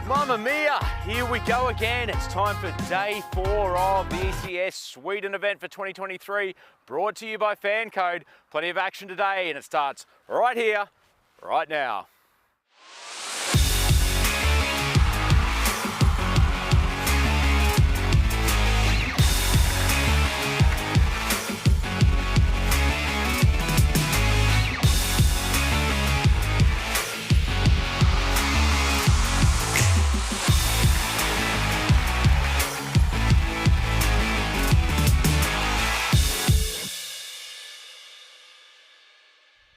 Mamma mia, here we go again. It's time for day 4 of the ECS Sweden event for 2023, brought to you by FanCode. Plenty of action today, and it starts right here, right now.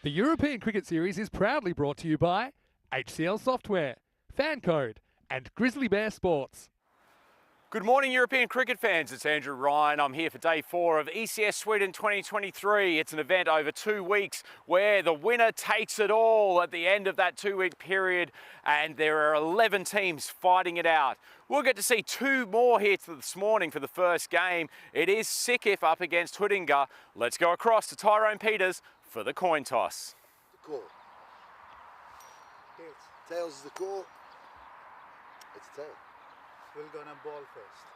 The European Cricket Series is proudly brought to you by HCL Software, FanCode, and Grizzly Bear Sports. Good morning, European cricket fans. It's Andrew Ryan. I'm here for day 4 of ECS Sweden 2023. It's an event over 2 weeks where the winner takes it all at the end of that 2-week period, and there are 11 teams fighting it out. We'll get to see 2 more hits this morning for the first game. It is Sikif up against Hudinga. Let's go across to Tyrone Peters for the coin toss. The call. Tails is the call. It's a tail. We're gonna ball first.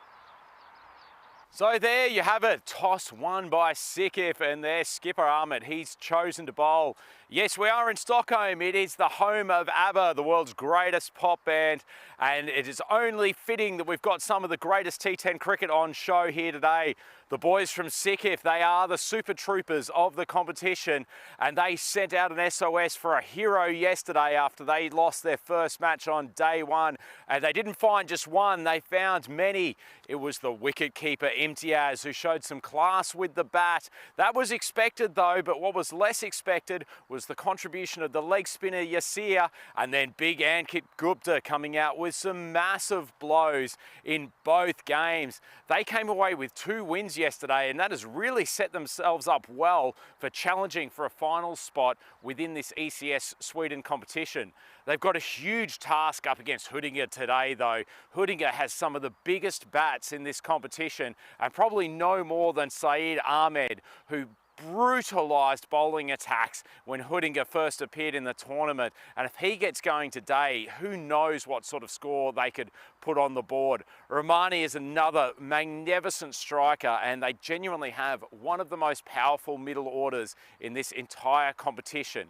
So there you have it, toss won by Sikif, and their skipper Ahmed, he's chosen to bowl. Yes, we are in Stockholm. It is the home of ABBA, the world's greatest pop band, and it is only fitting that we've got some of the greatest T10 cricket on show here today. The boys from Sikif, they are the super troopers of the competition, and they sent out an SOS for a hero yesterday after they lost their first match on day 1. And they didn't find just one, they found many. It was the wicket-keeper Imtiaz who showed some class with the bat. That was expected though, but what was less expected was the contribution of the leg spinner Yasir, and then big Ankit Gupta coming out with some massive blows in both games. They came away with 2 wins yesterday, and that has really set themselves up well for challenging for a final spot within this ECS Sweden competition. They've got a huge task up against Hudinga today though. Hudinga has some of the biggest bats in this competition, and probably no more than Saeed Ahmed, who brutalised bowling attacks when Hudinga first appeared in the tournament. And if he gets going today, who knows what sort of score they could put on the board. Romani is another magnificent striker, and they genuinely have one of the most powerful middle orders in this entire competition.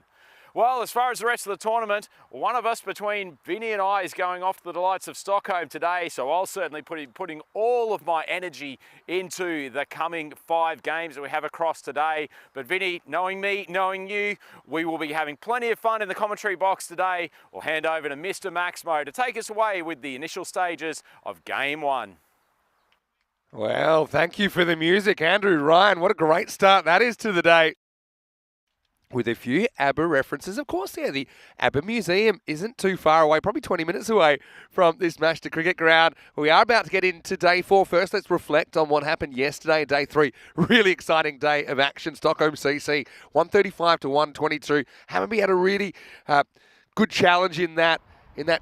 Well, as far as the rest of the tournament, one of us between Vinny and I is going off to the delights of Stockholm today, so I'll certainly be putting all of my energy into the coming 5 games that we have across today. But Vinny, knowing me, knowing you, we will be having plenty of fun in the commentary box today. We'll hand over to Mr. Maxmo to take us away with the initial stages of Game 1. Well, thank you for the music, Andrew Ryan. What a great start that is to the day, with a few ABBA references. Of course, yeah, the ABBA Museum isn't too far away, probably 20 minutes away from this match to cricket ground. We are about to get into day 4. First, let's reflect on what happened yesterday, day 3. Really exciting day of action. Stockholm CC, 135 to 122. Hammarby had a really good challenge in that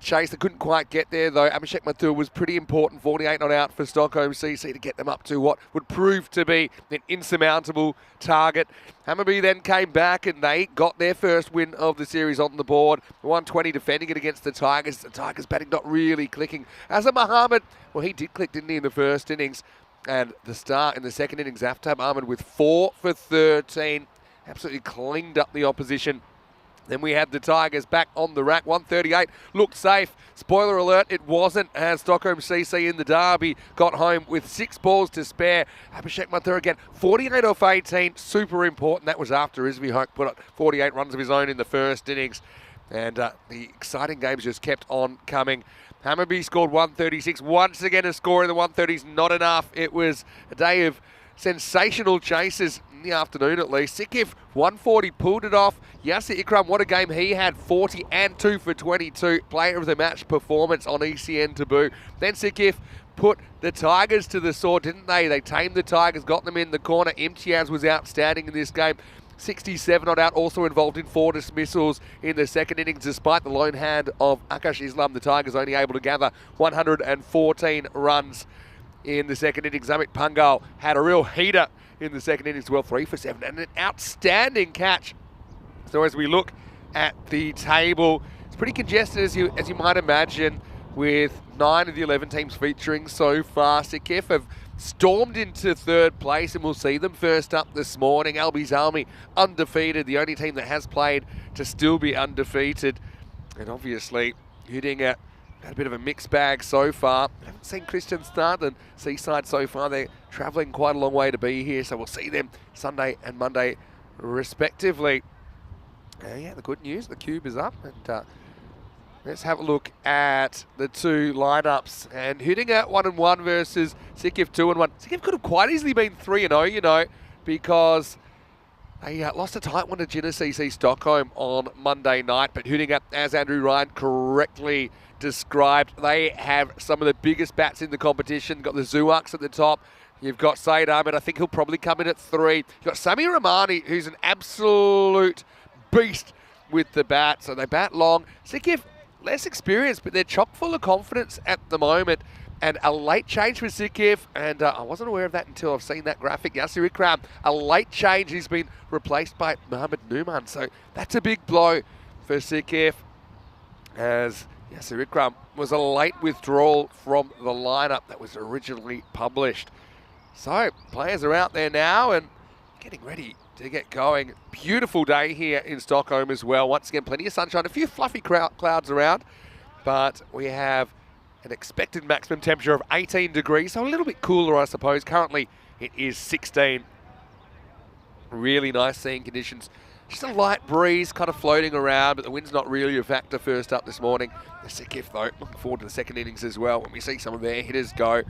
chase. They couldn't quite get there though. Abhishek Mathur was pretty important, 48 not out for Stockholm CC to get them up to what would prove to be an insurmountable target. Hammarby then came back and they got their first win of the series on the board. 120 defending it against the Tigers. The Tigers batting not really clicking. Azam Mohammed, well, he did click, didn't he, in the first innings? And the start in the second innings, Aftab Ahmed with 4 for 13. Absolutely cleaned up the opposition. Then we had the Tigers back on the rack. 138 looked safe. Spoiler alert, it wasn't, as Stockholm CC in the derby got home with 6 balls to spare. Abhishek Mathur again, 48 off 18, super important. That was after Ismi Hoke put up 48 runs of his own in the first innings. And the exciting games just kept on coming. Hammarby scored 136. Once again, a score in the 130s, not enough. It was a day of sensational chases in the afternoon at least. Sikif, 140, pulled it off. Yasir Ikram, what a game he had, 40 and 2 for 22. Player of the match performance on ECN Taboo. Then Sikif put the Tigers to the sword, didn't they? They tamed the Tigers, got them in the corner. Imtiaz was outstanding in this game. 67 not out, also involved in 4 dismissals in the second innings. Despite the lone hand of Akash Islam, the Tigers only able to gather 114 runs in the second innings. Amit Pangal had a real heater in the second innings as well, 3 for 7, and an outstanding catch. So as we look at the table, it's pretty congested as you might imagine. with 9 of the 11 teams featuring so far. Sikef have stormed into third place, and we'll see them first up this morning. Albi's Army undefeated, the only team that has played to still be undefeated. And obviously, hitting had a bit of a mixed bag so far. I haven't seen Christian start and Seaside so far. They're travelling quite a long way to be here, so we'll see them Sunday and Monday respectively. Yeah, the good news, the cube is up, and let's have a look at the two lineups. And hitting at 1-1 versus Sikef 2-1. Sikef could have quite easily been 3-0, you know, because they lost a tight one to Genesee Stockholm on Monday night. But hitting up, as Andrew Ryan correctly described, they have some of the biggest bats in the competition. Got the Zuaks at the top. You've got Said Ahmed. I think he'll probably come in at 3. You've got Sami Rahmani, who's an absolute beast with the bat. So they bat long. Sikef, less experienced, but they're chock full of confidence at the moment. And a late change for Sikef, and I wasn't aware of that until I've seen that graphic. Yasir Ikram, a late change. He's been replaced by Mohamed Numan. So that's a big blow for Sikef, as Yasir Ikram was a late withdrawal from the lineup that was originally published. So players are out there now and getting ready to get going. Beautiful day here in Stockholm as well. Once again, plenty of sunshine, a few fluffy clouds around, but we have an expected maximum temperature of 18 degrees, so a little bit cooler, I suppose. Currently, it is 16. Really nice seeing conditions. Just a light breeze kind of floating around, but the wind's not really a factor first up this morning. The Sikef, though, looking forward to the second innings as well when we see some of their hitters go.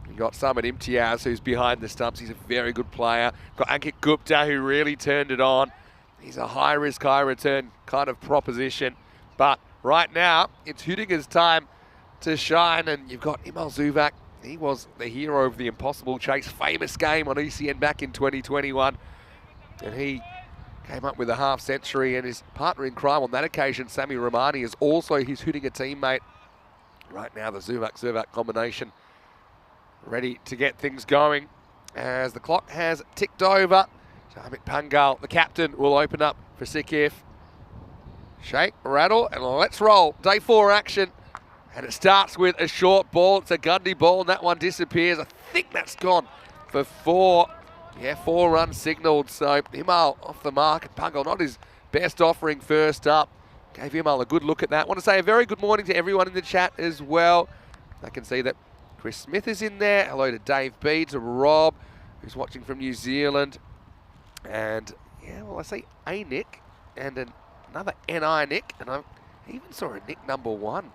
You've got Samad Imtiaz, who's behind the stumps. He's a very good player. Got Ankit Gupta, who really turned it on. He's a high-risk, high-return kind of proposition. But right now, it's Hüdinger's time to shine, and you've got Imal Zuvak. He was the hero of the Impossible Chase, famous game on ECN back in 2021. And he came up with a half century, and his partner in crime on that occasion, Sami Rahmani, is also his Hüdinger teammate. Right now, the Zuvak combination ready to get things going as the clock has ticked over. So Amit Pangal, the captain, will open up for Sikef. Shake, rattle, and let's roll. Day 4 action. And it starts with a short ball. It's a Gundy ball, and that one disappears. I think that's gone for 4. Yeah, 4 runs signalled. So Imal off the mark, and Pangal not his best offering first up. Gave Imal a good look at that. Want to say a very good morning to everyone in the chat as well. I can see that Chris Smith is in there. Hello to Dave B, to Rob, who's watching from New Zealand. And, yeah, well, I see a Nick and another NI Nick. And I even saw a Nick number 1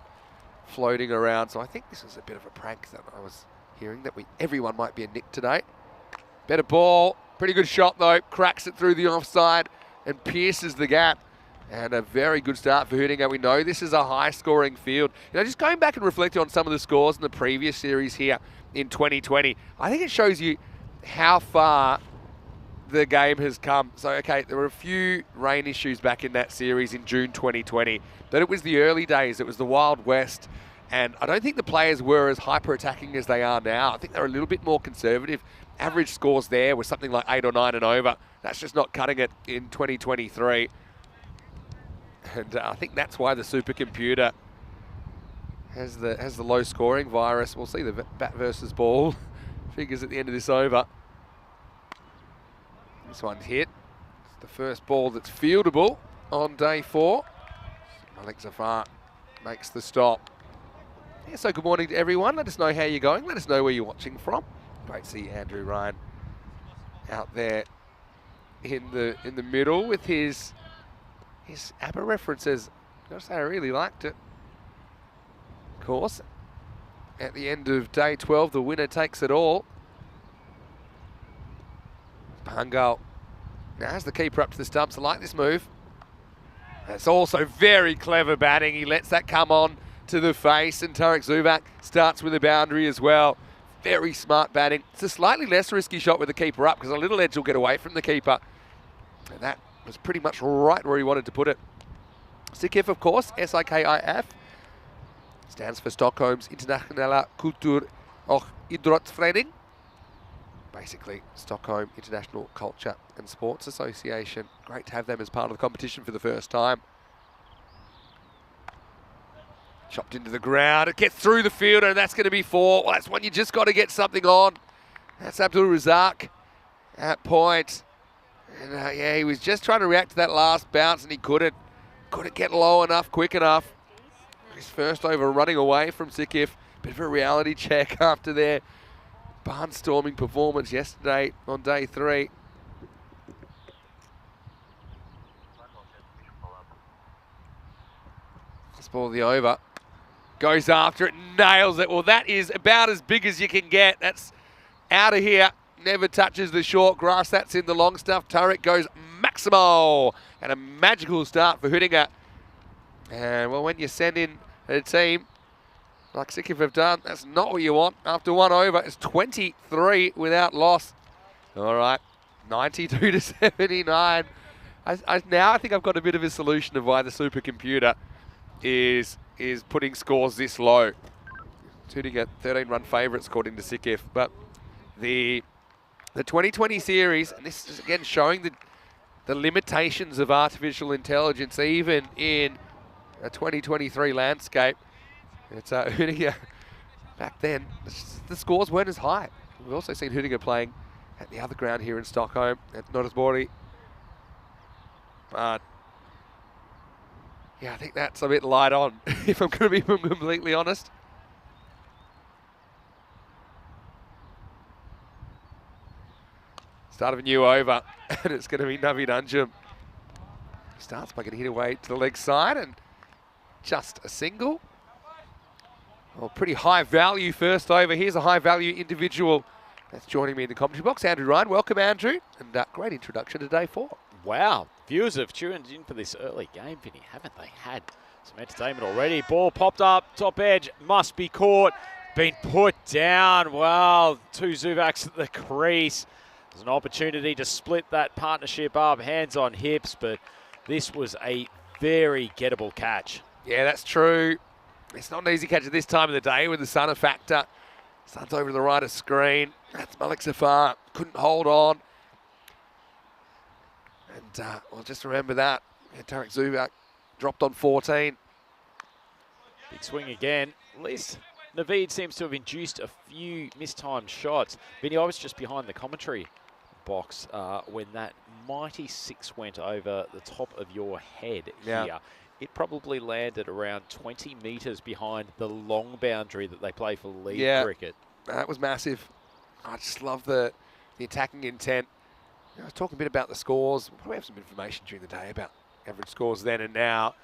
floating around. So I think this was a bit of a prank that I was hearing, that everyone might be a Nick today. Better ball. Pretty good shot, though. Cracks it through the offside and pierces the gap. And a very good start for Hüdinger. We know this is a high-scoring field. You know, just going back and reflecting on some of the scores in the previous series here in 2020, I think it shows you how far the game has come. So, okay, there were a few rain issues back in that series in June 2020. But it was the early days. It was the Wild West. And I don't think the players were as hyper-attacking as they are now. I think they're a little bit more conservative. Average scores there was something like 8 or 9 and over. That's just not cutting it in 2023. And I think that's why the supercomputer has the low scoring virus. We'll see the bat versus ball figures at the end of this over. This one's hit. It's the first ball that's fieldable on day 4. Malik Zafar makes the stop. Yeah, so good morning to everyone. Let us know how you're going. Let us know where you're watching from. Great to see Andrew Ryan out there in the middle with his ABBA references. I've got to say, I really liked it. Of course, at the end of day 12, the winner takes it all. Pangal now has the keeper up to the stumps. I like this move. That's also very clever batting. He lets that come on to the face, and Tarek Zuvak starts with a boundary as well. Very smart batting. It's a slightly less risky shot with the keeper up, because a little edge will get away from the keeper. And that was pretty much right where he wanted to put it. Sikef, of course, SIKIF, stands for Stockholm's Internationella Kultur och Idrottsförening. Basically, Stockholm International Culture and Sports Association. Great to have them as part of the competition for the first time. Chopped into the ground. It gets through the fielder, and that's going to be 4. Well, that's one you just got to get something on. That's Abdul Razak at point. And yeah, he was just trying to react to that last bounce, and he couldn't get low enough, quick enough. His first over running away from Sikif. Bit of a reality check after their barnstorming performance yesterday on day 3. Let's ball the over. Goes after it, nails it. Well, that is about as big as you can get. That's out of here. Never touches the short grass. That's in the long stuff. Turret goes Maximo. And a magical start for Hüdinger. And, well, when you send in a team like Sikif have done, that's not what you want. After 1 over, it's 23 without loss. All right, 92 to 79. Now I think I've got a bit of a solution of why the supercomputer is putting scores this low. Shooting at 13-run favourites according to Sikif, but the 2020 series, and this is again showing the limitations of artificial intelligence even in a 2023 landscape. It's Hüdinger. Back then, the scores weren't as high. We've also seen Hüdinger playing at the other ground here in Stockholm at Notisborg. But yeah, I think that's a bit light on, if I'm going to be completely honest. Start of a new over, and it's going to be Navid Anjum. Starts by getting hit away to the leg side, and just a single. Well, pretty high value first over. Here's a high value individual that's joining me in the commentary box. Andrew Ryan. Welcome, Andrew. And great introduction to day 4. Wow, viewers have tuned in for this early game, Vinny, haven't they? Had some entertainment already. Ball popped up, top edge, must be caught. Been put down. Well, 2 Zuvaks at the crease. There's an opportunity to split that partnership up, hands on hips, but this was a very gettable catch. Yeah, that's true. It's not an easy catch at this time of the day with the sun a factor. Sun's over to the right of screen. That's Malik Zafar. Couldn't hold on. And, well, just remember that. Yeah, Tarek Zuvak dropped on 14. Big swing again. At least Navid seems to have induced a few mistimed shots. Vinny, I was just behind the commentary box when that mighty 6 went over the top of your head here. It probably landed around 20 metres behind the long boundary that they play for league cricket. That was massive. I just love the attacking intent. I was talking a bit about the scores. We'll probably have some information during the day about average scores then and now.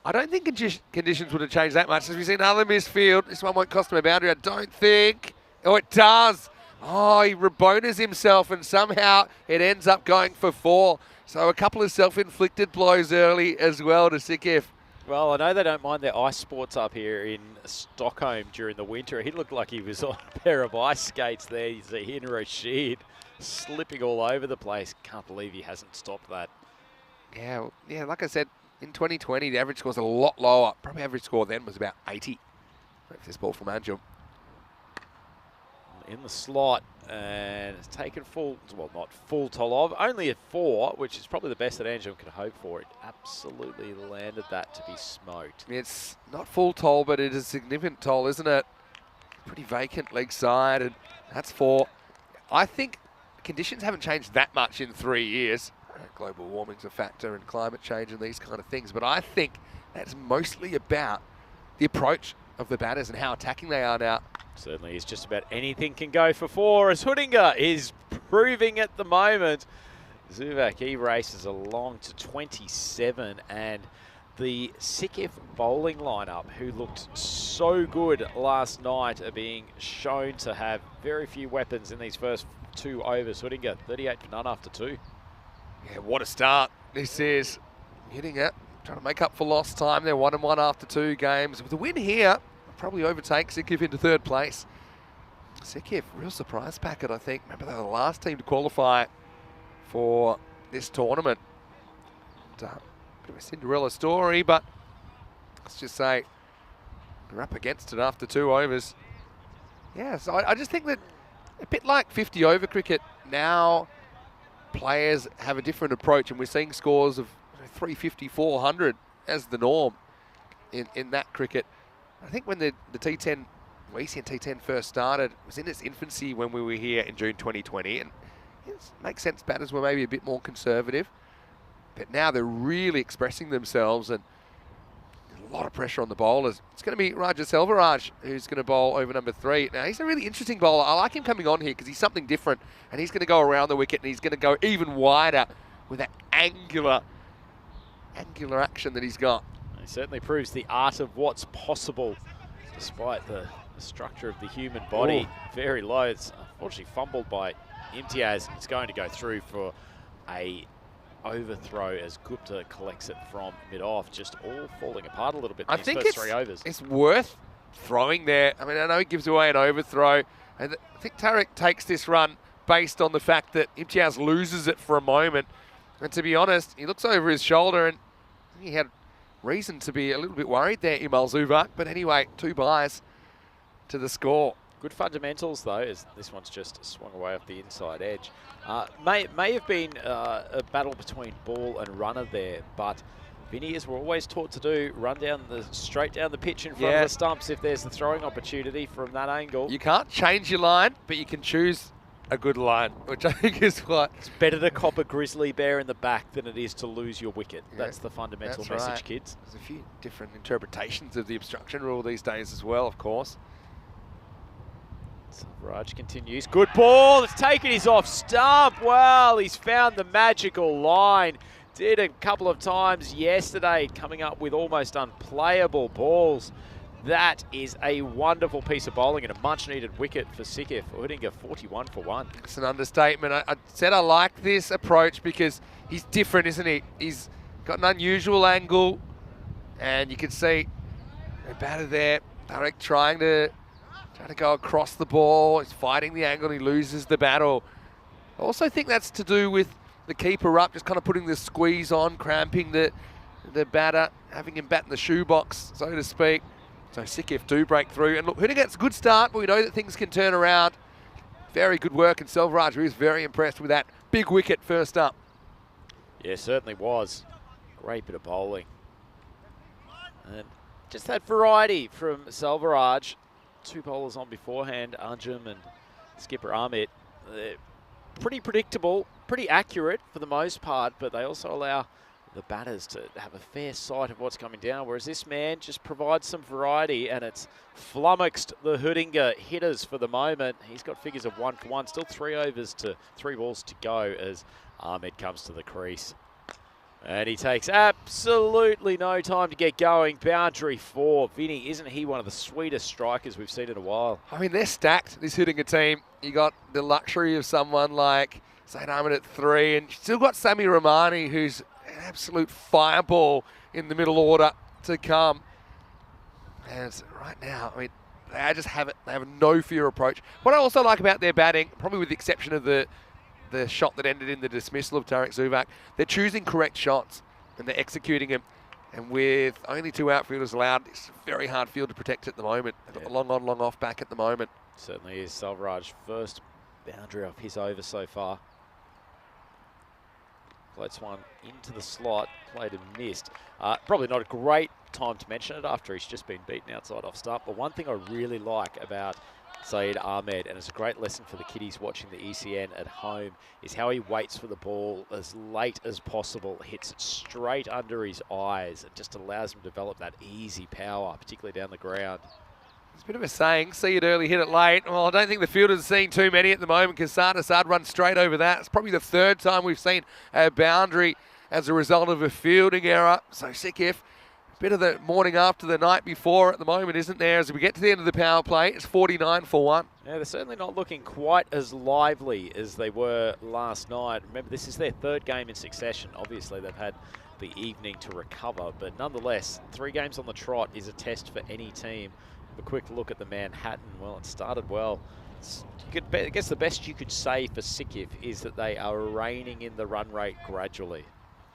I don't think conditions would have changed that much. As we've seen another misfield. This one won't cost him a boundary, I don't think. Oh, it does. Oh, he reboners himself, and somehow it ends up going for 4. So a couple of self-inflicted blows early as well to Sikif. Well, I know they don't mind their ice sports up here in Stockholm during the winter. He looked like he was on a pair of ice skates there. You see Hin Rashid slipping all over the place. Can't believe he hasn't stopped that. Yeah, like I said, in 2020, the average score's a lot lower. Probably average score then was about 80. Wait for this ball from Anjum. In the slot, and it's taken full, well, not full Tolov, only a 4, which is probably the best that Anjum could hope for. It absolutely landed that to be smoked. It's not full toll, but it is a significant toll, isn't it? Pretty vacant leg side, and that's 4. I think conditions haven't changed that much in 3 years. Global warming's a factor, and climate change and these kind of things, but I think that's mostly about the approach of the batters and how attacking they are now. Certainly is. Just about anything can go for 4, as Hüdinger is proving at the moment. Zuvak, he races along to 27, and the Sikif bowling lineup, who looked so good last night, are being shown to have very few weapons in these first 2 overs. Hüdinger, 38 for none after 2. Yeah, what a start this is. Hitting it, trying to make up for lost time. They're 1-1 after 2 games. With a win here, probably overtake Sikif into 3rd place. Sikif, real surprise packet, I think. Remember, they were the last team to qualify for this tournament. And, bit of a Cinderella story, but let's just say they're up against it after 2 overs. Yeah, so I just think that a bit like 50 over cricket, now players have a different approach, and we're seeing scores of 350, 400 as the norm in that cricket. I think when the T10, ECN T10 first started, it was in its infancy when we were here in June 2020, and it makes sense batters were maybe a bit more conservative, but now they're really expressing themselves, and a lot of pressure on the bowlers. It's going to be Raja Selvaraj who's going to bowl over number 3. Now, he's a really interesting bowler. I like him coming on here because he's something different, and he's going to go around the wicket, and he's going to go even wider with that angular action that he's got. He certainly proves the art of what's possible, despite the structure of the human body. Ooh. Very low. It's unfortunately fumbled by Imtiaz, and it's going to go through for a overthrow as Gupta collects it from mid-off, just all falling apart a little bit in his first 3 overs. It's worth throwing there. I mean, I know he gives away an overthrow, and I think Tarek takes this run based on the fact that Imtiaz loses it for a moment. And to be honest, he looks over his shoulder, and he had reason to be a little bit worried there, Imal Zubak. But anyway, 2 byes to the score. Good fundamentals, though, as this one's just swung away off the inside edge. May have been a battle between ball and runner there, but Vinny, as we're always taught to do, run down straight down the pitch in front of the stumps if there's the throwing opportunity from that angle. You can't change your line, but you can choose a good line, which I think is what... It's better to cop a grizzly bear in the back than it is to lose your wicket. Yeah, that's the fundamental message, right, kids. There's a few different interpretations of the obstruction rule these days as well, of course. Raj continues. Good ball. It's taken his off stump. Well, he's found the magical line. Did a couple of times yesterday, coming up with almost unplayable balls. That is a wonderful piece of bowling and a much-needed wicket for Sikif. Udinga 41 for 1. It's an understatement. I said I like this approach because he's different, isn't he? He's got an unusual angle, and you can see a batter there, Tarek trying to go across the ball. He's fighting the angle. He loses the battle. I also think that's to do with the keeper up, just kind of putting the squeeze on, cramping the batter, having him bat in the shoebox, so to speak. So Sikif do break through. And look, Hooter gets a good start, but we know that things can turn around. Very good work, and Selvaraj was very impressed with that big wicket first up. Yeah, certainly was. Great bit of bowling. And just that variety from Selvaraj. 2 bowlers on beforehand, Anjum and skipper Ahmed. They're pretty predictable, pretty accurate for the most part, but they also allow the batters to have a fair sight of what's coming down, whereas this man just provides some variety, and it's flummoxed the Hootinga hitters for the moment. He's got figures of 1 for 1, still 3 balls to go as Ahmed comes to the crease. And he takes absolutely no time to get going. Boundary 4. Vinny, isn't he one of the sweetest strikers we've seen in a while? I mean, they're stacked, this Hootinga team. You got the luxury of someone like Zaid Ahmed at 3, and still got Sami Rahmani, who's an absolute fireball in the middle order to come. And right now, I mean, they just have it. They have a no-fear approach. What I also like about their batting, probably with the exception of the shot that ended in the dismissal of Tarek Zubak, they're choosing correct shots and they're executing them. And with only 2 outfielders allowed, it's a very hard field to protect at the moment. They've got the long on, long off back at the moment. Certainly is. Selvaraj first boundary off his over so far. Floats one into the slot, played and missed. Probably not a great time to mention it after he's just been beaten outside off stump. But one thing I really like about Zaid Ahmed, and it's a great lesson for the kiddies watching the ECN at home, is how he waits for the ball as late as possible, hits it straight under his eyes, and just allows him to develop that easy power, particularly down the ground. It's a bit of a saying, see it early, hit it late. Well, I don't think the fielders are seeing too many at the moment because Asad runs straight over that. It's probably the 3rd time we've seen a boundary as a result of a fielding error. So Sikif, a bit of the morning after the night before at the moment, isn't there? As we get to the end of the power play, it's 49 for 1. Yeah, they're certainly not looking quite as lively as they were last night. Remember, this is their 3rd game in succession. Obviously, they've had the evening to recover, but nonetheless, 3 games on the trot is a test for any team. A quick look at the Manhattan. Well, it started well. I guess the best you could say for Sikif is that they are reining in the run rate gradually.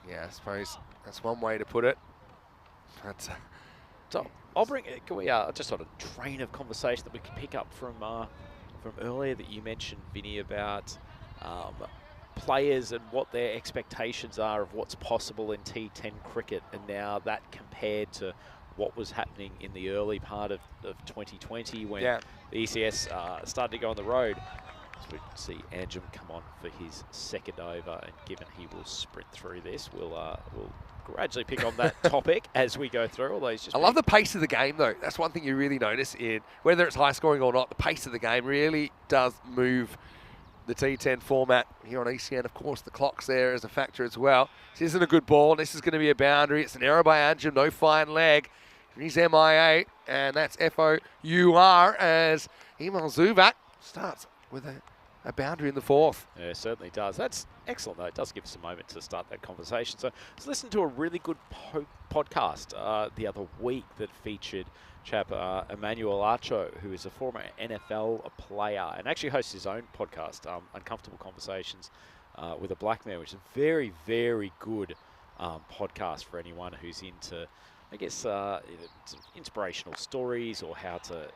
Yeah, I suppose that's one way to put it. But, so I'll bring. Can we just sort of train of conversation that we can pick up from earlier that you mentioned, Vinny, about players and what their expectations are of what's possible in T10 cricket, and now that compared to what was happening in the early part of 2020 when Yeah. the ECS started to go on the road. So we see Anjum come on for his second over, and given he will sprint through this, we'll gradually pick on that topic as we go through. Although he's just I love the pace of the game, though. That's one thing you really notice in whether it's high scoring or not. The pace of the game really does move the T10 format. Here on ECN, of course, the clock's there as a factor as well. This isn't a good ball. This is going to be a boundary. It's an error by Anjum. No fine leg. He's MIA, and that's FOUR as Emil Zubak starts with a boundary in the fourth. Yeah, it certainly does. That's excellent, though. It does give us a moment to start that conversation. So let's listen to a really good podcast the other week that featured chap Emmanuel Archo, who is a former NFL player and actually hosts his own podcast, Uncomfortable Conversations with a Black Man, which is a very, very good podcast for anyone who's into, I guess, inspirational stories or how to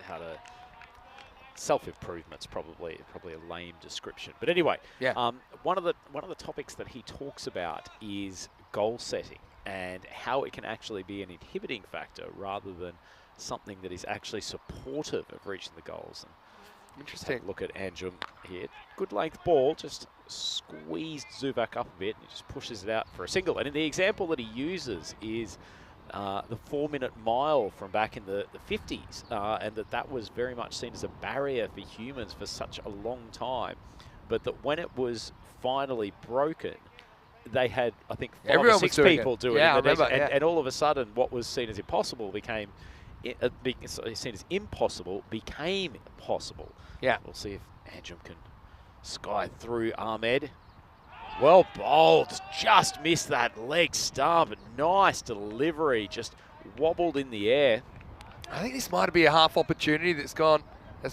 self-improvement's probably a lame description, but anyway, Yeah. one of the topics that he talks about is goal setting and how it can actually be an inhibiting factor rather than something that is actually supportive of reaching the goals. And Interesting. look at Anjum here, good length ball, just squeezed Zubak up a bit and he just pushes it out for a single. And in the example that he uses is the 4-minute mile from back in the 50s, and that was very much seen as a barrier for humans for such a long time, but that when it was finally broken, they had, I think, 5 Everyone or was 6 doing people it. doing Yeah, I it. remember, And all of a sudden, what was seen as impossible became seen as impossible became possible. Yeah. We'll see if Anjum can sky through Ahmed. Well bowled, just missed that leg stump. Nice delivery, just wobbled in the air. I think this might be a half opportunity that's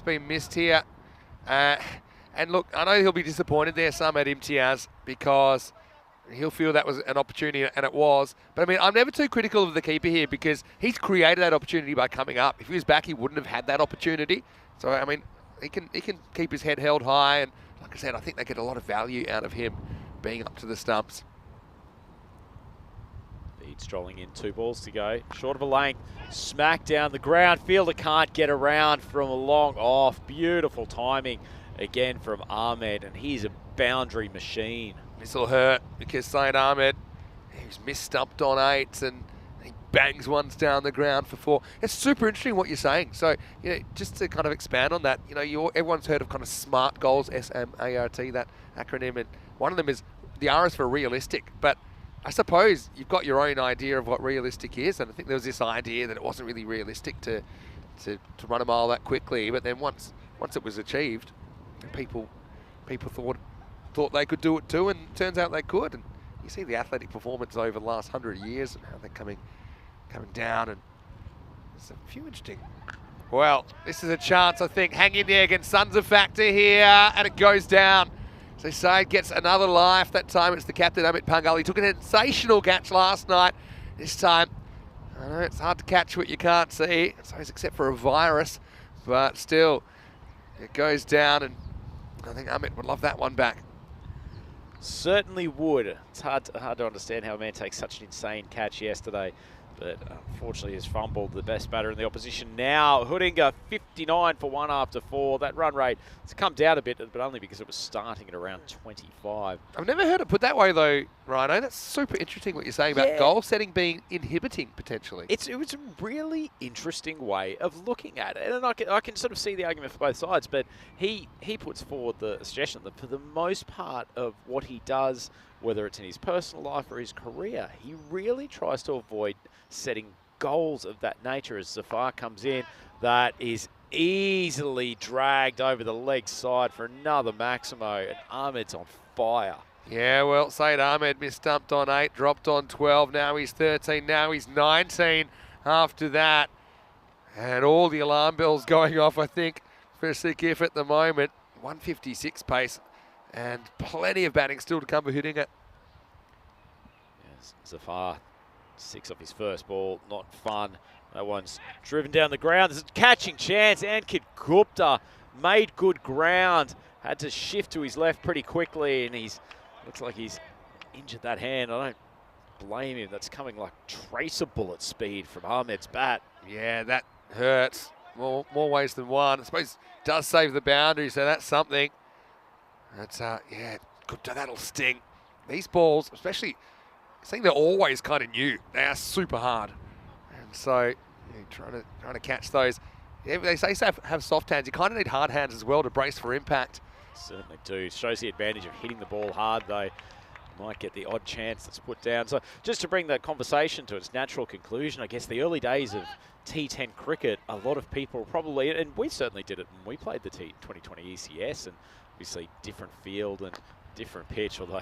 been missed here. And look, I know he'll be disappointed there, Samed Imtiaz, because he'll feel that was an opportunity, and it was. But I mean, I'm never too critical of the keeper here because he's created that opportunity by coming up. If he was back, he wouldn't have had that opportunity. So I mean, he can keep his head held high, and like I said, I think they get a lot of value out of him being up to the stumps. Feed strolling in, 2 balls to go. Short of a length, smack down the ground. Fielder can't get around from a long off. Beautiful timing again from Ahmed, and he's a boundary machine. This will hurt because Saeed Ahmed, he's misstumped on 8s and he bangs ones down the ground for 4. It's super interesting what you're saying. So, just to kind of expand on that, everyone's heard of kind of SMART goals, S-M-A-R-T, that acronym, and one of them is the R is for realistic. But I suppose you've got your own idea of what realistic is, and I think there was this idea that it wasn't really realistic to run a mile that quickly. But then once it was achieved, people thought they could do it too, and it turns out they could. And you see the athletic performance over the last 100 years and how they're coming down, and there's a few interesting. Well, this is a chance, I think. Hang in there against Sons of Factor here, and it goes down. So Saeed gets another life. That time it's the captain, Amit Pangal. He took a sensational catch last night. This time, I know it's hard to catch what you can't see, I suppose, except for a virus, but still, it goes down, and I think Amit would love that one back. Certainly would. It's hard to understand how a man takes such an insane catch yesterday, but unfortunately has fumbled the best batter in the opposition now. Hoodinga 59 for 1 after 4. That run rate has come down a bit, but only because it was starting at around 25. I've never heard it put that way though, Rhino. That's super interesting what you're saying about goal setting being inhibiting potentially. It was a really interesting way of looking at it, and I can sort of see the argument for both sides, but he puts forward the suggestion that for the most part of what he does, whether it's in his personal life or his career, he really tries to avoid setting goals of that nature. As Zafar comes in, that is easily dragged over the leg side for another Maximo, and Ahmed's on fire. Yeah, well, Saeed Ahmed misstumped on 8, dropped on 12, now he's 13, now he's 19 after that. And all the alarm bells going off, I think, for Sikif at the moment. 156 pace, and plenty of batting still to come for hitting it. Yes, Zafar, 6 off his first ball, not fun. That one's driven down the ground. There's a catching chance. Ankit Gupta made good ground. Had to shift to his left pretty quickly, and looks like he's injured that hand. I don't blame him. That's coming like traceable at speed from Ahmed's bat. Yeah, that hurts. More ways than one. I suppose it does save the boundary, so that's something. That's, yeah, good. That'll sting. These balls, especially, I think they're always kind of new. They are super hard. And so, yeah, trying to catch those. Yeah, they say have soft hands. You kind of need hard hands as well to brace for impact. Certainly do. Shows the advantage of hitting the ball hard, though. Might get the odd chance that's put down. So just to bring the conversation to its natural conclusion, I guess the early days of T10 cricket, a lot of people probably, and we certainly did it when we played the 2020 ECS, and obviously different field and different pitch, although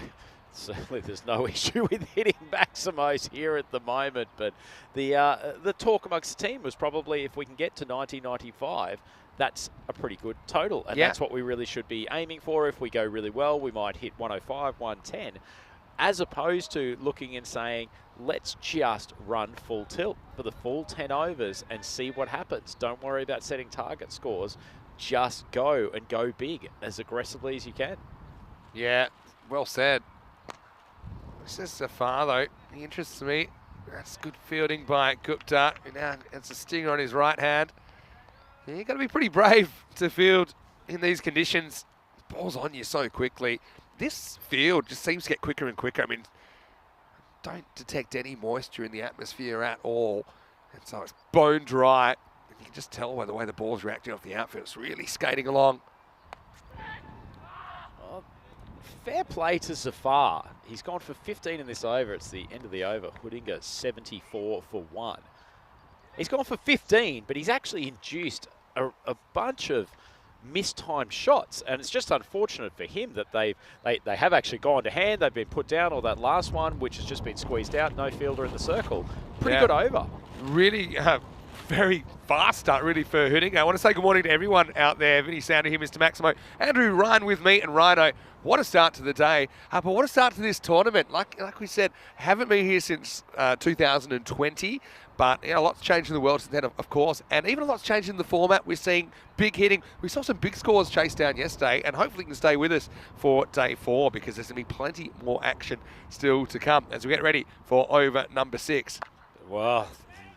certainly there's no issue with hitting Maximos here at the moment. But the talk amongst the team was probably if we can get to 1995, that's a pretty good total. And that's what we really should be aiming for. If we go really well, we might hit 105, 110, as opposed to looking and saying, let's just run full tilt for the full 10 overs and see what happens. Don't worry about setting target scores. Just go and go big as aggressively as you can. Yeah, well said. This is Safar, though. He interests me. That's good fielding by Gupta. Now it's a stinger on his right hand. You've got to be pretty brave to field in these conditions. The ball's on you so quickly. This field just seems to get quicker and quicker. I mean, don't detect any moisture in the atmosphere at all. And so it's bone dry. And you can just tell by the way the ball's reacting off the outfield. It's really skating along. Fair play to Zafar. He's gone for 15 in this over. It's the end of the over. Hoodinga 74 for 1. He's gone for 15, but he's actually induced a bunch of mistimed shots, and it's just unfortunate for him that they have actually gone to hand. They've been put down, or that last one, which has just been squeezed out. No fielder in the circle. Pretty good over. Really very fast start, really, for Hoodinga. I want to say good morning to everyone out there. Vinny Sounder here, Mr. Maximo. Andrew Ryan with me, and Rhino. What a start to the day. But what a start to this tournament. Like we said, haven't been here since 2020. But a lot's changed in the world since then, of course. And even a lot's changed in the format. We're seeing big hitting. We saw some big scores chased down yesterday. And hopefully you can stay with us for day 4, because there's going to be plenty more action still to come as we get ready for over number 6. Well,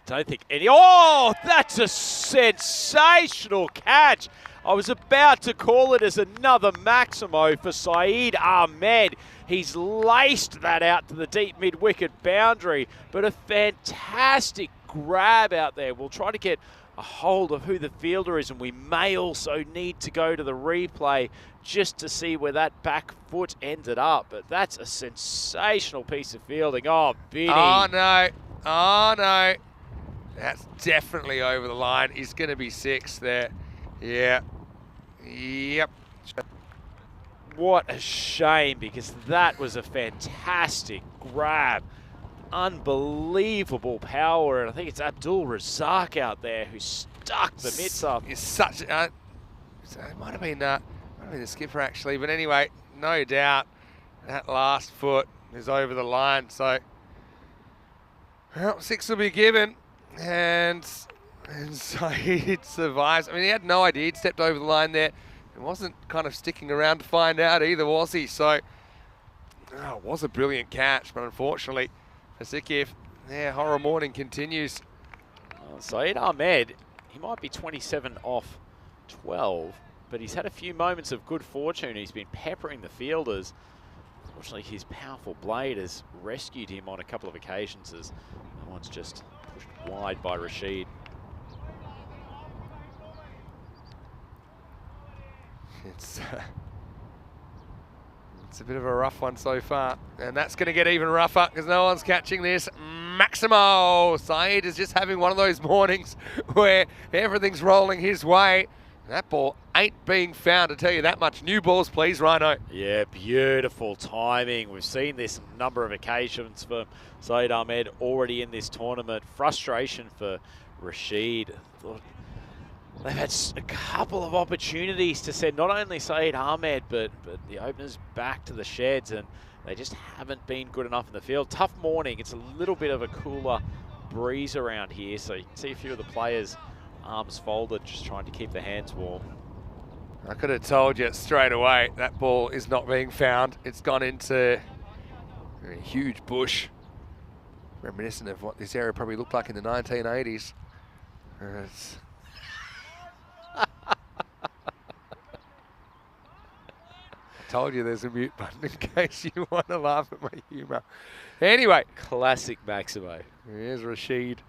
don't think any... Oh, that's a sensational catch. I was about to call it as another Maximo for Saeed Ahmed. He's laced that out to the deep mid-wicket boundary, but a fantastic grab out there. We'll try to get a hold of who the fielder is, and we may also need to go to the replay just to see where that back foot ended up. But that's a sensational piece of fielding. Oh, Vinny. Oh, no. Oh, no. That's definitely over the line. He's going to be 6 there. Yeah. Yep. What a shame, because that was a fantastic grab. Unbelievable power, and I think it's Abdul Razak out there who stuck the mitts up. It's such it might have been the skipper actually, but anyway, no doubt that last foot is over the line. So, well, 6 will be given, and so he survives. I mean, he had no idea he'd stepped over the line there. He wasn't kind of sticking around to find out either, was he? So, it was a brilliant catch, but unfortunately, for Sikif, horror morning continues. Saeed Ahmed, he might be 27 off 12, but he's had a few moments of good fortune. He's been peppering the fielders. Unfortunately, his powerful blade has rescued him on a couple of occasions, as that one's just pushed wide by Rashid. It's a bit of a rough one so far, and that's going to get even rougher because no one's catching this. Maximo Saeed is just having one of those mornings where everything's rolling his way. That ball ain't being found, to tell you that much. New balls, please, Rhino. Yeah, beautiful timing. We've seen this a number of occasions for Saeed Ahmed already in this tournament. Frustration for Rashid. They've had a couple of opportunities to send not only Saeed Ahmed, but the openers back to the sheds, and they just haven't been good enough in the field. Tough morning. It's a little bit of a cooler breeze around here, so you can see a few of the players' arms folded, just trying to keep their hands warm. I could have told you straight away that ball is not being found. It's gone into a huge bush. reminiscent of what this area probably looked like in the 1980s. I told you there's a mute button in case you want to laugh at my humour. Anyway. Classic Maximo. Here's Rashid.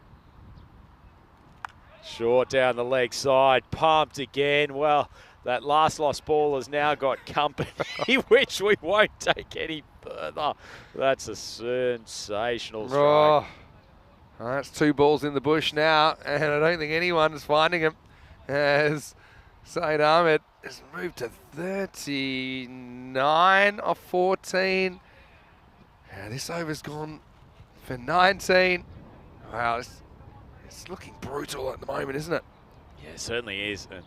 Short down the leg side, pumped again. Well, that last lost ball has now got company, which we won't take any further. That's a sensational strike. Oh, that's 2 balls in the bush now, and I don't think anyone is finding him, as Saeed Ahmed has moved to 39 off 14. And this over's gone for 19. Wow, it's looking brutal at the moment, isn't it? Yeah, it certainly is. And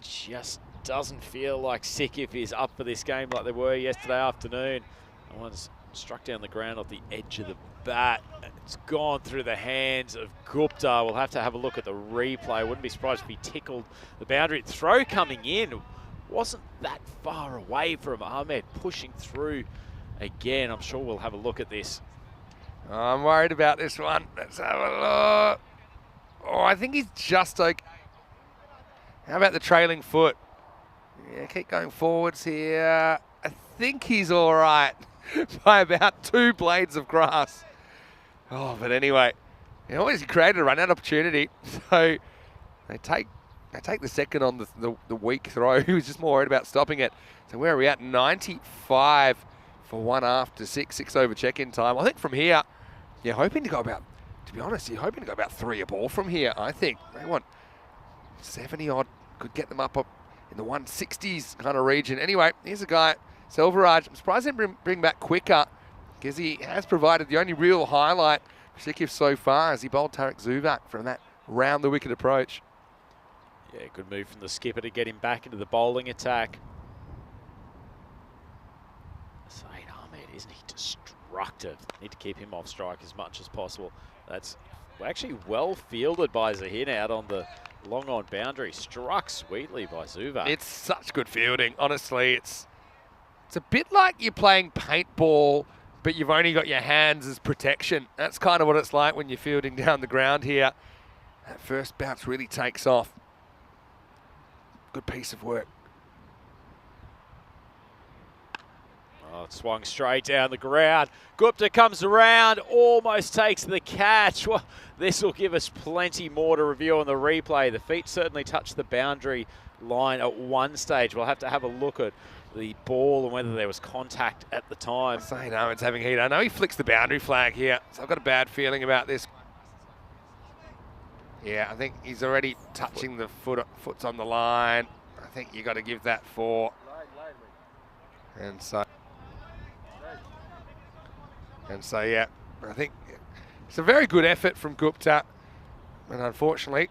just doesn't feel like Sikif is up for this game like they were yesterday afternoon. That one's struck down the ground off the edge of the bat. It's gone through the hands of Gupta. We'll have to have a look at the replay. Wouldn't be surprised if he tickled the boundary. Throw coming in wasn't that far away from Ahmed, pushing through again. I'm sure we'll have a look at this. I'm worried about this one. Let's have a look. Oh, I think he's just okay. How about the trailing foot? Yeah, keep going forwards here. I think he's all right by about 2 blades of grass. Oh, but anyway, he always created a run-out opportunity. So they take the second on the weak throw. He was just more worried about stopping it. So where are we at? 95 for 1 after 6 over check-in time. I think from here, you're hoping to go about, to be honest, you're hoping to go about 3 a ball from here, I think. They want 70-odd, could get them up in the 160s kind of region. Anyway, here's a guy, Selvaraj. I'm surprised he didn't bring back quicker, because he has provided the only real highlight for Sikif so far as he bowled Tarek Zuvak from that round-the-wicket approach. Yeah, good move from the skipper to get him back into the bowling attack. Saeed Ahmed, isn't he destructive? Need to keep him off strike as much as possible. That's actually well fielded by Zahir out on the long-on boundary. Struck sweetly by Zuvak. It's such good fielding. Honestly, it's a bit like you're playing paintball, but you've only got your hands as protection. That's kind of what it's like when you're fielding down the ground here. That first bounce really takes off. Good piece of work. Oh, it swung straight down the ground. Gupta comes around, almost takes the catch. Well, this will give us plenty more to review on the replay. The feet certainly touched the boundary line at one stage. We'll have to have a look at the ball and whether there was contact at the time. Saeed Ahmed's having heat. I know he flicks the boundary flag here, so I've got a bad feeling about this. Yeah, I think he's already touching the foot's on the line. I think you got to give that 4. And so yeah, I think it's a very good effort from Gupta. And unfortunately,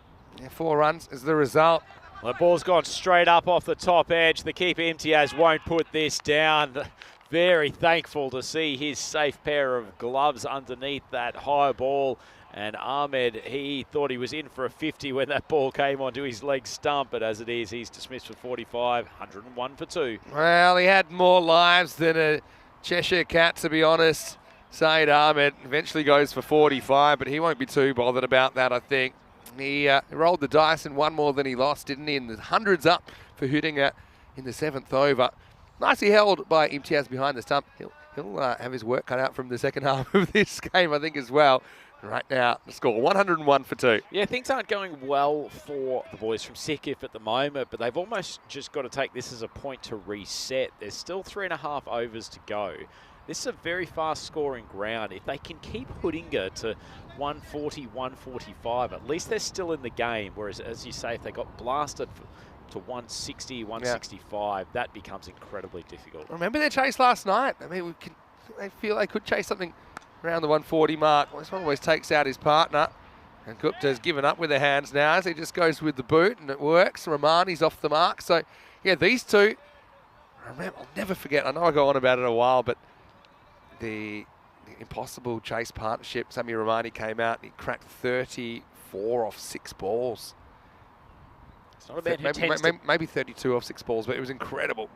4 runs is the result. Well, the ball's gone straight up off the top edge. The keeper Imtiaz won't put this down. Very thankful to see his safe pair of gloves underneath that high ball. And Ahmed, he thought he was in for a 50 when that ball came onto his leg stump, but as it is, he's dismissed for 45, 101 for 2. Well, he had more lives than a Cheshire Cat, to be honest. Saeed Ahmed eventually goes for 45, but he won't be too bothered about that, I think. He rolled the dice and won more than he lost, didn't he? And the hundreds up for Huttinger in the 7th over. Nicely held by Imtiaz behind the stump. He'll have his work cut out from the second half of this game, I think, as well. Right now, the score 101 for 2. Yeah, things aren't going well for the boys from Sikif at the moment, but they've almost just got to take this as a point to reset. There's still 3.5 overs to go. This is a very fast scoring ground. If they can keep Huttinger to 140, 145, at least they're still in the game. Whereas, as you say, if they got blasted to 160, 165, that becomes incredibly difficult. Remember their chase last night? I mean, they feel they could chase something around the 140 mark. Well, this one always takes out his partner. And Gupta's given up with the hands now as he just goes with the boot, and it works. Rahmani's off the mark. So, yeah, these two, I'll never forget. I know I go on about it a while, but the impossible chase partnership, Samir Rahmani came out and he cracked 34 off 6 balls. It's not a man who maybe 32 off 6 balls, but it was incredible.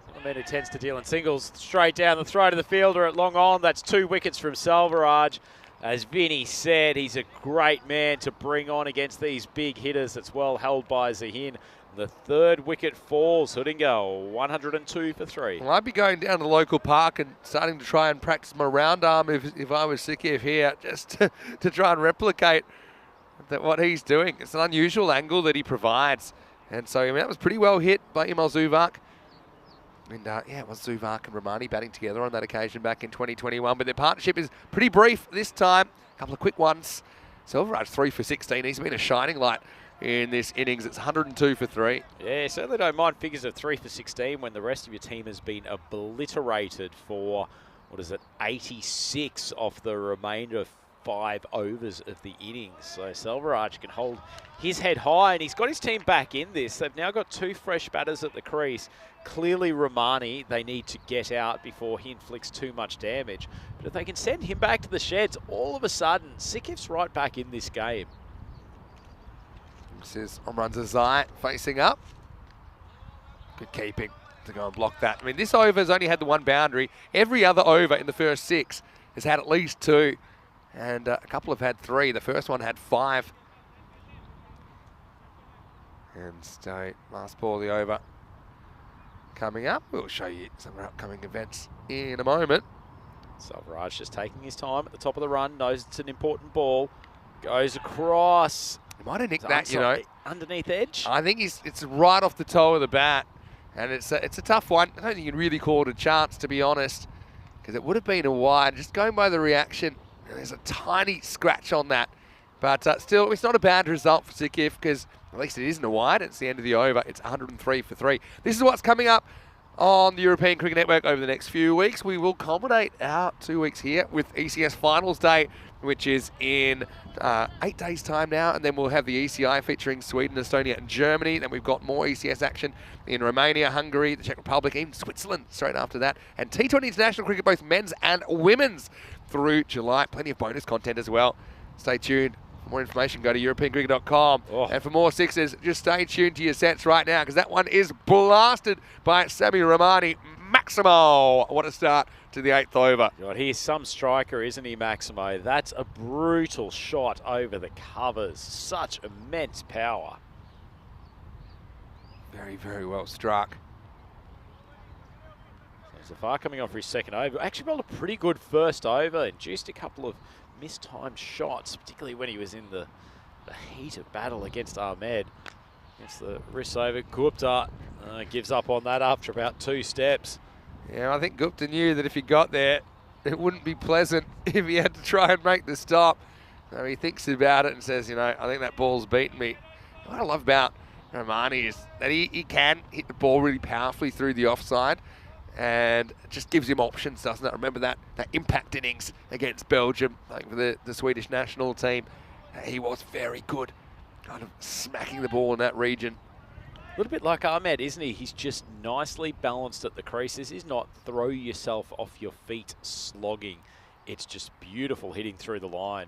Not a the man who tends to deal in singles. Straight down the throat of the fielder at long on. That's 2 wickets from Salvaraj. As Vinny said, he's a great man to bring on against these big hitters. It's well held by Zahin. The 3rd wicket falls. Hudinga, 102 for 3. Well, I'd be going down to the local park and starting to try and practice my round arm if I was Sikiev here, just to try and replicate what he's doing. It's an unusual angle that he provides. And so, I mean, that was pretty well hit by Imel Zuvak. And yeah, it was Zuvak and Romani batting together on that occasion back in 2021. But their partnership is pretty brief this time. A couple of quick ones. Silverage 3 for 16. He's been a shining light in this innings. It's 102 for 3. Yeah, certainly don't mind figures of 3 for 16 when the rest of your team has been obliterated for, 86 off the remainder of 5 overs of the innings. So Selvaraj can hold his head high, and he's got his team back in this. They've now got 2 fresh batters at the crease. Clearly Romani, they need to get out before he inflicts too much damage. But if they can send him back to the sheds, all of a sudden, Sikif's right back in this game. This is Omran Zazai facing up. Good keeping to go and block that. I mean, this over's only had the 1 boundary. Every other over in the first 6 has had at least 2. And a couple have had 3. The first one had 5. And so, last ball of the over coming up. We'll show you some of our upcoming events in a moment. Selvaraj just taking his time at the top of the run, knows it's an important ball. Goes across. He might have nicked that, you know. Underneath edge. I think it's right off the toe of the bat. And it's a tough one. I don't think you can really call it a chance, to be honest, because it would have been a wide. Just going by the reaction, there's a tiny scratch on that. But still, it's not a bad result for Sikif, because at least it isn't a wide. It's the end of the over. It's 103 for 3. This is what's coming up on the European Cricket Network over the next few weeks. We will culminate our 2 weeks here with ECS Finals Day, which is in 8 days' time now. And then we'll have the ECI featuring Sweden, Estonia and Germany. Then we've got more ECS action in Romania, Hungary, the Czech Republic, even Switzerland straight after that. And T10 international cricket, both men's and women's, through July. Plenty of bonus content as well. Stay tuned. For more information, go to europeancricket.com. And for more sixes, just stay tuned to your sets right now, because that one is blasted by Sami Romani. Maximo, what a start to the 8th over. God, he's some striker, isn't he, Maximo? That's a brutal shot over the covers. Such immense power. Very, very well struck. Zafar coming on for his second over. Actually bowled a pretty good first over and just a couple of mistimed shots, particularly when he was in the heat of battle against Ahmed. Against the wrist over. Gupta gives up on that after about 2 steps. Yeah, I think Gupta knew that if he got there, it wouldn't be pleasant if he had to try and make the stop. So he thinks about it and says, you know, I think that ball's beaten me. What I love about Romani is that he can hit the ball really powerfully through the offside, and it just gives him options, doesn't it? Remember that impact innings against Belgium, like for the Swedish national team. He was very good, kind of smacking the ball in that region. A little bit like Ahmed, isn't he? He's just nicely balanced at the crease. This is not throw yourself off your feet slogging. It's just beautiful hitting through the line.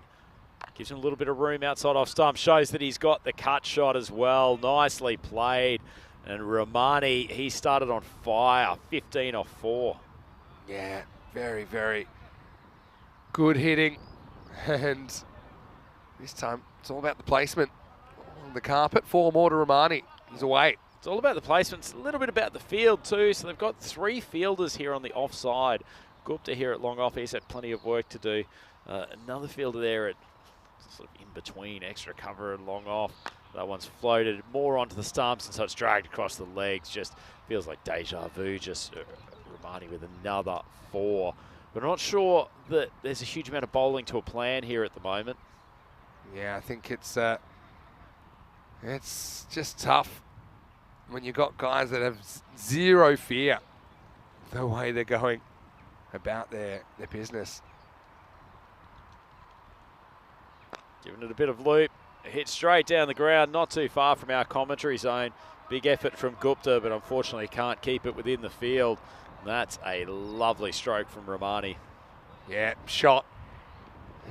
Gives him a little bit of room outside off stump. Shows that he's got the cut shot as well. Nicely played. And Romani, he started on fire, 15 off 4. Yeah, very, very good hitting. And this time, it's all about the placement on the carpet. 4 more to Romani. He's away. It's all about the placement. It's a little bit about the field too. So they've got 3 fielders here on the offside. Gupta here at long off. He's had plenty of work to do. Another fielder there at sort of in between, extra cover and long off. That one's floated more onto the stumps, and so it's dragged across the legs. Just feels like deja vu. Just Romani with another 4. But I'm not sure that there's a huge amount of bowling to a plan here at the moment. Yeah, I think it's just tough when you've got guys that have zero fear the way they're going about their business. Giving it a bit of loop. Hit straight down the ground, not too far from our commentary zone. Big effort from Gupta, but unfortunately can't keep it within the field. That's a lovely stroke from Romani. Yeah, shot.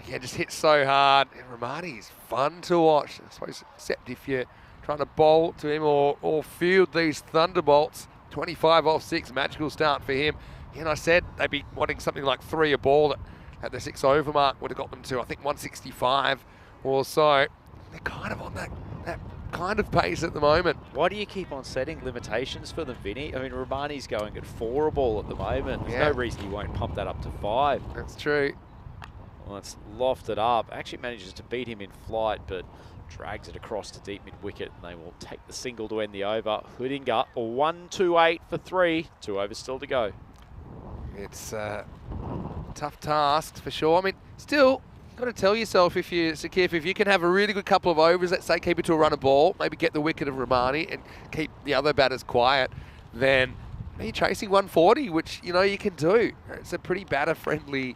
Yeah, just hit so hard. And Romani's fun to watch, I suppose, except if you're trying to bowl to him or field these thunderbolts. 25 off 6, magical start for him. And I said they'd be wanting something like 3 a ball at the 6 over mark. Would have got them to, I think, 165 or so. They're kind of on that kind of pace at the moment. Why do you keep on setting limitations for them, Vinny? I mean, Romani's going at 4 a ball at the moment. There's no reason he won't pump that up to 5. That's true. Well, it's lofted up. Actually manages to beat him in flight, but drags it across to deep mid-wicket, and they will take the single to end the over. Hoodinga, 1-2-8 for 3. 2 overs still to go. It's tough tasks for sure. I mean, still, got to tell yourself, if you can have a really good couple of overs, let's say keep it to a run of ball, maybe get the wicket of Romani and keep the other batters quiet, then you're chasing 140, which, you know, you can do. It's a pretty batter-friendly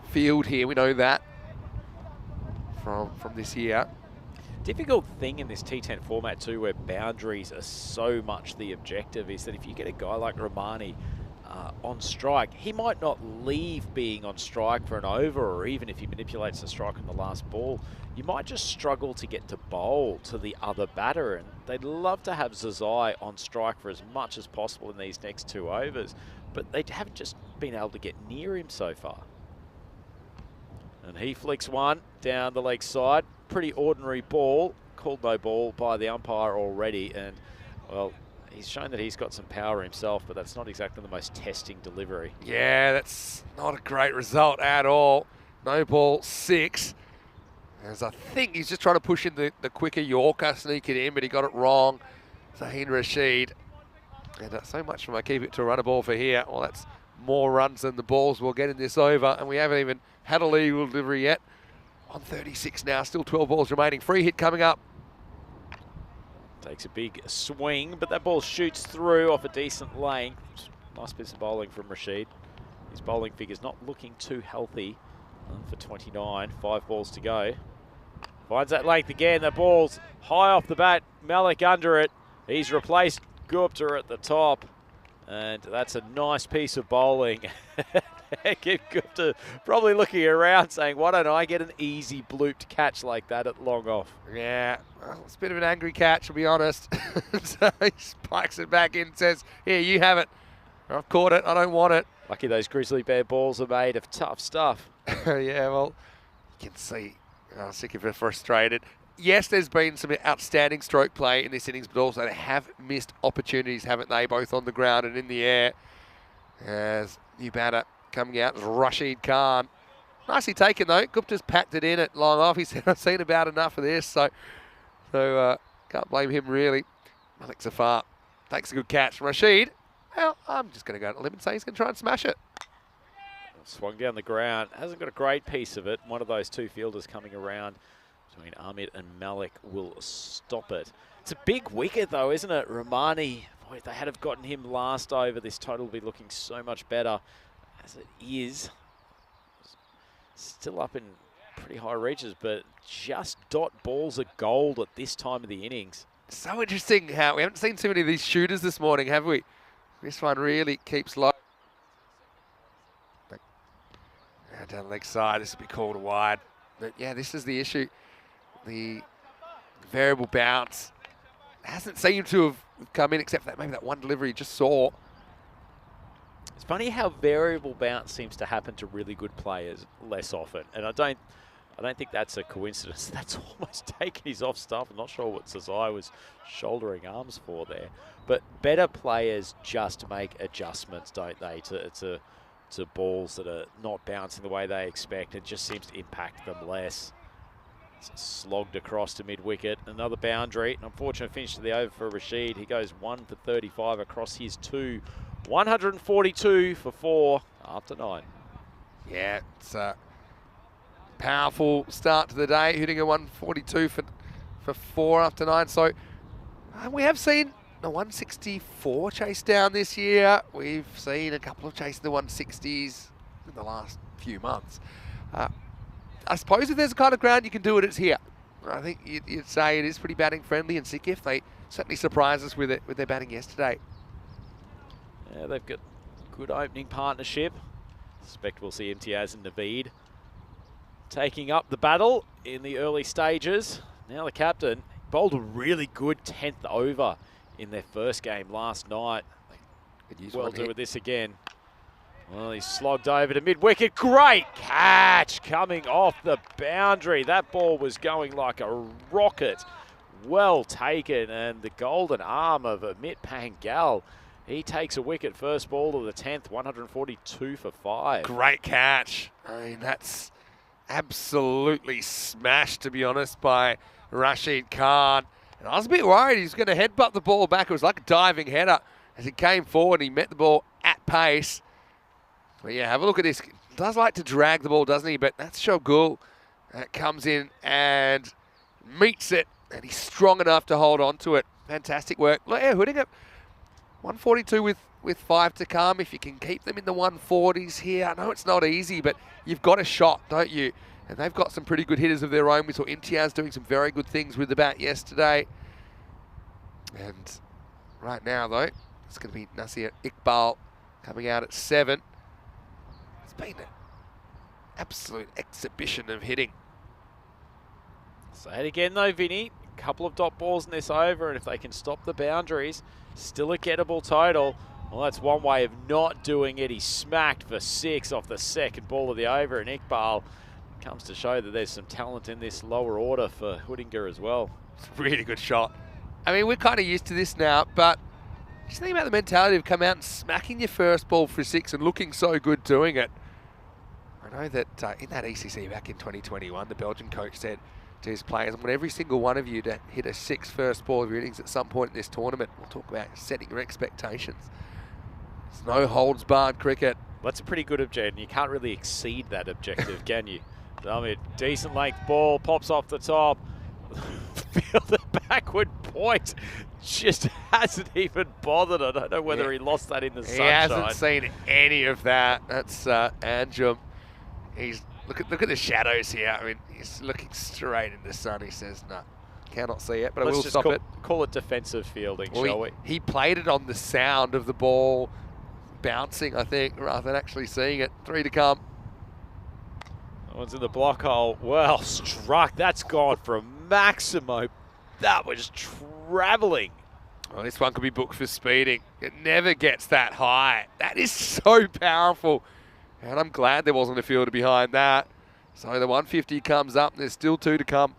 field here. We know that from this year. Difficult thing in this T10 format too, where boundaries are so much the objective, is that if you get a guy like Romani on strike, he might not leave being on strike for an over, or even if he manipulates the strike on the last ball, you might just struggle to get to bowl to the other batter, and they'd love to have Zazai on strike for as much as possible in these next 2 overs, but they haven't just been able to get near him so far. And he flicks one down the leg side. Pretty ordinary ball. Called no ball by the umpire already. And, well, he's shown that he's got some power himself, but that's not exactly the most testing delivery. Yeah, that's not a great result at all. No ball, 6. As I think he's just trying to push in the quicker Yorker, sneak it in, but he got it wrong. Zaheen Rashid. And so much for my keep it to a run a ball for here. Well, that's more runs than the balls we'll get in this over, and we haven't even had a legal delivery yet. On 36 now, still 12 balls remaining. Free hit coming up. Takes a big swing, but that ball shoots through off a decent length. Nice bit of bowling from Rashid. His bowling figure's not looking too healthy for 29. 5 balls to go. Finds that length again. The ball's high off the bat. Malik under it. He's replaced Gupta at the top. And that's a nice piece of bowling. Gupta probably looking around saying, why don't I get an easy blooped catch like that at long off? Yeah, well, it's a bit of an angry catch, to be honest. So he spikes it back in and says, here, you have it. I've caught it. I don't want it. Lucky those grizzly bear balls are made of tough stuff. Yeah, well, you can see Sikif are frustrated. Yes, there's been some outstanding stroke play in this innings, but also they have missed opportunities, haven't they, both on the ground and in the air. As new batter coming out is Rashid Khan. Nicely taken, though. Gupta's packed it in at long off. He said, I've seen about enough of this, so can't blame him, really. Malik Zafar takes a good catch. Rashid, well, I'm just going to go out on a limb and say he's going to try and smash it. Swung down the ground. Hasn't got a great piece of it. One of those 2 fielders coming around between Ahmed and Malik will stop it. It's a big wicket, though, isn't it? Romani, boy, if they had have gotten him last over, this total would be looking so much better. As it is, still up in pretty high reaches, but just dot balls of gold at this time of the innings. So interesting how we haven't seen too many of these shooters this morning, have we? This one really keeps low. Down the leg side, this will be called wide. But yeah, this is the issue. The variable bounce hasn't seemed to have come in, except for that maybe that one delivery you just saw. It's funny how variable bounce seems to happen to really good players less often, and I don't think that's a coincidence. That's almost taken his off stuff. I'm not sure what Sazai was shouldering arms for there, but better players just make adjustments, don't they, to balls that are not bouncing the way they expect. It just seems to impact them less. It's slogged across to mid-wicket. Another boundary. An unfortunate finish to the over for Rashid. He goes 1 for 35 across his 2. 142 for 4 after 9. Yeah, it's a powerful start to the day, hitting a 142 for 4 after 9. So we have seen the 164 chase down this year. We've seen a couple of chases the 160s in the last few months. I suppose if there's a kind of ground you can do it, it's here. I think you'd say it is pretty batting friendly, and Sikif, they certainly surprised us with their batting yesterday. Yeah, they've got good opening partnership. Suspect we'll see Imtiaz and Naveed taking up the battle in the early stages. Now the captain bowled a really good 10th over in their first game last night. Could use Well one do hit. with this again. Well, he's slogged over to mid-wicket. Great catch coming off the boundary. That ball was going like a rocket. Well taken, and the golden arm of Amit Pangal. He takes a wicket, first ball of the 10th, 142 for 5. Great catch. I mean, that's absolutely smashed, to be honest, by Rashid Khan. And I was a bit worried he was going to headbutt the ball back. It was like a diving header. As it came forward, he met the ball at pace. But yeah, have a look at this. Does like to drag the ball, doesn't he? But that's Shogul that comes in and meets it. And he's strong enough to hold on to it. Fantastic work. Look, yeah, Hooding up 142 with 5 to come. If you can keep them in the 140s here. I know it's not easy, but you've got a shot, don't you? And they've got some pretty good hitters of their own. We saw Imtiaz doing some very good things with the bat yesterday. And right now, though, it's going to be Nasir Iqbal coming out at 7. It's been an absolute exhibition of hitting. Say it again though, Vinny. A couple of dot balls in this over, and if they can stop the boundaries, still a gettable total. Well, that's one way of not doing it. He smacked for 6 off the second ball of the over, and Iqbal comes to show that there's some talent in this lower order for Hoodinger as well. It's a really good shot. I mean, we're kind of used to this now, but just think about the mentality of come out and smacking your first ball for 6 and looking so good doing it. I know that in that ECC back in 2021, the Belgian coach said to his players, I want every single one of you to hit a 6 first ball of your innings at some point in this tournament. We'll talk about setting your expectations. It's no holds barred cricket. That's a pretty good objective. You can't really exceed that objective, can you? I mean, decent length ball, pops off the top. Feel the backward point. Just hasn't even bothered. I don't know whether he lost that in the sunshine. He hasn't seen any of that. That's Anjum. He's look at the shadows here. I mean, he's looking straight in the sun. He says, "No, cannot see it, but Let's I will just stop it." Call it defensive fielding, shall we? He played it on the sound of the ball bouncing, I think, rather than actually seeing it. 3 to come. That one's in the block hole. Well struck. That's gone for a Maximo. That was travelling. Well, this one could be booked for speeding. It never gets that high. That is so powerful. And I'm glad there wasn't a fielder behind that. So the 150 comes up, and there's still 2 to come.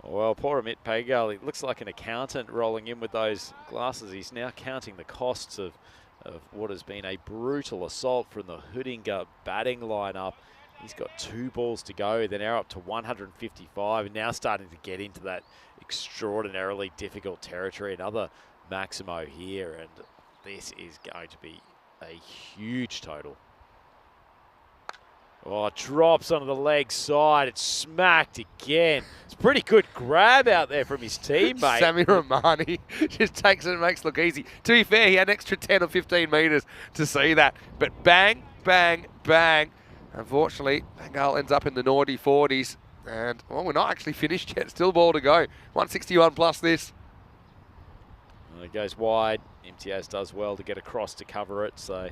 Well, poor Amit Pagal, he looks like an accountant rolling in with those glasses. He's now counting the costs of what has been a brutal assault from the Hoodinger batting lineup. He's got 2 balls to go. They're now up to 155 and now starting to get into that extraordinarily difficult territory. Another Maximo here, and this is going to be a huge total. Oh, drops onto the leg side. It's smacked again. It's a pretty good grab out there from his teammate. Sammy Romani just takes it and makes it look easy. To be fair, he had an extra 10 or 15 metres to see that. But bang, bang, bang. Unfortunately, Bengal ends up in the naughty 40s. And, well, we're not actually finished yet. Still ball to go. 161 plus this. Well, it goes wide. Imtiaz does well to get across to cover it. So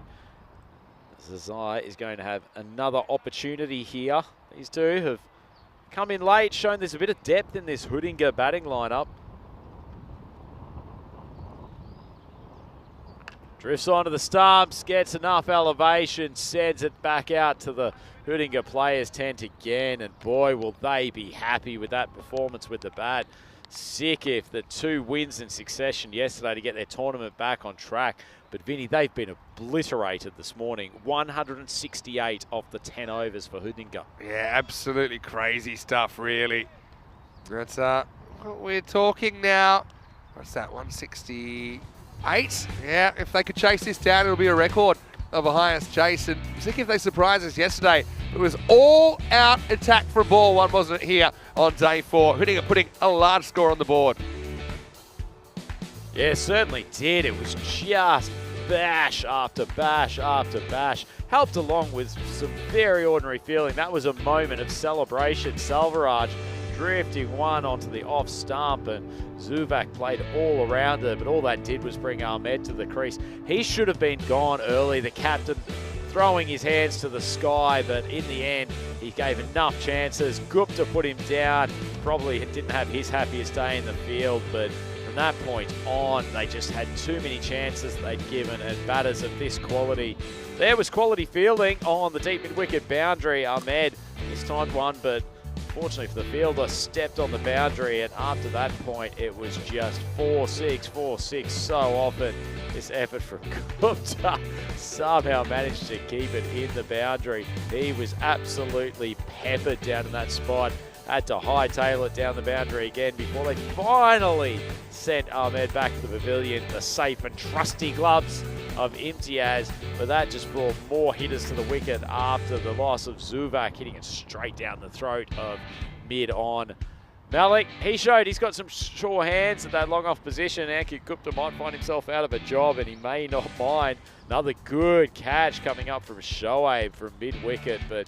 Zazai is going to have another opportunity here. These two have come in late, shown there's a bit of depth in this Hoodinger batting lineup. Drifts onto the stumps, gets enough elevation, sends it back out to the Hoodinger players' tent again, and boy, will they be happy with that performance with the bat. Sick if the 2 wins in succession yesterday to get their tournament back on track. But Vinny, they've been obliterated this morning. 168 off the 10 overs for Hoodinger. Yeah, absolutely crazy stuff, really. That's we're talking now. What's that, 168? Yeah, if they could chase this down, it'll be a record of a highest chase. And sick if they surprised us yesterday. It was all out attack for ball 1, wasn't it, here on day 4. Hoodinger putting a large score on the board. Yeah, certainly did. It was just bash after bash after bash. Helped along with some very ordinary feeling. That was a moment of celebration. Salvaraj drifting one onto the off stump, and Zuvak played all around it, but all that did was bring Ahmed to the crease. He should have been gone early, the captain throwing his hands to the sky, but in the end, he gave enough chances. Gupta put him down. Probably didn't have his happiest day in the field, but from that point on, they just had too many chances they'd given, and batters of this quality. There was quality fielding on the deep mid-wicket boundary. Ahmed this timed one, but fortunately for the fielder, stepped on the boundary, and after that point, it was just 4-6, 4-6 so often. This effort from Gupta somehow managed to keep it in the boundary. He was absolutely peppered down in that spot. Had to hightail it down the boundary again before they finally sent Ahmed back to the pavilion. The safe and trusty gloves of Imtiaz, but that just brought more hitters to the wicket after the loss of Zuvak, hitting it straight down the throat of mid-on. Malik, he showed he's got some sure hands at that long off position. Ankit Gupta might find himself out of a job, and he may not mind. Another good catch coming up from Shoaib from mid-wicket, but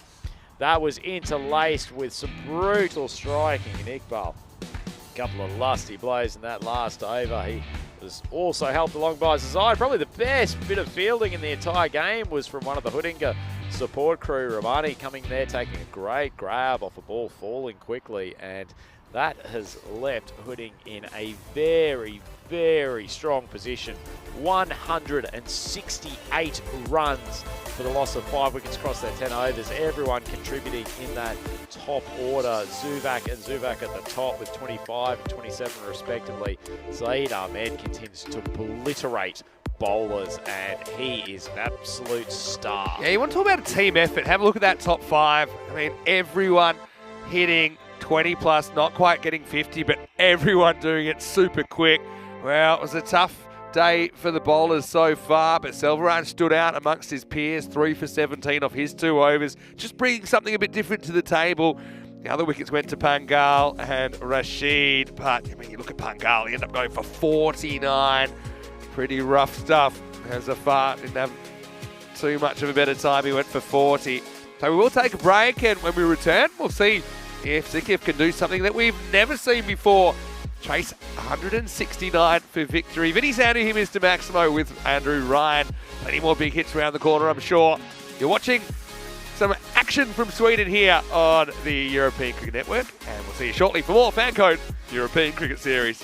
that was interlaced with some brutal striking in Iqbal. A couple of lusty blows in that last over. He was also helped along by Zazai. Probably the best bit of fielding in the entire game was from one of the Hudinga support crew. Ramani coming there, taking a great grab off a ball falling quickly, and that has left Hooding in a very, very strong position. 168 runs for the loss of 5 wickets across their 10 overs. Everyone contributing in that top order. Zuvak and Zuvak at the top with 25 and 27 respectively. Zaid Ahmed continues to obliterate bowlers, and he is an absolute star. Yeah, you want to talk about a team effort. Have a look at that top 5. I mean, everyone hitting 20 plus, not quite getting 50, but everyone doing it super quick. Well, it was a tough day for the bowlers so far, but Selvaran stood out amongst his peers, 3 for 17 off his 2 overs, just bringing something a bit different to the table. The other wickets went to Pangal and Rashid, but I mean, you look at Pangal, he ended up going for 49. Pretty rough stuff. As a fart, didn't have too much of a better time. He went for 40. So we will take a break, and when we return, we'll see if Sikif can do something that we've never seen before. Chase 169 for victory. Vinny Sandu here, Mr. Maximo, with Andrew Ryan. Plenty more big hits around the corner, I'm sure. You're watching some action from Sweden here on the European Cricket Network, and we'll see you shortly for more FanCode European Cricket Series.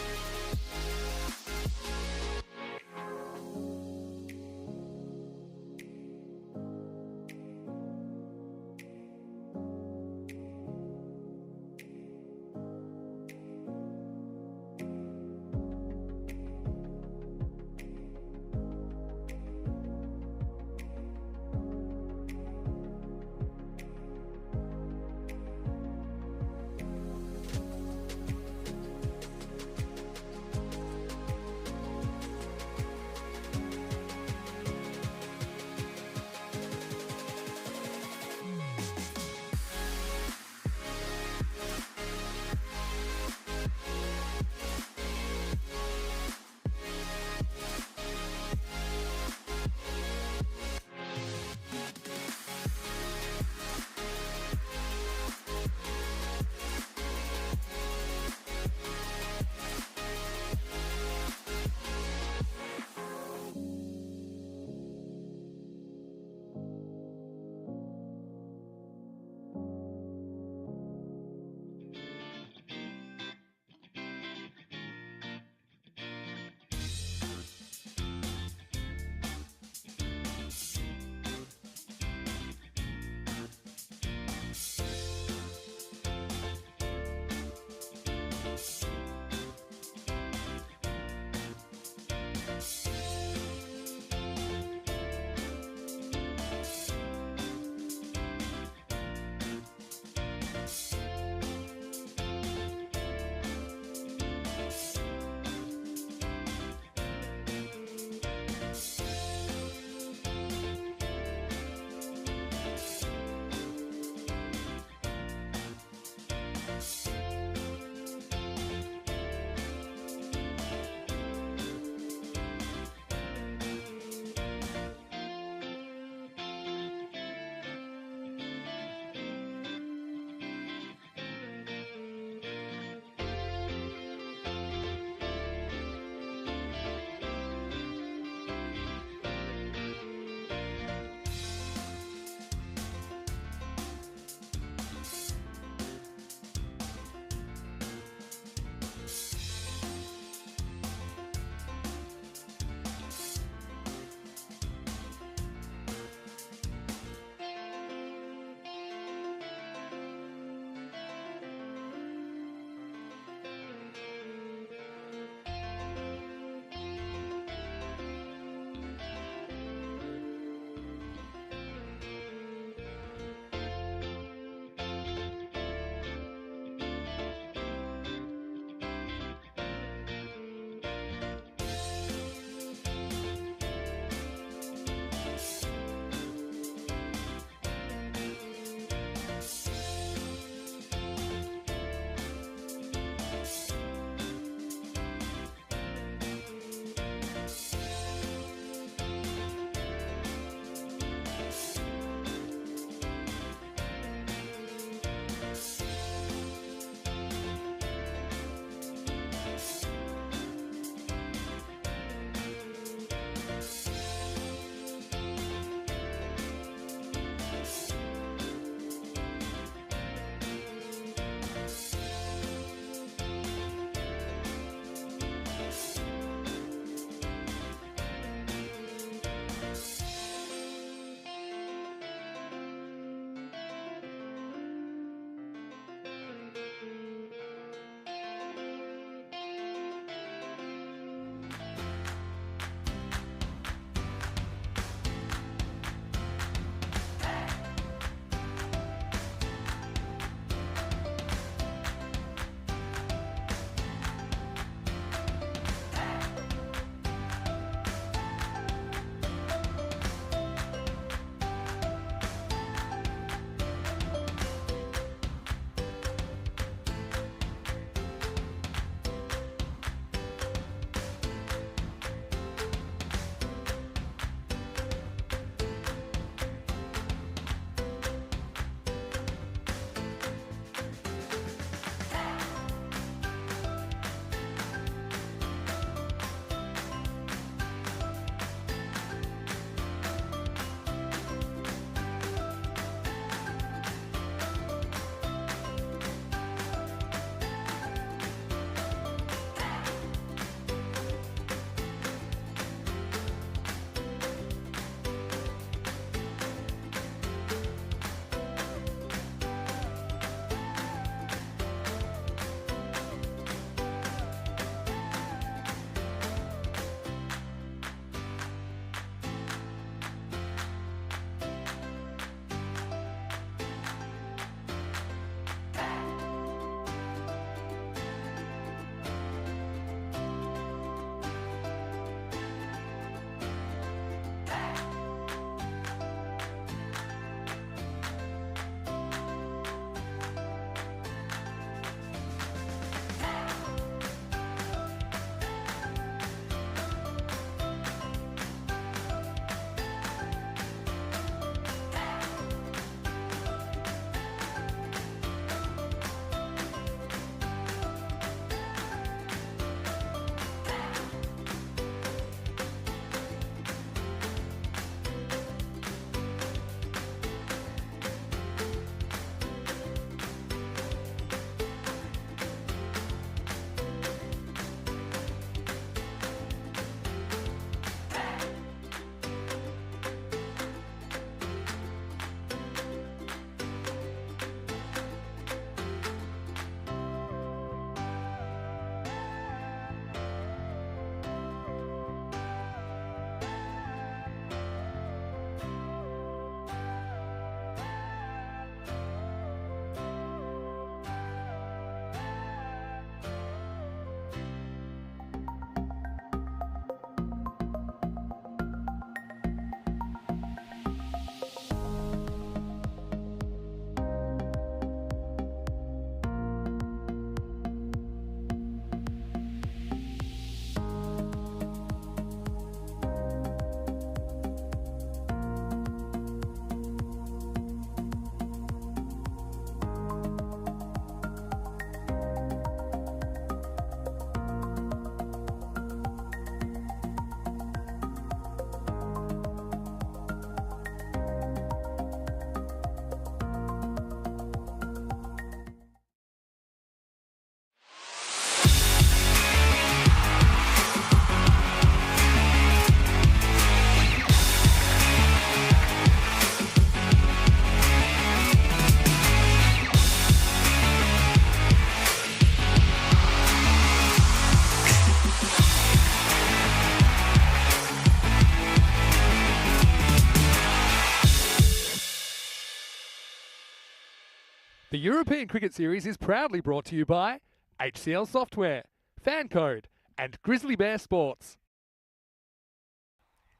The European Cricket Series is proudly brought to you by HCL Software, FanCode, and Grizzly Bear Sports.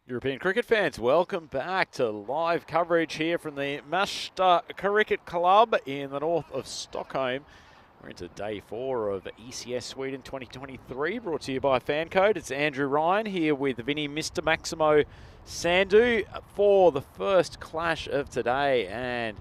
European cricket fans, welcome back to live coverage here from the Mashta Cricket Club in the north of Stockholm. We're into day 4 of ECS Sweden 2023, brought to you by FanCode. It's Andrew Ryan here with Vinny Mr. Maximo Sandhu for the first clash of today. And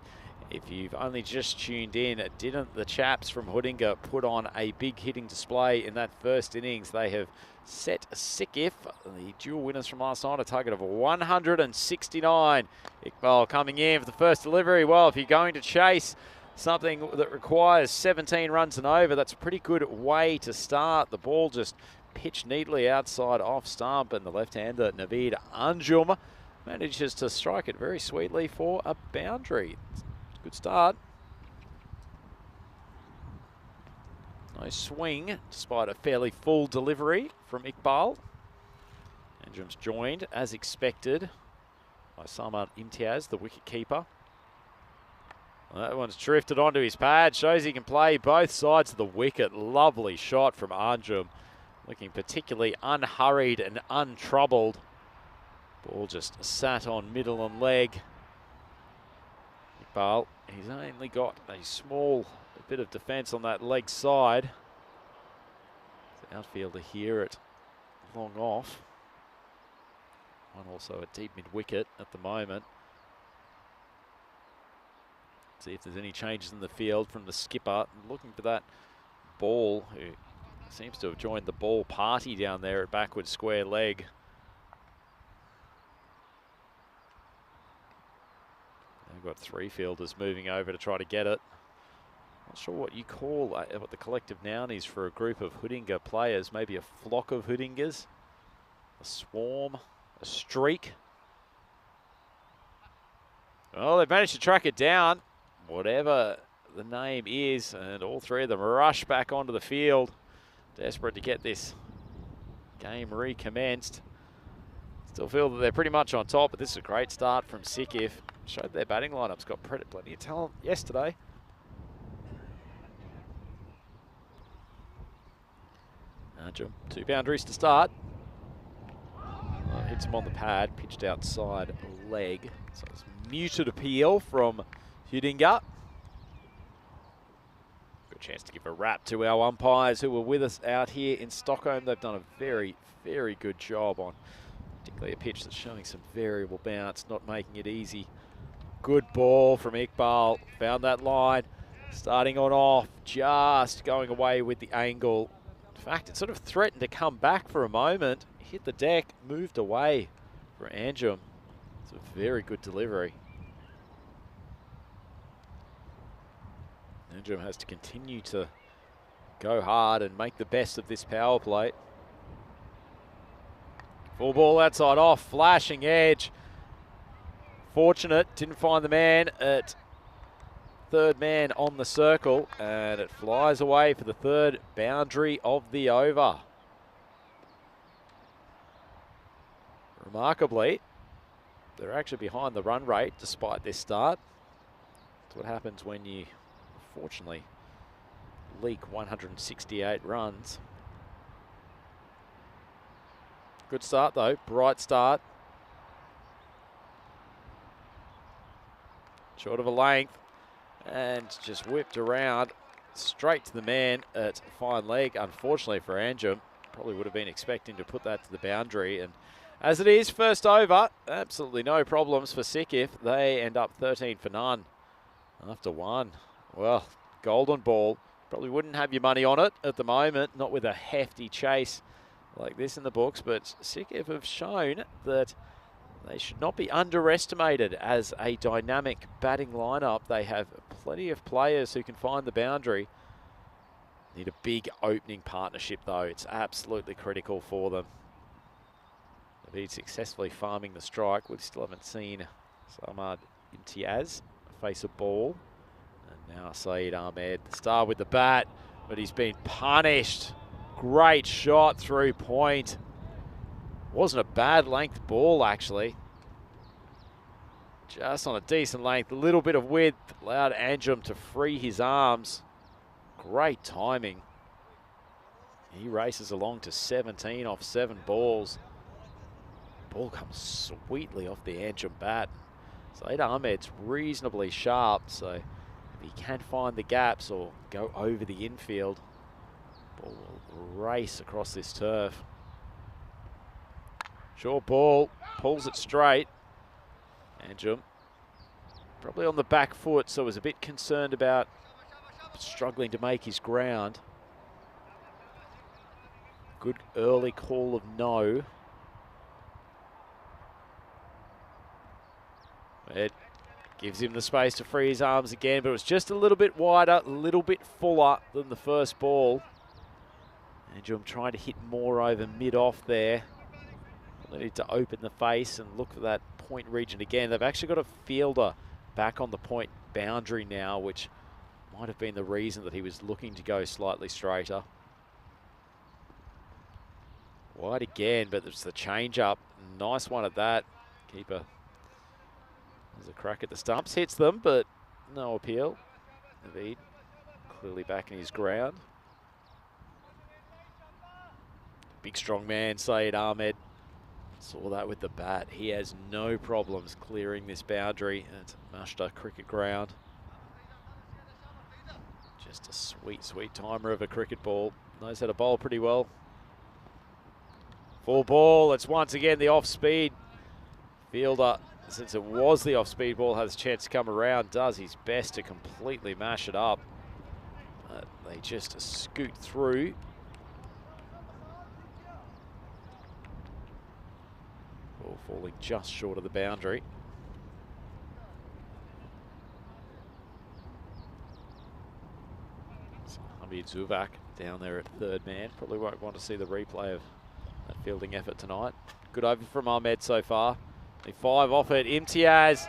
if you've only just tuned in, didn't the chaps from Hudinga put on a big hitting display in that first innings? They have set Sikif, the dual winners from last night, a target of 169. Iqbal coming in for the first delivery. Well, if you're going to chase something that requires 17 runs and over, that's a pretty good way to start. The ball just pitched neatly outside off stump, and the left-hander Naveed Anjum manages to strike it very sweetly for a boundary. Good start. Nice swing, despite a fairly full delivery from Iqbal. Anjum's joined, as expected, by Samad Imtiaz, the wicket-keeper. That one's drifted onto his pad, shows he can play both sides of the wicket. Lovely shot from Anjum, looking particularly unhurried and untroubled. Ball just sat on middle and leg. Iqbal, he's only got a small bit of defence on that leg side. The outfielder here at long off. One also a deep mid-wicket at the moment. See if there's any changes in the field from the skipper. Looking for that ball, who seems to have joined the ball party down there at backward square leg. They've got 3 fielders moving over to try to get it. Not sure what you call what the collective noun is for a group of Hudinga players. Maybe a flock of Hudingas, a swarm, a streak. Well, they've managed to track it down, whatever the name is, and all 3 of them rush back onto the field, desperate to get this game recommenced. Still feel that they're pretty much on top, but this is a great start from Sikif. Showed their batting lineup's got plenty of talent yesterday. Anjum, 2 boundaries to start. Hits him on the pad, pitched outside leg. So it's muted appeal from Hudinga. Good chance to give a wrap to our umpires who were with us out here in Stockholm. They've done a very, very good job on particularly a pitch that's showing some variable bounce, not making it easy. Good ball from Iqbal, found that line, starting on off, just going away with the angle. In fact, it sort of threatened to come back for a moment, hit the deck, moved away for Anjum. It's a very good delivery. Anjum has to continue to go hard and make the best of this power play. Full ball outside off, flashing edge. Fortunate, didn't find the man at third man on the circle, and it flies away for the 3rd boundary of the over. Remarkably, they're actually behind the run rate despite this start. That's what happens when you, fortunately, leak 168 runs. Good start though, bright start. Short of a length, and just whipped around straight to the man at fine leg. Unfortunately for Anjum, probably would have been expecting to put that to the boundary. And as it is, first over, absolutely no problems for Sikif. They end up 13 for none after 1. Well, golden ball. Probably wouldn't have your money on it at the moment, not with a hefty chase like this in the books, but Sikif have shown that they should not be underestimated as a dynamic batting lineup. They have plenty of players who can find the boundary. Need a big opening partnership though. It's absolutely critical for them. Naveed successfully farming the strike. We still haven't seen Samad Imtiaz face a ball. And now Saeed Ahmed, the star with the bat, but he's been punished. Great shot through point. Wasn't a bad length ball, actually. just on a decent length, a little bit of width, allowed Anjum to free his arms. Great timing. He races along to 17 off 7 balls. Ball comes sweetly off the Anjum bat. Saeed Ahmed's reasonably sharp, so if he can find the gaps or go over the infield, ball will race across this turf. Short ball, pulls it straight. Anjum probably on the back foot, so was a bit concerned about struggling to make his ground. Good early call of no. It gives him the space to free his arms again, but it was just a little bit wider, a little bit fuller than the first ball. Anjum trying to hit more over mid-off there. They need to open the face and look for that point region again. They've actually got a fielder back on the point boundary now, which might have been the reason that he was looking to go slightly straighter. Wide again, but it's the change-up. Nice one at that. Keeper has a crack at the stumps, hits them, but no appeal. Naveed clearly back in his ground. Big strong man, Saeed Ahmed. Saw that with the bat. He has no problems clearing this boundary. It's Mashta cricket ground. Just a sweet, sweet timer of a cricket ball. Knows how to bowl pretty well. Full ball. It's once again the off-speed. Fielder, since it was the off-speed ball, has a chance to come around. Does his best to completely mash it up. But they just scoot through. Ball falling just short of the boundary. Hamid Zuvak down there at third man. Probably won't want to see the replay of that fielding effort tonight. Good over from Ahmed so far. Only 5 off it. Imtiaz.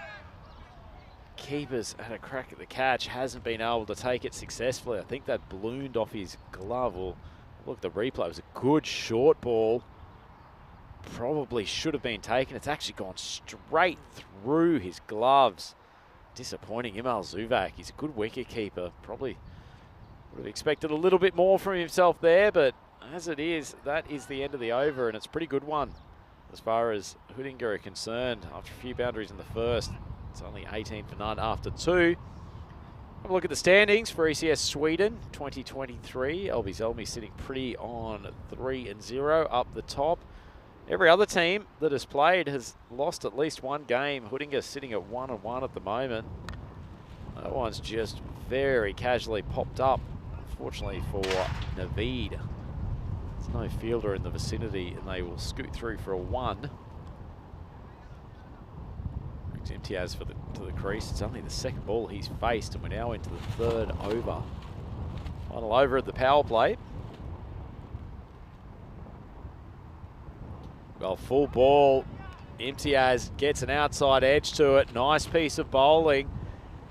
Keeper's had a crack at the catch. Hasn't been able to take it successfully. I think that ballooned off his glove. Well, look, the replay was a good short ball. Probably should have been taken. It's actually gone straight through his gloves. Disappointing. Imal Zuvak, he's a good wicket keeper. Probably would have expected a little bit more from himself there, but as it is, that is the end of the over, and it's a pretty good one as far as Hoodinga are concerned. After a few boundaries in the first, it's only 18 for none after 2. Have a look at the standings for ECS Sweden 2023. Elby Zelmi sitting pretty on 3-0 up the top. Every other team that has played has lost at least one game. Hoodinga sitting at 1-1 at the moment. That one's just very casually popped up, unfortunately for Naveed. There's no fielder in the vicinity, and they will scoot through for a 1. Brings Imtiaz to the crease. It's only the second ball he's faced, and we're now into the third over. Final over at the power play. Well, full ball. Imtiaz gets an outside edge to it. Nice piece of bowling.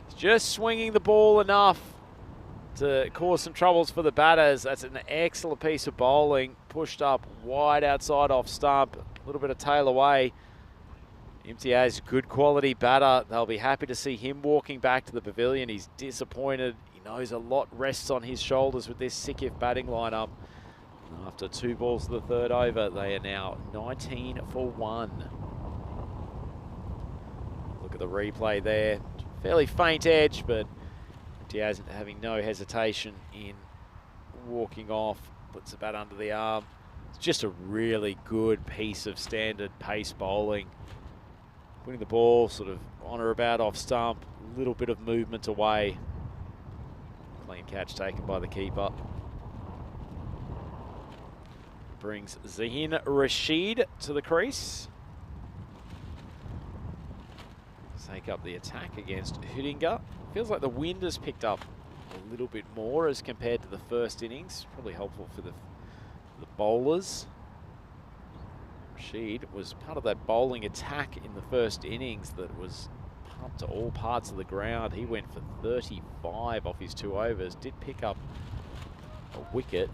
He's just swinging the ball enough to cause some troubles for the batters. That's an excellent piece of bowling. Pushed up wide outside off stump. A little bit of tail away. Imtiaz, good quality batter. They'll be happy to see him walking back to the pavilion. He's disappointed. He knows a lot rests on his shoulders with this Sikif batting lineup. After 2 balls of the third over, they are now 19 for 1. Look at the replay there. Fairly faint edge, but Diaz having no hesitation in walking off. Puts the bat under the arm. It's just a really good piece of standard pace bowling. Putting the ball sort of on or about off stump. A little bit of movement away. Clean catch taken by the keeper. Brings Zahin Rashid to the crease. Take up the attack against Hoodinga. Feels like the wind has picked up a little bit more as compared to the first innings. Probably helpful for the bowlers. Rashid was part of that bowling attack in the first innings that was pumped to all parts of the ground. He went for 35 off his 2 overs. Did pick up a wicket.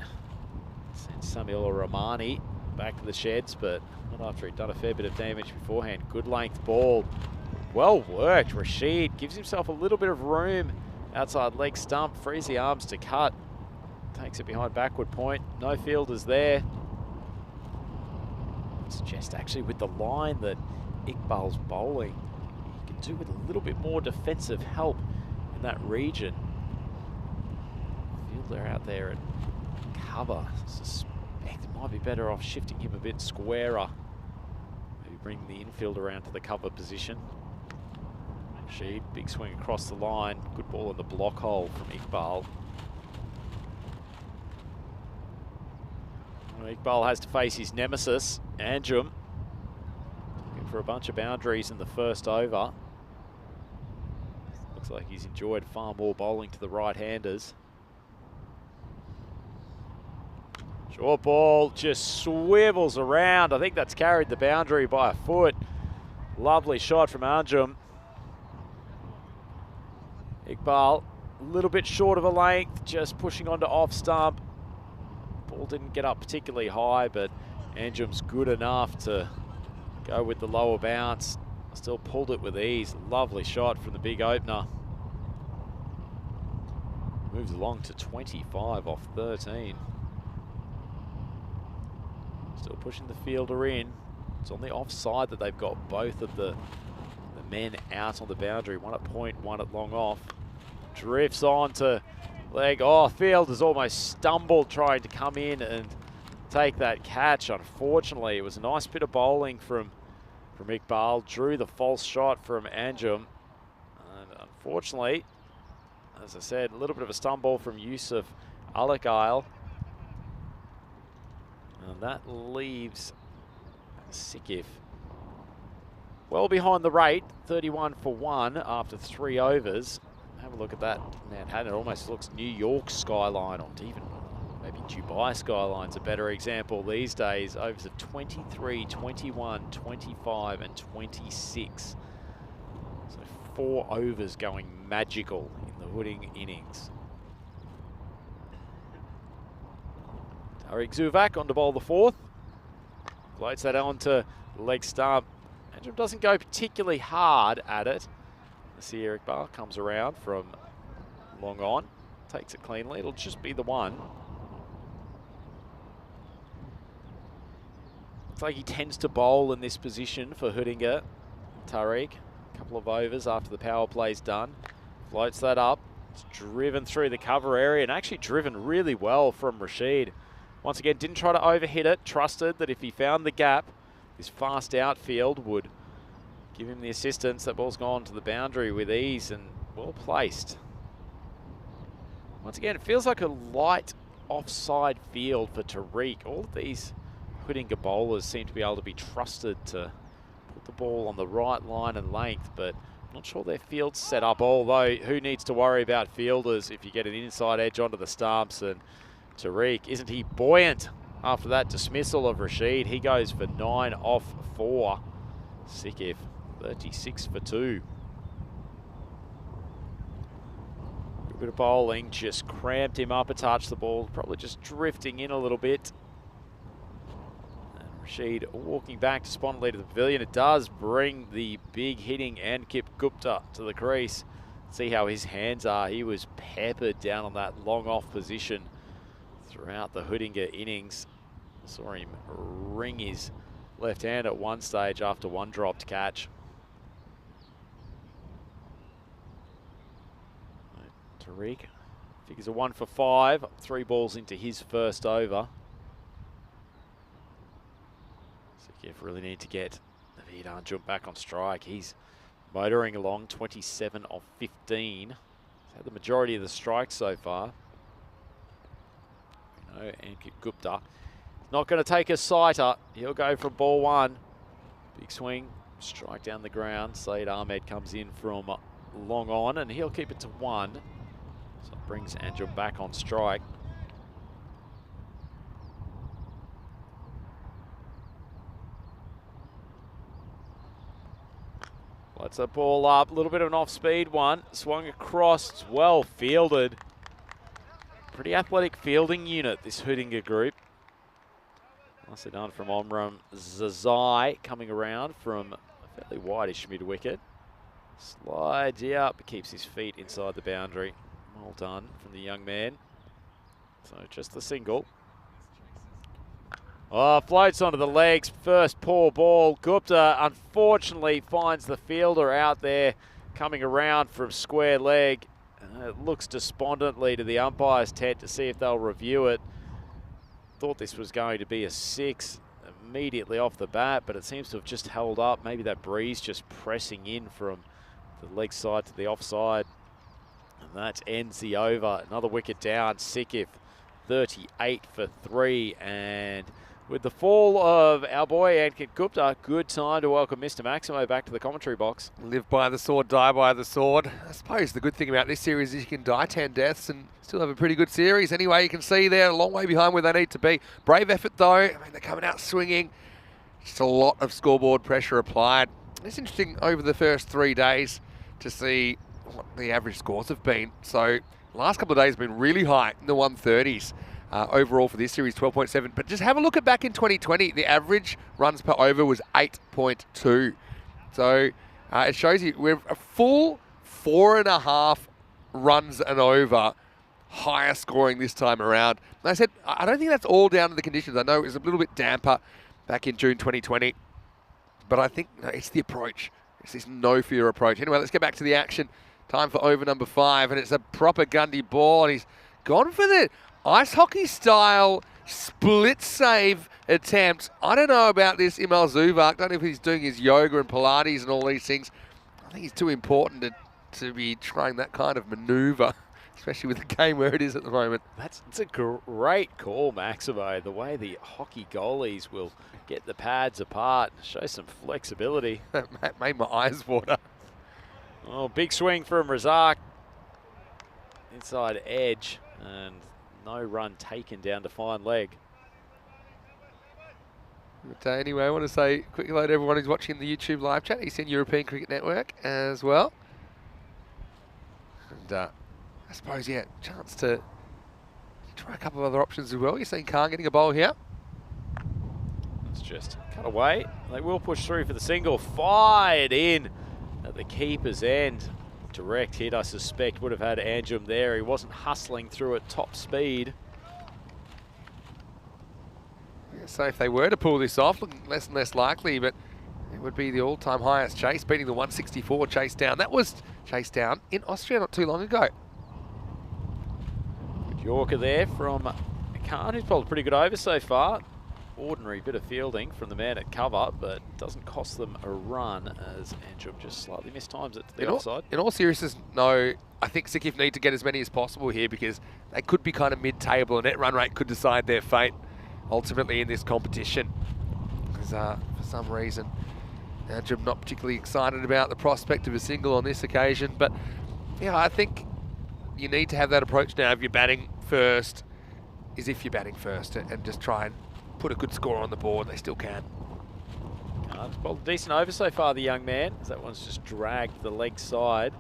Sent Samuel Rahmani back to the sheds, but not after he'd done a fair bit of damage beforehand. Good length ball. Well worked. Rashid gives himself a little bit of room outside leg stump, frees the arms to cut, takes it behind backward point. No fielders there. Suggest actually with the line that Iqbal's bowling, you can do with a little bit more defensive help in that region. Fielder out there at cover. Suspect it might be better off shifting him a bit squarer. Maybe bring the infield around to the cover position. Rashid, big swing across the line. Good ball in the block hole from Iqbal. Well, Iqbal has to face his nemesis, Anjum. Looking for a bunch of boundaries in the first over. Looks like he's enjoyed far more bowling to the right-handers. Short ball just swivels around. I think that's carried the boundary by a foot. Lovely shot from Anjum. Iqbal, a little bit short of a length, just pushing onto off stump. Ball didn't get up particularly high, but Anjum's good enough to go with the lower bounce. Still pulled it with ease. Lovely shot from the big opener. Moves along to 25 off 13. Still pushing the fielder in. It's on the offside that they've got both of the men out on the boundary. One at point, one at long off. Drifts on to leg. Oh, fielder's almost stumbled trying to come in and take that catch. Unfortunately, it was a nice bit of bowling from Iqbal. Drew the false shot from Anjum. And unfortunately, as I said, a little bit of a stumble from Yusuf Alakail. And that leaves Sikif well behind the rate, 31 for 1 after 3 overs. Have a look at that Manhattan. It almost looks New York skyline, or even maybe Dubai skyline's a better example these days. Overs of 23, 21, 25 and 26. So 4 overs going magical in the Hooding innings. Tariq Zuvak on to bowl the 4th. Floats that on to leg stump. Anjum doesn't go particularly hard at it. Nasir Iqbal comes around from long on. Takes it cleanly. It'll just be the 1. Looks like he tends to bowl in this position for Hoodinga. Tariq, a couple of overs after the power play's done. Floats that up. It's driven through the cover area and actually driven really well from Rashid. Once again, didn't try to overhit it. Trusted that if he found the gap, his fast outfield would give him the assistance. That ball's gone to the boundary with ease and well placed. Once again, it feels like a light offside field for Tariq. All of these Hoodinga bowlers seem to be able to be trusted to put the ball on the right line and length, but I'm not sure their field's set up. Although, who needs to worry about fielders if you get an inside edge onto the stumps? And Tariq, isn't he buoyant after that dismissal of Rashid? He goes for 9 off 4. Sikif, 36 for 2. A bit of bowling just cramped him up a touch. The ball probably just drifting in a little bit. And Rashid walking back despondently to the pavilion. It does bring the big hitting Ankit Gupta to the crease. See how his hands are. He was peppered down on that long off position throughout the Hoodinga innings. Saw him wring his left hand at one stage after one dropped catch. Tariq figures a 1 for 5, 3 balls into his first over. Sikif really need to get Naveed Anjum back on strike. He's motoring along, 27 of 15. He's had the majority of the strikes so far. You know, Ankit Gupta not going to take a sighter. He'll go for ball 1. Big swing, strike down the ground. Saeed Ahmed comes in from long on and he'll keep it to 1. So it brings Anjum back on strike. Lights that ball up, a little bit of an off-speed one. Swung across, it's well fielded. Pretty athletic fielding unit, this Hoodinga group. Nicely done from Omram Zazai, coming around from a fairly wideish mid-wicket. Slides, yep, keeps his feet inside the boundary. Well done from the young man. So just the single. Oh, floats onto the legs. First poor ball. Gupta unfortunately finds the fielder out there coming around from square leg. It looks despondently to the umpire's tent to see if they'll review it. Thought this was going to be a 6 immediately off the bat, but it seems to have just held up. Maybe that breeze just pressing in from the leg side to the offside. And that ends the over. Another wicket down. Sikif 38 for 3. And with the fall of our boy Ankit Gupta, good time to welcome Mr. Maximo back to the commentary box. Live by the sword, die by the sword. I suppose the good thing about this series is you can die 10 deaths and still have a pretty good series. Anyway, you can see they're a long way behind where they need to be. Brave effort though. I mean, they're coming out swinging. Just a lot of scoreboard pressure applied. It's interesting over the first 3 days to see what the average scores have been. So the last couple of days have been really high in the 130s. Overall for this series, 12.7. But just have a look at back in 2020. The average runs per over was 8.2. So it shows you we're a full 4.5 runs and over higher scoring this time around. And I said, I don't think that's all down to the conditions. I know it was a little bit damper back in June 2020. But I think it's the approach. It's this no fear approach. Anyway, let's get back to the action. Time for over number 5. And it's a proper Gundy ball. And he's gone for the ice hockey style split save attempt. I don't know about this Imal Zuvak. Don't know if he's doing his yoga and Pilates and all these things. I think he's too important to be trying that kind of maneuver, especially with the game where it is at the moment. That's a great call, Maximo. The way the hockey goalies will get the pads apart and show some flexibility. That made my eyes water. Oh, big swing from Razak. Inside edge and no run taken down to fine leg. But anyway, I want to say quick hello to everyone who's watching the YouTube live chat, Eastern European Cricket Network as well. And I suppose, yeah, chance to try a couple of other options as well. You're seeing Khan getting a bowl here. It's just cut away. They will push through for the single. Fired in at the keeper's end. Direct hit, I suspect, would have had Anjum there. He wasn't hustling through at top speed. Yeah, so if they were to pull this off, looking less and less likely, but it would be the all-time highest chase, beating the 164 chase down. That was chased down in Austria not too long ago. Good Yorker there from Khan, who's probably pretty good over so far. Ordinary bit of fielding from the man at cover, but doesn't cost them a run as Anjum just slightly mistimes it to the offside. In all seriousness, no, I think Sikif need to get as many as possible here because they could be kind of mid-table and net run rate could decide their fate ultimately in this competition. Because for some reason, Anjum not particularly excited about the prospect of a single on this occasion. But yeah, I think you need to have that approach now if you're batting first, is if you're batting first and just try and put a good score on the board. They still can. Well, decent over so far, the young man, as that one's just dragged the leg side.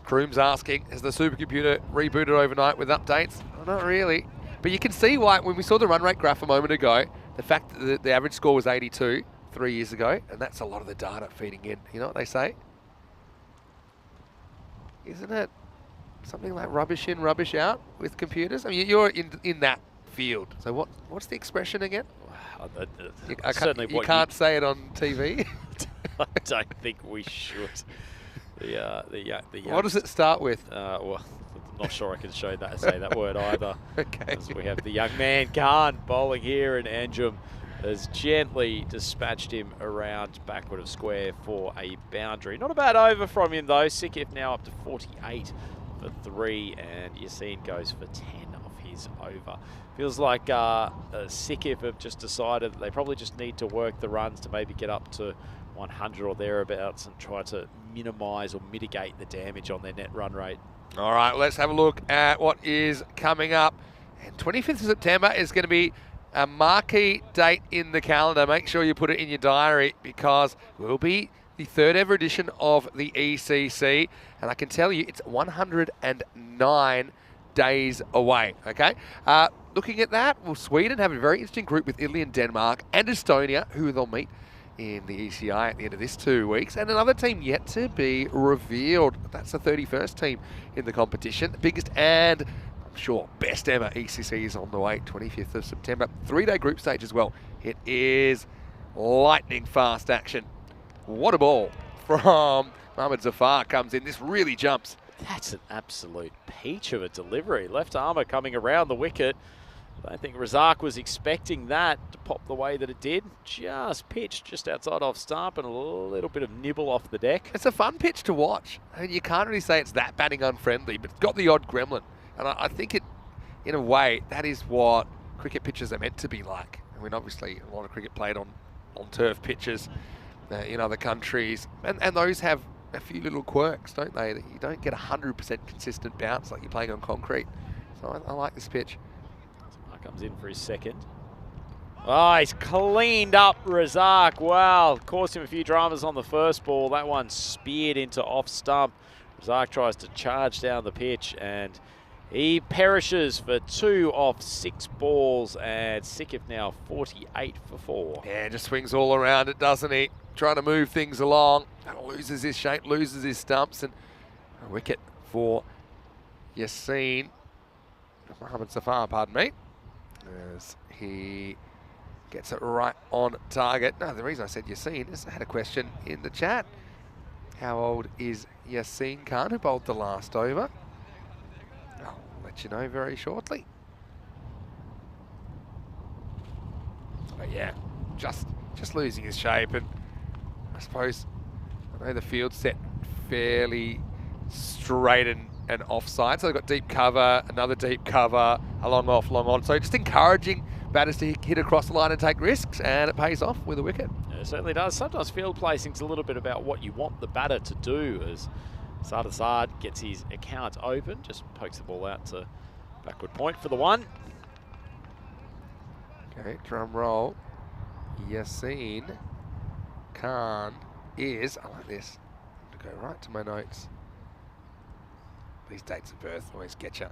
Kroom's asking, has the supercomputer rebooted overnight with updates? Oh, not really. But you can see why, when we saw the run rate graph a moment ago, the fact that the average score was 82 3 years ago, and that's a lot of the data feeding in. You know what they say? Isn't it something like rubbish in, rubbish out with computers? I mean, you're in that field. So what's the expression again? Certainly you can't say it on TV. I don't think we should. What does it start with? Well, I'm not sure I can say that word either. Okay. As we have the young man Khan bowling here, and Anjum has gently dispatched him around backward of square for a boundary. Not a bad over from him though. Sikif now up to 48 for 3, and Yassine goes for 10 of his over. Feels like Sikif have just decided that they probably just need to work the runs to maybe get up to 100 or thereabouts and try to minimise or mitigate the damage on their net run rate. All right, let's have a look at what is coming up. And 25th of September is going to be a marquee date in the calendar. Make sure you put it in your diary because it will be the 3rd ever edition of the ECC. And I can tell you it's 109 days away, okay? Looking at that, will Sweden have a very interesting group with Italy and Denmark and Estonia, who they'll meet in the ECI at the end of this 2 weeks, and another team yet to be revealed. That's the 31st team in the competition. The biggest and I'm sure best ever ECC is on the way, 25th of September. 3-day group stage as well. It is lightning fast action. What a ball from Mohamed Zafar comes in. This really jumps. That's an absolute peach of a delivery. Left armour coming around the wicket. I don't think Razak was expecting that to pop the way that it did. Just pitched just outside off stump and a little bit of nibble off the deck. It's a fun pitch to watch. I mean, you can't really say it's that batting unfriendly, but it's got the odd gremlin. And I think it, in a way, that is what cricket pitches are meant to be like. I mean, obviously, a lot of cricket played on turf pitches in other countries. And those have a few little quirks, don't they? That you don't get 100% consistent bounce like you're playing on concrete. So I like this pitch. Razak comes in for his second. Oh, he's cleaned up Razak. Wow, caused him a few dramas on the first ball. That one speared into off stump. Razak tries to charge down the pitch and he perishes for 2 off 6 balls, and Sikif now 48 for 4. Yeah, just swings all around it, doesn't he? Trying to move things along. Loses his shape, loses his stumps, and a wicket for Yassine. Mohamed Zafar, pardon me. As he gets it right on target. No, the reason I said Yassine is I had a question in the chat. How old is Yassine Khan, who bowled the last over? I'll let you know very shortly. But yeah, just losing his shape, and I suppose I know the field's set fairly straight and offside, so they've got deep cover, another deep cover, a long off, long on. So just encouraging batters to hit across the line and take risks, and it pays off with a wicket. Yeah, it certainly does. Sometimes field placing's a little bit about what you want the batter to do. As Sardasad gets his account open, just pokes the ball out to backward point for the 1. Okay, drum roll. Yassine Khan is, I like this, to go right to my notes. These dates of birth always get you.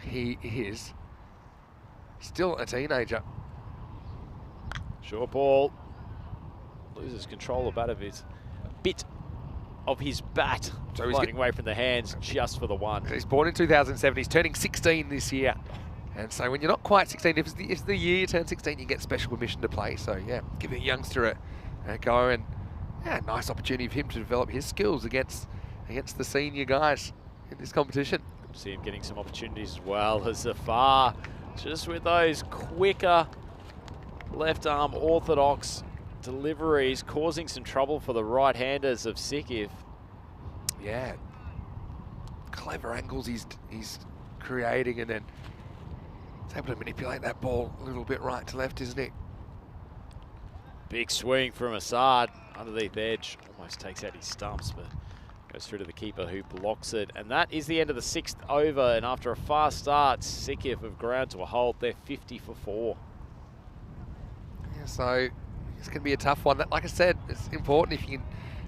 He is still a teenager. Short ball. Loses control of a bit of his bat. So he's floating away from the hands just for the 1. He's born in 2007. He's turning 16 this year. And so when you're not quite 16, if it's the year you turn 16, you get special permission to play. So yeah, give a youngster a go, and yeah, nice opportunity for him to develop his skills against the senior guys in this competition. Good to see him getting some opportunities as well as Zafar, just with those quicker left arm orthodox deliveries, causing some trouble for the right-handers of Sikif. Yeah, clever angles he's creating, and then he's able to manipulate that ball a little bit right to left, isn't he? Big swing from Assad, underneath edge, almost takes out his stumps, but goes through to the keeper who blocks it. And that is the end of the 6th over, and after a fast start, Sikif have ground to a halt. They're 50 for 4. Yeah, so it's going to be a tough one. Like I said, it's important if you can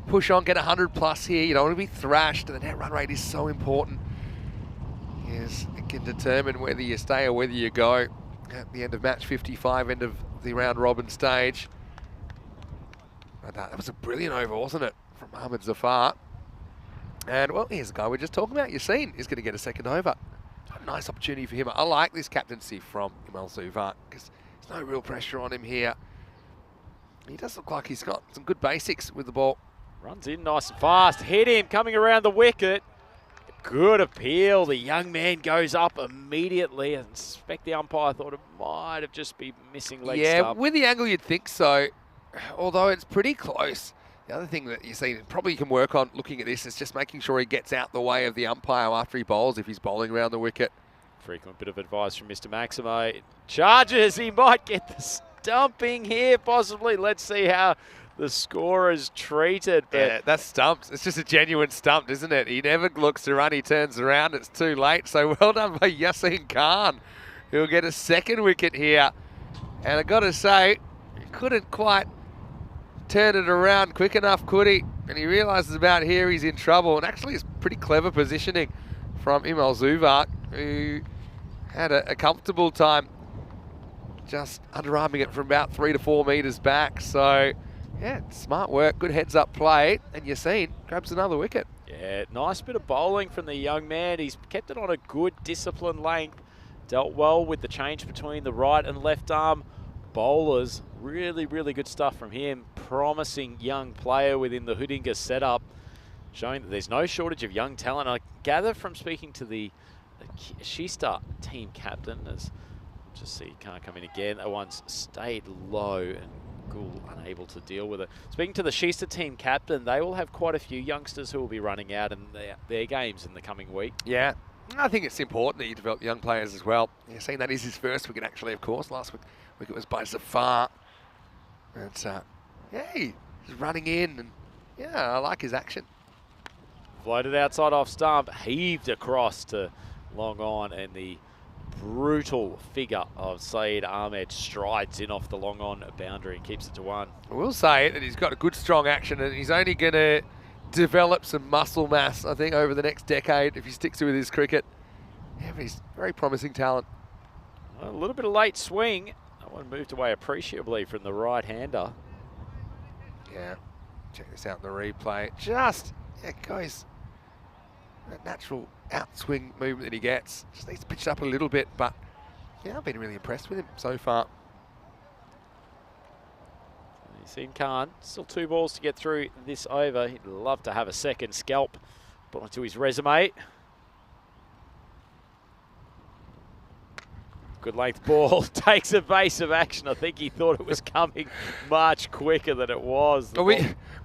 push on, get 100 plus here. You don't want to be thrashed. The net run rate is so important. Yes, it can determine whether you stay or whether you go at the end of match 55, end of the round robin stage. But that was a brilliant over, wasn't it, from Mohamed Zafar? And well, here's the guy we're just talking about. Yassine is going to get a second over. A nice opportunity for him. I like this captaincy from Imal Zufar because there's no real pressure on him here. He does look like he's got some good basics with the ball. Runs in nice and fast. Hit him coming around the wicket. Good appeal. The young man goes up immediately. I suspect the umpire thought it might have just been missing leg stump. With the angle you'd think so, although it's pretty close. The other thing that you see probably you can work on looking at this is just making sure he gets out the way of the umpire after he bowls if he's bowling around the wicket. Frequent bit of advice from Mr. Maximo. Charges, he might get the stumping here possibly. Let's see how the score is treated. But yeah, that's stumps. It's just a genuine stump, isn't it? He never looks to run, he turns around, it's too late. So well done by Yassine Khan, who'll get a second wicket here. And I've got to say, he couldn't quite turn it around quick enough, could he? And he realises about here he's in trouble. And actually it's pretty clever positioning from Imal Zufar, who had a comfortable time just underarming it from about 3 to 4 metres back. So Yeah, smart work, good heads-up play, and Yassine grabs another wicket. Yeah, nice bit of bowling from the young man. He's kept it on a good, disciplined length. Dealt well with the change between the right and left arm bowlers. Really, really good stuff from him. Promising young player within the Hudinga setup, showing that there's no shortage of young talent. I gather from speaking to the Shista team captain, as just see, can't come in again. That one's stayed low and Gould unable to deal with it. Speaking to the Shista team captain, they will have quite a few youngsters who will be running out in their games in the coming week. Yeah, I think it's important that you develop young players as well. You're seeing that is his first wicket actually, of course. Last week it was by Zafar. And yeah, he's running in, and yeah, I like his action. Floated outside off stump, heaved across to long on, and the brutal figure of Saeed Ahmed strides in off the long on boundary and keeps it to 1. I will say that he's got a good strong action, and he's only going to develop some muscle mass, I think, over the next decade if he sticks with his cricket. Yeah, but he's very promising talent. A little bit of late swing. That one moved away appreciably from the right-hander. Yeah, check this out in the replay. Just, yeah, guys, that natural outswing movement that he gets. Just needs to pitch it up a little bit, but yeah, I've been really impressed with him so far. Yassine Khan, still 2 balls to get through this over. He'd love to have a second scalp put onto his resume. Good length ball, takes evasive action. I think he thought it was coming much quicker than it was.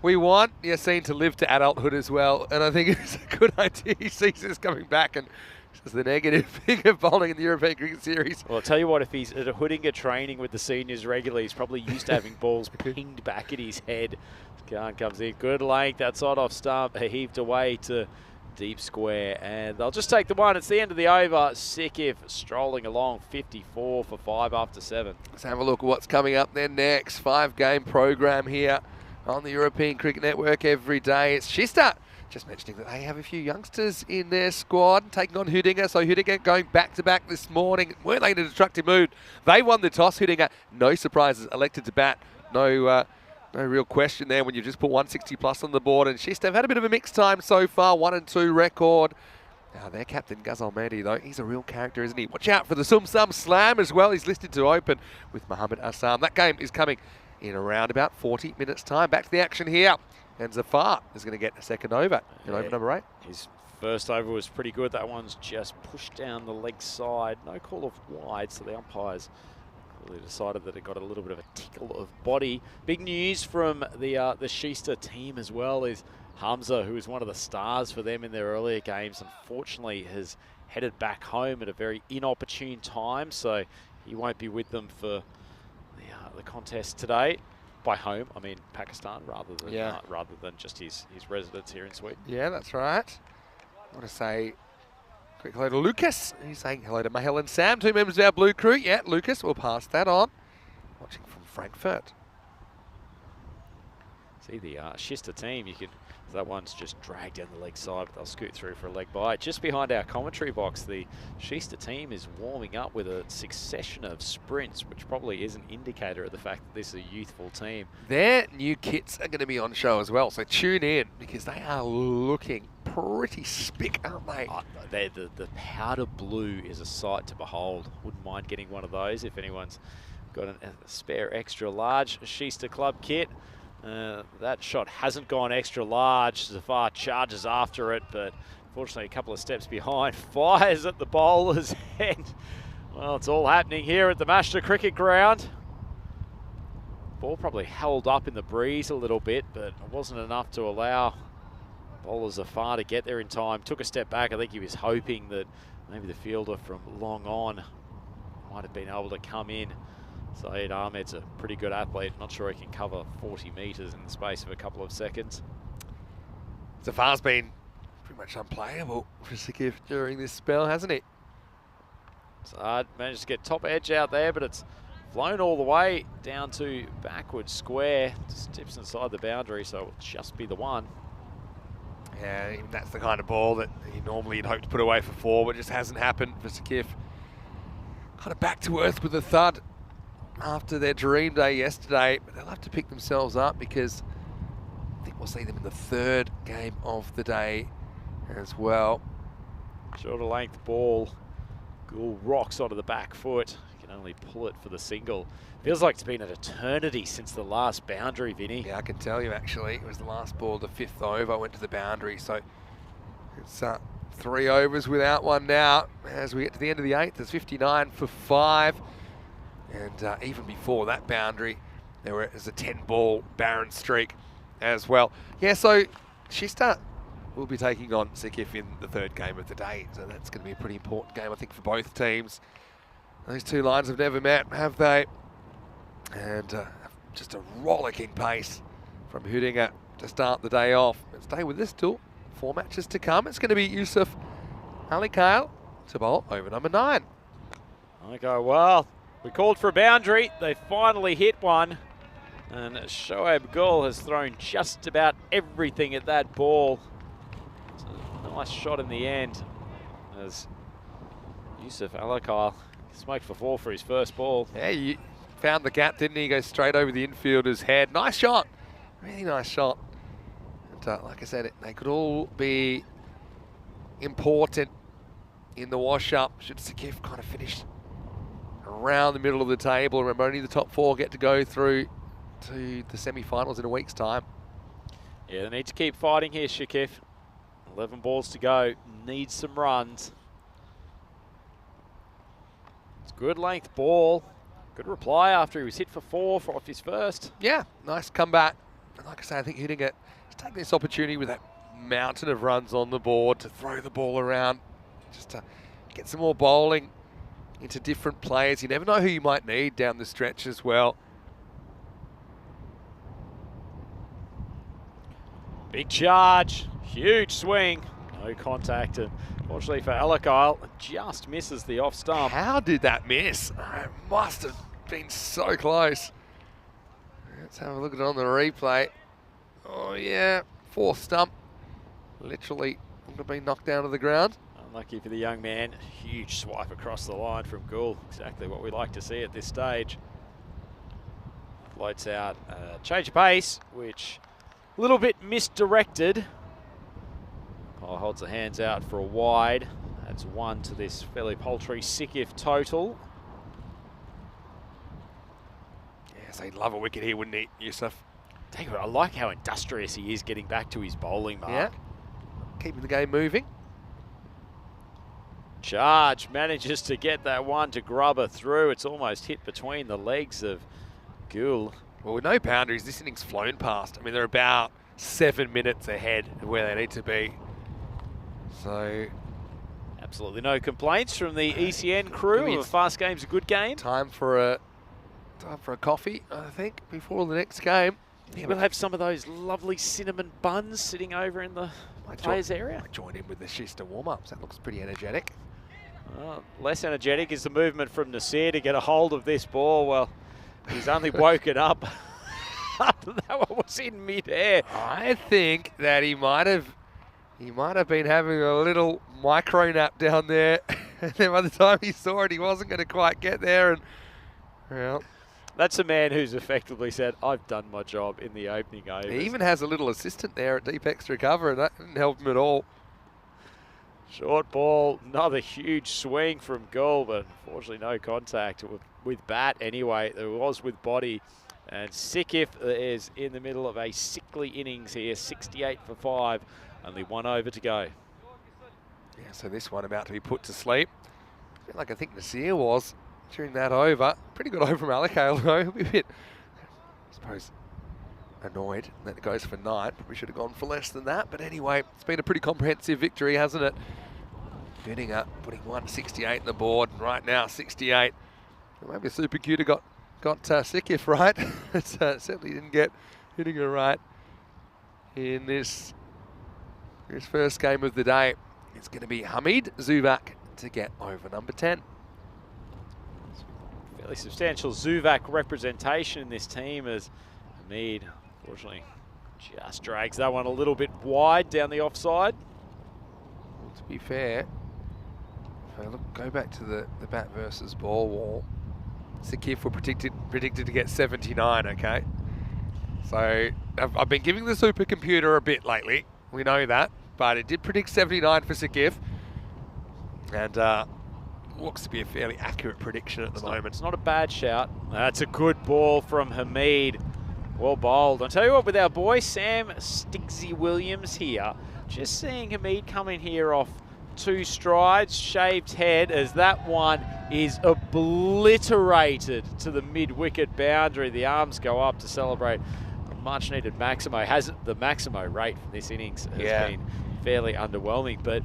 We want Yassine to live to adulthood as well, and I think it's a good idea he sees this coming back, and this is the negative thing of bowling in the European Cricket Series. Well, I'll tell you what, if he's at a Hudinga training with the seniors regularly, he's probably used to having balls pinged back at his head. Khan comes in, good length, outside off stump, heaved away to deep square, and they'll just take the 1. It's the end of the over. Sikif strolling along, 54 for 5 after 7. Let's have a look at what's coming up then next. 5-game program here on the European Cricket Network every day. It's Shista. Just mentioning that they have a few youngsters in their squad taking on Hudinga. So Hudinga going back-to-back this morning. Weren't they in a destructive mood? They won the toss, Hudinga. No surprises, elected to bat. No real question there when you just put 160 plus on the board. And Shista have had a bit of a mixed time so far, 1-2 record. Now their captain, Ghazal Mehdi, though, he's a real character, isn't he? Watch out for the Sum Sum Slam as well. He's listed to open with Mohammad Assam. That game is coming in around about 40 minutes' time. Back to the action here. And Zafar is going to get a second over in over number 8. His first over was pretty good. That one's just pushed down the leg side. No call of wide, so the umpires really decided that it got a little bit of a tickle of body. Big news from the Shista team as well is Hamza, who was one of the stars for them in their earlier games, unfortunately has headed back home at a very inopportune time, so he won't be with them for the contest today. By home, I mean Pakistan, rather than just his residence here in Sweden. Yeah, that's right. I want to say quick hello to Lucas. He's saying hello to Mahel and Sam, 2 members of our Blue Crew. Yeah, Lucas, we'll pass that on. Watching from Frankfurt. See the Shista team, that one's just dragged down the leg side, but they'll scoot through for a leg bite. Just behind our commentary box, the Shista team is warming up with a succession of sprints, which probably is an indicator of the fact that this is a youthful team. Their new kits are going to be on show as well, so tune in because they are looking pretty spick, aren't they? The powder blue is a sight to behold. Wouldn't mind getting one of those if anyone's got a spare extra large Shista club kit. That shot hasn't gone extra large. Zafar charges after it, but unfortunately a couple of steps behind. Fires at the bowler's head. Well, it's all happening here at the Mashta Cricket Ground. Ball probably held up in the breeze a little bit, but it wasn't enough to allow bowler Zafar to get there in time. Took a step back. I think he was hoping that maybe the fielder from long on might have been able to come in. Saeed Ahmed's a pretty good athlete. Not sure he can cover 40 metres in the space of a couple of seconds. Zafar's been pretty much unplayable for Sikif during this spell, hasn't he? Saad managed to get top edge out there, but it's flown all the way down to backward square. Just tips inside the boundary, so it'll just be the 1. Yeah, that's the kind of ball that normally you'd hope to put away for 4, but just hasn't happened for Sikif. Kind of back to earth with a thud. after their dream day yesterday, but they'll have to pick themselves up because I think we'll see them in the third game of the day as well. Shorter length ball. Gould rocks onto the back foot. He can only pull it for the single. Feels like it's been an eternity since the last boundary, Vinny. Yeah, I can tell you actually, it was the last ball, the 5th over, went to the boundary. So it's 3 overs without one now. As we get to the end of the 8th, it's 59 for 5. And even before that boundary, there was a 10-ball barren streak as well. Yeah, so Shista will be taking on Sikif in the third game of the day. So that's going to be a pretty important game, I think, for both teams. Those two lines have never met, have they? And just a rollicking pace from Hudinga to start the day off. And stay with us till 4 matches to come. It's going to be Yusuf Ali Kale to bowl over number 9. Okay, well, we called for a boundary. They finally hit one. And Shoaib Gul has thrown just about everything at that ball. It's a nice shot in the end as Yusuf Alakal smoked for 4 for his first ball. Yeah, you found the gap, didn't he? Goes straight over the infielder's head. Nice shot. Really nice shot. And like I said, they could all be important in the wash-up. Should Sikif kind of finish around the middle of the table. Remember, only the top 4 get to go through to the semi-finals in a week's time. Yeah, they need to keep fighting here, Shakif. 11 balls to go. Needs some runs. It's good length ball. Good reply after he was hit for 4 off his first. Yeah, nice comeback. And like I say, I think hitting it, just taking this opportunity with that mountain of runs on the board to throw the ball around, just to get some more bowling into different players. You never know who you might need down the stretch as well. Big charge, huge swing, no contact, and fortunately for Alakile, just misses the off stump. How did that miss? It must have been so close. Let's have a look at it on the replay. Oh yeah, 4th stump. Literally would have been knocked down to the ground. Unlucky for the young man. Huge swipe across the line from Gould. Exactly what we like to see at this stage. Floats out, change of pace, which a little bit misdirected. Paul holds the hands out for a wide. Adds 1 to this fairly paltry Sikif total. Yes, he'd love a wicket here, wouldn't he, Yusuf? Tell you what, I like how industrious he is getting back to his bowling mark. Yeah, keeping the game moving. Charge manages to get that one to Grubber through. It's almost hit between the legs of Gould. Well, with no boundaries, this inning's flown past. I mean, they're about 7 minutes ahead of where they need to be. So, absolutely no complaints from the ECN crew. A fast game's a good game. Time for a coffee, I think, before the next game. Yeah, we'll have some of those lovely cinnamon buns sitting over in the players area. I join in with the Shista warm-ups. That looks pretty energetic. Less energetic is the movement from Nasir to get a hold of this ball. Well, he's only woken up after that one was in mid-air. I think that he might have been having a little micro nap down there, and then by the time he saw it, he wasn't going to quite get there. And well, that's a man who's effectively said, "I've done my job in the opening overs." He even has a little assistant there at deep extra cover, and that didn't help him at all. Short ball, another huge swing from Gould, but unfortunately no contact with bat anyway. There was with body. And Sikif is in the middle of a sickly innings here, 68 for 5. Only 1 over to go. Yeah, so this one about to be put to sleep. I feel like I think Nasir was during that over. Pretty good over from Alakale though. He'll be a bit, I suppose, annoyed that it goes for 9. Probably should have gone for less than that. But anyway, it's been a pretty comprehensive victory, hasn't it? Getting up, putting 168 on the board. And right now, 68. Well, maybe a super cuter got Sikif right. Certainly didn't get hitting her right in this first game of the day. It's going to be Hamid Zuvak to get over number 10. Fairly substantial Zuvak representation in this team as Hamid, unfortunately, just drags that one a little bit wide down the offside. To be fair, if I go back to the bat versus ball wall, Sakif were predicted to get 79, okay? So I've been giving the supercomputer a bit lately. We know that. But it did predict 79 for Sakif. And looks to be a fairly accurate prediction at the moment. It's not a bad shout. That's a good ball from Hamid. Well bowled. I'll tell you what, with our boy Sam Stigsy Williams here, just seeing Hamid come in here off 2 strides, shaved head, as that one is obliterated to the mid-wicket boundary. The arms go up to celebrate a much-needed Maximo. The Maximo rate for this innings has been fairly underwhelming, but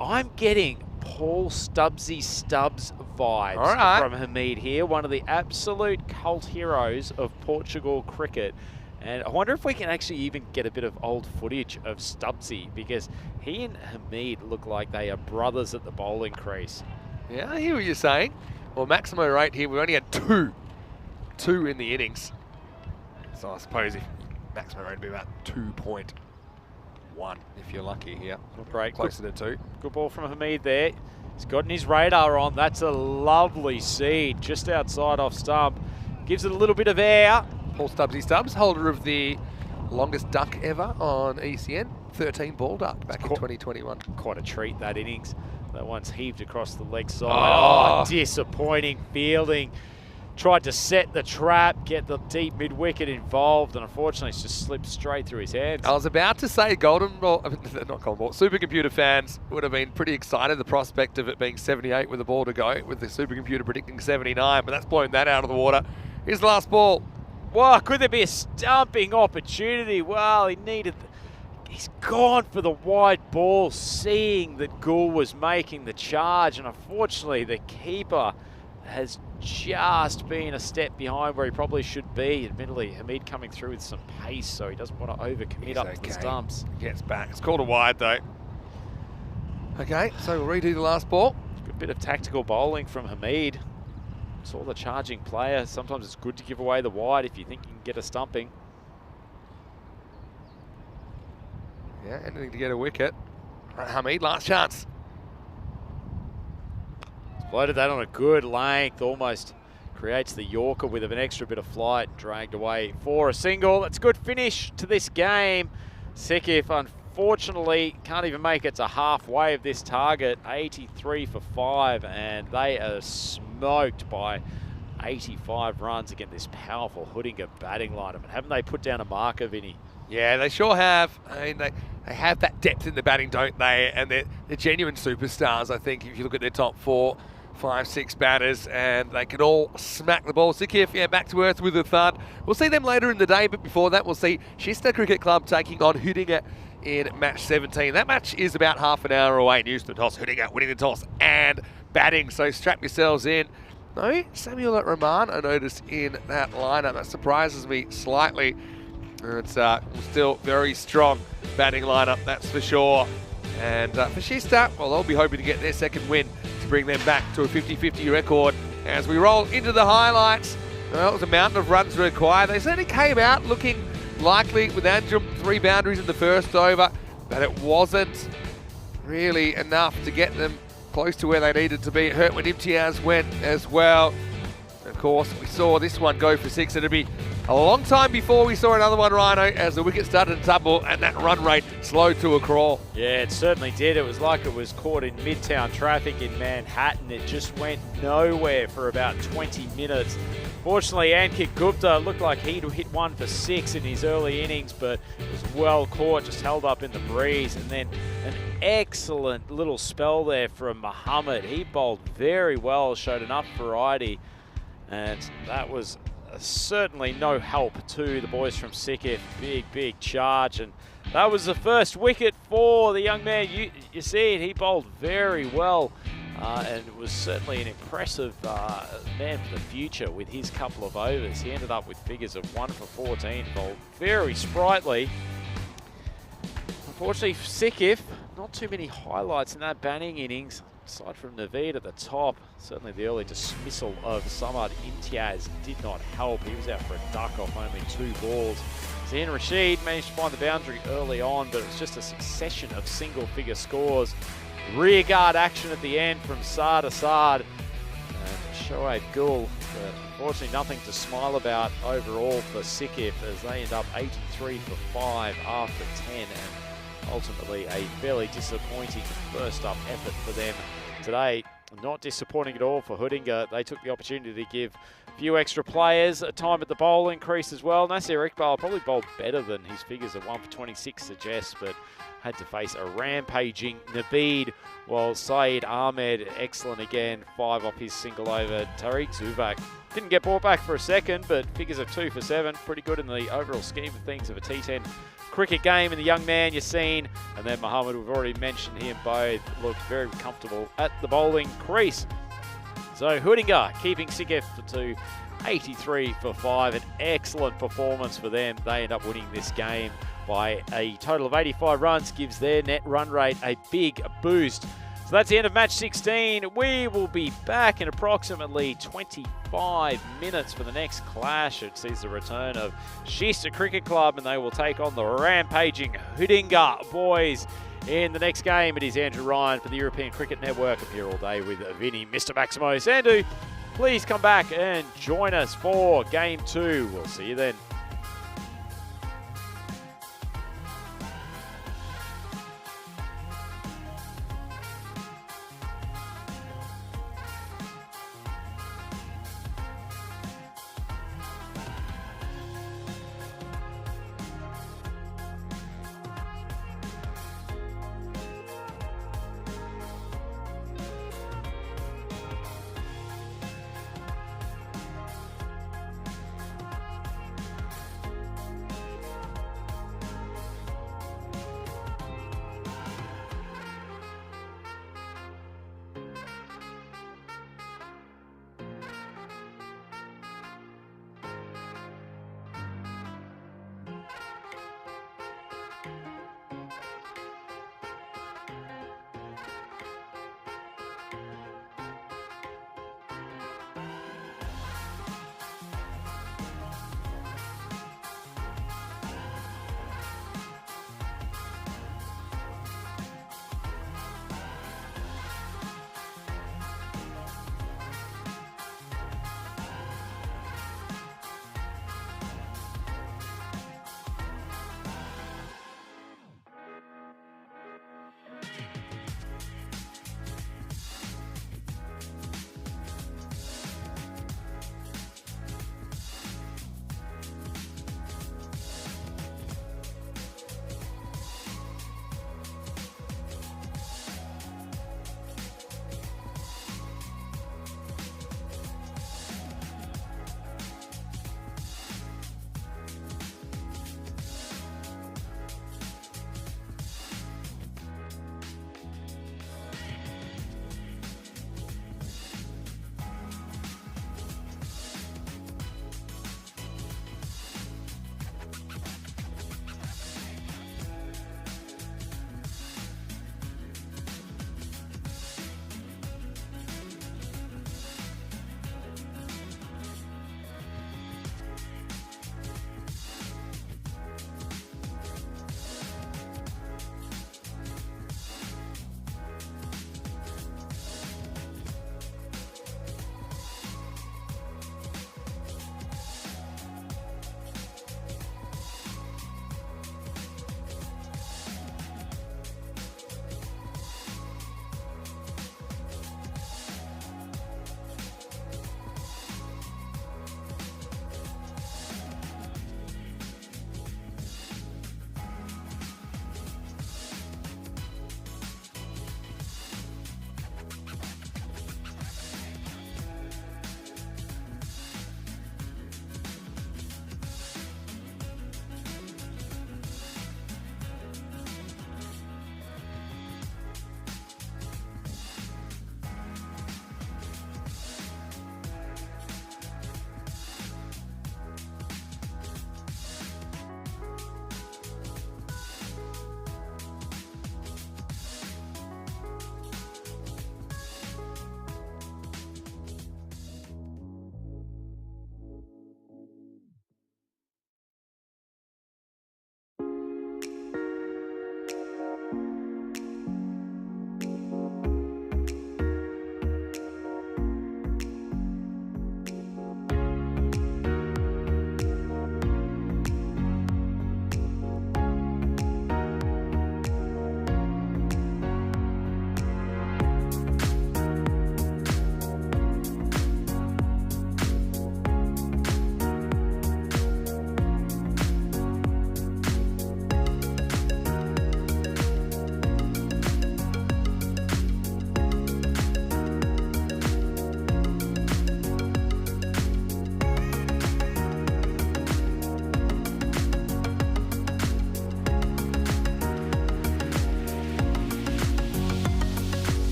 I'm getting Paul Stubbsy Stubbs vibes from Hamid here, one of the absolute cult heroes of Portugal cricket. And I wonder if we can actually even get a bit of old footage of Stubbsy, because he and Hamid look like they are brothers at the bowling crease. Yeah, I hear what you're saying. Well, Maximo rate here, we only had two in the innings. So I suppose if Maximo rate would be about 2.1 if you're lucky here. Not great. Closer to 2. Good ball from Hamid there. He's gotten his radar on. That's a lovely seed just outside off stump. Gives it a little bit of air. Paul Stubbsy Stubbs, holder of the longest duck ever on ECN, 13 ball duck back in 2021. Quite a treat, that innings. That one's heaved across the leg side. Oh, disappointing fielding. Tried to set the trap, get the deep mid-wicket involved, and unfortunately it's just slipped straight through his hands. I was about to say golden ball, not golden ball, supercomputer fans would have been pretty excited the prospect of it being 78 with a ball to go, with the supercomputer predicting 79, but that's blown that out of the water. Here's the last ball. Wow, could there be a stumping opportunity? Well, he's gone for the wide ball, seeing that Gould was making the charge, and unfortunately the keeper has just been a step behind where he probably should be. Admittedly, Hamid coming through with some pace, so he doesn't want to overcommit up to the stumps. He gets back. It's called a wide though. Okay, so we'll redo the last ball. Good bit of tactical bowling from Hamid. Saw the charging player. Sometimes it's good to give away the wide if you think you can get a stumping. Yeah, anything to get a wicket. Hamid, last chance. Floated that on a good length, almost creates the Yorker with an extra bit of flight, dragged away for a single. That's a good finish to this game. Sakif, unfortunately, can't even make it to halfway of this target. 83 for 5, and they are smoked by 85 runs against this powerful Hoodinga batting lineup. And haven't they put down a marker, Vinny? Yeah, they sure have. I mean, they have that depth in the batting, don't they? And they're genuine superstars, I think, if you look at their top 4, 5, 6 batters, and they can all smack the ball. Sakif, yeah, back to earth with a thud. We'll see them later in the day, but before that, we'll see Shista Cricket Club taking on Hoodinga in match 17. That match is about half an hour away. News to the toss, Hoodinga winning the toss and batting, so strap yourselves in. No Samuel Rahman, I noticed in that lineup. That surprises me slightly. It's still very strong batting lineup, that's for sure. And for Shista, well, they'll be hoping to get their second win to bring them back to a 50-50 record. As we roll into the highlights, well, it was a mountain of runs required. They certainly came out looking likely with Anjum, 3 boundaries in the first over, but it wasn't really enough to get them close to where they needed to be. It hurt when Imtiaz went as well. Of course, we saw this one go for 6. It'd be a long time before we saw another one, Rhino, as the wicket started to tumble and that run rate slowed to a crawl. Yeah, it certainly did. It was like it was caught in midtown traffic in Manhattan. It just went nowhere for about 20 minutes. Fortunately, Ankit Gupta looked like he'd hit 1 for 6 in his early innings, but it was well caught, just held up in the breeze. And then an excellent little spell there from Muhammad. He bowled very well, showed enough variety, and that was certainly no help to the boys from Sakif. Big charge, and that was the first wicket for the young man. You see it, he bowled very well, and it was certainly an impressive man for the future with his couple of overs. He ended up with figures of 1 for 14, bowled very sprightly. Unfortunately for Sakif, not too many highlights in that batting innings. Aside from Naveed at the top, certainly the early dismissal of Samad Imtiaz did not help. He was out for a duck off only 2 balls. Zain Rashid managed to find the boundary early on, but it was just a succession of single-figure scores. Rearguard action at the end from Saad Asad. And Shoaib Gul. Unfortunately, nothing to smile about overall for Sikif as they end up 83 for 5 after 10, and ultimately a fairly disappointing first up effort for them today. Not disappointing at all for Hoodinga. They took the opportunity to give a few extra players a time at the bowling crease as well. Nasir Iqbal probably bowled better than his figures of 1 for 26 suggest, but had to face a rampaging Naveed, while Saeed Ahmed, excellent again, 5 off his single over. Tariq Zubak didn't get brought back for a second, but figures of 2 for 7, pretty good in the overall scheme of things of a T10 cricket game. And the young man Yassine, and then Mohammed, we've already mentioned him, both looked very comfortable at the bowling crease. So Hoodinga keeping Sikif to 83 for 5, an excellent performance for them. They end up winning this game by a total of 85 runs, gives their net run rate a big boost. So that's the end of match 16. We will be back in approximately 25 minutes for the next clash. It sees the return of Shista Cricket Club, and they will take on the rampaging Hoodinga boys in the next game. It is Andrew Ryan for the European Cricket Network. I'm here all day with Vinny, Mr. Maximo. Sandu, please come back and join us for Game 2. We'll see you then.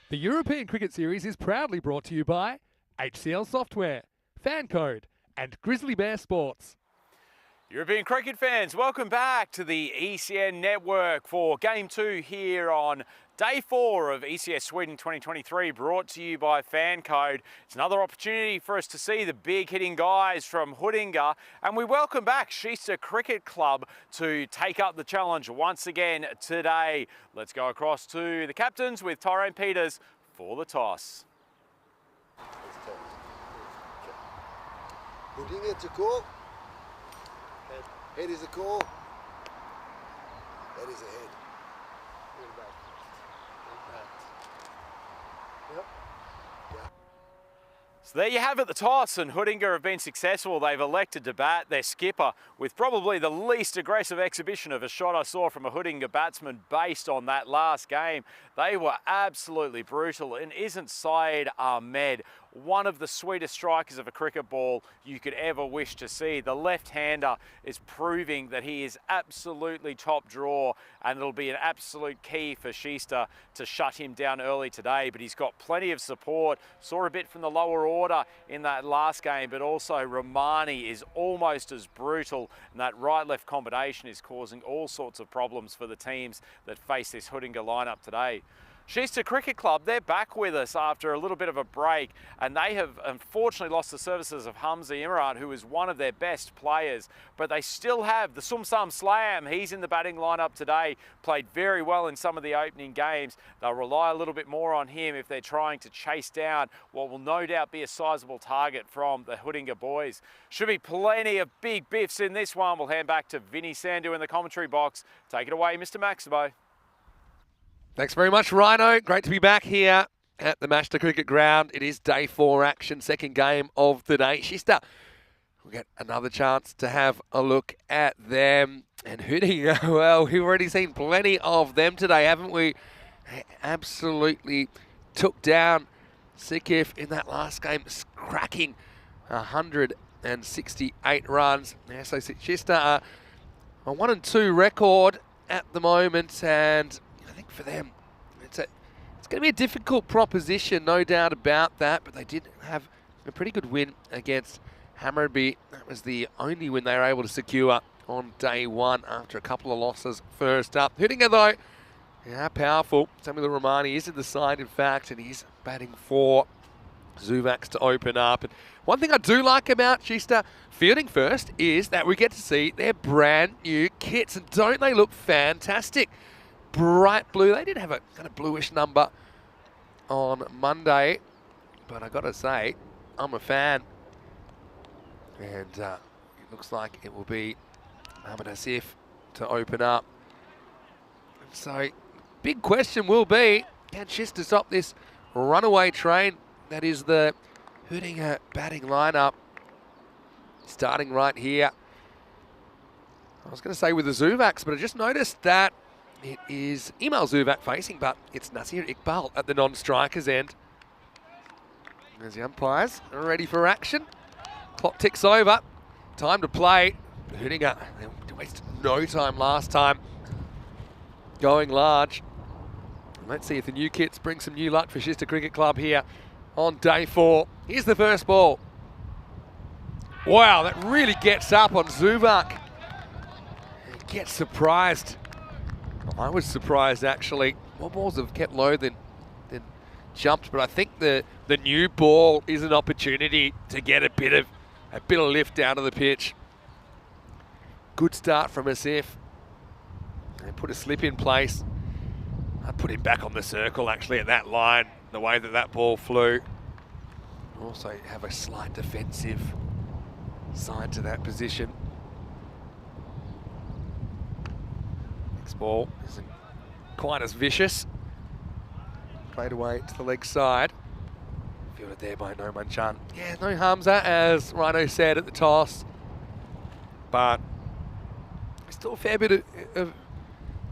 The European Cricket Series is proudly brought to you by HCL Software, FanCode, and Grizzly Bear Sports. European cricket fans, welcome back to the ECN network for Game 2 here on Day 4 of ECS Sweden 2023, brought to you by FanCode. It's another opportunity for us to see the big hitting guys from Huddinge, and we welcome back Kista Cricket Club to take up the challenge once again today. Let's go across to the captains with Tyrone Peters for the toss. It's 10. Okay. Huddinge to call. Head is a call. That is a head. Yep. Yeah. So there you have it, the toss, and Huddinge have been successful. They've elected to bat their skipper with probably the least aggressive exhibition of a shot I saw from a Huddinge batsman based on that last game. They were absolutely brutal, and isn't Syed Ahmed one of the sweetest strikers of a cricket ball you could ever wish to see? The left-hander is proving that he is absolutely top draw, and it'll be an absolute key for Kista to shut him down early today. But he's got plenty of support. Saw a bit from the lower order in that last game, but also Romani is almost as brutal, and that right-left combination is causing all sorts of problems for the teams that face this Huddinge lineup today. Kista Cricket Club, they're back with us after a little bit of a break, and they have unfortunately lost the services of Hamza Imran, who is one of their best players, but they still have the Sumsam Slam. He's in the batting lineup today, played very well in some of the opening games. They'll rely a little bit more on him if they're trying to chase down what will no doubt be a sizable target from the Huddinge boys. Should be plenty of big biffs in this one. We'll hand back to Vinny Sandu in the commentary box. Take it away, Mr. Maximo. Thanks very much, Rhino. Great to be back here at the Mashta Cricket Ground. It is Day 4 action, second game of the day. Kista will get another chance to have a look at them. And Huddinge, well, we've already seen plenty of them today, haven't we? They absolutely took down Sikif in that last game, cracking 168 runs. Yeah, so Kista a 1-2 record at the moment, and I think for them, it's going to be a difficult proposition, no doubt about that, but they did have a pretty good win against Hammarby. That was the only win they were able to secure on day 1 after a couple of losses first up. Huddinge, though, yeah, powerful. Samuel Romani is in the side, in fact, and he's batting for Zuvax to open up. And one thing I do like about Kista fielding first is that we get to see their brand new kits, and don't they look fantastic? Bright blue. They did have a kind of bluish number on Monday, but I gotta say, I'm a fan. And it looks like it will be Ahmed Asif to open up. So, big question will be, can Kista stop this runaway train that is the Huddinge batting lineup? Starting right here. I was going to say with the Zuvax, but I just noticed that it is Email Zuvac facing, but it's Nasir Iqbal at the non-strikers end. There's the umpires ready for action. Clock ticks over. Time to play. Huddinge, they wasted no time last time. Going large. Let's see if the new kits bring some new luck for Kista Cricket Club here on day 4. Here's the first ball. Wow, that really gets up on Zuvac. Gets surprised. I was surprised, actually. More balls have kept low than jumped, but I think the new ball is an opportunity to get a bit of lift out of the pitch. Good start from Asif. And put a slip in place. I'd put him back on the circle, actually, at that line, the way that ball flew. Also have a slight defensive side to that position. Next ball isn't quite as vicious. Played away to the leg side. Fielded there by No Manchan. Yeah, no Hamza, as Rhino said at the toss. But still a fair bit of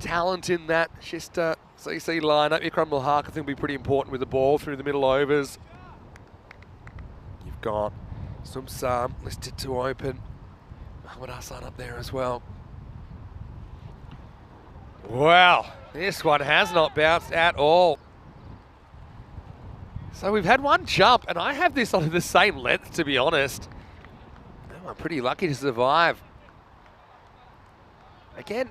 talent in that Kista CC lineup. Ikram Mulhaq, I think, will be pretty important with the ball through the middle overs. You've got Sumsam listed to open. Mohamed Hassan up there as well. Wow, this one has not bounced at all. So we've had one jump, and I have this on the same length, to be honest. I'm pretty lucky to survive. Again,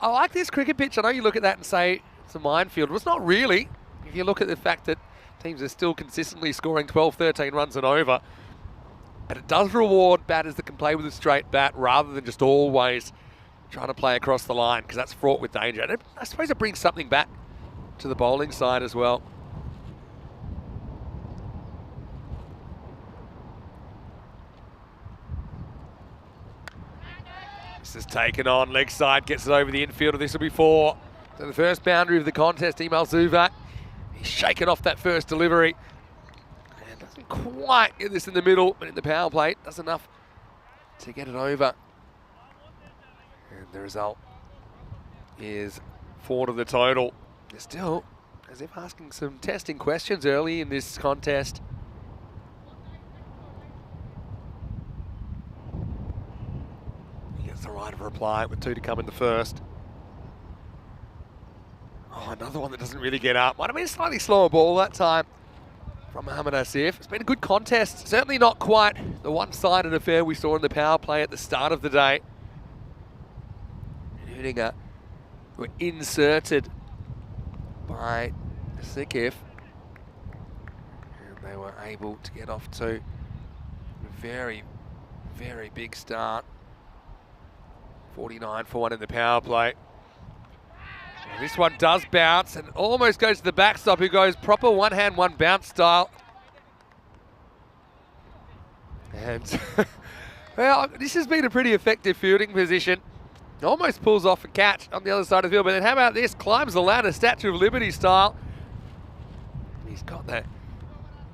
I like this cricket pitch. I know you look at that and say it's a minefield. Well, it's not really. If you look at the fact that teams are still consistently scoring 12, 13 runs and over. And it does reward batters that can play with a straight bat rather than just always trying to play across the line, because that's fraught with danger. And I suppose it brings something back to the bowling side as well. This is taken on, leg side, gets it over the infielder. This will be 4. So the first boundary of the contest, Emil Zuvak. He's shaken off that first delivery. And doesn't quite get this in the middle, but in the power plate, does enough to get it over. And the result is 4 to the total. They're still, as if asking some testing questions early in this contest. He gets the right of reply with 2 to come in the first. Oh, another one that doesn't really get up. Might have been a slightly slower ball that time from Mohammad Asif. It's been a good contest. Certainly not quite the one-sided affair we saw in the power play at the start of the day. Hüdinger were inserted by Sikif, and they were able to get off to a very, very big start. 49 for 1 in the power play. And this one does bounce and almost goes to the backstop, who goes proper one hand, one bounce style. And well, this has been a pretty effective fielding position. Almost pulls off a catch on the other side of the field, but then how about this? Climbs the ladder, Statue of Liberty style. He's got that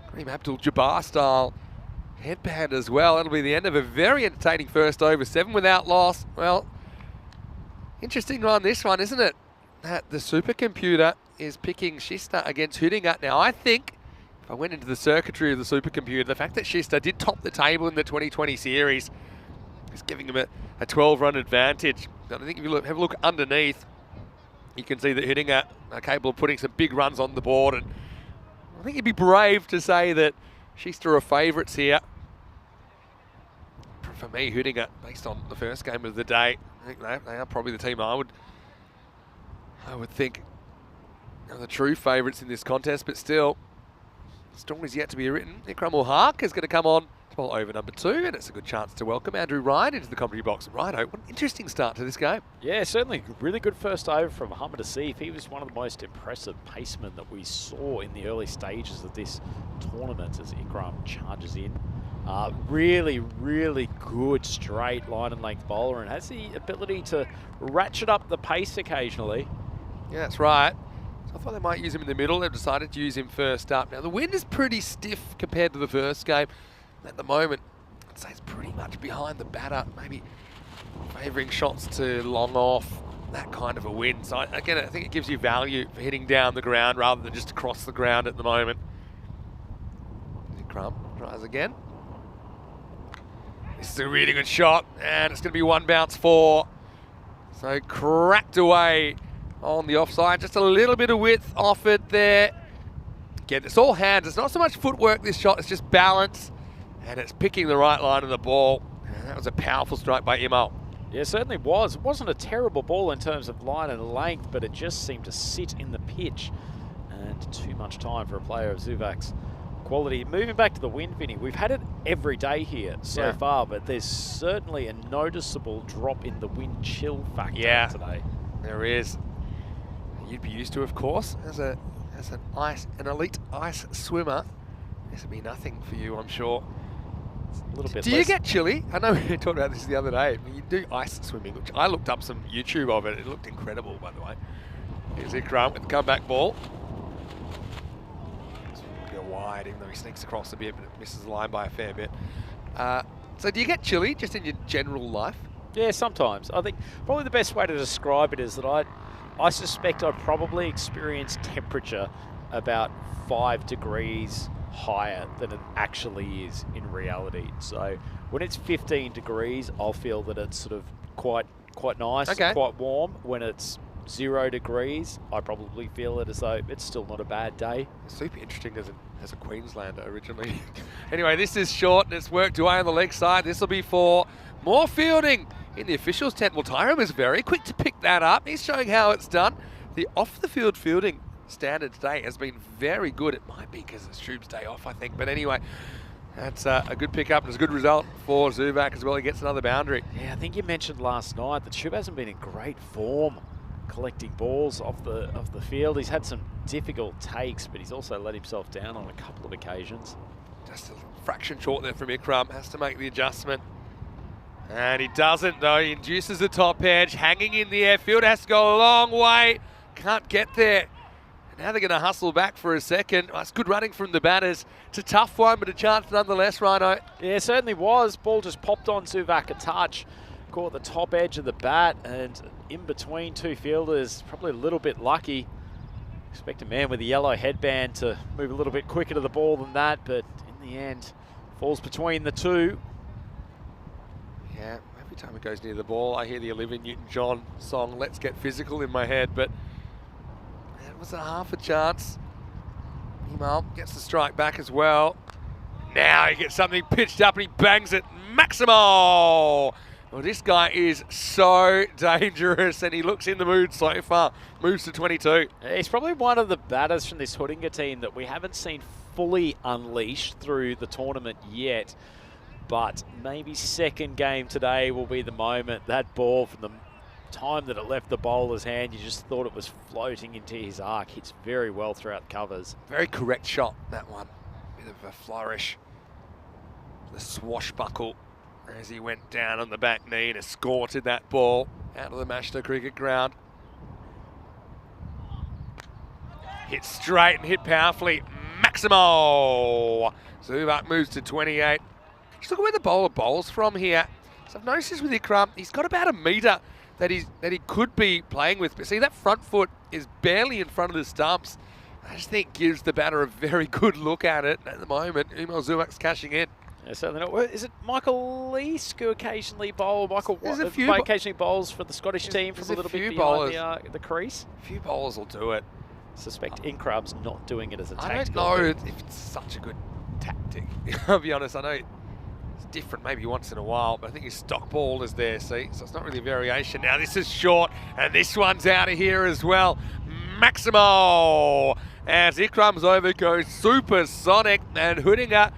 Kareem Abdul-Jabbar style headband as well. That'll be the end of a very entertaining first over. 7 without loss. Well, interesting on this one, isn't it? That the supercomputer is picking Shista against Hüdinger. Now, I think if I went into the circuitry of the supercomputer, the fact that Shista did top the table in the 2020 series is giving him a 12-run advantage. I think if you have a look underneath, you can see that Hüdinger are capable of putting some big runs on the board. And I think you'd be brave to say that Shista are favourites here. For me, Hüdinger, based on the first game of the day, I think they are probably the team I would think are the true favourites in this contest. But still, the story's yet to be written. Ikram Haq is going to come on to bowl over number 2, and it's a good chance to welcome Andrew Ryan into the commentary box. Righto, what an interesting start to this game. Yeah, certainly really good first over from Mohammad Asif. He was one of the most impressive pacemen that we saw in the early stages of this tournament as Ikram charges in. Really, really good straight line and length bowler, and has the ability to ratchet up the pace occasionally. Yeah, that's right. So I thought they might use him in the middle. They've decided to use him first up. Now, the wind is pretty stiff compared to the first game. At the moment, I'd say it's pretty much behind the batter, maybe favouring shots to long off, that kind of a wind. So again, I think it gives you value for hitting down the ground rather than just across the ground at the moment. Ikram tries again. This is a really good shot, and it's going to be 1 bounce 4. So cracked away on the offside. Just a little bit of width off it there. Again, it's all hands. It's not so much footwork, this shot. It's just balance, and it's picking the right line of the ball. And that was a powerful strike by Immo. Yeah, it certainly was. It wasn't a terrible ball in terms of line and length, but it just seemed to sit in the pitch. And too much time for a player of Zuvak's quality. Moving back to the wind, Vinny, we've had it every day here so far, but there's certainly a noticeable drop in the wind chill factor today. There is. You'd be used to, of course, as an elite ice swimmer. This would be nothing for you, I'm sure. It's a little bit Do you get chilly? I know we talked about this the other day. You do ice swimming, which I looked up some YouTube of it. It looked incredible, by the way. Here's Ikram with the comeback ball. Go wide, even though he sneaks across a bit, but it misses the line by a fair bit. So do you get chilly just in your general life? Yeah, sometimes. I think probably the best way to describe it is that I suspect I probably experience temperature about 5 degrees higher than it actually is in reality. So when it's 15 degrees, I'll feel that it's sort of quite nice, quite warm. When it's 0 degrees, I probably feel it as though it's still not a bad day. Super interesting as a Queenslander originally. Anyway, this is short and it's worked away on the leg side. This will be for more fielding in the officials' tent. Well, Tyrone was very quick to pick that up. He's showing how it's done. The off-the-field fielding standard today has been very good. It might be because it's Tube's day off, I think. But anyway, that's a good pickup and it's a good result for Zubak as well. He gets another boundary. Yeah, I think you mentioned last night that Tube hasn't been in great form collecting balls off the field. He's had some difficult takes, but he's also let himself down on a couple of occasions. Just a fraction short there from Ikram. Has to make the adjustment. And he doesn't, though. He induces the top edge, hanging in the air. Field has to go a long way. Can't get there. And now they're going to hustle back for a second. Oh, it's good running from the batters. It's a tough one, but a chance nonetheless, Rhino. Yeah, it certainly was. Ball just popped on Zubak a touch. Caught the top edge of the bat and in between two fielders, probably a little bit lucky. Expect a man with a yellow headband to move a little bit quicker to the ball than that, but in the end, falls between the two. Yeah, every time it goes near the ball, I hear the Olivia Newton-John song, Let's Get Physical, in my head, but that was a half a chance. Email gets the strike back as well. Now he gets something pitched up and he bangs it. Maximo! Well, this guy is so dangerous and he looks in the mood so far. Moves to 22. He's probably one of the batters from this Hoodinga team that we haven't seen fully unleashed through the tournament yet. But maybe second game today will be the moment. That ball, from the time that it left the bowler's hand, you just thought it was floating into his arc. Hits very well throughout covers. Very correct shot, that one. Bit of a flourish. The swashbuckle as he went down on the back knee and escorted that ball out of the Mashta cricket ground. Hit straight and hit powerfully. Maximo! Zubak moves to 28. Just look at where the bowler bowls from here. So I've noticed this with Ikram, he's got about a metre that he could be playing with. But see, that front foot is barely in front of the stumps. I just think gives the batter a very good look at it. At the moment, Umar Zubak's cashing in. Yeah, certainly not. Is it Michael Leask who occasionally bowl? Michael occasionally bowls for the Scottish team from a little bit behind the crease. A few bowlers will do it. Suspect Inkram's not doing it as a I tactical. don't know if it's such a good tactic. I'll be honest, I know it's different maybe once in a while, but I think his stock ball is there, see? So it's not really a variation. Now this is short, and this one's out of here as well. Maximo! As Ikram's over goes supersonic, and Hoodinga,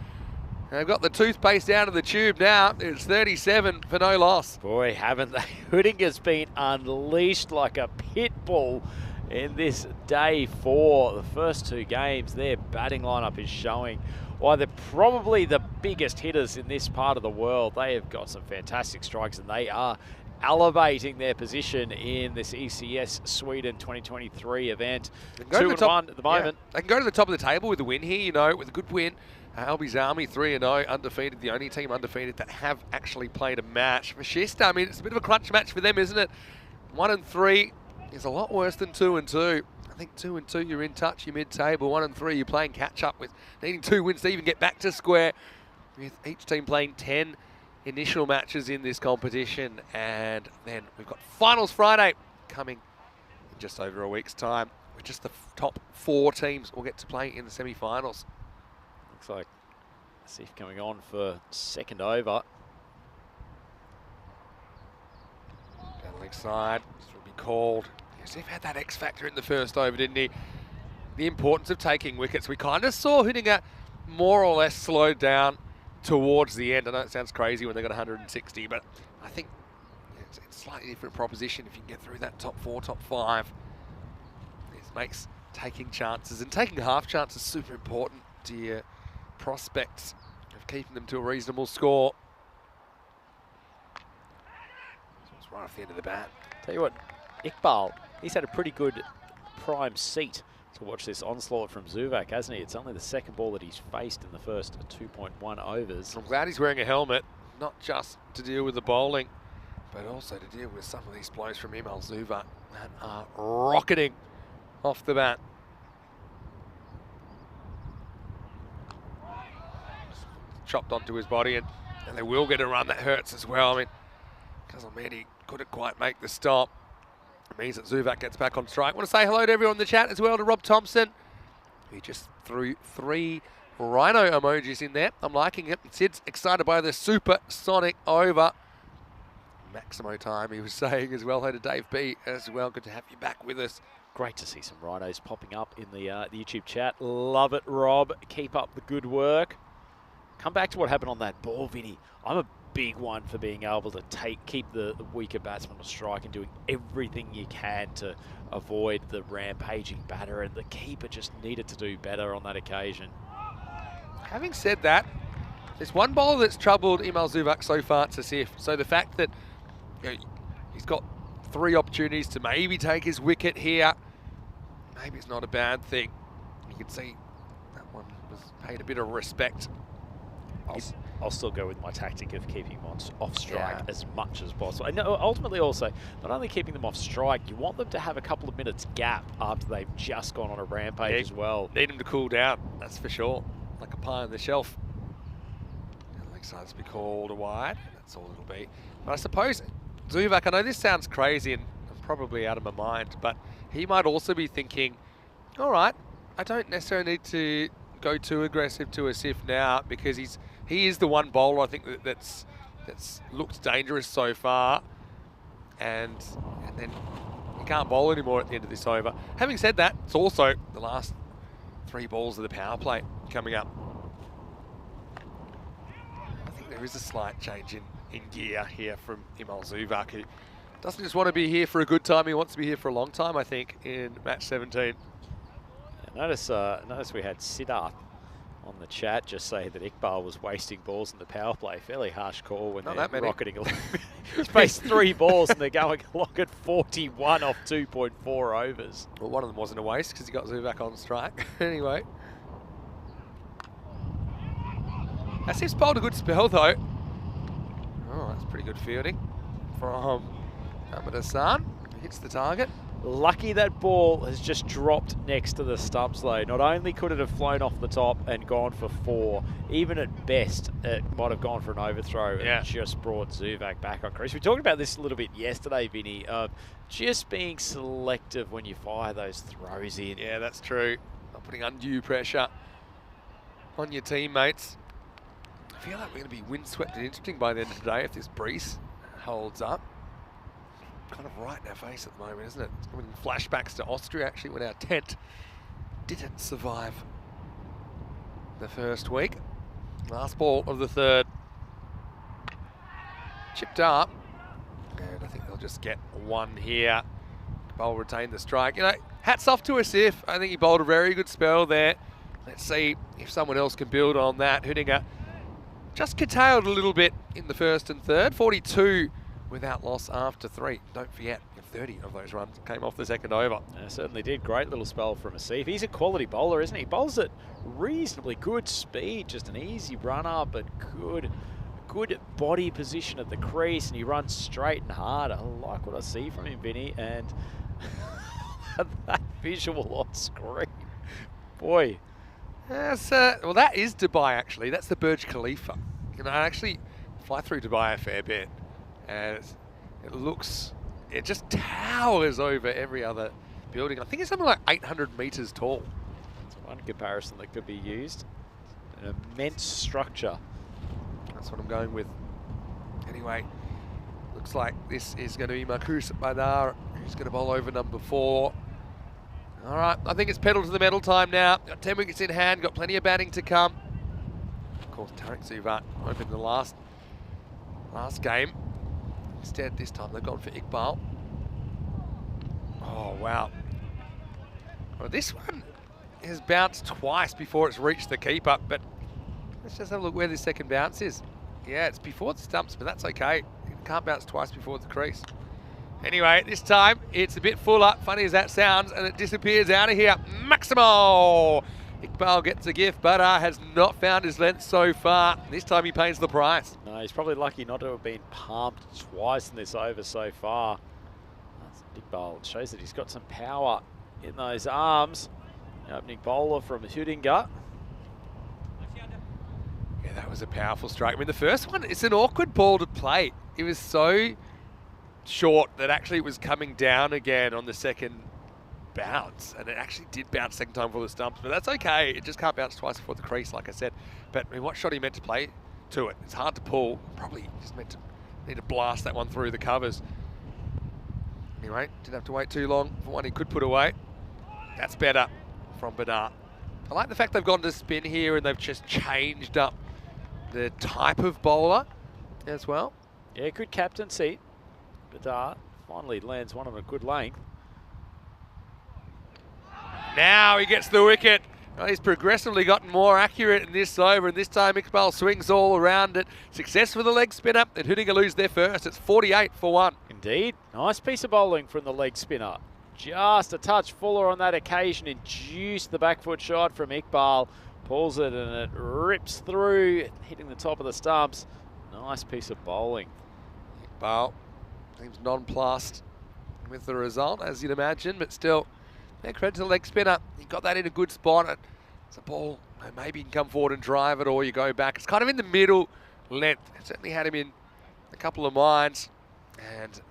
they've got the toothpaste out of the tube now. It's 37 for no loss. Boy, haven't they? Hoodinga's been unleashed like a pit bull in this day 4. The first two games, their batting lineup is showing why they're probably the biggest hitters in this part of the world. They have got some fantastic strikes and they are elevating their position in this ECS Sweden 2023 event. 2-1 at the moment. Yeah, they can go to the top of the table with a win here, you know, with a good win. Albi's Army 3-0, undefeated, the only team undefeated that have actually played a match. For Shista, I mean, it's a bit of a crunch match for them, isn't it? 1-3 is a lot worse than 2-2. I think 2-2, you're in touch, you're mid-table. 1-3, you're playing catch-up with needing 2 wins to even get back to square. With each team playing 10 initial matches in this competition. And then we've got Finals Friday coming in just over a week's time. With just the top 4 teams will get to play in the semi-finals. Looks like Asif coming on for second over. Down the leg side, this will be called. Asif had that X factor in the first over, didn't he? The importance of taking wickets. We kind of saw Hoodinga more or less slowed down towards the end. I know it sounds crazy when they got 160, but I think it's a slightly different proposition if you can get through that top 4, top 5. This makes taking chances, and taking half chances super important to your prospects of keeping them to a reasonable score. So it's right off the end of the bat. Tell you what, Iqbal, he's had a pretty good prime seat to watch this onslaught from Zubak, hasn't he? It's only the second ball that he's faced in the first 2.1 overs. I'm glad he's wearing a helmet, not just to deal with the bowling, but also to deal with some of these blows from Imal Zubak that are rocketing off the bat. Chopped onto his body, and they will get a run that hurts as well. I mean, doesn't mean he couldn't quite make the stop. It means that Zuvak gets back on strike. I want to say hello to everyone in the chat as well, to Rob Thompson. He just threw 3 rhino emojis in there. I'm liking it. Sid's excited by the supersonic over. Maximo time, he was saying as well. Hello to Dave B as well. Good to have you back with us. Great to see some rhinos popping up in the YouTube chat. Love it, Rob. Keep up the good work. Come back to what happened on that ball, Vinny. I'm a big one for being able to keep the weaker batsman on strike and doing everything you can to avoid the rampaging batter, and the keeper just needed to do better on that occasion. Having said that, there's one bowler that's troubled Imal Zuvak so far, it's as if. So the fact that he's got 3 opportunities to maybe take his wicket here, maybe it's not a bad thing. You can see that one was paid a bit of respect. I'll still go with my tactic of keeping them off strike as much as possible. And ultimately also, not only keeping them off strike, you want them to have a couple of minutes gap after they've just gone on a rampage as well. Need them to cool down, that's for sure. Like a pie on the shelf. Leg sides be called wide, that's all it'll be. But I suppose Zuvak, I know this sounds crazy and I'm probably out of my mind, but he might also be thinking, all right, I don't necessarily need to go too aggressive to a Sif now, because he is the one bowler I think that's looked dangerous so far, and then he can't bowl anymore at the end of this over. Having said that, it's also the last 3 balls of the power play coming up. I think there is a slight change in gear here from Imal Zuvak, who doesn't just want to be here for a good time, he wants to be here for a long time, I think, in match 17. Notice we had Siddharth on the chat just say that Iqbal was wasting balls in the power play. Fairly harsh call when they're rocketing. He's faced 3 balls and they're going along at 41 off 2.4 overs. Well, one of them wasn't a waste because he got Zuvak on strike. Anyway. Asif's bowled a good spell though. Oh, that's pretty good fielding from Ahmed Hassan. Hits the target. Lucky that ball has just dropped next to the stumps though. Not only could it have flown off the top and gone for 4, even at best it might have gone for an overthrow and just brought Zuvak back on crease. We talked about this a little bit yesterday, Vinny, of just being selective when you fire those throws in. Yeah, that's true. Not putting undue pressure on your teammates. I feel like we're going to be windswept and interesting by the end of the day if this breeze holds up. Kind of right in our face at the moment, isn't it? It's coming flashbacks to Austria, actually, when our tent didn't survive the first week. Last ball of the 3rd. Chipped up. And I think they'll just get 1 here. Bowl retain the strike. You know, hats off to Asif. I think he bowled a very good spell there. Let's see if someone else can build on that. Hudinger just curtailed a little bit in the 1st and 3rd. 42 without loss after 3. Don't forget, 30 of those runs came off the 2nd over. Yeah, certainly did. Great little spell from Asif. He's a quality bowler, isn't he? He bowls at reasonably good speed, just an easy runner, but good body position at the crease, and he runs straight and hard. I like what I see from him, Vinny, and that visual on screen. Boy. Well, that is Dubai, actually. That's the Burj Khalifa. You know, I actually fly through Dubai a fair bit. And it just towers over every other building. I think it's something like 800 meters tall. That's one comparison that could be used. An immense structure. That's what I'm going with. Anyway, looks like this is going to be Marcus Badar, who's going to bowl over number 4. All right, I think it's pedal to the metal time now. Got 10 wickets in hand, got plenty of batting to come. Of course, Tariq Zuvak opened the last game. Instead, this time they've gone for Iqbal. Oh, wow. Well, this one has bounced twice before it's reached the keeper, but let's just have a look where this second bounce is. Yeah, it's before the stumps, but that's okay. It can't bounce twice before the crease. Anyway, this time it's a bit fuller, funny as that sounds, and it disappears out of here. Maximo! Iqbal gets a gift, but has not found his length so far. This time he pays the price. No, he's probably lucky not to have been pumped twice in this over so far. That's Iqbal. It shows that he's got some power in those arms. The opening bowler from Hudinger. Yeah, that was a powerful strike. I mean, the first one, it's an awkward ball to play. It was so short that actually it was coming down again on the second bounce, and it actually did bounce second time for the stumps, but that's okay. It just can't bounce twice before the crease, like I said. But I mean, what shot he meant to play to it? It's hard to pull. Probably just need to blast that one through the covers. Anyway, didn't have to wait too long for one he could put away. That's better from Bernard. I like the fact they've gone to spin here and they've just changed up the type of bowler as well. Yeah, good captaincy. Bernard finally lands one on a good length. Now he gets the wicket. Well, he's progressively gotten more accurate in this over, and this time Iqbal swings all around it. Success for the leg spinner, and Hooninger lose their first. It's 48 for 1. Indeed. Nice piece of bowling from the leg spinner. Just a touch fuller on that occasion, induced the back foot shot from Iqbal. Pulls it and it rips through, hitting the top of the stumps. Nice piece of bowling. Iqbal seems nonplussed with the result, as you'd imagine, but still, yeah, credit to the leg spinner. He got that in a good spot. It's a ball, maybe you can come forward and drive it, or you go back. It's kind of in the middle length. It certainly had him in a couple of minds. And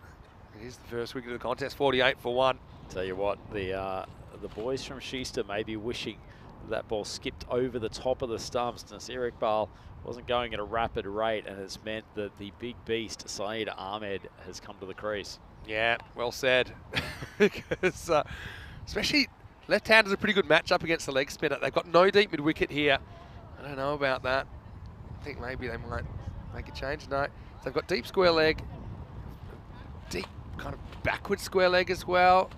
it is the first wicket of the contest, 48 for 1. Tell you what, the boys from Schuster may be wishing that ball skipped over the top of the stumps. Nasir Iqbal wasn't going at a rapid rate, and it's meant that the big beast, Saeed Ahmed, has come to the crease. Yeah, well said. Because especially left-handers a pretty good matchup against the leg spinner. They've got no deep mid-wicket here. I don't know about that. I think maybe they might make a change. No, they've got deep square leg, deep kind of backward square leg as well.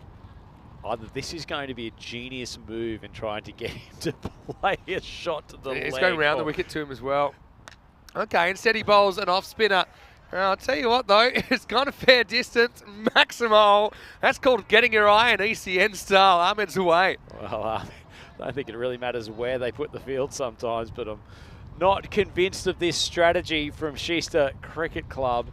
Either this is going to be a genius move in trying to get him to play a shot to the leg. He's going around the wicket to him as well. Okay, instead he bowls an off spinner. I'll tell you what though, it's gone a fair distance. Maximo, that's called getting your eye in ECN style. Ahmed's away. Well, I don't think it really matters where they put the field sometimes, but I'm not convinced of this strategy from Schuster Cricket Club.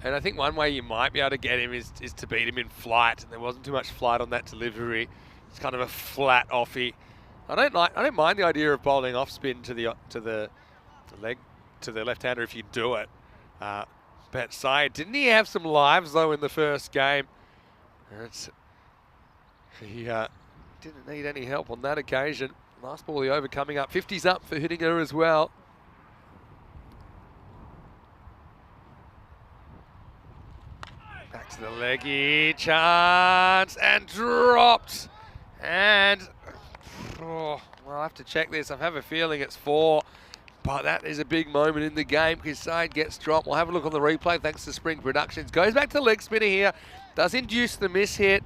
And I think one way you might be able to get him is to beat him in flight, and there wasn't too much flight on that delivery. It's kind of a flat offie. I don't mind the idea of bowling off spin to the left-hander if you do it. But Syed, didn't he have some lives though in the first game? He didn't need any help on that occasion. Last ball of the over coming up. 50's up for Hooninger as well. Back to the leggy, chance, and dropped. And, well, I'll have to check this. I have a feeling it's 4. But that is a big moment in the game because Syed gets dropped. We'll have a look on the replay thanks to Spring Productions. Goes back to the leg spinner here. Does induce the miss hit.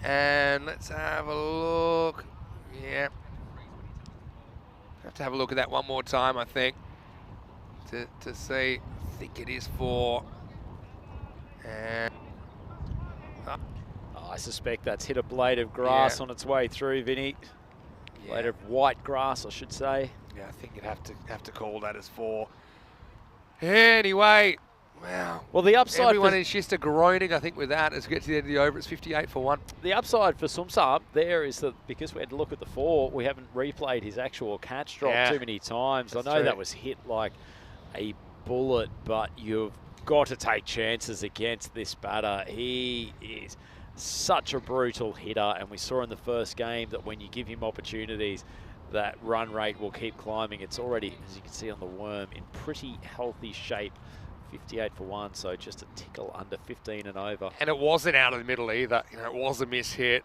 And let's have a look. Yeah. Have to have a look at that one more time, I think, to see. I think it is 4. And I suspect that's hit a blade of grass on its way through, Vinny. Blade of white grass, I should say. Yeah, I think you'd have to call that as 4. Anyway, wow. Well, the upside everyone is just a groaning, I think, with that as we get to the end of the over. It's 58 for 1. The upside for Sumsar there is that because we had to look at the 4, we haven't replayed his actual catch drop too many times. I know that was hit like a bullet, but you've got to take chances against this batter. He is such a brutal hitter, and we saw in the first game that when you give him opportunities, that run rate will keep climbing. It's already, as you can see on the worm, in pretty healthy shape. 58 for 1, so just a tickle under 15 and over. And it wasn't out of the middle either. You know, it was a miss hit.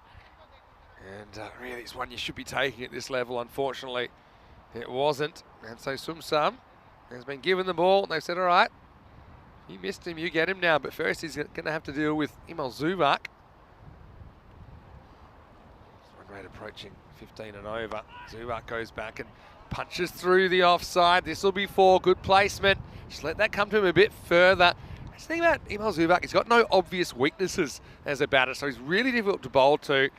And really, it's one you should be taking at this level. Unfortunately, it wasn't. And so Sumsam has been given the ball. And they've said, all right, you missed him, you get him now. But first, he's going to have to deal with Imal Zubak. Run rate approaching 15 and over. Zubak goes back and punches through the offside. This will be 4. Good placement. Just let that come to him a bit further. Just think about Imal Zubak. He's got no obvious weaknesses as a batter, so he's really difficult to bowl to.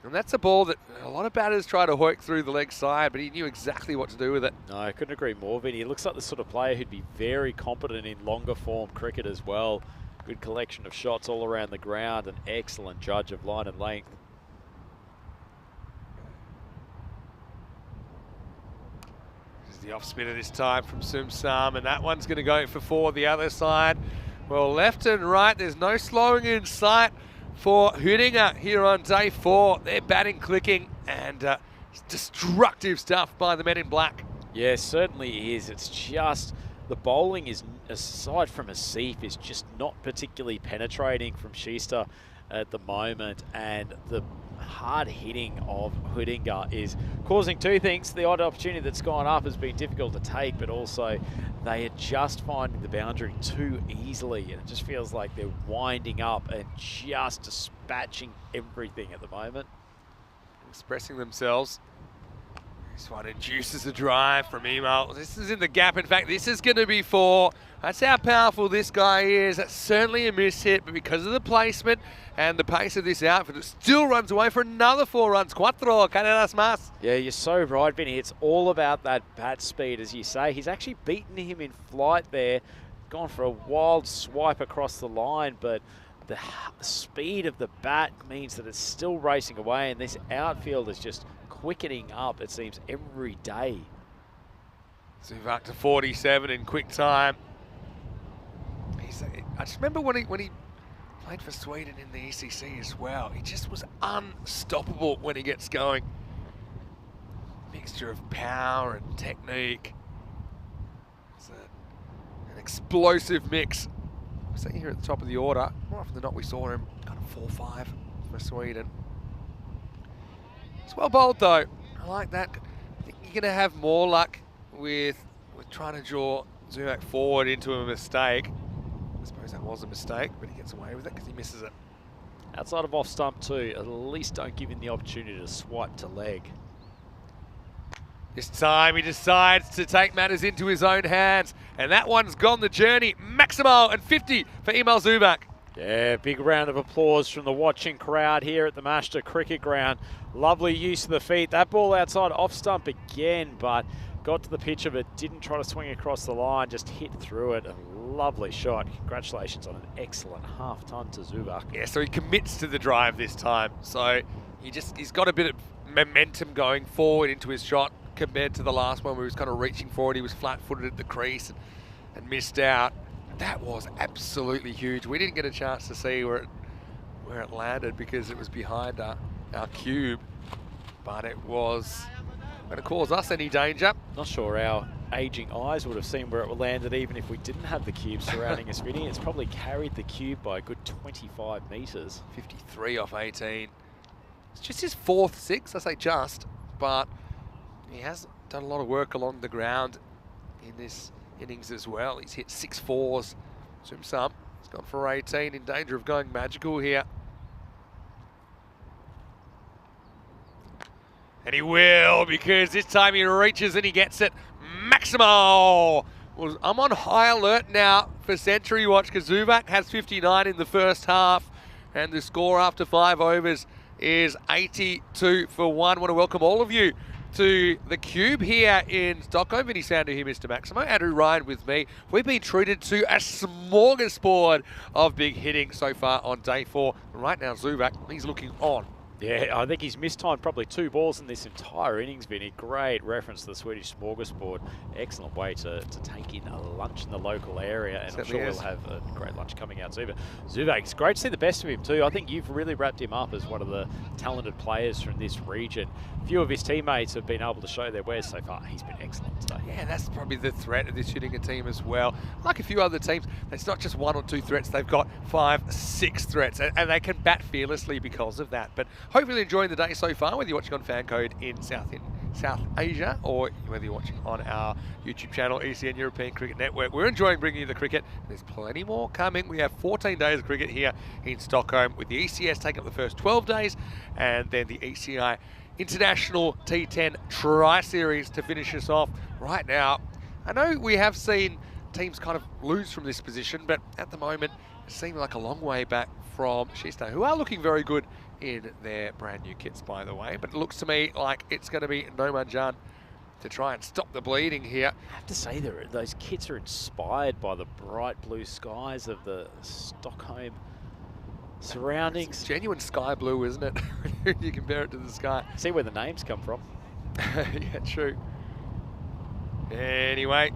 And that's a ball that a lot of batters try to hoik through the leg side, but he knew exactly what to do with it. No, I couldn't agree more, Vinny. He looks like the sort of player who'd be very competent in longer form cricket as well. Good collection of shots all around the ground, an excellent judge of line and length. The off spinner this time from Sumsam, and that one's going to go for 4 the other side. Well, left and right, there's no slowing in sight for Hüdinger here on day 4. They're batting, clicking, and destructive stuff by the men in black. Yeah, certainly is. It's just the bowling is, aside from Asif, is just not particularly penetrating from Schuster at the moment, and the hard hitting of Hüdinger is causing two things. The odd opportunity that's gone up has been difficult to take, but also they are just finding the boundary too easily, and it just feels like they're winding up and just dispatching everything at the moment. Expressing themselves. This one induces a drive from Email. This is in the gap. In fact, this is going to be 4. That's how powerful this guy is. That's certainly a miss hit, but because of the placement and the pace of this outfit, it still runs away for another 4 runs. Cuatro, carreras más. Yeah, you're so right, Vinny. It's all about that bat speed, as you say. He's actually beaten him in flight there, gone for a wild swipe across the line, but the speed of the bat means that it's still racing away, and this outfield is just quickening up, it seems, every day. Zuvak to 47 in quick time. I just remember when he played for Sweden in the ECC as well. He just was unstoppable when he gets going. Mixture of power and technique. It's an explosive mix. We're sitting here at the top of the order. More often than not, we saw him kind of 4-5 for Sweden. It's well bowled though. I like that. I think you're going to have more luck with trying to draw Zuvak forward into a mistake. I suppose that was a mistake, but he gets away with it because he misses it. Outside of off stump too, at least don't give him the opportunity to swipe to leg. This time he decides to take matters into his own hands, and that one's gone the journey. Maximo and 50 for Emil Zuvak. Yeah, big round of applause from the watching crowd here at the Mashta Cricket Ground. Lovely use of the feet. That ball outside off stump again, but got to the pitch of it, didn't try to swing across the line, just hit through it. A lovely shot. Congratulations on an excellent half-ton to Zuvak. Yeah, so he commits to the drive this time. So he's got a bit of momentum going forward into his shot compared to the last one where he was kind of reaching forward. He was flat-footed at the crease and missed out. That was absolutely huge. We didn't get a chance to see where it landed because it was behind our cube, but it was going to cause us any danger. Not sure our aging eyes would have seen where it landed even if we didn't have the cube surrounding us, Vinny. It's probably carried the cube by a good 25 metres. 53 off 18. It's just his 4th 6, I say just, but he has done a lot of work along the ground in this innings as well. He's hit 6 4s, zoom some. He's gone for 18, in danger of going magical here. And he will, because this time he reaches and he gets it. Maximo! Well, I'm on high alert now for Century Watch because Zuvak has 59 in the first half, and the score after 5 overs is 82 for 1. I want to welcome all of you to the Cube here in Stockholm. Vinny Sander here, Mr. Maximo. Andrew Ryan with me. We've been treated to a smorgasbord of big hitting so far on day 4. Right now, Zuvak, he's looking on. Yeah, I think he's mistimed probably 2 balls in this entire innings, Vinny. Great reference to the Swedish smorgasbord. Excellent way to take in a lunch in the local area, and I'm sure we'll have a great lunch coming out too. But Zuvak, it's great to see the best of him too. I think you've really wrapped him up as one of the talented players from this region. Few of his teammates have been able to show their wares so far. He's been excellent today. Yeah, that's probably the threat of this Hüdinger team as well. Like a few other teams, it's not just 1 or 2 threats. They've got 5, 6 threats, and they can bat fearlessly because of that. But hopefully enjoying the day so far, whether you're watching on FanCode in South Asia or whether you're watching on our YouTube channel, ECN European Cricket Network. We're enjoying bringing you the cricket. There's plenty more coming. We have 14 days of cricket here in Stockholm, with the ECS taking up the first 12 days and then the ECI International T10 Tri-Series to finish us off. Right now, I know we have seen teams kind of lose from this position, but at the moment, it seems like a long way back from Schuster, who are looking very good in their brand new kits, by the way. But it looks to me like it's going to be Noman Jan to try and stop the bleeding here. I have to say, those kits are inspired by the bright blue skies of the Stockholm surroundings. It's genuine sky blue, isn't it? You compare it to the sky. See where the names come from. Yeah, true. Anyway,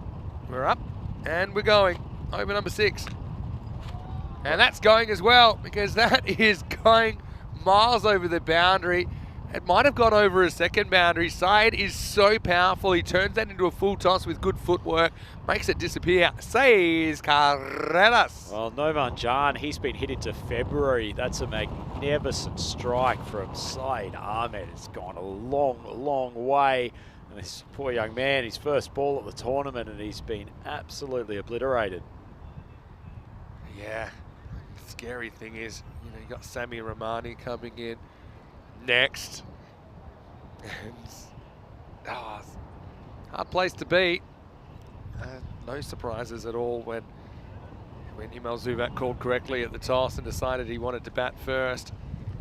we're up and we're going. Over number 6. And that's going as well, because that is going miles over the boundary. It might have gone over a second boundary. Said is so powerful. He turns that into a full toss with good footwork, makes it disappear. Says Carreras. Well, Noman Jan, he's been hit into February. That's a magnificent strike from Said Ahmed. It's gone a long, long way. And this poor young man, his first ball at the tournament, and he's been absolutely obliterated. Yeah, the scary thing is, you know, you got Sami Romani coming in next. And, hard place to beat. No surprises at all when Emil Zuvak called correctly at the toss and decided he wanted to bat first.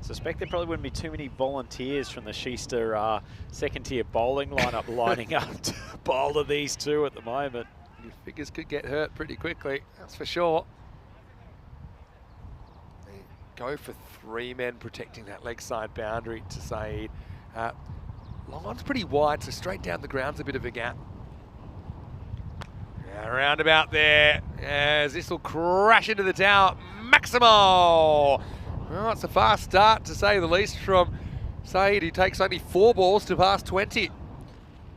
Suspect there probably wouldn't be too many volunteers from the Schuster second-tier bowling lineup lining up to bowl to these two at the moment. Your figures could get hurt pretty quickly, that's for sure. They go for 3 men protecting that leg side boundary to Said. Long on's pretty wide, so straight down the ground's a bit of a gap. Yeah, roundabout there, as this will crash into the tower. Maximo! Well, it's a fast start, to say the least, from Said, who takes only 4 balls to pass 20.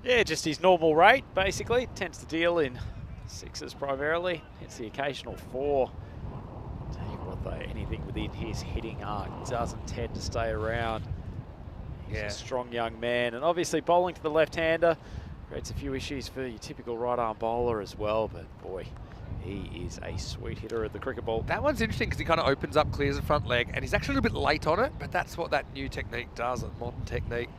Yeah, just his normal rate, basically. Tends to deal in 6s primarily. Hits the occasional 4. Tell you what, though, anything within his hitting arc doesn't tend to stay around. He's a strong young man, and obviously bowling to the left-hander creates a few issues for your typical right-arm bowler as well, but boy, he is a sweet hitter at the cricket ball. That one's interesting because he kind of opens up, clears the front leg, and he's actually a little bit late on it, but that's what that new technique does, a modern technique.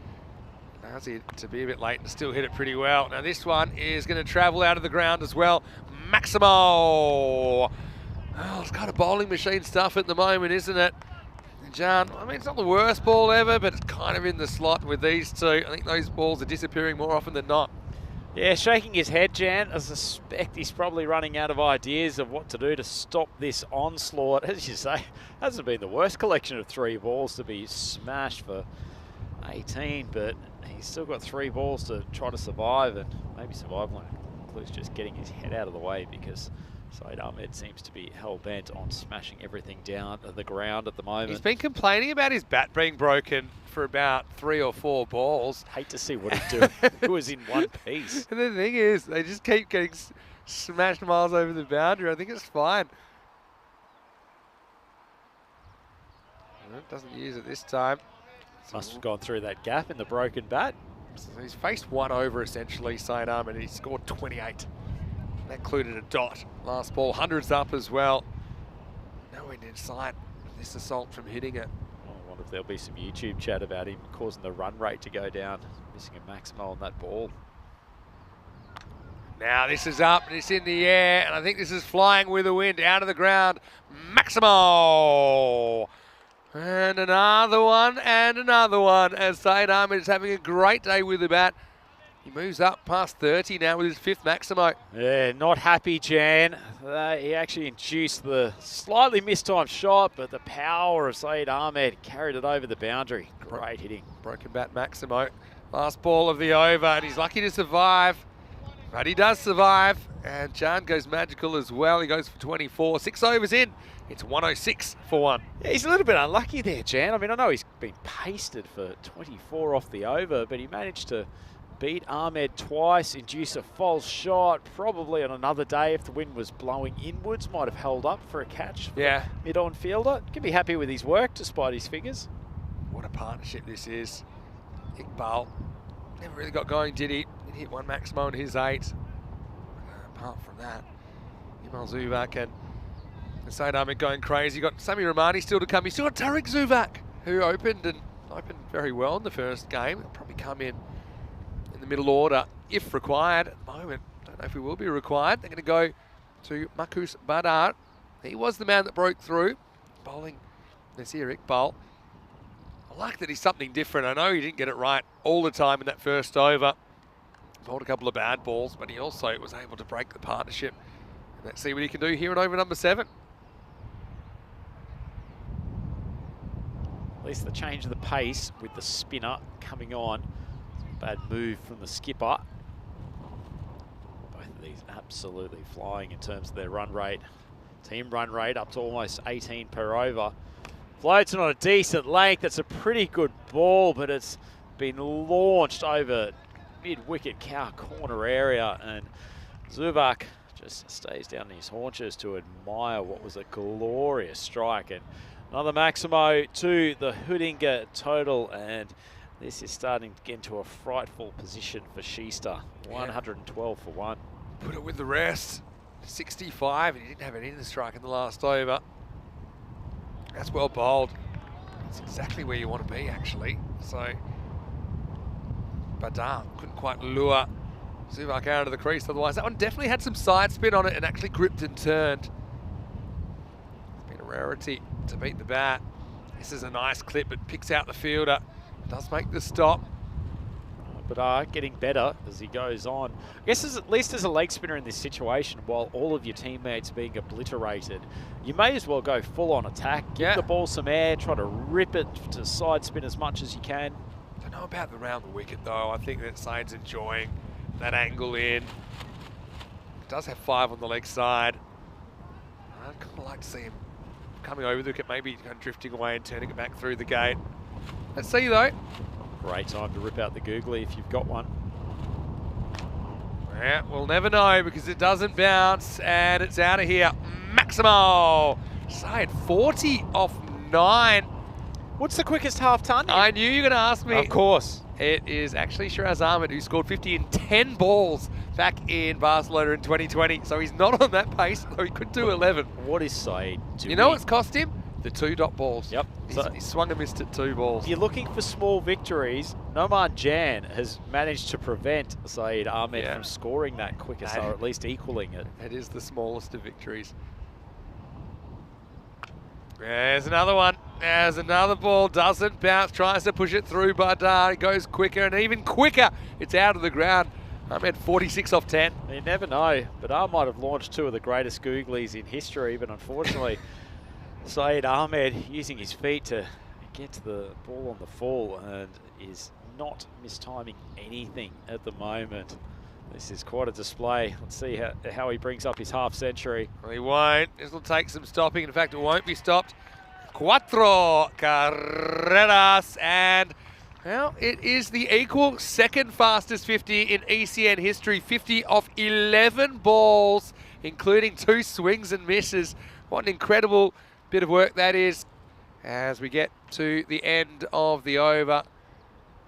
Allows you to be a bit late and still hit it pretty well. Now this one is going to travel out of the ground as well. Maximo! Oh, it's kind of bowling machine stuff at the moment, isn't it? Jan, I mean, it's not the worst ball ever, but it's kind of in the slot with these two. I think those balls are disappearing more often than not. Yeah, shaking his head, Jan. I suspect he's probably running out of ideas of what to do to stop this onslaught. As you say, hasn't been the worst collection of 3 balls to be smashed for 18, but he's still got 3 balls to try to survive, and maybe survival includes just getting his head out of the way, because Said Ahmed seems to be hell-bent on smashing everything down to the ground at the moment. He's been complaining about his bat being broken for about 3 or 4 balls. Hate to see what he'd do if it was in one piece. And the thing is, they just keep getting smashed miles over the boundary. I think it's fine. Doesn't use it this time. Must have gone through that gap in the broken bat. So he's faced 1 over essentially, Said Ahmed, and he scored 28. That included a dot. Last ball, 100s up as well. Nowhere near sight of this assault from hitting it. I wonder if there'll be some YouTube chat about him causing the run rate to go down. Missing a Maximo on that ball. Now this is up and it's in the air, and I think this is flying with the wind out of the ground. Maximo! And another one, as Said Ahmed is having a great day with the bat. He moves up past 30 now with his 5th Maximo. Yeah, not happy, Jan. He actually induced the slightly mistimed shot, but the power of Said Ahmed carried it over the boundary. Great hitting. Broken bat Maximo. Last ball of the over, and he's lucky to survive. But he does survive, and Jan goes magical as well. He goes for 24. 6 overs in. It's 106 for 1. Yeah, he's a little bit unlucky there, Jan. I mean, I know he's been pasted for 24 off the over, but he managed to beat Ahmed twice, induce a false shot. Probably on another day, if the wind was blowing inwards, might have held up for a catch for the mid-on fielder. Can be happy with his work despite his figures. What a partnership this is. Iqbal never really got going, did he? He hit 1 Maximo in his 8. Apart from that, Emil Zuvak and Said Ahmed going crazy. You got Sami Romani still to come. You still got Tariq Zuvak, who opened very well in the first game. He'll probably come in the middle order if required. At the moment, don't know if he will be required. They're going to go to Makus Badar. He was the man that broke through, bowling Nasir Iqbal. I like that he's something different. I know he didn't get it right all the time in that first over. Bowled a couple of bad balls, but he also was able to break the partnership. And let's see what he can do here in over number 7. At least the change of the pace with the spinner coming on. Bad move from the skipper. Both of these absolutely flying in terms of their run rate. Team run rate up to almost 18 per over. Floats it on a decent length. That's a pretty good ball, but it's been launched over mid-wicket cow corner area, and Zubak just stays down in his haunches to admire what was a glorious strike. And another Maximo to the Hoodinga total, and this is starting to get into a frightful position for Schuster. 112 for 1. Put it with the rest. 65, and he didn't have an in the strike in the last over. That's well bowled. That's exactly where you want to be, actually. So, Badar couldn't quite lure Zubak out of the crease. Otherwise, that one definitely had some side spin on it and actually gripped and turned. It's been a rarity to beat the bat. This is a nice clip. It picks out the fielder. Does make the stop. But getting better as he goes on. I guess at least as a leg spinner in this situation, while all of your teammates being obliterated, you may as well go full on attack. Give the ball some air, try to rip it to side spin as much as you can. Don't know about the round the wicket though. I think that Said's enjoying that angle in. It does have 5 on the leg side. I'd kind of like to see him coming over the wicket, maybe kind of drifting away and turning it back through the gate. Let's see though. Great time to rip out the googly if you've got one. Yeah, we'll never know because it doesn't bounce and it's out of here. Maximo! Said 40 off 9. What's the quickest half ton? I knew you were going to ask me. Of course. It is actually Shiraz Ahmed, who scored 50 in 10 balls back in Barcelona in 2020. So he's not on that pace, though he could do 11. What is Said doing? You know what's cost him? The 2 dot balls. Yep. He swung and missed at 2 balls. If you're looking for small victories, Noman Jan has managed to prevent Said Ahmed from scoring that quickest, or at least equaling it. It is the smallest of victories. There's another one. There's another ball. Doesn't bounce. Tries to push it through Badar. It goes quicker and even quicker. It's out of the ground. Ahmed 46 off 10. You never know. Badar might have launched 2 of the greatest googlies in history, but unfortunately, Said Ahmed using his feet to get to the ball on the fall and is not mistiming anything at the moment. This is quite a display. Let's see how he brings up his half century. Well, he won't. This will take some stopping. In fact, it won't be stopped. Cuatro carreras, and well, it is the equal second fastest 50 in ECN history. 50 off 11 balls, including 2 swings and misses. What an incredible bit of work that is as we get to the end of the over,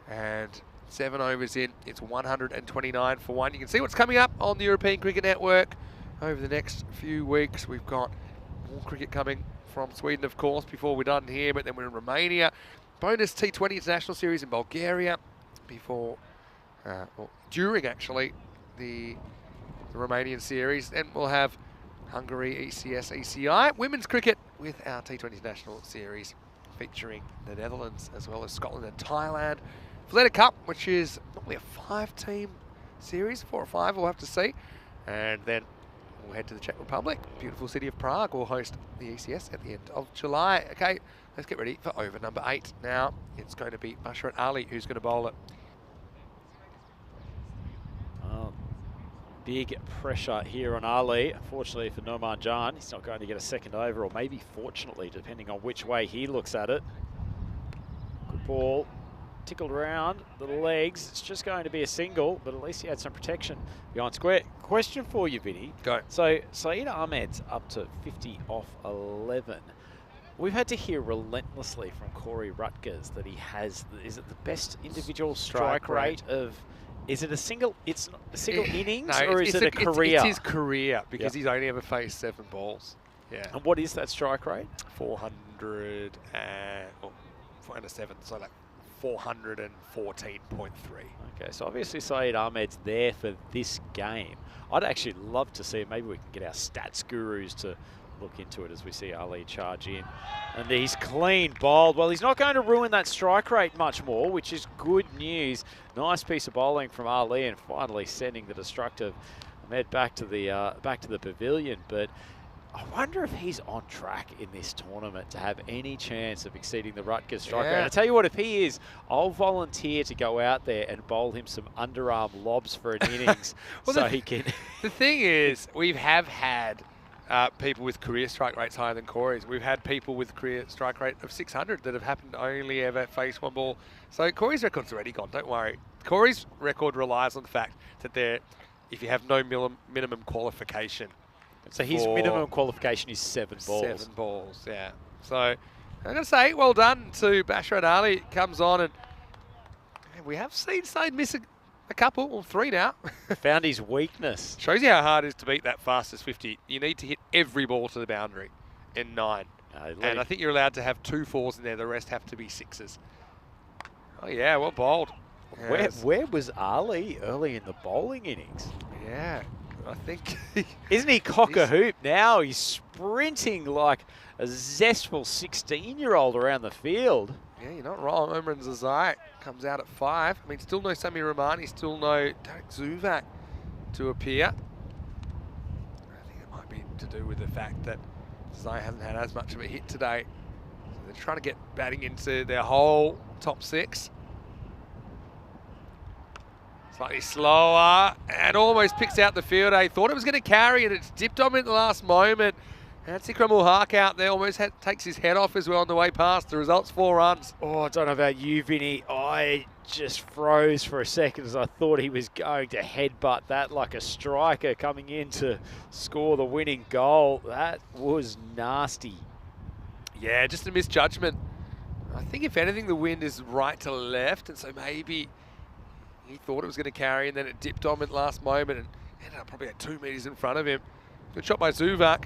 and 7 overs in, it's 129 for 1. You can see what's coming up on the European Cricket Network over the next few weeks. We've got more cricket coming from Sweden, of course, before we're done here, but then we're in Romania. Bonus T20 International Series in Bulgaria before, during actually, the Romanian series. Then we'll have Hungary, ECS, ECI, women's cricket with our T20 International Series featuring the Netherlands as well as Scotland and Thailand. Valletta Cup, which is normally a 5-team series, 4 or 5, we'll have to see. And then we'll head to the Czech Republic. Beautiful city of Prague will host the ECS at the end of July. Okay, let's get ready for over number 8. Now, it's going to be Bashrat Ali who's going to bowl it. Big pressure here on Ali. Unfortunately for Noman Jan, he's not going to get a second over, or maybe fortunately, depending on which way he looks at it. Good ball. Tickled around the legs. It's just going to be a single, but at least he had some protection behind square. Question for you, Vinny. Go. So, Said Ahmed's up to 50 off 11. We've had to hear relentlessly from Corey Rutgers that he has, is it the best individual strike rate of, is it a single, it's a single innings, or is it a career? It's his career, because he's only ever faced 7 balls. Yeah. And what is that strike rate? 400 and, 407, so like 414.3. Okay, so obviously Said Ahmed's there for this game. I'd actually love to see, maybe we can get our stats gurus to look into it as we see Ali charge in. And he's clean bowled. Well, he's not going to ruin that strike rate much more, which is good news. Nice piece of bowling from Ali, and finally sending the destructive Ahmed back to the pavilion. But I wonder if he's on track in this tournament to have any chance of exceeding the Rutgers strike rate. I tell you what, if he is, I'll volunteer to go out there and bowl him some underarm lobs for an innings so he can. The thing is, we have had people with career strike rates higher than Corey's. We've had people with career strike rate of 600 that have happened to only ever face one ball. So Corey's record's already gone, don't worry. Corey's record relies on the fact that if you have no minimum qualification. So his minimum qualification is 7 balls. 7 balls, yeah. So I'm going to say well done to Basharat Ali. Comes on and we have seen Said miss a couple, or 3 now. Found his weakness. Shows you how hard it is to beat that fastest 50. You need to hit every ball to the boundary in 9. And I think you're allowed to have 2 4s in there. The rest have to be 6s. Oh, yeah, well bowled. Where was Ali early in the bowling innings? Yeah, I think... Isn't he cock a hoop now? He's sprinting like a zestful 16-year-old around the field. Yeah, you're not wrong. Omar Zazai comes out at 5. I mean, still no Sami Rahmani, still no Derek Zuvak to appear. I think it might be to do with the fact that Zazai hasn't had as much of a hit today. So they're trying to get batting into their whole top 6. Slightly slower and almost picks out the field. He thought it was going to carry and it's dipped on him at the last moment. And Ikram ul Haq out there almost takes his head off as well on the way past. The result's 4 runs. Oh, I don't know about you, Vinny. I just froze for a second as I thought he was going to headbutt that like a striker coming in to score the winning goal. That was nasty. Yeah, just a misjudgment. I think if anything, the wind is right to left, and so maybe he thought it was going to carry, and then it dipped on at the last moment and ended up probably at 2 metres in front of him. Good shot by Zuvak.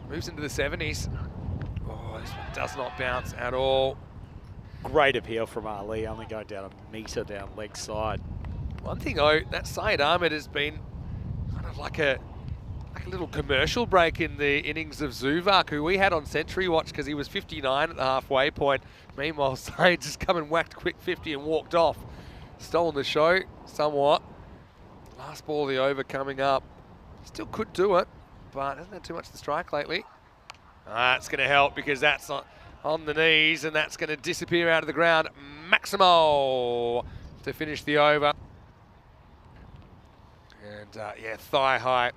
Moves into the 70s. Oh, this one does not bounce at all. Great appeal from Ali, only going down a metre down leg side. One thing though, that Syed Ahmed has been kind of like a little commercial break in the innings of Zuvak, who we had on Century Watch because he was 59 at the halfway point. Meanwhile, Syed just come and whacked a quick 50 and walked off. Stolen the show somewhat. Last ball of the over coming up. Still could do it, but hasn't had too much to strike lately. That's going to help because that's on the knees and that's going to disappear out of the ground. Maximo to finish the over. And yeah, thigh high.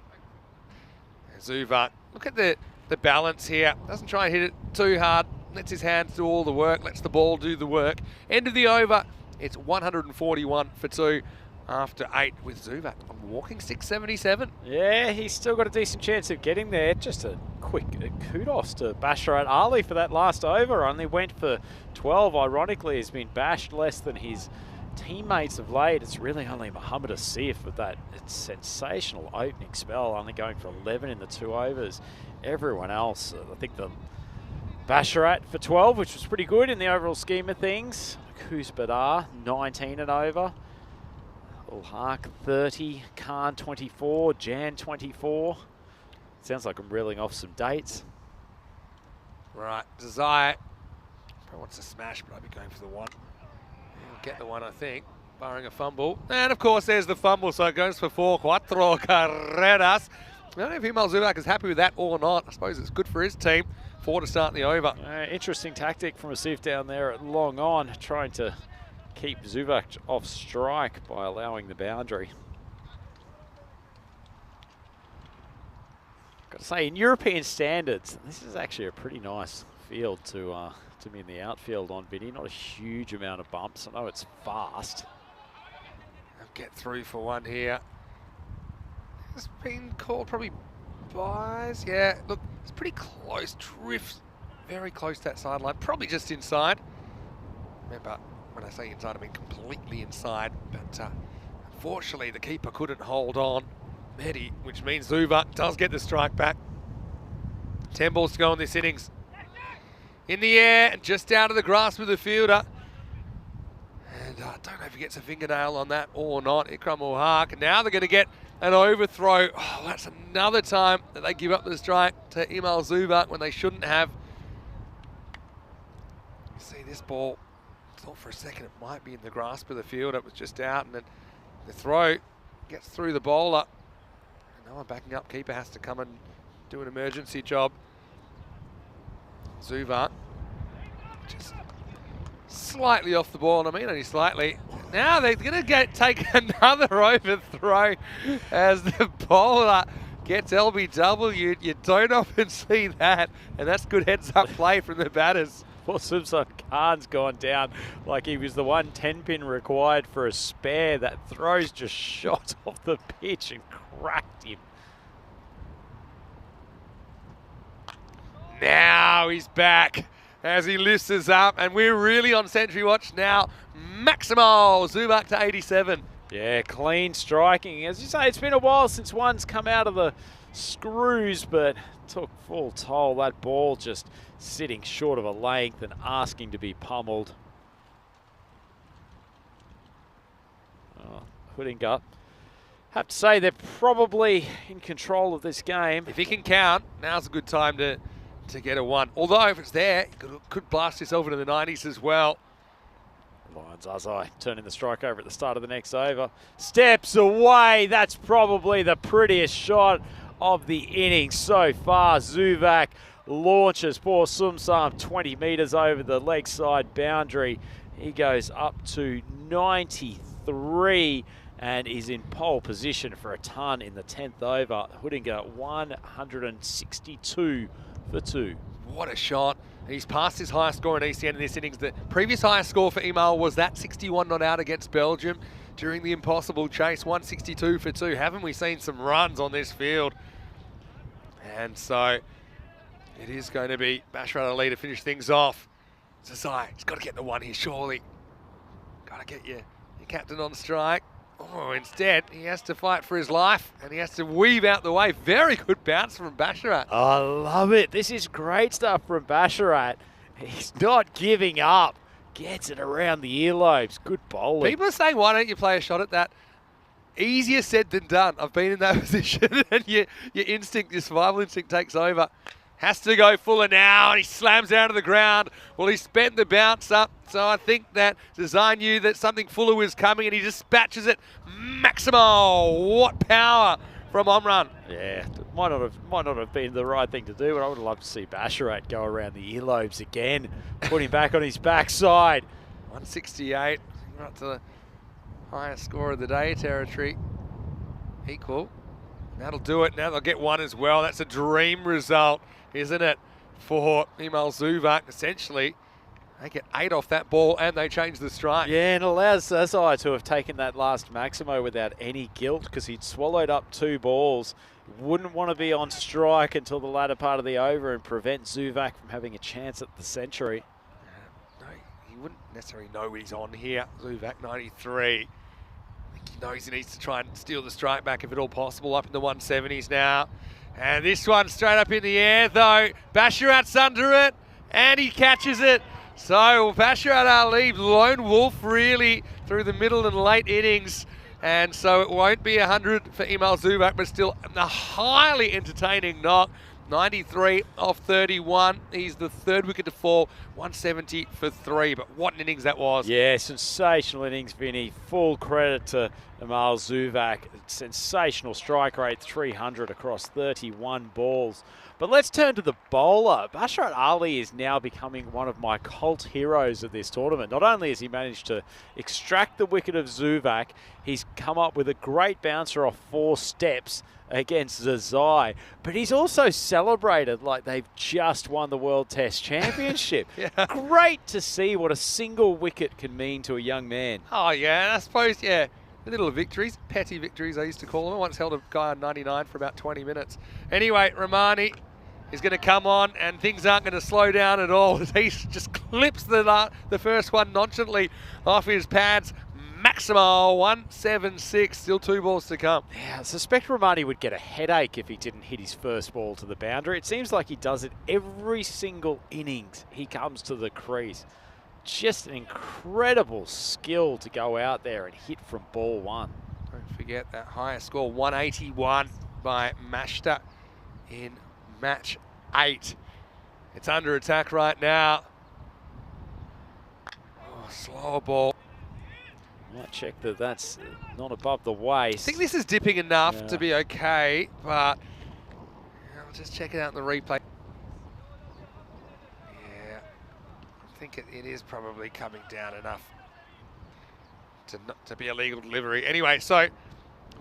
Zuvak, look at the balance here. Doesn't try and hit it too hard. Lets his hands do all the work. Lets the ball do the work. End of the over. It's 141 for 2 after 8 with Zuvak on walking 677. Yeah, he's still got a decent chance of getting there. Just a quick kudos to Basharat Ali for that last over. Only went for 12. Ironically, has been bashed less than his teammates of late. It's really only Mohammad Asif with that sensational opening spell, only going for 11 in the 2 overs. Everyone else, I think the Basharat for 12, which was pretty good in the overall scheme of things. Kuz Badar, 19 and over. Ul Haq, 30. Khan, 24. Jan, 24. Sounds like I'm reeling off some dates. Right, Zazai probably wants to smash, but I'd be going for the 1. He'll get the 1, I think, barring a fumble. And of course, there's the fumble, so it goes for 4. Cuatro carreras. I don't know if Imal Zuvak is happy with that or not. I suppose it's good for his team. 4 to start the over. Interesting tactic from Asif down there at long on, trying to keep Zuvak off strike by allowing the boundary. Got to say, in European standards, this is actually a pretty nice field to be in the outfield on, Vinny. Not a huge amount of bumps. I know it's fast. I'll get through for 1 here. It's been called probably buys. Yeah, look, it's pretty close. Drifts very close to that sideline. Probably just inside. Remember, when I say inside, I mean completely inside. But unfortunately, the keeper couldn't hold on. Mehdi, which means Zuvak does get the strike back. 10 balls to go in this innings. In the air, and just out of the grasp of the fielder. And I don't know if he gets a fingernail on that or not. Ikram ul Haq. Now they're going to get an overthrow. Oh, that's another time that they give up the strike to Imal Zuvak when they shouldn't have. You see this ball, I thought for a second it might be in the grasp of the field. It was just out, and then the throw gets through the bowler. And no one backing up. Keeper has to come and do an emergency job. Zuvak just slightly off the ball, and I mean only slightly. Now they're going to take another overthrow as the bowler gets LBW. You don't often see that, and that's good heads-up play from the batters. Well, Subson Khan's gone down like he was the 110 pin required for a spare. That throw's just shot off the pitch and cracked him. Now he's back as he lifts us up, and we're really on Sentry Watch now. Maximo Zubak to 87. Yeah, clean striking. As you say, it's been a while since one's come out of the screws, but took full toll. That ball just sitting short of a length and asking to be pummeled. Oh, Hoodinga. Have to say they're probably in control of this game. If he can count, now's a good time to get a one. Although if it's there, he could blast himself into the 90s as well. Lions Azai turning the strike over at the start of the next over. Steps away. That's probably the prettiest shot of the inning so far. Zubak launches poor Sumsam 20 metres over the leg side boundary. He goes up to 93 and is in pole position for a ton in the 10th over. Hoodinga 162 for 2. What a shot. He's passed his highest score in ECN in this innings. The previous highest score for Email was that 61 not out against Belgium during the impossible chase. 162 for 2. Haven't we seen some runs on this field? And so it is going to be Basharat Ali to finish things off. Zazai, he's got to get the one here, surely. Got to get your captain on strike. Oh, instead, he has to fight for his life, and he has to weave out the way. Very good bounce from Basharat. I love it. This is great stuff from Basharat. He's not giving up. Gets it around the earlobes. Good bowling. People are saying, why don't you play a shot at that? Easier said than done. I've been in that position, and your instinct, your survival instinct takes over. Has to go Fuller now, and he slams down to the ground. Well, he spent the bounce up, so I think that Zazai knew that something Fuller was coming, and he dispatches it. Maximo, what power from Omran. Yeah, might not have been the right thing to do, but I would love to see Basharat go around the earlobes again, put him back on his backside. 168, right to the highest score of the day territory. Equal. That'll do it. Now they'll get one as well. That's a dream result, isn't it, for Email Zubak? Essentially, they get 8 off that ball and they change the strike. Yeah, and allows Zazai to have taken that last Maximo without any guilt because he'd swallowed up 2 balls. Wouldn't want to be on strike until the latter part of the over and prevent Zubak from having a chance at the century. No, he wouldn't necessarily know what he's on here. Zubak 93. I think he knows he needs to try and steal the strike back if at all possible. Up in the 170s now. And this one straight up in the air though. Basharat's under it and he catches it. So Basharat Ali, lone wolf really through the middle and late innings. And so it won't be 100 for Email Zubak, but still a highly entertaining knock. 93 off 31. He's the 3rd wicket to fall. 170 for 3. But what an innings that was. Yeah, sensational innings, Vinny. Full credit to Email Zubak. Sensational strike rate, 300 across 31 balls. But let's turn to the bowler. Basharat Ali is now becoming one of my cult heroes of this tournament. Not only has he managed to extract the wicket of Zubak, he's come up with a great bouncer off 4 steps against Zazai, but he's also celebrated like they've just won the World Test Championship. Yeah. Great to see what a single wicket can mean to a young man. Oh, yeah, and I suppose, yeah, little victories, petty victories I used to call them. I once held a guy on 99 for about 20 minutes. Anyway, Romani is going to come on, and things aren't going to slow down at all. He just clips the first one nonchalantly off his pads. Maximo 176, still 2 balls to come. Yeah, I suspect Romani would get a headache if he didn't hit his first ball to the boundary. It seems like he does it every single innings he comes to the crease. Just an incredible skill to go out there and hit from ball 1. Don't forget that highest score, 181 by Mashta in match 8. It's under attack right now. Oh, slower ball. Might check that that's not above the waist. I think this is dipping enough to be okay, but I'll just check it out in the replay. Yeah, I think it is probably coming down enough to be a legal delivery. Anyway, so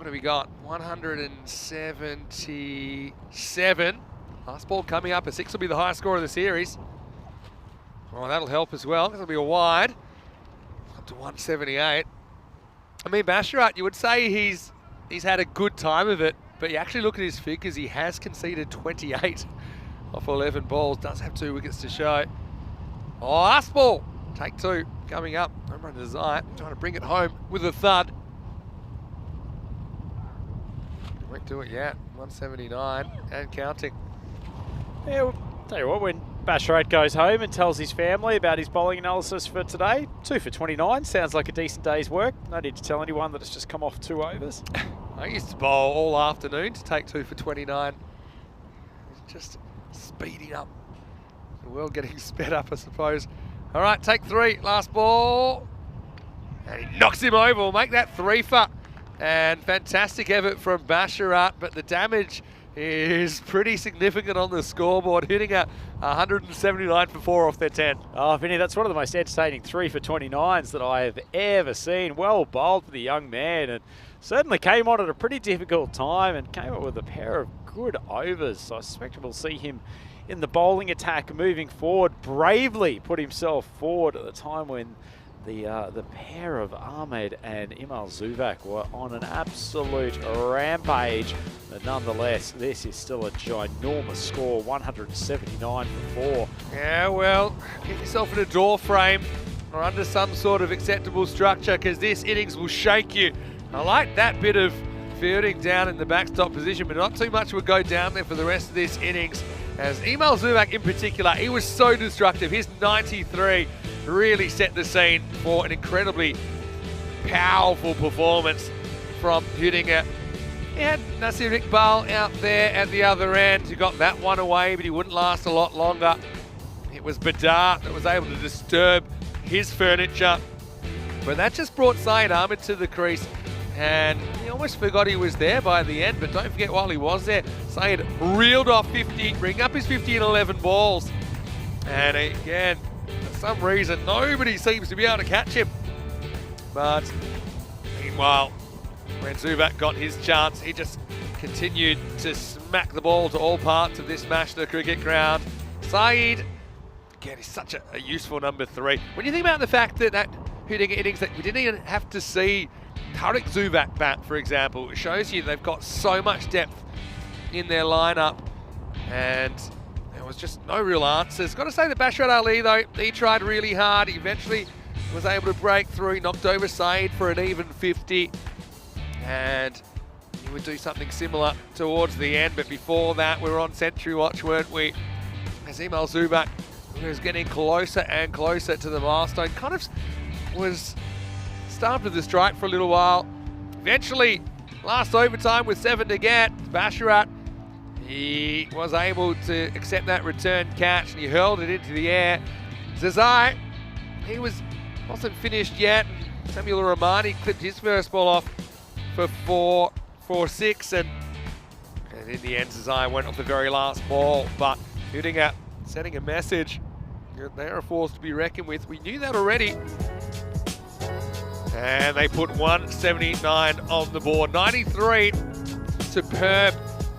What have we got? 177. Last ball coming up. A 6 will be the highest score of the series. Oh, that'll help as well. This will be a wide. Up to 178. I mean, Basharat, you would say he's had a good time of it, but you actually look at his figures, he has conceded 28 off 11 balls. Does have 2 wickets to show. Oh, last ball. Take 2 coming up. Home run to Zai, trying to bring it home with a thud. Won't do it yet. 179 and counting. Yeah, well, tell you what, when Basharat goes home and tells his family about his bowling analysis for today, 2 for 29, sounds like a decent day's work. No need to tell anyone that it's just come off 2 overs. I used to bowl all afternoon to take 2 for 29. It's just speeding up. The world getting sped up, I suppose. All right, take 3, last ball. And he knocks him over. We'll make that 3 for. And fantastic effort from Basharat, but the damage is pretty significant on the scoreboard, hitting at 179 for 4 off their 10. Oh, Vinny, that's one of the most entertaining 3 for 29s that I have ever seen. Well bowled for the young man, and certainly came on at a pretty difficult time and came up with a pair of good overs. So I suspect we'll see him in the bowling attack moving forward, bravely put himself forward at the time when the pair of Ahmed and Imal Zuvak were on an absolute rampage. But nonetheless, this is still a ginormous score, 179 for 4. Yeah, well, get yourself in a door frame or under some sort of acceptable structure, because this innings will shake you. I like that bit of fielding down in the backstop position, but not too much would go down there for the rest of this innings. As Imal Zuvak in particular, he was so destructive. His 93 really set the scene for an incredibly powerful performance from hitting it. He had Nasir Iqbal out there at the other end, who got that one away, but he wouldn't last a lot longer. It was Badar that was able to disturb his furniture. But that just brought Syed Ahmed to the crease, and he almost forgot he was there by the end. But don't forget, while he was there, Syed reeled off 50, bring up his 50 in 11 balls. And again, for some reason, nobody seems to be able to catch him. But meanwhile, when Zuvak got his chance, he just continued to smack the ball to all parts of this match, the cricket ground. Syed, again, is such a useful number 3. When you think about the fact that hitting innings that we didn't even have to see Tariq Zuvak bat, for example, it shows you they've got so much depth in their lineup, and there was just no real answers. Got to say that Basharat Ali, though, he tried really hard. He eventually was able to break through. He knocked over Saeed for an even 50, and he would do something similar towards the end. But before that, we were on century watch, weren't we? As Imal Zuvak was getting closer and closer to the milestone, kind of was starved of the strike for a little while. Eventually, last overtime with 7 to get, Basharat, he was able to accept that return catch, and he hurled it into the air. Zazai, he wasn't finished yet. Samuel Rahmani clipped his first ball off for 4-6, and in the end, Zazai went off the very last ball, but shooting at, sending a message. They're a force to be reckoned with. We knew that already. And they put 179 on the board. 93, superb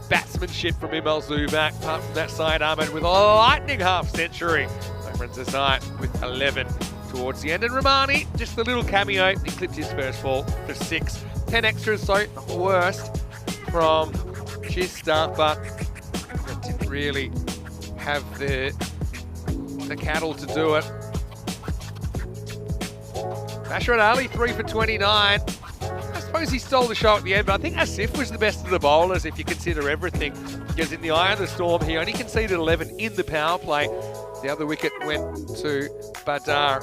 batsmanship from Imal Zuvak. Apart from that side, Ahmed with a lightning half century. Over Zazai with 11 towards the end. And Rahmani, just a little cameo. He clipped his first ball for 6. 10 extras, so not the worst from Chista, but didn't really have the cattle to do it. Basharat Ali, 3 for 29. I suppose he stole the show at the end, but I think Asif was the best of the bowlers if you consider everything, because in the eye of the storm, he only conceded 11 in the power play. The other wicket went to Badar.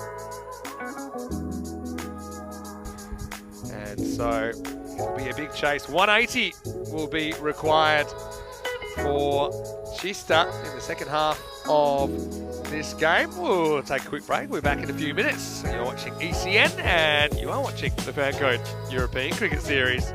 And so it'll be a big chase. 180 will be required for Chista in the second half of this game. We'll take a quick break. We're back in a few minutes. You're watching ECN and you are watching the FanCode European Cricket Series.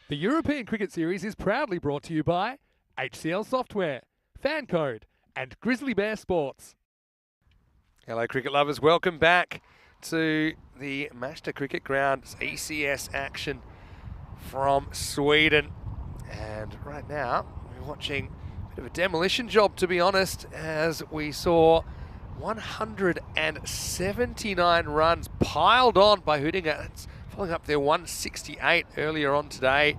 The European Cricket Series is proudly brought to you by HCL Software, FanCode, and Grizzly Bear Sports. Hello, cricket lovers. Welcome back to the Mashta Cricket Ground. It's ECS action from Sweden. And right now, we're watching a bit of a demolition job, to be honest, as we saw 179 runs piled on by Hudinga. It's following up their 168 earlier on today.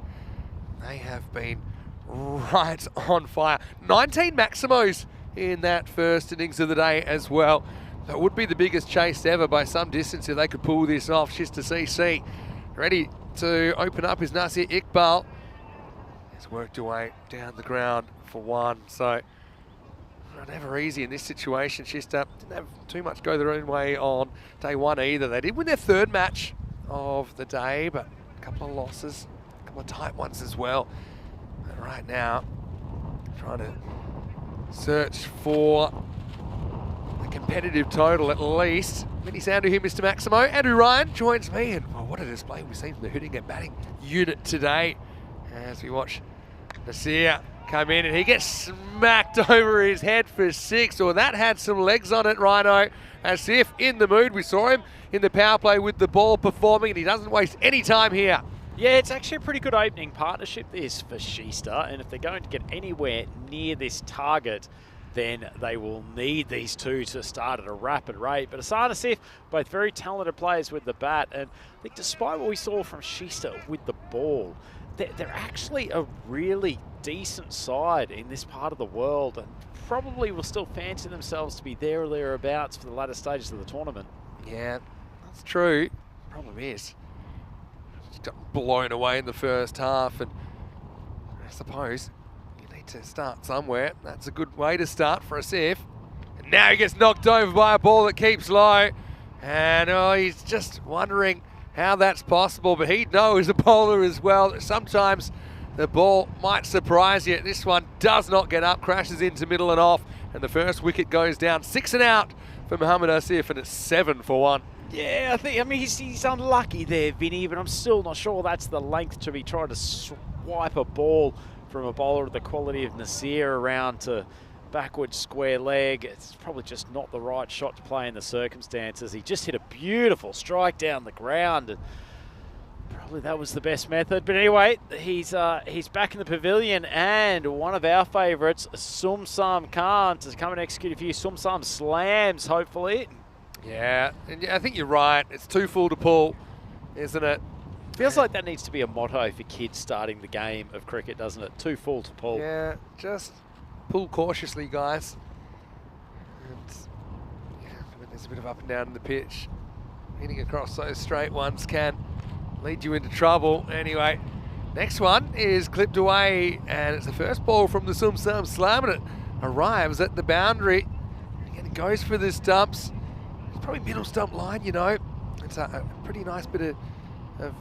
They have been right on fire. 19 Maximos in that first innings of the day as well. That would be the biggest chase ever by some distance if they could pull this off. Shista CC ready to open up his Nasir Iqbal. He's worked away down the ground for one. So never easy in this situation. Shista didn't have too much go their own way on day one either. They did win their third match of the day, but a couple of losses, a couple of tight ones as well. And right now, trying to search for a competitive total at least. Many sound to him, Mr. Maximo. Andrew Ryan joins me, and well, what a display we've seen from the Hudinga batting unit today as we watch Nasir come in, and he gets smacked over his head for six. Or that had some legs on it, Rhino. As if in the mood. We saw him in the power play with the ball performing, and he doesn't waste any time here. Yeah, it's actually a pretty good opening partnership this for Shista, and if they're going to get anywhere near this target, then they will need these two to start at a rapid rate. But Hassan Asif, both very talented players with the bat, and I think despite what we saw from Shista with the ball, they're actually a really decent side in this part of the world, and probably will still fancy themselves to be there or thereabouts for the latter stages of the tournament. Yeah, that's true. Problem is, just got blown away in the first half, and I suppose you need to start somewhere. That's a good way to start for Asif. And now he gets knocked over by a ball that keeps low, and he's just wondering how that's possible, but he knows, the bowler as well, that sometimes the ball might surprise you. This one does not get up, crashes into middle and off, and the first wicket goes down. 6 and out for Mohammad Asif, and it's 7 for 1. Yeah, I mean, he's unlucky there, Vinny, but I'm still not sure that's the length to be trying to swipe a ball from a bowler of the quality of Nasir around to backward square leg. It's probably just not the right shot to play in the circumstances. He just hit a beautiful strike down the ground, and probably that was the best method. But anyway, he's back in the pavilion, and one of our favourites, Sumsam Khan, to come and execute a few Sumsam slams, hopefully. Yeah, and I think you're right. It's too full to pull, isn't it? Feels like that needs to be a motto for kids starting the game of cricket, doesn't it? Too full to pull. Yeah, just pull cautiously, guys. And yeah, when there's a bit of up and down in the pitch, hitting across those straight ones can lead you into trouble. Anyway, next one is clipped away, and it's the first ball from the Sumsam Slam, and it arrives at the boundary. Again, it goes for the stumps. It's probably middle stump line, you know. It's a pretty nice bit of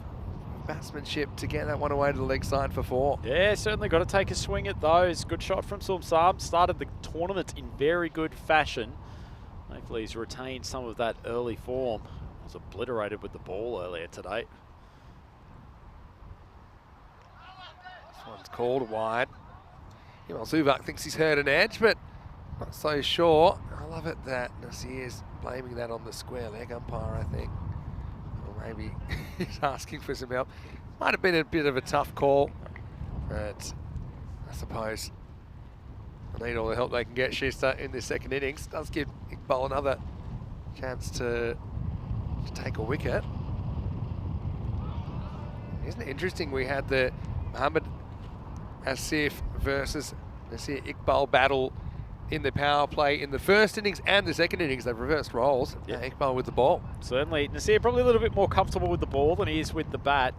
batsmanship to get that one away to the leg side for 4. Yeah, certainly got to take a swing at those. Good shot from Sumsam. Started the tournament in very good fashion. Hopefully he's retained some of that early form. Was obliterated with the ball earlier today. This one's called wide. Well, Zuvak thinks he's heard an edge, but not so sure. I love it that Nasir's blaming that on the square leg umpire, I think. Maybe he's asking for some help. Might have been a bit of a tough call, but I suppose they need all the help they can get. Shista in this second innings does give Iqbal another chance to take a wicket. Isn't it interesting? We had the Mohammad Asif versus Nasir Iqbal battle in the power play in the first innings and the second innings. They've reversed roles. Yeah. Iqbal with the ball. Certainly. Nasir probably a little bit more comfortable with the ball than he is with the bat.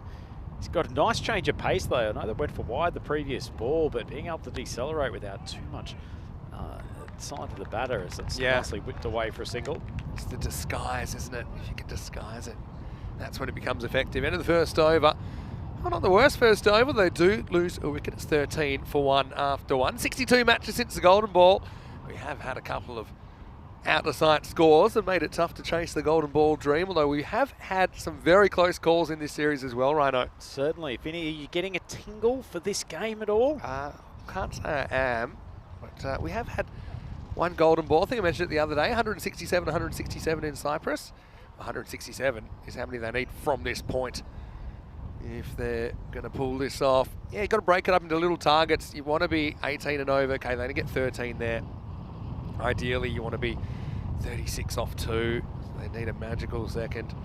He's got a nice change of pace though. I know they went for wide the previous ball, but being able to decelerate without too much sign to the batter as it's nicely whipped away for a single. It's the disguise, isn't it? If you can disguise it, that's when it becomes effective. End of the first over. Well, not the worst first over. They do lose a wicket. It's 13 for 1 after 1. 62 matches since the golden ball. We have had a couple of out-of-sight scores and made it tough to chase the golden ball dream, although we have had some very close calls in this series as well, Rhino. Certainly. Vinny, are you getting a tingle for this game at all? Can't say I am, but we have had one golden ball. I think I mentioned it the other day, 167 in Cyprus. 167 is how many they need from this point if they're going to pull this off. Yeah, you've got to break it up into little targets. You want to be 18 and over. Okay, they only get 13 there. Ideally, you want to be 36 off 2. They need a magical second.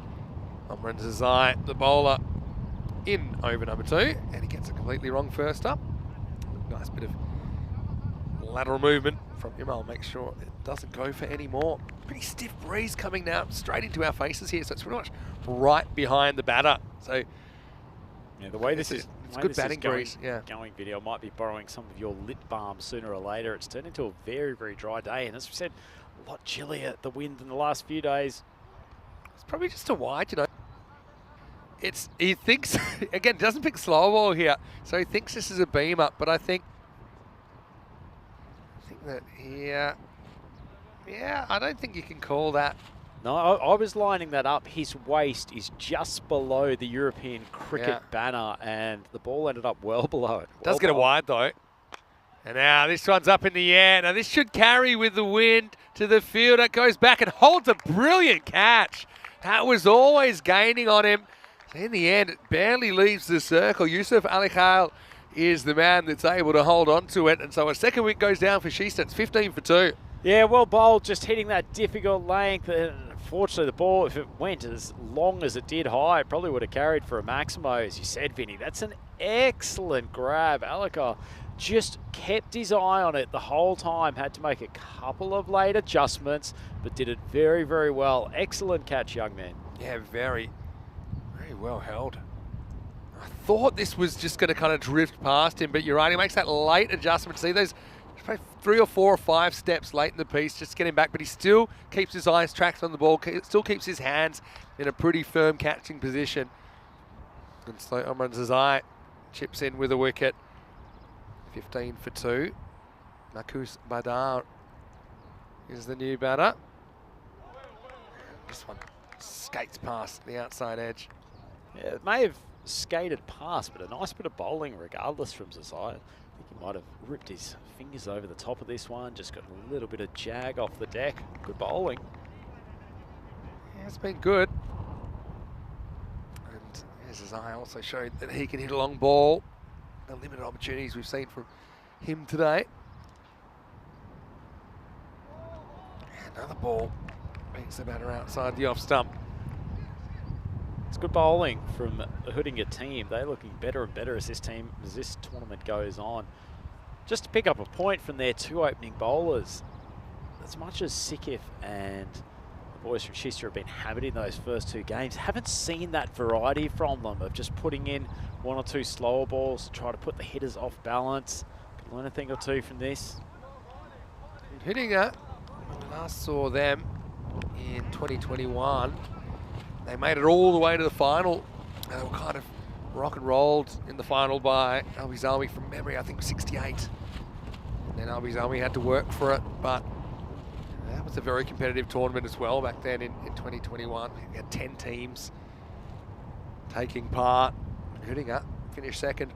Omran Zazai, the bowler, in over number 2, and he gets it completely wrong first up. Nice bit of lateral movement from him. I'll make sure it doesn't go for any more. Pretty stiff breeze coming now straight into our faces here, so it's pretty much right behind the batter. So yeah, the way this is, it's good batting breeze. Going video might be borrowing some of your lip balm sooner or later. It's turned into a very, very dry day, and as we said, a lot chillier the wind in the last few days. It's probably just a wide, you know. He thinks again, doesn't pick slow ball here, so he thinks this is a beam up. But I think that here, yeah, I don't think you can call that. No, I was lining that up. His waist is just below the European cricket banner, and the ball ended up well below it. Does get a wide though. And now this one's up in the air. Now this should carry with the wind to the field. It goes back and holds a brilliant catch. That was always gaining on him. In the end, it barely leaves the circle. Yusuf Ali Khail is the man that's able to hold on to it. And so a second wicket goes down for Shista. It's 15 for 2. Yeah, well bowled, just hitting that difficult length. And unfortunately, the ball, if it went as long as it did high, it probably would have carried for a Maximo, as you said, Vinny. That's an excellent grab. Alaka just kept his eye on it the whole time. Had to make a couple of late adjustments, but did it very, very well. Excellent catch, young man. Yeah, very well held. I thought this was just going to kind of drift past him, but you're right, he makes that late adjustment. See those 3 or 4 or 5 steps late in the piece, just getting back, but he still keeps his eyes tracked on the ball, still keeps his hands in a pretty firm catching position. And so Omran Zazai chips in with a wicket. 15 for 2. Nakus Badar is the new batter. This one skates past the outside edge. Yeah, it may have skated past, but a nice bit of bowling regardless from Zazai. I think he might have ripped his fingers over the top of this one, just got a little bit of jag off the deck. Good bowling. Yeah, it's been good. And Zazai also showed that he can hit a long ball. The limited opportunities we've seen from him today. Another ball beats the batter outside the off stump. It's good bowling from the Hoodinga team. They're looking better and better as this tournament goes on. Just to pick up a point from their 2 opening bowlers, as much as Sikif and the boys from Shista have been hammered in those first 2 games, haven't seen that variety from them of just putting in 1 or 2 slower balls to try to put the hitters off balance. Could learn a thing or 2 from this. Hoodinga, when we last saw them in 2021, they made it all the way to the final. They were kind of rock and rolled in the final by Albi Zalmi from memory, I think 68. And then Albi Zalmi had to work for it, but that was a very competitive tournament as well back then in 2021. We had 10 teams taking part. Hoodinga finished second.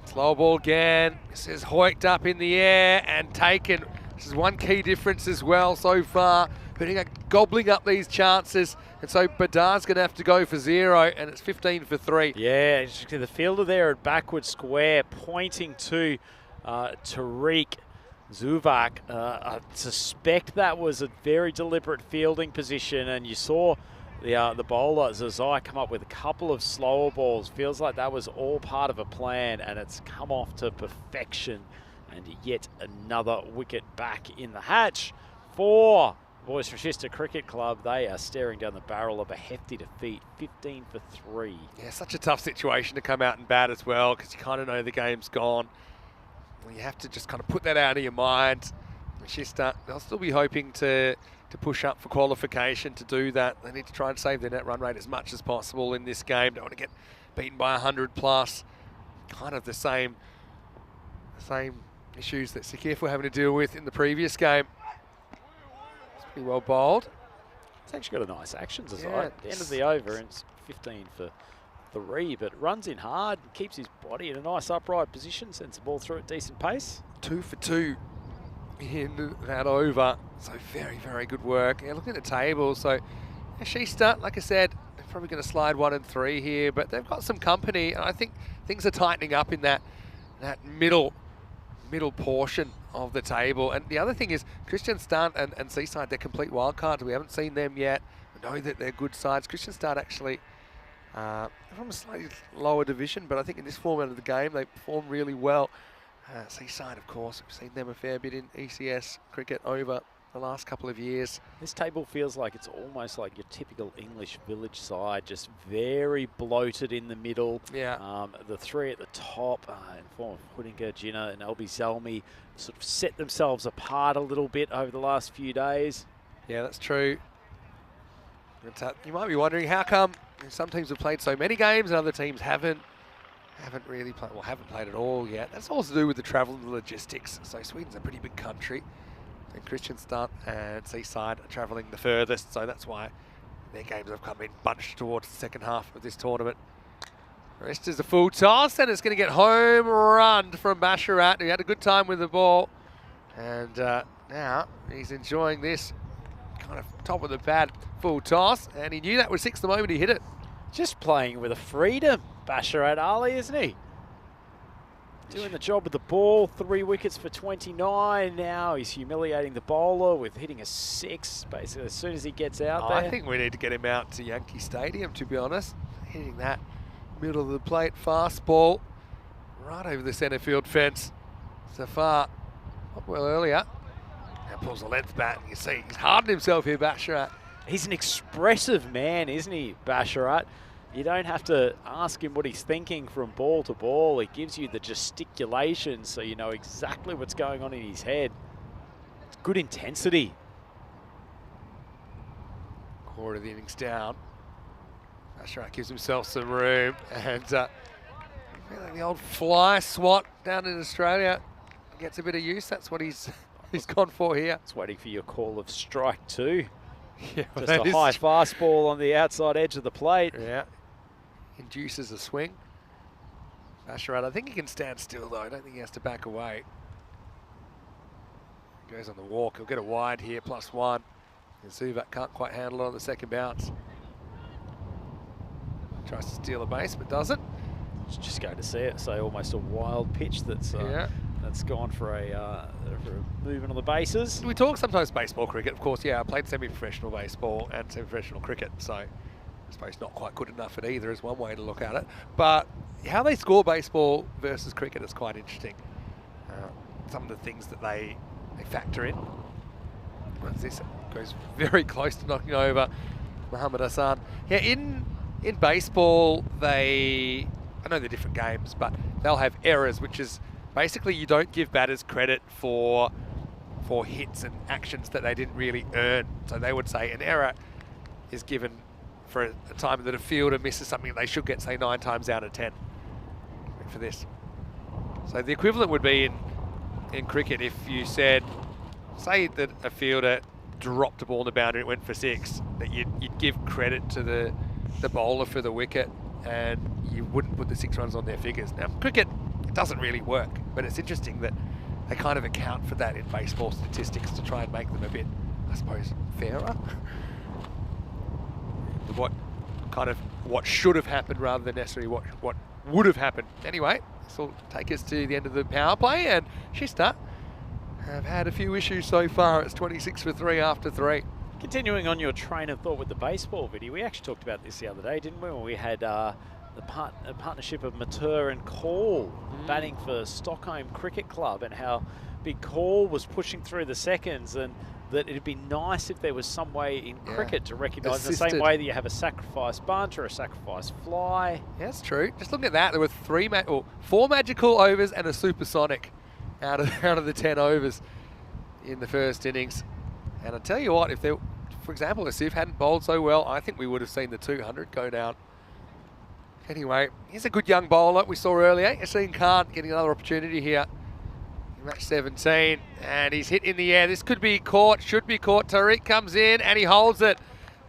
Slow ball again. This is hoiked up in the air and taken. This is one key difference as well so far. Hoodinga gobbling up these chances, and so Badar's going to have to go for 0, and it's 15 for 3. Yeah, the fielder there at backward square pointing to Tariq Zuvak. I suspect that was a very deliberate fielding position, and you saw the bowler Zazai come up with a couple of slower balls. Feels like that was all part of a plan, and it's come off to perfection. And yet another wicket back in the hatch for boys from Shista Cricket Club. They are staring down the barrel of a hefty defeat, 15 for 3. Yeah, such a tough situation to come out and bat as well, because you kind of know the game's gone. Well, you have to just kind of put that out of your mind. Shista, they'll still be hoping to push up for qualification. To do that, they need to try and save their net run rate as much as possible in this game. Don't want to get beaten by 100 plus. Kind of the same issues that Sakif were having to deal with in the previous game. It's pretty well bowled. It's actually got a nice action design. Yeah, At the end of the over, and it's 15 for 3, but runs in hard, keeps his body in a nice upright position, sends the ball through at decent pace. 2 for 2 in that over. So very, very good work. Yeah, looking at the table, so Sheesta, like I said, they're probably going to slide 1 and 3 here, but they've got some company, and I think things are tightening up in that middle portion of the table. And the other thing is Christian Stunt and Seaside, they're complete wild cards. We haven't seen them yet. We know that they're good sides. Christian Stunt actually from a slightly lower division, but I think in this format of the game they perform really well. Seaside, of course, we've seen them a fair bit in ECS cricket over the last couple of years. This table feels like it's almost like your typical English village side, just very bloated in the middle. Yeah. The 3 at the top, in form of Hoodinga, Jinnah and Elby Selmy, sort of set themselves apart a little bit over the last few days. Yeah, that's true. You might be wondering how come some teams have played so many games and other teams haven't really played, well, haven't played at all yet. That's all to do with the travel and the logistics. So Sweden's a pretty big country, and Christian Stunt and Seaside are travelling the furthest, so that's why their games have come in bunched towards the second half of this tournament. Rest is a full toss, and it's going to get home run from Basharat, who had a good time with the ball. And now he's enjoying this kind of top of the pad full toss, and he knew that was 6 the moment he hit it. Just playing with a freedom, Basharat Ali, isn't he? Doing the job with the ball, 3 wickets for 29. Now he's humiliating the bowler with hitting a 6, basically, as soon as he gets out there. I think we need to get him out to Yankee Stadium, to be honest. Hitting that middle of the plate fast ball right over the centre field fence. Safar, not well earlier. Now pulls the length back, and you see he's hardened himself here, Basharat. He's an expressive man, isn't he, Basharat? You don't have to ask him what he's thinking from ball to ball. He gives you the gesticulation so you know exactly what's going on in his head. It's good intensity. Quarter of the innings down. Basharat gives himself some room, and like the old fly swat down in Australia gets a bit of use. That's what he's gone for here. It's waiting for your call of strike 2. Yeah, Just a high fastball on the outside edge of the plate. Yeah. Induces a swing. Basharat, I think he can stand still though. I don't think he has to back away. Goes on the walk. He'll get a wide here, +1. And Zuvak can't quite handle it on the second bounce. Tries to steal a base, but doesn't. Just go to see it. So almost a wild pitch that's gone for a movement on the bases. We talk sometimes baseball cricket. Of course, yeah, I played semi-professional baseball and semi-professional cricket, so I suppose not quite good enough at either is one way to look at it. But how they score baseball versus cricket is quite interesting. Some of the things that they factor in. This goes very close to knocking over Muhammad Hassan. Yeah, in baseball, I know they're different games, but they'll have errors, which is basically you don't give batters credit for hits and actions that they didn't really earn. So they would say an error is given for a time that a fielder misses something that they should get, say, 9 times out of 10 for this. So the equivalent would be in cricket if you said, say that a fielder dropped a ball in the boundary and it went for 6, that you'd give credit to the bowler for the wicket and you wouldn't put the 6 runs on their figures. Now, cricket, it doesn't really work, but it's interesting that they kind of account for that in baseball statistics to try and make them a bit, I suppose, fairer. What should have happened rather than necessarily what would have happened. Anyway, this will take us to the end of the power play, and Sheesta have had a few issues so far. It's 26 for 3 after 3. Continuing on your train of thought with the baseball video, we actually talked about this the other day, didn't we? When we had the partnership of Matur and Call batting for Stockholm Cricket Club, and how Big Call was pushing through the seconds, and that it'd be nice if there was some way in cricket to recognise the same way that you have a sacrifice bunt or a sacrifice fly. Yeah, that's true. Just looking at that, there were 4 magical overs and a supersonic out of the 10 overs in the first innings. And I tell you what, if there, for example, if Sif hadn't bowled so well, I think we would have seen the 200 go down. Anyway, he's a good young bowler we saw earlier. Yassine Khan getting another opportunity here. Match 17, and he's hit in the air. This could be caught, should be caught. Tariq comes in and he holds it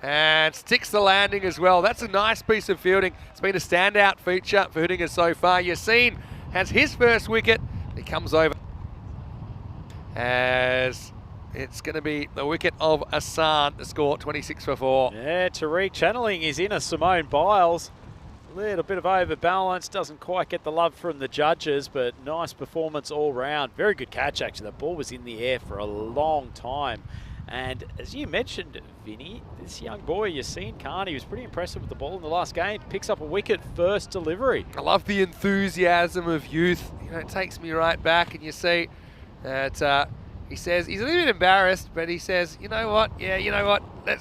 and sticks the landing as well. That's a nice piece of fielding. It's been a standout feature for Hootingers so far. Yassine has his first wicket. He comes over as it's going to be the wicket of Hassan to score 26 for 4. Yeah, Tariq channeling his inner Simone Biles. A little bit of overbalance, doesn't quite get the love from the judges, but nice performance all round. Very good catch, actually. The ball was in the air for a long time. And as you mentioned, Vinny, this young boy, Yassine Khan, he was pretty impressive with the ball in the last game. Picks up a wicket, first delivery. I love the enthusiasm of youth. You know, it takes me right back, and you see that he says he's a little bit embarrassed, but he says, you know what? Yeah, you know what? I'm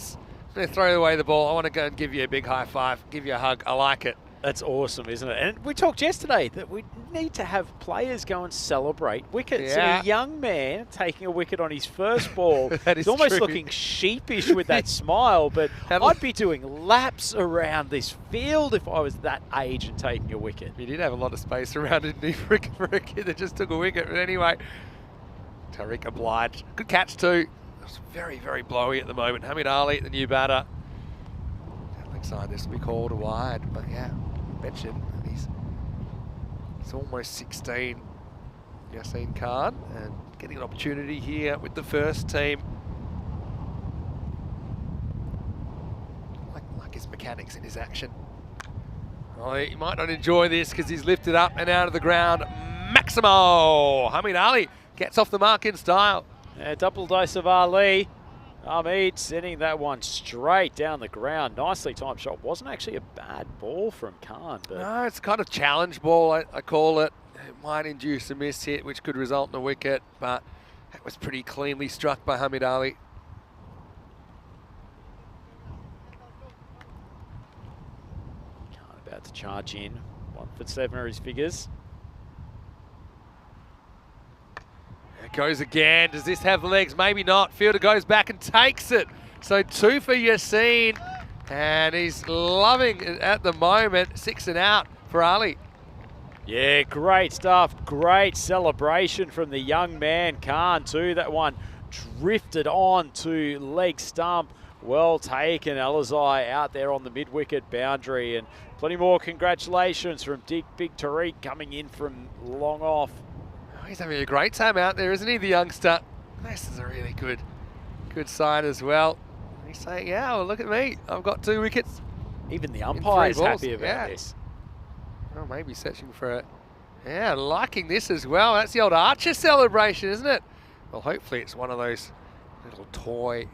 going to throw away the ball. I want to go and give you a big high five, give you a hug. I like it. That's awesome, isn't it? And we talked yesterday that we need to have players go and celebrate wickets. Yeah. And a young man taking a wicket on his first ball, That he's is almost true. looking sheepish with that smile, but I'd be doing laps around this field if I was that age and taking a wicket. He did have a lot of space around it for a kid that just took a wicket. But anyway, Tariq obliged. Good catch too. It's very, very blowy at the moment. Hamid Ali, the new batter. Leg side, this will be called a wide, but yeah, mentioned he's almost 16. Yassine Khan, and getting an opportunity here with the first team. Like his mechanics and his action. Oh, he might not enjoy this because he's lifted up and out of the ground. Maximo! Hamid Ali gets off the mark in style. Yeah, double dose of Ali. Hamid sending that one straight down the ground. Nicely timed shot. Wasn't actually a bad ball from Khan. But No, it's kind of challenge ball, I call it. It might induce a miss hit, which could result in a wicket, but that was pretty cleanly struck by Hamid Ali. Khan about to charge in. 1 for 7 are his figures. It goes again. Does this have legs? Maybe not. Fielder goes back and takes it. So 2 for Yassine, and he's loving it at the moment. 6 and out for Ali. Yeah, great stuff. Great celebration from the young man, Khan, too. That one drifted on to leg stump. Well taken, Alizai out there on the mid-wicket boundary. And plenty more congratulations from Big Tariq coming in from long off. Oh, he's having a great time out there, isn't he, the youngster? This is a really good sign as well. He's saying, yeah, well, look at me. I've got 2 wickets. Even the 3 umpire's balls, happy about yeah. this. Oh, maybe searching for it. Yeah, liking this as well. That's the old Archer celebration, isn't it? Well, hopefully it's one of those little toy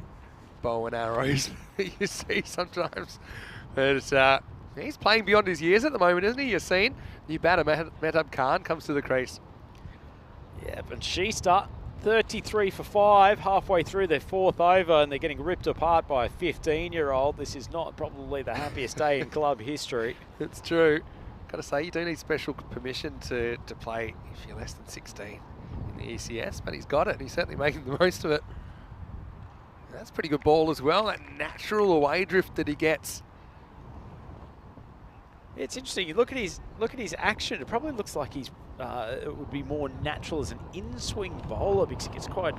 bow and arrows that you see sometimes. But he's playing beyond his years at the moment, isn't he? You've seen new batter Mehtab Khan comes to the crease. Yeah, and she start 33 for 5, halfway through their 4th over, and they're getting ripped apart by a 15-year-old. This is not probably the happiest day in club history. It's true. Got to say, you do need special permission to play if you're less than 16 in the ECS, but he's got it, and he's certainly making the most of it. That's a pretty good ball as well, that natural away drift that he gets. It's interesting. You look at his action. It probably looks like he's it would be more natural as an in-swing bowler because he gets quite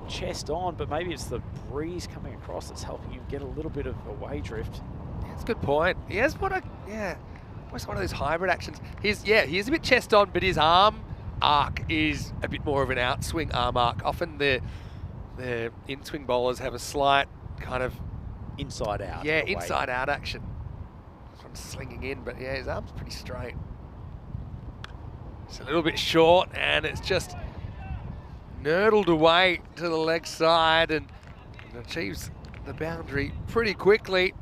chest on, but maybe it's the breeze coming across that's helping him get a little bit of away drift. Yeah, that's a good point. He has almost one of those hybrid actions. He is a bit chest on, but his arm arc is a bit more of an outswing arm arc. Often the in-swing bowlers have a slight kind of Inside out. yeah, away. inside out action. From slinging in, but yeah, his arm's pretty straight. It's a little bit short, and it's just nurdled away to the leg side and achieves the boundary pretty quickly.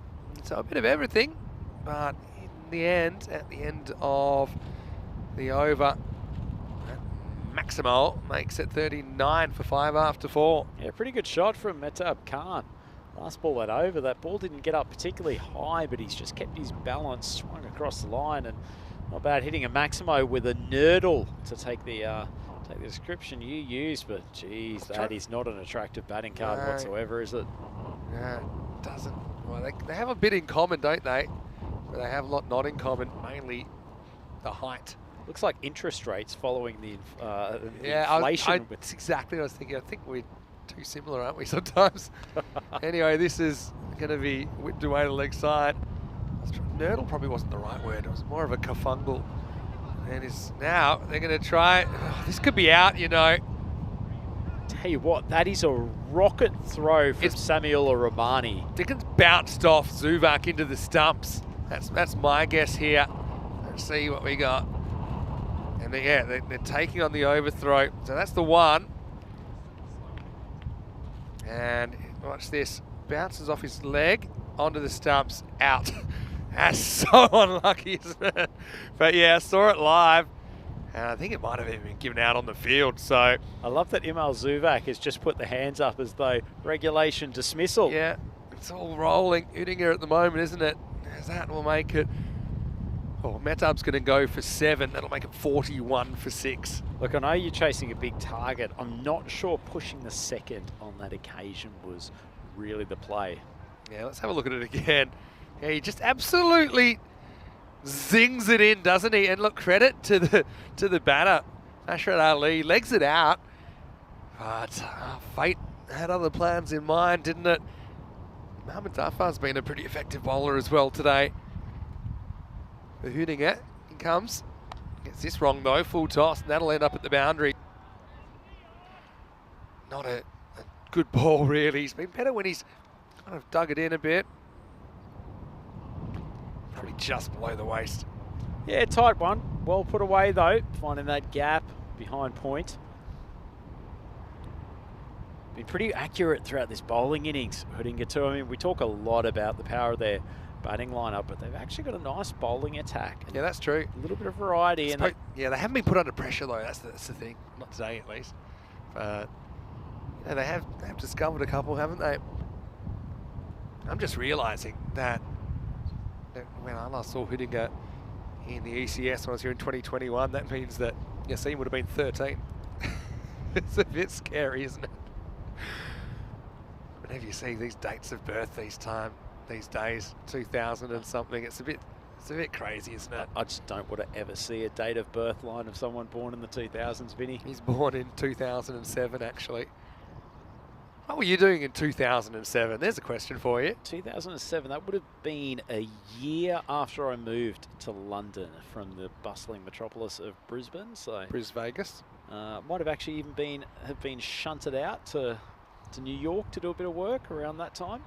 So a bit of everything, but in the end, at the end of the over, Maximo makes it 39 for 5 after 4. Yeah, pretty good shot from Mehtab Khan. Last ball that over, that ball didn't get up particularly high, but he's just kept his balance, swung across the line, and not bad hitting a Maximo with a nurdle to take the description you used, but geez, that is not an attractive batting card whatsoever, is it? Yeah, it doesn't. Well, they have a bit in common, don't they? But they have a lot not in common, mainly the height. Looks like interest rates following the Yeah, inflation. that's exactly what I was thinking. I think we're too similar, aren't we, sometimes? Anyway, this is going to be whipped away to the leg side. Nurdle probably wasn't the right word. It was more of a kerfungle. And now they're going to try. Oh, this could be out, you know. Tell you what, that is a rocket throw from Samuel or Romani. Dickens bounced off Zuvak into the stumps. That's my guess here. Let's see what we got. And they're taking on the overthrow. So that's the one. And watch this. Bounces off his leg onto the stumps, out. That's so unlucky, isn't it? But yeah, I saw it live. And I think it might have even been given out on the field. So I love that Imal Zuvak has just put the hands up as though regulation dismissal. yeah, it's all rolling. Udinger at the moment, isn't it? That will make it. Oh, Metab's going to go for 7. That'll make it 41 for 6. Look, I know you're chasing a big target. I'm not sure pushing the second on that occasion was really the play. Yeah, let's have a look at it again. Yeah, he just absolutely zings it in, doesn't he? And look, credit to the batter, Ashrat Ali, legs it out. But fate had other plans in mind, didn't it? Mohamed Zafar's been a pretty effective bowler as well today. For Udinger, he comes. Gets this wrong though, full toss, and that'll end up at the boundary. Not a good ball really. He's been better when he's kind of dug it in a bit. Probably just below the waist. Yeah, tight one. Well put away though, finding that gap behind point. Been pretty accurate throughout this bowling innings, Udinger too. I mean, we talk a lot about the power of their batting lineup, but they've actually got a nice bowling attack. Yeah, that's true. A little bit of variety. Yeah, they haven't been put under pressure though. That's the thing. Not today, at least. But yeah, they have discovered a couple, haven't they? I'm just realising that when I last saw Udinger in the ECS when I was here in 2021, that means that Yassine would have been 13. It's a bit scary, isn't it? Whenever you see these dates of birth these days, 2000 and something, it's a bit crazy, isn't it? I just don't want to ever see a date of birth line of someone born in the 2000s, Vinny. He's born in 2007, actually. What were you doing in 2007? There's a question for you. 2007, that would have been a year after I moved to London from the bustling metropolis of Brisbane. So Vegas. Might have actually even been shunted out to New York to do a bit of work around that time.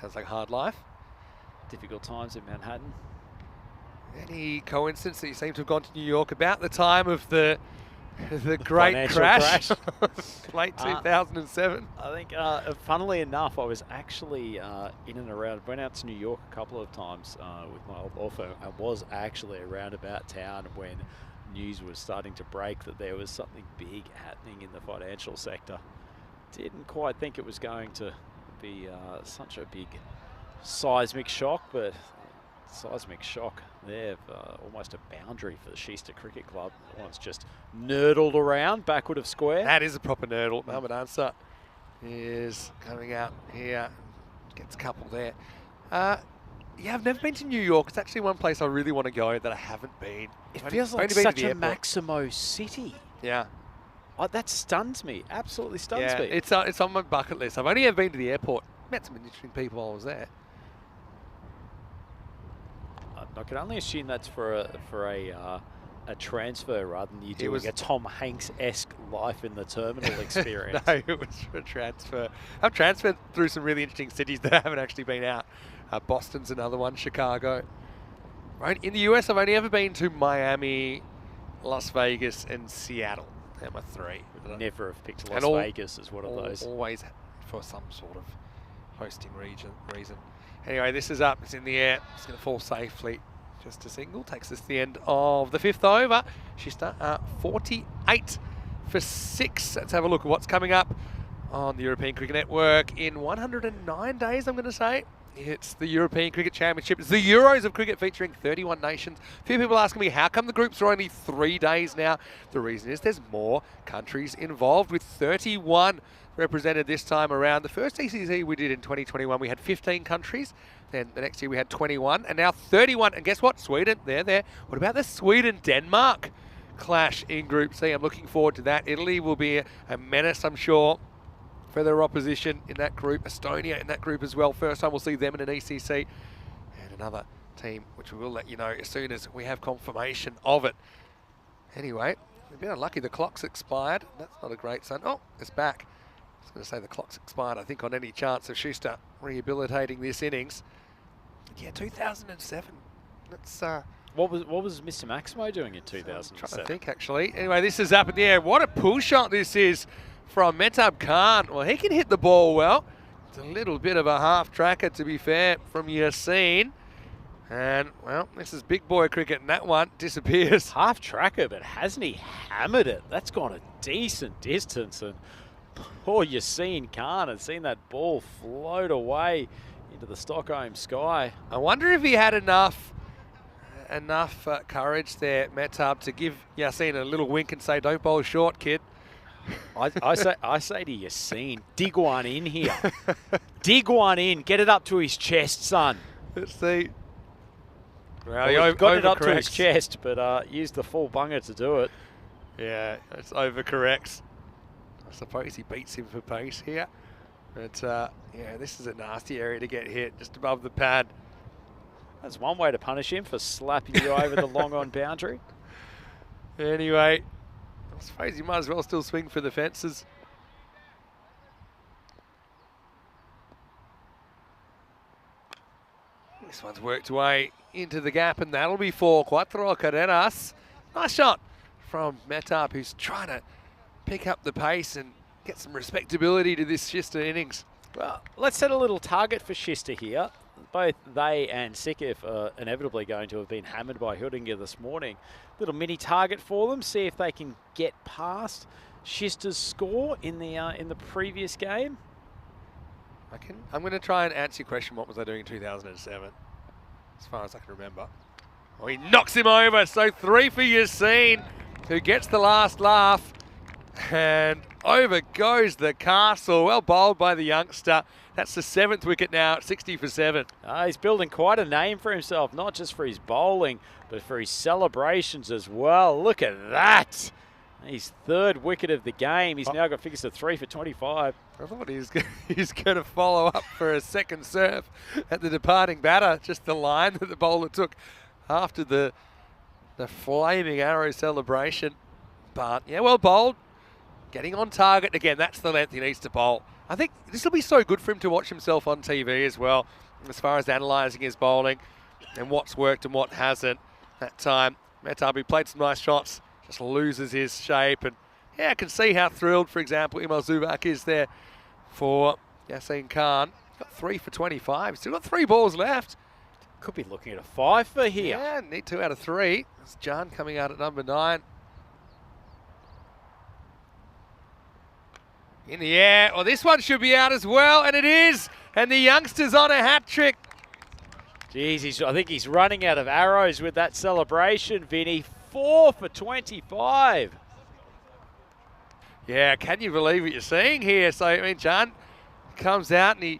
Sounds like a hard life. Difficult times in Manhattan. Any coincidence that you seem to have gone to New York about the time of the great crash? Late 2007. I think, funnily enough, I was actually in and around, went out to New York a couple of times with my old law firm. I was actually around about town when news was starting to break that there was something big happening in the financial sector. Didn't quite think it was going to be such a big seismic shock, but seismic shock there, almost a boundary for the Sheester Cricket Club. One's just nurdled around backward of square. That is a proper nurdle. Mohamed Ansar is coming out here, gets a couple there. Yeah, I've never been to New York. It's actually one place I really want to go that I haven't been. It feels like such a Maximo city. Yeah. That stuns me. Absolutely stuns me. It's on my bucket list. I've only ever been to the airport. Met some interesting people while I was there. I can only assume that's for a transfer rather than you doing a Tom Hanks-esque life in the terminal experience. No, it was for a transfer. I've transferred through some really interesting cities that I haven't actually been out. Boston's another one, Chicago. Right, in the US, I've only ever been to Miami, Las Vegas, and Seattle. They're my three. Would never have picked Las Vegas as one of those. Always for some sort of hosting reason. Anyway, this is up. It's in the air. It's going to fall safely. Just a single. Takes us to the end of the 5th over. She's 48 for 6. Let's have a look at what's coming up on the European Cricket Network in 109 days, I'm going to say. It's the European Cricket Championship. It's the Euros of cricket featuring 31 nations. A few people asking me, how come the groups are only 3 days now? The reason is there's more countries involved, with 31 represented this time around. The first ECC we did in 2021, we had 15 countries. Then the next year we had 21, and now 31. And guess what? Sweden, they're there. What about the Sweden-Denmark clash in Group C? I'm looking forward to that. Italy will be a menace, I'm sure, for their opposition in that group. Estonia in that group as well. First time we'll see them in an ECC. And another team, which we will let you know as soon as we have confirmation of it. Anyway, we've been unlucky. The clock's expired. That's not a great sign. Oh, it's back. I was going to say the clock's expired, I think, on any chance of Schuster rehabilitating this innings. Yeah, 2007. That's What was Mr. Maximo doing in trying 2007? to think, actually. Anyway, this is up in the air. What a pull shot this is from Mehtab Khan. Well, he can hit the ball well. It's a little bit of a half tracker, to be fair, from Yassine. And, well, this is big boy cricket, and that one disappears. Half tracker, but hasn't he hammered it? That's gone a decent distance, and poor Yassine Khan had seen that ball float away into the Stockholm sky. I wonder if he had enough courage there, Mehtab, to give Yassine a little wink and say, "Don't bowl short, kid." I say to Yassine, dig one in here. Dig one in. Get it up to his chest, son. Let's see. Well, Well, he he's got it up to his overcorrects. chest, but used the full bunger to do it. Yeah, it's overcorrects. I suppose he beats him for pace here. But, yeah, this is a nasty area to get hit, just above the pad. That's one way to punish him for slapping you over the long on boundary. Anyway, I suppose you might as well still swing for the fences. This one's worked away into the gap, and that'll be for Cuatro Carreras. Nice shot from Mehtab, who's trying to pick up the pace and get some respectability to this Schuster innings. Well, let's set a little target for Schuster here. Both they and Sikif are inevitably going to have been hammered by Hildinger this morning. Little mini target for them, see if they can get past Schuster's score in the previous game. I'm going to try and answer your question, what was I doing in 2007? As far as I can remember. Oh, he knocks him over, so 3 for Yassine, who gets the last laugh. And over goes the castle. Well bowled by the youngster. That's the 7th wicket now at 60 for 7. He's building quite a name for himself, not just for his bowling, but for his celebrations as well. Look at that. His 3rd wicket of the game. He's now got figures of 3 for 25. I thought he's going to follow up for a second serve at the departing batter. Just the line that the bowler took after the flaming arrow celebration. But, yeah, well bowled. Getting on target. Again, that's the length he needs to bowl. I think this will be so good for him to watch himself on TV as well, as far as analysing his bowling and what's worked and what hasn't. That time, Mehtab played some nice shots, just loses his shape. And, yeah, I can see how thrilled, for example, Imel Zubak is there for Yassine Khan. Got 3 for 25. Still got 3 balls left. Could be looking at a 5 for here. Yeah, need 2 out of 3. It's John coming out at number 9. In the air. Well, this one should be out as well, and it is. And the youngster's on a hat trick. Jeez, I think he's running out of arrows with that celebration, Vinny. 4 for 25. Yeah, can you believe what you're seeing here? So, I mean, John comes out and he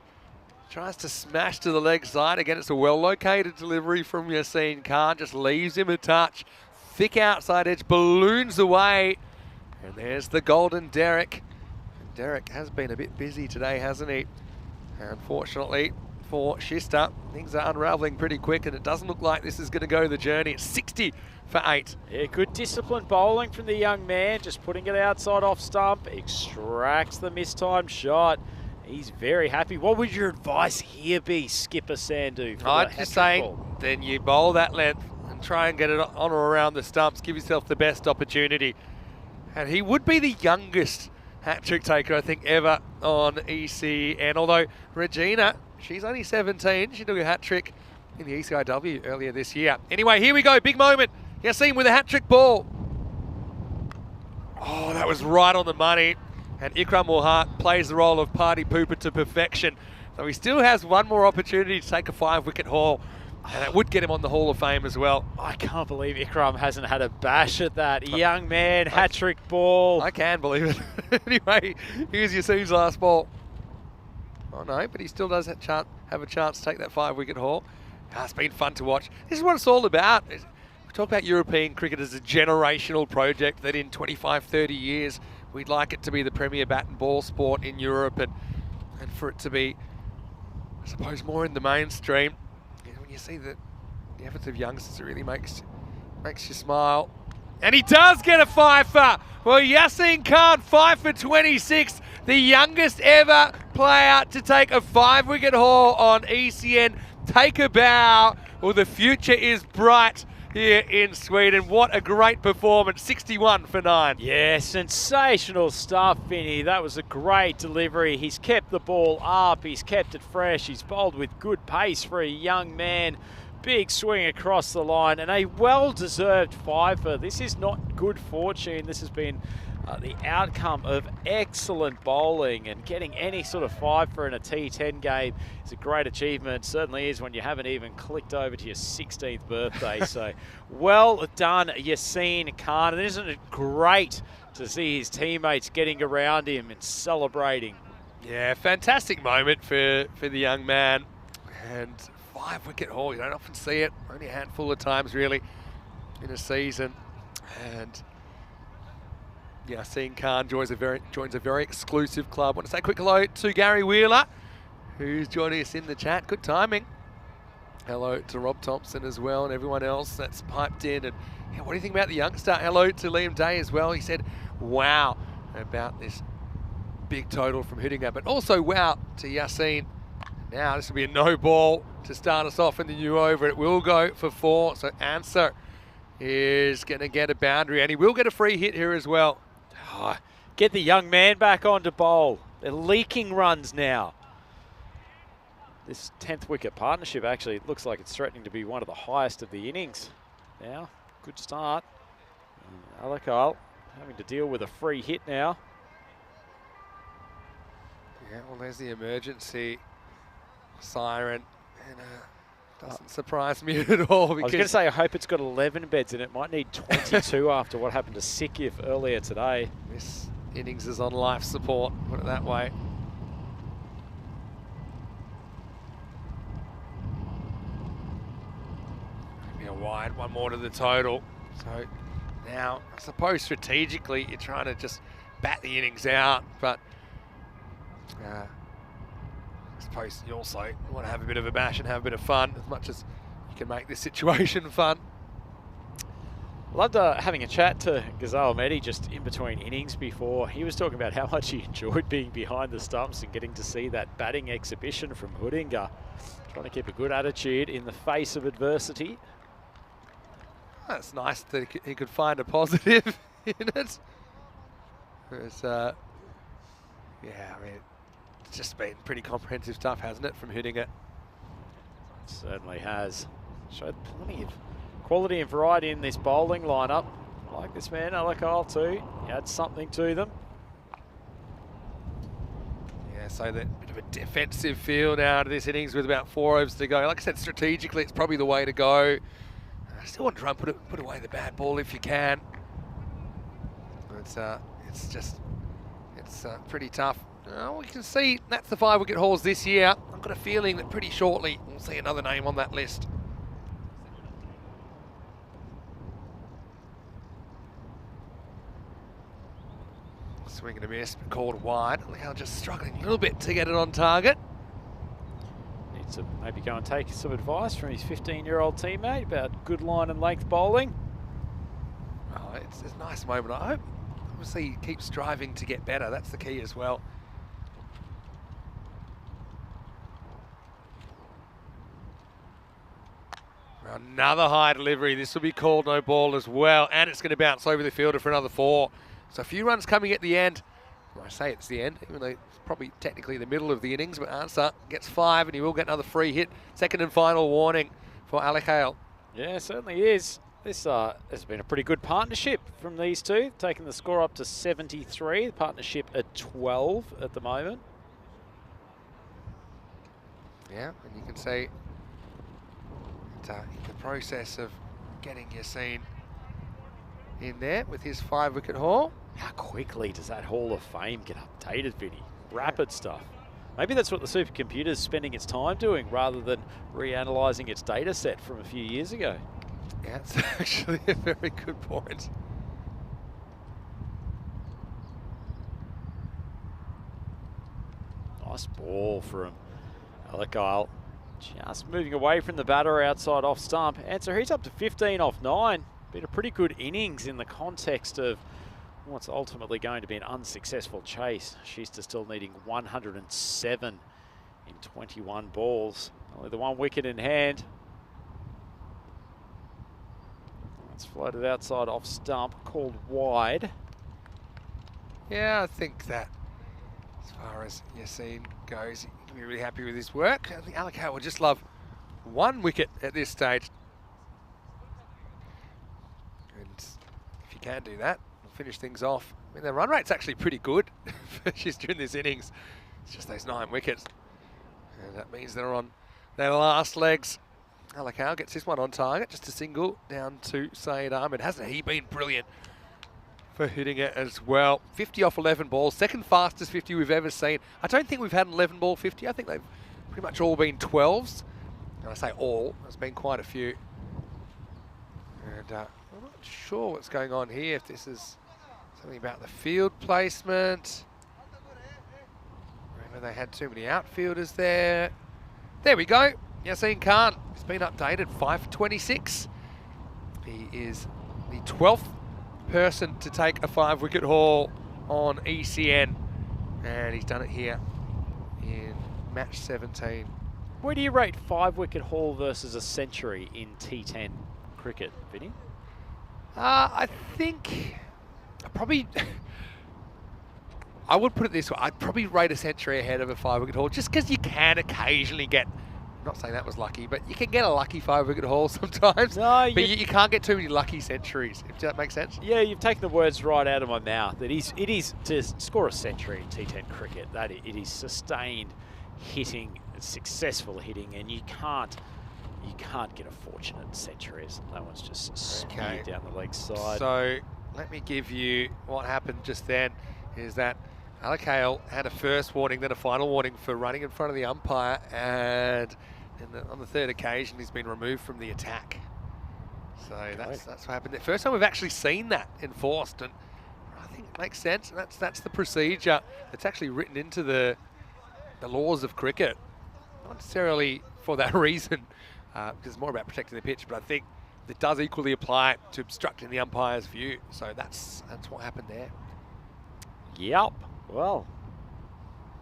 tries to smash to the leg side. Again, it's a well-located delivery from Yassine Khan. Just leaves him a touch. Thick outside edge, balloons away. And there's the golden Derek. Derek has been a bit busy today, hasn't he? Unfortunately for Schuster, things are unravelling pretty quick, and it doesn't look like this is going to go the journey. It's 60 for 8. Yeah, good disciplined bowling from the young man, just putting it outside off stump, extracts the mistimed shot. He's very happy. What would your advice here be, Skipper Sandhu? I'd just say, then you bowl that length and try and get it on or around the stumps. Give yourself the best opportunity. And he would be the youngest hat-trick taker, I think, ever on ECN. Although Regina, she's only 17. She took a hat-trick in the ECIW earlier this year. Anyway, here we go. Big moment. Yassine with a hat-trick ball. Oh, that was right on the money. And Ikram Mulhaq plays the role of party pooper to perfection. So he still has one more opportunity to take a 5-wicket haul. And that would get him on the Hall of Fame as well. I can't believe Ikram hasn't had a bash at that. Young man, hat-trick ball. I can believe it. Anyway, here's Yassine's last ball. Oh no, but he still does have a chance to take that 5-wicket haul. It's been fun to watch. This is what it's all about. We talk about European cricket as a generational project that in 25, 30 years, we'd like it to be the premier bat and ball sport in Europe and for it to be, I suppose, more in the mainstream. When you see the efforts of youngsters, it really makes you smile. And he does get a fifer. Well, Yassine Khan, 5 for 26. The youngest ever player to take a 5-wicket haul on ECN. Take a bow. Well, the future is bright here in Sweden. What a great performance. 61 for 9. Yeah, sensational stuff, Vinny. That was a great delivery. He's kept the ball up. He's kept it fresh. He's bowled with good pace for a young man. Big swing across the line and a well-deserved fifer. This is not good fortune. This has been the outcome of excellent bowling, and getting any sort of fifer in a T10 game is a great achievement. Certainly is when you haven't even clicked over to your 16th birthday. So well done, Yassine Khan. And isn't it great to see his teammates getting around him and celebrating? Yeah, fantastic moment for the young man. And 5-wicket haul, you don't often see it, only a handful of times really in a season. And Yassine Khan joins a very exclusive club. I want to say a quick hello to Gary Wheeler, who's joining us in the chat. Good timing. Hello to Rob Thompson as well, and everyone else that's piped in. And yeah, what do you think about the youngster? Hello to Liam Day as well. He said, wow, about this big total from Hüdinger, but also wow to Yassine. Now this will be a no ball to start us off in the new over. It will go for 4. So Answer is going to get a boundary, and he will get a free hit here as well. Oh, get the young man back on to bowl. They're leaking runs now. This 10th wicket partnership actually looks like it's threatening to be one of the highest of the innings. Now, good start. Alakal having to deal with a free hit now. Yeah, well, there's the emergency siren, and doesn't surprise me at all. I was going to say, I hope it's got 11 beds in it. Might need 22 after what happened to Sikif earlier today. This innings is on life support, put it that way. Maybe a wide, one more to the total. So now, I suppose strategically, you're trying to just bat the innings out, but I suppose you also want to have a bit of a bash and have a bit of fun, as much as you can make this situation fun. Loved having a chat to Ghazal Mehdi just in between innings before. He was talking about how much he enjoyed being behind the stumps and getting to see that batting exhibition from Hüdinger. Trying to keep a good attitude in the face of adversity. That's nice that he could find a positive in it. It's, yeah, I mean, it's just been pretty comprehensive stuff, hasn't it, from Hüdinger? It certainly has. Showed plenty of quality and variety in this bowling lineup. I like this man, Alakal too. He adds something to them. Yeah, so that bit of a defensive feel now to this innings with about 4 overs to go. Like I said, strategically, it's probably the way to go. I still want to try and put away the bad ball if you can. It's pretty tough. We can see that's the 5-wicket hauls this year. I've got a feeling that pretty shortly we'll see another name on that list. Swing and a miss, called wide. Leo just struggling a little bit to get it on target. Needs to maybe go and take some advice from his 15-year-old teammate about good line and length bowling. Oh, it's a nice moment. I hope, obviously, he keeps striving to get better. That's the key as well. Another high delivery. This will be called no ball as well, and it's going to bounce over the fielder for another 4. So a few runs coming at the end. Well, I say it's the end, even though it's probably technically the middle of the innings, but Ansar gets 5 and he will get another free hit. Second and final warning for Alakal. Yeah, it certainly is. This has been a pretty good partnership from these two, taking the score up to 73. The partnership at 12 at the moment. Yeah, and you can see that in the process of getting Yassine in there with his 5-wicket haul. How quickly does that Hall of Fame get updated, Vinny? Rapid stuff. Maybe that's what the supercomputer's spending its time doing rather than reanalyzing its data set from a few years ago. Yeah, that's actually a very good point. Nice ball from Alakyle. Just moving away from the batter outside off stump. And so he's up to 15 off 9. Been a pretty good innings in the context of what's ultimately going to be an unsuccessful chase. Schuster still needing 107 in 21 balls. Only the 1 wicket in hand. It's floated outside off stump, called wide. Yeah, I think that as far as Yassine goes, you can be really happy with his work. I think Alakyle would just love 1 wicket at this stage. And if you can do that, we'll finish things off. I mean, their run rate's actually pretty good for Schuster in this innings. It's just those 9 wickets. And that means they're on their last legs. Alakyle gets this one on target, just a single down to Saeed Ahmed. Hasn't he been brilliant for hitting it as well? 50 off 11 balls, second fastest 50 we've ever seen. I don't think we've had an 11 ball 50. I think they've pretty much all been 12s. And I say all, there's been quite a few. And I'm not sure what's going on here, if this is something about the field placement. Maybe they had too many outfielders there. There we go. Yassine Khan has been updated, 5 for 26. He is the 12th person to take a 5-wicket haul on ECN, and he's done it here in match 17. Where do you rate 5-wicket haul versus a century in T10 cricket, Vinny? I think I would put it this way, I'd probably rate a century ahead of a 5-wicket haul, just because you can occasionally get, I'm not saying that was lucky, but you can get a lucky 5-wicket haul sometimes. No, but you can't get too many lucky centuries, if that makes sense. Yeah, you've taken the words right out of my mouth. It is to score a century in T10 cricket, that it is sustained hitting, successful hitting, and you can't get a fortunate centuries. That one's just speared down the leg side. So let me give you what happened just then, is that Alakyle had a first warning, then a final warning for running in front of the umpire, and on the third occasion he's been removed from the attack. So that's what happened. The first time we've actually seen that enforced, and I think it makes sense. And that's the procedure that's actually written into the laws of cricket. Not necessarily for that reason, because it's more about protecting the pitch, but I think it does equally apply to obstructing the umpire's view. So that's what happened there. Yep. Well,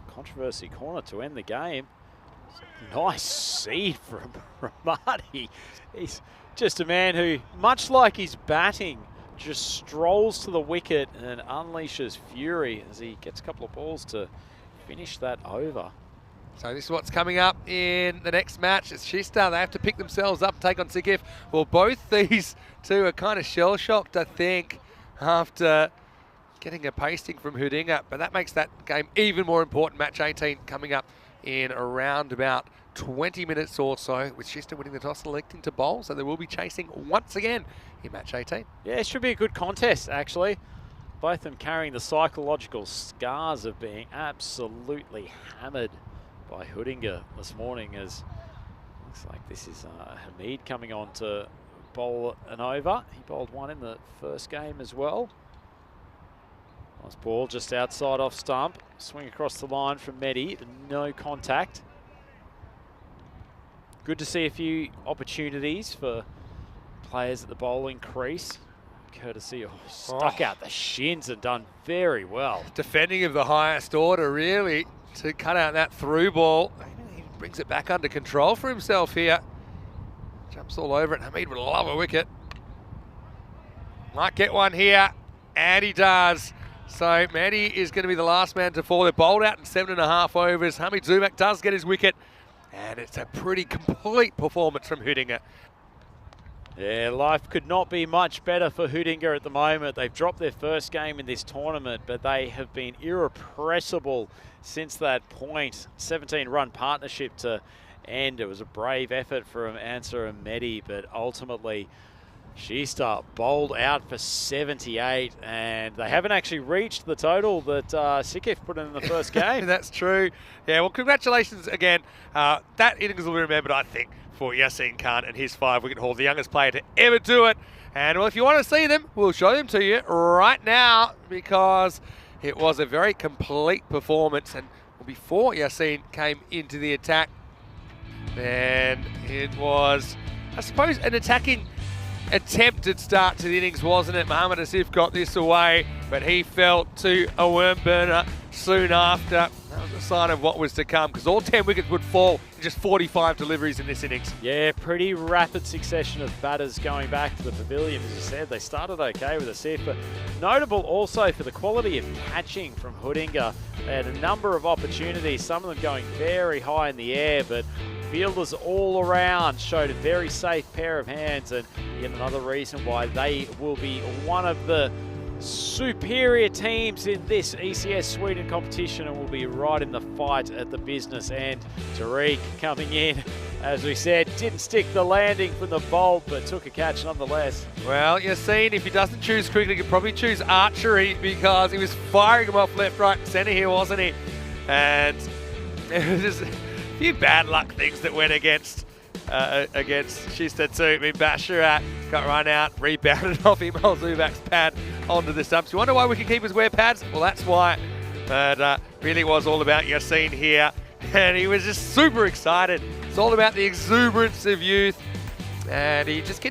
controversy corner to end the game. Nice seed from Ramadi. He's just a man who, much like his batting, just strolls to the wicket and unleashes fury as he gets a couple of balls to finish that over. So this is what's coming up in the next match. It's Schuster. They have to pick themselves up, take on Sikif. Well, both these two are kind of shell-shocked, I think, after getting a pasting from Hudinga, but that makes that game even more important. Match 18 coming up in around about 20 minutes or so, with Schuster winning the toss and electing to bowl, so they will be chasing once again in match 18. Yeah, it should be a good contest, actually. Both of them carrying the psychological scars of being absolutely hammered by Hudinga this morning, as looks like this is Hamid coming on to bowl an over. He bowled one in the first game as well. Nice ball just outside off stump. Swing across the line from Mehdi. No contact. Good to see a few opportunities for players at the bowling crease. Courtesy of stuck out the shins and done very well. Defending of the highest order, really, to cut out that through ball. He brings it back under control for himself here. Jumps all over it. Hamid would love a wicket. Might get one here, and he does. So Mehdi is going to be the last man to fall. They're bowled out in 7.5 overs. Hamid Zumak does get his wicket, and it's a pretty complete performance from Hudinga. Yeah, life could not be much better for Hudinga at the moment. They've dropped their first game in this tournament, but they have been irrepressible since that point. 17-run partnership to end. It was a brave effort from Answer and Mehdi, but ultimately Shista bowled out for 78, and they haven't actually reached the total that Sikif put in the first game. That's true. Yeah, well, congratulations again. That innings will be remembered, I think, for Yassine Khan and his 5-wicket haul, the youngest player to ever do it. And, well, if you want to see them, we'll show them to you right now because it was a very complete performance. And before Yassine came into the attack, then it was, I suppose, an attacking attempted start to the innings, wasn't it? Mohammad Asif got this away, but he fell to a worm burner soon after. That was a sign of what was to come because all 10 wickets would fall in just 45 deliveries in this innings. Yeah, pretty rapid succession of batters going back to the pavilion. As you said, they started okay with Asif, but notable also for the quality of catching from Hudinga. They had a number of opportunities, some of them going very high in the air, but fielders all around showed a very safe pair of hands, and yet another reason why they will be one of the superior teams in this ECS Sweden competition and will be right in the fight at the business end. Tariq coming in, as we said, didn't stick the landing from the bolt, but took a catch nonetheless. Well, Yassine, if he doesn't choose cricket, he could probably choose archery because he was firing them off left, right, and centre here, wasn't he? And it was just a few bad luck things that went against Shista too. I mean, Basharat got run out, rebounded off Imal Zubak's pad onto the stumps. You wonder why wicketkeepers wear pads? Well, that's why. But really was all about Yassine here. And he was just super excited. It's all about the exuberance of youth. And he just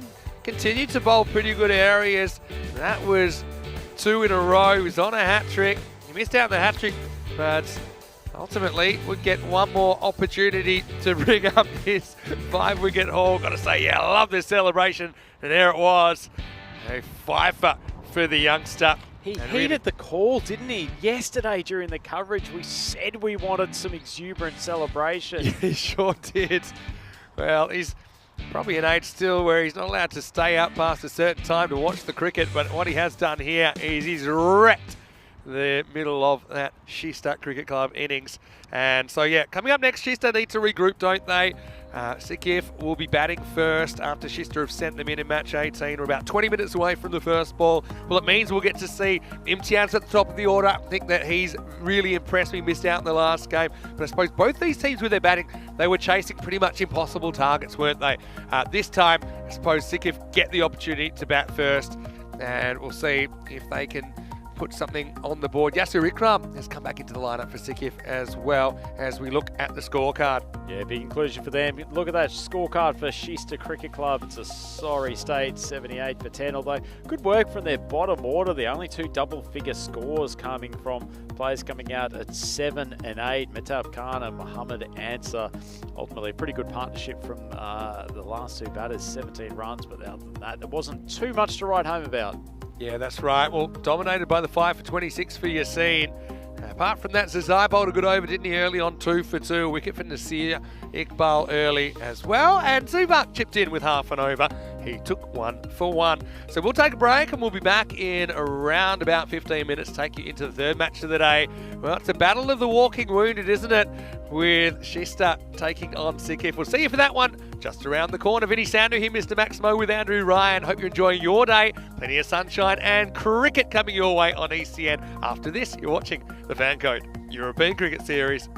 continued to bowl pretty good areas. That was 2 in a row. He was on a hat-trick. He missed out on the hat-trick, but ultimately would get one more opportunity to bring up his 5-wicket haul. Got to say, yeah, I love this celebration. And there it was. A fifer for the youngster. He heeded the call, didn't he? Yesterday during the coverage, we said we wanted some exuberant celebration. Yeah, he sure did. Well, he's probably an age still where he's not allowed to stay up past a certain time to watch the cricket, but what he has done here is he's wrecked the middle of that Shista Cricket Club innings. And so, yeah, coming up next, Shista need to regroup, don't they? Sikif will be batting first after Shista have sent them in match 18. We're about 20 minutes away from the first ball. Well, it means we'll get to see Imtian's at the top of the order. I think that he's really impressed me, missed out in the last game. But I suppose both these teams with their batting, they were chasing pretty much impossible targets, weren't they? This time, I suppose Sikif get the opportunity to bat first. And we'll see if they can put something on the board. Yasir Ikram has come back into the lineup for Sikif as well as we look at the scorecard. Yeah, big inclusion for them. Look at that scorecard for Shista Cricket Club. It's a sorry state, 78 for 10, although good work from their bottom order. The only 2 double-figure scores coming from players coming out at 7 and 8. Metab Khan and Muhammad Answer. Ultimately, a pretty good partnership from the last 2 batters, 17 runs, but other than that, there wasn't too much to write home about. Yeah, that's right. Well, dominated by the 5 for 26 for Yassine. Apart from that, Zazai bowled a good over, didn't he, early on, 2 for 2. A wicket for Nasir Iqbal early as well. And Zubak chipped in with half an over. He took 1 for 1. So we'll take a break and we'll be back in around about 15 minutes to take you into the third match of the day. Well, it's a battle of the walking wounded, isn't it? With Shista taking on Sikif. We'll see you for that one just around the corner. Vinny Sandu here, Mr. Maximo with Andrew Ryan. Hope you're enjoying your day. Plenty of sunshine and cricket coming your way on ECN. After this, you're watching the FanCode European Cricket Series.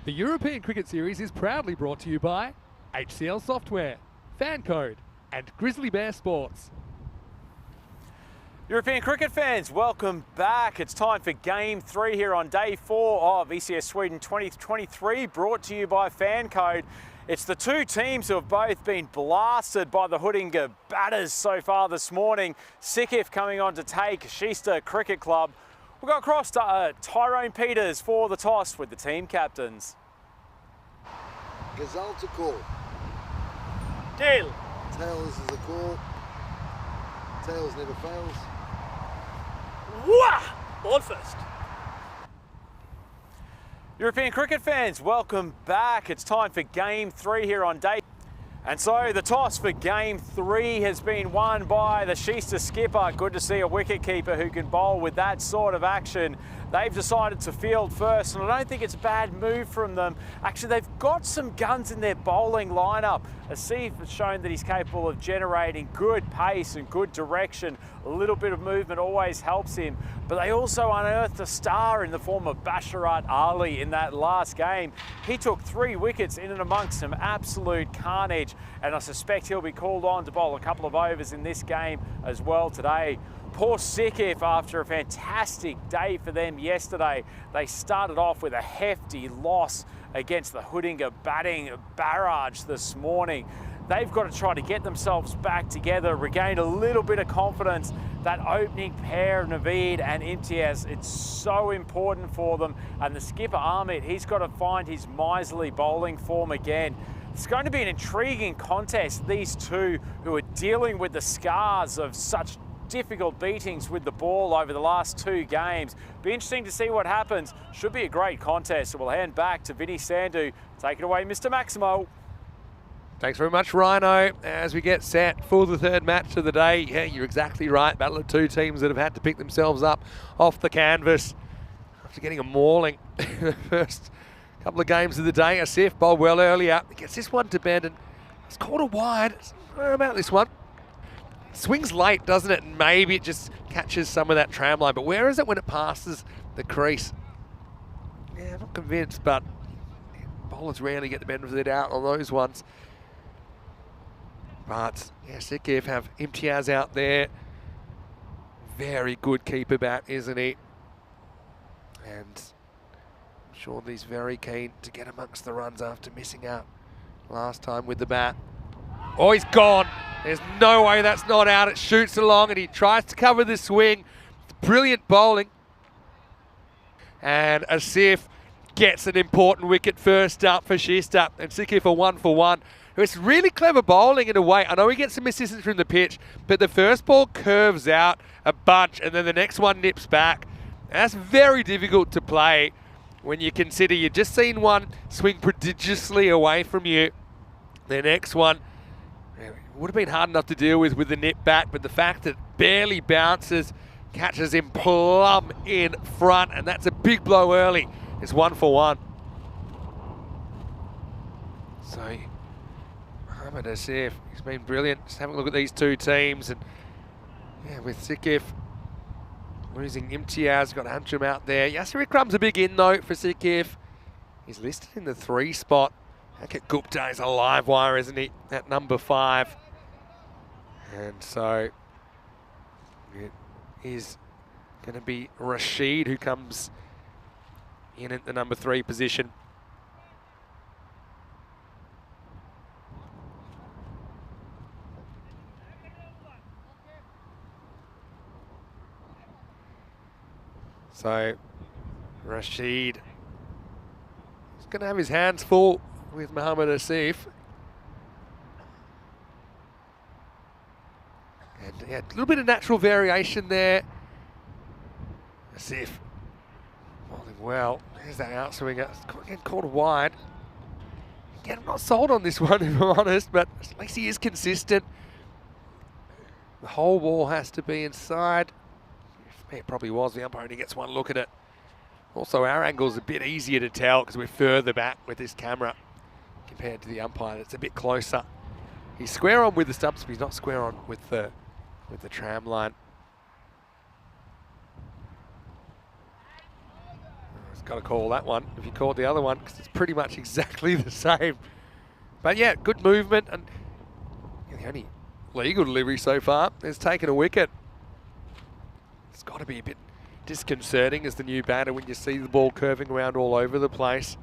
The European Cricket Series is proudly brought to you by HCL Software, FanCode, and Grizzly Bear Sports. European cricket fans, welcome back. It's time for Game 3 here on Day 4 of ECS Sweden 2023, brought to you by FanCode. It's the two teams who have both been blasted by the Huddinge batters so far this morning. Sikif coming on to take Kista Cricket Club. We'll go across to Tyrone Peters for the toss with the team captains. Gazelle to call. Tail. Tails is a call. Tails never fails. Wah! Ball first. European cricket fans, welcome back. It's time for Game 3 here on Day. And so the toss for Game 3 has been won by the Kista skipper. Good to see a wicketkeeper who can bowl with that sort of action. They've decided to field first, and I don't think it's a bad move from them. Actually, they've got some guns in their bowling lineup. Asif has shown that he's capable of generating good pace and good direction. A little bit of movement always helps him. But they also unearthed a star in the form of Basharat Ali in that last game. He took 3 wickets in and amongst some absolute carnage, and I suspect he'll be called on to bowl a couple of overs in this game as well today. Poor Sikif, after a fantastic day for them yesterday, they started off with a hefty loss against the Huddinge batting barrage this morning. They've got to try to get themselves back together, regain a little bit of confidence. That opening pair, Naveed and Imtiaz, it's so important for them. And the skipper, Ahmed, he's got to find his miserly bowling form again. It's going to be an intriguing contest, these two who are dealing with the scars of such difficult beatings with the ball over the last 2 games. Be interesting to see what happens. Should be a great contest. So we'll hand back to Vinny Sandhu. Take it away, Mr. Maximo. Thanks very much, Rhino. As we get set for the 3rd match of the day, yeah, you're exactly right. Battle of 2 teams that have had to pick themselves up off the canvas after getting a mauling in the first couple of games of the day. Asif bowled well earlier. He gets this one to bend, and it's called a wide. Where about this one? Swings late, doesn't it? And maybe it just catches some of that tram line. But where is it when it passes the crease? Yeah, I'm not convinced, but bowlers rarely get the benefit of the doubt on those ones. But yeah, Sikif have Imtiaz out there. Very good keeper bat, isn't he? And I'm sure he's very keen to get amongst the runs after missing out last time with the bat. Oh, he's gone. There's no way that's not out. It shoots along and he tries to cover the swing. Brilliant bowling. And Asif gets an important wicket first up for Kista. And Sikif are 1 for 1. It's really clever bowling in a way. I know he gets some assistance from the pitch, but the first ball curves out a bunch and then the next one nips back. And that's very difficult to play when you consider you've just seen one swing prodigiously away from you. The next one would have been hard enough to deal with the nip back, but the fact that it barely bounces, catches him plumb in front, and that's a big blow early. It's 1 for 1. So, Mohamed Asif, he's been brilliant. Just having a look at these 2 teams, and yeah, with Sikif losing Imtiaz, got Antrim out there. Yasir Ikram's a big in though for Sikif. He's listed in the 3 spot. Hackett Gupta is a live wire, isn't he, at number 5. And so it is going to be Rashid who comes in at the number 3 position. So Rashid is going to have his hands full with Mohamed Asif. And yeah, a little bit of natural variation there. Asif bowling well. There's that outswinger. It's getting called wide. Again, I'm not sold on this one, if I'm honest, but at least he is consistent. The whole ball has to be inside. It probably was. The umpire only gets one look at it. Also, our angle's a bit easier to tell because we're further back with this camera compared to the umpire. That's a bit closer. He's square on with the stumps, but he's not square on with the tram line. got to call that one if you called the other one, because it's pretty much exactly the same. But yeah, good movement, and the only legal delivery so far is taken a wicket. It's got to be a bit disconcerting as the new batter when you see the ball curving around all over the place.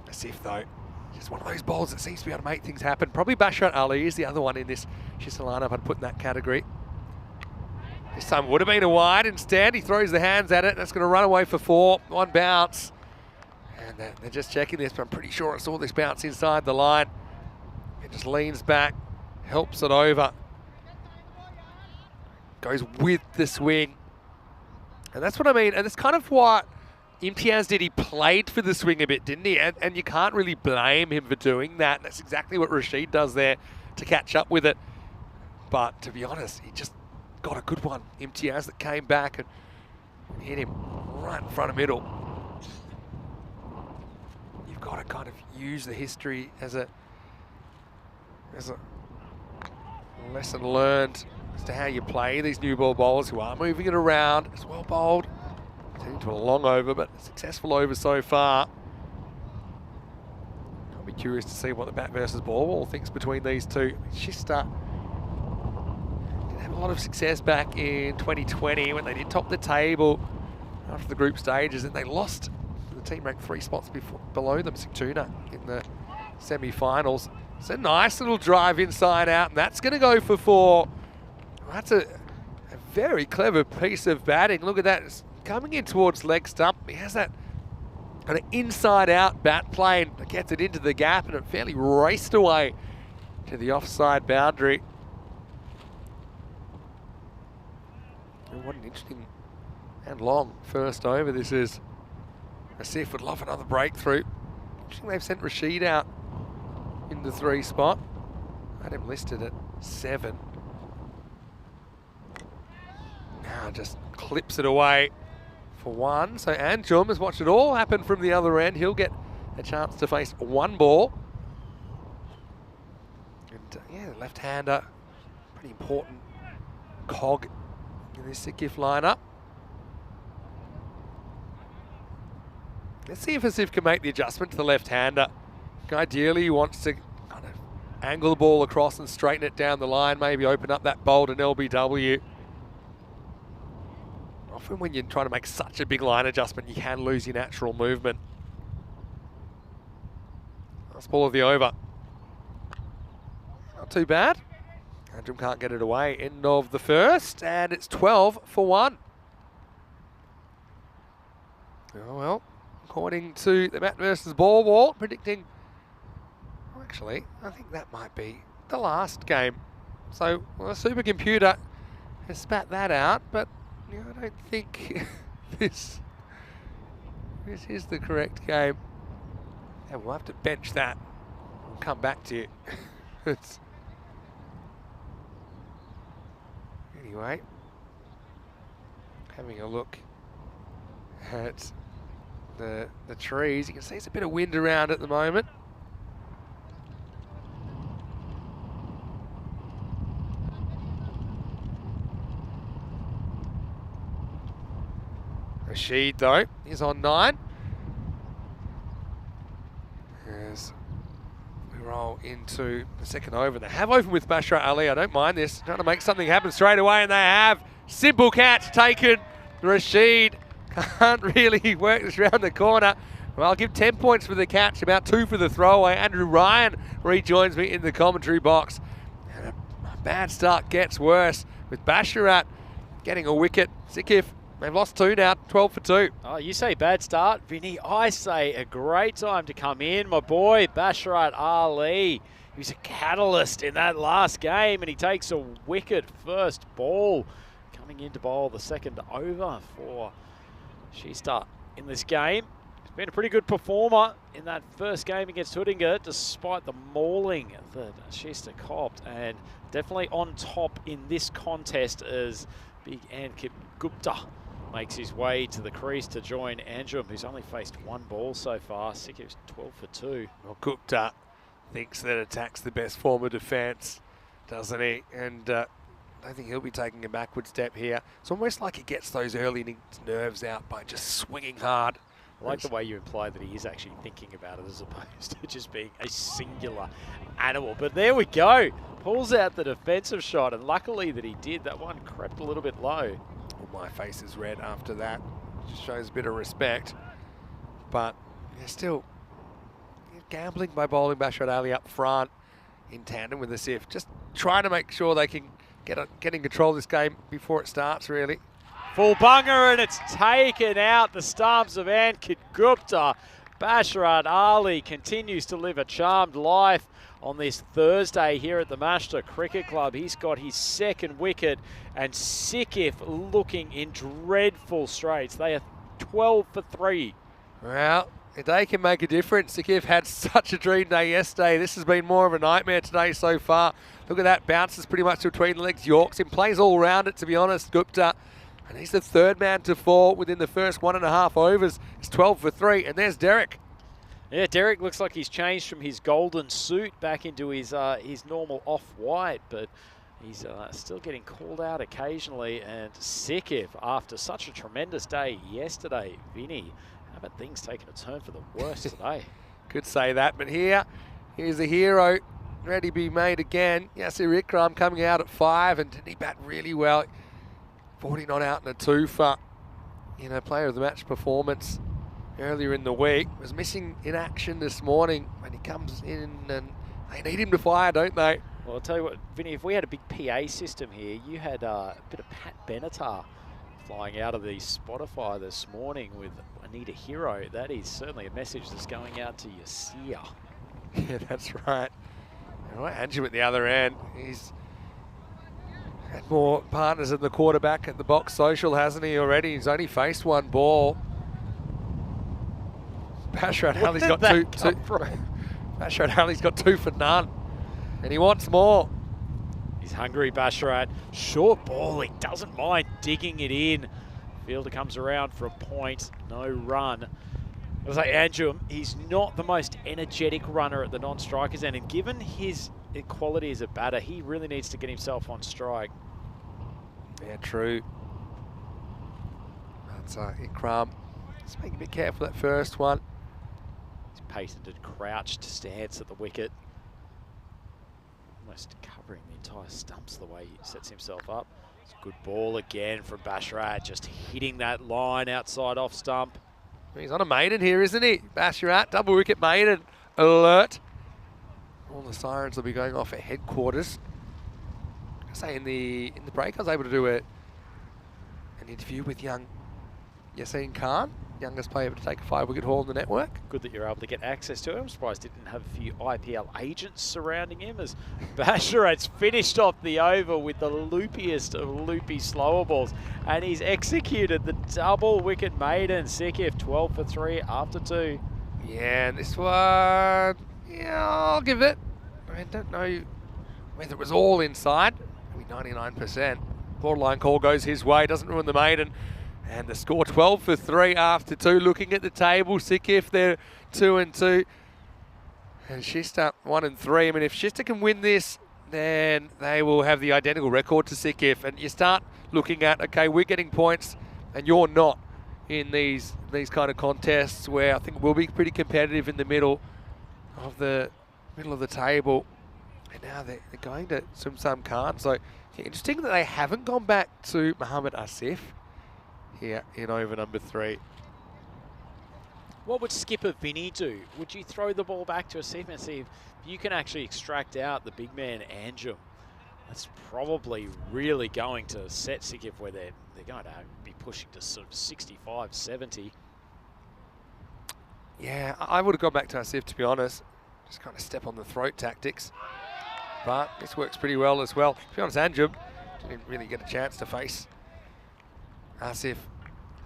As if though, just one of those bowls that seems to be able to make things happen. Probably Bashrat Ali is the other one in this Shista lineup I'd put in that category. This time would have been a wide. Instead, he throws the hands at it. That's going to run away for 4. One bounce. And they're just checking this, but I'm pretty sure I saw this bounce inside the line. It just leans back, helps it over. Goes with the swing. And that's what I mean. And that's kind of what Imtiaz did. He played for the swing a bit, didn't he? And you can't really blame him for doing that. That's exactly what Rashid does there to catch up with it. But to be honest, he just got a good one. Imtiaz that came back and hit him right in front of middle. You've got to kind of use the history as a lesson learned as to how you play these new ball bowlers who are moving it around. It's well bowled. Turning to a long over, but a successful over so far. I'll be curious to see what the bat versus ball thinks between these two. Shista did have a lot of success back in 2020 when they did top the table after the group stages, and they lost. The team ranked 3 spots below them, Sigtuna, in the semi-finals. It's a nice little drive inside out, and that's going to go for 4. Well, that's a very clever piece of batting. Look at that. It's coming in towards leg stump. He has that kind of inside-out bat play and gets it into the gap, and it fairly raced away to the offside boundary. And what an interesting and long first over this is. Asif would love another breakthrough. Interesting they've sent Rashid out in the 3 spot. I had him listed at 7. Now just clips it away for 1. So Anjum has watched it all happen from the other end. He'll get a chance to face 1 ball. And yeah, the left-hander, pretty important cog in this Sikif lineup. Let's see if Asif can make the adjustment to the left-hander. Ideally, he wants to kind of angle the ball across and straighten it down the line, maybe open up that bowl to an LBW. Often when you're trying to make such a big line adjustment, you can lose your natural movement. Last ball of the over. Not too bad. Andrew can't get it away. End of the first, and it's 12 for 1. Oh well, according to the bat versus ball wall, predicting... Actually, I think that might be the last game. So, well, the supercomputer has spat that out, but you know, I don't think this is the correct game. And we'll have to bench that. We'll come back to you. Anyway, having a look at the trees, you can see there's a bit of wind around at the moment. Rashid, though, is on 9. As we roll into the second over. They have opened with Bashrat Ali. I don't mind this. Trying to make something happen straight away, and they have. Simple catch taken. Rashid can't really work this around the corner. Well, I'll give 10 points for the catch, about 2 for the throwaway. Andrew Ryan rejoins me in the commentary box. And a bad start gets worse with Bashrat getting a wicket. Sikif, they've lost 2 now, 12 for 2. Oh, you say bad start, Vinny. I say a great time to come in. My boy, Bashrat Ali. He was a catalyst in that last game, and he takes a wicket first ball. Coming in to bowl the second over for Shista in this game. He's been a pretty good performer in that first game against Hudinga, despite the mauling that Shista copped. And definitely on top in this contest as Big Ankit Gupta makes his way to the crease to join Anjum, who's only faced 1 ball so far. Sikif's 12 for 2. Well, Gupta thinks that attack's the best form of defence, doesn't he? And don't think he'll be taking a backward step here. It's almost like he gets those early innings nerves out by just swinging hard. I like the way you imply that he is actually thinking about it as opposed to just being a singular animal. But there we go. Pulls out the defensive shot, and luckily that he did. That one crept a little bit low. Well, my face is red after that. Just shows a bit of respect. But they're still gambling by bowling Basharat Ali up front in tandem with the SIF. Just trying to make sure they can get in control of this game before it starts, really. Full bunger, and it's taken out the stumps of Ankit Gupta. Basharat Ali continues to live a charmed life on this Thursday here at the Mashta Cricket Club. He's got his second wicket, and Sikif looking in dreadful straits. They are 12 for 3. Well, a day can make a difference. Sikif had such a dream day yesterday. This has been more of a nightmare today so far. Look at that, bounces pretty much between the legs. Yorks him, plays all around it, to be honest, Gupta. And he's the third man to fall within the first 1.5 overs. It's 12 for 3, and there's Derek. Yeah, Derek looks like he's changed from his golden suit back into his normal off-white, but he's still getting called out occasionally. And Sikif, after such a tremendous day yesterday, Vinny, how about things taking a turn for the worse today? Could say that, but here's a hero ready to be made again. Yasir Ikram coming out at 5, and didn't he bat really well? 40 not out in a 2 for, player of the match performance earlier in the week. Was missing in action this morning when he comes in, and they need him to fire, don't they? Well, I'll tell you what, Vinny, if we had a big PA system here, you had a bit of Pat Benatar flying out of the Spotify this morning with Anita Hero. That is certainly a message that's going out to Yasir. Yeah, that's right. All right, Andrew at the other end. He's had more partners than the quarterback at the box social, hasn't he, already? He's only faced one ball. Basharat Ali's got two. Basharat Ali's got 2 for none, and he wants more. He's hungry, Basharat. Short ball, he doesn't mind digging it in. Fielder comes around for a point, no run. I was like, Andrew, he's not the most energetic runner at the non-strikers end, and given his quality as a batter, he really needs to get himself on strike. Yeah, true. That's Ikram. Just make a bit careful that first one. He's patented crouched stance at the wicket. Almost covering the entire stumps the way he sets himself up. It's a good ball again from Basharat, just hitting that line outside off stump. He's on a maiden here, isn't he? Basharat, double wicket maiden alert. All the sirens will be going off at headquarters. I say in the break, I was able to do an interview with young Yassine Khan, youngest player to take a 5-wicket haul in the network. Good that you're able to get access to him. I'm surprised he didn't have a few IPL agents surrounding him, as Basharat's finished off the over with the loopiest of loopy slower balls, and he's executed the double wicket maiden. Sikif 12 for 3 after 2. Yeah, and this one, I'll give it. I don't know whether it was all inside. Maybe 99%. Borderline call goes his way, doesn't ruin the maiden. And the score 12 for 3 after 2. Looking at the table, Sikif, they're 2 and 2. And Shista 1 and 3. I mean, if Shista can win this, then they will have the identical record to Sikif. And you start looking at, okay, we're getting points and you're not in these kind of contests where I think we'll be pretty competitive in the middle of the table. And now they're going to Sumsam Khan. So interesting that they haven't gone back to Muhammad Asif here in over number 3. What would skipper Vinny do? Would you throw the ball back to Asif and see if you can actually extract out the big man Anjum? That's probably really going to set Sikif where they're going to be pushing to sort of 65, 70. Yeah, I would have gone back to Asif, to be honest. Just kind of step on the throat tactics. But this works pretty well as well. To be honest, Anjum didn't really get a chance to face Asif.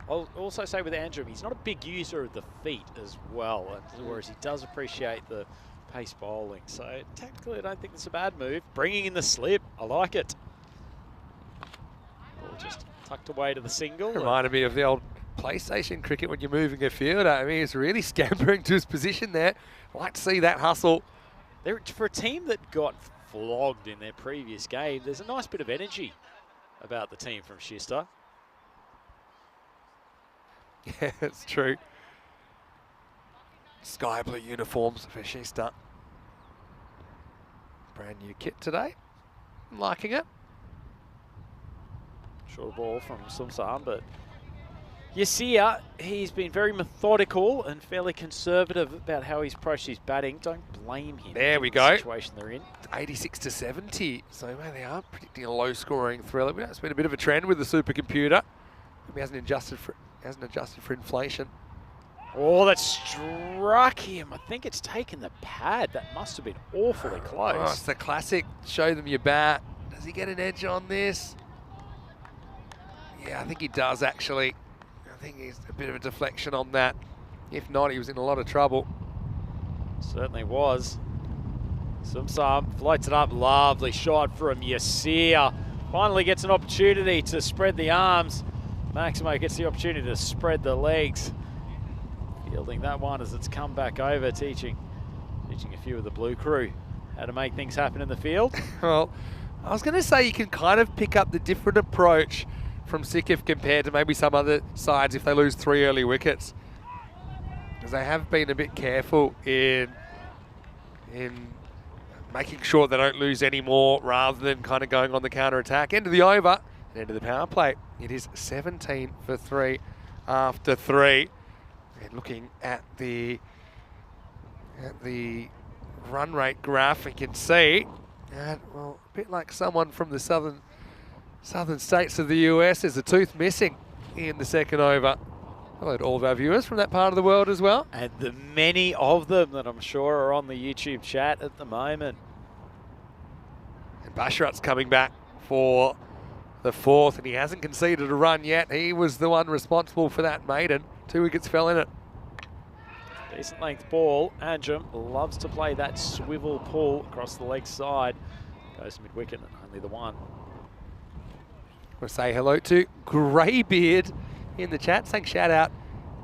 I'll also say with Andrew, he's not a big user of the feet as well, whereas he does appreciate the pace bowling. So tactically, I don't think it's a bad move. Bringing in the slip, I like it. Ball just tucked away to the single. Reminded me of the old PlayStation cricket when you're moving a fielder. I mean, he's really scampering to his position there. Like to see that hustle. For a team that got flogged in their previous game. There's a nice bit of energy about the team from Schister. Yeah, it's true. Sky blue uniforms for Schister. Brand new kit today. I'm liking it. Short ball from Sumsam, but Yasia, he's been very methodical and fairly conservative about how he's approached his batting. Don't blame him. There we given the go. Situation they're in. 86 to 70. So man, they are predicting a low-scoring thriller. It's been a bit of a trend with the supercomputer. Maybe hasn't adjusted for inflation. Oh, that struck him. I think it's taken the pad. That must have been awfully close. Oh, it's the classic. Show them your bat. Does he get an edge on this? Yeah, I think he does actually. I think he's a bit of a deflection on that. If not, he was in a lot of trouble. Certainly was. Sumsam floats it up. Lovely shot from Yasia. Finally gets an opportunity to spread the arms. Maximo gets the opportunity to spread the legs. Fielding that one as it's come back over, teaching a few of the blue crew how to make things happen in the field. Well, I was going to say you can kind of pick up the different approach from Sikif compared to maybe some other sides if they lose 3 early wickets. Because they have been a bit careful in making sure they don't lose any more rather than kind of going on the counter-attack. End of the over, end of the power play. It is 17 for 3 after 3. And looking at the run rate graph, you can see, well, a bit like someone from the southern states of the US, there's a tooth missing in the second over. Hello to all of our viewers from that part of the world as well. And the many of them that I'm sure are on the YouTube chat at the moment. And Basharat's coming back for the 4th, and he hasn't conceded a run yet. He was the one responsible for that maiden. 2 wickets fell in it. Decent length ball. Anjum loves to play that swivel pull across the leg side. Goes mid-wicket, only the one. We'll say hello to Greybeard in the chat, saying shout out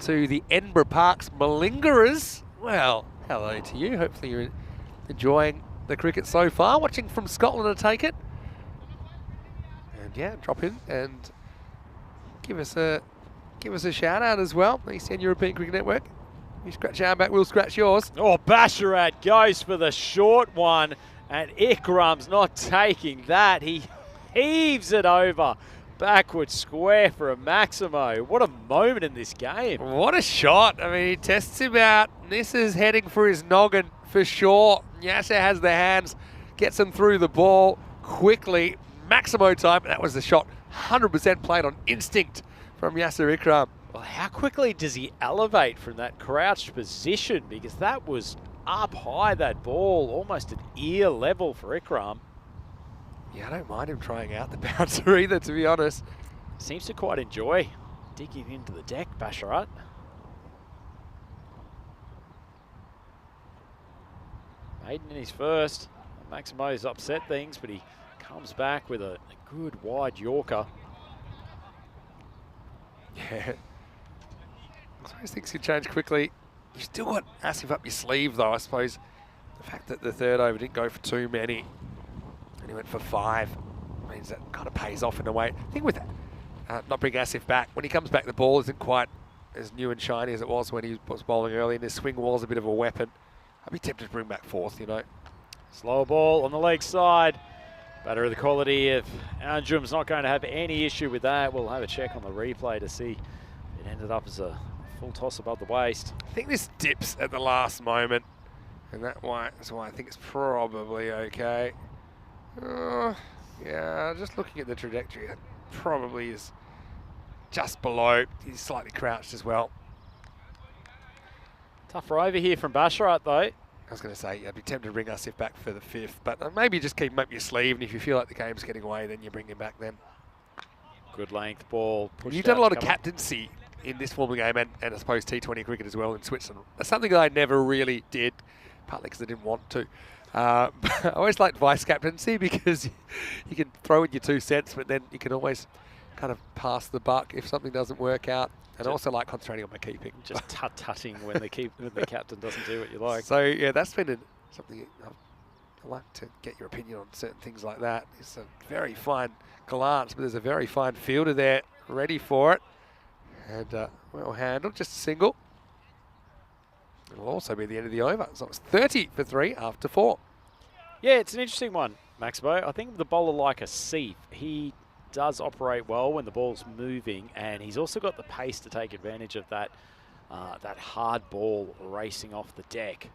to the Edinburgh Parks Malingerers. Well, hello to you. Hopefully you're enjoying the cricket so far. Watching from Scotland, I take it. And yeah, drop in and give us a shout out as well. ECN European Cricket Network. You scratch our back, we'll scratch yours. Oh, Basharat goes for the short one, and Ikram's not taking that. He heaves it over. Backward square for a Maximo. What a moment in this game. What a shot. I mean, he tests him out. This is heading for his noggin for sure. Yasser has the hands, gets him through the ball quickly. Maximo time. That was the shot. 100% played on instinct from Yasser Ikram. Well, how quickly does he elevate from that crouched position? Because that was up high, that ball, almost at ear level for Ikram. Yeah, I don't mind him trying out the bouncer either, to be honest. Seems to quite enjoy digging into the deck, Basharat. Maiden in his first. Maximo's upset things, but he comes back with a good wide Yorker. Yeah. I suppose things can change quickly. You've still got Asif up your sleeve, though, I suppose. The fact that the third over didn't go for too many, and he went for 5, means that kind of pays off in a way. I think with not bringing Asif back, when he comes back, the ball isn't quite as new and shiny as it was when he was bowling early, and his swing was a bit of a weapon. I'd be tempted to bring back 4th, you know. Slower ball on the leg side. Batter of the quality of Anjum's not going to have any issue with that. We'll have a check on the replay to see it ended up as a full toss above the waist. I think this dips at the last moment, and that's why I think it's probably okay. Yeah, just looking at the trajectory, it probably is just below. He's slightly crouched as well. Tougher over here from Basharat, though. I was going to say, I'd be tempted to bring Asif back for the 5th, but maybe just keep him up your sleeve, and if you feel like the game's getting away, then you bring him back then. Good length ball. You've done a lot of captaincy in this form of the game, and I suppose T20 cricket as well in Switzerland. That's something that I never really did, partly because I didn't want to. But I always liked vice captaincy because you can throw in your 2 cents, but then you can always kind of pass the buck if something doesn't work out. And I also like concentrating on my keeping. Just tut-tutting when the captain doesn't do what you like. So yeah, that's been something I like to get your opinion on certain things like that. It's a very fine glance, but there's a very fine fielder there ready for it. And well handled, just a single. It'll also be the end of the over. So it's 30 for 3 after 4. Yeah, it's an interesting one, Maximo. I think the bowler like a Seif, he does operate well when the ball's moving, and he's also got the pace to take advantage of that that hard ball racing off the deck.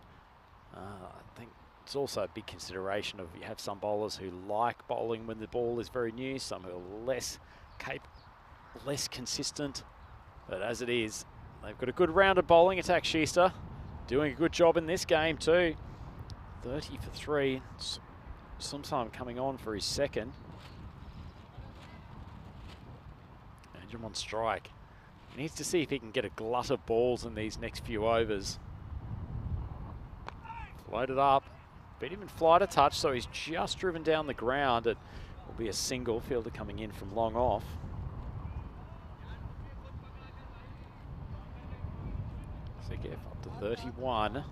I think it's also a big consideration of you have some bowlers who like bowling when the ball is very new, some who are less consistent. But as it is, they've got a good rounded bowling attack. Schuster doing a good job in this game too. 30 for 3. Sometime coming on for his second. Andrew on strike. He needs to see if he can get a glut of balls in these next few overs. Floated up. Beat him in flight a touch, so he's just driven down the ground. It will be a single. Fielder coming in from long off. Sikif up to 31.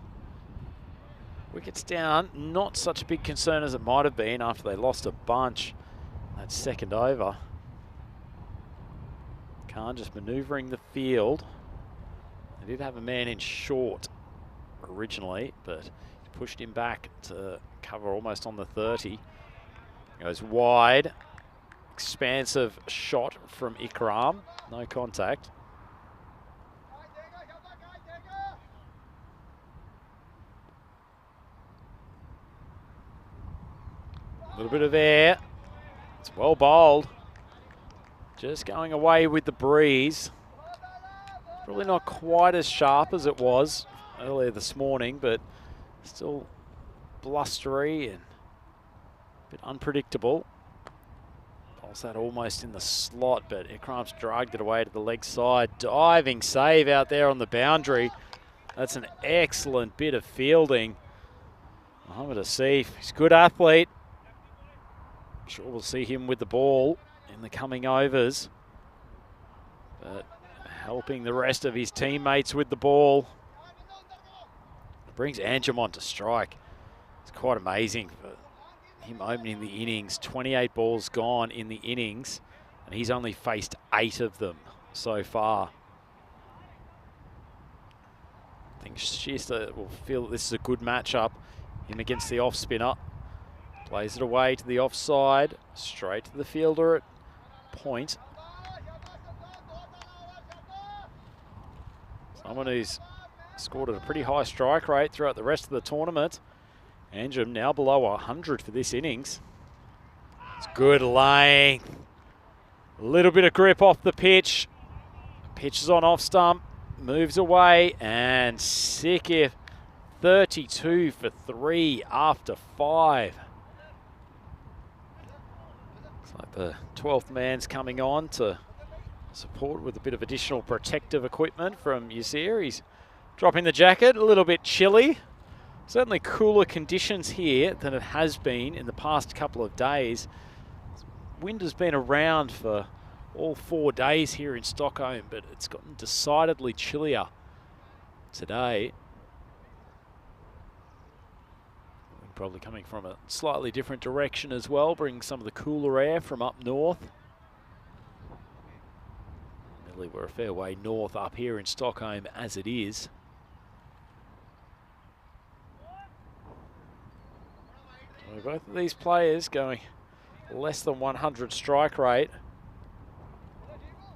Wickets down. Not such a big concern as it might have been after they lost a bunch that second over. Khan just manoeuvring the field. They did have a man in short originally, but he pushed him back to cover almost on the 30. Goes wide. Expansive shot from Ikram. No contact. A little bit of air. It's well bowled. Just going away with the breeze. Probably not quite as sharp as it was earlier this morning, but still blustery and a bit unpredictable. Pulls that almost in the slot, but Ikram's dragged it away to the leg side. Diving save out there on the boundary. That's an excellent bit of fielding. Mohamed Asif, he's a good athlete. I'm sure we'll see him with the ball in the coming overs, but helping the rest of his teammates with the ball. Brings Anjumon to strike. It's quite amazing for him opening the innings. 28 balls gone in the innings, and he's only faced 8 of them so far. I think Schuster will feel that this is a good matchup. Him against the off spinner. Plays it away to the offside, straight to the fielder at point. Someone who's scored at a pretty high strike rate throughout the rest of the tournament. Anjum now below 100 for this innings. It's good length. A little bit of grip off the pitch. Pitches on off stump, moves away, and Sikif 32 for 3 after 5. Like the 12th man's coming on to support with a bit of additional protective equipment from Yasir. He's dropping the jacket, a little bit chilly. Certainly cooler conditions here than it has been in the past couple of days. Wind has been around for all 4 days here in Stockholm, but it's gotten decidedly chillier today. Probably coming from a slightly different direction as well, bringing some of the cooler air from up north. Really, we're a fair way north up here in Stockholm as it is. So both of these players going less than 100 strike rate.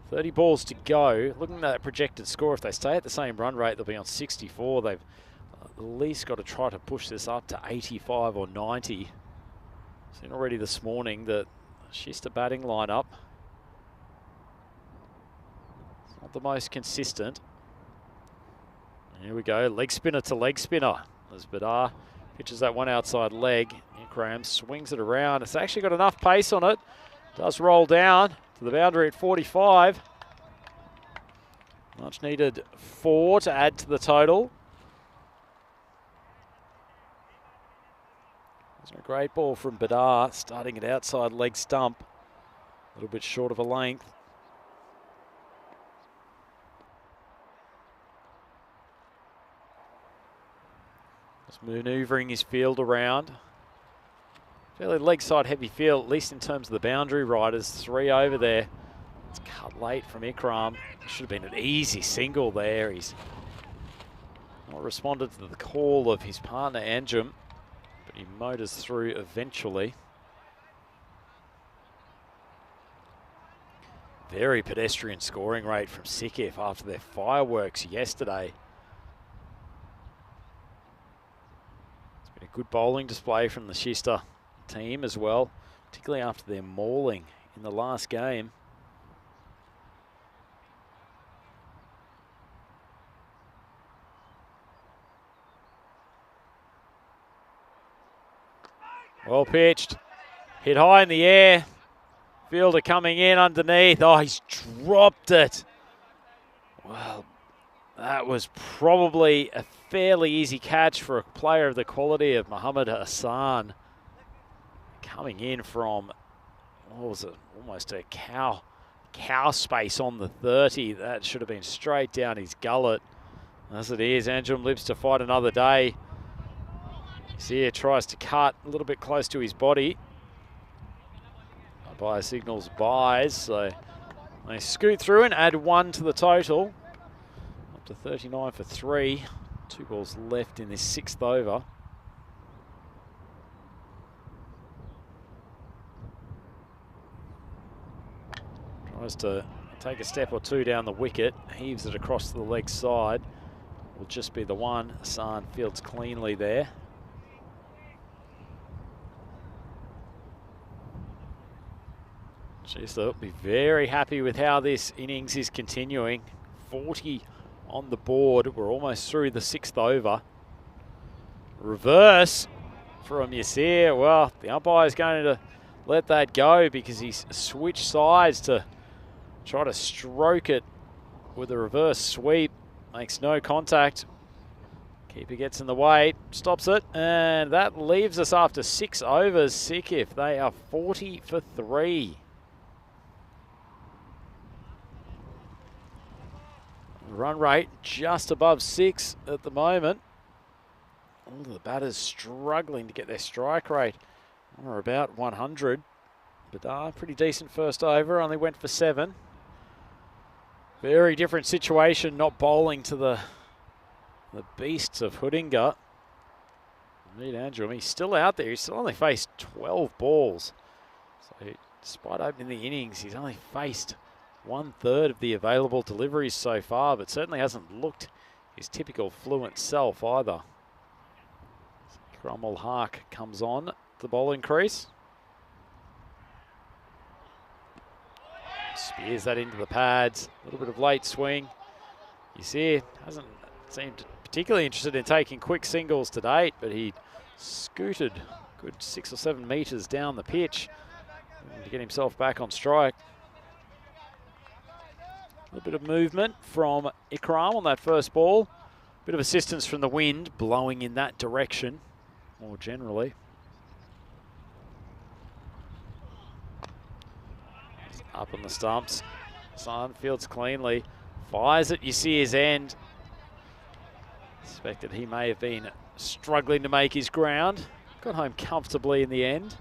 30 balls to go. Looking at that projected score, if they stay at the same run rate, they'll be on 64. They've at least got to try to push this up to 85 or 90. Seen already this morning that Schuster batting lineup. It's not the most consistent. Here we go, leg spinner to leg spinner. As Badar pitches that one outside leg. Ikram swings it around. It's actually got enough pace on it. Does roll down to the boundary at 45. Much needed 4 to add to the total. A great ball from Badar, starting at outside leg stump. A little bit short of a length. Just manoeuvring his field around. Fairly leg side heavy field, at least in terms of the boundary riders. 3 over there. It's cut late from Ikram. Should have been an easy single there. He's not responded to the call of his partner Anjum, but he motors through eventually. Very pedestrian scoring rate from Sikif after their fireworks yesterday. It's been a good bowling display from the Shista team as well, particularly after their mauling in the last game. Well pitched, hit high in the air. Fielder coming in underneath. Oh, he's dropped it. Well, that was probably a fairly easy catch for a player of the quality of Muhammad Hassan. Coming in from, what was it, almost a cow space on the 30. That should have been straight down his gullet. As it is, Anjum lives to fight another day. Zia tries to cut a little bit close to his body. Umpire signals buys, so they scoot through and add 1 to the total. Up to 39 for 3. 2 balls left in this 6th over. Tries to take a step or 2 down the wicket, heaves it across to the leg side. Will just be the one. Hassan fields cleanly there. Jeez, they'll be very happy with how this innings is continuing. 40 on the board. We're almost through the 6th over. Reverse from Yasir. Well, the umpire is going to let that go because he's switched sides to try to stroke it with a reverse sweep. Makes no contact. Keeper gets in the way, stops it, and that leaves us after 6 overs. Sikif, they are 40 for 3. Run rate just above 6 at the moment. All of the batters struggling to get their strike rate or about 100. Badar, pretty decent first over, only went for 7. Very different situation, not bowling to the beasts of Hudinga. Indeed, Anjum, he's still out there. He's still only faced 12 balls. So despite opening the innings, he's only faced 1/3 of the available deliveries so far, but certainly hasn't looked his typical fluent self either. Cromwell Hark comes on the bowling crease. Spears that into the pads. A little bit of late swing. You see, hasn't seemed particularly interested in taking quick singles to date, but he scooted good 6 or 7 metres down the pitch to get himself back on strike. A little bit of movement from Ikram on that first ball. Bit of assistance from the wind blowing in that direction more generally. Up on the stumps. Hassan fields cleanly. Fires it. You see his end. Suspected he may have been struggling to make his ground. Got home comfortably in the end.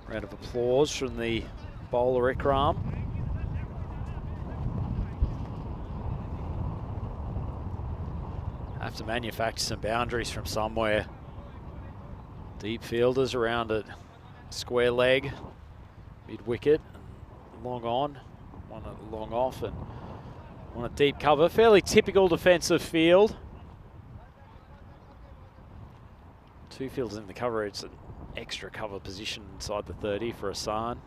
Round of applause from the bowler Ikram. Have to manufacture some boundaries from somewhere. Deep fielders around it. Square leg, mid wicket, long on, one long off, and one at deep cover. Fairly typical defensive field. 2 fielders in the cover. It's an extra cover position inside the 30 for Hassan.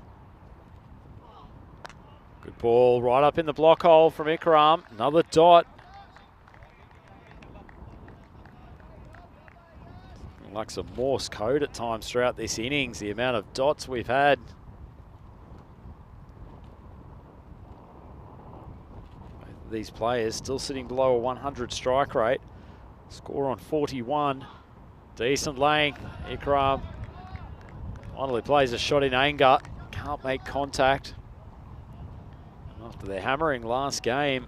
Good ball right up in the block hole from Ikram. Another dot. Like some Morse code at times throughout this innings, the amount of dots we've had. These players still sitting below a 100 strike rate. Score on 41. Decent length. Ikram finally plays a shot in anger. Can't make contact. After their hammering last game,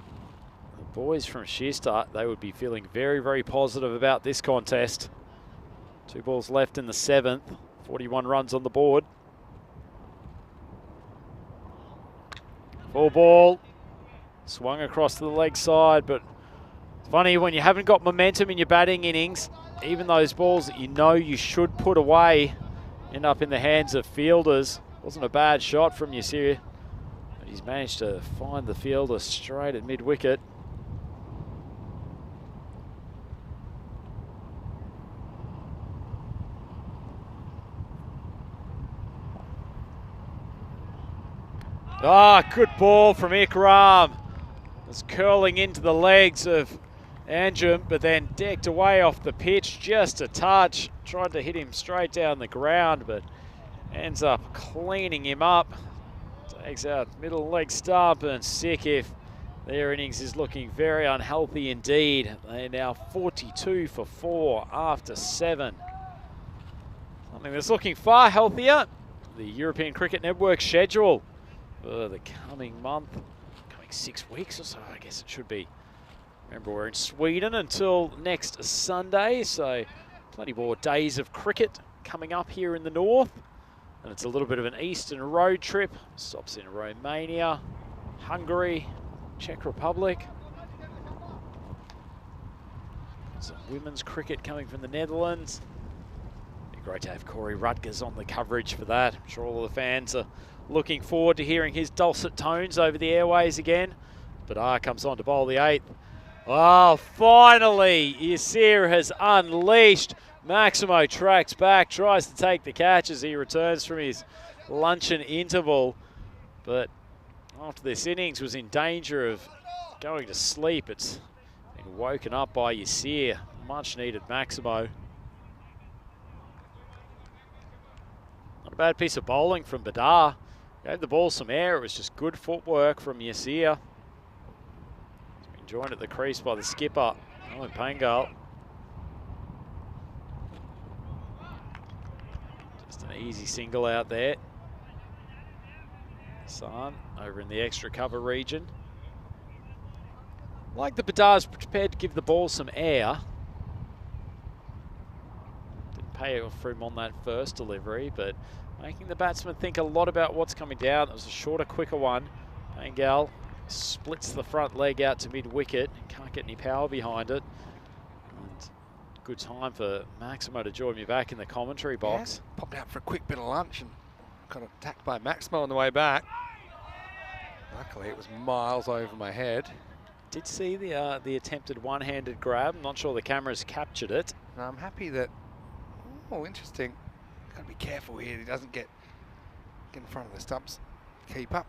the boys from Shista, they would be feeling very, very positive about this contest. 2 balls left in the 7th. 41 runs on the board. 4 ball. Swung across to the leg side, but it's funny when you haven't got momentum in your batting innings, even those balls that you know you should put away end up in the hands of fielders. Wasn't a bad shot from Yasir, but he's managed to find the fielder straight at mid-wicket. Ah, good ball from Ikram. It's curling into the legs of Anjum, but then decked away off the pitch just a touch. Tried to hit him straight down the ground, but ends up cleaning him up. Takes out middle leg stump, and Sikif, their innings is looking very unhealthy indeed. They're now 42 for 4 after 7. Something that's looking far healthier. The European Cricket Network schedule for the coming month, coming 6 weeks or so, I guess it should be. Remember, we're in Sweden until next Sunday, so plenty more days of cricket coming up here in the north. And it's a little bit of an eastern road trip. Stops in Romania, Hungary, Czech Republic. Some women's cricket coming from the Netherlands. Be great to have Corey Rutgers on the coverage for that. I'm sure all the fans are looking forward to hearing his dulcet tones over the airways again. Badar comes on to bowl the 8th. Oh, finally, Yasir has unleashed. Maximo tracks back, tries to take the catch as he returns from his luncheon interval. But after this innings was in danger of going to sleep, it's been woken up by Yasir. Much needed Maximo. Not a bad piece of bowling from Badar. Gave the ball some air. It was just good footwork from Yasir. He's been joined at the crease by the skipper, Owen Pangal. Just an easy single out there. San over in the extra cover region. Like the Badar's prepared to give the ball some air. Didn't pay off for him on that first delivery, but making the batsman think a lot about what's coming down. It was a shorter, quicker one. Pangal splits the front leg out to mid-wicket. Can't get any power behind it. And good time for Maximo to join me back in the commentary box. Yeah, popped out for a quick bit of lunch and got attacked by Maximo on the way back. Luckily, it was miles over my head. Did see the attempted one-handed grab. I'm not sure the cameras captured it. And I'm happy that, oh, interesting. Got to be careful here. He doesn't get in front of the stumps. Keep up.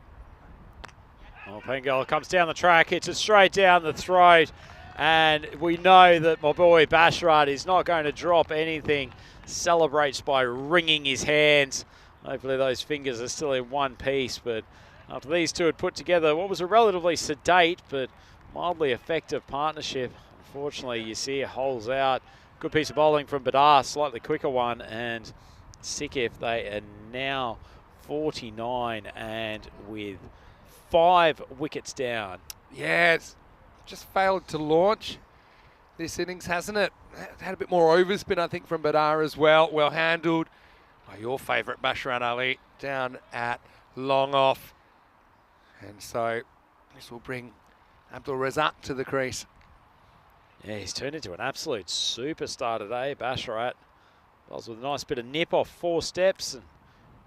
Oh, Pangal comes down the track, hits it straight down the throat, and we know that my boy Basharat is not going to drop anything. Celebrates by wringing his hands. Hopefully those fingers are still in one piece, but after these two had put together what was a relatively sedate but mildly effective partnership, unfortunately Yasir holes out. Good piece of bowling from Badar, slightly quicker one, and Sikif, they are now 49 and with 5 wickets down. Yeah, it's just failed to launch this innings, hasn't it? Had a bit more overspin, I think, from Badar as well. Well handled by your favourite Basharat Ali down at long off. And so this will bring Abdul Razak to the crease. Yeah, he's turned into an absolute superstar today, Basharat. Bowls with a nice bit of nip off 4 steps and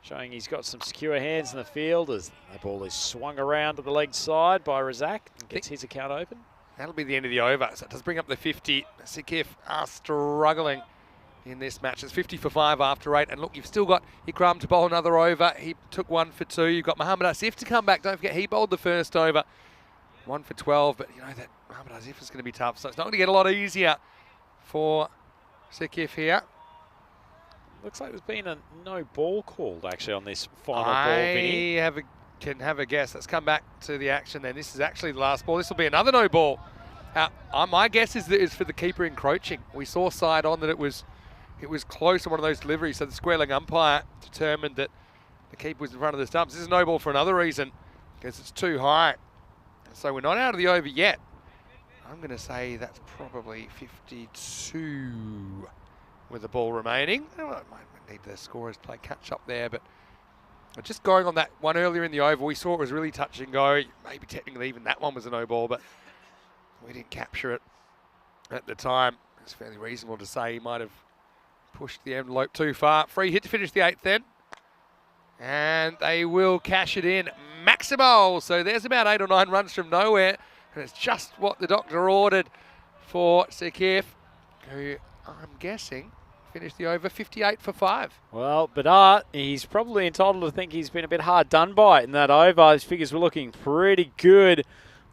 showing he's got some secure hands in the field as the ball is swung around to the leg side by Razak and gets his account open. That'll be the end of the over, so it does bring up the 50. Sikif are struggling in this match. It's 50 for 5 after 8, and look, you've still got Ikram to bowl another over. He took 1 for 2. You've got Mohammad Asif to come back. Don't forget, he bowled the first over. 1 for 12, but you know that Mohammad Asif is going to be tough, so it's not going to get a lot easier for Sikif here. Looks like there's been a no ball called actually on this final ball, Vinny. I can have a guess. Let's come back to the action then. This is actually the last ball. This will be another no ball. My guess is that it's for the keeper encroaching. We saw side on that it was close on one of those deliveries, so the square leg umpire determined that the keeper was in front of the stumps. This is no ball for another reason, because it's too high. So we're not out of the over yet. I'm going to say that's probably 52 with the ball remaining. Well, it might need the scorers to play catch up there, but just going on that one earlier in the over, we saw it was really touch and go. Maybe technically even that one was a no ball, but we didn't capture it at the time. It's fairly reasonable to say he might have pushed the envelope too far. Free hit to finish the 8th then. And they will cash it in. Maximo. So there's about 8 or 9 runs from nowhere. And it's just what the doctor ordered for Sekif, who I'm guessing finished the over 58 for 5. Well, Bedard, he's probably entitled to think he's been a bit hard done by in that over. His figures were looking pretty good.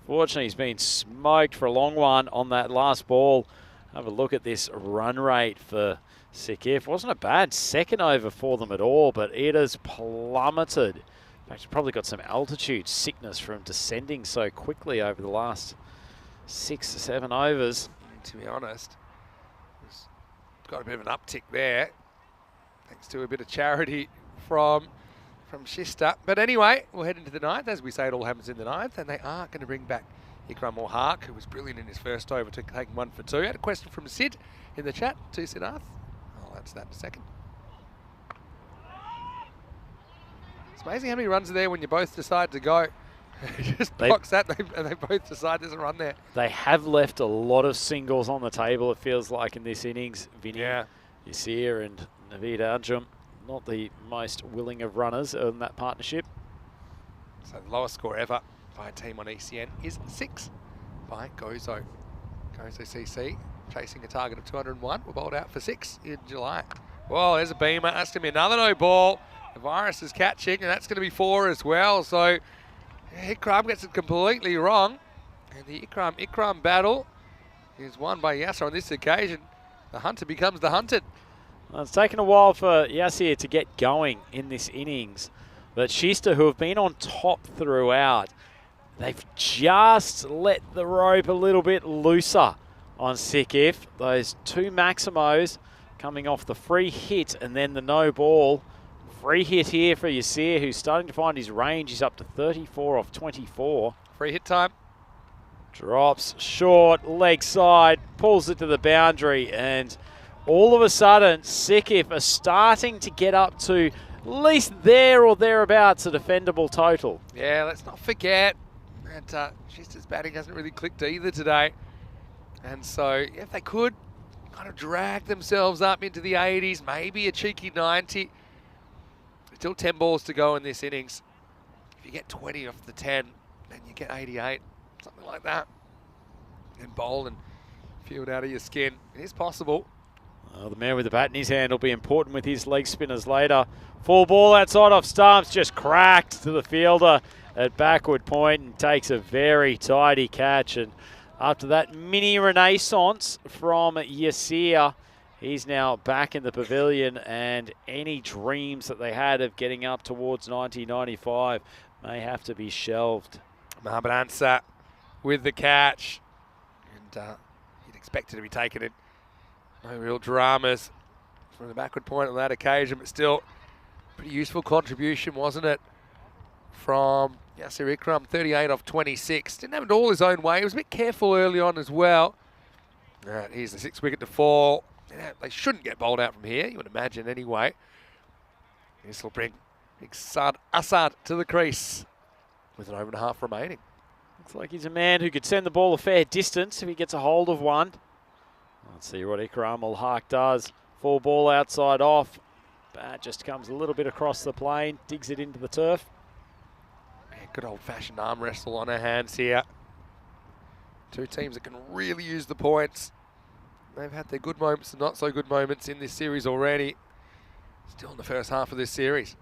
Fortunately, he's been smoked for a long one on that last ball. Have a look at this run rate for Sekif. Wasn't a bad second over for them at all, but it has plummeted. In fact, probably got some altitude sickness from descending so quickly over the last 6 or 7 overs. To be honest, it's got a bit of an uptick there, thanks to a bit of charity from Shista. But anyway, we'll head into the 9th. As we say, it all happens in the 9th, and they are going to bring back Ikram or Hark, who was brilliant in his first over, taking 1 for 2. Had a question from Sid in the chat to Siddharth. I'll answer that in a second. It's amazing how many runs are there when you both decide to go. Just blocks that, and they both decide there's a run there. They have left a lot of singles on the table, it feels like, in this innings. Vinny, Yasir and Naveed Arjum, not the most willing of runners in that partnership. So the lowest score ever by a team on ECN is 6 by Gozo. Gozo CC chasing a target of 201. We're bowled out for 6 in July. Well, there's a beamer. That's going to be another no ball. The virus is catching, and that's going to be 4 as well. So Ikram gets it completely wrong. And the Ikram battle is won by Yasser on this occasion. The hunter becomes the hunted. Well, it's taken a while for Yasir to get going in this innings. But Shista, who have been on top throughout, they've just let the rope a little bit looser on Sekif. Those 2 Maximos coming off the free hit and then the no ball. Free hit here for Yasir, who's starting to find his range. He's up to 34 off 24. Free hit time. Drops short, leg side, pulls it to the boundary, and all of a sudden, Sekif are starting to get up to at least there or thereabouts a defendable total. Yeah, let's not forget that Shista's batting hasn't really clicked either today. And so, if they could kind of drag themselves up into the 80s, maybe a cheeky 90. Still 10 balls to go in this innings. If you get 20 off the 10, then you get 88, something like that. And bowl and field out of your skin. It is possible. Well, the man with the bat in his hand will be important with his leg spinners later. Full ball outside off stumps, just cracked to the fielder at backward point and takes a very tidy catch. And after that mini renaissance from Yasir, he's now back in the pavilion, and any dreams that they had of getting up towards 90-95 may have to be shelved. Mohamed Ansar with the catch. And you'd expect it to be taken in. No real dramas from the backward point on that occasion, but still pretty useful contribution, wasn't it? From Yasir Ikram, 38 off 26. Didn't have it all his own way. He was a bit careful early on as well. Here's the 6th wicket to fall. They shouldn't get bowled out from here, you would imagine anyway. This will bring big Assad to the crease with an over and a half remaining. Looks like he's a man who could send the ball a fair distance if he gets a hold of one. Let's see what Ikram ul-Haq does. Full ball outside off. Bat just comes a little bit across the plane, digs it into the turf. Yeah, good old-fashioned arm wrestle on our hands here. 2 teams that can really use the points. They've had their good moments and not so good moments in this series already. Still in the first half of this series.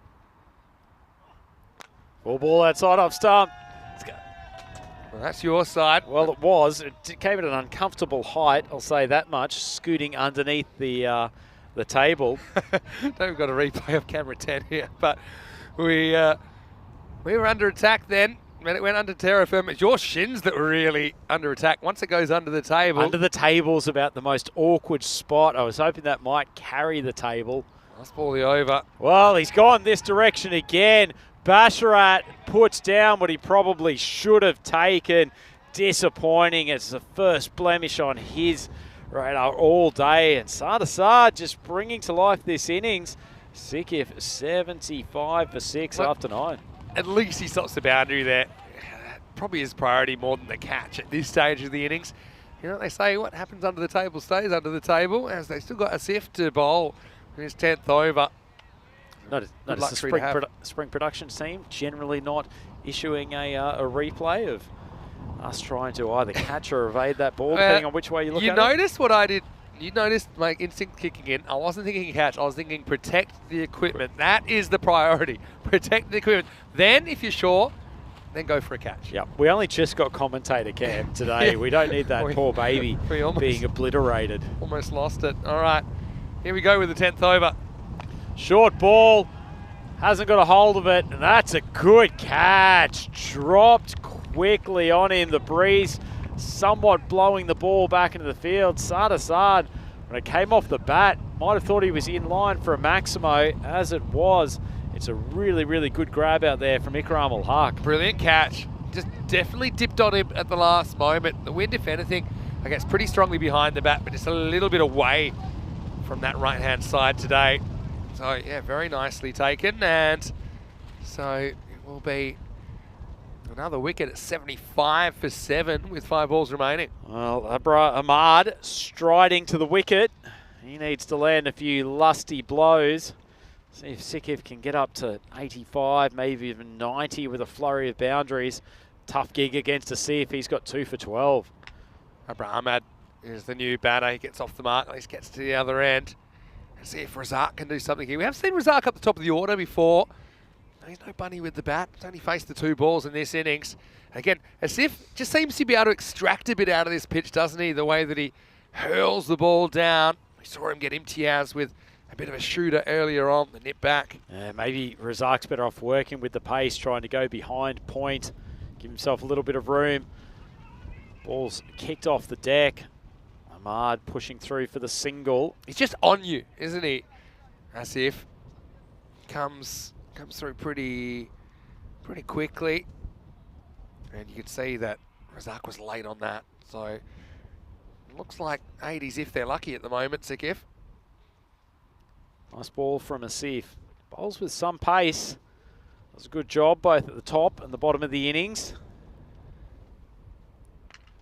Full ball outside off stump. Well, that's your side. Well, it was. It came at an uncomfortable height, I'll say that much, scooting underneath the table. We've got a replay of camera 10 here, but we were under attack then. When it went under terra firma, it's your shins that were really under attack. Once it goes under the table. Under the table's about the most awkward spot. I was hoping that might carry the table. Last ball the over. Well, he's gone this direction again. Basharat puts down what he probably should have taken. Disappointing. It's the first blemish on his radar all day. And Sadasad just bringing to life this innings. Sikif 75 for 6 after 9. At least he stops the boundary there. That probably his priority more than the catch at this stage of the innings. You know what they say, what happens under the table stays under the table, as they still got Asif to bowl in his 10th over. Notice the spring production team generally not issuing a replay of us trying to either catch or evade that ball, depending on which way you look at it. You noticed what I did? You noticed my instinct kicking in. I wasn't thinking catch. I was thinking protect the equipment. That is the priority. Protect the equipment. Then, if you're sure, then go for a catch. Yep. We only just got commentator cam today. We don't need that poor baby being obliterated. Almost lost it. All right. Here we go with the 10th over. Short ball. Hasn't got a hold of it. And that's a good catch. Dropped quickly on him. The breeze somewhat blowing the ball back into the field. Sadasad, when it came off the bat, might have thought he was in line for a Maximo. As it was, it's a really, really good grab out there from Ikram Ul-Haq. Brilliant catch. Just definitely dipped on him at the last moment. The wind, if anything, I guess pretty strongly behind the bat, but just a little bit away from that right-hand side today. So, yeah, very nicely taken. And so it will be another wicket at 75 for 7 with 5 balls remaining. Well, Abra Ahmad striding to the wicket. He needs to land a few lusty blows. See if Sikif can get up to 85, maybe even 90 with a flurry of boundaries. Tough gig against Asif. He's got 2 for 12. Abra Ahmad is the new batter. He gets off the mark, at least gets to the other end. And see if Razak can do something here. We have seen Razak up the top of the order before. He's no bunny with the bat. He's only faced the 2 balls in this innings. Again, Asif just seems to be able to extract a bit out of this pitch, doesn't he? The way that he hurls the ball down. We saw him get Imtiaz with a bit of a shooter earlier on, the nip back. Maybe Razak's better off working with the pace, trying to go behind point, give himself a little bit of room. Ball's kicked off the deck. Ahmad pushing through for the single. He's just on you, isn't he? Asif comes through pretty quickly. And you can see that Razak was late on that. So it looks like 80s if they're lucky at the moment, Sikif. Nice ball from Asif. Bowls with some pace. Does a good job both at the top and the bottom of the innings.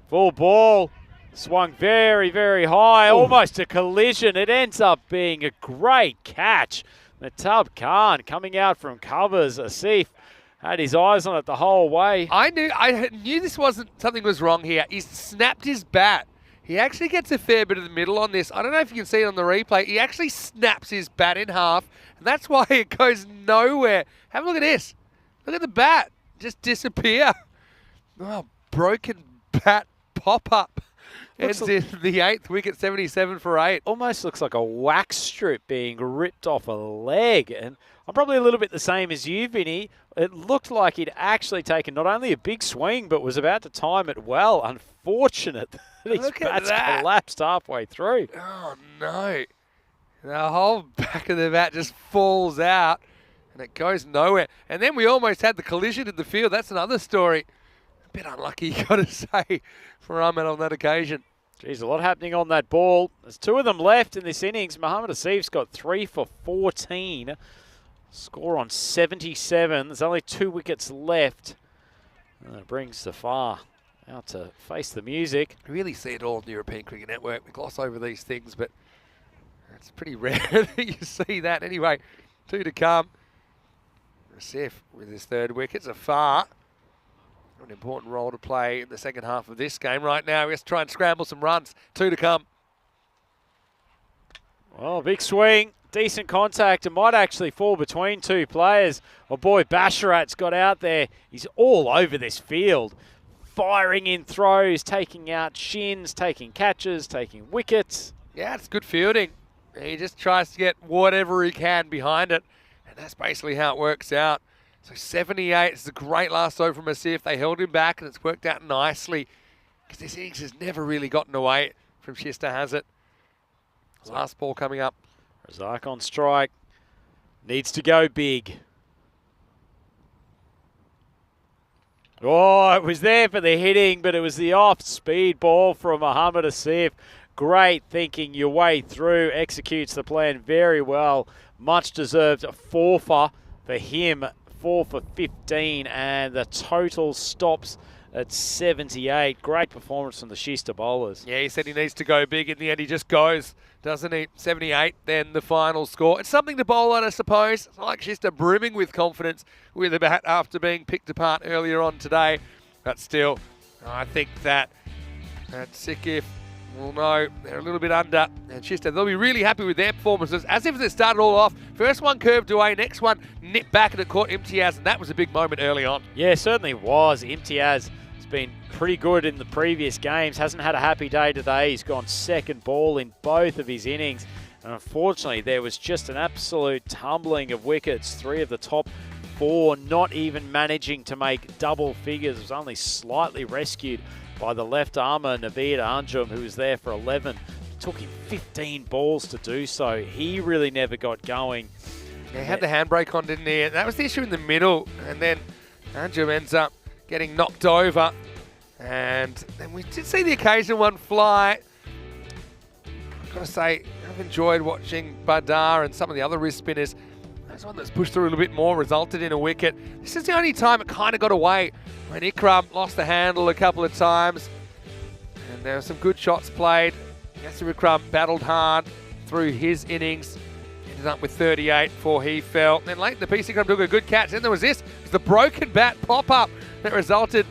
Full ball. Swung very, very high. Ooh. Almost a collision. It ends up being a great catch. Matab Khan coming out from covers. Asif had his eyes on it the whole way. I knew this wasn't, something was wrong here. He snapped his bat. He actually gets a fair bit of the middle on this. I don't know if you can see it on the replay. He actually snaps his bat in half, and that's why it goes nowhere. Have a look at this. Look at the bat. Just disappear. Oh, broken bat pop-up. Ends in the 8th wicket, 77 for 8. Almost looks like a wax strip being ripped off a leg. And I'm probably a little bit the same as you, Vinny. It looked like he'd actually taken not only a big swing, but was about to time it well. Unfortunate that his bat's collapsed halfway through. Oh, no. The whole back of the bat just falls out, and it goes nowhere. And then we almost had the collision in the field. That's another story. A bit unlucky, you got to say, for Ahmed on that occasion. Geez, a lot happening on that ball. There's 2 of them left in this innings. Mohamed Asif's got 3 for 14. Score on 77. There's only 2 wickets left. And it brings Safar out to face the music. We really see it all on the European Cricket Network. We gloss over these things, but it's pretty rare that you see that. Anyway, 2 to come. Asif with his 3rd wicket. Safar, an important role to play in the second half of this game. Right now, he has to try and scramble some runs. 2 to come. Well, big swing. Decent contact. It might actually fall between 2 players. Oh boy, Basharat's got out there. He's all over this field. Firing in throws, taking out shins, taking catches, taking wickets. Yeah, it's good fielding. He just tries to get whatever he can behind it. And that's basically how it works out. So 78 is a great last over from Asif. They held him back and it's worked out nicely. Because this innings has never really gotten away from Shista, has it? Last ball coming up. Razak on strike. Needs to go big. Oh, it was there for the hitting, but it was the off-speed ball from Mohamed Asif. Great thinking your way through, executes the plan very well. Much deserved 4 for him, 4 for 15, and the total stops at 78. Great performance from the Shista bowlers. Yeah, he said he needs to go big. In the end, he just goes, doesn't he? 78, then the final score. It's something to bowl on, I suppose. It's like Shista brimming with confidence with the bat after being picked apart earlier on today. But still, I think that Sikif will know they're a little bit under. And Shista, they'll be really happy with their performances, as if they started all off. First one curved away, next one nipped back and it caught Imtiaz, and that was a big moment early on. Yeah, certainly was. Imtiaz has been pretty good in the previous games. Hasn't had a happy day today. He's gone second ball in both of his innings. And unfortunately, there was just an absolute tumbling of wickets. 3 of the top 4 not even managing to make double figures. It was only slightly rescued by the left armer, Naveed Anjum, who was there for 11. It took him 15 balls to do so. He really never got going. Yeah, he had the handbrake on, didn't he? And that was the issue in the middle. And then Anjum ends up getting knocked over. And then we did see the occasional one fly. I've got to say, I've enjoyed watching Badar and some of the other wrist spinners. There's one that's pushed through a little bit more, resulted in a wicket. This is the only time it kind of got away when Ikram lost the handle a couple of times. And there were some good shots played. Yasir Ikram battled hard through his innings. Ended up with 38 before he fell. Then late in the piece, Ikram took a good catch. Then there was this. It was the broken bat pop-up that resulted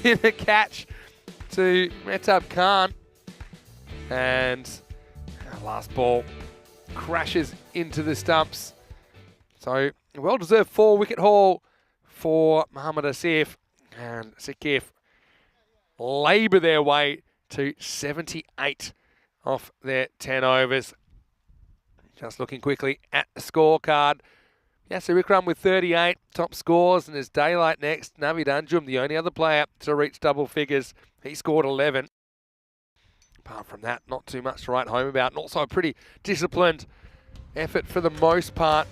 in a catch to Mehtab Khan. And our last ball crashes into the stumps. So, well-deserved 4-wicket haul for Muhammad Asif, and Sikif labour their way to 78 off their 10 overs. Just looking quickly at the scorecard. Yasir Ikram with 38 top scores, and there's daylight next. Naveed Anjum, the only other player to reach double figures. He scored 11. Apart from that, not too much to write home about, and also a pretty disciplined effort for the most part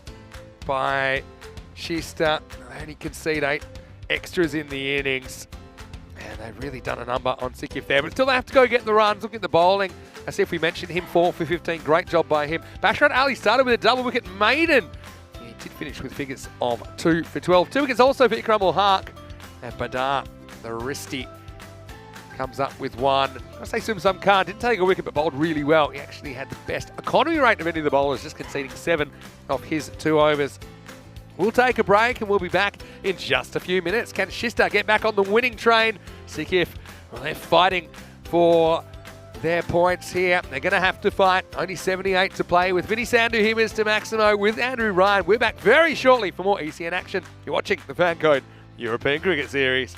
by Shista. They only concede 8 extras in the innings, and they've really done a number on Sikif there, but still they have to go get the runs. Look at the bowling, as if we mentioned him, 4 for 15, great job by him. Bashrat Ali started with a double wicket maiden. He did finish with figures of 2 for 12. 2 wickets also for Ikram ul Haq, and Badar, the wristy, comes up with 1. I say Sum Khan didn't take a wicket but bowled really well. He actually had the best economy rate of any of the bowlers, just conceding 7 of his 2 overs. We'll take a break and we'll be back in just a few minutes. Can Shista get back on the winning train? Sikif, well, they're fighting for their points here. They're going to have to fight. Only 78 to play with Vinny Sandhu here, Mr. Maximo, with Andrew Ryan. We're back very shortly for more ECN action. You're watching the FanCode European Cricket Series.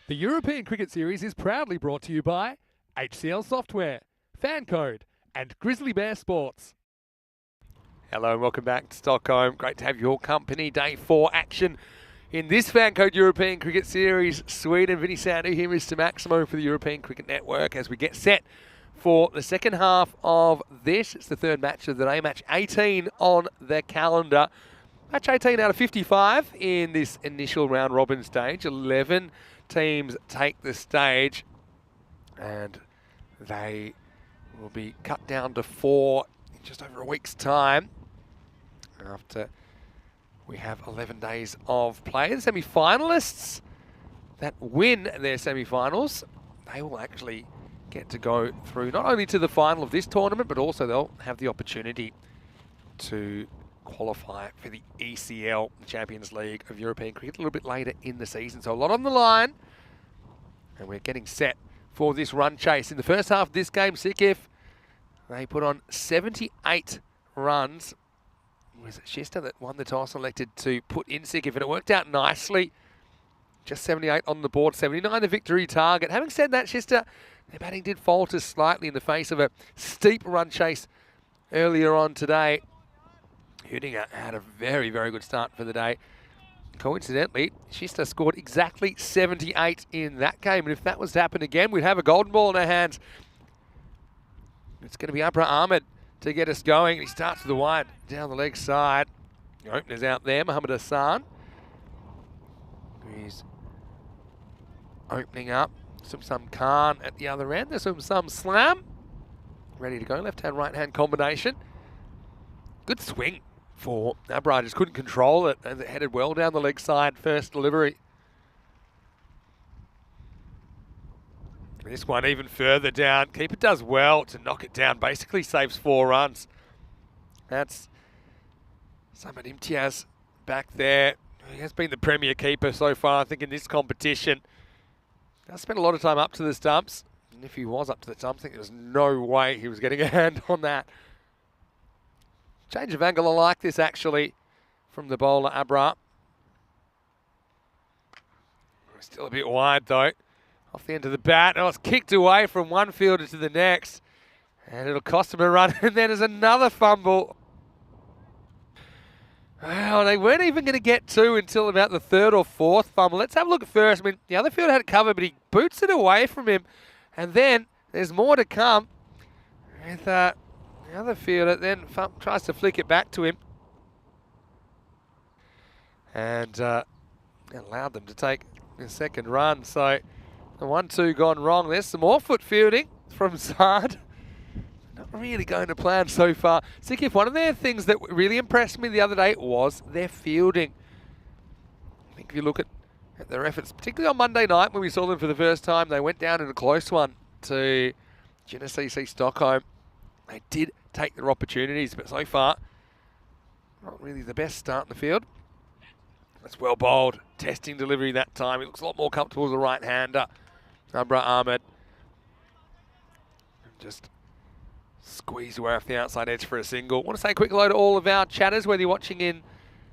The European Cricket Series is proudly brought to you by HCL Software, FanCode, and Grizzly Bear Sports. Hello and welcome back to Stockholm. Great to have your company. Day 4 action in this FanCode European Cricket Series. Sweden, Vinny Sandu here, Mr. Maximo for the European Cricket Network as we get set for the second half of this. It's the third match of the day, match 18 on the calendar. Match 18 out of 55 in this initial round robin stage. 11 teams take the stage and they will be cut down to 4 in just over a week's time after we have 11 days of play. The semi-finalists that win their semi-finals, they will actually get to go through not only to the final of this tournament, but also they'll have the opportunity to qualify for the ECL Champions League of European Cricket a little bit later in the season. So a lot on the line, and we're getting set for this run chase. In the first half of this game, Sikif, they put on 78 runs. It was Shista that won the toss, elected to put in Sikif, and it worked out nicely. Just 78 on the board, 79 the victory target. Having said that, Shista, their batting did falter slightly in the face of a steep run chase earlier on today. Hüdinger had a very, very good start for the day. Coincidentally, Shista scored exactly 78 in that game, and if that was to happen again, we'd have a golden ball in our hands. It's going to be Abra Ahmed to get us going. He starts with the wide down the leg side. The opener's out there, Mohamed Hassan. He's opening up. Sum Khan at the other end. There's Sum Slam. Ready to go. Left-hand, right-hand combination. Good swing for Abra. Just couldn't control it as it headed well down the leg side. First delivery. This one even further down. Keeper does well to knock it down. Basically saves 4 runs. That's Samad Imtiaz back there. He has been the premier keeper so far, I think, in this competition. Does spend a lot of time up to the stumps. And if he was up to the stumps, I think there was no way he was getting a hand on that. Change of angle, I like this actually from the bowler Abra. Still a bit wide though. Off the end of the bat. Oh, it's kicked away from one fielder to the next. And it'll cost him a run. And then there's another fumble. Well, they weren't even going to get 2 until about the 3rd or 4th fumble. Let's have a look at first. I mean, the other fielder had it covered, but he boots it away from him. And then there's more to come with the other fielder then tries to flick it back to him. And allowed them to take the second run. So the 1-2 gone wrong. There's some more foot fielding from Saad. Not really going to plan so far. Sikif, one of their things that really impressed me the other day was their fielding. I think if you look at their efforts, particularly on Monday night when we saw them for the first time, they went down in a close one to Genesee Stockholm. They did take their opportunities, but so far, not really the best start in the field. That's well bowled. Testing delivery that time. He looks a lot more comfortable as a right-hander. Abra Ahmed. Just squeeze away off the outside edge for a single. Want to say a quick hello to all of our chatters, whether you're watching in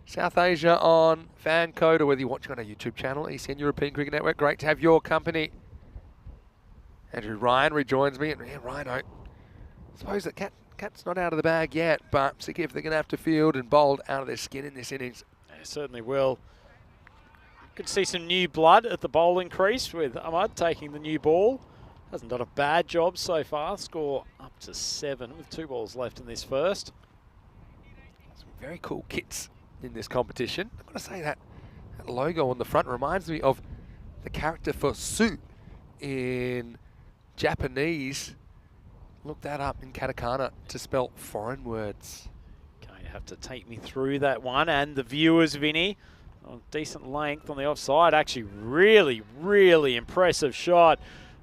South Asia on FanCode or whether you're watching on our YouTube channel, ECN European Cricket Network. Great to have your company. Andrew Ryan rejoins me. And yeah, Ryan, I suppose that Cat's not out of the bag yet, but Sikif, they're going to have to field and bowl out of their skin in this innings. They certainly will. Could see some new blood at the bowling crease with Ahmad taking the new ball. Hasn't done a bad job so far. Score up to 7 with 2 balls left in this first. Some very cool kits in this competition. I've got to say that logo on the front reminds me of the character for Su in Japanese. Look that up in katakana to spell foreign words. Okay, you have to take me through that one. And the viewers, Vinny, on decent length on the offside. Actually, really, really impressive shot.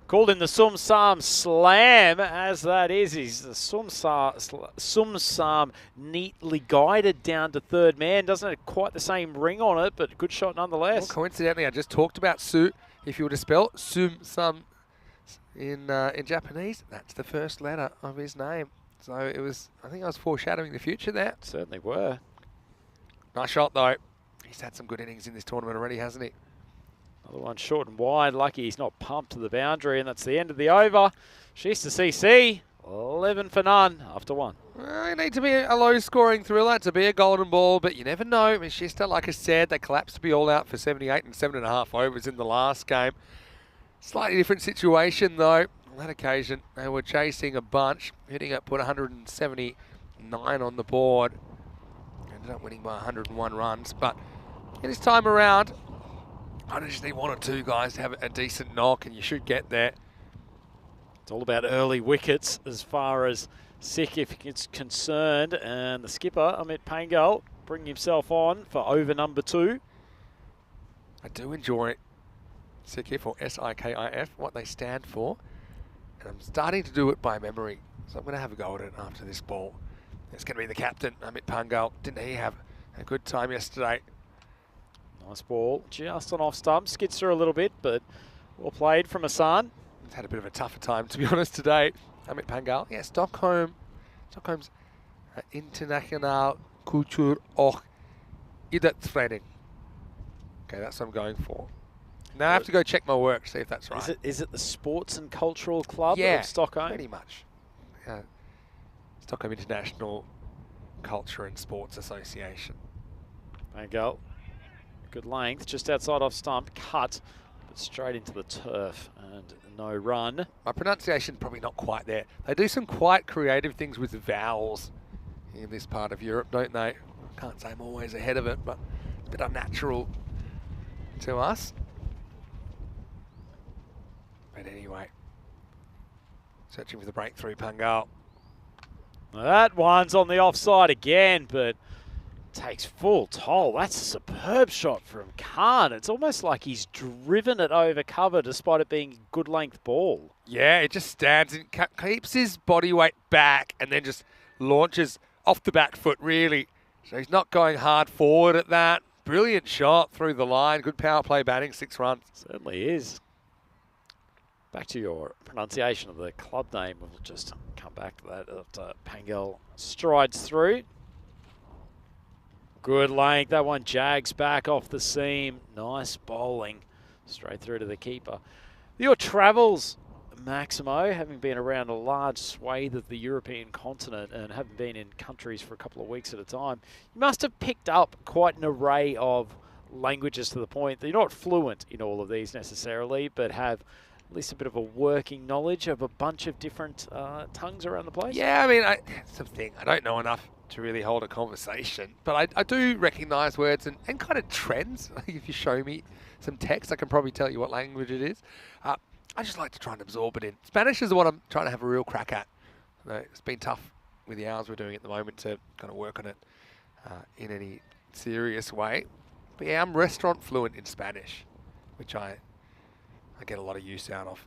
Called in the Sum Sam Slam, as that is. He's the Sum Sam neatly guided down to third man. Doesn't have quite the same ring on it, but good shot nonetheless. Well, coincidentally, I just talked about Su. If you were to spell Sum Sam in Japanese, that's the first letter of his name. So it was, I think I was foreshadowing the future there. Certainly were. Nice shot though. He's had some good innings in this tournament already, hasn't he? Other one short and wide. Lucky he's not pumped to the boundary, and that's the end of the over. She's to CC. 11 for none after one. Well, it need to be a low-scoring thriller to be a golden ball, but you never know. Manchester, like I said, they collapsed to be all out for 78 and 7.5 overs in the last game. Slightly different situation, though. On that occasion, they were chasing a bunch, hitting up, put 179 on the board. Ended up winning by 101 runs, but this time around, I just need one or two guys to have a decent knock, and you should get there. It's all about early wickets as far as Sikif is concerned, and the skipper, Amit Pangal, bringing himself on for over number 2. I do enjoy Sikif, or S-I-K-I-F, what they stand for, and I'm starting to do it by memory, so I'm going to have a go at it after this ball. It's going to be the captain, Amit Pangal. Didn't he have a good time yesterday? Nice ball, just on off stump, skids through a little bit, but well played from Hassan. He's had a bit of a tougher time, to be honest, today. Amit Pangal. Yeah, Stockholm's International Kultur och Idrottsförening. Okay, that's what I'm going for. Now I have to go check my work, see if that's right. Is it the Sports and Cultural Club of Stockholm? Pretty much. Stockholm International Culture and Sports Association. Pangal. Good length, just outside off stump, cut, but straight into the turf and no run. My pronunciation probably not quite there. They do some quite creative things with the vowels in this part of Europe, don't they? Can't say I'm always ahead of it, but it's a bit unnatural to us. But anyway, searching for the breakthrough, Pangal. That one's on the offside again, but takes full toll. That's a superb shot from Khan. It's almost like he's driven it over cover despite it being a good length ball. Yeah, it just stands and keeps his body weight back and then just launches off the back foot, really. So he's not going hard forward at that. Brilliant shot through the line. Good power play batting, 6 runs. Certainly is. Back to your pronunciation of the club name. We'll just come back to that after Pangal strides through. Good length. That one jags back off the seam. Nice bowling. Straight through to the keeper. Your travels, Maximo, having been around a large swathe of the European continent and having been in countries for a couple of weeks at a time, you must have picked up quite an array of languages to the point that you're not fluent in all of these necessarily, but have at least a bit of a working knowledge of a bunch of different tongues around the place. Yeah, I mean, that's the thing. I don't know enough to really hold a conversation, but I do recognise words and kind of trends. If you show me some text, I can probably tell you what language it is. I just like to try and absorb it in. Spanish is what I'm trying to have a real crack at. It's been tough with the hours we're doing at the moment to kind of work on it in any serious way. But yeah, I'm restaurant fluent in Spanish, which I get a lot of use out of.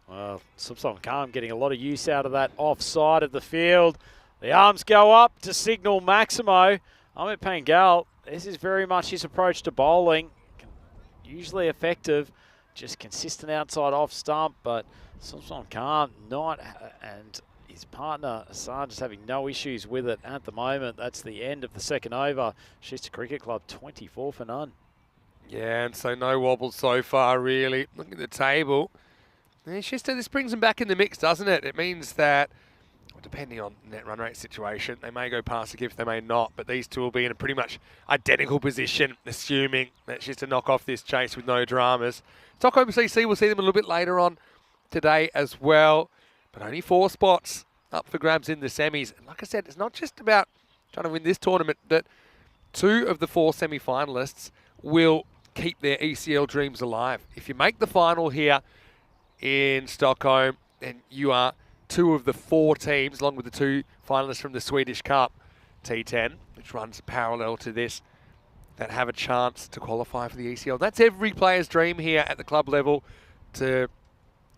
Well, Subsong Khan getting a lot of use out of that offside of the field. The arms go up to signal Maximo. Amit Pangal, this is very much his approach to bowling. Usually effective, just consistent outside off stump, but Subsong Khan not, and his partner Hassan just having no issues with it at the moment. That's the end of the second over. Shista Cricket Club 24 for none. Yeah, and so no wobbles so far, really. Looking at the table, Shista, this brings them back in the mix, doesn't it? It means that, depending on net run rate situation, they may go past the gift, they may not, but these two will be in a pretty much identical position, assuming that Shista knock off this chase with no dramas. Stockholm CC, we'll see them a little bit later on today as well, but only 4 spots up for grabs in the semis. And like I said, it's not just about trying to win this tournament, that 2 of the 4 semi-finalists will keep their ECL dreams alive. If you make the final here in Stockholm, then you are 2 of the 4 teams, along with the 2 finalists from the Swedish Cup, T10, which runs parallel to this, that have a chance to qualify for the ECL. That's every player's dream here at the club level, to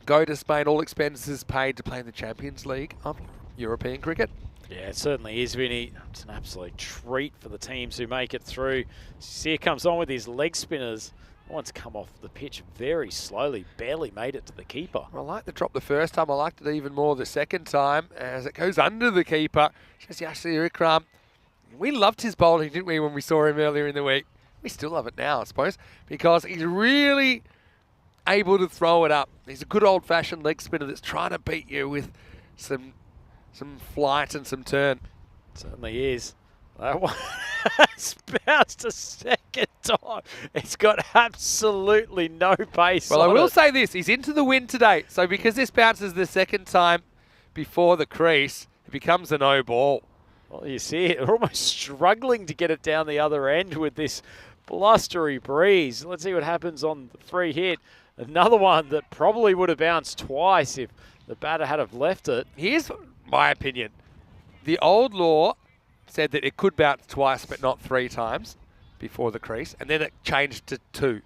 go to Spain, all expenses paid, to play in the Champions League of European cricket. Yeah, it certainly is, Vinny. It's an absolute treat for the teams who make it through. Sear comes on with his leg spinners. One's come off the pitch very slowly, barely made it to the keeper. I liked the drop the first time. I liked it even more the second time as it goes under the keeper. Just Yashir Ikram. We loved his bowling, didn't we, when we saw him earlier in the week? We still love it now, I suppose, because he's really able to throw it up. He's a good old-fashioned leg spinner that's trying to beat you with some flight and some turn. Certainly is. That one has bounced a second time. It's got absolutely no pace. Well, I on will it. say this. He's into the wind today. So because this bounces the second time before the crease, it becomes a no ball. Well, you see it. We're almost struggling to get it down the other end with this blustery breeze. Let's see what happens on the free hit. Another one that probably would have bounced twice if the batter had have left it. Here's my opinion. The old law said that it could bounce twice but not 3 times before the crease, and then it changed to 2.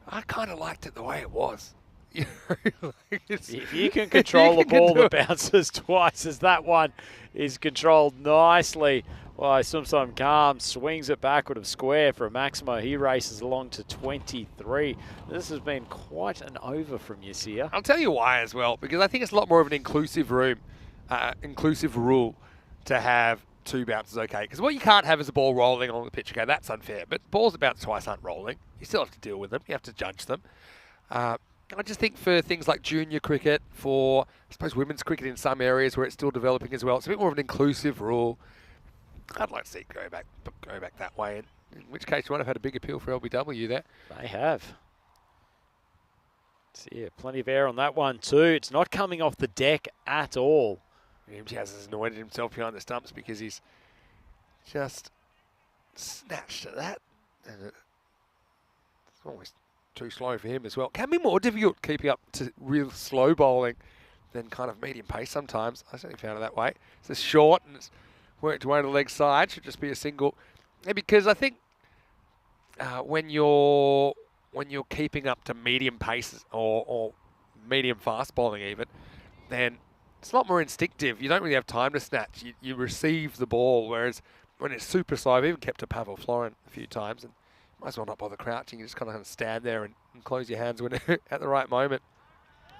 I kind of liked it the way it was. If you can control a ball that bounces twice as that one is controlled nicely by Sumsum Calm, swings it backward of square for a Maximo. He races along to 23. This has been quite an over from Yasir. I'll tell you why as well, because I think it's a lot more of an inclusive rule to have 2 bounces, okay? Because what you can't have is a ball rolling along the pitch, okay? That's unfair. But balls that bounce twice aren't rolling. You still have to deal with them. You have to judge them. I just think for things like junior cricket, for, I suppose, women's cricket in some areas where it's still developing as well, it's a bit more of an inclusive rule. I'd like to see it go back that way, in which case you might have had a big appeal for LBW there. They have. So yeah, plenty of air on that one too. It's not coming off the deck at all. Jazz has anointed himself behind the stumps because he's just snatched at that. And it's almost too slow for him as well. Can be more difficult keeping up to real slow bowling than kind of medium pace sometimes. I certainly found it that way. It's just short and it's worked away to the leg side. Should just be a single. And because I think when you're keeping up to medium pace or medium fast bowling even, then it's a lot more instinctive. You don't really have time to snatch. You receive the ball, whereas when it's super slow, I've even kept a Pavel Florin a few times, and might as well not bother crouching. You just kind of stand there and close your hands when at the right moment.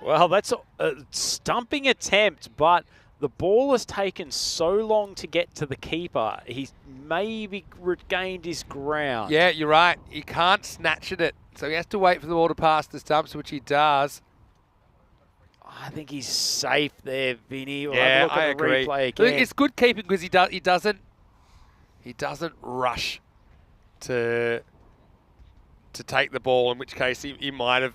Well, that's a stumping attempt, but the ball has taken so long to get to the keeper. He's maybe regained his ground. Yeah, you're right. He can't snatch at it, so he has to wait for the ball to pass the stumps, which he does. I think he's safe there, Vinny. We'll yeah, have a look I at the agree. replay again. It's good keeping because he doesn't rush to take the ball. In which case he might have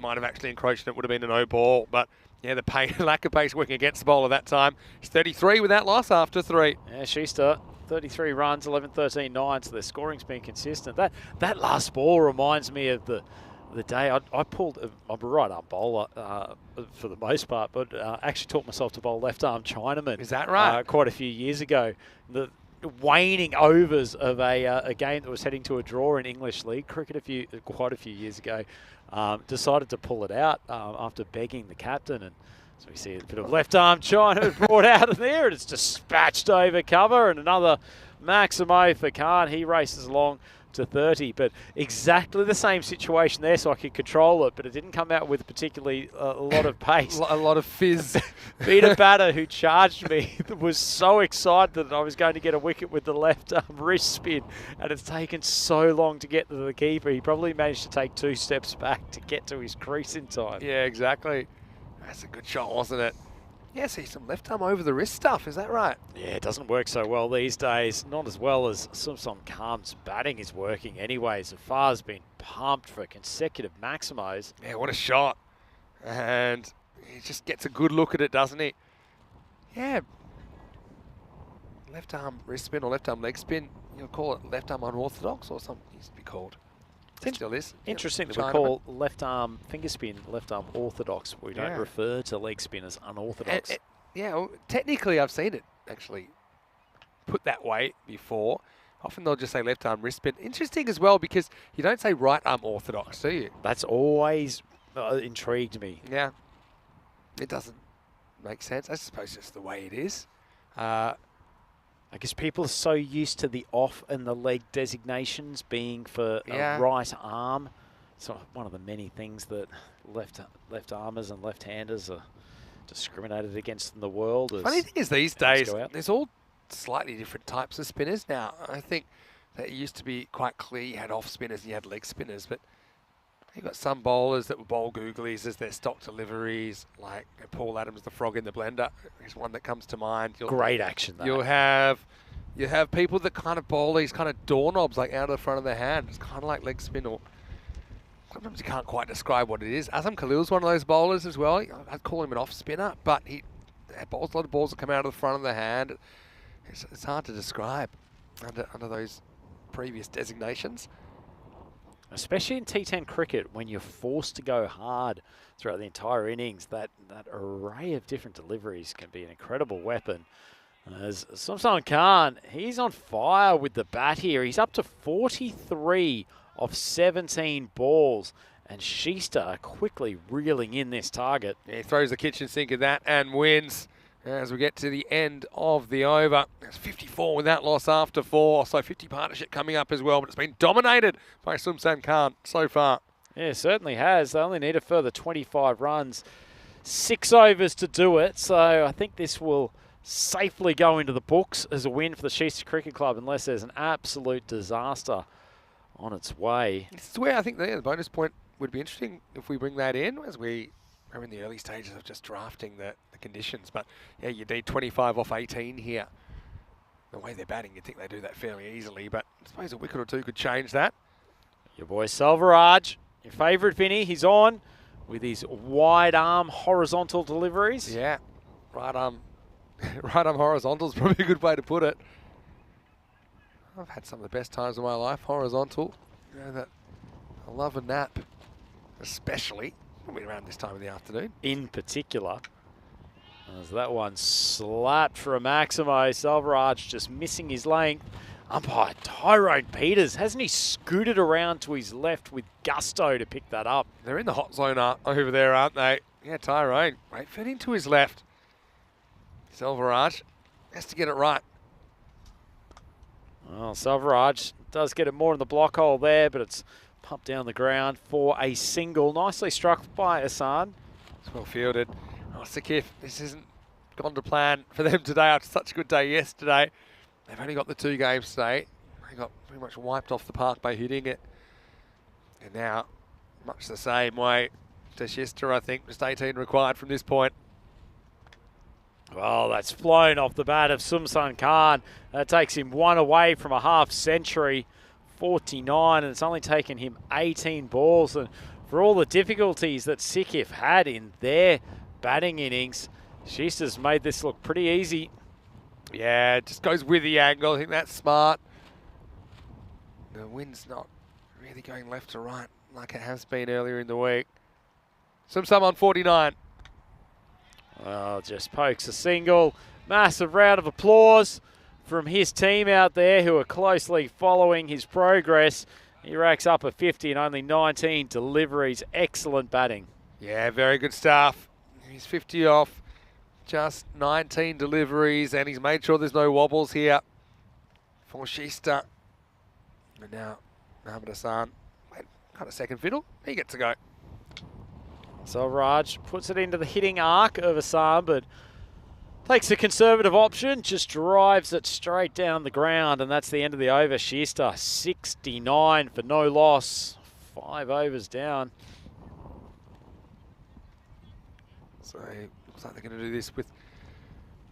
actually encroached. It would have been a no ball. But yeah, the lack of pace working against the bowler that time. He's 33 with that loss after 3. Yeah, Schuster, 33 runs, 11, 13, 9. So their scoring's been consistent. That last ball reminds me of the day I pulled. I'm a right arm bowler for the most part, but actually taught myself to bowl left arm Chinaman. Is that right? Quite a few years ago. The waning overs of a game that was heading to a draw in English League cricket quite a few years ago. Decided to pull it out after begging the captain, and so we see a bit of left arm China brought out of there, and it's dispatched over cover, and another Maximo for Khan. He races along to 30, but exactly the same situation there, so I could control it, but it didn't come out with particularly a lot of pace. A lot of fizz. Beat a batter who charged me was so excited that I was going to get a wicket with the left arm wrist spin, and it's taken so long to get to the keeper. He probably managed to take 2 steps back to get to his crease in time. Yeah, exactly. That's a good shot, wasn't it? Yeah, see some left arm over the wrist stuff, is that right? Yeah, it doesn't work so well these days. Not as well as Sumsum Calm's batting is working anyway. Zafar's been pumped for consecutive Maximos. Yeah, what a shot. And he just gets a good look at it, doesn't he? Yeah. Left arm wrist spin or left arm leg spin. You'll call it left arm unorthodox or something it used to be called. It still is. Interesting that Chinaman. we call left arm finger spin left arm orthodox. We don't refer to leg spin as unorthodox. Yeah, well, technically I've seen it actually put that way before. Often they'll just say left arm wrist spin. Interesting as well because you don't say right arm orthodox, do you? That's always intrigued me. Yeah. It doesn't make sense. I suppose it's the way it is. I guess people are so used to the off and the leg designations being for a right arm. It's one of the many things that left armers and left-handers are discriminated against in the world. Funny thing is these days, there's all slightly different types of spinners now. I think that used to be quite clear. You had off spinners and you had leg spinners, but you've got some bowlers that will bowl googlies as their stock deliveries, like Paul Adams, the frog in the blender, is one that comes to mind. Great action, though. You'll have people that kind of bowl these kind of doorknobs like out of the front of their hand. It's kind of like leg spin, or sometimes you can't quite describe what it is. Azam Khalil's one of those bowlers as well. I'd call him an off spinner, but he bowls a lot of balls that come out of the front of the hand. It's hard to describe under those previous designations. Especially in T10 cricket, when you're forced to go hard throughout the entire innings, that array of different deliveries can be an incredible weapon. As Sumsan Khan, he's on fire with the bat here. He's up to 43 of 17 balls, and Schuster quickly reeling in this target. Yeah, he throws the kitchen sink at that and wins as we get to the end of the over. It's 54 with that loss after 4, so 50 partnership coming up as well, but it's been dominated by Sumsan Khan so far. Yeah, it certainly has. They only need a further 25 runs, 6 overs to do it, so I think this will safely go into the books as a win for the Schuster Cricket Club, unless there's an absolute disaster on its way. This is where I think the bonus point would be interesting if we bring that in, as we are in the early stages of just drafting the conditions. But yeah, you need 25 off 18 here. The way they're batting, you'd think they do that fairly easily, but I suppose a wicket or two could change that. Your boy Selvaraj, your favourite Vinny, he's on with his wide arm horizontal deliveries. Yeah, right arm horizontal is probably a good way to put it. I've had some of the best times of my life, horizontal. You know that I love a nap, especially around this time of the afternoon. In particular, as that one slapped for a Maximo. Selvaraj just missing his length. Umpire Tyrone Peters, hasn't he scooted around to his left with gusto to pick that up? They're in the hot zone over there, aren't they? Yeah, Tyrone, great fit into his left. Selvaraj has to get it right. Well, Selvaraj does get it more in the block hole there, but it's pumped down the ground for a single. Nicely struck by Hassan. It's well fielded. Oh, Sakif, this isn't gone to plan for them today after such a good day yesterday. They've only got the 2 games today. They got pretty much wiped off the park by hitting it. And now, much the same way to Schuster, I think. Just 18 required from this point. Well, that's flown off the bat of Sumsan Khan. That takes him 1 away from a half century, 49, and it's only taken him 18 balls. And for all the difficulties that Sikif had in their batting innings, Schuster's made this look pretty easy. Yeah, it just goes with the angle. I think that's smart. The wind's not really going left to right like it has been earlier in the week. Sum on 49. Well, just pokes a single. Massive round of applause from his team out there who are closely following his progress. He racks up a 50 and only 19 deliveries. Excellent batting. Yeah, very good stuff. He's 50 off, just 19 deliveries, and he's made sure there's no wobbles here for Schuster. And now, Mohamed Hassan, got a second fiddle. He gets to go. So Raj puts it into the hitting arc of Hassan, but takes a conservative option, just drives it straight down the ground, and that's the end of the over. Schuster, 69 for no loss. 5 overs down. So it looks like they're going to do this with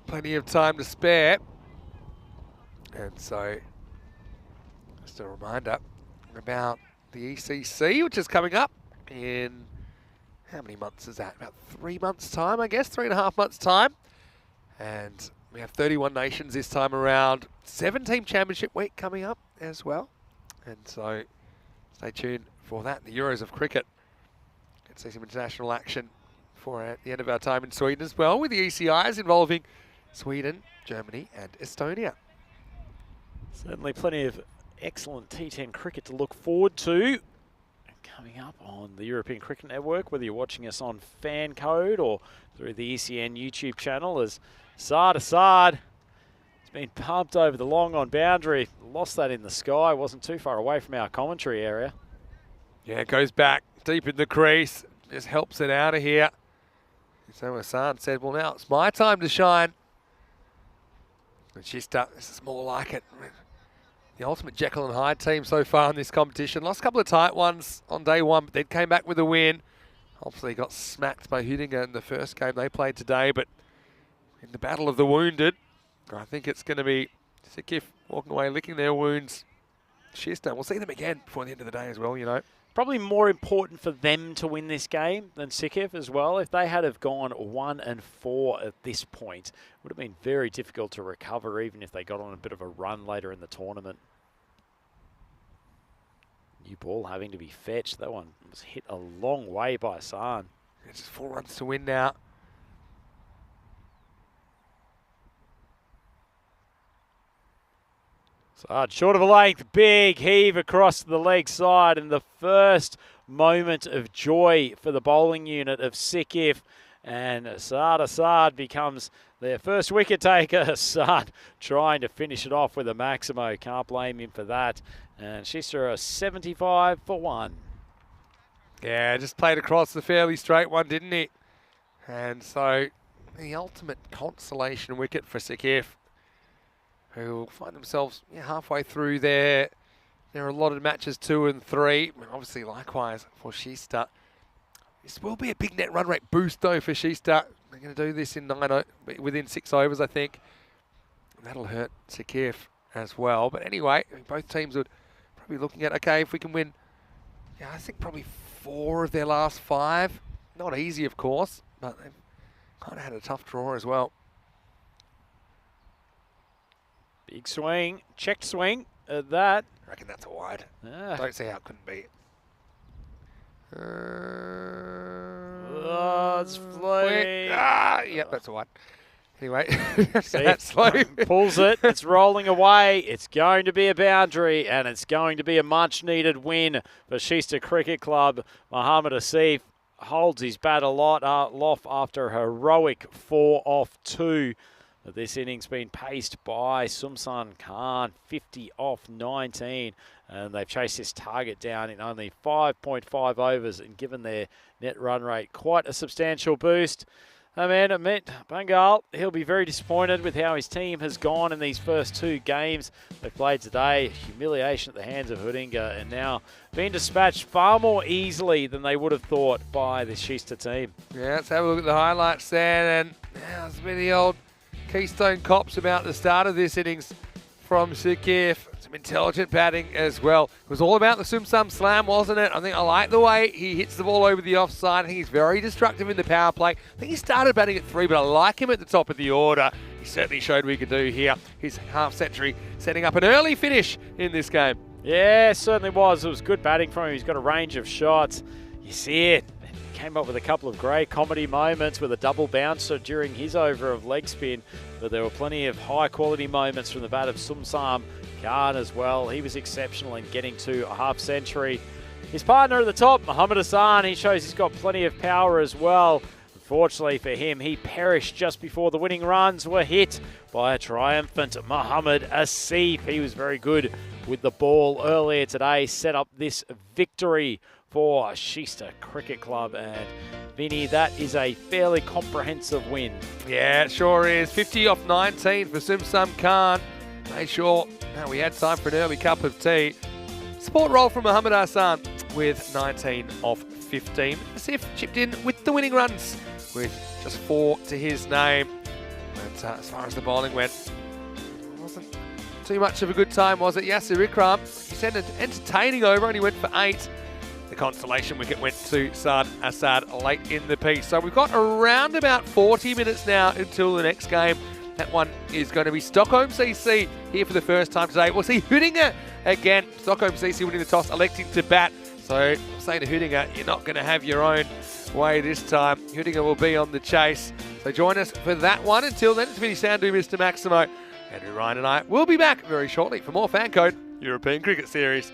plenty of time to spare. And so, just a reminder about the ECC, which is coming up in, how many months is that? About 3 months' time, I guess, 3.5 months' time. And we have 31 nations this time around. 7-team championship week coming up as well. And so, stay tuned for that. The Euros of Cricket. Get to see some international action for at the end of our time in Sweden as well, with the ECIs involving Sweden, Germany and Estonia. Certainly plenty of excellent T10 cricket to look forward to. Coming up on the European Cricket Network, whether you're watching us on FanCode or through the ECN YouTube channel, as Saad Assad has been pumped over the long on boundary. Lost that in the sky, wasn't too far away from our commentary area. Yeah, it goes back deep in the crease, just helps it out of here. So Hassan said, well, now it's my time to shine. And Schuster, this is more like it. the ultimate Jekyll and Hyde team so far in this competition. Lost a couple of tight ones on day one, but then came back with a win. Obviously got smacked by Hüdinger in the first game they played today, but in the battle of the wounded, I think it's going to be Sikif walking away licking their wounds. Schister, we'll see them again before the end of the day as well, you know. Probably more important for them to win this game than Sikif as well. If they had have gone 1-4 at this point, it would have been very difficult to recover, even if they got on a bit of a run later in the tournament. New ball having to be fetched. That one was hit a long way by San. It's just 4 runs to win now. San short of a length, big heave across the leg side, and the first moment of joy for the bowling unit of Sikif. And Saad Assad becomes their first wicket taker. Saad trying to finish it off with a Maximo. Can't blame him for that. And Schister a 75 for 1. Yeah, just played across the fairly straight one, didn't he? And so the ultimate consolation wicket for Sikif, who will find themselves halfway through their allotted matches 2 and 3. Obviously, likewise for Schister. This will be a big net run rate boost, though, for Schister. They're going to do this in within 6 overs, I think. That'll hurt Sikif as well. But anyway, both teams would probably be looking at, okay, if we can win, I think probably 4 of their last 5. Not easy, of course, but they've kind of had a tough draw as well. Big swing, checked swing at that. I reckon that's a wide. Don't see how it couldn't be. Oh, it's floating. Yep, that's a wide. Anyway, See, that's slow. Pulls it, it's rolling away. It's going to be a boundary, and it's going to be a much-needed win for Schister Cricket Club. Mohammad Asif holds his bat a lot off after a heroic 4 off 2. This innings been paced by Sumsan Khan, 50 off 19, and they've chased this target down in only 5.5 overs and given their net run rate quite a substantial boost. Amit Bangal, he'll be very disappointed with how his team has gone in these first 2 games they've played today. Humiliation at the hands of Hüdinger, and now being dispatched far more easily than they would have thought by the Schister team. Yeah, let's have a look at the highlights there, and there's been the old Keystone Cops about the start of this innings from Sikif. Some intelligent batting as well. It was all about the Sumsum Slam, wasn't it? I think I like the way he hits the ball over the offside. I think he's very destructive in the power play. I think he started batting at 3, but I like him at the top of the order. He certainly showed what he could do here. His half century setting up an early finish in this game. Yeah, it certainly was. It was good batting from him. He's got a range of shots. You see it. Came up with a couple of great comedy moments with a double bouncer during his over of leg spin, but there were plenty of high quality moments from the bat of Sumsam Khan as well. He was exceptional in getting to a half century. His partner at the top, Mohammad Hassan, he shows he's got plenty of power as well. Unfortunately for him, he perished just before the winning runs were hit by a triumphant Mohammad Asif. He was very good with the ball earlier today, set up this victory for Schister Cricket Club. And Vinny, that is a fairly comprehensive win. Yeah, it sure is. 50 off 19 for Sumsum Khan. Made sure we had time for an early cup of tea. Support roll from Mohammad Hassan with 19 off 15. Asif chipped in with the winning runs with just 4 to his name. But as far as the bowling went, it wasn't too much of a good time, was it? Yasir Ikram, he sent an entertaining over and he went for 8. The consolation wicket went to Saad Assad late in the piece. So we've got around about 40 minutes now until the next game. That one is going to be Stockholm CC here for the first time today. We'll see Hüdinger again. Stockholm CC winning the toss, electing to bat. So I'm saying to Hüdinger, you're not going to have your own way this time. Hüdinger will be on the chase. So join us for that one. Until then, it's Vinny Sandu, Mr. Maximo. Andrew Ryan and I will be back very shortly for more FanCode European Cricket Series.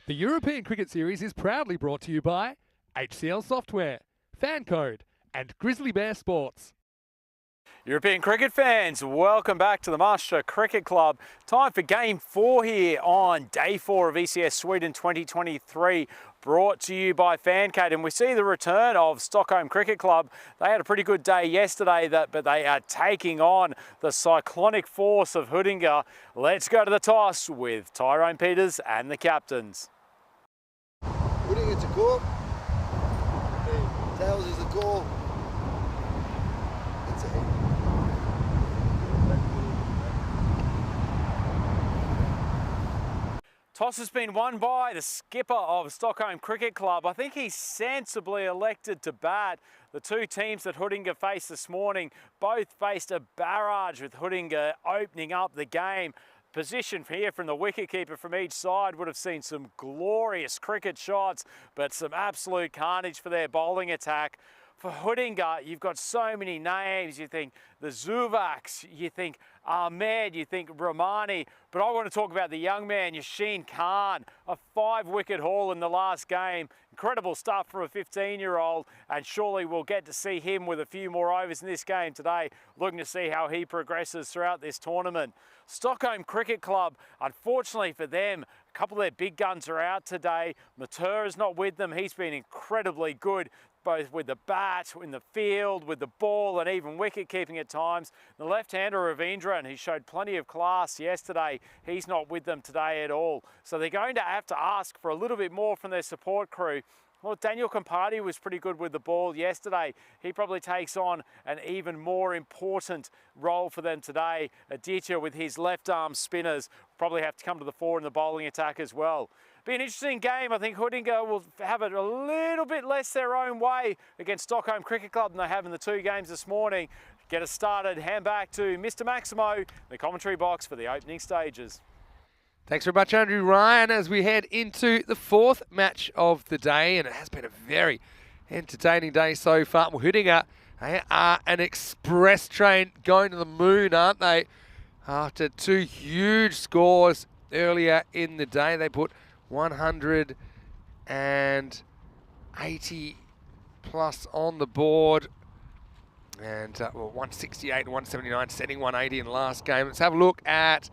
The European Cricket Series is proudly brought to you by HCL Software, FanCode, and Grizzly Bear Sports. European cricket fans, welcome back to the Master Cricket Club. Time for Game 4 here on Day 4 of ECS Sweden 2023, brought to you by FanCode. And we see the return of Stockholm Cricket Club. They had a pretty good day yesterday, but they are taking on the cyclonic force of Huddinge. Let's go to the toss with Tyrone Peters and the captains. Huddinge to go. Tails is the goal. It's a hit. Toss has been won by the skipper of Stockholm Cricket Club. I think he's sensibly elected to bat. The two teams that Huddinge faced this morning both faced a barrage, with Huddinge opening up the game. Position here from the wicketkeeper from each side would have seen some glorious cricket shots, but some absolute carnage for their bowling attack. For Huddinge, you've got so many names. You think the Zuvaks, you think Ahmed, you think Romani, but I want to talk about the young man, Yashin Khan, a 5-wicket haul in the last game. Incredible stuff for a 15-year-old, and surely we'll get to see him with a few more overs in this game today, looking to see how he progresses throughout this tournament. Stockholm Cricket Club, unfortunately for them, a couple of their big guns are out today. Matur is not with them. He's been incredibly good, both with the bat, in the field, with the ball, and even wicket keeping at times. The left-hander Ravindran, he showed plenty of class yesterday, he's not with them today at all. So they're going to have to ask for a little bit more from their support crew. Well, Daniel Campati was pretty good with the ball yesterday. He probably takes on an even more important role for them today. Aditya, with his left arm spinners, probably have to come to the fore in the bowling attack as well. Be an interesting game. I think Huddinge will have it a little bit less their own way against Stockholm Cricket Club than they have in the 2 games this morning. Get us started. Hand back to Mr. Maximo, the commentary box for the opening stages. Thanks very much, Andrew Ryan, as we head into the 4th match of the day, and it has been a very entertaining day so far. Well, Huddinge, they are an express train going to the moon, aren't they? After 2 huge scores earlier in the day, they put 180 plus on the board, and 168 and 179, setting 180 in the last game. Let's have a look at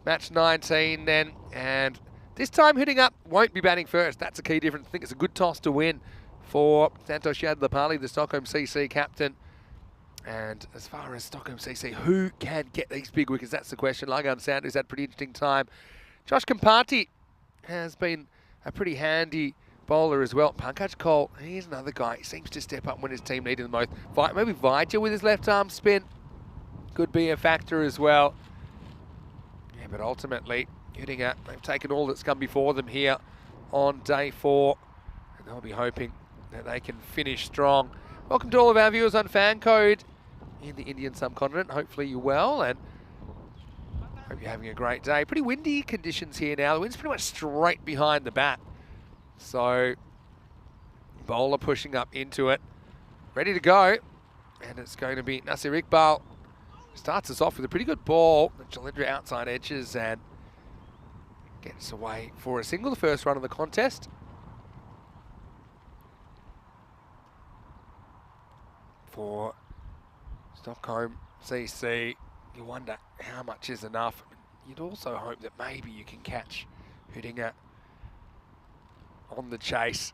match 19 then, and this time Huddinge won't be batting first. That's a key difference. I think it's a good toss to win for Santosh Yadlapali, the Stockholm CC captain. And as far as Stockholm CC, who can get these big wickets? That's the question. Lagan Sanders had a pretty interesting time. Josh Campati has been a pretty handy bowler as well. Pankaj Cole, he's another guy. He seems to step up when his team needed the most. Maybe Vaidya with his left arm spin could be a factor as well. Yeah, but ultimately, Huddinge, they've taken all that's come before them here on day 4, and they'll be hoping that they can finish strong. Welcome to all of our viewers on FanCode in the Indian subcontinent. Hopefully you're well, and hope you're having a great day. Pretty windy conditions here now. The wind's pretty much straight behind the bat. So, bowler pushing up into it, ready to go, and it's going to be Nasir Iqbal. Starts us off with a pretty good ball. Jalindra outside edges and gets away for a single, the first run of the contest. For Stockholm CC, you wonder how much is enough. You'd also hope that maybe you can catch Huddinge on the chase.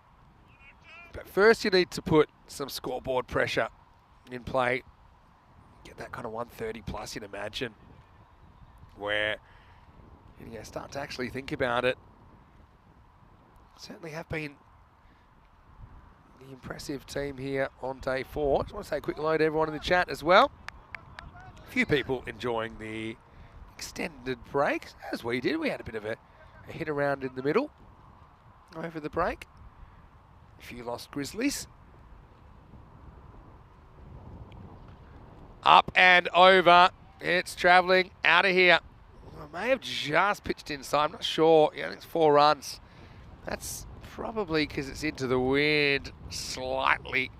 But first you need to put some scoreboard pressure in play. Get that kind of 130 plus, you'd imagine, where you start to actually think about it. Certainly have been the impressive team here on day 4. Just want to say a quick hello to everyone in the chat as well. A few people enjoying the extended break, as we did. We had a bit of a hit around in the middle over the break. A few lost Grizzlies. Up and over. It's travelling out of here. I may have just pitched inside. I'm not sure. Yeah, I think it's 4 runs. That's probably because it's into the wind slightly.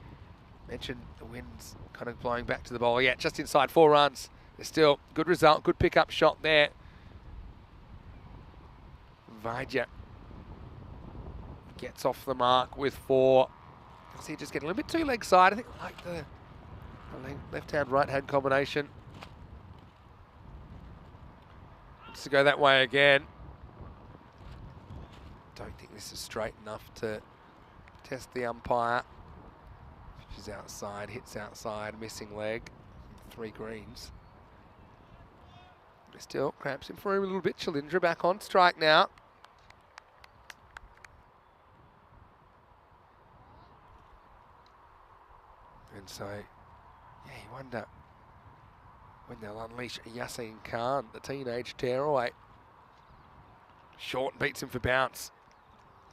Mentioned the wind's kind of blowing back to the bowler. Yeah, just inside, 4 runs. It's still good result. Good pickup shot there. Vaidya gets off the mark with 4. See, just getting a little bit too leg side. I think I like the left-hand, right-hand combination. Wants to go that way again. Don't think this is straight enough to test the umpire. She's outside, hits outside, missing leg. 3 greens. Still cramps him for him a little bit. Chalindra back on strike now. And so, yeah, you wonder when they'll unleash Yassine Khan, the teenage tearaway. Short beats him for bounce.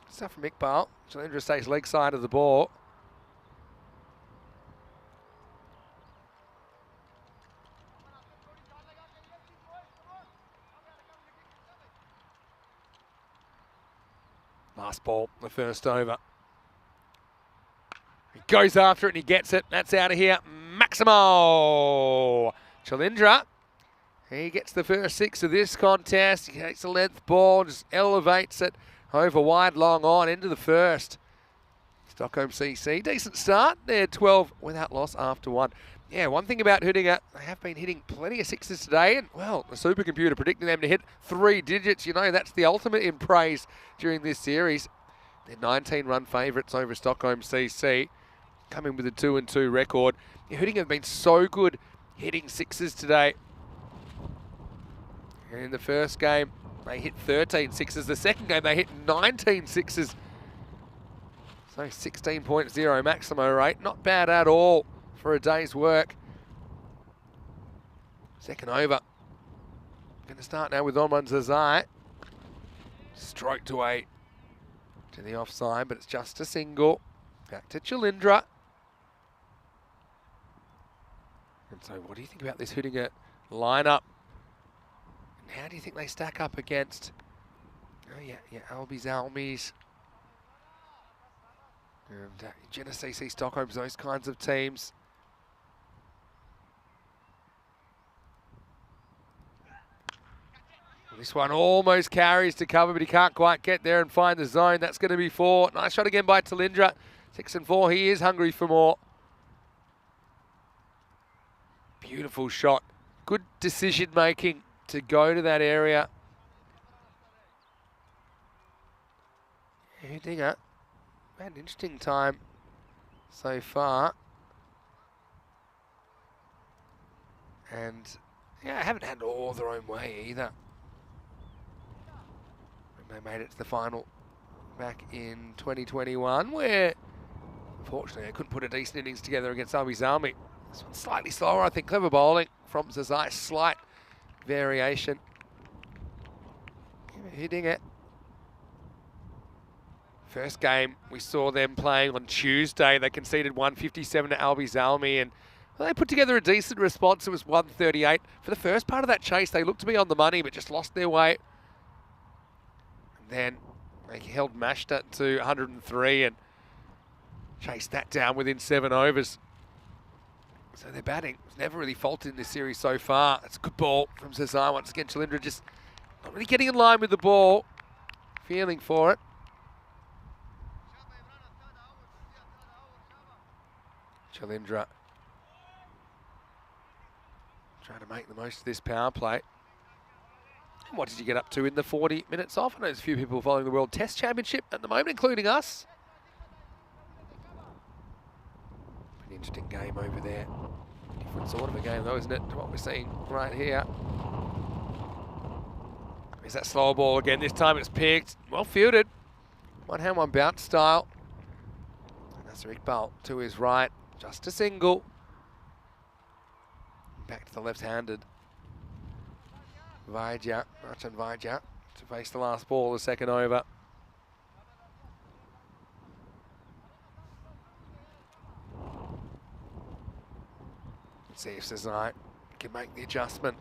Stuff from Iqbal. Chalindra stays leg side of the ball. Last ball, the first over. He goes after it and he gets it. That's out of here. Maximo Chalindra. He gets the first 6 of this contest. He takes the length ball, just elevates it over wide, long on into the first. Stockholm CC, decent start. They're 12 without loss after 1. Yeah, one thing about Hüdinger, they have been hitting plenty of 6s today, and well, the supercomputer predicting them to hit 3 digits. You know, that's the ultimate in praise during this series. They're 19-run favourites over Stockholm CC, coming with a 2-2 record. Yeah, Hüdinger have been so good hitting 6s today. And in the first game, they hit 13 6s. The second game, they hit 19 6s. So 16.0 Maximo rate, not bad at all for a day's work. Second over. Going to start now with Omran Zazai. Stroke to 8 to the offside, but it's just a single. Back to Chalindra. And so what do you think about this Hüdinger lineup? And how do you think they stack up against, oh yeah, Albi Zalmis and Genesee Stockholm's, those kinds of teams? This one almost carries to cover, but he can't quite get there and find the zone. That's going to be 4. Nice shot again by Chalindra. 6 and 4. He is hungry for more. Beautiful shot. Good decision making to go to that area. Hüdinger had an interesting time so far. And yeah, I haven't had it all their own way either. They made it to the final back in 2021, where unfortunately they couldn't put a decent innings together against Albi Zalmi. This one's slightly slower, I think. Clever bowling from Zazai, slight variation. Hitting it. First game, we saw them playing on Tuesday. They conceded 157 to Albi Zalmi, and well, they put together a decent response. It was 138. For the first part of that chase, they looked to be on the money, but just lost their way. Then they held Mashta to 103 and chased that down within 7 overs. So their batting was never really faulted in this series so far. That's a good ball from Zazai. Once again, Chalindra just not really getting in line with the ball. Feeling for it. Chalindra trying to make the most of this power play. What did you get up to in the 40 minutes off? I know there's a few people following the World Test Championship at the moment, including us. Pretty interesting game over there. Different sort of a game though, isn't it, to what we're seeing right here. There's that slower ball again. This time it's picked. Well fielded. One hand, one bounce style. And that's Iqbal to his right. Just a single. Back to the left-handed. Vaidya, Marchan Vaidya to face the last ball, the second over. Let's see if Zazai can make the adjustment.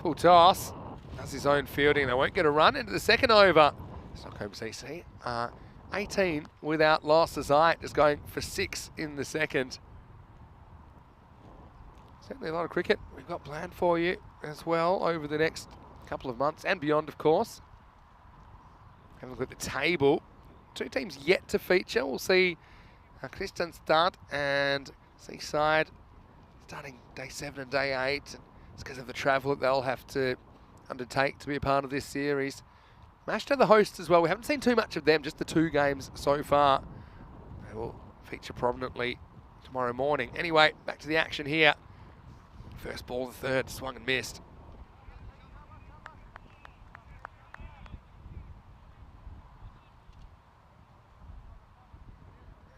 Full toss. Does his own fielding. They won't get a run into the second over. Stockholm CC 18 without loss. Zazai just going for 6 in the second. Certainly a lot of cricket we've got planned for you as well over the next couple of months and beyond, of course. Have a look at the table. Two teams yet to feature. We'll see Kristianstad and Seaside starting day 7 and day 8. It's because of the travel that they'll have to undertake to be a part of this series. Mashed are the hosts as well. We haven't seen too much of them, just the 2 games so far. They will feature prominently tomorrow morning. Anyway, back to the action here. First ball, the third, swung and missed.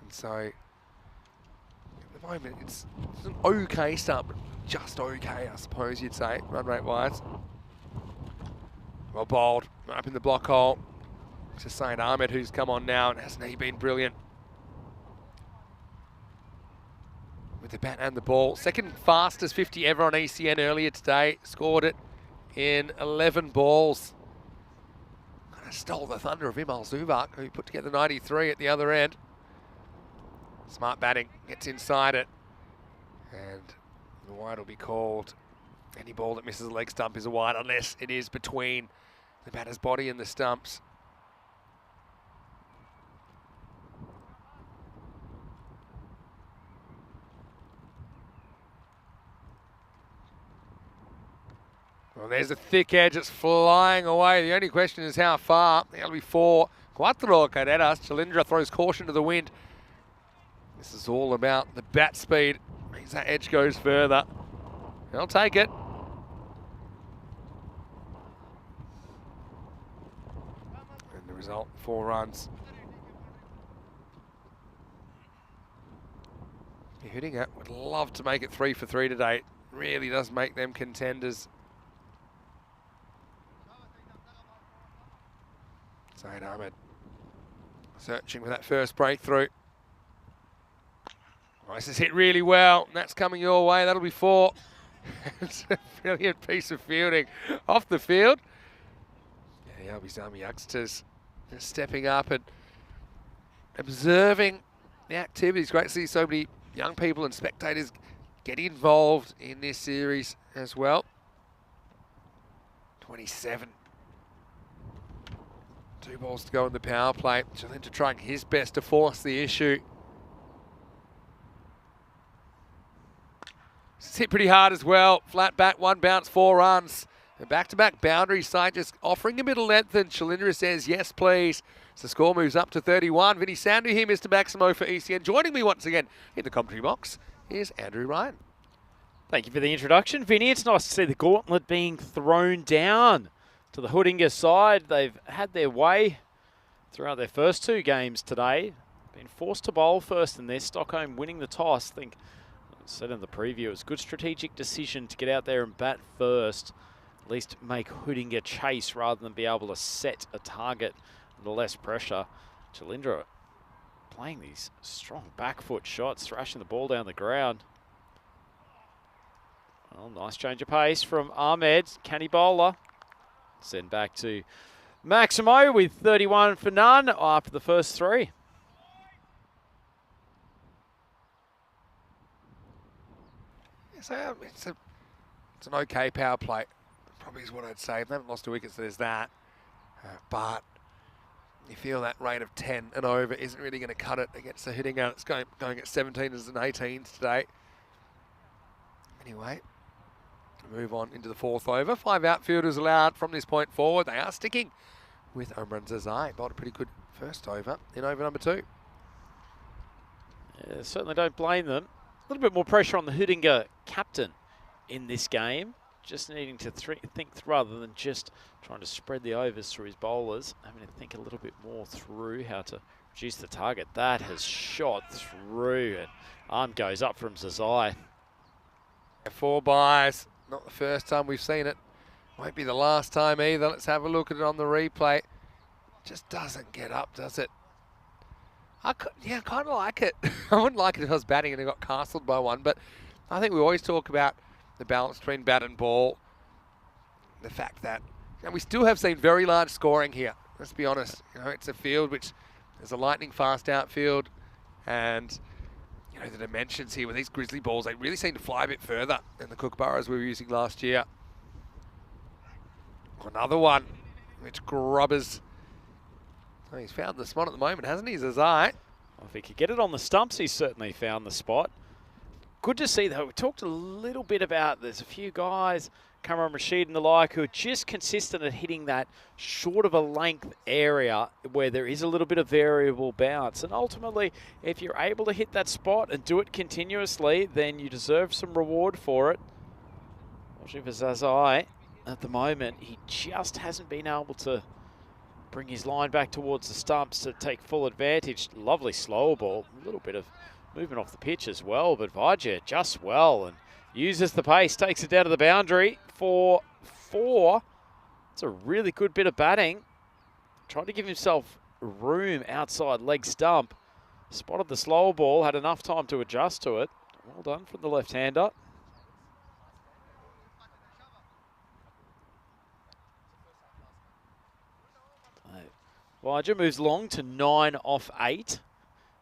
And so, at the moment, it's an okay start, but just okay, I suppose you'd say, run rate wise. Well bowled, up in the block hole. It's just Saeed Ahmed who's come on now, and hasn't he been brilliant? With the bat and the ball. Second fastest 50 ever on ECN earlier today. Scored it in 11 balls. Kind of stole the thunder of Imal Zuvak, who put together 93 at the other end. Smart batting, gets inside it. And the wide will be called. Any ball that misses a leg stump is a wide, unless it is between the batter's body and the stumps. Well, there's a thick edge, it's flying away. The only question is how far. That'll be 4. Cuatro carreras. Chalindra throws caution to the wind. This is all about the bat speed. Means that edge goes further. They'll take it. And the result, 4 runs. You're hitting it. Would love to make it 3 for 3 today. Really does make them contenders. Saeed Ahmed searching for that first breakthrough. This is hit really well, and that's coming your way. That'll be 4. It's a brilliant piece of fielding off the field. Yeah, the Albies Army youngsters just stepping up and observing the activities. Great to see so many young people and spectators get involved in this series as well. 27. 2 balls to go in the power play. Chalindra trying his best to force the issue. It's hit pretty hard as well. Flat bat, 1 bounce, 4 runs. And back-to-back boundary side just offering a bit of length, and Chalindra says, yes, please. So the score moves up to 31. Vinny Sandu here, Mr. Maximo for ECN. Joining me once again in the commentary box is Andrew Ryan. Thank you for the introduction, Vinny. It's nice to see the gauntlet being thrown down to the Hoodinga side. They've had their way throughout their first 2 games today. Been forced to bowl first in there. Stockholm winning the toss. I think I said in the preview, it was a good strategic decision to get out there and bat first. At least make Hoodinga chase rather than be able to set a target under less pressure. Chalindra playing these strong back foot shots, thrashing the ball down the ground. Well, nice change of pace from Ahmed. Can he bowler? Send back to Maximo with 31 for none after the first 3. So it's an okay power play, probably is what I'd say. They haven't lost 2 wickets, so there's that. But you feel that rate of 10 and over isn't really going to cut it against the hitting out. It's going at 17s and 18s today. Anyway, move on into the 4th over. 5 outfielders allowed from this point forward. They are sticking with Omran Zazai. Bowled a pretty good first over in over number 2. Yeah, certainly don't blame them. A little bit more pressure on the Hoodinga captain in this game. Just needing to think rather than just trying to spread the overs through his bowlers. Having to think a little bit more through how to reduce the target. That has shot through, and arm goes up from Zazai. 4 byes. Not the first time we've seen it. Won't be the last time either. Let's have a look at it on the replay. Just doesn't get up, does it? I kind of like it. I wouldn't like it if I was batting and I got castled by 1, but I think we always talk about the balance between bat and ball. The fact that we still have seen very large scoring here. Let's be honest. It's a field which is a lightning fast outfield, and the dimensions here with these Grizzly balls, they really seem to fly a bit further than the Kookaburras we were using last year. Another one, which Grubbers. Oh, he's found the spot at the moment, hasn't he, Zazai? Well, if he could get it on the stumps, he's certainly found the spot. Good to see, though. We talked a little bit about there's a few guys, Cameron Rashid and the like, who are just consistent at hitting that short of a length area where there is a little bit of variable bounce. And ultimately, if you're able to hit that spot and do it continuously, then you deserve some reward for it. Watching for Zazai at the moment, he just hasn't been able to bring his line back towards the stumps to take full advantage. Lovely slow ball, a little bit of movement off the pitch as well, but Vajra just well and uses the pace, takes it down to the boundary for 4. It's a really good bit of batting. Trying to give himself room outside leg stump. Spotted the slow ball, had enough time to adjust to it. Well done from the left-hander. Vajra moves long to 9 off 8.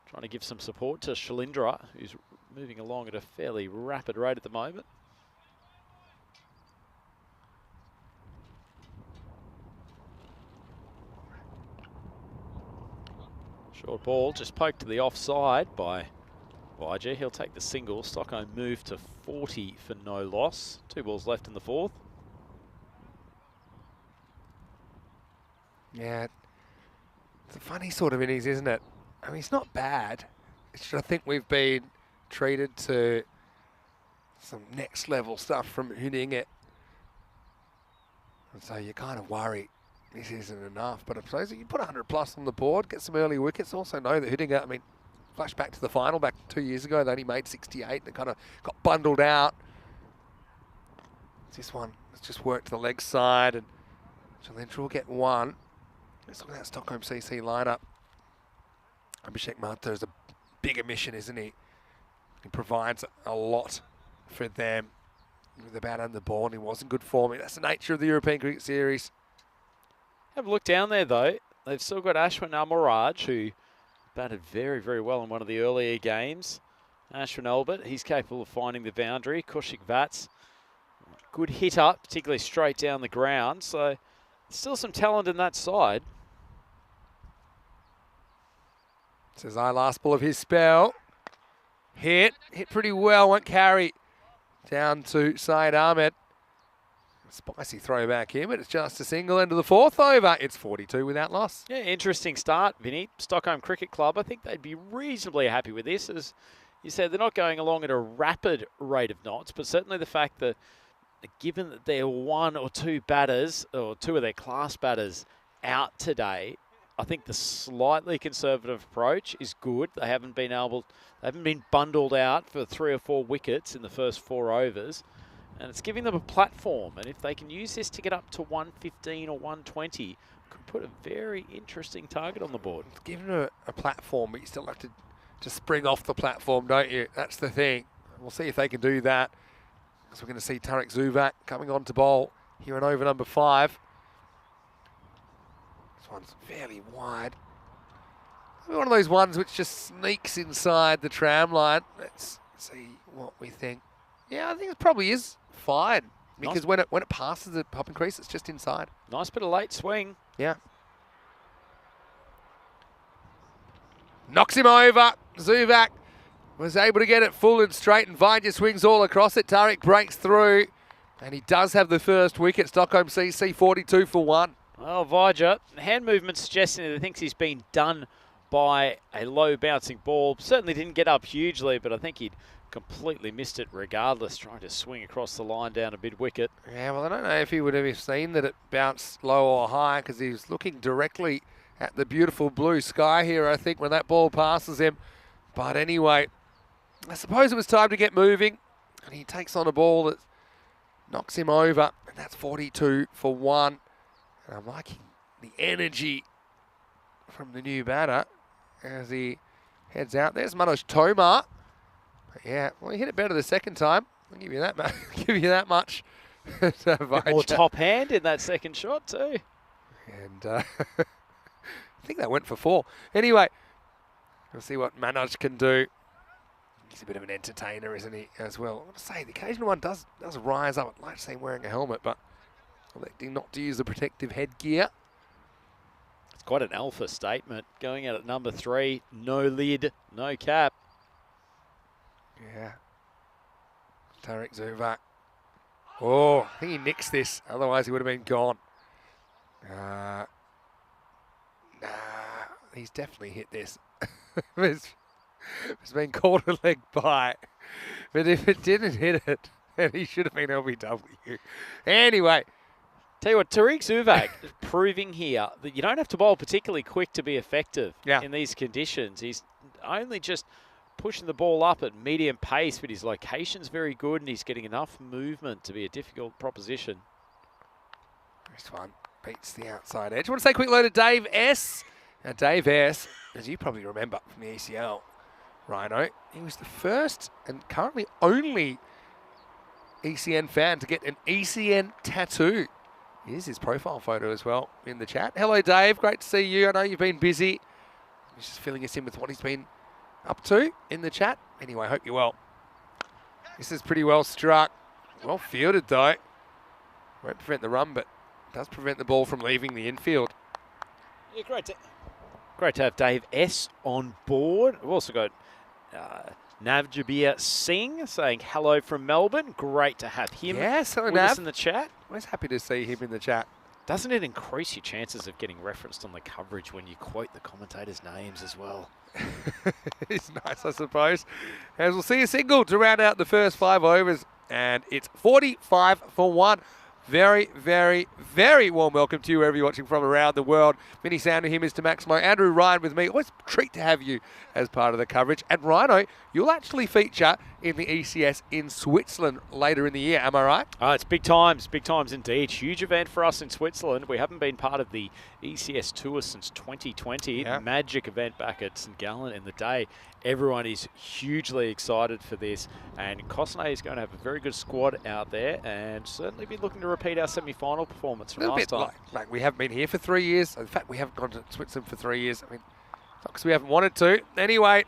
Trying to give some support to Shalindra, who's moving along at a fairly rapid rate at the moment. Short ball, just poked to the offside by Vajra. He'll take the single. Stockholm move to 40 for no loss. 2 balls left in the 4th. Yeah, it's a funny sort of innings, isn't it? I mean, it's not bad. It's just, I think we've been treated to some next level stuff from hitting it. And so you kind of worry this isn't enough. But I suppose you put 100 plus on the board, get some early wickets. Also know that hitting it, I mean, flash back to the final back 2 years ago, they only made 68 and kind of got bundled out. This one has just worked to the leg side, and Shalindra will get 1. Let's look at that Stockholm CC lineup. Abhishek Mata is a big omission, isn't he? He provides a lot for them with the bat and the ball, and he was in good form. That's the nature of the European Cricket Series. Have a look down there, though. They've still got Ashwin Amaraj, who batted very, very well in one of the earlier games. Ashwin Albert, he's capable of finding the boundary. Kaushik Vats, good hitter, particularly straight down the ground. So still some talent in that side. Says last ball of his spell. Hit pretty well, won't carry. Down to Syed Ahmed. Spicy throwback here, but it's just a single into the 4th over. It's 42 without loss. Yeah, interesting start, Vinny. Stockholm Cricket Club, I think they'd be reasonably happy with this. As you said, they're not going along at a rapid rate of knots, but certainly the fact that given that there are 1 or 2 batters, or 2 of their class batters out today, I think the slightly conservative approach is good. They haven't been bundled out for 3 or 4 wickets in the first 4 overs. And it's giving them a platform. And if they can use this to get up to 115 or 120, could put a very interesting target on the board. It's giving them a platform, but you still have to spring off the platform, don't you? That's the thing. We'll see if they can do that. Because we're going to see Tarek Zuvak coming on to bowl here in over number 5. This one's fairly wide. Maybe one of those ones which just sneaks inside the tram line. Let's see what we think. Yeah, I think it probably is fine. Because when it passes the popping crease, it's just inside. Nice bit of late swing. Yeah. Knocks him over. Zuvak was able to get it full and straight, and Vajra swings all across it. Tarek breaks through, and he does have the first wicket. Stockholm CC 42 for 1. Well, Vajra, hand movement suggesting that he thinks he's been done by a low bouncing ball. Certainly didn't get up hugely, but I think he'd completely missed it regardless, trying to swing across the line down a mid-wicket. Yeah, well, I don't know if he would have seen that it bounced low or high, because he was looking directly at the beautiful blue sky here, I think, when that ball passes him. But anyway, I suppose it was time to get moving, and he takes on a ball that knocks him over, and that's 42 for 1. And I'm liking the energy from the new batter as he heads out. There's Manoj Tomar. Yeah, well, he hit it better the second time. I'll give you that, give you that much. More top hand in that second shot too. And I think that went for 4. Anyway, we'll see what Manoj can do. He's a bit of an entertainer, isn't he, as well? I want to say, the occasional one does rise up. I'd like to see him wearing a helmet, but electing not to use the protective headgear. It's quite an alpha statement. Going out at number 3, no lid, no cap. Yeah. Tarek Zuvak. Oh, I think he nicks this. Otherwise, he would have been gone. Nah, he's definitely hit this. It's been called a leg bite. But if it didn't hit it, then he should have been LBW. Anyway. Tell you what, Tariq Zuvak proving here that you don't have to bowl particularly quick to be effective in these conditions. He's only just pushing the ball up at medium pace, but his location's very good and he's getting enough movement to be a difficult proposition. This one beats the outside edge. I want to say a quick hello to Dave S. Now, Dave S., as you probably remember from the ECL, Rhino, he was the first and currently only ECN fan to get an ECN tattoo. Here's his profile photo as well in the chat. Hello, Dave. Great to see you. I know you've been busy. He's just filling us in with what he's been up to in the chat. Anyway, hope you're well. This is pretty well struck. Well fielded, though. Won't prevent the run, but does prevent the ball from leaving the infield. Yeah, great to have Dave S. on board. We've also got Navjabir Singh saying hello from Melbourne. Great to have him with us in the chat. Always happy to see him in the chat. Doesn't it increase your chances of getting referenced on the coverage when you quote the commentators' names as well? It's nice, I suppose. As we'll see a single to round out the first 5 overs, and it's 45 for 1. Very, very, very warm welcome to you wherever you're watching from around the world. Many sound to him is to Maximo. Andrew Ryan with me. Always a treat to have you as part of the coverage. And Rhino, you'll actually feature in the ECS in Switzerland later in the year. Am I right? It's big times indeed. Huge event for us in Switzerland. We haven't been part of the ECS tour since 2020. Yeah. Magic event back at St. Gallen in the day. Everyone is hugely excited for this, and Cosnay is going to have a very good squad out there and certainly be looking to repeat our semi-final performance from last time. Like we haven't been here for 3 years. In fact, we haven't gone to Switzerland for 3 years. I mean, not because we haven't wanted to. Anyway,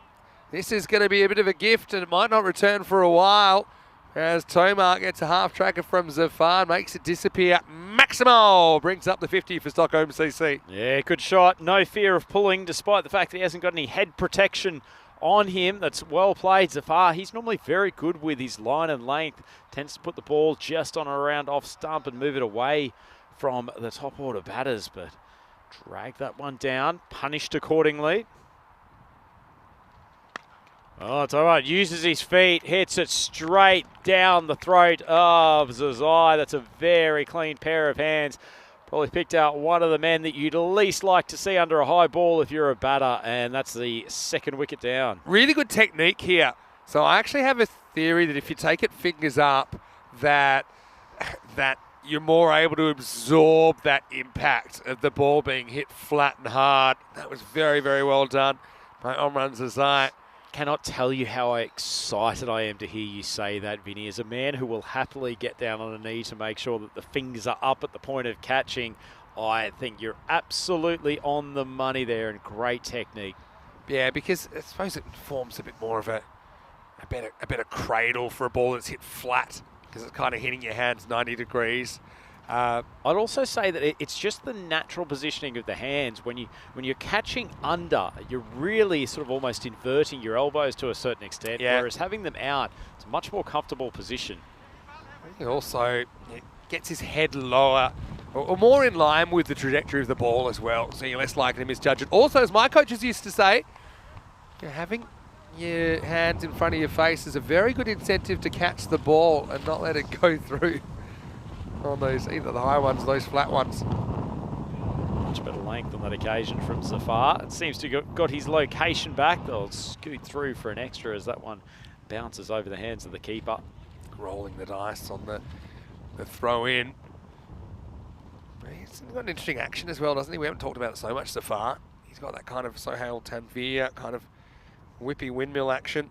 this is going to be a bit of a gift, and it might not return for a while as Tomar gets a half tracker from Zafar, makes it disappear. Maximo brings up the 50 for Stockholm CC. Yeah, good shot. No fear of pulling, despite the fact that he hasn't got any head protection on him. That's well played, Zafar. He's normally very good with his line and length. Tends to put the ball just on or around off stump and move it away from the top order batters, but drag that one down, punished accordingly. Oh, it's all right. Uses his feet, hits it straight down the throat of Zazai. That's a very clean pair of hands. Probably picked out one of the men that you'd least like to see under a high ball if you're a batter, and that's the second wicket down. Really good technique here. So I actually have a theory that if you take it fingers up, that you're more able to absorb that impact of the ball being hit flat and hard. That was very, very well done by Omran Zazai. Cannot tell you how excited I am to hear you say that, Vinny. As a man who will happily get down on a knee to make sure that the fingers are up at the point of catching, I think you're absolutely on the money there, and great technique. Yeah, because I suppose it forms a bit more of a better cradle for a ball that's hit flat, because it's kind of hitting your hands 90 degrees. I'd also say that it's just the natural positioning of the hands. When you're catching under, you're really sort of almost inverting your elbows to a certain extent, whereas having them out, it's a much more comfortable position. He also gets his head lower, or more in line with the trajectory of the ball as well, so you're less likely to misjudge it. Also, as my coaches used to say, having your hands in front of your face is a very good incentive to catch the ball and not let it go through on those, either the high ones or those flat ones. Much better length on that occasion from Zafar. It seems to have got his location back. They'll scoot through for an extra as that one bounces over the hands of the keeper. Rolling the dice on the throw in. He's got an interesting action as well, doesn't he? We haven't talked about it so much so far. He's got that kind of Sohail Tanvir kind of whippy windmill action.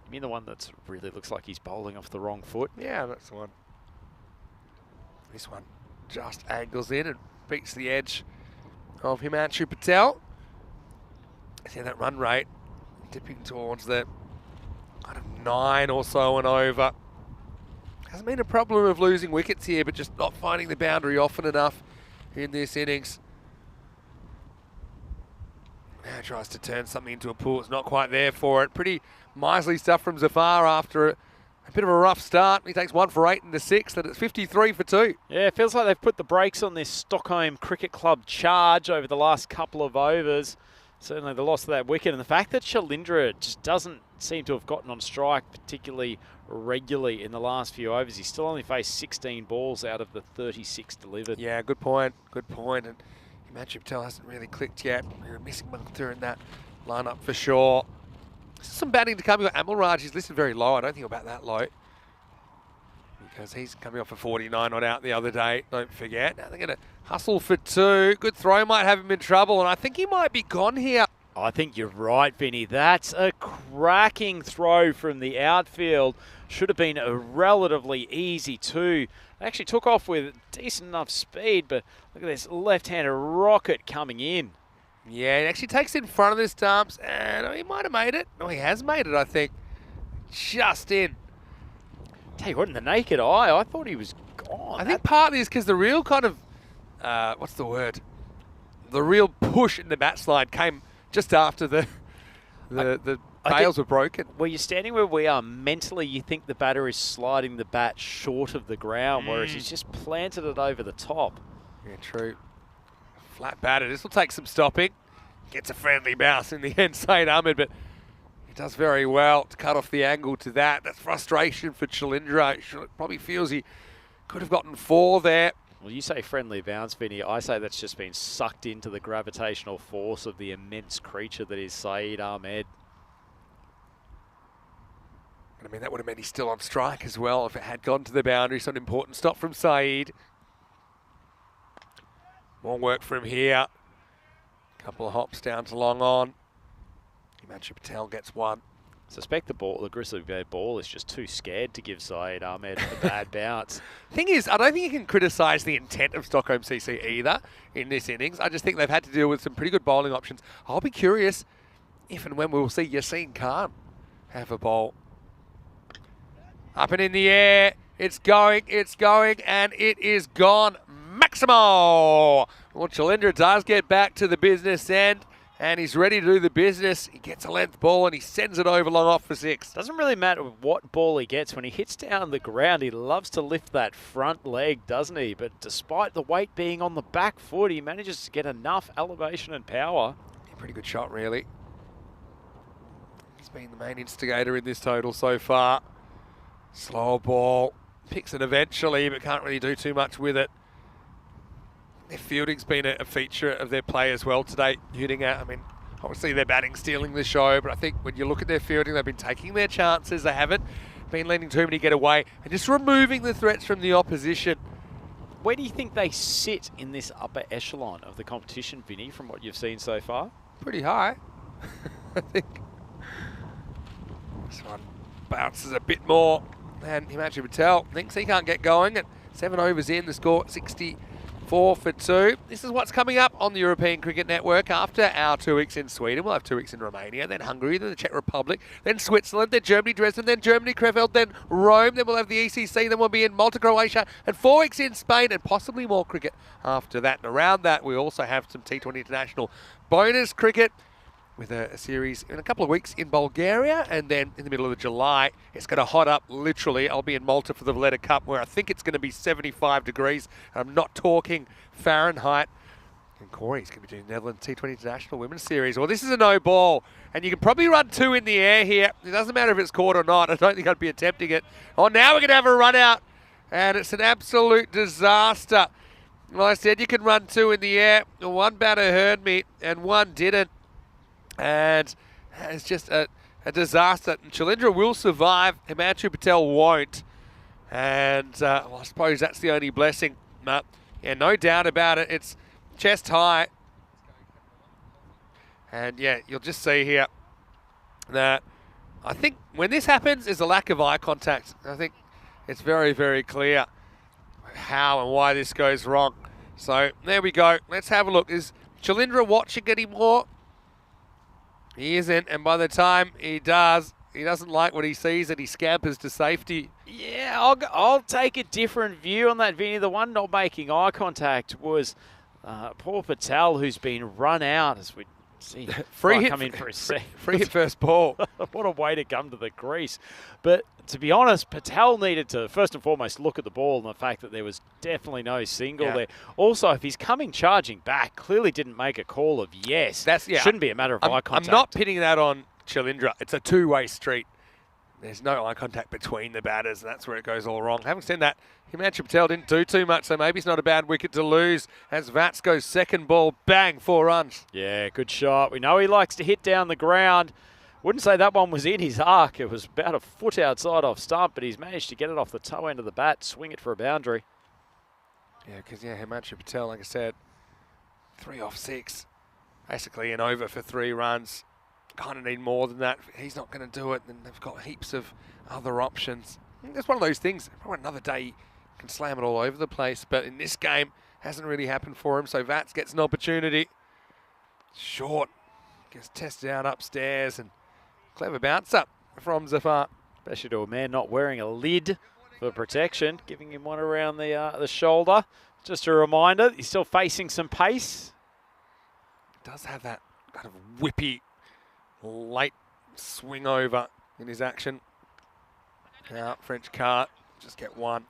You mean the one that really looks like he's bowling off the wrong foot? Yeah, that's the one. This one just angles in and beats the edge of Himanshu Patel. See that run rate dipping towards the kind of 9 or so and over. Hasn't been a problem of losing wickets here, but just not finding the boundary often enough in this innings. Now tries to turn something into a pull. It's not quite there for it. Pretty miserly stuff from Zafar after a bit of a rough start. He takes 1 for 8 in the 6th, and it's 53 for 2. Yeah, it feels like they've put the brakes on this Stockholm Cricket Club charge over the last couple of overs. Certainly the loss of that wicket, and the fact that Shalindra just doesn't seem to have gotten on strike particularly regularly in the last few overs. He's still only faced 16 balls out of the 36 delivered. Yeah, good point. Good point. And Himanshu Patel hasn't really clicked yet. We're missing Munter in that lineup for sure. Some batting to come. You've got Amal Raj. He's listed very low. I don't think about that low, because he's coming off a 49 not out the other day. Don't forget. Now they're going to hustle for 2. Good throw might have him in trouble, and I think he might be gone here. I think you're right, Vinny. That's a cracking throw from the outfield. Should have been a relatively easy 2. They actually took off with decent enough speed, but look at this left-handed rocket coming in. Yeah, he actually takes it in front of the stumps, and he might have made it. No, he has made it, I think. Just in. Tell you what, in the naked eye, I thought he was gone. I think partly is because the real kind of, what's the word? The real push in the bat slide came just after the bails were broken. Well, you're standing where we are. Mentally, you think the batter is sliding the bat short of the ground, whereas he's just planted it over the top. Yeah, true. Flat batter. This will take some stopping. Gets a friendly bounce in the end, Saeed Ahmed, but he does very well to cut off the angle to that. That's frustration for Chalindra. Probably feels he could have gotten 4 there. Well, you say friendly bounce, Vinny. I say that's just been sucked into the gravitational force of the immense creature that is Saeed Ahmed. I mean, that would have meant he's still on strike as well if it had gone to the boundary. So an important stop from Saeed. More work from here. Couple of hops down to long on. Himanshu Patel gets 1. Suspect the Grizzly Bear ball is just too scared to give Saeed Ahmed a bad bounce. Thing is, I don't think you can criticise the intent of Stockholm CC either in this innings. I just think they've had to deal with some pretty good bowling options. I'll be curious if and when we'll see Yassine Khan have a bowl. Up and in the air. It's going, and it is gone. Maximo! Well, Chalindra does get back to the business end, and he's ready to do the business. He gets a length ball, and he sends it over long off for 6. Doesn't really matter what ball he gets. When he hits down the ground, he loves to lift that front leg, doesn't he? But despite the weight being on the back foot, he manages to get enough elevation and power. Pretty good shot, really. He's been the main instigator in this total so far. Slow ball. Picks it eventually, but can't really do too much with it. Their fielding's been a feature of their play as well today. Hitting out, I mean, obviously their batting stealing the show, but I think when you look at their fielding, they've been taking their chances. They haven't been letting too many get away and just removing the threats from the opposition. Where do you think they sit in this upper echelon of the competition, Vinny, from what you've seen so far? Pretty high, I think. This one bounces a bit more than Himanshu Patel. Thinks he can't get going at 7 overs in. The score 64 for 2. This is what's coming up on the European Cricket Network after our 2 weeks in Sweden. We'll have 2 weeks in Romania, then Hungary, then the Czech Republic, then Switzerland, then Germany, Dresden, then Germany, Krefeld, then Rome, then we'll have the ECC, then we'll be in Malta, Croatia, and 4 weeks in Spain, and possibly more cricket after that. And around that, we also have some T20 International bonus cricket, with a series in a couple of weeks in Bulgaria, and then in the middle of July, it's going to hot up literally. I'll be in Malta for the Valletta Cup, where I think it's going to be 75 degrees. I'm not talking Fahrenheit. And Corey's going to be doing Netherlands T20 International Women's Series. Well, this is a no ball, and you can probably run 2 in the air here. It doesn't matter if it's caught or not. I don't think I'd be attempting it. Oh, now we're going to have a run out, and it's an absolute disaster. Well, I said you can run 2 in the air. 1 batter heard me, and 1 didn't. And it's just a disaster. And Chalindra will survive. Himanshu Patel won't. And well, I suppose that's the only blessing. But yeah, no doubt about it. It's chest high. And yeah, you'll just see here that I think when this happens, there's a lack of eye contact. I think it's very, very clear how and why this goes wrong. So there we go. Let's have a look. Is Chalindra watching anymore? He isn't, and by the time he does, he doesn't like what he sees and he scampers to safety. Yeah, I'll take a different view on that, Vinny. The one not making eye contact was poor Patel, who's been run out as we see Free hit come in for a sec. Free hit first ball. What a way to come to the crease. But to be honest, Patel needed to, first and foremost, look at the ball and the fact that there was definitely no single there. Also, if he's coming charging back, clearly didn't make a call of yes. Shouldn't be a matter of eye contact. I'm not pitting that on Chilindra. It's a two-way street. There's no eye contact between the batters, and that's where it goes all wrong. Having said that, Himanshu Patel didn't do too much, so maybe it's not a bad wicket to lose as Vats goes second ball, bang, 4 runs. Yeah, good shot. We know he likes to hit down the ground. Wouldn't say that one was in his arc. It was about a foot outside off stump, but he's managed to get it off the toe end of the bat, swing it for a boundary. Yeah, because, Himanshu Patel, like I said, 3 off 6. Basically an over for 3 runs. Kind of need more than that. He's not going to do it, and they've got heaps of other options. It's one of those things. Probably another day he can slam it all over the place, but in this game, hasn't really happened for him, so Vats gets an opportunity. Short, gets tested out upstairs, and clever bounce up from Zafar. Especially to a man not wearing a lid for protection, giving him one around the shoulder. Just a reminder, he's still facing some pace. Does have that kind of whippy, late swing over in his action. Now, French cart, just get 1.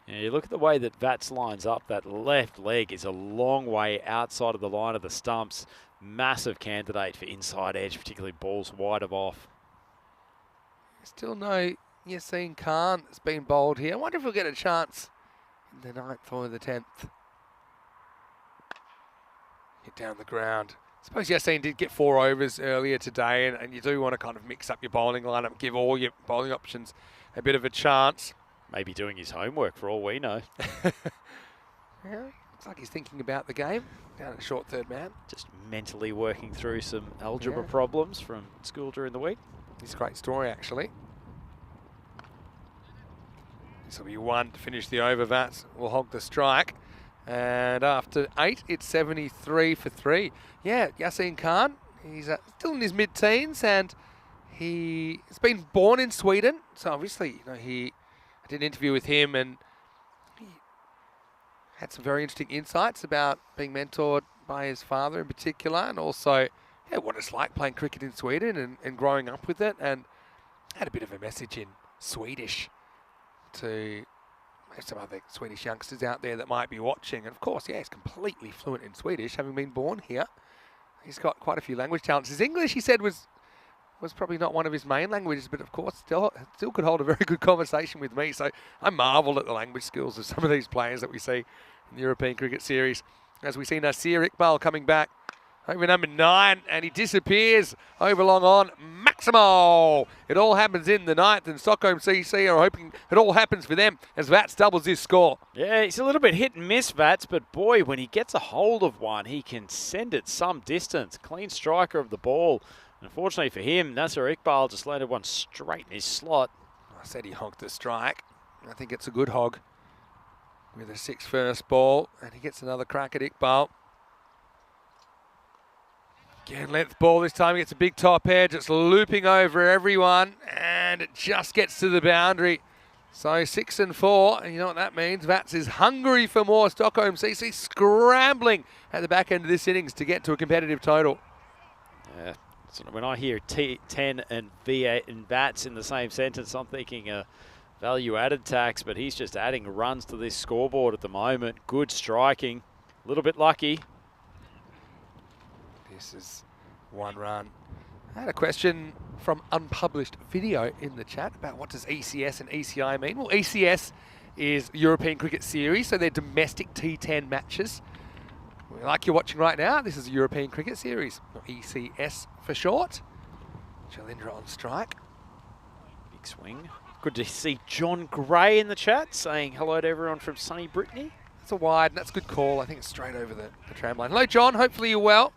Yeah, you look at the way that Vats lines up, that left leg is a long way outside of the line of the stumps. Massive candidate for inside edge, particularly balls wide of off. Still no Yassine Khan that's been bowled here. I wonder if we'll get a chance in the 9th or the 10th. Hit down the ground. I suppose Yassine did get 4 overs earlier today, and you do want to kind of mix up your bowling lineup, give all your bowling options a bit of a chance. Maybe doing his homework for all we know. Yeah, looks like he's thinking about the game. Down at short third man. Just mentally working through some algebra problems from school during the week. It's a great story, actually. This will be 1 to finish the over. Vats will hog the strike. And after 8, it's 73 for 3. Yeah, Yassine Khan, he's still in his mid-teens, and he's been born in Sweden. So obviously, I did an interview with him, and he had some very interesting insights about being mentored by his father in particular, and also what it's like playing cricket in Sweden and growing up with it, and had a bit of a message in Swedish to some other Swedish youngsters out there that might be watching. And of course, he's completely fluent in Swedish, having been born here. He's got quite a few language talents. His English, he said, was probably not one of his main languages, but of course still could hold a very good conversation with me. So I marvel at the language skills of some of these players that we see in the European Cricket Series. As we see Nasir Iqbal coming back over number 9, and he disappears over long on. Maximo! It all happens in the 9th, and Stockholm CC are hoping it all happens for them as Vats doubles his score. Yeah, he's a little bit hit and miss, Vats, but boy, when he gets a hold of one, he can send it some distance. Clean striker of the ball. Unfortunately for him, Nasir Iqbal just landed one straight in his slot. I said he hogged the strike. I think it's a good hog with a 6 first ball, and he gets another crack at Iqbal. Again, length ball this time. He gets a big top edge. It's looping over everyone, and it just gets to the boundary. So 6 and 4, and you know what that means. Vats is hungry for more. Stockholm CC scrambling at the back end of this innings to get to a competitive total. Yeah, so when I hear T10 and V8 and Vats in the same sentence, I'm thinking value-added tax, but he's just adding runs to this scoreboard at the moment. Good striking, a little bit lucky. This is 1 run. I had a question from unpublished video in the chat about what does ECS and ECI mean. Well, ECS is European Cricket Series, so they're domestic T10 matches. Like you're watching right now, this is a European Cricket Series, or ECS for short. Chilindra on strike. Big swing. Good to see John Gray in the chat saying hello to everyone from sunny Brittany. That's a wide, and that's a good call. I think it's straight over the tram line. Hello, John. Hopefully you're well.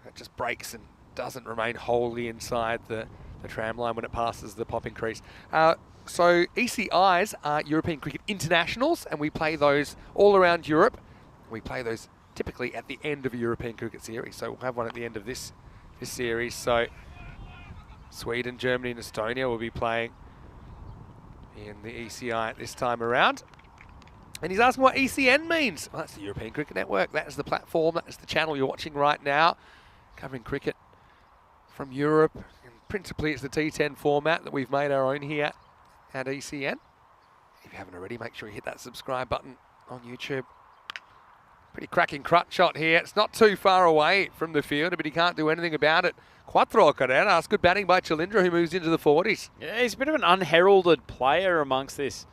That just breaks and doesn't remain wholly inside the tram line when it passes the popping crease. So ECIs are European Cricket Internationals, and we play those all around Europe. We play those typically at the end of a European Cricket Series. So we'll have one at the end of this this series. So Sweden, Germany and Estonia will be playing in the ECI this time around. And he's asking what ECN means. Well, that's the European Cricket Network. That is the platform. That is the channel you're watching right now, covering cricket from Europe. And principally, it's the T10 format that we've made our own here at ECN. If you haven't already, make sure you hit that subscribe button on YouTube. Pretty cracking crutch shot here. It's not too far away from the fielder, but he can't do anything about it. Cuatro carreras. Good batting by Chalindra, who moves into the 40s. Yeah, he's a bit of an unheralded player amongst this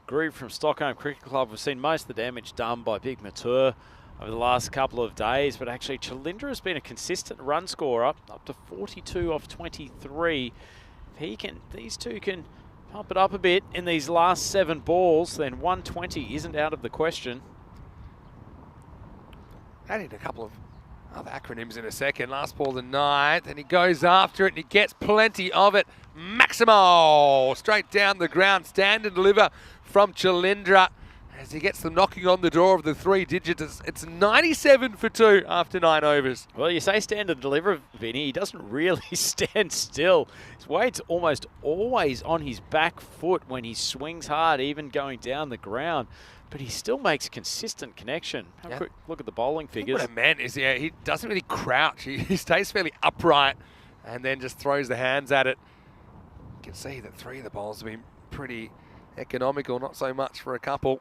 group from Stockholm Cricket Club. We've seen most of the damage done by Big Matur over the last couple of days, but actually Chalindra has been a consistent run scorer, up to 42 off 23. If these two can pump it up a bit in these last 7 balls, then 120 isn't out of the question. Adding a couple of other acronyms in a second. Last ball the 9th, and he goes after it, and he gets plenty of it. Maximo straight down the ground, stand and deliver from Chalindra as he gets them knocking on the door of the 3 digits. It's 97 for 2 after 9 overs. Well, you say stand and deliver, Vinny. He doesn't really stand still. His weight's almost always on his back foot when he swings hard, even going down the ground. But he still makes consistent connection. Have a quick look at the bowling figures. What I meant is, yeah, he doesn't really crouch. He stays fairly upright and then just throws the hands at it. You can see that 3 of the bowls have been pretty economical, not so much for a couple.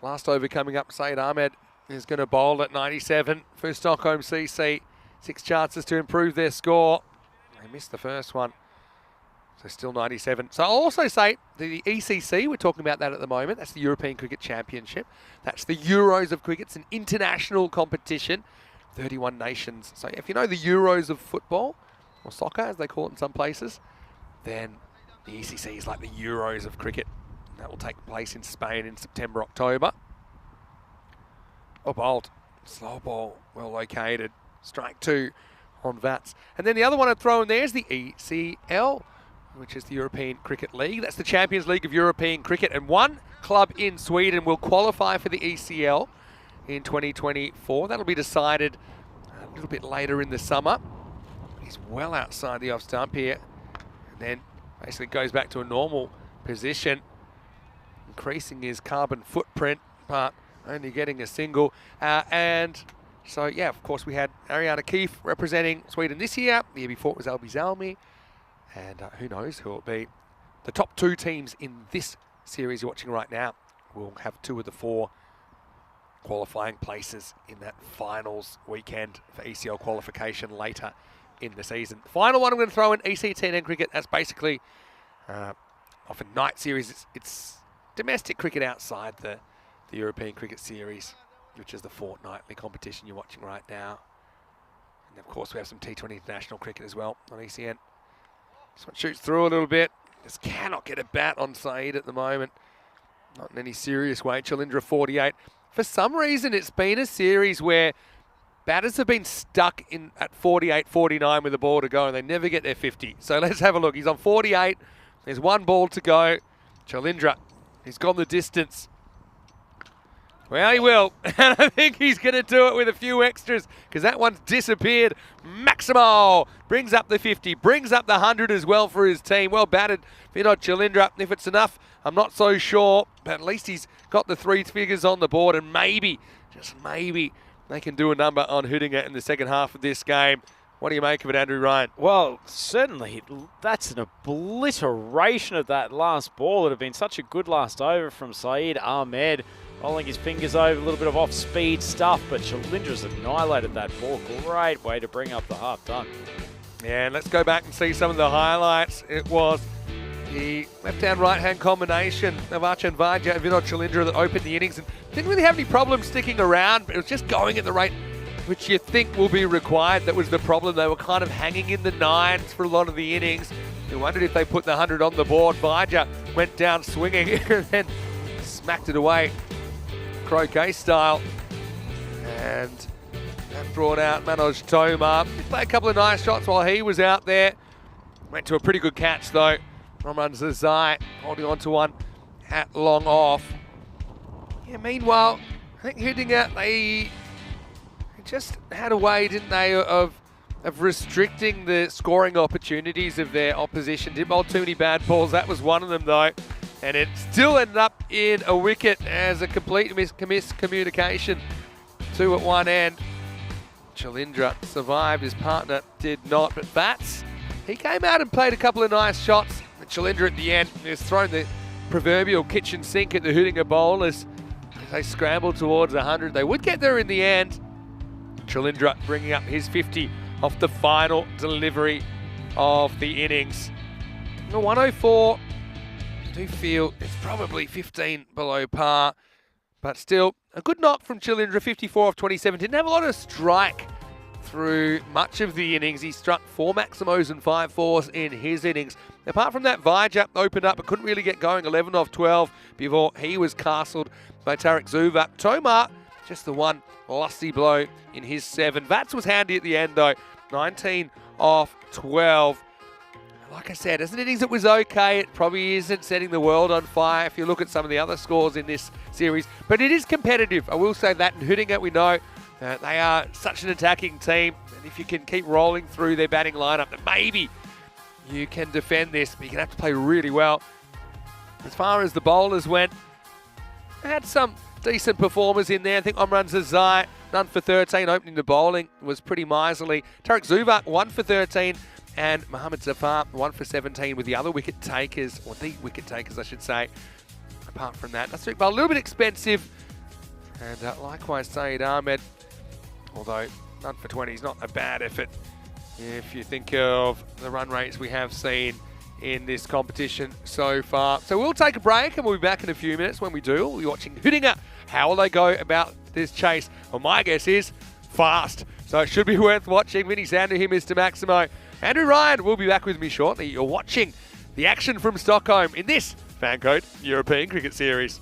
Last over coming up, Saeed Ahmed is going to bowl at 97 for Stockholm CC. 6 chances to improve their score. They missed the first one, so still 97. So I'll also say the ECC, we're talking about that at the moment. That's the European Cricket Championship. That's the Euros of cricket. It's an international competition. 31 nations. So if you know the Euros of football, or soccer as they call it in some places, then the ECC is like the Euros of cricket. That will take place in Spain in September, October. Oh, bowled. Slow ball, well located. Strike 2 on Vats. And then the other one I'd throw in there is the ECL, which is the European Cricket League. That's the Champions League of European Cricket. And 1 club in Sweden will qualify for the ECL in 2024. That'll be decided a little bit later in the summer. He's well outside the off stump here. And then basically goes back to a normal position, increasing his carbon footprint, but only getting a single. And so, yeah, of course, we had Ariana Keefe representing Sweden this year. The year before it was Albi Zalmi. And who knows who it'll be. The top 2 teams in this series you're watching right now will have 2 of the 4 qualifying places in that finals weekend for ECL qualification later in the season. The final one I'm going to throw in EC10 cricket. That's basically off a night series. It's domestic cricket outside the European Cricket Series, which is the fortnightly competition you're watching right now. And of course we have some T20 international cricket as well on ECN. This one shoots through a little bit. Just cannot get a bat on Saeed at the moment. Not in any serious way. Chalindra 48. For some reason, it's been a series where batters have been stuck in at 48, 49 with the ball to go, and they never get their 50. So let's have a look. He's on 48. There's 1 ball to go. Chalindra, he's gone the distance. Well, he will. And I think he's going to do it with a few extras because that one's disappeared. Maximo brings up the 50, brings up the 100 as well for his team. Well batted, Vinod Chalindra. If it's enough, I'm not so sure. But at least he's got the 3 figures on the board, and maybe, just maybe, they can do a number on hitting it in the second half of this game. What do you make of it, Andrew Ryan? Well, certainly that's an obliteration of that last ball. It would have been such a good last over from Saeed Ahmed. Rolling his fingers over, a little bit of off-speed stuff, but Chalindra's annihilated that ball. Great way to bring up the half done. Yeah, and let's go back and see some of the highlights. It was the left-hand, right-hand combination of Archon Vajja and Vinod Chalindra that opened the innings and didn't really have any problems sticking around, but it was just going at the rate which you think will be required. That was the problem. They were kind of hanging in the 9s for a lot of the innings. You wondered if they put the 100 on the board. Vajja went down swinging and then smacked it away, croquet style. And that brought out Manoj Tomar. He played a couple of nice shots while he was out there. Went to a pretty good catch though. Ramran Zazai holding on to one at long off. Yeah, meanwhile, I think hitting it, they just had a way, didn't they, of of restricting the scoring opportunities of their opposition. Didn't bowl too many bad balls. That was one of them, though. And it still ended up in a wicket as a complete miscommunication. 2 at one end. Chalindra survived. His partner did not. But Bats, he came out and played a couple of nice shots. And Chalindra at the end has thrown the proverbial kitchen sink at the Hootinger bowlers as they scrambled towards 100. They would get there in the end. Chalindra bringing up his 50 off the final delivery of the innings. The 104, I do feel it's probably 15 below par, but still a good knock from Chalindra, 54 off 27. Didn't have a lot of strike through much of the innings. He struck 4 Maximos and 5 fours in his innings. Apart from that, Vijay opened up but couldn't really get going, 11 off 12 before he was castled by Tariq Zuvak. Tomar, just the one lusty blow in his 7. Vats was handy at the end though, 19 off 12. Like I said, as an innings it was okay. It probably isn't setting the world on fire if you look at some of the other scores in this series, but it is competitive. I will say that. And Hootinger, we know they are such an attacking team, and if you can keep rolling through their batting lineup, then maybe you can defend this, but you're going to have to play really well. As far as the bowlers went, they had some decent performers in there. I think Omran Zazai, none for 13, opening the bowling was pretty miserly. Tariq Zuvak, 1 for 13, and Mohammad Zafar, 1 for 17 with the other wicket takers, or the wicket takers, I should say. Apart from that, that's a little bit expensive. And likewise, Saeed Ahmed, although none for 20 is not a bad effort if you think of the run rates we have seen in this competition so far. So we'll take a break and we'll be back in a few minutes. When we do, we'll be watching Hootinger. How will they go about this chase? Well, my guess is fast. So it should be worth watching. Vinny Sandhu, Mr. Maximo. Andrew Ryan will be back with me shortly. You're watching the action from Stockholm in this FanCode European Cricket Series.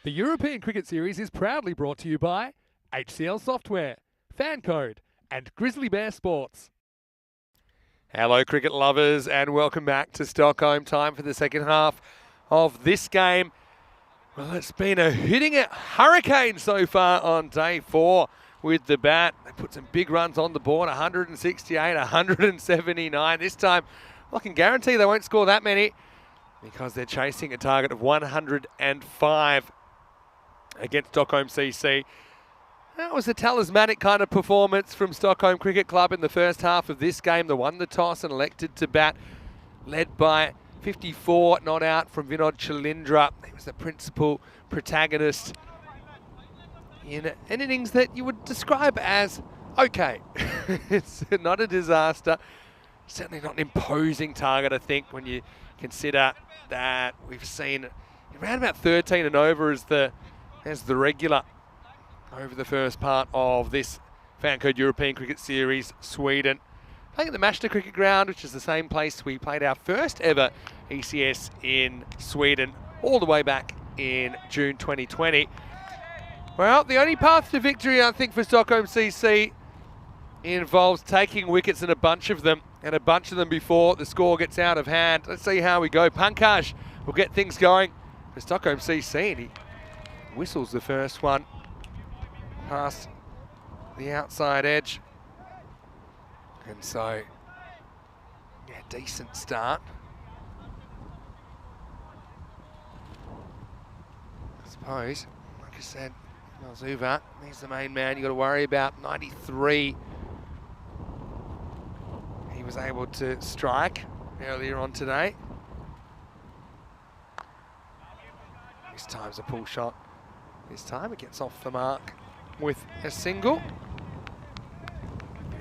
The European Cricket Series is proudly brought to you by HCL Software, FanCode, and Grizzly Bear Sports. Hello, cricket lovers, and welcome back to Stockholm. Time for the second half of this game. Well, it's been a hitting it hurricane so far on day 4 with the bat. They put some big runs on the board, 168, 179. This time, I can guarantee they won't score that many because they're chasing a target of 105 against Stockholm CC. That was a talismanic kind of performance from Stockholm Cricket Club in the first half of this game. They won the toss and elected to bat, led by 54 not out from Vinod Chalindra. He was the principal protagonist in an innings that you would describe as okay. It's not a disaster. Certainly not an imposing target, I think, when you consider that we've seen around about 13 and over as the regular over the first part of this FanCode European Cricket Series. Sweden playing at the Mashta Cricket Ground, which is the same place we played our first ever ECS in Sweden all the way back in June 2020. Well, the only path to victory, I think, for Stockholm CC involves taking wickets and a bunch of them before the score gets out of hand. Let's see how we go. Pankaj will get things going for Stockholm CC, and he whistles the first one past the outside edge. And so, yeah, decent start. I suppose, like I said, Zuva, he's the main man you got to worry about. 93. He was able to strike earlier on today. This time's a pull shot. This time it gets off the mark with a single.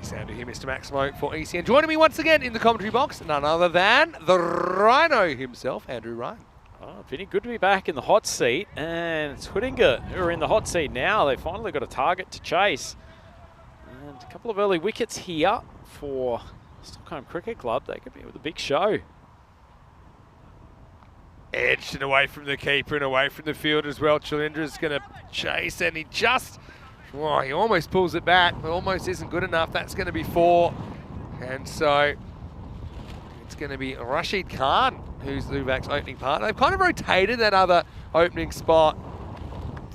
Sound to hear Mr. Maximo for ECN. Joining me once again in the commentary box, none other than the Rhino himself, Andrew Ryan. Oh, Vinny, good to be back in the hot seat. And it's Whittinger who are in the hot seat now. They finally got a target to chase. And a couple of early wickets here for Stockholm Cricket Club. They could be with a big show. Edged and away from the keeper and away from the field as well. Chalindra's going to chase, and he just... oh, he almost pulls it back, but almost isn't good enough. That's going to be 4. And so it's going to be Rashid Khan, who's Luvak's opening partner. They've kind of rotated that other opening spot.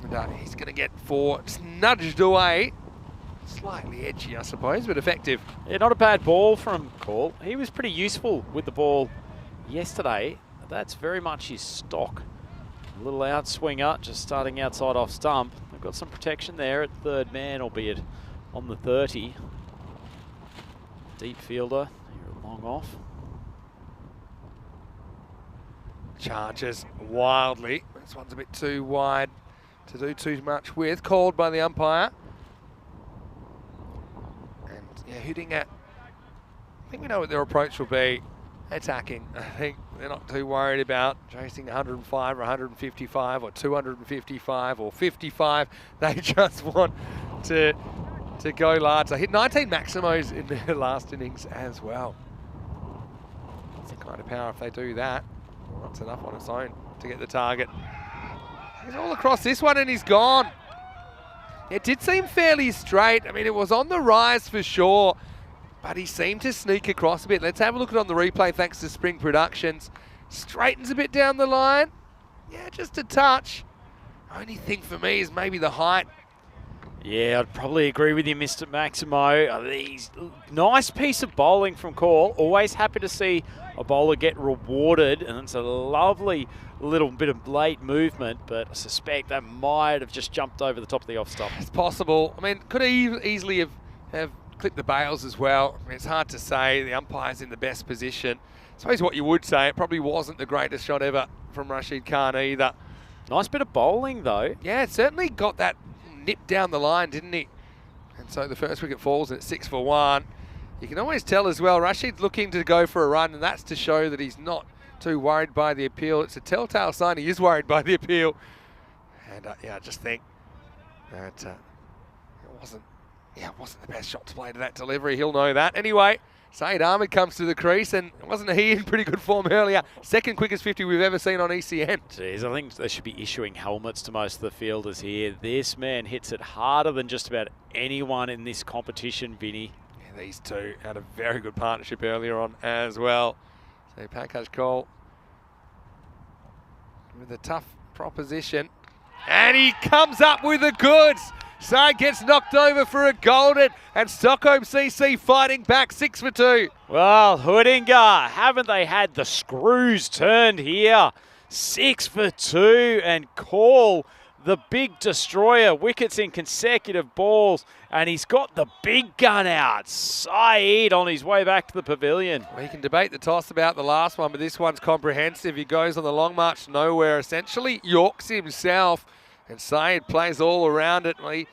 And he's going to get 4. Just nudged away. Slightly edgy, I suppose, but effective. Yeah, not a bad ball from Call. He was pretty useful with the ball yesterday. That's very much his stock. A little outswinger, just starting outside off stump. They've got some protection there at third man, albeit on the 30. Deep fielder, here long off. Charges wildly. This one's a bit too wide to do too much with. Called by the umpire. And yeah, hitting at, I think we know what their approach will be. Attacking. I think they're not too worried about chasing 105 or 155 or 255 or 55. They just want to go large. They hit 19 maximos in their last innings as well. That's the kind of power if they do that. Well, that's enough on its own to get the target. He's all across this one and he's gone. It did seem fairly straight. I mean, it was on the rise for sure, but he seemed to sneak across a bit. Let's have a look at it on the replay thanks to Spring Productions. Straightens a bit down the line. Yeah, just a touch. Only thing for me is maybe the height. Yeah, I'd probably agree with you, Mr. Maximo. Nice piece of bowling from Call. Always happy to see a bowler get rewarded, and it's a lovely little bit of late movement, but I suspect that might have just jumped over the top of the off stump. It's possible. I mean, could easily have clipped the bails as well. I mean, it's hard to say. The umpire's in the best position. I suppose what you would say, it probably wasn't the greatest shot ever from Rashid Khan either. Nice bit of bowling, though. Yeah, it certainly got that nip down the line, didn't he? And so the first wicket falls and it's 6 for 1. You can always tell as well, Rashid's looking to go for a run, and that's to show that he's not too worried by the appeal. It's a telltale sign he is worried by the appeal. And yeah, I just think that it wasn't the best shot to play to that delivery. He'll know that. Anyway, Saeed Ahmed comes to the crease, and wasn't he in pretty good form earlier? Second quickest 50 we've ever seen on ECN. Jeez, I think they should be issuing helmets to most of the fielders here. This man hits it harder than just about anyone in this competition, Vinny. Yeah, these two had a very good partnership earlier on as well. So Pankaj Cole with a tough proposition. And he comes up with the goods. Saeed gets knocked over for a golden, and Stockholm CC fighting back 6 for 2. Well, Hoodinga, haven't they had the screws turned here? 6 for 2, and Call, the big destroyer, wickets in consecutive balls, and he's got the big gun out. Saeed on his way back to the pavilion. Well, you can debate the toss about the last one, but this one's comprehensive. He goes on the long march nowhere, essentially Yorks himself, and Saeed plays all around it. Well, he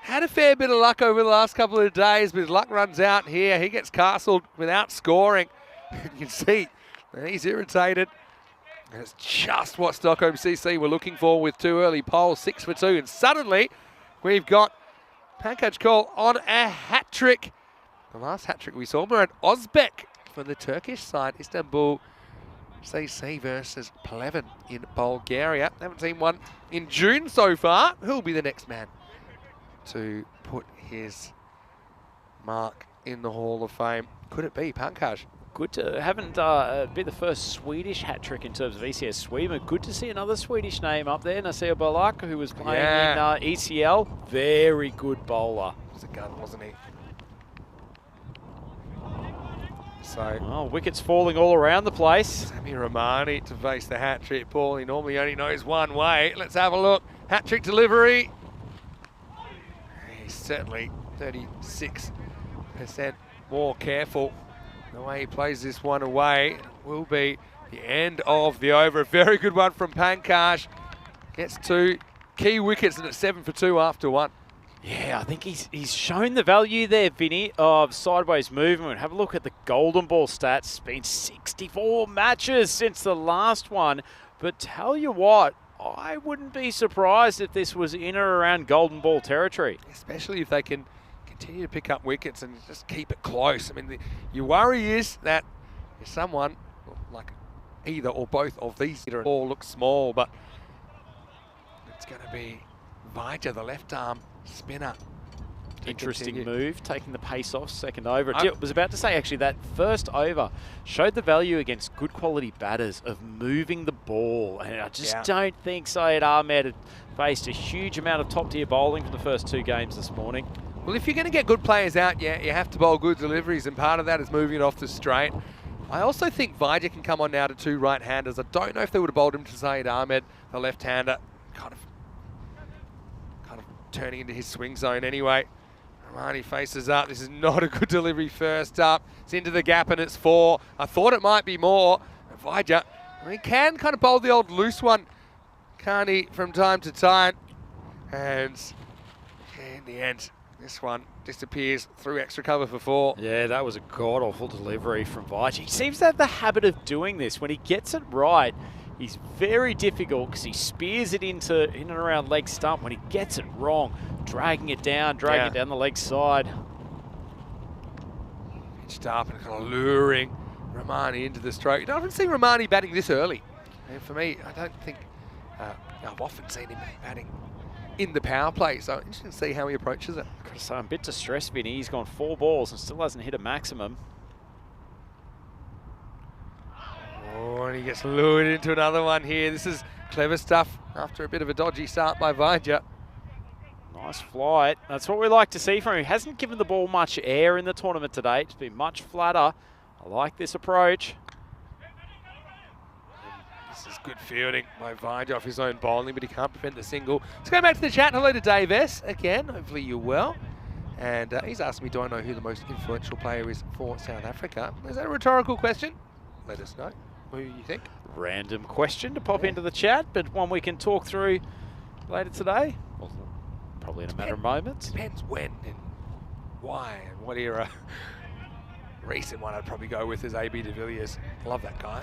had a fair bit of luck over the last couple of days, but his luck runs out here. He gets castled without scoring. You can see he's irritated. And it's just what Stockholm CC were looking for with 2 early poles, 6 for 2. And suddenly, we've got Pankaj Cole on a hat-trick. The last hat-trick we saw, Murat Ozbek for the Turkish side. Istanbul CC versus Pleven in Bulgaria. Haven't seen one in June so far. Who'll be the next man to put his mark in the Hall of Fame? Could it be Pankaj? Good to haven't been the first Swedish hat trick in terms of ECS Sweden. Good to see another Swedish name up there, Nasir Balak, who was playing in ECL. Very good bowler. It was a gun, wasn't he? So, well, wickets falling all around the place. Sammy Romani to face the hat trick ball. He normally only knows one way. Let's have a look. Hat trick delivery. He's certainly 36% more careful. The way he plays this one away will be the end of the over. A very good one from Pankaj. Gets 2 key wickets, and it's 7 for 2 after 1. Yeah, I think he's shown the value there, Vinny, of sideways movement. Have a look at the golden ball stats. It's been 64 matches since the last one. But tell you what, I wouldn't be surprised if this was in or around golden ball territory. Especially if they can continue to pick up wickets and just keep it close. I mean, your worry is that if someone, like either or both of these all look small, but it's going to be Vijay, the left arm spinner. Interesting move, taking the pace off second over. I was about to say, actually, that first over showed the value against good quality batters of moving the ball. And I just don't think Saeed Ahmed had faced a huge amount of top-tier bowling for the first 2 games this morning. Well, if you're going to get good players out, you have to bowl good deliveries, and part of that is moving it off the straight. I also think Vijay can come on now to 2 right-handers. I don't know if they would have bowled him to Saeed Ahmed, the left-hander, kind of turning into his swing zone anyway. Romani faces up. This is not a good delivery first up. It's into the gap, and it's 4. I thought it might be more. Vijay, he can kind of bowl the old loose one, can't he, from time to time? And in the end, this one disappears through extra cover for 4. Yeah, that was a god-awful delivery from Vijay. He seems to have the habit of doing this. When he gets it right, he's very difficult because he spears it in and around leg stump. When he gets it wrong, dragging it down the leg side. Pitched up and kind of luring Romani into the stroke. You don't often see Romani batting this early. And for me, I don't think I've often seen him batting in the power play, so interesting to see how he approaches it. Got to say, I'm a bit distressed, Vinny. He's gone 4 balls and still hasn't hit a maximum. Oh, and he gets lured into another one here. This is clever stuff after a bit of a dodgy start by Vijay. Nice flight. That's what we like to see from him. He hasn't given the ball much air in the tournament today. It's been much flatter. I like this approach. This is good fielding by Vijay off his own bowling, but he can't prevent the single. Let's go back to the chat. Hello to Dave S. again. Hopefully you're well. And he's asked me, do I know who the most influential player is for South Africa? Is that a rhetorical question? Let us know who you think. Random question to pop into the chat, but one we can talk through later today. Well, probably in a matter of moments. Depends when and why and what era. Recent one I'd probably go with is AB de Villiers. Love that guy.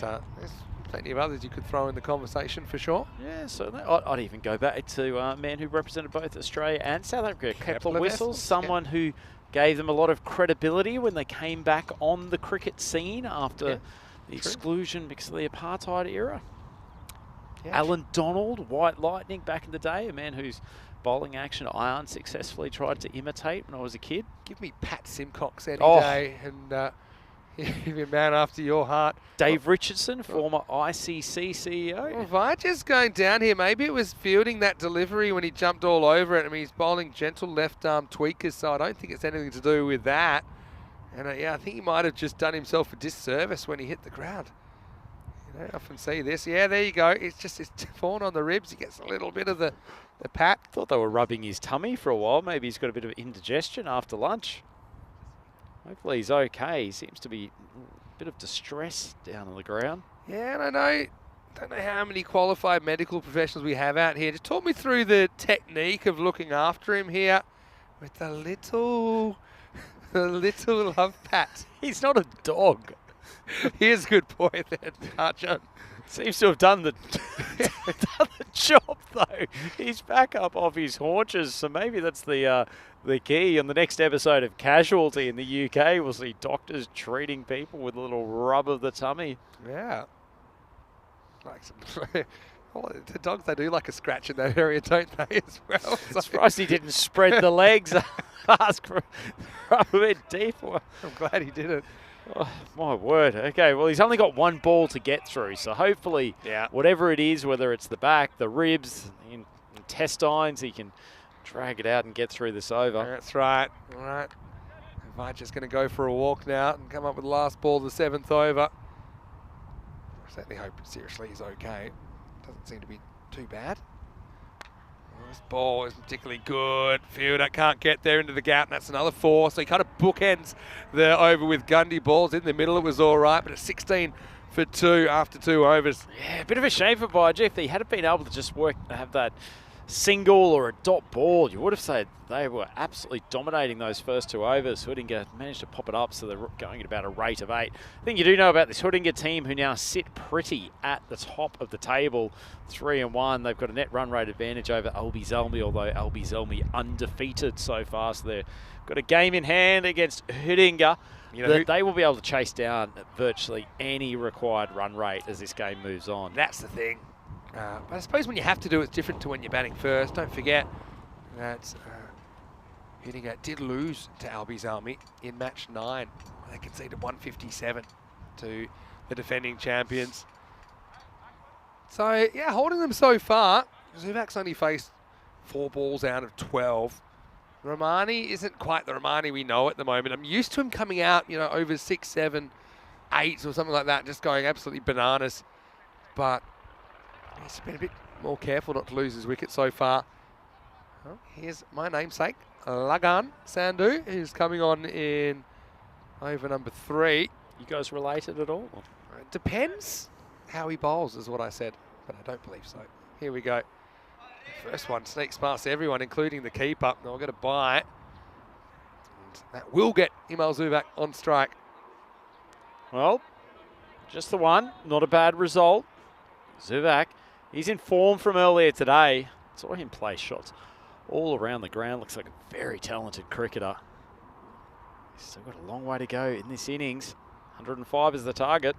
But there's plenty of others you could throw in the conversation for sure. Yeah, certainly. I'd even go back to a man who represented both Australia and South Africa, Kepler Wissels, someone who gave them a lot of credibility when they came back on the cricket scene after the exclusion because of the apartheid era. Yeah, Alan Donald, White Lightning back in the day, a man whose bowling action I unsuccessfully tried to imitate when I was a kid. Give me Pat Simcox any day, and he'd be a man after your heart. Dave Richardson, former ICC CEO. Well, Vija's going down here. Maybe it was fielding that delivery when he jumped all over it. I mean, he's bowling gentle left arm tweakers, so I don't think it's anything to do with that. And yeah, I think he might have just done himself a disservice when he hit the ground. You know, I often see this. Yeah, there you go. It's fallen on the ribs. He gets a little bit of the pat. Thought they were rubbing his tummy for a while. Maybe he's got a bit of indigestion after lunch. Hopefully he's okay. He seems to be a bit of distress down on the ground. Yeah, and I don't know how many qualified medical professionals we have out here. Just talk me through the technique of looking after him here with the little love pat. He's not a dog. Here's a good boy there, Archon. Seems to have done the job though. He's back up off his haunches, so maybe that's the key. On the next episode of Casualty in the UK, we'll see doctors treating people with a little rub of the tummy. Yeah. Like the dogs, they do like a scratch in that area, don't they, as well? I'm surprised he didn't spread the legs. Ask for a bit deeper. I'm glad he didn't. Oh, my word. Okay, well, he's only got one ball to get through, so hopefully whatever it is, whether it's the back, the ribs, the intestines, he can drag it out and get through this over. That's right. All right. Vija's going to go for a walk now and come up with the last ball of the 7th over. I certainly hope, seriously, he's okay. Doesn't seem to be too bad. Well, this ball isn't particularly good. Fielder can't get there into the gap, and that's another 4. So he kind of bookends the over with Gundy balls. In the middle, it was all right, but it's 16 for 2 after 2 overs. Yeah, a bit of a shame for Vij. If he had been able to just have that single or a dot ball, you would have said they were absolutely dominating those first 2 overs. Hoodinga managed to pop it up, so they're going at about a rate of 8. I think you do know about this Hoodinga team, who now sit pretty at the top of the table, 3-1. They've got a net run rate advantage over Albi Zelmi, although Albi Zelmi undefeated so far, so they've got a game in hand against Hoodinga. That they will be able to chase down virtually any required run rate as this game moves on. That's the thing. But I suppose when you have to do it, it's different to when you're batting first. Don't forget that Hoodinga did lose to Albi Zelmi in match 9. They conceded 157 to the defending champions. So, yeah, holding them so far. Zuvak's only faced 4 balls out of 12. Romani isn't quite the Romani we know at the moment. I'm used to him coming out, you know, over 6, 7, 8 or something like that, just going absolutely bananas. But he's been a bit more careful not to lose his wicket so far. Well, here's my namesake, Lagan Sandhu, who's coming on in over number 3. You guys related at all? It depends how he bowls, is what I said, but I don't believe so. Here we go. First one sneaks past everyone, including the keeper. Now I'll get a bite. And that will get Imal Zuvak on strike. Well, just the one. Not a bad result. Zuvak, he's in form from earlier today. Saw him play shots all around the ground. Looks like a very talented cricketer. He's still got a long way to go in this innings. 105 is the target.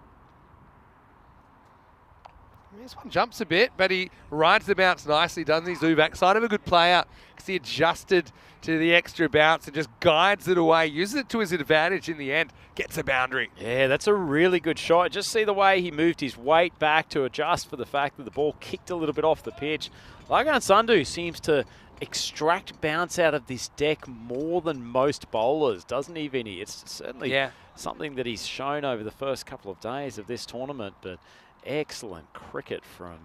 This one jumps a bit, but he rides the bounce nicely, doesn't he, Zuvak? Sign of a good player, because he adjusted to the extra bounce and just guides it away, uses it to his advantage in the end, gets a boundary. Yeah, that's a really good shot. Just see the way he moved his weight back to adjust for the fact that the ball kicked a little bit off the pitch. Lagan Sandhu seems to extract bounce out of this deck more than most bowlers, doesn't he, Vinny? It's certainly something that he's shown over the first couple of days of this tournament, but excellent cricket from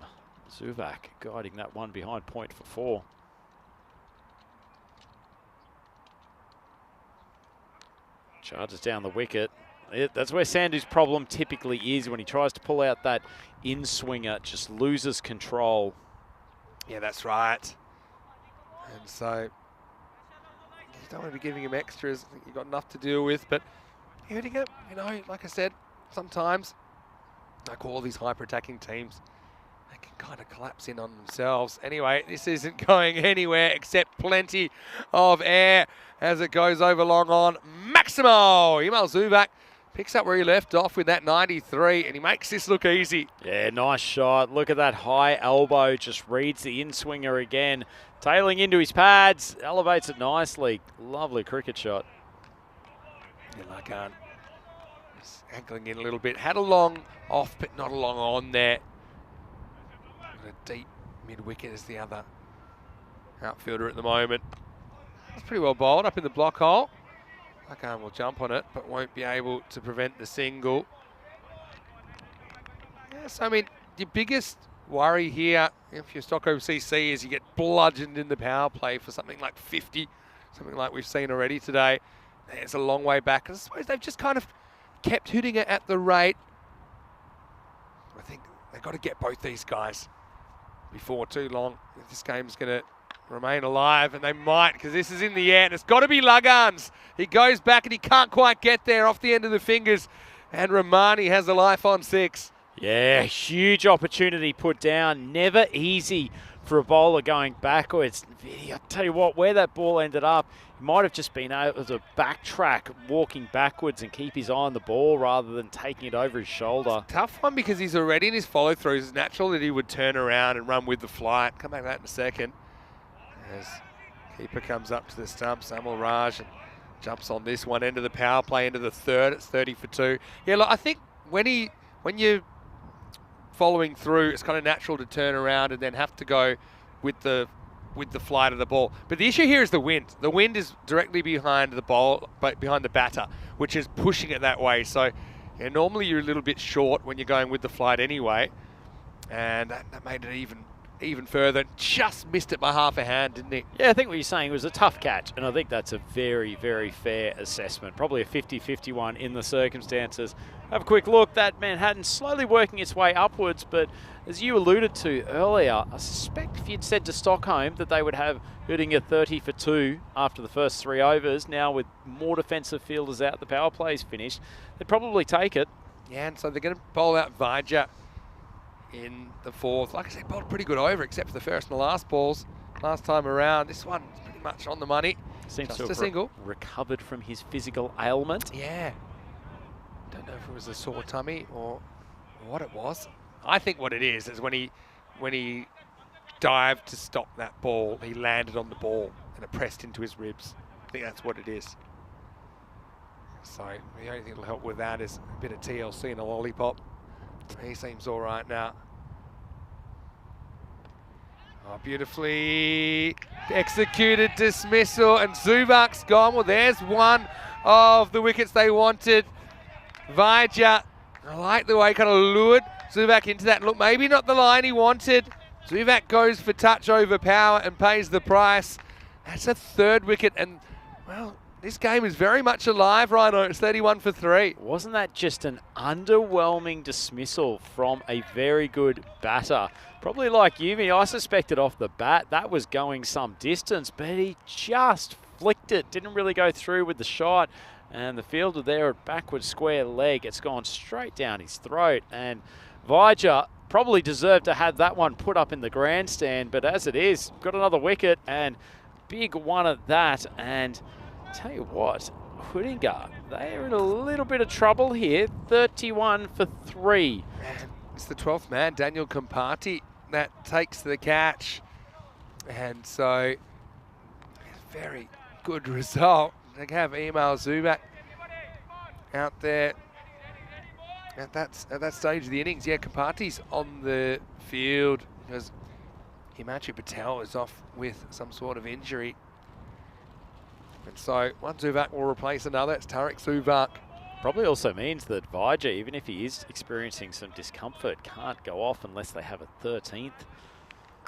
Zuvak, guiding that one behind point for 4. Charges down the wicket. That's where Sandhu's problem typically is, when he tries to pull out that in-swinger, just loses control. Yeah, that's right. And so you don't want to be giving him extras. I think you've got enough to deal with, but hitting it, you know, like I said, sometimes like all these hyper-attacking teams, they can kind of collapse in on themselves. Anyway, this isn't going anywhere except plenty of air as it goes over long on Maximo. Emil Zubak picks up where he left off with that 93, and he makes this look easy. Yeah, nice shot. Look at that high elbow. Just reads the in-swinger again. Tailing into his pads. Elevates it nicely. Lovely cricket shot. Yeah, Lagan just angling in a little bit. Had a long off, but not a long on there. And a deep mid-wicket as the other outfielder at the moment. It's pretty well bowled up in the block hole. Lagan will jump on it, but won't be able to prevent the single. Yes, I mean, your biggest worry here, if you're Stockholm CC, is you get bludgeoned in the power play for something like 50, something like we've seen already today. It's a long way back. I suppose they've just kind of kept hitting it at the rate. I think they've got to get both these guys before too long. This game's going to remain alive, and they might, because this is in the air, and it's got to be Lagan's. He goes back, and he can't quite get there off the end of the fingers, and Romani has a life on 6. Yeah, huge opportunity put down. Never easy for a bowler going backwards. I tell you what, where that ball ended up, he might have just been able to backtrack, walking backwards and keep his eye on the ball rather than taking it over his shoulder. Tough one, because he's already in his follow-throughs. It's natural that he would turn around and run with the flight. Come back to that in a second. As keeper comes up to the stump, Samuel Raj, and jumps on this one end of the power play into the third. It's 30 for 2. Yeah, look, I think when you're following through, it's kind of natural to turn around and then have to go with the flight of the ball. But the issue here is the wind. The wind is directly behind the ball, but behind the batter, which is pushing it that way. So yeah, normally you're a little bit short when you're going with the flight anyway, and that made it even further. Just missed it by half a hand, didn't he? Yeah, I think what you're saying was a tough catch, and I think that's a very, very fair assessment. Probably a 50-50 one in the circumstances. Have a quick look. That Manhattan slowly working its way upwards, but as you alluded to earlier, I suspect if you'd said to Stockholm that they would have hitting a 30 for 2 after the first 3 overs, now with more defensive fielders out, the power play's finished, they'd probably take it. Yeah, and so they're going to bowl out Vaja in the 4th. Like I said, bowled pretty good over, except for the first and the last balls last time around. This one is pretty much on the money. Seems just to a have single. Recovered from his physical ailment. Yeah. Don't know if it was a sore tummy or what it was. I think what it is when he dived to stop that ball, he landed on the ball and it pressed into his ribs. I think that's what it is. So the only thing that'll help with that is a bit of TLC and a lollipop. He seems all right now. Oh, beautifully executed dismissal, and Zubak's gone. Well, there's one of the wickets they wanted. Vaja, I like the way he kind of lured Zubak into that. Look, maybe not the line he wanted. Zubak goes for touch over power and pays the price. That's a 3rd wicket, and, well, this game is very much alive, Rhino. It's 31 for 3. Wasn't that just an underwhelming dismissal from a very good batter? Probably like you, me, I suspected off the bat that was going some distance, but he just flicked it. Didn't really go through with the shot. And the fielder there at backward square leg, it's gone straight down his throat. And Vaja probably deserved to have that one put up in the grandstand, but as it is, got another wicket and big one at that. And tell you what, Hudingar, they are in a little bit of trouble here. 31 for 3. And it's the 12th man, Daniel Kompati, that takes the catch. And so, very good result. They have Emil Zubak out there at that stage of the innings. Yeah, Kompati's on the field because Himanshu Patel is off with some sort of injury. And so one Zubak will replace another. It's Tariq Zubak. Probably also means that Vaja, even if he is experiencing some discomfort, can't go off unless they have a 13th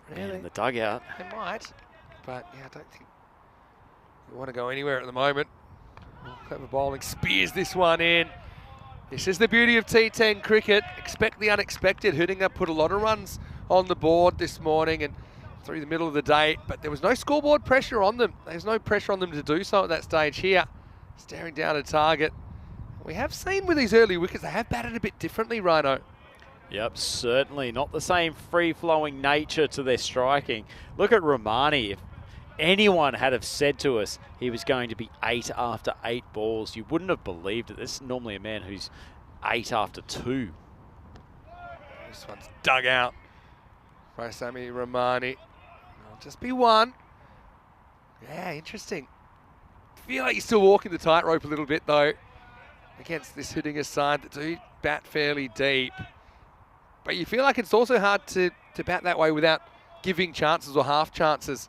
Really? in the dugout. They might, but yeah, I don't think you want to go anywhere at the moment. Clever bowling, spears this one in. This is the beauty of T10 cricket. Expect the unexpected. Hudingar put a lot of runs on the board this morning and through the middle of the day, but there was no scoreboard pressure on them. There's no pressure on them to do so at that stage here. Staring down a target. We have seen with these early wickets, they have batted a bit differently, Rhino. Yep, certainly not the same free-flowing nature to their striking. Look at Romani. If anyone had have said to us he was going to be 8 after 8 balls, you wouldn't have believed it. This is normally a man who's 8 after 2. This one's dug out by Sammy Romani. It'll just be 1. Yeah, interesting. Feel like you're still walking the tightrope a little bit though against this hitting side that do bat fairly deep. But you feel like it's also hard to bat that way without giving chances or half chances.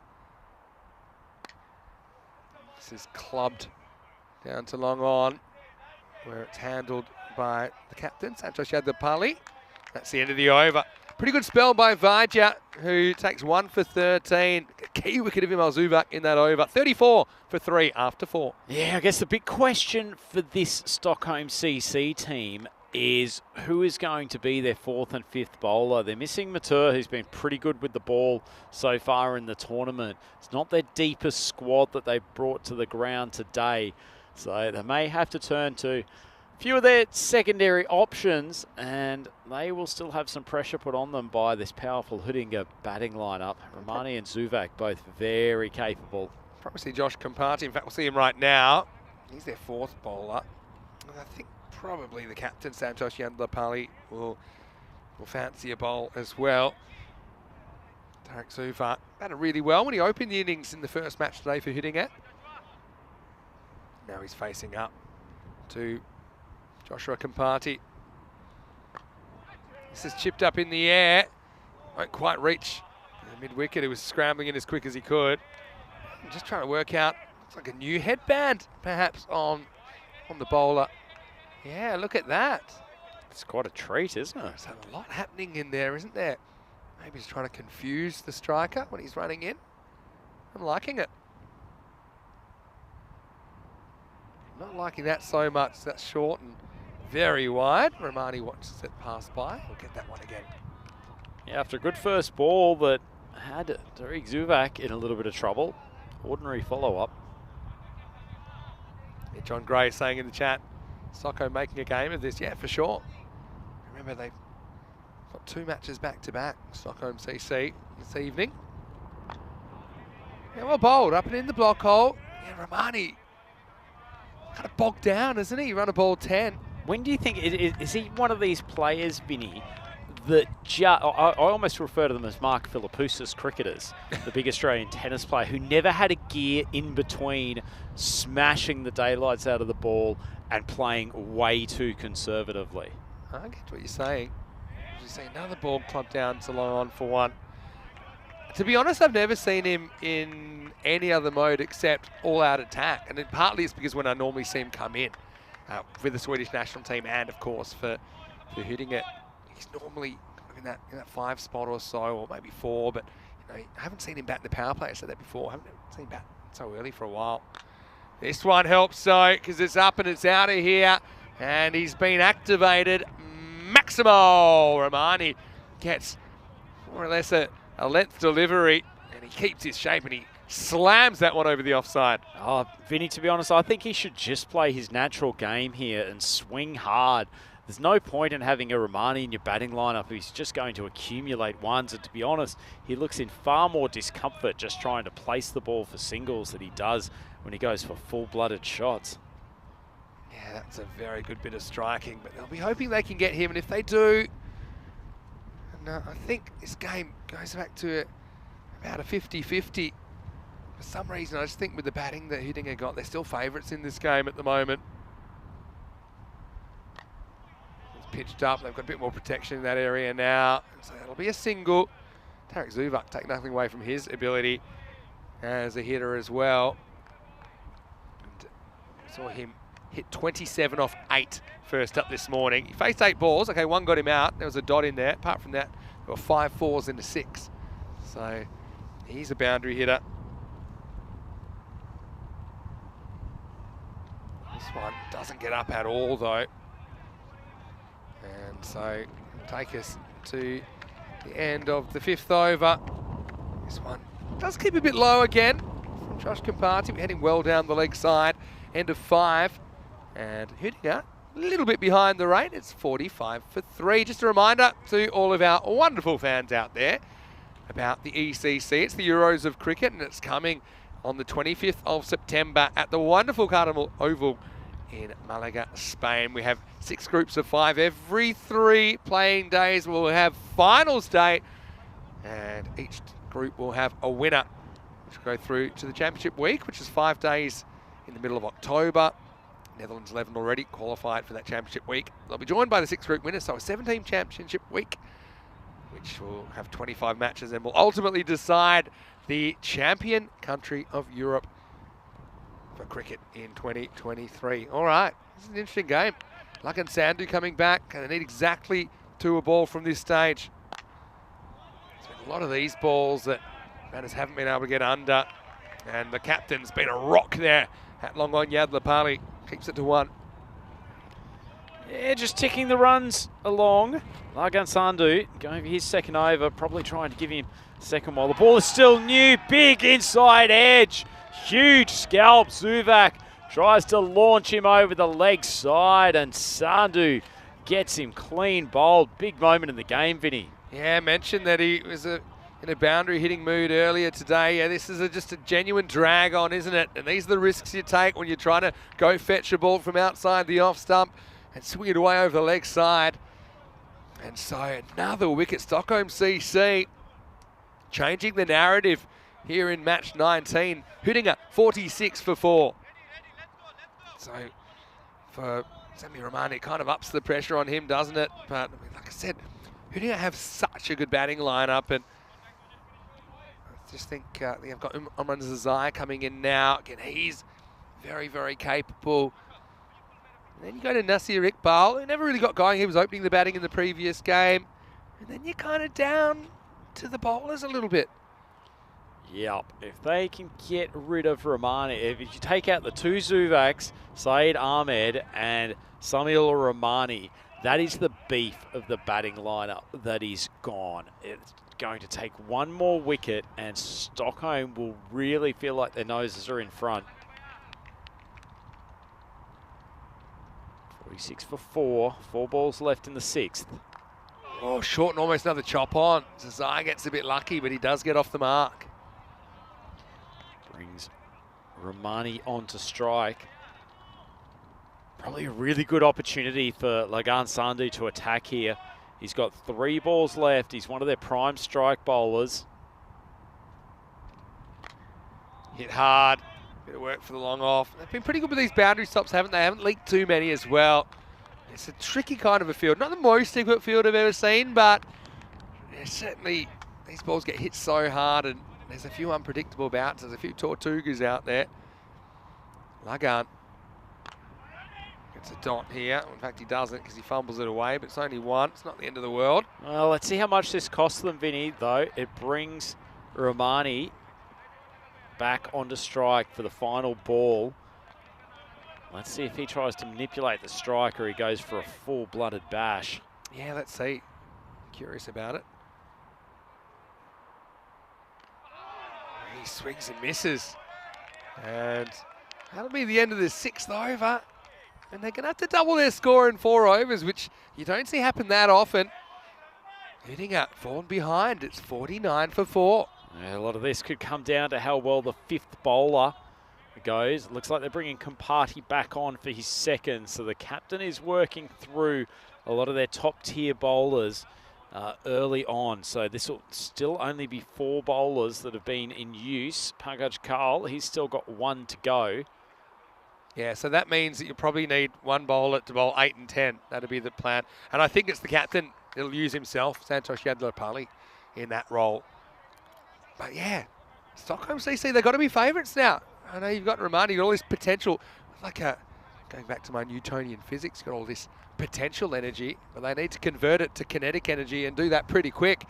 This is clubbed down to long on, where it's handled by the captain, Santosh Yadapali. That's the end of the over. Pretty good spell by Vaidya, who takes 1 for 13. A key wicket of Imal Zubak in that over. 34 for 3 after 4. Yeah, I guess the big question for this Stockholm CC team is who is going to be their 4th and 5th bowler. They're missing Matur, who's been pretty good with the ball so far in the tournament. It's not their deepest squad that they've brought to the ground today. So they may have to turn to a few of their secondary options, and they will still have some pressure put on them by this powerful Hudinga batting lineup. Romani and Zuvak both very capable. Probably see Josh Kampati. In fact, we'll see him right now. He's their 4th bowler. And I think probably the captain, Santosh Yandlapali, will fancy a bowl as well. Tarek Zuvak batted really well when he opened the innings in the first match today for Hudinga. Now he's facing up to Joshua Kampati. This is chipped up in the air. Won't quite reach the mid-wicket. He was scrambling in as quick as he could. I'm just trying to work out, looks like a new headband perhaps on the bowler. Yeah, look at that. It's quite a treat, isn't it? There's a lot happening in there, isn't there? Maybe he's trying to confuse the striker when he's running in. I'm liking it. Not liking that so much. That's short and very wide. Romani watches it pass by. We'll get that one again. Yeah, after a good first ball that had Tarek Zuvak in a little bit of trouble. Ordinary follow-up. Yeah, John Gray saying in the chat, Socko making a game of this. Yeah, for sure. Remember, they've got 2 matches back-to-back, Stockholm CC this evening. Yeah, well bowled, up and in the block hole. Yeah, Romani kind of bogged down, isn't he? Run a ball 10. When do you think, is he one of these players, Vinny, that I almost refer to them as Mark Philippoussis cricketers, the big Australian tennis player who never had a gear in between smashing the daylights out of the ball and playing way too conservatively. I get what you're saying. You see another ball clubbed down to long on for 1. To be honest, I've never seen him in any other mode except all-out attack, and partly it's because when I normally see him come in with the Swedish national team, and of course for hitting it, he's normally in that 5 spot or so, or maybe 4. But you know, I haven't seen him bat in the power play. I said that before. I haven't seen him bat so early for a while. This one helps so because it's up and it's out of here, and he's been activated. Maximo Romani gets more or less a length delivery, and he keeps his shape and he slams that one over the offside. Oh, Vinny, to be honest, I think he should just play his natural game here and swing hard. There's no point in having a Romani in your batting lineup who's just going to accumulate ones. And to be honest, he looks in far more discomfort just trying to place the ball for singles than he does when he goes for full-blooded shots. Yeah, that's a very good bit of striking, but they'll be hoping they can get him, and if they do, and I think this game goes back to about a 50-50. For some reason, I just think with the batting that Hudinga got, they're still favourites in this game at the moment. It's pitched up, they've got a bit more protection in that area now, so that'll be a single. Tarek Zuvak take nothing away from his ability as a hitter as well. And saw him hit 27 off 8 first up this morning. He faced 8 balls. Okay, 1 got him out. There was a dot in there. Apart from that, there were 5 fours into 6. So he's a boundary hitter. This one doesn't get up at all though. And so it'll take us to the end of the 5th over. This one does keep a bit low again from Josh Kampati. We're heading well down the leg side. End of 5. And Hudinga a little bit behind the rate. It's 45 for 3. Just a reminder to all of our wonderful fans out there about the ECC. It's the Euros of Cricket, and it's coming on the 25th of September at the wonderful Carnival Oval in Malaga, Spain. We have 6 groups of 5. Every 3 playing days we'll have finals day, and each group will have a winner, which will go through to the championship week, which is 5 days in the middle of October. Netherlands 11 already qualified for that championship week. They'll be joined by the 6 group winners, so a 17 championship week, which will have 25 matches and will ultimately decide the champion country of Europe for cricket in 2023. All right, this is an interesting game. Luck and Sandhu coming back, and they need exactly 2 a ball from this stage. There's been a lot of these balls that batters haven't been able to get under, and the captain's been a rock there at long on Yadlapali. Keeps it to 1. Yeah, just ticking the runs along. Lagan Sandhu going for his second over, probably trying to give him second while the ball is still new. Big inside edge. Huge scalp. Zuvak tries to launch him over the leg side, and Sandhu gets him clean bowled. Big moment in the game, Vinny. Yeah, mentioned that he was in a boundary hitting mood earlier today. Yeah, this is just a genuine drag on, isn't it? And these are the risks you take when you're trying to go fetch a ball from outside the off stump and swing it away over the leg side. And so another wicket. Stockholm CC changing the narrative here in match 19. Hüdinger 46 for 4. So for Sammy Rahmani, it kind of ups the pressure on him, doesn't it? But I mean, like I said, Hüdinger have such a good batting lineup, and I just think they've got Umran Zazai coming in now. Again, he's very, very capable. And then you go to Nasir Iqbal, who never really got going. He was opening the batting in the previous game. And then you're kind of down to the bowlers a little bit. Yep, if they can get rid of Rahmani, if you take out the 2 Zuvaks, Saeed Ahmed and Samil Rahmani, that is the beef of the batting lineup that is gone. It's going to take 1 more wicket, and Stockholm will really feel like their noses are in front. 46 for 4. 4 balls left in the 6th. Oh, short and almost another chop on. Zazai gets a bit lucky, but he does get off the mark. Brings Rahmani on to strike. Probably a really good opportunity for Lagan Sandhu to attack here. He's got 3 balls left. He's one of their prime strike bowlers. Hit hard. Bit of work for the long off. They've been pretty good with these boundary stops, haven't they? Haven't leaked too many as well. It's a tricky kind of a field. Not the most difficult field I've ever seen, but certainly these balls get hit so hard, and there's a few unpredictable bounces, a few Tortugas out there. Lagan gets a dot here. In fact, he doesn't because he fumbles it away, but it's only 1. It's not the end of the world. Well, let's see how much this costs them, Vinny, though. It brings Rahmani back onto strike for the final ball. Let's see if he tries to manipulate the strike or he goes for a full-blooded bash. Yeah, let's see. Curious about it. He swings and misses. And that'll be the end of the 6th over. And they're going to have to double their score in 4 overs, which you don't see happen that often. Hitting up, fallen behind. It's 49 for 4. Yeah, a lot of this could come down to how well the 5th bowler goes. It looks like they're bringing Kompati back on for his 2nd. So the captain is working through a lot of their top-tier bowlers early on. So this will still only be 4 bowlers that have been in use. Pankaj Kaul, he's still got 1 to go. Yeah, so that means that you probably need 1 bowler to bowl 8 and 10. That'll be the plan. And I think it's the captain that'll use himself, Santosh Yadlapali, in that role. But yeah, Stockholm CC, they've got to be favourites now. I know you've got Rahmani, all this potential. Like going back to my Newtonian physics, got all this potential energy, but they need to convert it to kinetic energy and do that pretty quick.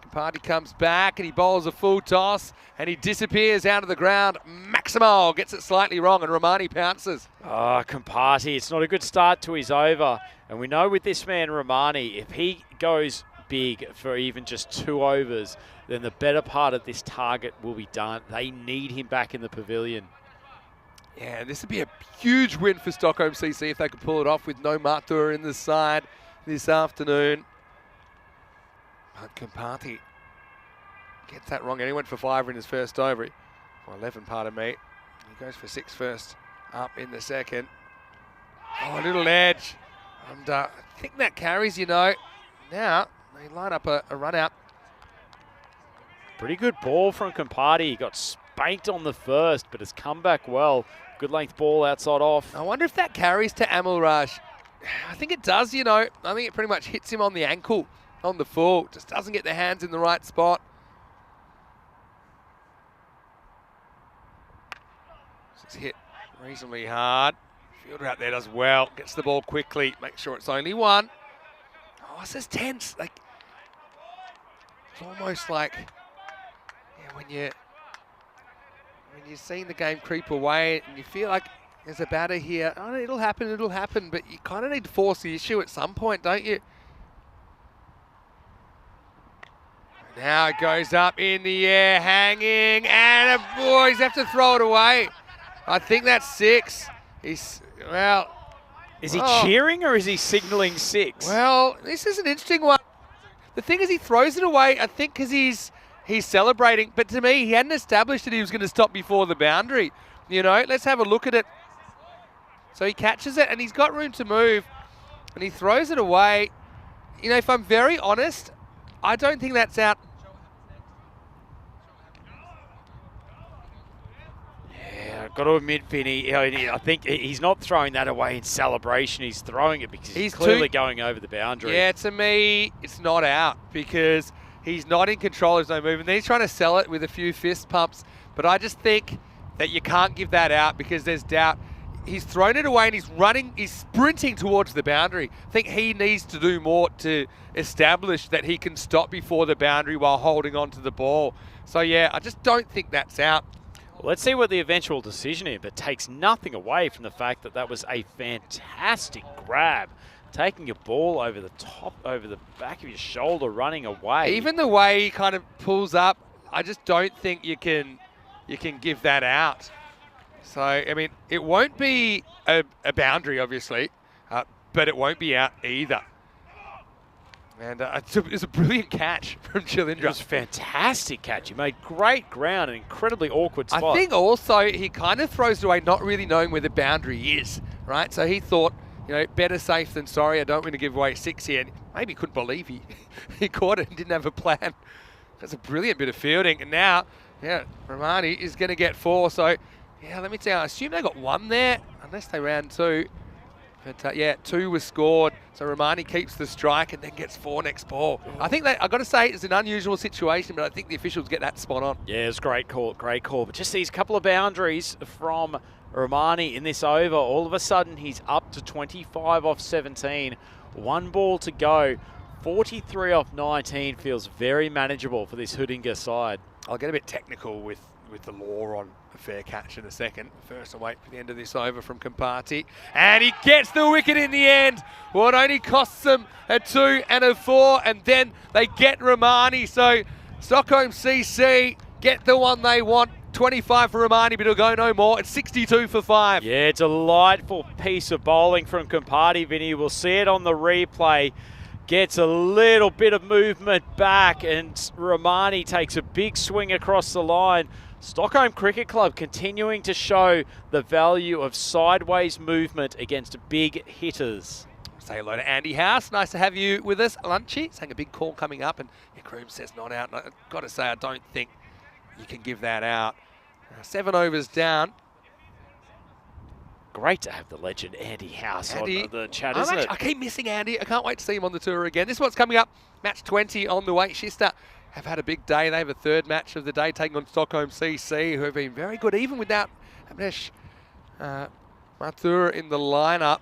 Kompati comes back and he bowls a full toss and he disappears out of the ground. Maximo gets it slightly wrong and Rahmani pounces. Oh, Kompati, it's not a good start to his over. And we know with this man, Rahmani, if he goes big for even just 2 overs, then the better part of this target will be done. They need him back in the pavilion. Yeah, this would be a huge win for Stockholm CC if they could pull it off with no Matur in the side this afternoon. But Compati gets that wrong. And he went for 5 in his first over. Or 11, pardon me. He goes for 6 first, up in the second. Oh, a little edge. And I think that carries, you know. Now, they line up a run out. Pretty good ball from Compati. He got spanked on the first, but has come back well. Good length ball outside off. I wonder if that carries to Amalraj. I think it does, you know. I think it pretty much hits him on the ankle, on the full. Just doesn't get the hands in the right spot. It's hit reasonably hard. Fielder out there does well. Gets the ball quickly. Makes sure it's only 1. Oh, this is tense. Like, it's almost like, yeah, when you're seeing the game creep away and you feel like there's a batter here. Oh, it'll happen, but you kind of need to force the issue at some point, don't you? Now it goes up in the air, hanging, and the boys have to throw it away. I think that's 6. Well... Is he cheering or is he signalling 6? Well, this is an interesting one. The thing is he throws it away, I think, because he's celebrating. But to me, he hadn't established that he was going to stop before the boundary. You know, let's have a look at it. So he catches it, and he's got room to move, and he throws it away. You know, if I'm very honest, I don't think that's out. I've got to admit, Vinny, I think he's not throwing that away in celebration. He's throwing it because he's clearly going over the boundary. Yeah, to me, it's not out because he's not in control. There's no movement. Then he's trying to sell it with a few fist pumps. But I just think that you can't give that out because there's doubt. He's thrown it away and he's sprinting towards the boundary. I think he needs to do more to establish that he can stop before the boundary while holding on to the ball. So, yeah, I just don't think that's out. Let's see what the eventual decision is, but takes nothing away from the fact that that was a fantastic grab. Taking a ball over the top, over the back of your shoulder, running away. Even the way he kind of pulls up, I just don't think you can give that out. So, I mean, it won't be a boundary, obviously, but it won't be out either. And it's a brilliant catch from Chilindra. It was a fantastic catch. He made great ground, an incredibly awkward spot. I think also he kind of throws it away not really knowing where the boundary is, right? So he thought, you know, better safe than sorry. I don't want to give away 6 here. And maybe he couldn't believe he caught it and didn't have a plan. That's a brilliant bit of fielding. And now, yeah, Romani is going to get 4. So, yeah, let me tell you, I assume they got 1 there, unless they ran 2. But, yeah, 2 was scored. So Romani keeps the strike and then gets 4 next ball. I think I've got to say it's an unusual situation, but I think the officials get that spot on. Yeah, it's a great call. But just these couple of boundaries from Romani in this over. All of a sudden, he's up to 25 off 17. 1 ball to go. 43 off 19 feels very manageable for this Hudinga side. I'll get a bit technical with the law on a fair catch in a second. First, I'll wait for the end of this over from Compati. And he gets the wicket in the end. Well, it only costs them a 2 and a 4, and then they get Romani. So Stockholm CC get the one they want. 25 for Romani, but it'll go no more. It's 62 for 5. Yeah, delightful piece of bowling from Compati, Vinny. We'll see it on the replay. Gets a little bit of movement back, and Romani takes a big swing across the line. Stockholm Cricket Club continuing to show the value of sideways movement against big hitters. Say hello to Andy House. Nice to have you with us. Lunchy, saying a big call coming up, and Kroom says not out. And I've got to say, I don't think you can give that out. 7 overs down. Great to have the legend Andy House on the chat, isn't it? I keep missing Andy. I can't wait to see him on the tour again. This is what's coming up. Match 20 on the way. Shista have had a big day. They have a 3rd match of the day, taking on Stockholm CC, who have been very good, even without Amnesh Mathur in the lineup.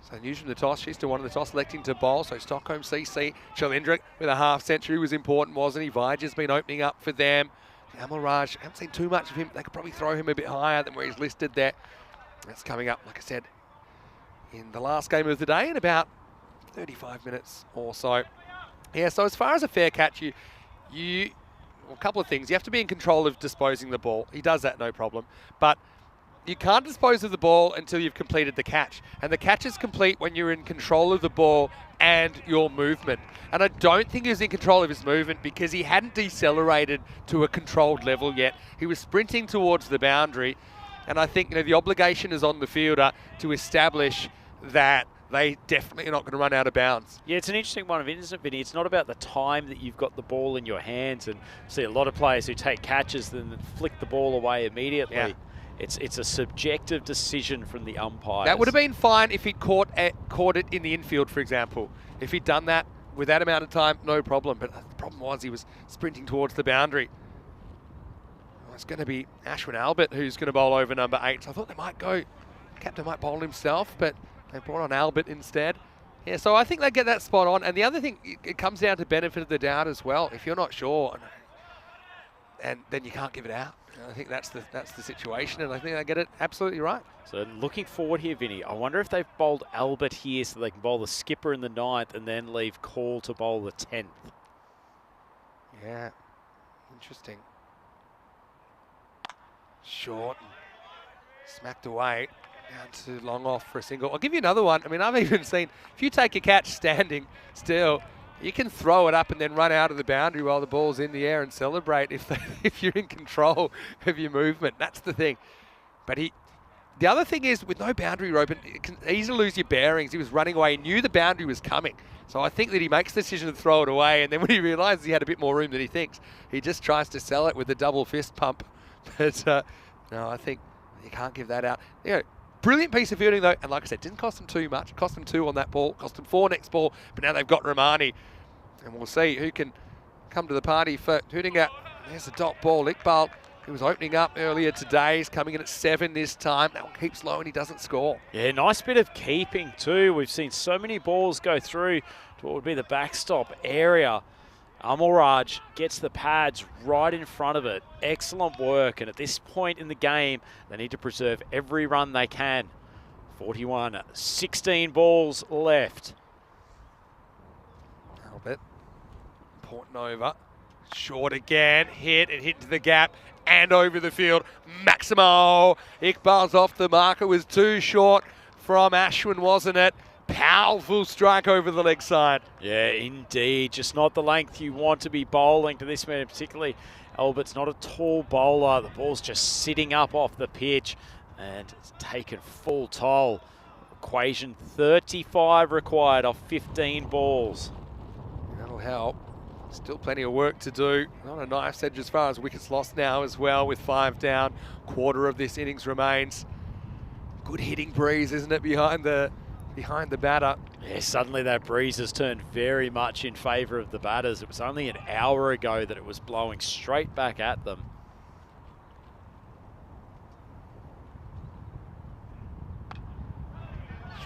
So news from the toss. Shista won the toss, electing to bowl. So Stockholm CC, Chalindrick with a half century was important, wasn't he? Vija's been opening up for them. Amalraj, I haven't seen too much of him. They could probably throw him a bit higher than where he's listed there. That's coming up, like I said, in the last game of the day in about 35 minutes or so. Yeah, so as far as a fair catch, a couple of things. You have to be in control of disposing the ball. He does that, no problem. But you can't dispose of the ball until you've completed the catch. And the catch is complete when you're in control of the ball and your movement. And I don't think he was in control of his movement because he hadn't decelerated to a controlled level yet. He was sprinting towards the boundary. And I think, the obligation is on the fielder to establish that they definitely are not going to run out of bounds. Yeah, it's an interesting one, isn't it, Vinny? It's not about the time that you've got the ball in your hands, and see a lot of players who take catches and then flick the ball away immediately. Yeah. It's a subjective decision from the umpires. That would have been fine if he'd caught it in the infield, for example. If he'd done that with that amount of time, no problem. But the problem was he was sprinting towards the boundary. It's going to be Ashwin Albert who's going to bowl over number 8. So I thought they might go, captain might bowl himself, but they brought on Albert instead. Yeah, so I think they get that spot on. And the other thing, it comes down to benefit of the doubt as well. If you're not sure, and then you can't give it out. And I think that's the situation, and I think they get it absolutely right. So looking forward here, Vinny, I wonder if they've bowled Albert here so they can bowl the skipper in the 9th and then leave Call to bowl the 10th. Yeah, interesting. Short, smacked away, down to long off for a single. I'll give you another one. I mean, I've even seen, if you take a catch standing still, you can throw it up and then run out of the boundary while the ball's in the air and celebrate if you're in control of your movement. That's the thing. But the other thing is, with no boundary rope, it can easily lose your bearings. He was running away, he knew the boundary was coming. So I think that he makes the decision to throw it away, and then when he realizes he had a bit more room than he thinks, he just tries to sell it with a double fist pump. But no, I think you can't give that out. Brilliant piece of fielding though, and like I said, didn't cost them too much. It cost them 2 on that ball, cost them 4 next ball, but now they've got Ramani. And we'll see who can come to the party for Hootinga. There's a dot ball. Iqbal, who was opening up earlier today, is coming in at 7 this time. That one keeps low and he doesn't score. Yeah, nice bit of keeping too. We've seen so many balls go through to what would be the backstop area. Amalraj gets the pads right in front of it. Excellent work. And at this point in the game, they need to preserve every run they can. 41, 16 balls left. Albert, Porton over. Short again, hit into the gap and over the field. Maximo, Iqbal's off the marker, was too short from Ashwin, wasn't it? Powerful strike over the leg side. Yeah, indeed. Just not the length you want to be bowling to this man, particularly. Albert's not a tall bowler. The ball's just sitting up off the pitch and it's taken full toll. Equation 35 required off 15 balls. That'll help. Still plenty of work to do. Not a knife's edge as far as wickets lost now as well, with 5 down. Quarter of this innings remains. Good hitting breeze, isn't it, behind the batter? Yeah, suddenly that breeze has turned very much in favour of the batters. It was only an hour ago that it was blowing straight back at them.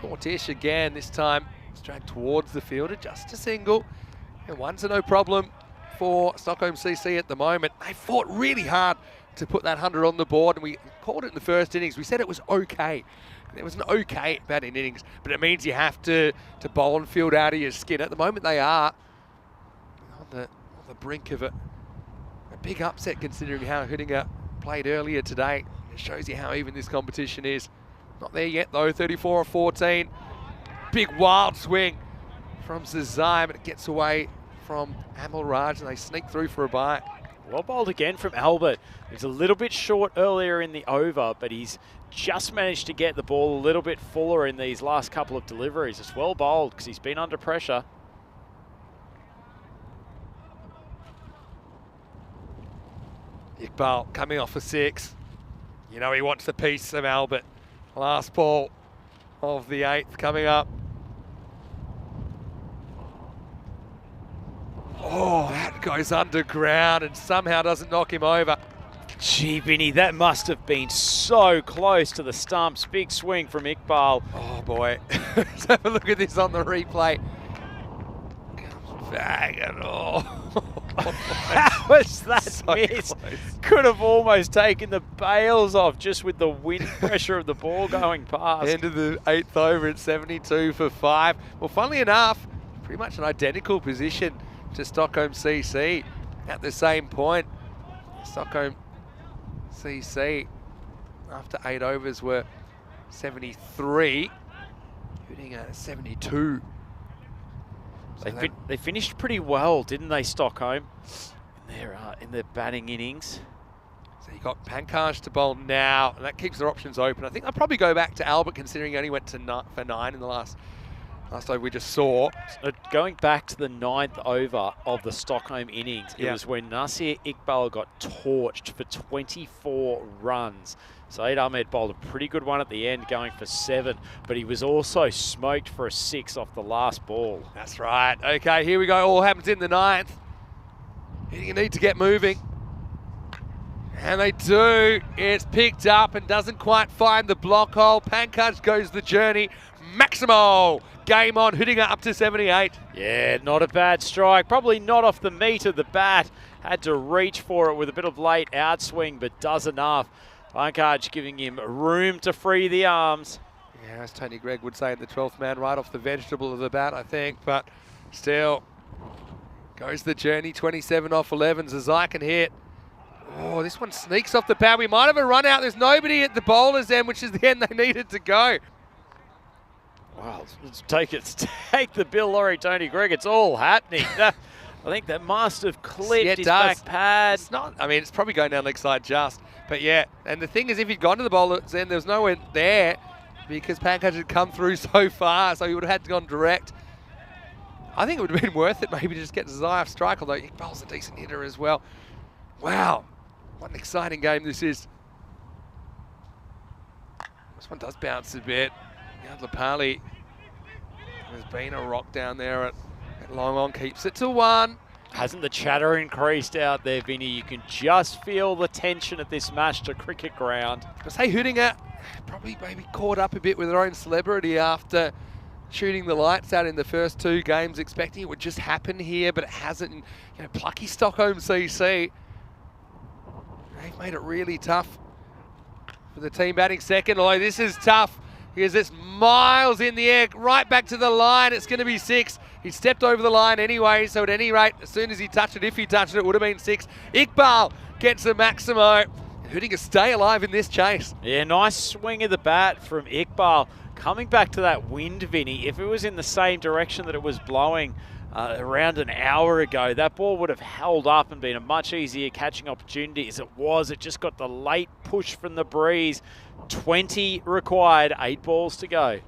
Shortish again, this time it's dragged towards the fielder, just a single. And one's a no problem for Stockholm CC at the moment. They fought really hard to put that 100 on the board, and we called it in the first innings. We said it was okay. It was an okay batting innings, but it means you have to bowl and field out of your skin. At the moment they are on the brink of a big upset, considering how Hootinga played earlier today. It shows you how even this competition is. Not there yet though, 34 or 14. Big wild swing from Zazai, but it gets away from Amalraj and they sneak through for a bite. Well bowled again from Albert. He was a little bit short earlier in the over, but he's just managed to get the ball a little bit fuller in these last couple of deliveries. It's well bowled because he's been under pressure. Iqbal coming off a 6. You know he wants the piece of Albert. Last ball of the 8th coming up. Oh, that goes underground and somehow doesn't knock him over. Gee, Vinny, that must have been so close to the stumps. Big swing from Iqbal. Oh boy, let's have a look at this on the replay. Bang it all. How was that So miss? close. Could have almost taken the bails off just with the wind pressure of the ball going past. End of the 8th over at 72 for 5. Well, funnily enough, pretty much an identical position to Stockholm CC at the same point. Stockholm CC after 8 overs were 73. Hitting at 72. So They finished pretty well, didn't they, Stockholm, in their batting innings? So you got Pankaj to bowl now, and that keeps their options open. I think I'll probably go back to Albert, considering he only went to for 9 in the last over we just saw. Going back to the 9th over of the Stockholm innings, it was when Nasir Iqbal got torched for 24 runs. Saeed Ahmed bowled a pretty good one at the end, going for 7, but he was also smoked for a 6 off the last ball. That's right. Okay, here we go. All happens in the 9th. You need to get moving. And they do. It's picked up and doesn't quite find the block hole. Pankaj goes the journey. Maximo, game on, hitting it up to 78. Yeah, not a bad strike. Probably not off the meat of the bat. Had to reach for it with a bit of late outswing, but does enough. Pankaj giving him room to free the arms. Yeah, as Tony Gregg would say in the 12th man, right off the vegetable of the bat, I think. But still, goes the journey, 27 off 11s as I can hit. Oh, this one sneaks off the pad. We might have a run out. There's nobody at the bowler's end, which is the end they needed to go. Wow, let's take the Bill Laurie, Tony Gregg. It's all happening. I think that must have clipped his back pad. It's not, I mean, it's probably going down leg side just. But yeah, and the thing is, if he'd gone to the bowler's end, there was no one there because Pankaj had come through so far, so he would have had to gone direct. I think it would have been worth it maybe to just get Zai off strike, although Iqbal's a decent hitter as well. Wow, what an exciting game this is. This one does bounce a bit. Lapali, there's been a rock down there at long on, keeps it to 1. Hasn't the chatter increased out there, Vinny? You can just feel the tension at this match to cricket ground. I say Hootinger probably maybe caught up a bit with their own celebrity after shooting the lights out in the first 2 games, expecting it would just happen here, but it hasn't. You know, plucky Stockholm CC. They've made it really tough for the team batting second, although this is tough. Because it's miles in the air, right back to the line. It's going to be 6. He stepped over the line anyway, so at any rate, as soon as he touched it, if he touched it, it would have been 6. Iqbal gets a Maximo. Hootinger stay alive in this chase. Yeah, nice swing of the bat from Iqbal. Coming back to that wind, Vinny, if it was in the same direction that it was blowing around an hour ago, that ball would have held up and been a much easier catching opportunity as it was. It just got the late push from the breeze. 20 required, 8 balls to go.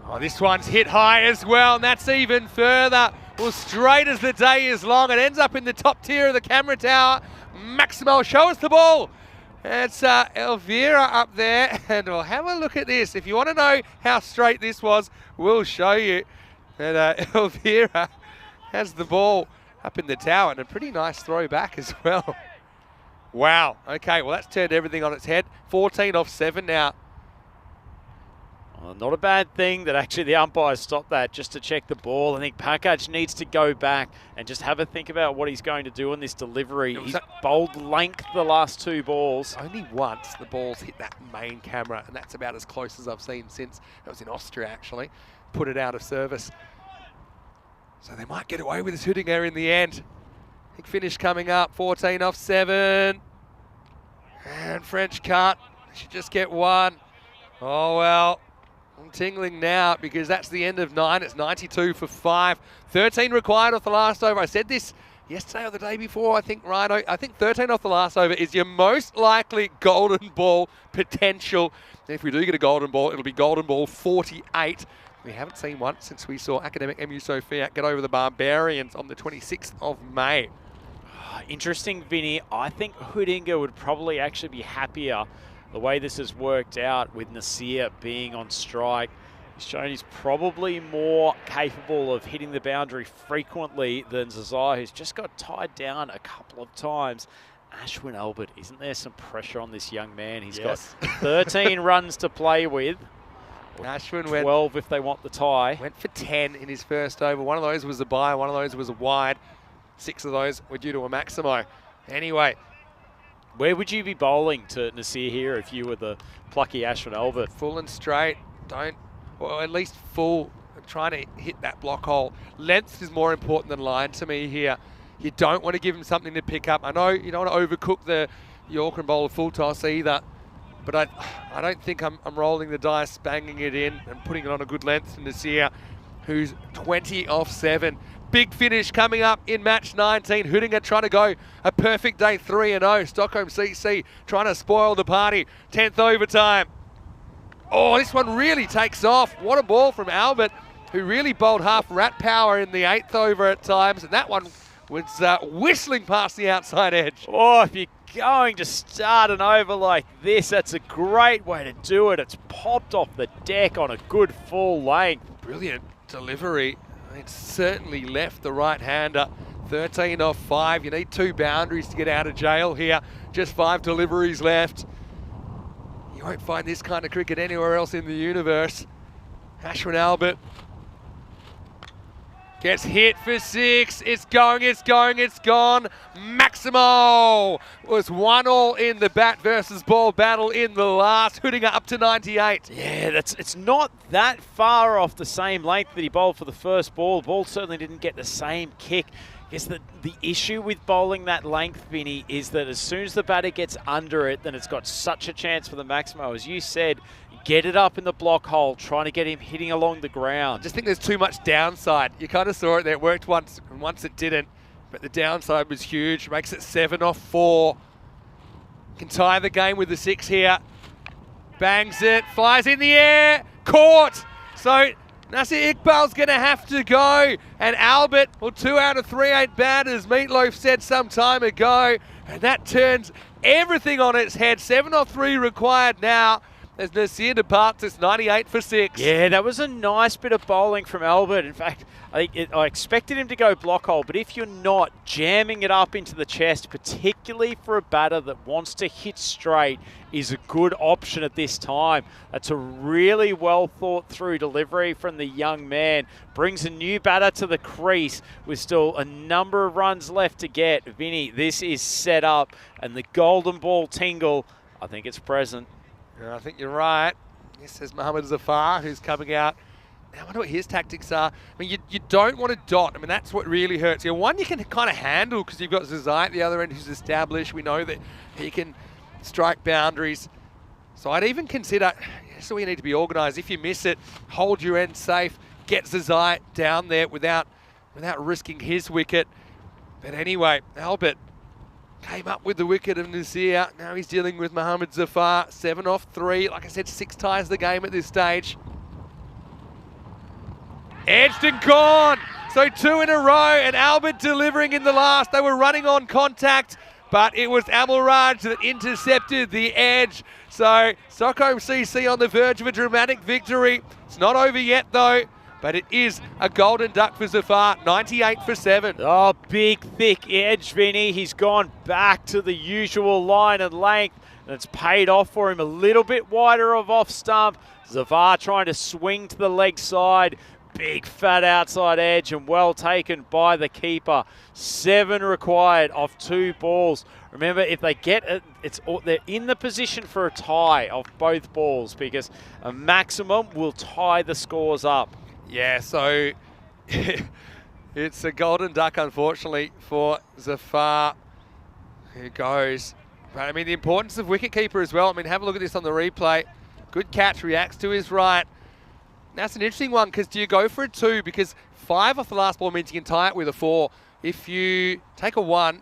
Oh, this one's hit high as well, and that's even further. Well, straight as the day is long, it ends up in the top tier of the camera tower. Maximo, show us the ball. It's Elvira up there, and we'll have a look at this. If you want to know how straight this was, we'll show you. And Elvira has the ball up in the tower, and a pretty nice throw back as well. Wow. Okay, well, that's turned everything on its head. 14 off 7 now. Well, not a bad thing that actually the umpires stopped that just to check the ball. I think Pankaj needs to go back and just have a think about what he's going to do on this delivery. He's bowled length the last 2 balls. Only once the ball's hit that main camera, and that's about as close as I've seen since. That was in Austria, actually. Put it out of service. So they might get away with this Hootinger in the end. Big finish coming up, 14 off 7. And French cut, should just get 1. Oh well, I'm tingling now because that's the end of 9. It's 92 for 5. 13 required off the last over. I said this yesterday or the day before, I think, Rhino. I think 13 off the last over is your most likely golden ball potential. And if we do get a golden ball, it'll be golden ball 48. We haven't seen one since we saw Academic MU Sofia get over the Barbarians on the 26th of May. Interesting, Vinny. I think Hootinger would probably actually be happier the way this has worked out with Nasir being on strike. He's shown he's probably more capable of hitting the boundary frequently than Zazai, who's just got tied down a couple of times. Ashwin Albert, isn't there some pressure on this young man? He's got 13 runs to play with. Ashwin 12 if they want the tie. Went for 10 in his first over. One of those was a bye, one of those was a wide. 6 of those were due to a Maximo. Anyway. Where would you be bowling to Nasir here if you were the plucky Ashwin Albert? Full and straight. Or at least full. Trying to hit that block hole. Length is more important than line to me here. You don't want to give him something to pick up. I know you don't want to overcook Yorker and bowl a full toss either. But I don't think I'm rolling the dice, banging it in and putting it on a good length to Nasir, who's 20 off 7. Big finish coming up in match 19. Hootinger trying to go a perfect day 3-0. Stockholm CC trying to spoil the party. 10th overtime. Oh, this one really takes off. What a ball from Albert, who really bowled half rat power in the 8th over at times. And that one was whistling past the outside edge. Oh, if you're going to start an over like this, that's a great way to do it. It's popped off the deck on a good full length. Brilliant delivery. It certainly left the right-hander. 13 off 5. You need 2 boundaries to get out of jail here. Just 5 deliveries left. You won't find this kind of cricket anywhere else in the universe. Ashwin Albert gets hit for 6. It's going, it's going, it's gone. Maximo was 1-1 in the bat versus ball battle in the last. Hootinger up to 98. Yeah, it's not that far off the same length that he bowled for the first ball. The ball certainly didn't get the same kick. I guess the issue with bowling that length, Vinny, is that as soon as the batter gets under it, then it's got such a chance for the Maximo. As you said, get it up in the block hole, trying to get him hitting along the ground. I just think there's too much downside. You kind of saw it there. It worked once, and once it didn't. But the downside was huge. Makes it 7 off 4. Can tie the game with the 6 here. Bangs it, flies in the air, caught. So Nasir Iqbal's going to have to go. And Albert, well, 2 out of 3 ain't bad, as Meatloaf said some time ago. And that turns everything on its head. 7 off 3 required now, as Nasir departs. It's 98 for 6. Yeah, that was a nice bit of bowling from Albert. In fact, I expected him to go block hole, but if you're not, jamming it up into the chest, particularly for a batter that wants to hit straight, is a good option at this time. That's a really well thought through delivery from the young man. Brings a new batter to the crease with still a number of runs left to get. Vinny, this is set up, and the golden ball tingle, I think it's present. Yeah, I think you're right. This says Mohammad Zafar, who's coming out. Now, I wonder what his tactics are. I mean, you don't want to dot. I mean, that's what really hurts. One you can kind of handle because you've got Zazai at the other end who's established. We know that he can strike boundaries. So I'd even consider, so you need to be organised. If you miss it, hold your end safe. Get Zazai down there without risking his wicket. But anyway, Albert came up with the wicket of Nasir. Now he's dealing with Mohammad Zafar. 7 off 3. Like I said, 6 ties the game at this stage. Edged and gone. So 2 in a row, and Albert delivering in the last. They were running on contact, but it was Amalraj that intercepted the edge. So Stockholm CC on the verge of a dramatic victory. It's not over yet though, but it is a golden duck for Zafar. 98 for 7. Oh, big, thick edge, Vinny. He's gone back to the usual line and length, and it's paid off for him. A little bit wider of off stump. Zafar trying to swing to the leg side. Big fat outside edge, and well taken by the keeper. 7 required off 2 balls. Remember, if they get it, they're in the position for a tie of both balls, because a maximum will tie the scores up. Yeah, so it's a golden duck, unfortunately, for Zafar, who goes. But I mean, the importance of wicketkeeper as well. I mean, have a look at this on the replay. Good catch, reacts to his right. That's an interesting one, because do you go for a 2? Because 5 off the last ball means you can tie it with a 4. If you take a 1,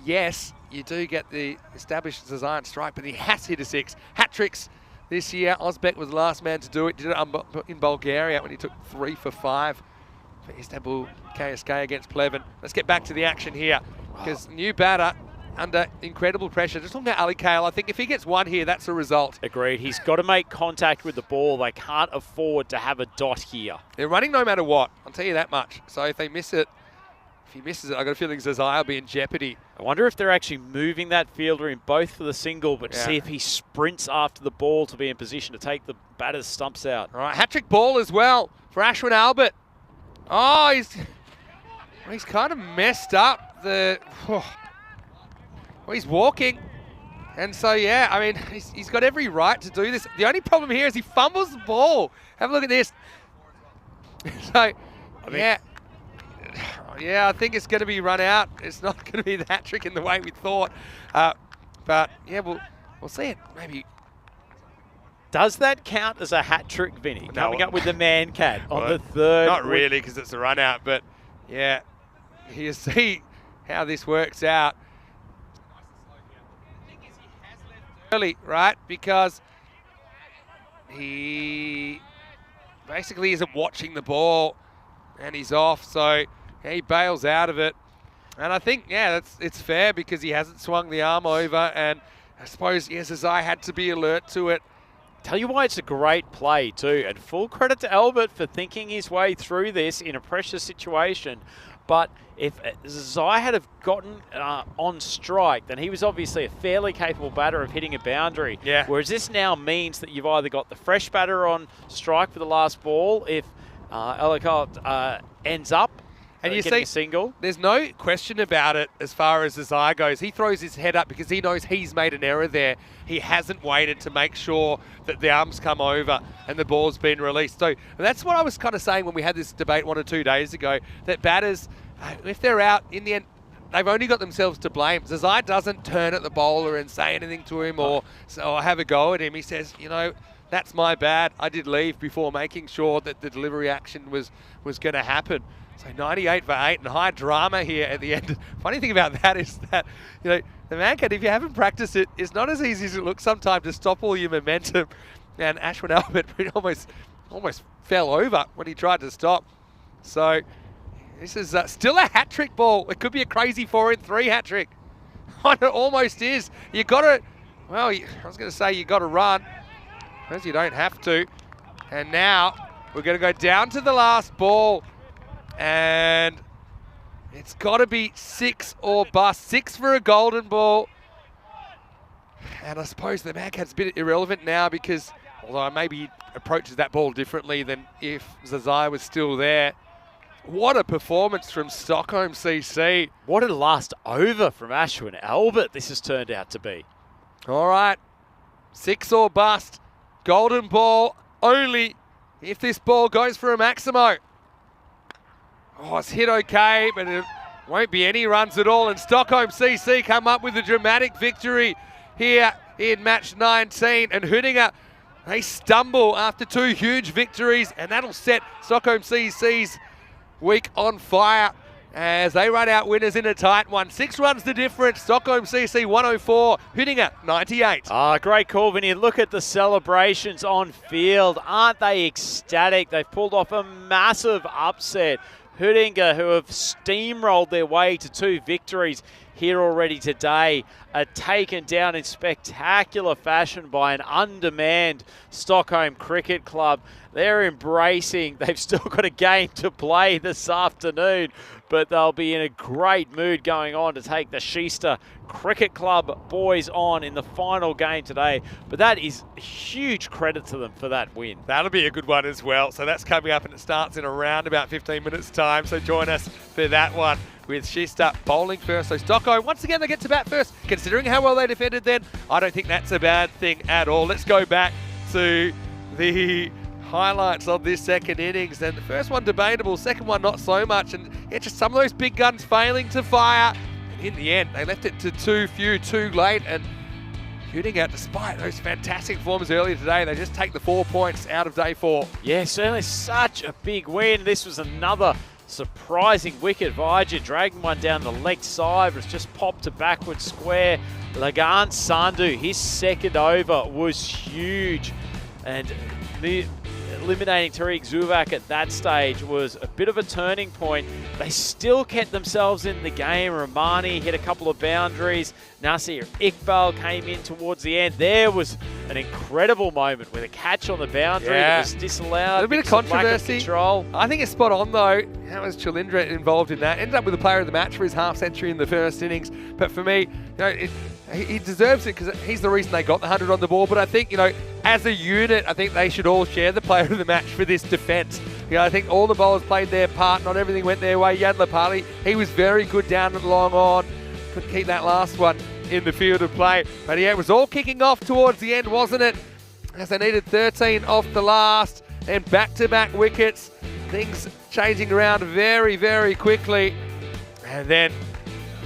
yes, you do get the established design strike, but he has to hit a 6. Hat-tricks this year. Ozbek was the last man to do it. Did it in Bulgaria when he took 3 for 5 for Istanbul KSK against Pleven. Let's get back to the action here, because new batter under incredible pressure. Just looking at Ali Kale, I think if he gets 1 here, that's a result. Agreed. He's got to make contact with the ball. They can't afford to have a dot here. They're running no matter what. I'll tell you that much. So if they miss it, if he misses it, I've got a feeling Zazai will be in jeopardy. I wonder if they're actually moving that fielder in both for the single, but see if he sprints after the ball to be in position to take the batter's stumps out. All right, hat-trick ball as well for Ashwin Albert. Oh, he's kind of messed up the... Well, he's walking, and so, yeah, I mean, he's got every right to do this. The only problem here is he fumbles the ball. Have a look at this. So, yeah, I think it's going to be run out. It's not going to be the hat-trick in the way we thought. But yeah, we'll see it maybe. Does that count as a hat trick, Vinny? No. Coming up with the man cat on Well, the third. Not really, because it's a run out, but yeah, you see how this works out. Early, right? Because he basically isn't watching the ball and he's off, so he bails out of it. And I think, yeah, it's fair because he hasn't swung the arm over, and I suppose, yes, Zazai had to be alert to it. Tell you why it's a great play too, and full credit to Albert for thinking his way through this in a pressure situation. But if Zai had have gotten on strike, then he was obviously a fairly capable batter of hitting a boundary. Yeah. Whereas this now means that you've either got the fresh batter on strike for the last ball if Ellicott ends up And you getting see, a single. there's no question about it as far as Zai goes. He throws his head up because he knows he's made an error there. He hasn't waited to make sure that the arms come over and the ball's been released. So that's what I was kind of saying when we had this debate 1 or 2 days ago, that batters, if they're out, in the end, they've only got themselves to blame. Zai doesn't turn at the bowler and say anything to him or have a go at him. He says, you know, that's my bad. I did leave before making sure that the delivery action was going to happen. So 98 for 8 and high drama here at the end. Funny thing about that is that, you know, the man cat, if you haven't practiced it, it's not as easy as it looks sometimes to stop all your momentum. And Ashwin Albert almost fell over when he tried to stop. So this is still a hat-trick ball. It could be a crazy 4-in-3 hat-trick. It almost is. You got to, well, I was going to say you got to run, because you don't have to. And now we're going to go down to the last ball. And it's got to be 6 or bust. 6 for a golden ball. And I suppose the man cat's a bit irrelevant now because, although maybe he approaches that ball differently than if Zazai was still there. What a performance from Stockholm CC. What a last over from Ashwin Albert this has turned out to be. All right, 6 or bust. Golden ball only if this ball goes for a Maximo. Oh, it's hit okay, but it won't be any runs at all. And Stockholm CC come up with a dramatic victory here in match 19. And Hudinger, they stumble after 2 huge victories, and that'll set Stockholm CC's week on fire as they run out winners in a tight one. 6 runs the difference. Stockholm CC 104, Hudinger 98. Great call, Vinny. Look at the celebrations on field. Aren't they ecstatic? They've pulled off a massive upset. Hudinger, who have steamrolled their way to 2 victories here already today, are taken down in spectacular fashion by an undermanned Stockholm Cricket Club. They're embracing. They've still got a game to play this afternoon, but they'll be in a great mood going on to take the Schiester Cricket Club boys on in the final game today. But that is huge credit to them for that win. That'll be a good one as well. So that's coming up, and it starts in around about 15 minutes time. So join us for that one with Schiester bowling first. So Stockholm, once again, they get to bat first. Considering how well they defended then, I don't think that's a bad thing at all. Let's go back to the highlights of this second innings. And the first one debatable, second one not so much. And yeah, just some of those big guns failing to fire. And in the end, they left it to too few, too late. And Hudinger, despite those fantastic performances earlier today, they just take the 4 points out of day 4. Yeah, certainly such a big win. This was another surprising wicket. Vijay dragging one down the leg side, was just popped to backward square. Lagan Sandhu, his second over was huge. And eliminating Tariq Zuvak at that stage was a bit of a turning point. They still kept themselves in the game. Rahmani hit a couple of boundaries. Nasir Iqbal came in towards the end. There was an incredible moment with a catch on the boundary that was disallowed. A little bit of controversy. Control. I think it's spot on though. How was Chalindra involved in that? Ended up with the player of the match for his half century in the first innings. But for me, he deserves it because he's the reason they got the 100 on the ball. But I think, as a unit, I think they should all share the player of the match for this defence. I think all the bowlers played their part. Not everything went their way. Yadla Pali, he was very good down and long on. Couldn't keep that last one in the field of play. But yeah, it was all kicking off towards the end, wasn't it? As they needed 13 off the last and back-to-back wickets. Things changing around very, very quickly. And then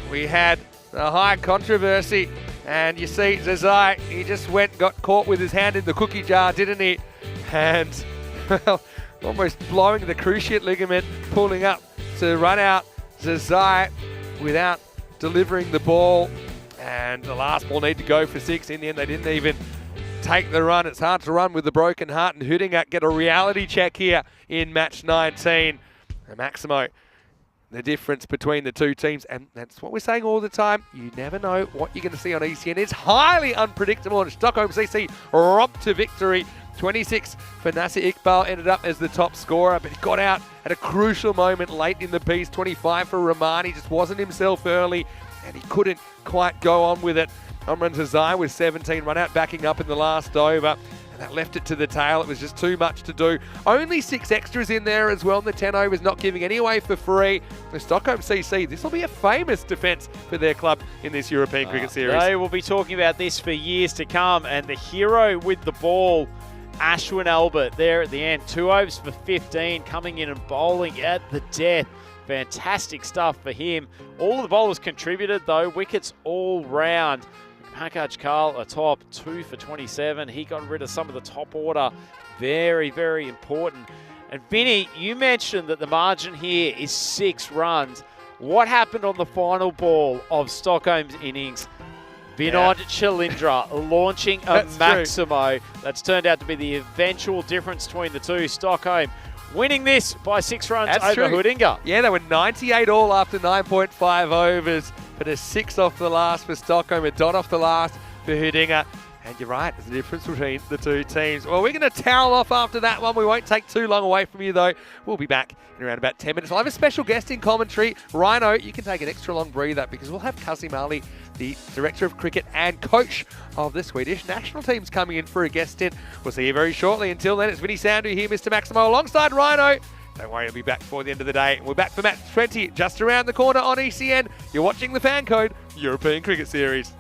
we had the high controversy And you see Zazai, he just got caught with his hand in the cookie jar, didn't he? And, well, almost blowing the cruciate ligament, pulling up to run out Zazai without delivering the ball. And the last ball needed to go for 6. In the end, they didn't even take the run. It's hard to run with the broken heart, and Hüdinger get a reality check here in match 19. And Maximo, the difference between the two teams, and that's what we're saying all the time, you never know what you're going to see on ECN. It's highly unpredictable, and Stockholm CC romped to victory. 26 for Nasser Iqbal ended up as the top scorer, but he got out at a crucial moment late in the piece. 25 for Romani, just wasn't himself early, and he couldn't quite go on with it. Omran Zazai with 17 run out, backing up in the last over. And that left it to the tail. It was just too much to do. Only 6 extras in there as well. And the 10 overs not giving any away for free. The Stockholm CC, this will be a famous defence for their club in this European Cricket Series. They will be talking about this for years to come. And the hero with the ball, Ashwin Albert, there at the end. 2 overs for 15, coming in and bowling at the death. Fantastic stuff for him. All of the bowlers contributed, though. Wickets all round. Pankaj Karl atop, 2 for 27. He got rid of some of the top order. Very, very important. And Vinny, you mentioned that the margin here is 6 runs. What happened on the final ball of Stockholm's innings? Vinod Chilindra launching a Maximo. That's turned out to be the eventual difference between the two. Stockholm winning this by 6 runs over Hüdinger. Yeah, they were 98 all after 9.5 overs. But a 6 off the last for Stockholm, a dot off the last for Hüdinger. And you're right, there's a difference between the two teams. Well, we're going to towel off after that one. We won't take too long away from you, though. We'll be back in around about 10 minutes. I'll have a special guest in commentary. Rhino, you can take an extra long breather because we'll have Kasim Ali, the Director of Cricket and coach of the Swedish national teams, coming in for a guest in. We'll see you very shortly. Until then, it's Vinny Sandu here, Mr. Maximo, alongside Rhino. Don't worry, I'll be back before the end of the day. We're back for match 20, just around the corner on ECN. You're watching the FanCode European Cricket Series.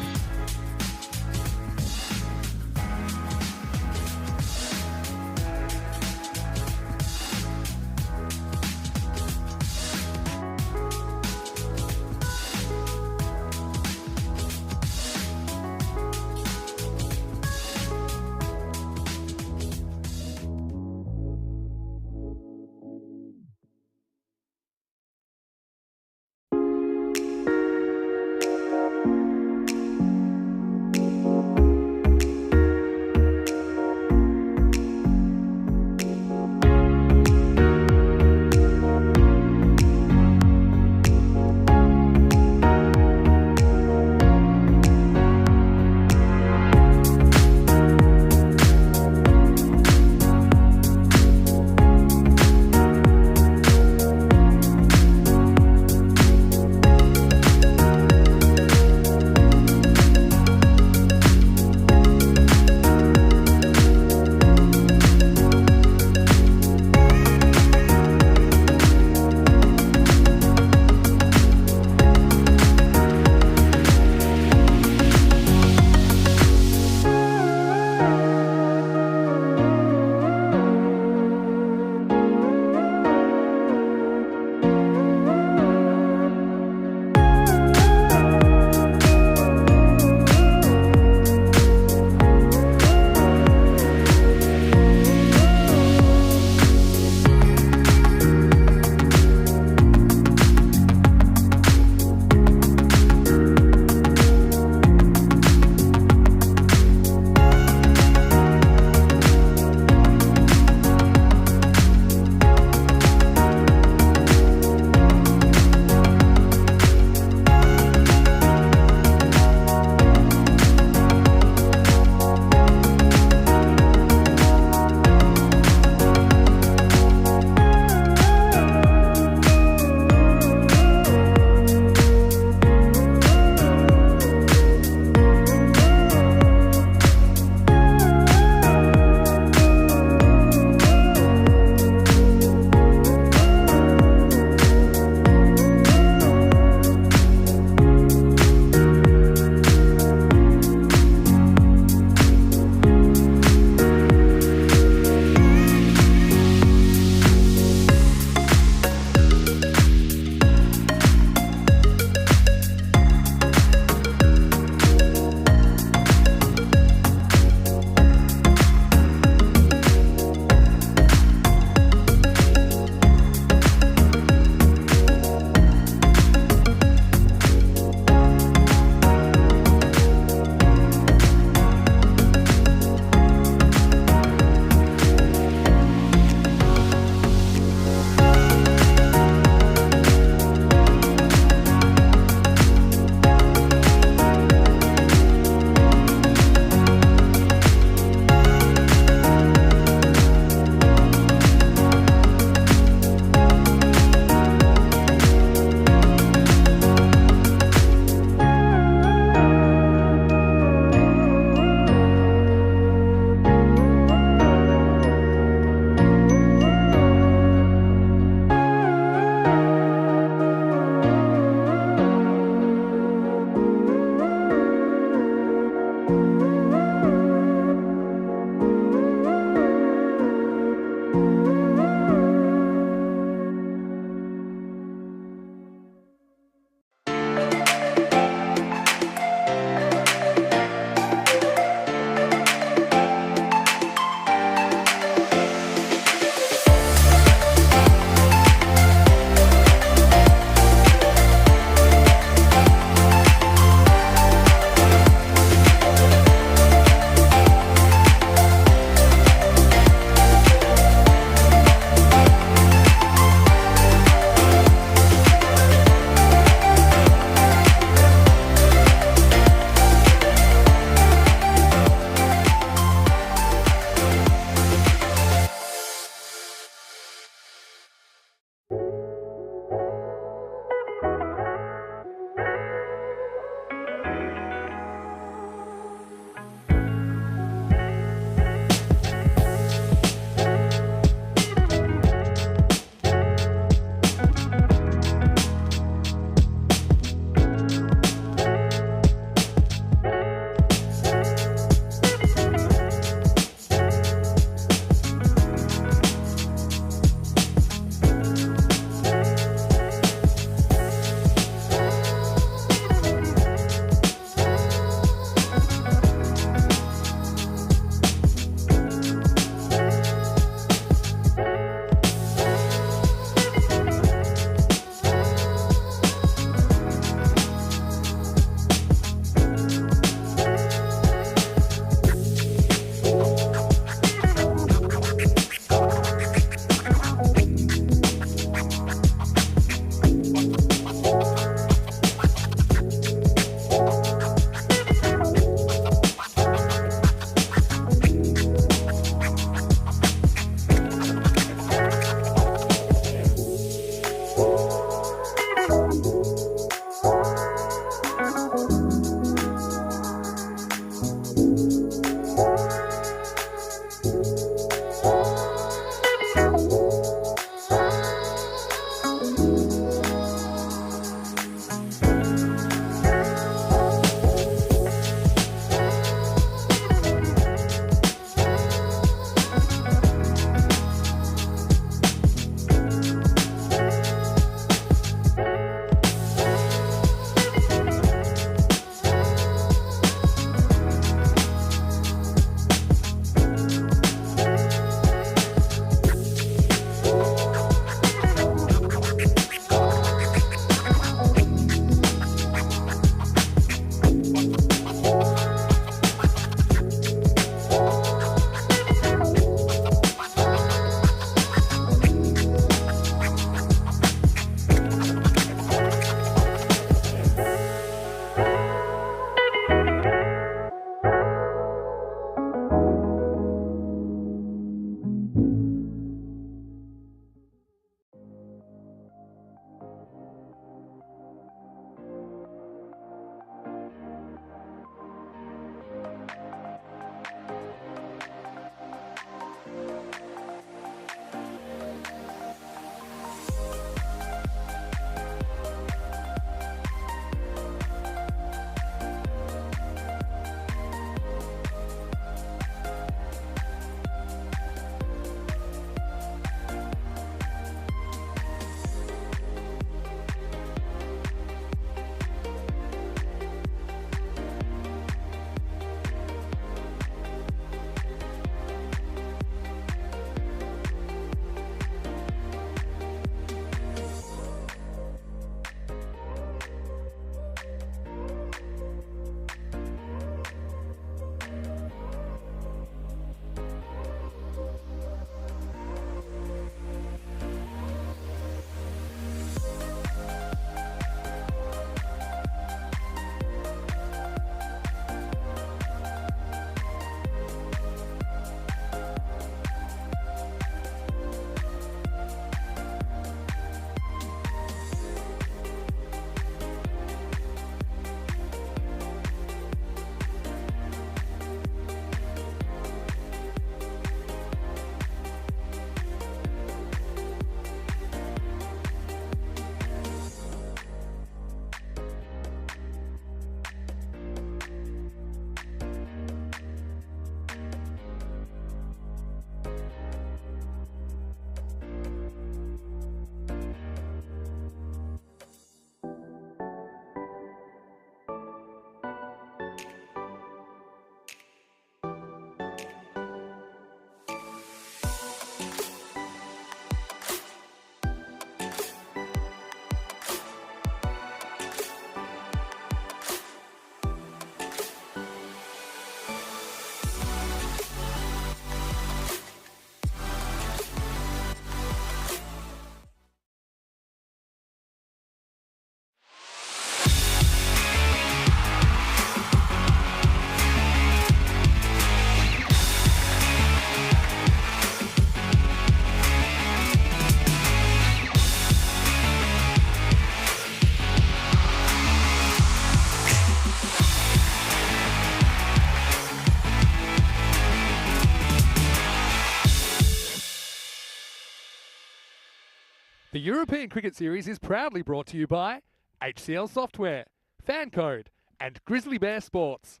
The European Cricket Series is proudly brought to you by HCL Software, FanCode, and Grizzly Bear Sports.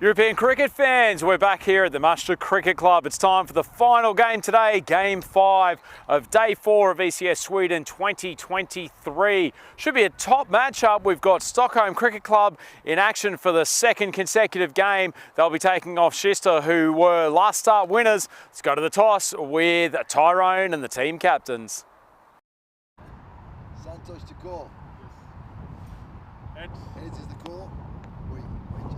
European cricket fans, we're back here at the Mustard Cricket Club. It's time for the final game today, Game 5 of Day 4 of ECS Sweden 2023. Should be a top matchup. We've got Stockholm Cricket Club in action for the second consecutive game. They'll be taking off Schista, who were last start winners. Let's go to the toss with Tyrone and the team captains. Santos to call. Heads. Heads is the call. Wait, Johnny.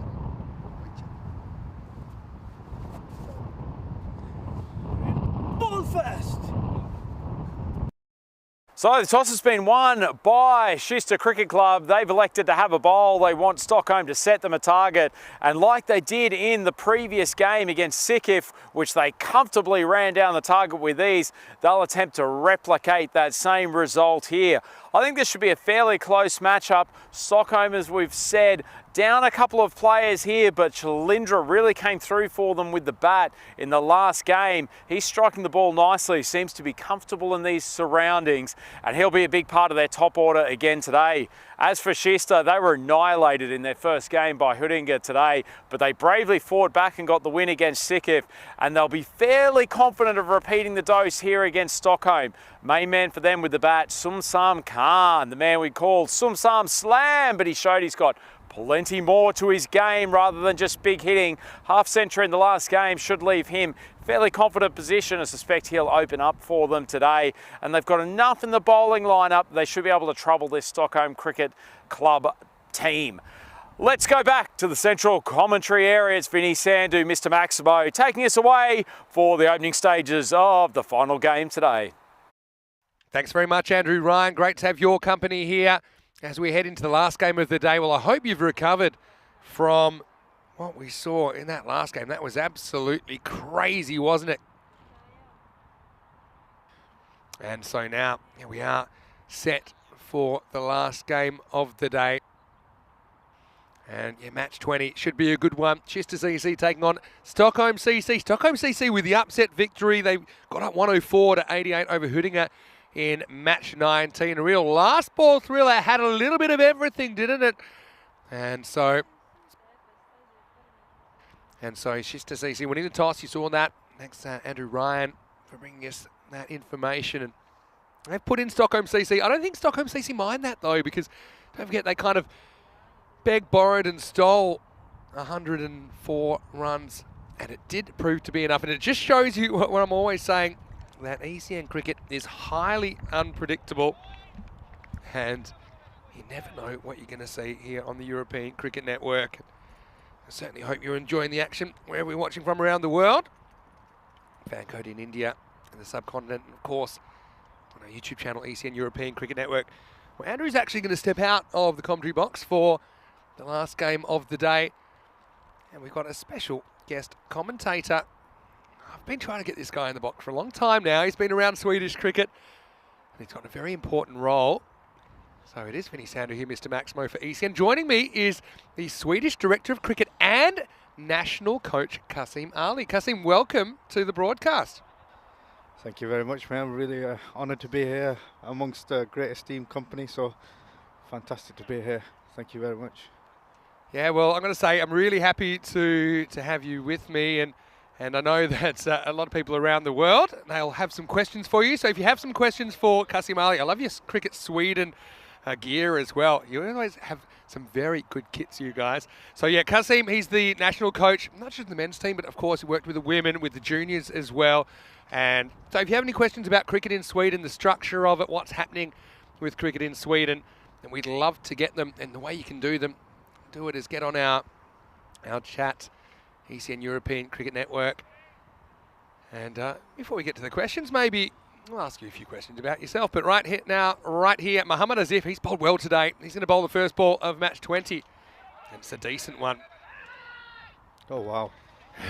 Ball first. So the toss has been won by Schista Cricket Club. They've elected to have a bowl. They want Stockholm to set them a target. And like they did in the previous game against Sikif, which they comfortably ran down the target with ease, they'll attempt to replicate that same result here. I think this should be a fairly close matchup. Stockholm, as we've said, down a couple of players here, but Chalindra really came through for them with the bat in the last game. He's striking the ball nicely, seems to be comfortable in these surroundings, and he'll be a big part of their top order again today. As for Schista, they were annihilated in their first game by Hudinga today, but they bravely fought back and got the win against Sikif, and they'll be fairly confident of repeating the dose here against Stockholm. Main man for them with the bat, Sumsam Khan, the man we call Sumsam Slam, but he showed he's got plenty more to his game rather than just big hitting. Half century in the last game should leave him fairly confident position. I suspect he'll open up for them today. And they've got enough in the bowling lineup. They should be able to trouble this Stockholm Cricket Club team. Let's go back to the central commentary area. It's Vinny Sandhu, Mr. Maximo, taking us away for the opening stages of the final game today. Thanks very much, Andrew Ryan. Great to have your company here as we head into the last game of the day. Well, I hope you've recovered from what we saw in that last game. That was absolutely crazy, wasn't it? And so now here we are set for the last game of the day. And yeah, match 20 should be a good one. Schista CC taking on Stockholm CC. Stockholm CC with the upset victory. They got up 104 to 88 over Hudinga in match 19. A real last ball thriller. Had a little bit of everything, didn't it? And so Schista CC winning the toss. You saw that. Thanks to Andrew Ryan for bringing us that information. And they've put in Stockholm CC. I don't think Stockholm CC mind that though, because don't forget they kind of begged, borrowed and stole 104 runs. And it did prove to be enough. And it just shows you what I'm always saying, that ECN cricket is highly unpredictable, and you never know what you're going to see here on the European Cricket Network. I certainly hope you're enjoying the action wherever you're watching from around the world. FanCode in India and the subcontinent, and of course on our YouTube channel, ECN European Cricket Network. Well, Andrew's actually going to step out of the commentary box for the last game of the day, and we've got a special guest commentator. I've been trying to get this guy in the box for a long time now. He's been around Swedish cricket, and he's got a very important role. So it is Vinny Sandhu here, Mr. Maximo for ECN. Joining me is the Swedish Director of Cricket and National Coach, Kasim Ali. Kasim, welcome to the broadcast. Thank you very much, man. I'm really honoured to be here amongst a great esteemed company. So fantastic to be here. Thank you very much. Yeah, well, I'm going to say I'm really happy to have you with me, and I know that a lot of people around the world, they'll have some questions for you. So if you have some questions for Kasim Ali, I love your Cricket Sweden gear as well. You always have some very good kits, you guys. So yeah, Kasim, he's the national coach, not just the men's team, but of course he worked with the women, with the juniors as well. And so if you have any questions about cricket in Sweden, the structure of it, what's happening with cricket in Sweden, then we'd love to get them. And the way you can do it is get on our chat, ECN European Cricket Network. And before we get to the questions, maybe I'll ask you a few questions about yourself. But right here, Muhammad Asif, he's bowled well today. He's going to bowl the first ball of match 20. And it's a decent one. Oh, wow.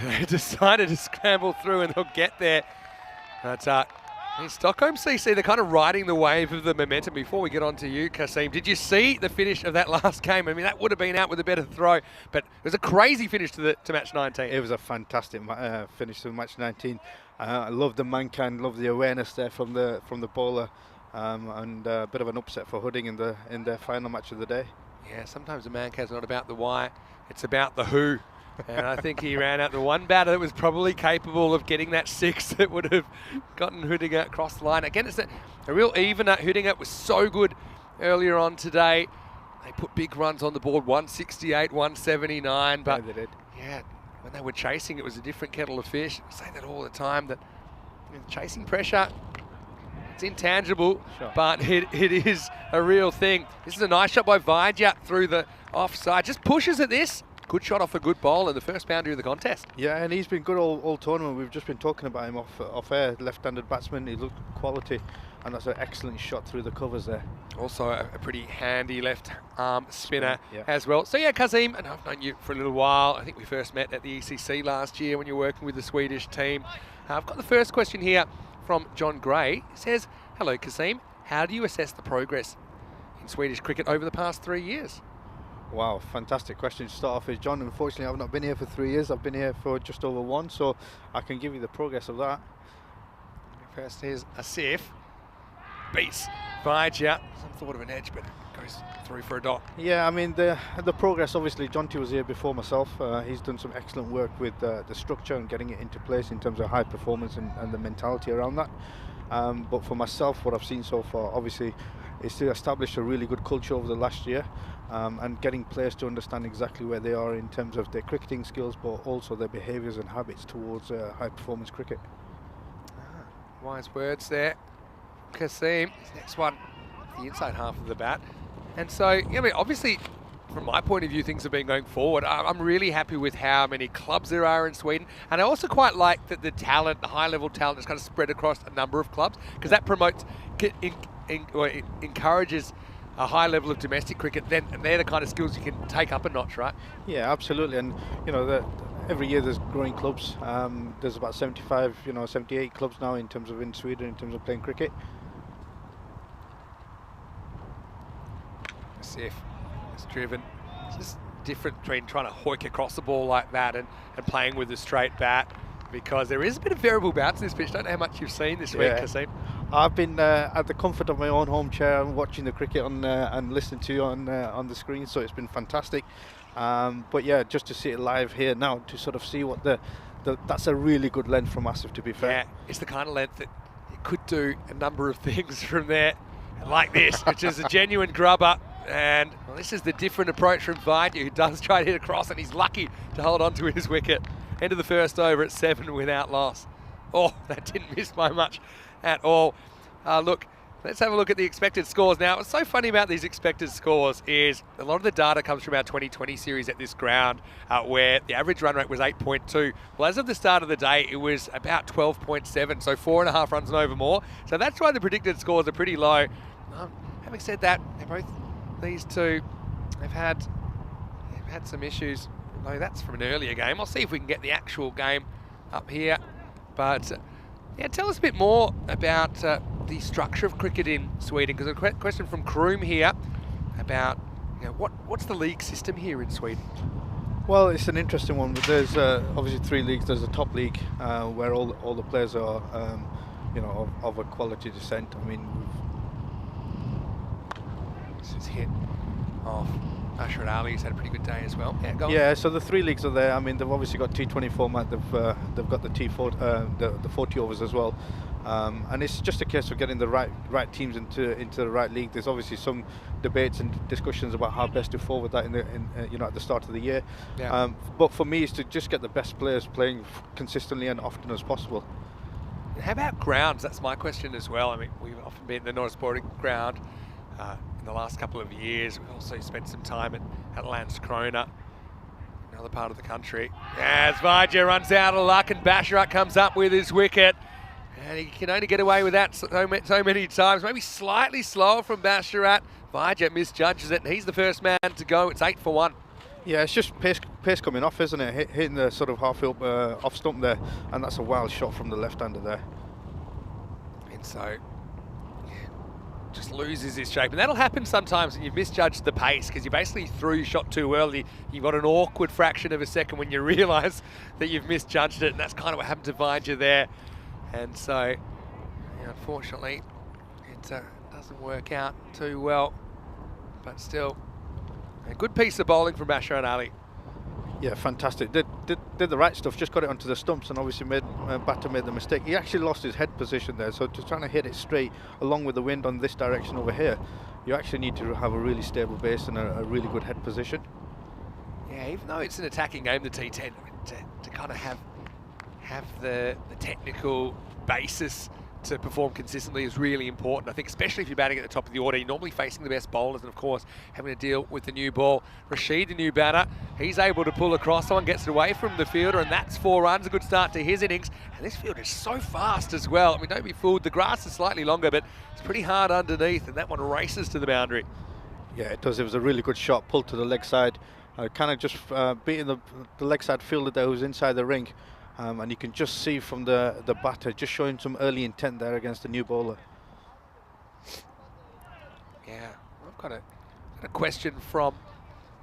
They decided to scramble through and they'll get there. But In Stockholm CC, they're kind of riding the wave of the momentum. Before we get on to you, Kasim, did you see the finish of that last game? I mean, that would have been out with a better throw, but it was a crazy finish to match 19. It was a fantastic finish to match 19. I love the mankind, love the awareness there from the bowler, and a bit of an upset for Hudding in their final match of the day. Yeah, sometimes the mancad's not about the why, it's about the who. And I think he ran out the one batter that was probably capable of getting that 6 that would have gotten Hudinger across the line. Again, it's a real evener. Hudinger was so good earlier on today. They put big runs on the board, 168, 179. But Yeah, they did. yeah, when they were chasing, it was a different kettle of fish. I say that all the time, that chasing pressure, it's intangible, Sure. but it is a real thing. This is a nice shot by Vaidya through the offside. Just pushes at this. Good shot off a good bowl and the first boundary of the contest. Yeah, and he's been good all tournament. We've just been talking about him off air. Left-handed batsman, he looked quality, and that's an excellent shot through the covers there. Also a pretty handy left arm spinner Yeah. as well. So yeah, Kasim, and I've known you for a little while. I think we first met at the ECC last year when you were working with the Swedish team. I've got the first question here from John Gray. He says, hello Kasim, how do you assess the progress in Swedish cricket over the past 3 years? Wow, fantastic question to start off with, John. Unfortunately, I've not been here for 3 years. I've been here for just over 1, so I can give you the progress of that. First here's Asif. Beats Vaidya. Some thought of an edge, but goes through for a dot. Yeah, I mean, the progress, obviously, Jonty was here before myself. He's done some excellent work with the structure and getting it into place in terms of high performance and the mentality around that. But for myself, what I've seen so far, obviously, is to establish a really good culture over the last year, and getting players to understand exactly where they are in terms of their cricketing skills, but also their behaviours and habits towards high performance cricket. Wise words there. Kasim, his next one, the inside half of the bat. And so, I mean, obviously, from my point of view, things have been going forward. I'm really happy with how many clubs there are in Sweden. And I also quite like that the talent, the high-level talent, is kind of spread across a number of clubs, because that promotes, it encourages a high level of domestic cricket. Then and they're the kind of skills you can take up a notch, right? Yeah, absolutely. And, you know, every year there's growing clubs. There's about 75, 78 clubs now in terms of in Sweden, in terms of playing cricket. Sif is driven. It's just different between trying to hoik across the ball like that and playing with a straight bat, because there is a bit of variable bounce in this pitch. Don't know how much you've seen this week, Kasim. I've been at the comfort of my own home chair and watching the cricket and listening to you on the screen, so it's been fantastic. But yeah, just to see it live here now, to sort of see what that's a really good length from Asif, to be fair. Yeah, it's the kind of length that it could do a number of things from there, like this, which is a genuine grubber. And well, this is the different approach from Vaidya, who does try to hit across, and he's lucky to hold on to his wicket. End of the first over at 7 without loss. Oh, that didn't miss by much at all. Look, let's have a look at the expected scores now. What's so funny about these expected scores is a lot of the data comes from our 2020 series at this ground, where the average run rate was 8.2. Well, as of the start of the day, it was about 12.7, so 4.5 runs and over more. So that's why the predicted scores are pretty low. Having said that, these two have had some issues. No, that's from an earlier game. I'll see if we can get the actual game up here. But yeah, tell us a bit more about the structure of cricket in Sweden, because a question from Kroom here about what's the league system here in Sweden? Well, it's an interesting one. There's obviously 3 leagues. There's a top league where all the players are of a quality descent. I mean, This is hit off. Ashraf Ali's had a pretty good day as well. Yeah, go on. Yeah, so the 3 leagues are there. I mean, they've obviously got T20 format. They've got the T4, the 40 overs as well. And it's just a case of getting the right teams into the right league. There's obviously some debates and discussions about how best to forward that at the start of the year. Yeah. But for me, it's to just get the best players playing consistently and often as possible. How about grounds? That's my question as well. I mean, we've often been at the Norra Sporting ground in the last couple of years. We've also spent some time at Landskrona, another part of the country. As Vaidya runs out of luck and Basharat comes up with his wicket. And he can only get away with that so many times. Maybe slightly slower from Basharat. Vaidya misjudges it, and he's the first man to go. It's 8 for 1. Yeah, it's just pace coming off, isn't it? Hitting the sort of half-field off stump there, and that's a wild shot from the left-hander there. And so, yeah, just loses his shape. And that'll happen sometimes when you've misjudged the pace, because you basically threw your shot too early. You've got an awkward fraction of a second when you realise that you've misjudged it, and that's kind of what happened to Vijay there. And so, yeah, unfortunately, it doesn't work out too well. But still, a good piece of bowling from Bashar Ali. Yeah, fantastic. Did the right stuff, just got it onto the stumps, and obviously batter made the mistake. He actually lost his head position there, so just trying to hit it straight along with the wind on this direction over here, you actually need to have a really stable base and a really good head position. Yeah, even though it's an attacking game, the T10, I mean, to kind of have the technical basis to perform consistently is really important. I think especially if you're batting at the top of the order, you're normally facing the best bowlers, and of course having to deal with the new ball. Rashid, the new batter, he's able to pull across. Someone gets it away from the fielder, and that's 4 runs. A good start to his innings. And this field is so fast as well. I mean, don't be fooled. The grass is slightly longer, but it's pretty hard underneath, and that one races to the boundary. Yeah, it does. It was a really good shot, pulled to the leg side. Kind of just beating the leg side fielder there who's inside the ring. And you can just see from the batter just showing some early intent there against the new bowler. Yeah, I've got a question from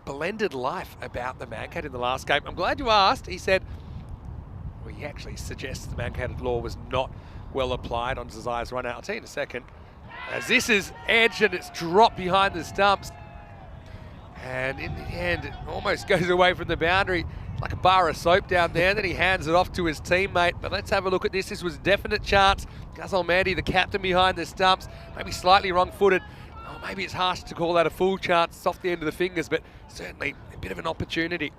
Blended Life about the man-cade in the last game. I'm glad you asked. He said, well, he actually suggests the man-cade law was not well applied on Zazai's run out. I'll tell you in a second. As this is edged and it's dropped behind the stumps. And in the end, it almost goes away from the boundary. Like a bar of soap down there, then he hands it off to his teammate. But let's have a look at this. This was a definite chance. Ghazal Mehdi, the captain behind the stumps, maybe slightly wrong-footed. Oh, maybe it's harsh to call that a full chance. It's off the end of the fingers, but certainly a bit of an opportunity.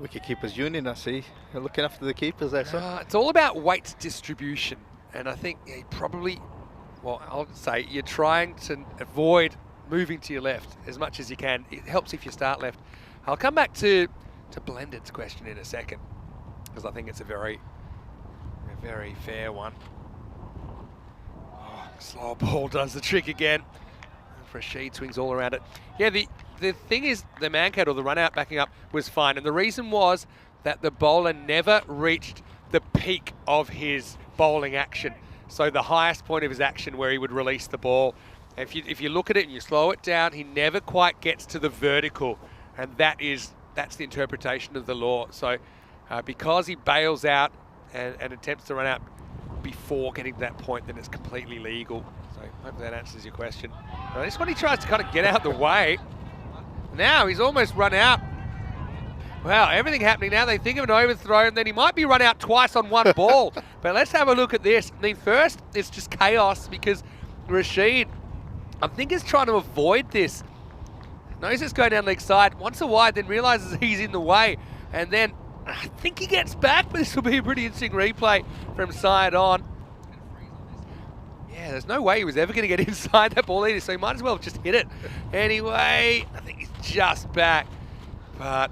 Wicketkeepers union, I see. You're looking after the keepers there, sir. It's all about weight distribution. And I think you probably, well, I'll say you're trying to avoid moving to your left as much as you can. It helps if you start left. I'll come back to Blended's question in a second, because I think it's a very fair one. Oh, slow ball does the trick again. Rashid swings all around it. Yeah, the thing is, the man-cade or the run out backing up was fine, and the reason was that the bowler never reached the peak of his bowling action. So the highest point of his action where he would release the ball. If you look at it and you slow it down, he never quite gets to the vertical, and that's the interpretation of the law. So because he bails out and attempts to run out before getting to that point, then it's completely legal. So hopefully that answers your question. Now, this one he tries to kind of get out the way. Now he's almost run out. Wow, everything happening now. They think of an overthrow, and then he might be run out twice on one ball. But let's have a look at this. I mean, first, it's just chaos because Rashid, I think, is trying to avoid this. Knows it's going down leg side, wants a wide, then realises he's in the way. And then I think he gets back, but this will be a pretty interesting replay from side on. Yeah, there's no way he was ever going to get inside that ball either, so he might as well have just hit it. Anyway, I think he's just back. But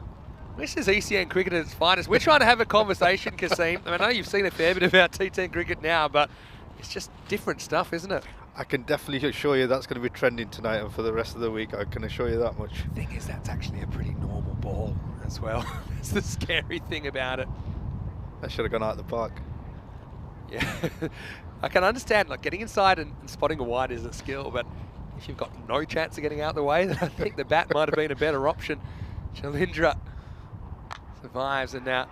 this is ECN cricket at its finest. We're trying to have a conversation, Kasim. I know you've seen a fair bit about T10 cricket now, but it's just different stuff, isn't it? I can definitely assure you that's going to be trending tonight and for the rest of the week. I can assure you that much. The thing is, that's actually a pretty normal ball as well. That's the scary thing about it. That should have gone out of the park. Yeah, I can understand, like, getting inside and spotting a wide is a skill, but if you've got no chance of getting out of the way, then I think the bat might have been a better option. Chalindra survives, and now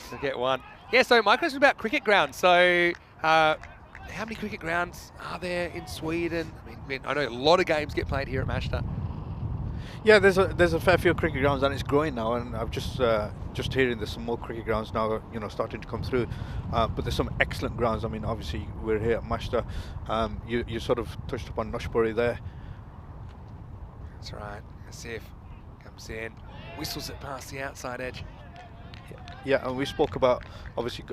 he'll get one. Yeah, so my question is about cricket grounds. So how many cricket grounds are there in Sweden? I mean, I know a lot of games get played here at Mashta. Yeah, there's a fair few cricket grounds, and it's growing now. And I've just hearing there's some more cricket grounds now, starting to come through. But there's some excellent grounds. I mean, obviously we're here at Mashta. You sort of touched upon Nushbury there. That's right. Asif comes in, whistles it past the outside edge. Yeah, and we spoke about, obviously,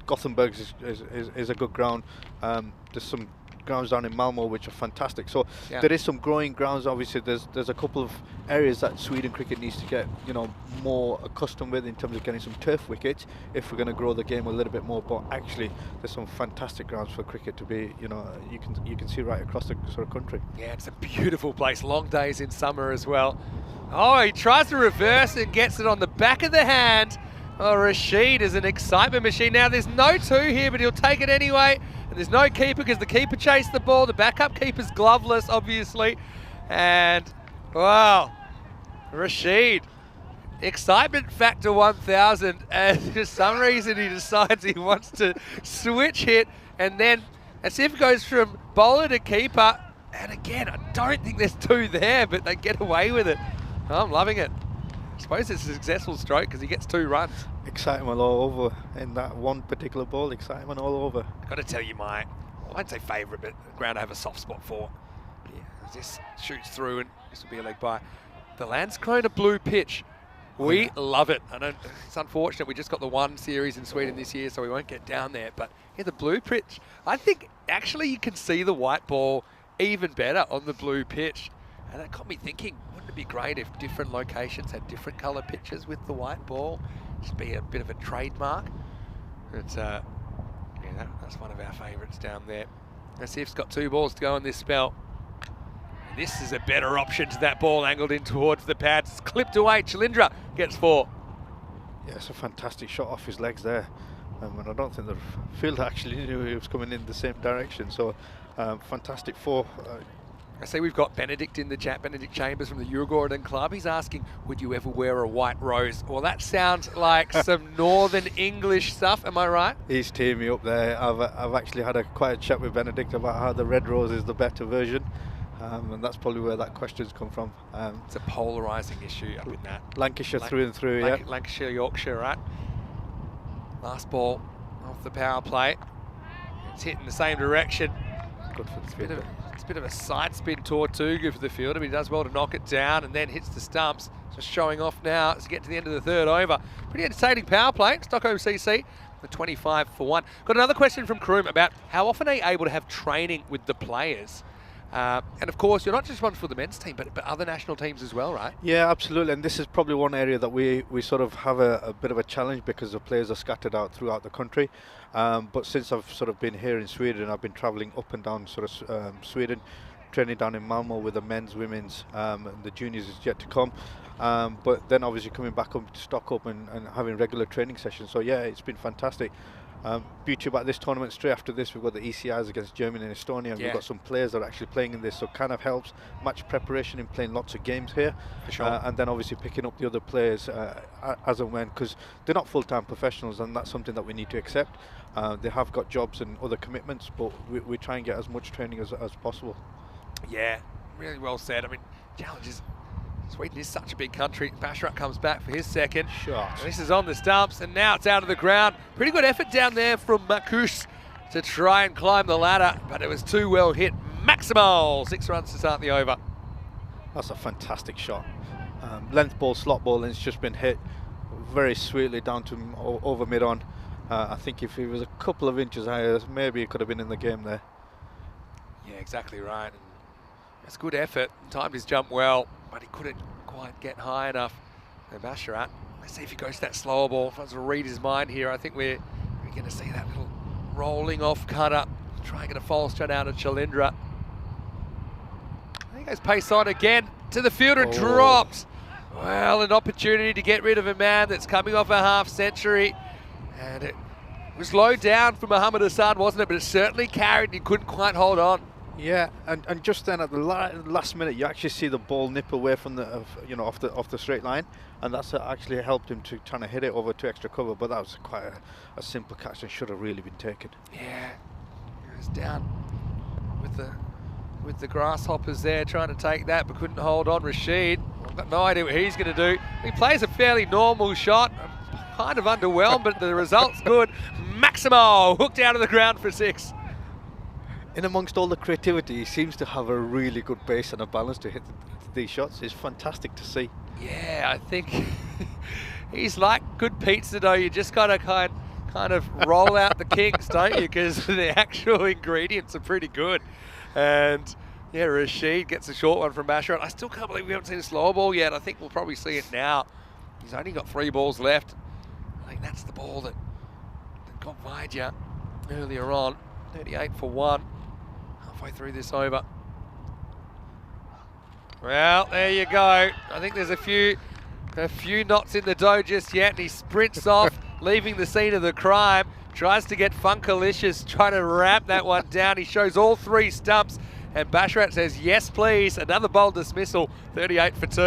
Gothenburg is a good ground. There's some grounds down in Malmo which are fantastic. So yeah, there is some growing grounds. Obviously, there's a couple of areas that Sweden cricket needs to get more accustomed with in terms of getting some turf wickets if we're going to grow the game a little bit more. But actually, there's some fantastic grounds for cricket to be. You can see right across the sort of country. Yeah, it's a beautiful place. Long days in summer as well. Oh, he tries to reverse and gets it on the back of the hand. Oh, Rashid is an excitement machine. Now, there's no 2 here, but he'll take it anyway. And there's no keeper because the keeper chased the ball. The backup keeper's gloveless, obviously. And, wow, Rashid. Excitement factor 1,000. And for some reason, he decides he wants to switch hit. And then Asif goes from bowler to keeper. And again, I don't think there's 2 there, but they get away with it. Oh, I'm loving it. I suppose it's a successful stroke because he gets 2 runs. Excitement all over in that one particular ball. Excitement all over. I've got to tell you, I won't say favourite, but the ground I have a soft spot for. Yeah, this shoots through, and this will be a leg by. The Landskrona blue pitch. We love it. I know it's unfortunate we just got the 1 series in Sweden this year, so we won't get down there. But yeah, the blue pitch. I think actually you can see the white ball even better on the blue pitch, and that got me thinking. Wouldn't it be great if different locations had different colour pitches with the white ball? Just be a bit of a trademark. It's yeah, that's one of our favourites down there. Asif's got 2 balls to go in this spell. And this is a better option to that ball angled in towards the pads. It's clipped away. Chalindra gets 4. Yeah, it's a fantastic shot off his legs there. And I don't think the field actually knew he was coming in the same direction. So fantastic 4. I see we've got Benedict in the chat, Benedict Chambers from the Uruguayan Club. He's asking, would you ever wear a white rose? Well, that sounds like some Northern English stuff, am I right? He's teeing me up there. I've actually had quite a chat with Benedict about how the red rose is the better version. And that's probably where that question's come from. It's a polarising issue up in that. Lancashire through and through, yeah. Lancashire, Yorkshire, right? Last ball off the power play. It's hitting the same direction. Good for the fielder. It's a bit of a side spin Tortuga for the fielder, but he does well to knock it down and then hits the stumps. Just showing off now as we get to the end of the 3rd over. Pretty entertaining power play. Stockholm CC, the 25 for 1. Got another question from Kroom about how often are you able to have training with the players? And of course, you're not just one for the men's team, but other national teams as well, right? Yeah, absolutely. And this is probably one area that we sort of have a bit of a challenge because the players are scattered out throughout the country. But since I've sort of been here in Sweden, I've been travelling up and down sort of Sweden, training down in Malmo with the men's, women's, and the juniors is yet to come. But then obviously coming back up to Stockholm and having regular training sessions. So yeah, it's been fantastic. Beauty about this tournament, straight after this we've got the ECS against Germany and Estonia, and we've got some players that are actually playing in this, so kind of helps match preparation in playing lots of games here. For sure. And then obviously picking up the other players as and when, because they're not full-time professionals, and that's something that we need to accept. They have got jobs and other commitments, but we try and get as much training as possible. Yeah, really well said. I mean, challenges. Sweden is such a big country. Basharat comes back for his 2nd shot. This is on the stumps, and now it's out of the ground. Pretty good effort down there from Makus to try and climb the ladder, but it was too well hit. Maximal, 6 runs to start the over. That's a fantastic shot. Length ball, slot ball, and it's just been hit very sweetly down to over mid-on. I think if he was a couple of inches higher, maybe he could have been in the game there. Yeah, exactly right. And that's good effort. Timed his jump well, but he couldn't quite get high enough. And Basharat, let's see if he goes to that slower ball. If I was to read his mind here, I think we're going to see that little rolling off cutter. Try and get a false shot out of Chalindra. He goes pace on again to the fielder, dropped. Well, an opportunity to get rid of a man that's coming off a half century. And it was low down for Mohammed Hassan, wasn't it? But it certainly carried and he couldn't quite hold on. Yeah, and just then at the last minute, you actually see the ball nip away from the, off the straight line, and that's actually helped him to trying to hit it over to extra cover. But that was quite a simple catch and should have really been taken. Yeah, he was down with the grasshoppers there trying to take that, but couldn't hold on. Rashid, I've got no idea what he's going to do. He plays a fairly normal shot. I'm kind of underwhelmed, but the result's good. Maximo hooked out of the ground for 6. In amongst all the creativity, he seems to have a really good base and a balance to hit these shots. It's fantastic to see. Yeah, I think he's like good pizza dough. You just got to kind of roll out the kinks, don't you? Because the actual ingredients are pretty good. And yeah, Rashid gets a short one from Basharat. I still can't believe we haven't seen a slow ball yet. I think we'll probably see it now. He's only got 3 balls left. I think that's the ball that got Vidya earlier on. 38 for 1. Halfway through this over. Well, there you go. I think there's a few a few knots in the dough just yet, and he sprints off, leaving the scene of the crime. Tries to get Funkalicious, trying to ramp that one down. He shows all 3 stumps, and Basharat says, yes, please. Another bold dismissal, 38 for 2.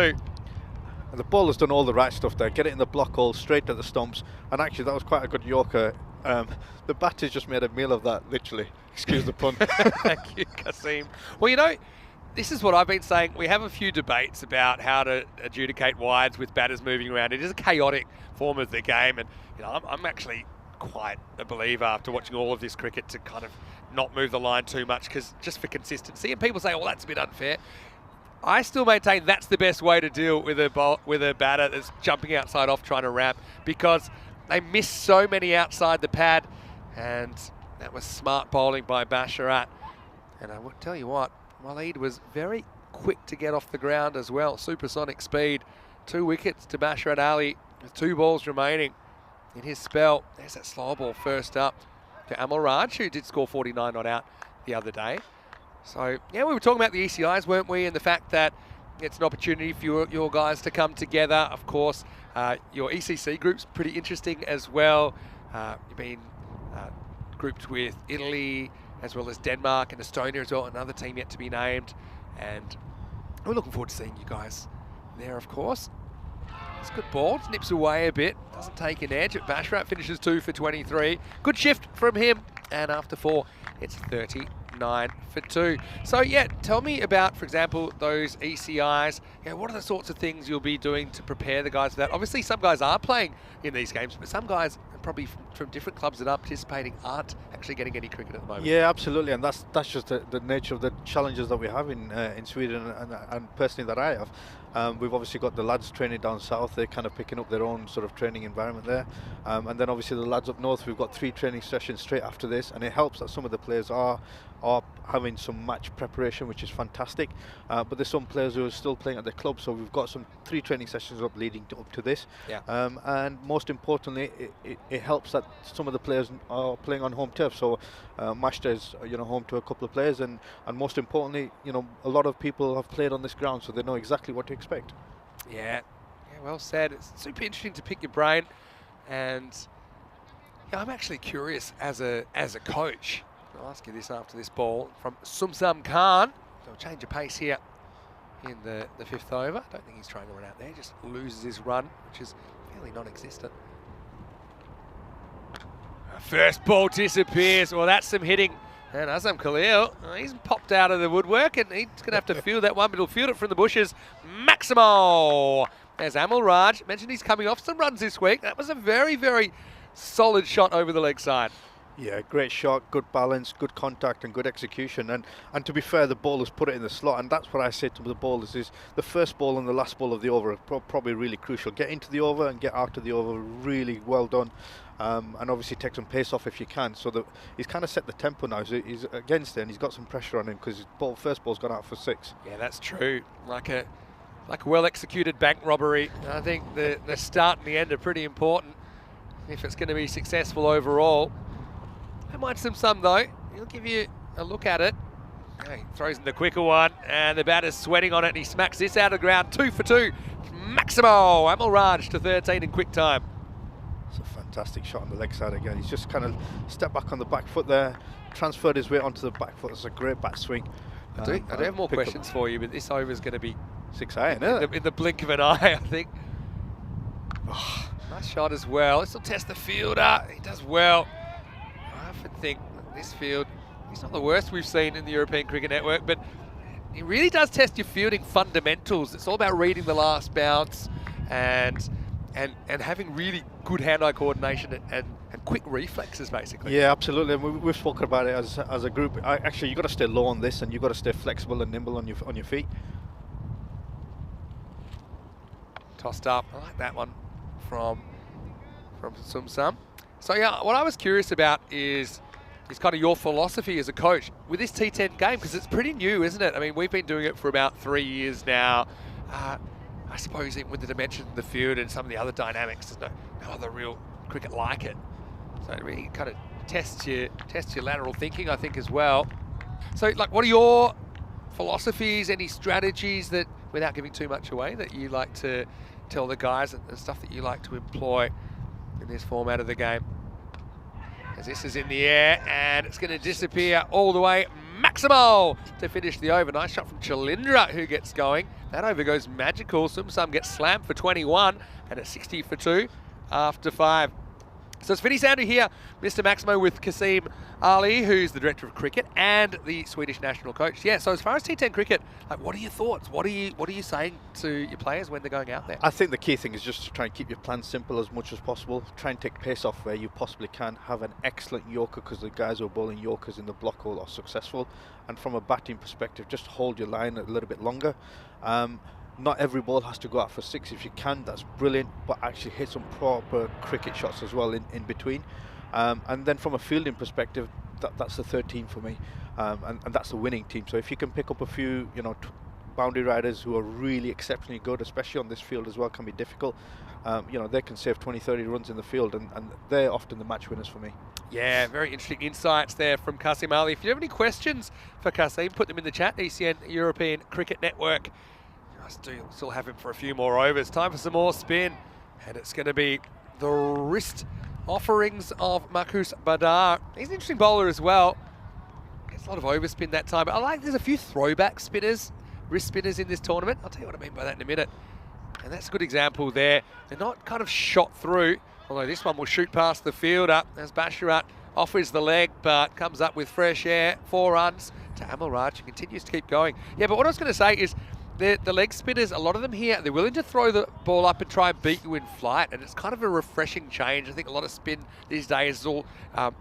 And the bowler's done all the right stuff there. Get it in the block hole, straight to the stumps. And actually, that was quite a good Yorker. The batter's just made a meal of that, literally. Excuse the pun. Thank you, Kasim. Well, you know, this is what I've been saying. We have a few debates about how to adjudicate wides with batters moving around. It is a chaotic form of the game, and you know, I'm actually quite a believer after watching all of this cricket to kind of not move the line too much, because just for consistency. And people say, well, that's a bit unfair. I still maintain that's the best way to deal with a batter that's jumping outside off trying to ramp, because they miss so many outside the pad, and that was smart bowling by Basharat. And I will tell you what, Waleed was very quick to get off the ground as well. Supersonic speed. 2 wickets to Basharat Ali with 2 balls remaining in his spell. There's that slow ball first up to Amal Raj, who did score 49 not out the other day. So, yeah, we were talking about the ECIs, weren't we? And the fact that it's an opportunity for your guys to come together. Of course, your ECC group's pretty interesting as well. You've been grouped with Italy as well as Denmark and Estonia as well, another team yet to be named. And we're looking forward to seeing you guys there, of course. It's a good ball, nips away a bit, doesn't take an edge. Basharat finishes 2 for 23. Good shift from him, and after 4, it's 39 for 2. So yeah, tell me about, for example, those ECIs. Yeah, what are the sorts of things you'll be doing to prepare the guys for that? Obviously, some guys are playing in these games, but some guys probably from different clubs that are participating aren't actually getting any cricket at the moment. Yeah, absolutely, and that's just the nature of the challenges that we have in Sweden, and personally that I have. We've obviously got the lads training down south. They're kind of picking up their own sort of training environment there, and then obviously the lads up north, we've got 3 training sessions straight after this, and it helps that some of the players are having some match preparation, which is fantastic, but there's some players who are still playing at their club, so we've got some 3 training sessions up leading up to this. Yeah. And most importantly, it helps that some of the players are playing on home turf, so Mashta is home to a couple of players, and most importantly, a lot of people have played on this ground, so they know exactly what to expect. Yeah, well said. It's super interesting to pick your brain, and I'm actually curious as a coach. I'll ask you this after this ball from Sumsam Khan. So change of pace here in the 5th over. I don't think he's trying to run out there. Just loses his run, which is fairly non-existent. First ball disappears. Well, that's some hitting. And Azam Khalil, he's popped out of the woodwork, and he's going to have to field that one, but he'll field it from the bushes. Maximo! There's Amal Raj. Mentioned he's coming off some runs this week. That was a very, very solid shot over the leg side. Yeah, great shot, good balance, good contact and good execution, and to be fair, the bowlers put it in the slot, and that's what I say to the bowlers is the first ball and the last ball of the over are probably really crucial. Get into the over and get out of the over, really well done, and obviously take some pace off if you can, so that he's kind of set the tempo now. So he's against it and he's got some pressure on him because his first ball's gone out for 6. Yeah, that's true. Like a well executed bank robbery. I think the start and the end are pretty important if it's going to be successful overall. I might some though. He'll give you a look at it. He throws in the quicker one, and the batter's sweating on it, and he smacks this out of the ground. 2 for 2. Maximo Amal Raj to 13 in quick time. It's a fantastic shot on the leg side again. He's just kind of stepped back on the back foot there, transferred his weight onto the back foot. It's a great bat swing. I do have more questions for you, but this over is going to be 6 iron, isn't it? In the blink of an eye, I think. Oh, nice shot as well. Let's test the fielder. He does well. I often think this field, he's not the worst we've seen in the European Cricket Network, but he really does test your fielding fundamentals. It's all about reading the last bounce and having really good hand-eye coordination and quick reflexes, basically. Yeah, absolutely. We've spoken about it as a group. Actually, you've got to stay low on this, and you've got to stay flexible and nimble on your feet. Tossed up. I like that one from Sumsam. So yeah, what I was curious about is kind of your philosophy as a coach with this T10 game, because it's pretty new, isn't it? I mean, we've been doing it for about 3 years now. I suppose even with the dimension of the field and some of the other dynamics, there's no other real cricket like it. So it really kind of tests your lateral thinking, I think, as well. So, like, what are your philosophies, any strategies that, without giving too much away, that you like to tell the guys the stuff that you like to employ in this format of the game. As this is in the air, and it's going to disappear all the way. Maximo to finish the over. Nice shot from Chalindra, who gets going. That over goes magical. Sum gets slammed for 21, and a 60 for 2 after 5. So it's Vinny Sandu here, Mr. Maximo, with Kasim Ali, who's the director of cricket and the Swedish national coach. Yeah, so as far as T10 cricket, like, what are your thoughts? What are you saying to your players when they're going out there? I think the key thing is just to try and keep your plan simple as much as possible. Try and take pace off where you possibly can. Have an excellent Yorker, because the guys who are bowling Yorkers in the block hole are successful. And from a batting perspective, just hold your line a little bit longer. Not every ball has to go out for 6. If you can, that's brilliant, but actually hit some proper cricket shots as well in between. And then from a fielding perspective, that's the third team for me, and that's the winning team. So if you can pick up a few, boundary riders who are really exceptionally good, especially on this field as well, can be difficult. They can save 20-30 runs in the field, and they're often the match winners for me. Yeah, very interesting insights there from Kasim Ali. If you have any questions for Kasim, put them in the chat. ECN European Cricket Network. I still have him for a few more overs. Time for some more spin, and it's going to be the wrist offerings of Marcus Badar. He's an interesting bowler as well. Gets a lot of overspin that time. But I like there's a few throwback spinners, wrist spinners in this tournament. I'll tell you what I mean by that in a minute. And that's a good example there. They're not kind of shot through, although this one will shoot past the fielder as Basharat offers the leg, but comes up with fresh air. 4 runs to Amalraj, who continues to keep going. Yeah, but what I was going to say is, the leg spinners, a lot of them here, they're willing to throw the ball up and try and beat you in flight, and it's kind of a refreshing change. I think a lot of spin these days is all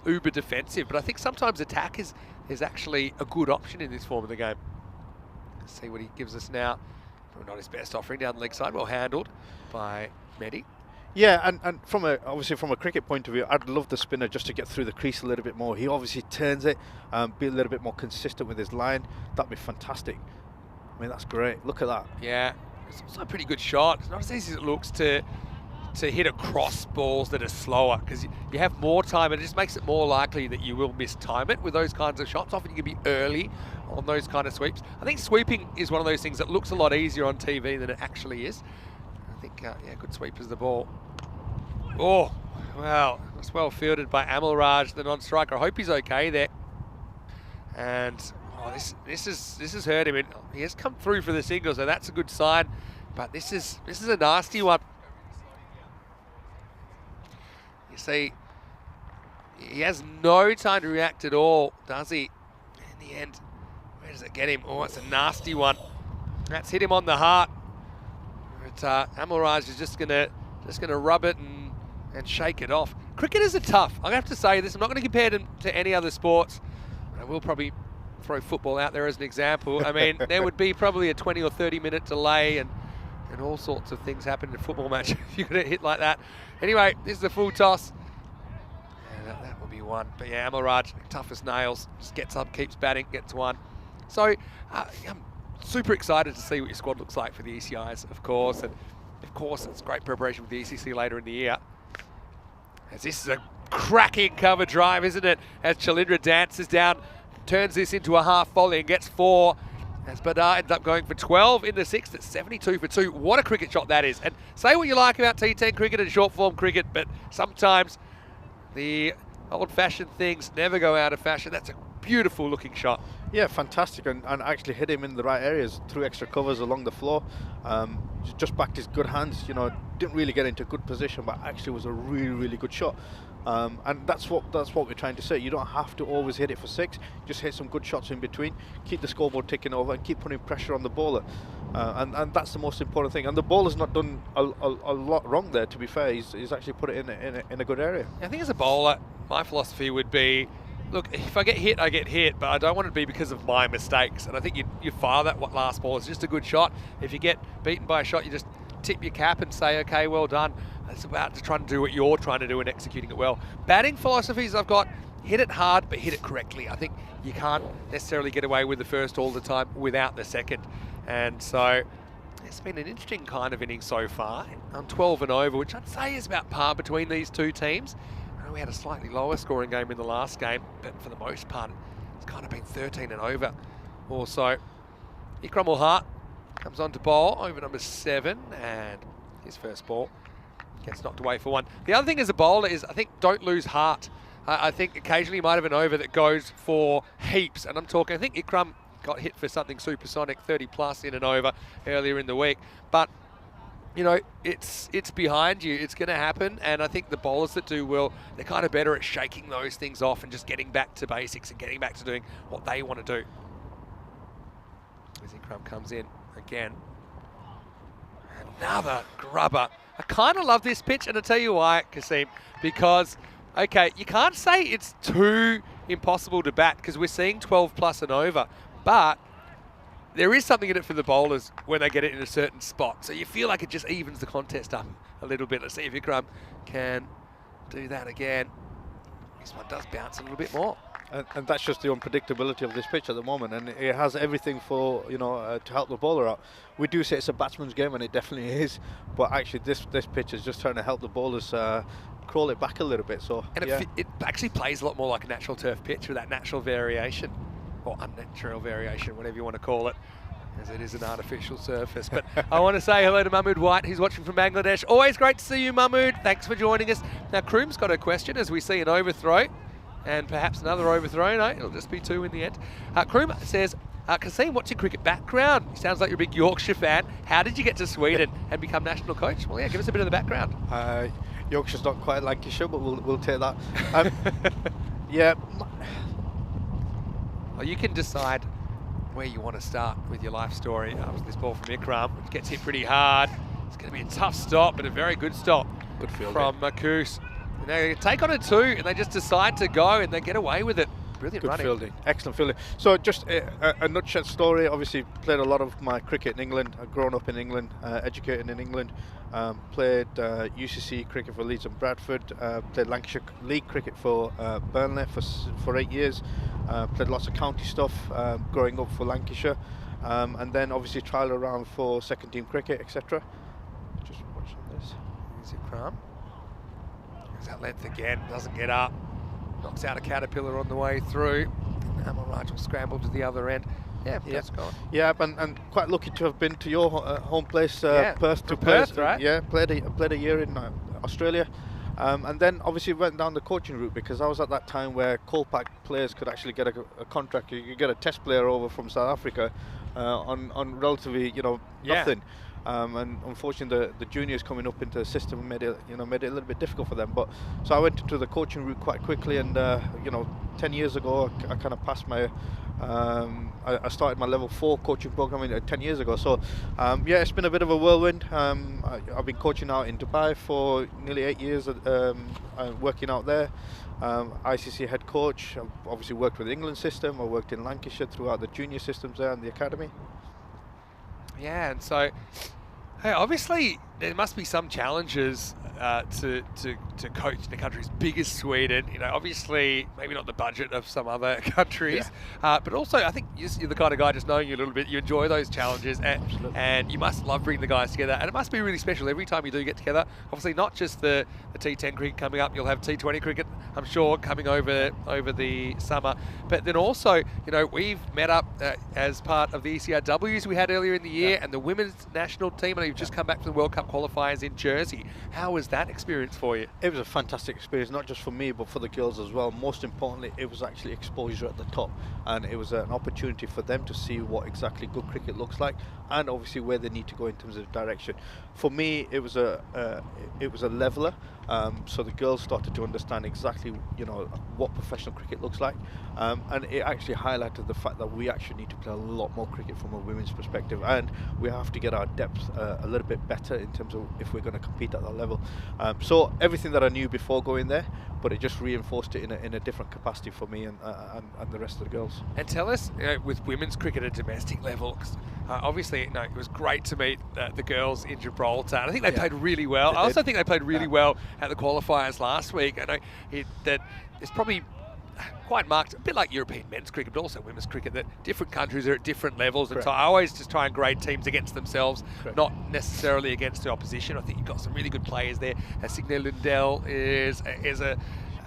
uber defensive, but I think sometimes attack is actually a good option in this form of the game. Let's see what he gives us now. Probably not his best offering down the leg side, well handled by Mehdi. Yeah, and obviously from a cricket point of view, I'd love the spinner just to get through the crease a little bit more. He obviously turns it, be a little bit more consistent with his line. That'd be fantastic. I mean, that's great. Look at that. Yeah, it's also a pretty good shot. It's not as easy as it looks to hit across balls that are slower, because you have more time, and it just makes it more likely that you will mistime it with those kinds of shots. Often you can be early on those kind of sweeps. I think sweeping is one of those things that looks a lot easier on TV than it actually is. I think, yeah, good sweep is the ball. Oh, wow. That's well fielded by Amalraj, the non-striker. I hope he's okay there. And oh, this has hurt him. He has come through for the single, so that's a good sign. But this is a nasty one. You see, he has no time to react at all, does he? In the end, where does it get him? Oh, it's a nasty one. That's hit him on the heart. But Amalraj is just gonna rub it and shake it off. Cricketers are tough. I have to say this. I'm not going to compare them to any other sports. I will probably throw football out there as an example. I mean, there would be probably a 20 or 30 minute delay, and all sorts of things happen in a football match if you get hit like that. Anyway, this is the full toss. And that will be one. But yeah, Amalraj, tough as nails, just gets up, keeps batting, gets one. So I'm super excited to see what your squad looks like for the ECIs, of course. And of course, it's great preparation for the ECC later in the year. As this is a cracking cover drive, isn't it? As Chalindra dances down, turns this into a half volley and gets 4. As Badar ends up going for 12 in the 6th at 72 for 2. What a cricket shot that is. And say what you like about T10 cricket and short form cricket, but sometimes the old-fashioned things never go out of fashion. That's a beautiful looking shot. Yeah, fantastic, and actually hit him in the right areas, through extra covers along the floor. Just backed his good hands, didn't really get into good position, but actually was a really, really good shot. And that's what we're trying to say. You don't have to always hit it for 6. Just hit some good shots in between, keep the scoreboard ticking over, and keep putting pressure on the bowler. And that's the most important thing. And the bowler's not done a lot wrong there, to be fair. He's actually put it in a good area. I think as a bowler, my philosophy would be, look, if I get hit, I get hit, but I don't want it to be because of my mistakes. And I think you fire that last ball. It's just a good shot. If you get beaten by a shot, you just tip your cap and say, okay, well done. It's about to try and do what you're trying to do and executing it well. Batting philosophies I've got, hit it hard, but hit it correctly. I think you can't necessarily get away with the first all the time without the second. And so it's been an interesting kind of inning so far. On 12 and over, which I'd say is about par between these two teams. I know we had a slightly lower scoring game in the last game, but for the most part, it's kind of been 13 and over. Also, Ikram Hart comes on to bowl over number 7, and His first ball gets knocked away for one. The other thing as a bowler is, I think, don't lose heart. I think occasionally you might have an over that goes for heaps, and I'm talking, I think Ikram got hit for something supersonic, 30 plus in an over earlier in the week. But, you know, it's behind you. It's going to happen, and I think the bowlers that do well, they're kind of better at shaking those things off and just getting back to basics and getting back to doing what they want to do. As Ikram comes in again. Another grubber. I kind of love this pitch, and I'll tell you why, Kasim, because, okay, you can't say it's too impossible to bat because we're seeing 12 plus and over, but there is something in it for the bowlers when they get it in a certain spot. So you feel like it just evens the contest up a little bit. Let's see if Ikram can do that again. This one does bounce a little bit more. And that's just the unpredictability of this pitch at the moment, and it has everything for, you know, to help the bowler out. We do say it's a batsman's game, and it definitely is, but actually this pitch is just trying to help the bowlers crawl it back a little bit. So and yeah. it actually plays a lot more like a natural turf pitch with that natural variation, or unnatural variation, whatever you want to call it, as it is an artificial surface. But I want to say hello to Mahmood White, who's watching from Bangladesh. Always great to see you, Mahmood. Thanks for joining us. Now, Kroom's got a question as we see an overthrow. And perhaps another overthrow. No, it'll just be two in the end. Kroom says, Kasim, what's your cricket background? He sounds like you're a big Yorkshire fan. How did you get to Sweden and become national coach? Well, yeah, give us a bit of the background. Yorkshire's not quite Lancashire, but we'll take that. Yeah. Well, you can decide where you want to start with your life story. With this ball from Ikram, which gets hit pretty hard. It's going to be a tough stop, but a very good stop from Marcus. And they take on a 2 and they just decide to go and they get away with it. Brilliant Good running. fielding, excellent fielding. So just a nutshell story. Obviously played a lot of my cricket in England. I've grown up in England, educated in England. Played UCC cricket for Leeds and Bradford. Played Lancashire League cricket for Burnley for 8 years. Played lots of county stuff growing up for Lancashire. And then obviously trialled around for second team cricket, etc. Just watching this. Here's Ikram. That length again, doesn't get up, knocks out a caterpillar on the way through. Amal Raj will scramble to the other end. Yeah, that's gone. Yeah, and quite lucky to have been to your home place, yeah, Perth. To Perth, right? Yeah, played a year in Australia, and then obviously went down the coaching route because I was at that time where Kolpak players could actually get a contract. You could get a test player over from South Africa on relatively, you know, nothing. And unfortunately, the juniors coming up into the system made it a little bit difficult for them. But so I went into the coaching route quite quickly, and 10 years ago, I kind of passed my. I started my level 4 coaching program 10 years ago. So yeah, it's been a bit of a whirlwind. I've been coaching out in Dubai for nearly 8 years, working out there. ICC head coach. I've obviously worked with the England system. I worked in Lancashire throughout the junior systems there and the academy. Yeah, and so hey, obviously there must be some challenges to coach in a country as big as Sweden. You know, obviously maybe not the budget of some other countries, but also I think you're the kind of guy, just knowing you a little bit, you enjoy those challenges, and you must love bringing the guys together. And it must be really special every time you do get together. Obviously not just the T10 cricket coming up, you'll have T20 cricket, I'm sure, coming over the summer. But then also, you know, we've met up as part of the ECRWs we had earlier in the year, and the women's national team, and you've just come back from the World Cup qualifiers in Jersey. How was that experience for you? It was a fantastic experience, not just for me, but for the girls as well. Most importantly, it was actually exposure at the top, and it was an opportunity for them to see what exactly good cricket looks like, and obviously where they need to go in terms of direction. For me, it was a leveler. So the girls started to understand exactly, you know, what professional cricket looks like, and it actually highlighted the fact that we actually need to play a lot more cricket from a women's perspective, and we have to get our depth a little bit better in terms of if we're going to compete at that level. So everything that I knew before going there, but it just reinforced it in a different capacity for me and the rest of the girls. And tell us, you know, with women's cricket at domestic level, obviously, you know, it was great to meet the girls in Gibraltar. And I think they played really well. I also think they played really well at the qualifiers last week. I know that it's probably quite marked, a bit like European men's cricket, but also women's cricket, that different countries are at different levels. And so I always just try and grade teams against themselves, not necessarily against the opposition. I think you've got some really good players there. Signe Lundell is a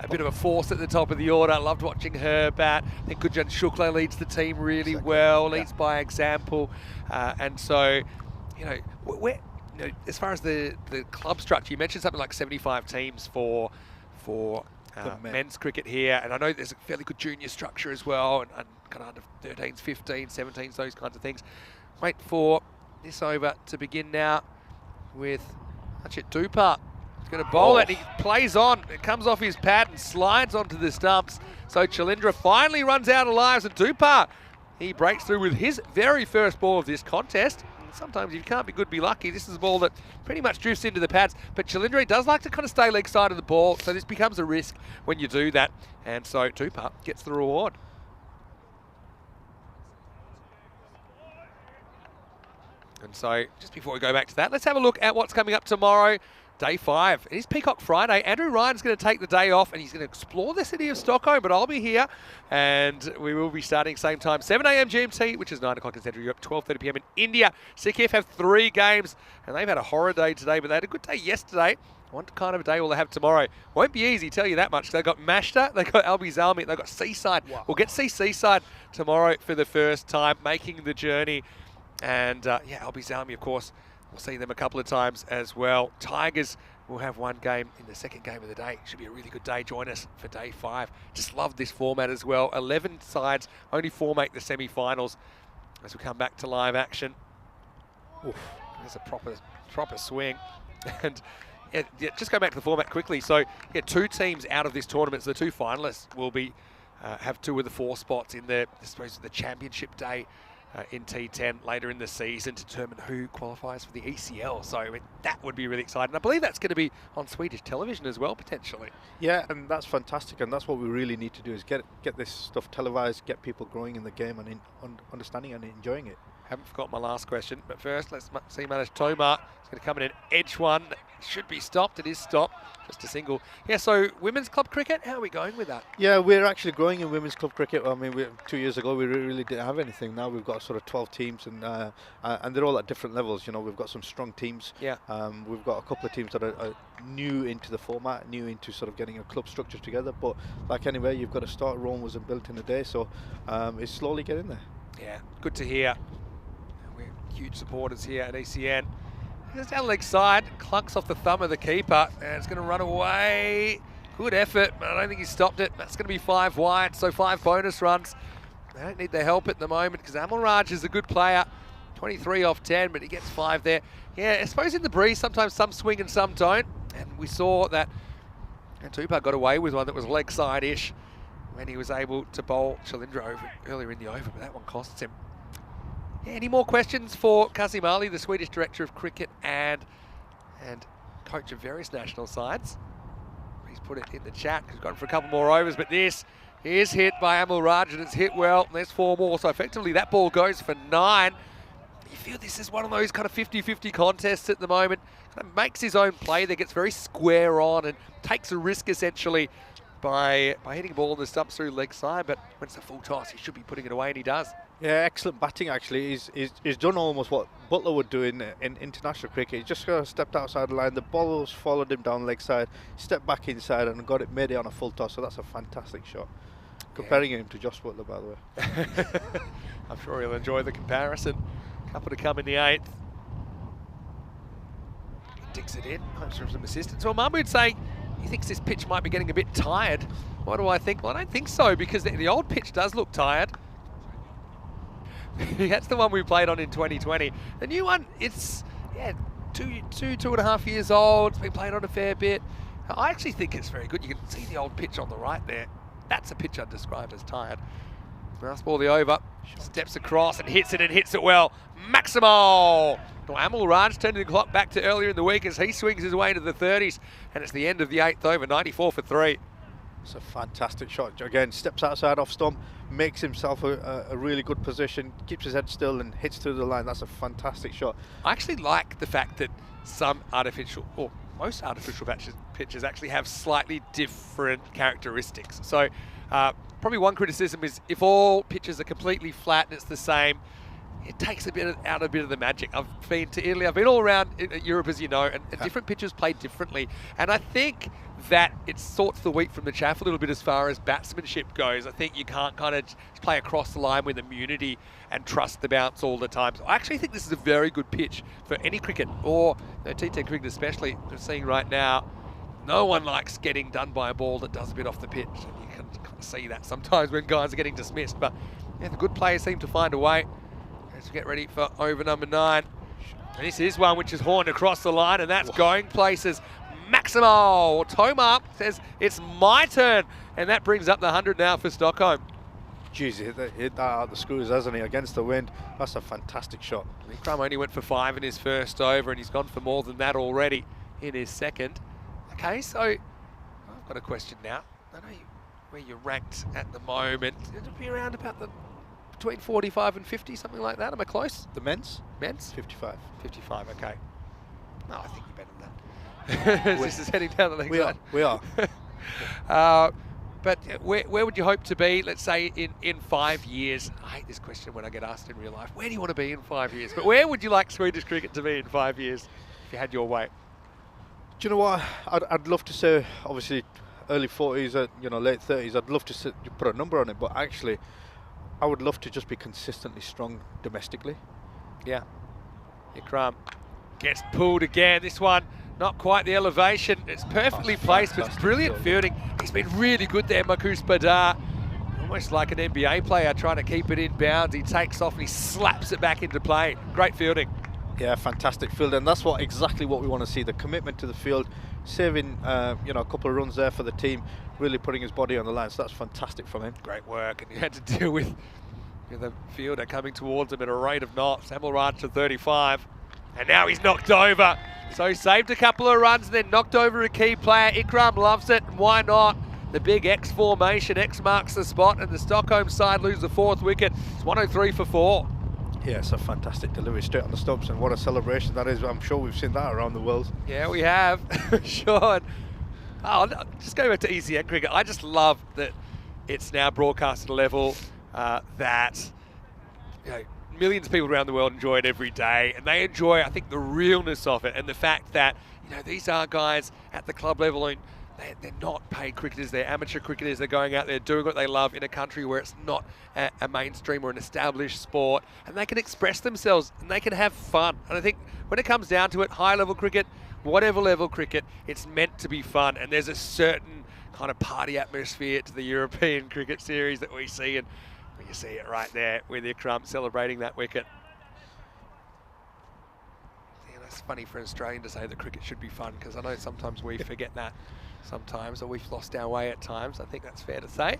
bit of a force at the top of the order. I loved watching her bat. I think Gurjan Shukla leads the team really well, leads by example. And so, you know, you know, as far as the club structure, you mentioned something like 75 teams for men's cricket here, and I know there's a fairly good junior structure as well, and kind of under 13s, 15s, 17s, those kinds of things. Wait for this over to begin now with Achit Dupar. He's going to bowl it, and he plays on. It comes off his pad and slides onto the stumps. So Chalindra finally runs out of lives, and Dupar, he breaks through with his very first ball of this contest. Sometimes if you can't be good, be lucky. This is a ball that pretty much drifts into the pads, but Chalindra does like to kind of stay leg side of the ball, so this becomes a risk when you do that, and so Dupar gets the reward. And so just before we go back to that, let's have a look at what's coming up tomorrow. Day 5. It is Peacock Friday. Andrew Ryan's going to take the day off and he's going to explore the city of Stockholm, but I'll be here and we will be starting same time, 7 a.m. GMT, which is 9 o'clock in Central Europe, 12:30 p.m. in India. CKF have 3 games and they've had a horror day today, but they had a good day yesterday. What kind of a day will they have tomorrow? Won't be easy, tell you that much. They've got Mashta, they've got Albi Zalmi, they've got Seaside. Wow. We'll get to see Seaside tomorrow for the first time, making the journey. And yeah, Albi Zalmi, of course, we'll see them a couple of times as well. Tigers will have 1 game in the second game of the day. Should be a really good day. Join us for day 5. Just love this format as well. 11 sides, only 4 make the semi-finals as we come back to live action. Oof, there's a proper swing. And yeah, just go back to the format quickly. So yeah, 2 teams out of this tournament. So the 2 finalists will be have 2 of the 4 spots in the, I suppose, the championship day in T10 later in the season to determine who qualifies for the ECL. So I mean, that would be really exciting. I believe that's going to be on Swedish television as well, potentially. Yeah, and that's fantastic, and that's what we really need to do is get this stuff televised, get people growing in the game and understanding and enjoying it. Haven't forgot my last question, but first let's see Manish Tomar. He's going to come in and edge one. Should be stopped. It is stopped. Just a single. Yeah, so women's club cricket, how are we going with that? Yeah, we're actually growing in women's club cricket. I mean, 2 years ago we really didn't have anything. Now we've got sort of 12 teams, and they're all at different levels. You know, we've got some strong teams. Yeah. We've got a couple of teams that are new into the format, new into sort of getting a club structure together. But like anywhere, you've got to start. Rome wasn't built in a day, so it's slowly getting there. Yeah, good to hear. We're huge supporters here at ECN. It's down leg side, clunks off the thumb of the keeper, and it's going to run away. Good effort, but I don't think he stopped it. That's going to be 5 wide, so 5 bonus runs. They don't need their help at the moment because Amal Raj is a good player. 23 off 10, but he gets 5 there. Yeah, I suppose in the breeze, sometimes some swing and some don't. And we saw that Tupar got away with one that was leg side-ish when he was able to bowl Chalindra over earlier in the over, but that one costs him. Yeah, any more questions for Kasim Ali, the Swedish Director of Cricket and coach of various national sides? Please put it in the chat. He's gone for a couple more overs, but this is hit by Amal Raj and it's hit well. There's 4 more, so effectively that ball goes for 9. You feel this is one of those kind of 50-50 contests at the moment. Kind of makes his own play there, gets very square on and takes a risk essentially by hitting a ball on the stumps through leg side, but when it's a full toss, he should be putting it away, and he does. Yeah, excellent batting actually. He's done almost what Butler would do in international cricket. He just stepped outside the line, the ball's followed him down leg side, stepped back inside and made it on a full toss, so that's a fantastic shot. Comparing him to Josh Butler, by the way. I'm sure he'll enjoy the comparison. Couple to come in the 8th. He digs it in, hopes for some assistance. Well, Mahmood saying he thinks this pitch might be getting a bit tired. What do I think? Well, I don't think so, because the old pitch does look tired. That's the one we played on in 2020. The new one, it's two and a half years old. It's been played on a fair bit. I actually think it's very good. You can see the old pitch on the right there. That's a pitch I'd describe as tired. Last ball the over. Steps across and hits it well. Maximal! Well, Amal Raj turning the clock back to earlier in the week as he swings his way into the 30s. And it's the end of the 8th over, 94 for 3. It's a fantastic shot. Again, steps outside off stump, makes himself a really good position, keeps his head still and hits through the line. That's a fantastic shot. I actually like the fact that some artificial, or most artificial pitches actually have slightly different characteristics. So probably one criticism is if all pitches are completely flat and it's the same, it takes out a bit of the magic. I've been to Italy, I've been all around Europe, as you know, and different pitches play differently. And I think that it sorts the wheat from the chaff a little bit as far as batsmanship goes. I think you can't kind of play across the line with immunity and trust the bounce all the time. So I actually think this is a very good pitch for any cricket, or T10 cricket especially. We're seeing right now, no one likes getting done by a ball that does a bit off the pitch. And you can kind of see that sometimes when guys are getting dismissed. But yeah, the good players seem to find a way. Let's get ready for over number 9. And this is one which is horned across the line, and that's going places. Maximo Tomar says it's my turn, and that brings up the 100 now for Stockholm. Jeez, he hit that out the screws, hasn't he, against the wind. That's a fantastic shot. Vikram only went for 5 in his first over, and he's gone for more than that already in his second. Okay, so I've got a question now. I know where you're ranked at the moment. It'll be around about between 45 and 50, something like that. Am I close? The men's? Men's? 55. 55, okay. No, I think you're better than that. This is heading down the leg side. We are. But where would you hope to be, let's say, in 5 years? I hate this question when I get asked in real life. Where do you want to be in 5 years? But where would you like Swedish cricket to be in 5 years if you had your way? Do you know what? I'd love to say, obviously, early 40s, late 30s. I'd love to put a number on it, but actually, I would love to just be consistently strong domestically. Yeah. Ikram gets pulled again. This one, not quite the elevation. It's perfectly placed, but brilliant fielding. He's been really good there, Marcus Badar. Almost like an NBA player trying to keep it in bounds. He takes off and he slaps it back into play. Great fielding. Yeah, fantastic field, and that's exactly what we want to see. The commitment to the field, saving a couple of runs there for the team, really putting his body on the line. So that's fantastic from him. Great work, and he had to deal with the fielder coming towards him at a rate of knots. Samuel Raj to 35, and now he's knocked over. So he saved a couple of runs and then knocked over a key player. Ikram loves it, and why not? The big X formation, X marks the spot, and the Stockholm side lose the 4th wicket. It's 103 for 4. Yeah, it's a fantastic delivery straight on the stumps, and what a celebration that is. I'm sure we've seen that around the world. Yeah, we have. Sure. Oh, just going back to ECS cricket, I just love that it's now broadcast at a level that millions of people around the world enjoy it every day, and they enjoy, I think, the realness of it and the fact that these are guys at the club level and they're not paid cricketers, they're amateur cricketers. They're going out there doing what they love in a country where it's not a mainstream or an established sport, and they can express themselves and they can have fun. And I think when it comes down to it, high level cricket, whatever level cricket, it's meant to be fun, and there's a certain kind of party atmosphere to the European cricket series that we see, and you see it right there with Ikram celebrating that wicket. Yeah, that's funny for an Australian to say that cricket should be fun, because I know sometimes we forget that sometimes, or we've lost our way at times. I think that's fair to say.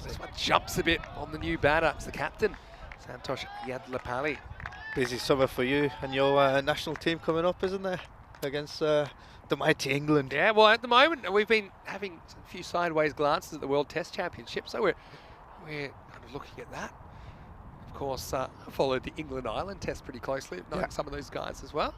This one jumps a bit on the new batter. It's the captain, Santosh Yadlapalli. Busy summer for you and your national team coming up, isn't there? Against the mighty England. Yeah, well, at the moment, we've been having a few sideways glances at the World Test Championship, so we're kind of looking at that. Of course, I followed the England-Ireland Test pretty closely. I've known some of those guys as well.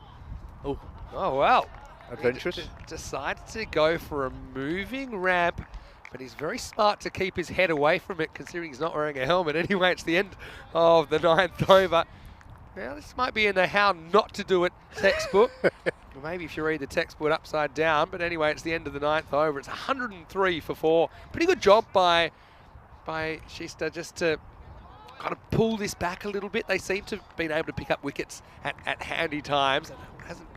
Oh, well. Adventurous. He decided to go for a moving ramp, but he's very smart to keep his head away from it, considering he's not wearing a helmet. Anyway, it's the end of the 9th over. Now, this might be in the how not to do it textbook. Or maybe if you read the textbook upside down. But anyway, it's the end of the 9th over. It's 103 for 4. Pretty good job by Shista just to kind of pull this back a little bit. They seem to have been able to pick up wickets at handy times. It hasn't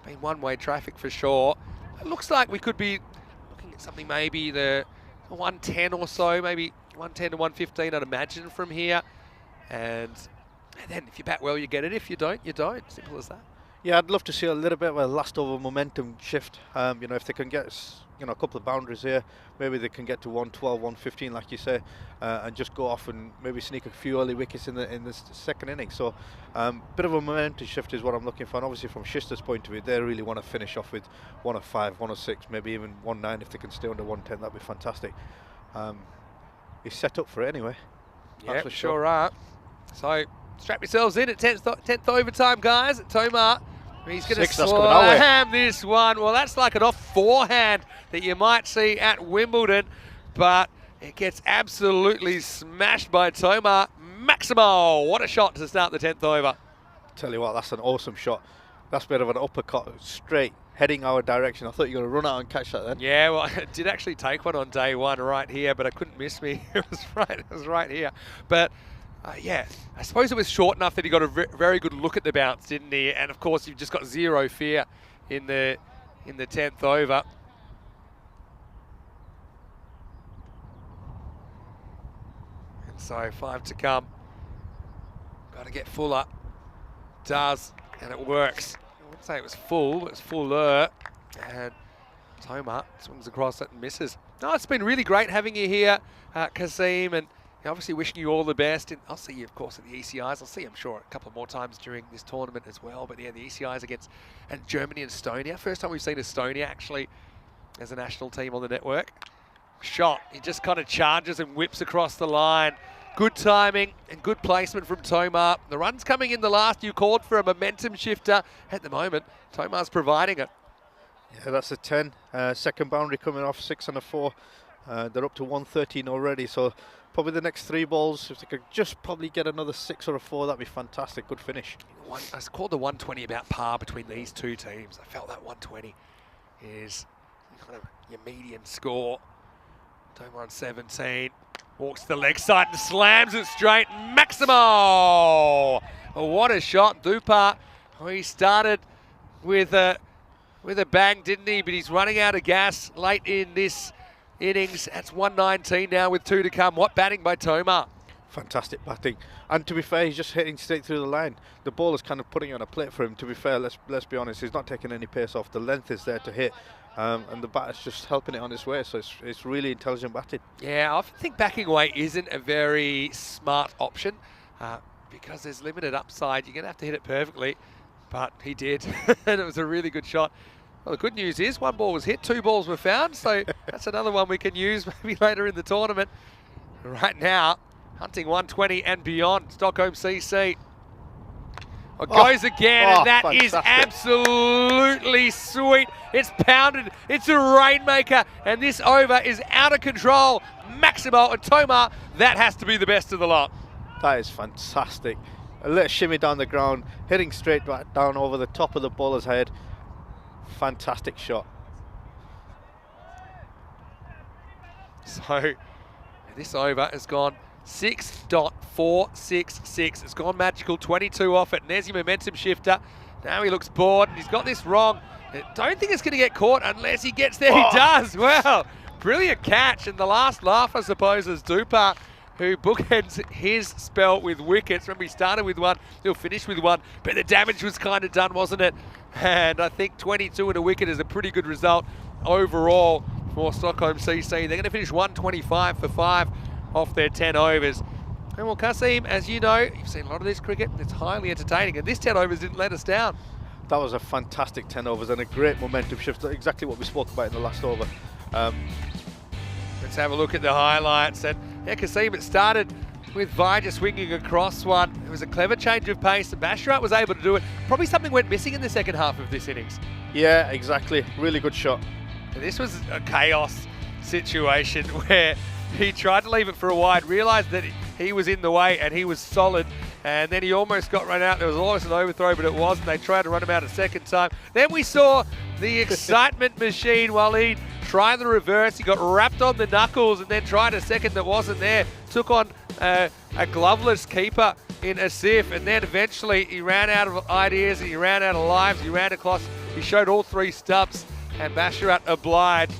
been one-way traffic for sure. It looks like we could be looking at something maybe the 110 or so, maybe 110 to 115, I'd imagine, from here. And then if you bat well, you get it. If you don't, you don't. Simple as that. Yeah, I'd love to see a little bit of a last over momentum shift. If they can get a couple of boundaries here, maybe they can get to 112, 115, like you say, and just go off and maybe sneak a few early wickets in the second inning. So, bit of a momentum shift is what I'm looking for. And obviously, from Shista's point of view, they really want to finish off with 105, 106, maybe even 109 if they can stay under 110. That'd be fantastic. He's set up for it anyway. Yeah, sure are. So strap yourselves in at 10th overtime, guys. At Tomar. He's going to slam this one. Well, that's like an off forehand that you might see at Wimbledon, but it gets absolutely smashed by Tomar. Maximo. What a shot to start the 10th over. Tell you what, that's an awesome shot. That's a bit of an uppercut straight, heading our direction. I thought you were going to run out and catch that then. Yeah, well, I did actually take one on day one right here, but I couldn't miss me. It was right here. But yeah, I suppose it was short enough that he got a very good look at the bounce, didn't he? And of course, you've just got zero fear in the 10th over. And so 5 to come. Got to get fuller. Does, and it works. I wouldn't say it was full, but it's fuller. And Toma swings across it and misses. No, it's been really great having you here, Kasim, and obviously wishing you all the best. And I'll see you, of course, at the ECIs. I'll see you, I'm sure, a couple more times during this tournament as well. But yeah, the ECIs against Germany and Estonia. First time we've seen Estonia actually as a national team on the network. Shot, he just kind of charges and whips across the line. Good timing and good placement from Tomar. The run's coming in the last. You called for a momentum shifter. At the moment, Tomar's providing it. Yeah, that's a 10. Second boundary coming off, 6 and a 4. They're up to 113 already, so probably the next 3 balls, if they could just probably get another 6 or a 4, that'd be fantastic. Good finish. I called the 120 about par between these two teams. I felt that 120 is kind of your median score. Tomar on 17. Walks to the leg side and slams it straight. Maximo! Oh, what a shot. Dupart, he started with a bang, didn't he? But he's running out of gas late in this innings. That's 119 now with 2 to come. What batting by Tomar? Fantastic batting. And to be fair, he's just hitting straight through the line. The ball is kind of putting on a plate for him. To be fair, let's be honest, he's not taking any pace off. The length is there to hit. And the batter's just helping it on his way, so it's really intelligent batting. Yeah, I often think backing away isn't a very smart option because there's limited upside. You're going to have to hit it perfectly, but he did, and it was a really good shot. Well, the good news is 1 ball was hit, 2 balls were found, so that's another one we can use maybe later in the tournament. Right now, hunting 120 and beyond, Stockholm CC. It goes again, and that fantastic. Is absolutely sweet. It's pounded, it's a rainmaker, and this over is out of control. Maximo and Tomar, that has to be the best of the lot. That is fantastic. A little shimmy down the ground, hitting straight back down over the top of the bowler's head. Fantastic shot. So, this over has gone 6.466. It's gone magical, 22 off it. And there's your momentum shifter. Now he looks bored, and he's got this wrong. I don't think it's going to get caught unless he gets there. He does. Well, brilliant catch. And the last laugh, I suppose, is Dupart, who bookends his spell with wickets. Remember, he started with 1, he'll finish with 1, but the damage was kind of done, wasn't it? And I think 22 and a wicket is a pretty good result overall for Stockholm CC. They're going to finish 125 for 5 off their 10 overs. And well, Kasim, as you know, you've seen a lot of this cricket. It's highly entertaining, and this 10 overs didn't let us down. That was a fantastic 10 overs and a great momentum shift. Exactly what we spoke about in the last over. Let's have a look at the highlights. And yeah, Kasim, it started with Vijay swinging across one. It was a clever change of pace, and Basharat was able to do it. Probably something went missing in the second half of this innings. Yeah, exactly. Really good shot. And this was a chaos situation where he tried to leave it for a wide, realised that he was in the way and he was solid, and then he almost got run out. There was almost an overthrow, but it wasn't. They tried to run him out a second time. Then we saw the excitement machine. Waleed tried the reverse. He got wrapped on the knuckles and then tried a second that wasn't there. Took on a gloveless keeper in Asif, and then eventually he ran out of ideas and he ran out of lives. He ran across. He showed all 3 stumps, and Basharat obliged.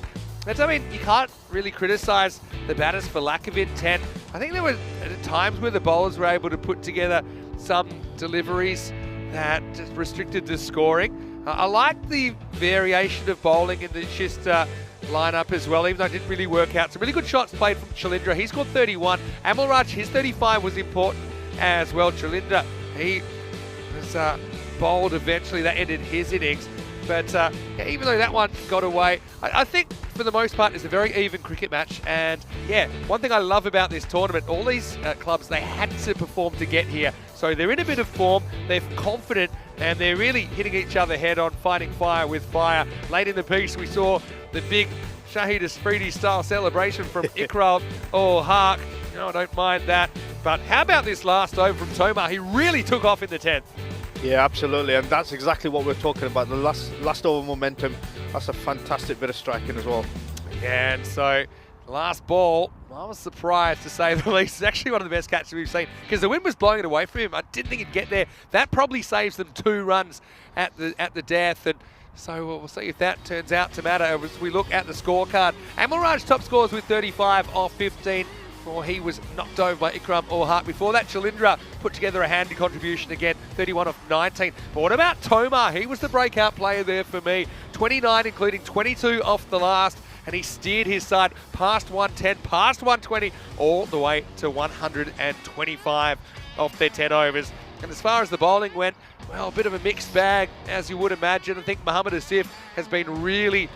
I mean, you can't really criticise the batters for lack of intent. I think there were times where the bowlers were able to put together some deliveries that just restricted the scoring. I like the variation of bowling in the Chester lineup as well, even though it didn't really work out. Some really good shots played from Chalindra. He scored 31. Amalraj, his 35 was important as well. Chalindra, he was bowled eventually. That ended his innings. But yeah, even though that one got away, I think for the most part it's a very even cricket match. And yeah, one thing I love about this tournament, all these clubs, they had to perform to get here. So they're in a bit of form, they're confident, and they're really hitting each other head on, fighting fire with fire. Late in the piece, we saw the big Shahid Afridi style celebration from Ikral. Oh, Hark. No, I don't mind that. But how about this last over from Tomar? He really took off in the 10th. Yeah, absolutely, and that's exactly what we're talking about. The last over momentum. That's a fantastic bit of striking as well. Yeah, and so last ball, I was surprised to say the least. It's actually one of the best catches we've seen because the wind was blowing it away from him. I didn't think he'd get there. That probably saves them 2 runs at the death. And so we'll see if that turns out to matter as we look at the scorecard. Amalraj top scores with 35 off 15. Before he was knocked over by Ikram or Hart. Before that, Chalindra put together a handy contribution again, 31 off 19. But what about Tomar? He was the breakout player there for me. 29, including 22 off the last. And he steered his side past 110, past 120, all the way to 125 off their 10 overs. And as far as the bowling went, well, a bit of a mixed bag, as you would imagine. I think Mohammad Asif has been really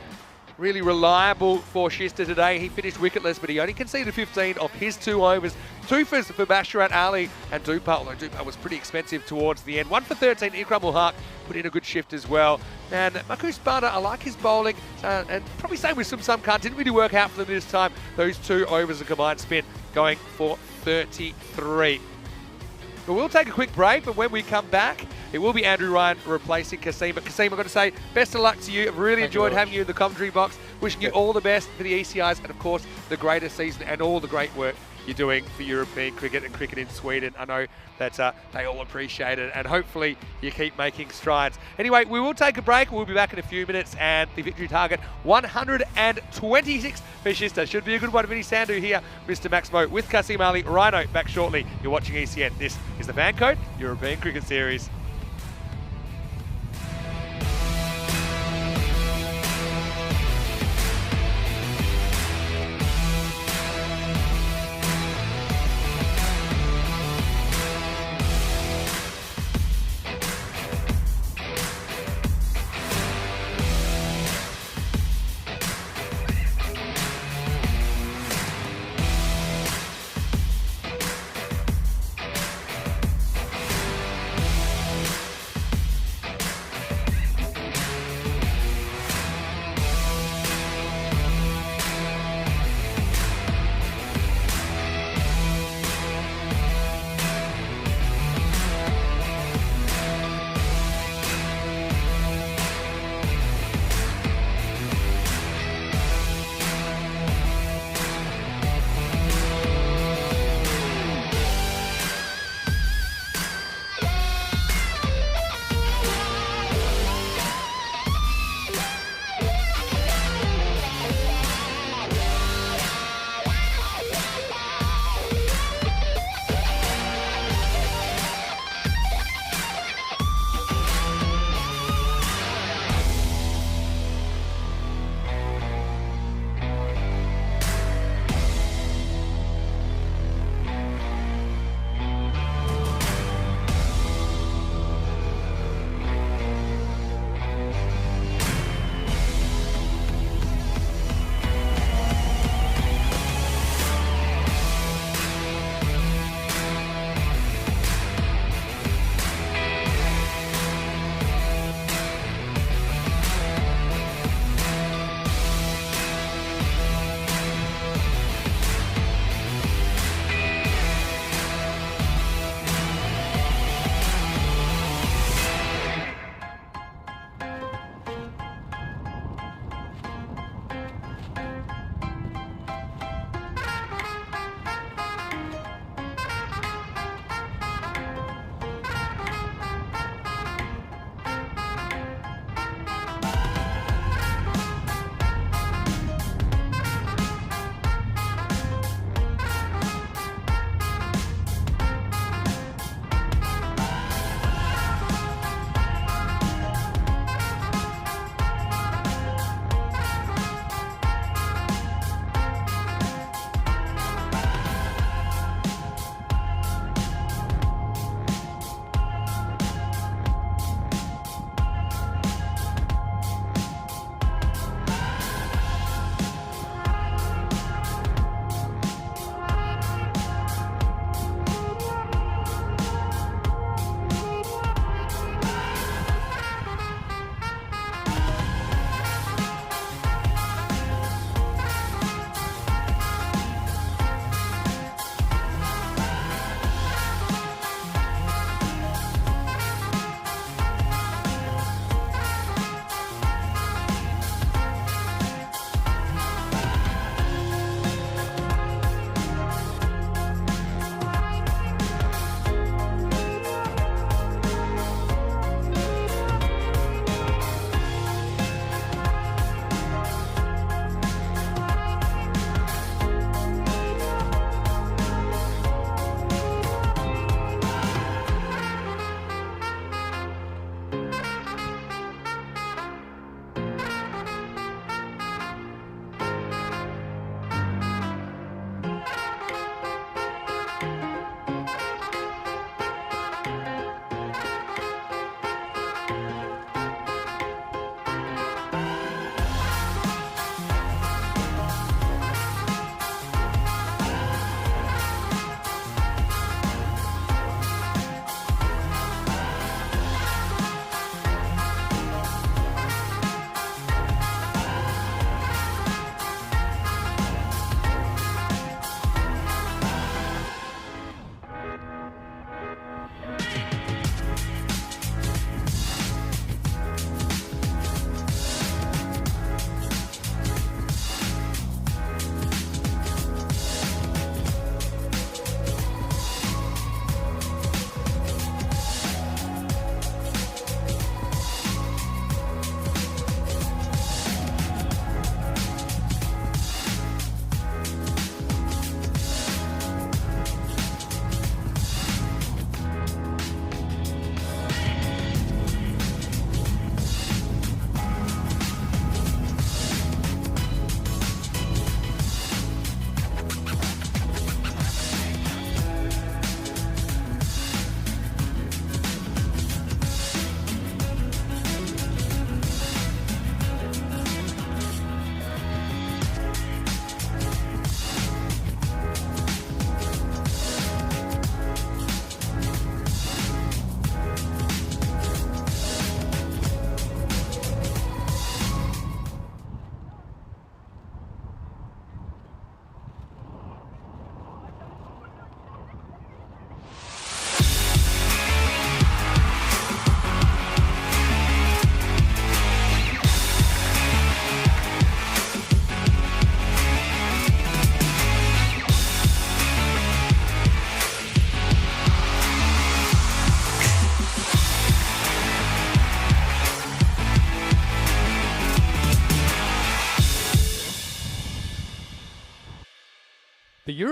reliable for Shista today. He finished wicketless, but he only conceded 15 off his 2 overs. 2 for Basharat Ali and Dupa, although Dupa was pretty expensive towards the end. 1 for 13, Ikram ul Haq put in a good shift as well. And Marcus Bada, I like his bowling, and probably same with Samkhan, didn't really work out for them this time. Those 2 overs of combined spin going for 33. But we'll take a quick break, but when we come back, it will be Andrew Ryan replacing Kasim. But Kasim, I've got to say, best of luck to you. I've really enjoyed having you in the commentary box. Wishing you all the best for the ECIs and, of course, the greatest season and all the great work you're doing for European cricket and cricket in Sweden. I know that they all appreciate it, and hopefully you keep making strides. Anyway, we will take a break. We'll be back in a few minutes, and the victory target, 126 for Shista. Should be a good one. Vinny Sandhu here, Mr. Maximo with Kasim Ali. Rhino back shortly. You're watching ECN. This is the FanCode European Cricket Series.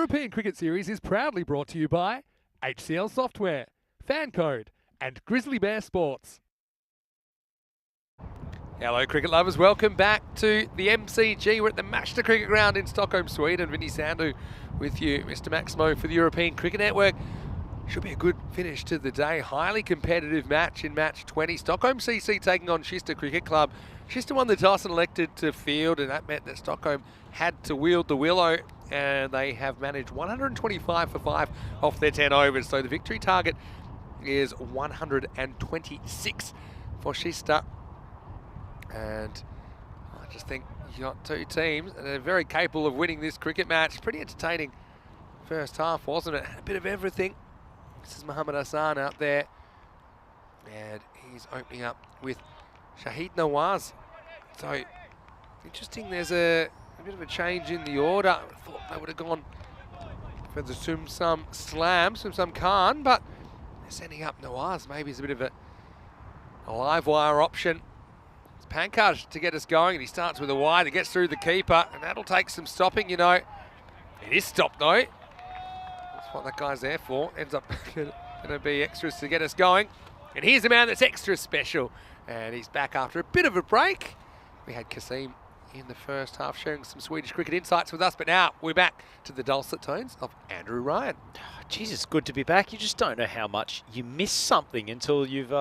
European Cricket Series is proudly brought to you by HCL Software, FanCode, and Grizzly Bear Sports. Hello cricket lovers, welcome back to the MCG. We're at the Matchda Cricket Ground in Stockholm, Sweden. Vinny Sandhu with you, Mr. Maximo for the European Cricket Network. Should be a good finish to the day. Highly competitive match in match 20. Stockholm CC taking on Shista Cricket Club. Shista won the toss and elected to field, and that meant that Stockholm had to wield the willow, and they have managed 125 for 5 off their 10 overs. So the victory target is 126 for Shista. And I just think you got two teams and they're very capable of winning this cricket match. Pretty entertaining first half, wasn't it? A bit of everything. This is Mohammad Hassan out there, and he's opening up with Shahid Nawaz. So interesting, there's a bit of a change in the order. I thought they would have gone for the Sum Slam, Sum Khan, but they're sending up Nawaz. Maybe it's a bit of a live wire option. Pankaj to get us going, and he starts with a wide. He gets through the keeper, and that'll take some stopping, you know. It is stopped though. That's what that guy's there for. Ends up going to be extras to get us going. And here's a man that's extra special, and he's back after a bit of a break. We had Kasim in the first half sharing some Swedish cricket insights with us, but now we're back to the dulcet tones of Andrew Ryan. Jesus, good to be back. You just don't know how much you miss something until you've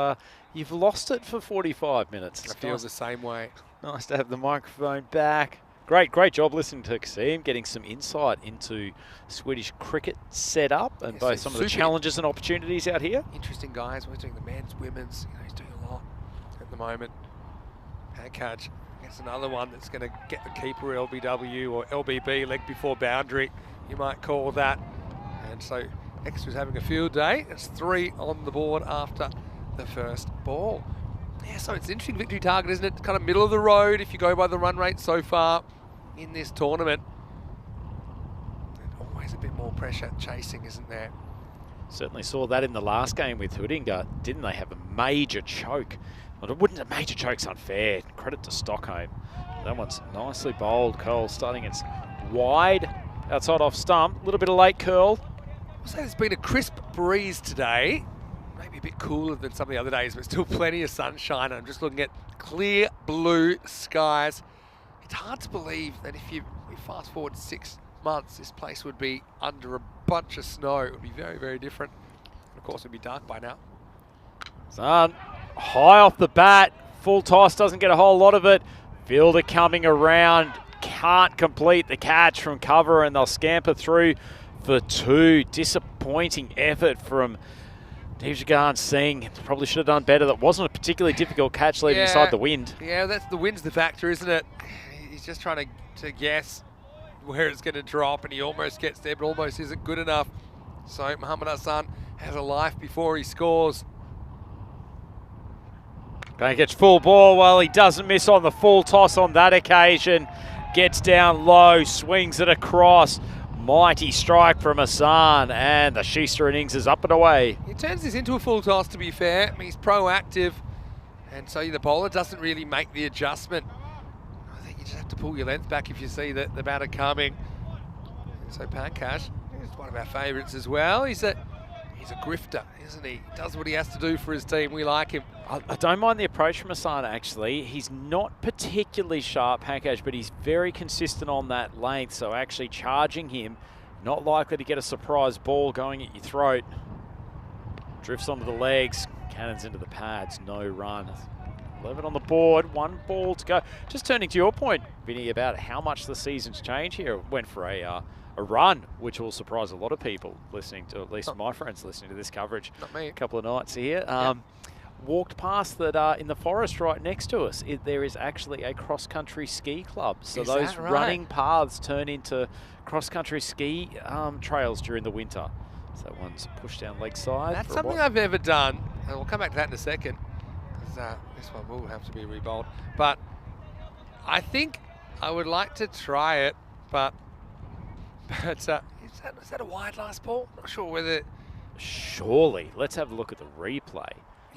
lost it for 45 minutes. I feel the same way. Nice to have the microphone back. Great job listening to Kasim, getting some insight into Swedish cricket setup and both some of the challenges and opportunities out here. Interesting guys. We're doing the men's, women's. You know, he's doing a lot at the moment. Pankaj gets another one that's going to get the keeper LBW or LBB, leg before boundary, you might call that. And so Extra's having a field day. It's 3 on the board after the first ball. Yeah, so it's an interesting victory target, isn't it? Kind of middle of the road if you go by the run rate so far in this tournament. And always a bit more pressure chasing, isn't there? Certainly saw that in the last game with Hoodinga. Didn't they have a major choke? Well, a major choke's unfair. Credit to Stockholm. That one's nicely bowled. Curl starting it's wide, outside off stump. A little bit of late curl. I'll say there's been a crisp breeze today. Maybe a bit cooler than some of the other days, but still plenty of sunshine. I'm just looking at clear blue skies. It's hard to believe that if we fast forward 6 months, this place would be under a bunch of snow. It would be very, very different. And of course, it would be dark by now. Sun high off the bat. Full toss, doesn't get a whole lot of it. Fielder coming around, can't complete the catch from cover, and they'll scamper through for 2. Disappointing effort from Devjagan Singh. Probably should have done better. That wasn't a particularly difficult catch leaving aside the wind. Yeah, that's the wind's the factor, isn't it? He's just trying to guess where it's going to drop, and he almost gets there, but almost isn't good enough. So Mohammad Hassan has a life before he scores. Going to catch full ball. Well, he doesn't miss on the full toss on that occasion. Gets down low, swings it across. Mighty strike from Hassan, and the Shista innings is up and away. He turns this into a full toss, to be fair. I mean, he's proactive, and so the bowler doesn't really make the adjustment. I think you just have to pull your length back if you see the batter coming. So Pankaj is one of our favourites as well. He's a grifter, isn't he? He does what he has to do for his team. We like him. I don't mind the approach from Hassan, actually. He's not particularly sharp, Pankaj, but he's very consistent on that length. So actually charging him, not likely to get a surprise ball going at your throat. Drifts onto the legs, cannons into the pads, no run. 11 on the board, 1 ball to go. Just turning to your point, Vinny, about how much the season's changed here. It went for a run, which will surprise a lot of people listening to, at least my friends listening to this coverage. Not me. A couple of nights here. Walked past that in the forest right next to us. There is actually a cross-country ski club. So those running paths turn into cross-country ski trails during the winter. So that one's pushed down leg side. That's something I've never done. And we'll come back to that in a second. This one will have to be rebowled. But I think I would like to try it, but is that a wide last ball? Not sure whether... Surely. Let's have a look at the replay.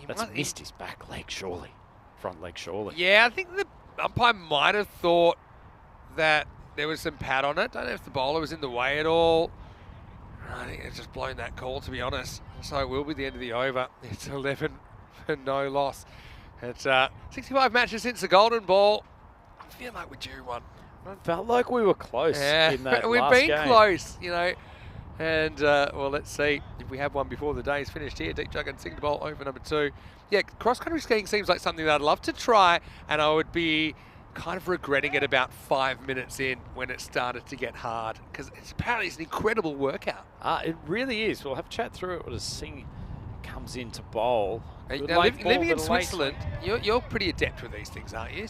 That's missed his back leg, surely. Front leg, surely. Yeah, I think the umpire might have thought that there was some pad on it. Don't know if the bowler was in the way at all. I think it's just blown that call, to be honest. So it will be the end of the over. It's 11 for no loss. It's 65 matches since the golden ball. I feel like we're due one. Felt like we were close in that We've last been game. close, you know. And, well, let's see if we have one before the day is finished here. Deep Jug and Sing the Bowl over number 2. Yeah, cross-country skiing seems like something that I'd love to try, and I would be kind of regretting it about 5 minutes in when it started to get hard, because apparently it's an incredible workout. It really is. We'll have a chat through it as Sing comes in to bowl. Good Now, late ball, living in but a late Switzerland, you're pretty adept with these things, aren't you?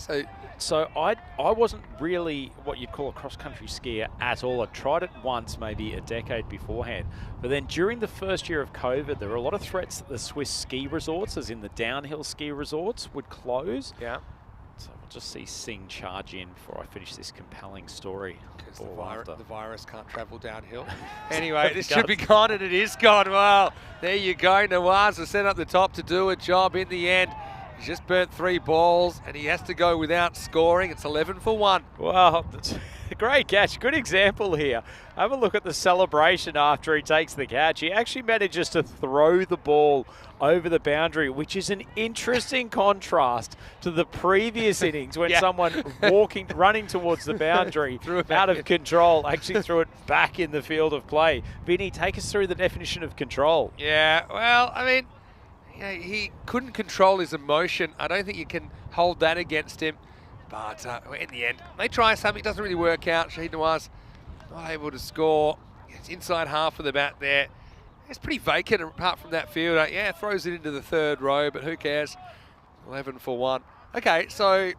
So I wasn't really what you'd call a cross-country skier at all. I tried it once, maybe a decade beforehand. But then during the first year of COVID, there were a lot of threats that the Swiss ski resorts, as in the downhill ski resorts, would close. Yeah. So we'll just see Sing charge in before I finish this compelling story. Because After. the virus can't travel downhill. Anyway, this should be gone, and it is gone. Well, there you go. Nawaz was sent up the top to do a job in the end. He's just burnt 3 balls, and he has to go without scoring. It's 11 for 1. Wow, that's a great catch. Good example here. Have a look at the celebration after he takes the catch. He actually manages to throw the ball over the boundary, which is an interesting contrast to the previous innings when someone running towards the boundary, out of control, actually threw it back in the field of play. Vinny, take us through the definition of control. Yeah, well, I mean, he couldn't control his emotion. I don't think you can hold that against him. But in the end, they try something. It doesn't really work out. Shahid Nawaz not able to score. It's inside half of the bat there. It's pretty vacant apart from that fielder. Yeah, throws it into the 3rd row, but who cares? 11 for 1. Okay, so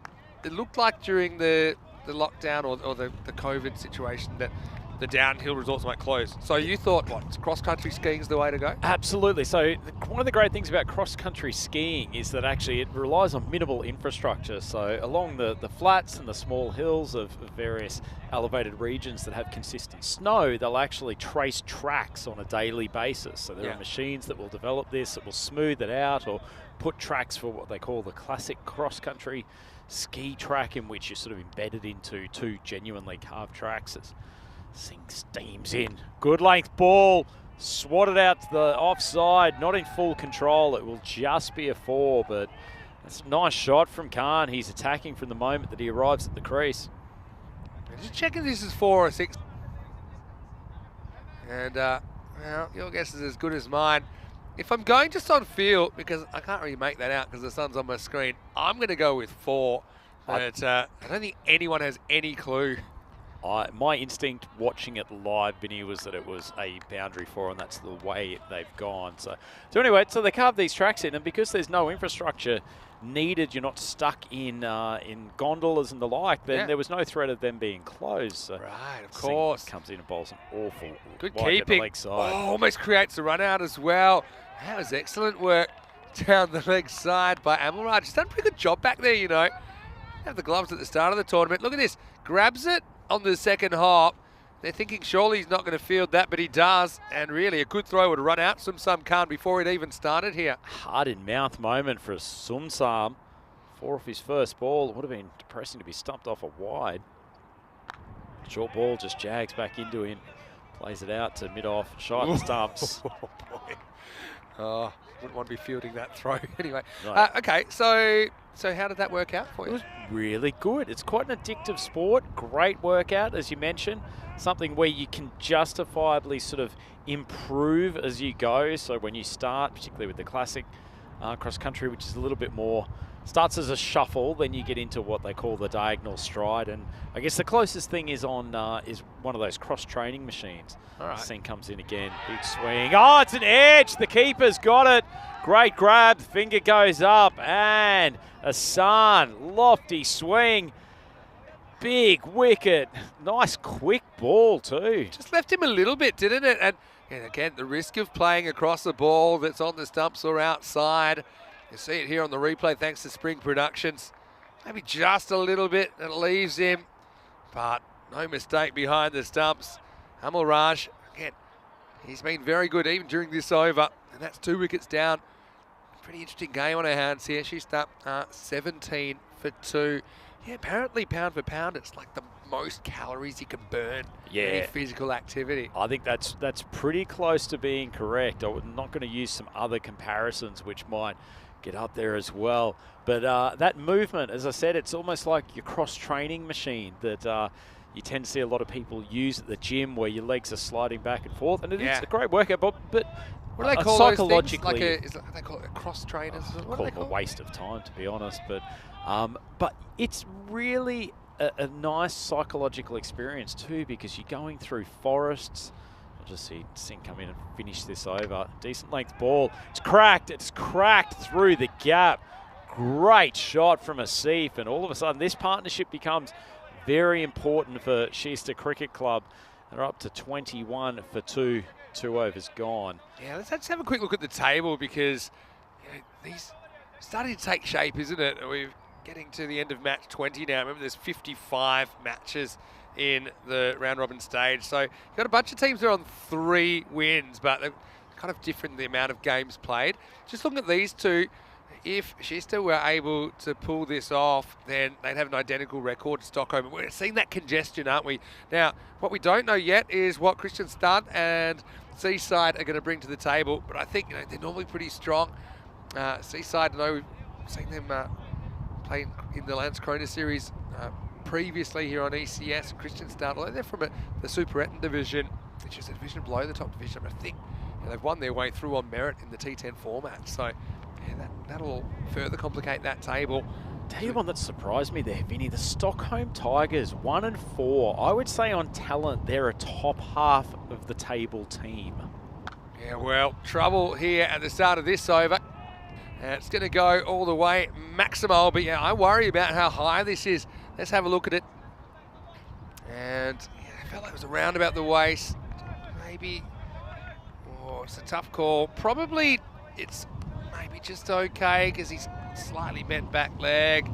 it looked like during the lockdown or the COVID situation that the downhill resorts might close. So you thought, what, cross-country skiing's the way to go? Absolutely. So one of the great things about cross-country skiing is that actually it relies on minimal infrastructure. So along the flats and the small hills of various elevated regions that have consistent snow, they'll actually trace tracks on a daily basis. So there are machines that will develop this, that will smooth it out or put tracks for what they call the classic cross-country ski track, in which you're sort of embedded into 2 genuinely carved tracks. Sing steams in. Good length ball. Swatted out to the offside. Not in full control. It will just be a 4, but that's a nice shot from Khan. He's attacking from the moment that he arrives at the crease. Just checking this is 4 or 6. And, well, your guess is as good as mine. If I'm going just on field, because I can't really make that out because the sun's on my screen, I'm going to go with 4. But I don't think anyone has any clue. My instinct watching it live, Vinny, was that it was a boundary 4, and that's the way they've gone. So anyway, so they carve these tracks in, and because there's no infrastructure needed, you're not stuck in gondolas and the like, then there was no threat of them being closed. So right, of course. Sing comes in and bowls an awful good wide keeping. leg side. Oh, almost creates a run out as well. That was excellent work down the leg side by Amalraj. He's done a pretty good job back there, you know. Have the gloves at the start of the tournament. Look at this. Grabs it on the second hop. They're thinking surely he's not going to field that, but he does. And really a good throw would run out some Khan before it even started here. Hard in mouth moment for Sumsam. 4 off his first ball. It would have been depressing to be stumped off a wide. Short ball just jags back into him. Plays it out to mid-off. Shy the stumps. Oh, boy. Oh, wouldn't want to be fielding that throw anyway. Right. Okay, so how did that work out for It you? was really good. It's quite an addictive sport. Great workout, as you mentioned. Something where you can justifiably sort of improve as you go. So when you start, particularly with the classic cross-country, which is a little bit more, starts as a shuffle, then you get into what they call the diagonal stride. And I guess the closest thing is on is one of those cross-training machines. All right. Sing comes in again, big swing. Oh, it's an edge. The keeper's got it. Great grab, finger goes up, and Hassan, lofty swing. Big wicket. Nice quick ball too. Just left him a little bit, didn't it? And again, the risk of playing across the ball that's on the stumps or outside. You see it here on the replay thanks to Spring Productions. Maybe just a little bit that leaves him, but no mistake behind the stumps. Amalraj, again, he's been very good even during this over, and that's 2 wickets down. Pretty interesting game on her hands here. She's up 17 for 2. Yeah, apparently pound for pound, it's like the most calories you can burn Yeah. in any physical activity. I think that's pretty close to being correct. I'm not going to use some other comparisons which might get up there as well. But that movement, as I said, it's almost like your cross-training machine that you tend to see a lot of people use at the gym, where your legs are sliding back and forth, and it is a great workout. But what do they call those things? psychologically, They call it cross trainers? What call do it they a call waste of time, to be honest. But it's really a nice psychological experience too, because you're going through forests. I'll just see Singh come in and finish this over. Decent length ball. It's cracked. It's cracked through the gap. Great shot from Asif, and all of a sudden this partnership becomes very important for Sheester Cricket Club. They're up to 21 for 2. 2 overs gone. Yeah, let's just have a quick look at the table, because these starting to take shape, isn't it? We're getting to the end of match 20 now. Remember, there's 55 matches in the round robin stage. So you've got a bunch of teams that are on 3 wins, but they're kind of different, the amount of games played. Just looking at these two, if Sheester were able to pull this off, then they'd have an identical record to Stockholm. We're seeing that congestion, aren't we? Now, what we don't know yet is what Kristianstad and Seaside are going to bring to the table, but I think they're normally pretty strong. Seaside, I know we've seen them playing in the Landskrona series previously here on ECS. Kristianstad, although they're from the Superettan division, which is a division below the top division, but I think they've won their way through on merit in the T10 format. So yeah, that'll further complicate that table. Tell you one that surprised me there, Vinny, the Stockholm Tigers, 1 and 4. I would say on talent, they're a top half of the table team. Yeah, well, trouble here at the start of this over. It's going to go all the way maximal, but yeah, I worry about how high this is. Let's have a look at it. And yeah, I felt like it was around about the waist. Maybe, it's a tough call. Probably it's maybe just okay, because he's slightly bent back leg.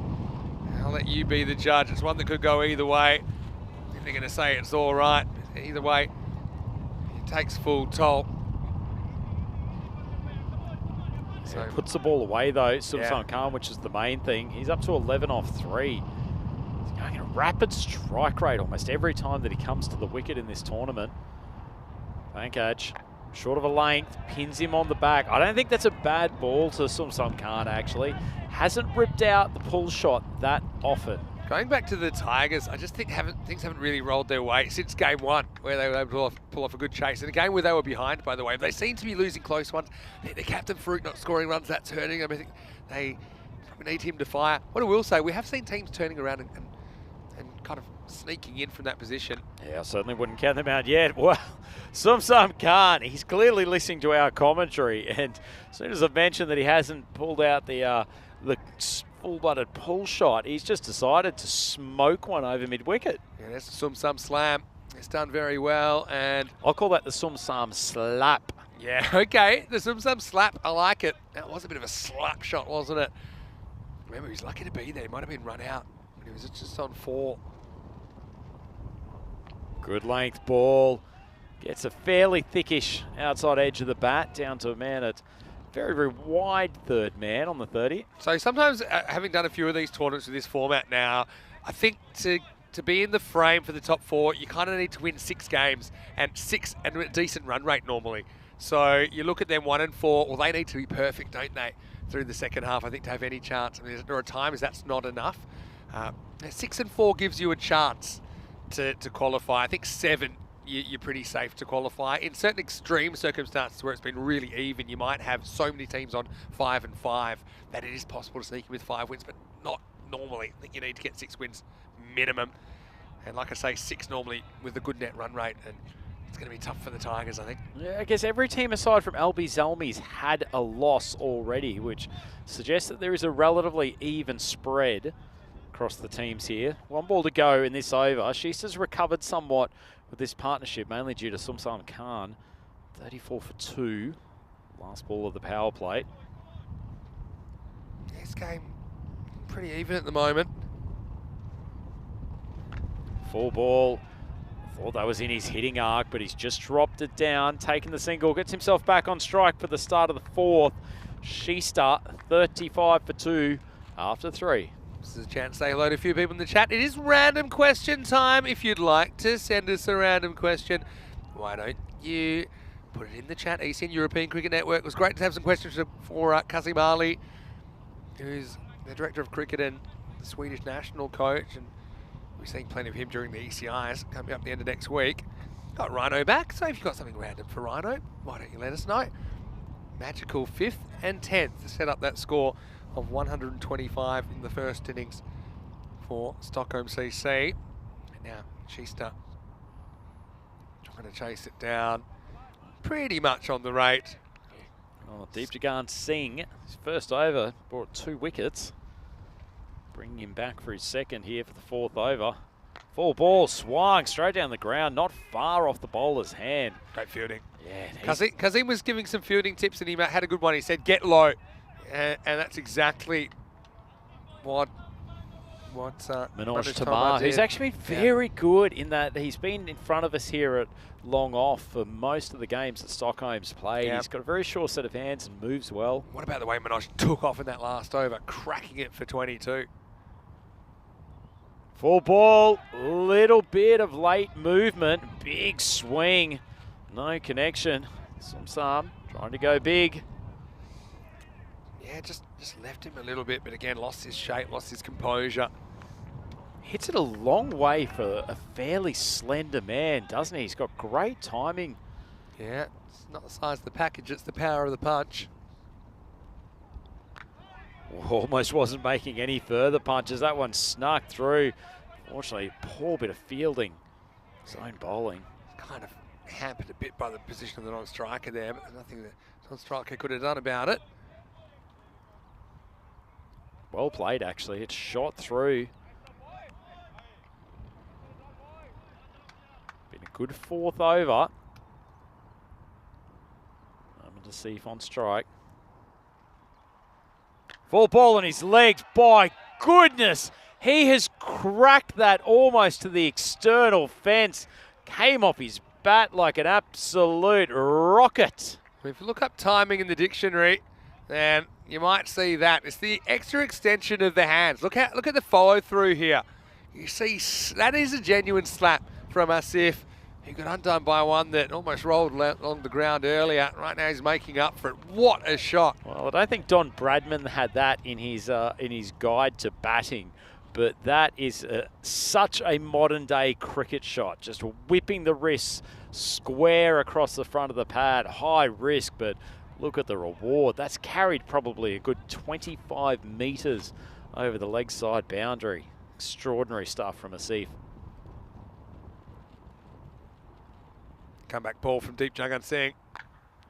I'll let you be the judge. It's one that could go either way. If they're going to say it's all right, either way, it takes full toll. So he puts the ball away though, Sumsam Khan, which is the main thing. He's up to 11 off 3. He's going at a rapid strike rate almost every time that he comes to the wicket in this tournament. Pankaj, short of a length, pins him on the back. I don't think that's a bad ball to Sumsam Khan, actually. Hasn't ripped out the pull shot that often. Going back to the Tigers, I just think things haven't really rolled their way since game 1, where they were able to pull off a good chase. In a game where they were behind, by the way, they seem to be losing close ones. Their captain Farouk not scoring runs, that's hurting them. I think they probably need him to fire. What I will say, we have seen teams turning around and kind of sneaking in from that position. Yeah, I certainly wouldn't count them out yet. Well, Sumsam Khan, he's clearly listening to our commentary, and as soon as I've mentioned that he hasn't pulled out the full-blooded pull shot, he's just decided to smoke one over mid-wicket. Yeah, that's the Sumsam slam. It's done very well, and I'll call that the Sumsam slap. yeah, okay, the Sumsam slap, I like it. That was a bit of a slap shot, wasn't it? Remember, he was lucky to be there. He might have been run out when he was just on 4. Good length ball. Gets a fairly thickish outside edge of the bat down to a man at very, very wide third man on the 30. So sometimes, having done a few of these tournaments with this format now, I think to be in the frame for the top 4, you kind of need to win 6 games and a decent run rate normally. So you look at them 1 and 4, well, they need to be perfect, don't they, through the second half, I think, to have any chance. I mean, there are times that's not enough. 6 and 4 gives you a chance to qualify. I think 7, you're pretty safe to qualify. In certain extreme circumstances where it's been really even, you might have so many teams on 5 and 5 that it is possible to sneak in with 5 wins, but not normally. I think you need to get 6 wins minimum. And like I say, 6 normally with a good net run rate, and it's going to be tough for the Tigers, I think. Yeah, I guess every team aside from LB Zelmi's had a loss already, which suggests that there is a relatively even spread across the teams here. 1 ball to go in this over. Sheester's recovered somewhat with this partnership, mainly due to Sumsam Khan. 34 for 2. Last ball of the power play. This game pretty even at the moment. 4 ball. Thought that was in his hitting arc, but he's just dropped it down, taken the single, gets himself back on strike for the start of the 4th. Sheester, 35 for 2 after 3. This is a chance to say hello to a few people in the chat. It is random question time. If you'd like to send us a random question, why don't you put it in the chat? ECN European Cricket Network. It was great to have some questions for Kasim Ali, who's the Director of Cricket and the Swedish national coach. And we're seeing plenty of him during the ECIs coming up the end of next week. Got Rhino back, so if you've got something random for Rhino, why don't you let us know? Magical 5th and 10th to set up that score of 125 in the first innings for Stockholm CC. And now Schuster trying to chase it down, pretty much on the rate. Oh, Deepjagan Singh, his first over, brought 2 wickets. Bringing him back for his second here for the 4th over. Full ball swung straight down the ground, not far off the bowler's hand. Great fielding. Yeah, Kazim was giving some fielding tips and he had a good one. He said, get low. And that's exactly what Manoj Tamar, who's actually been very good in that he's been in front of us here at long off for most of the games that Stockholm's played. Yep. He's got a very sure set of hands and moves well. What about the way Manoj took off in that last over, cracking it for 22? Full ball, little bit of late movement, big swing, no connection. Sam trying to go big. Yeah, just left him a little bit, but again, lost his shape, lost his composure. Hits it a long way for a fairly slender man, doesn't he? He's got great timing. Yeah, it's not the size of the package, it's the power of the punch. Almost wasn't making any further punches. That one snuck through. Fortunately, poor bit of fielding. Zone bowling. Kind of hampered a bit by the position of the non-striker there, but there's nothing the non-striker could have done about it. Well played, actually. It's shot through. Been a good 4th over. I'm to see if on strike. Full ball on his legs. By goodness, he has cracked that almost to the external fence. Came off his bat like an absolute rocket. If you look up timing in the dictionary, then you might see that. It's the extra extension of the hands. Look at the follow through here. You see, that is a genuine slap from Asif. He got undone by one that almost rolled along the ground earlier. Right now he's making up for it. What a shot. Well, I don't think Don Bradman had that in his guide to batting, but that is such a modern day cricket shot. Just whipping the wrists square across the front of the pad. High risk, but look at the reward. That's carried probably a good 25 metres over the leg side boundary. Extraordinary stuff from Asif. Comeback ball from Deepjagan Singh.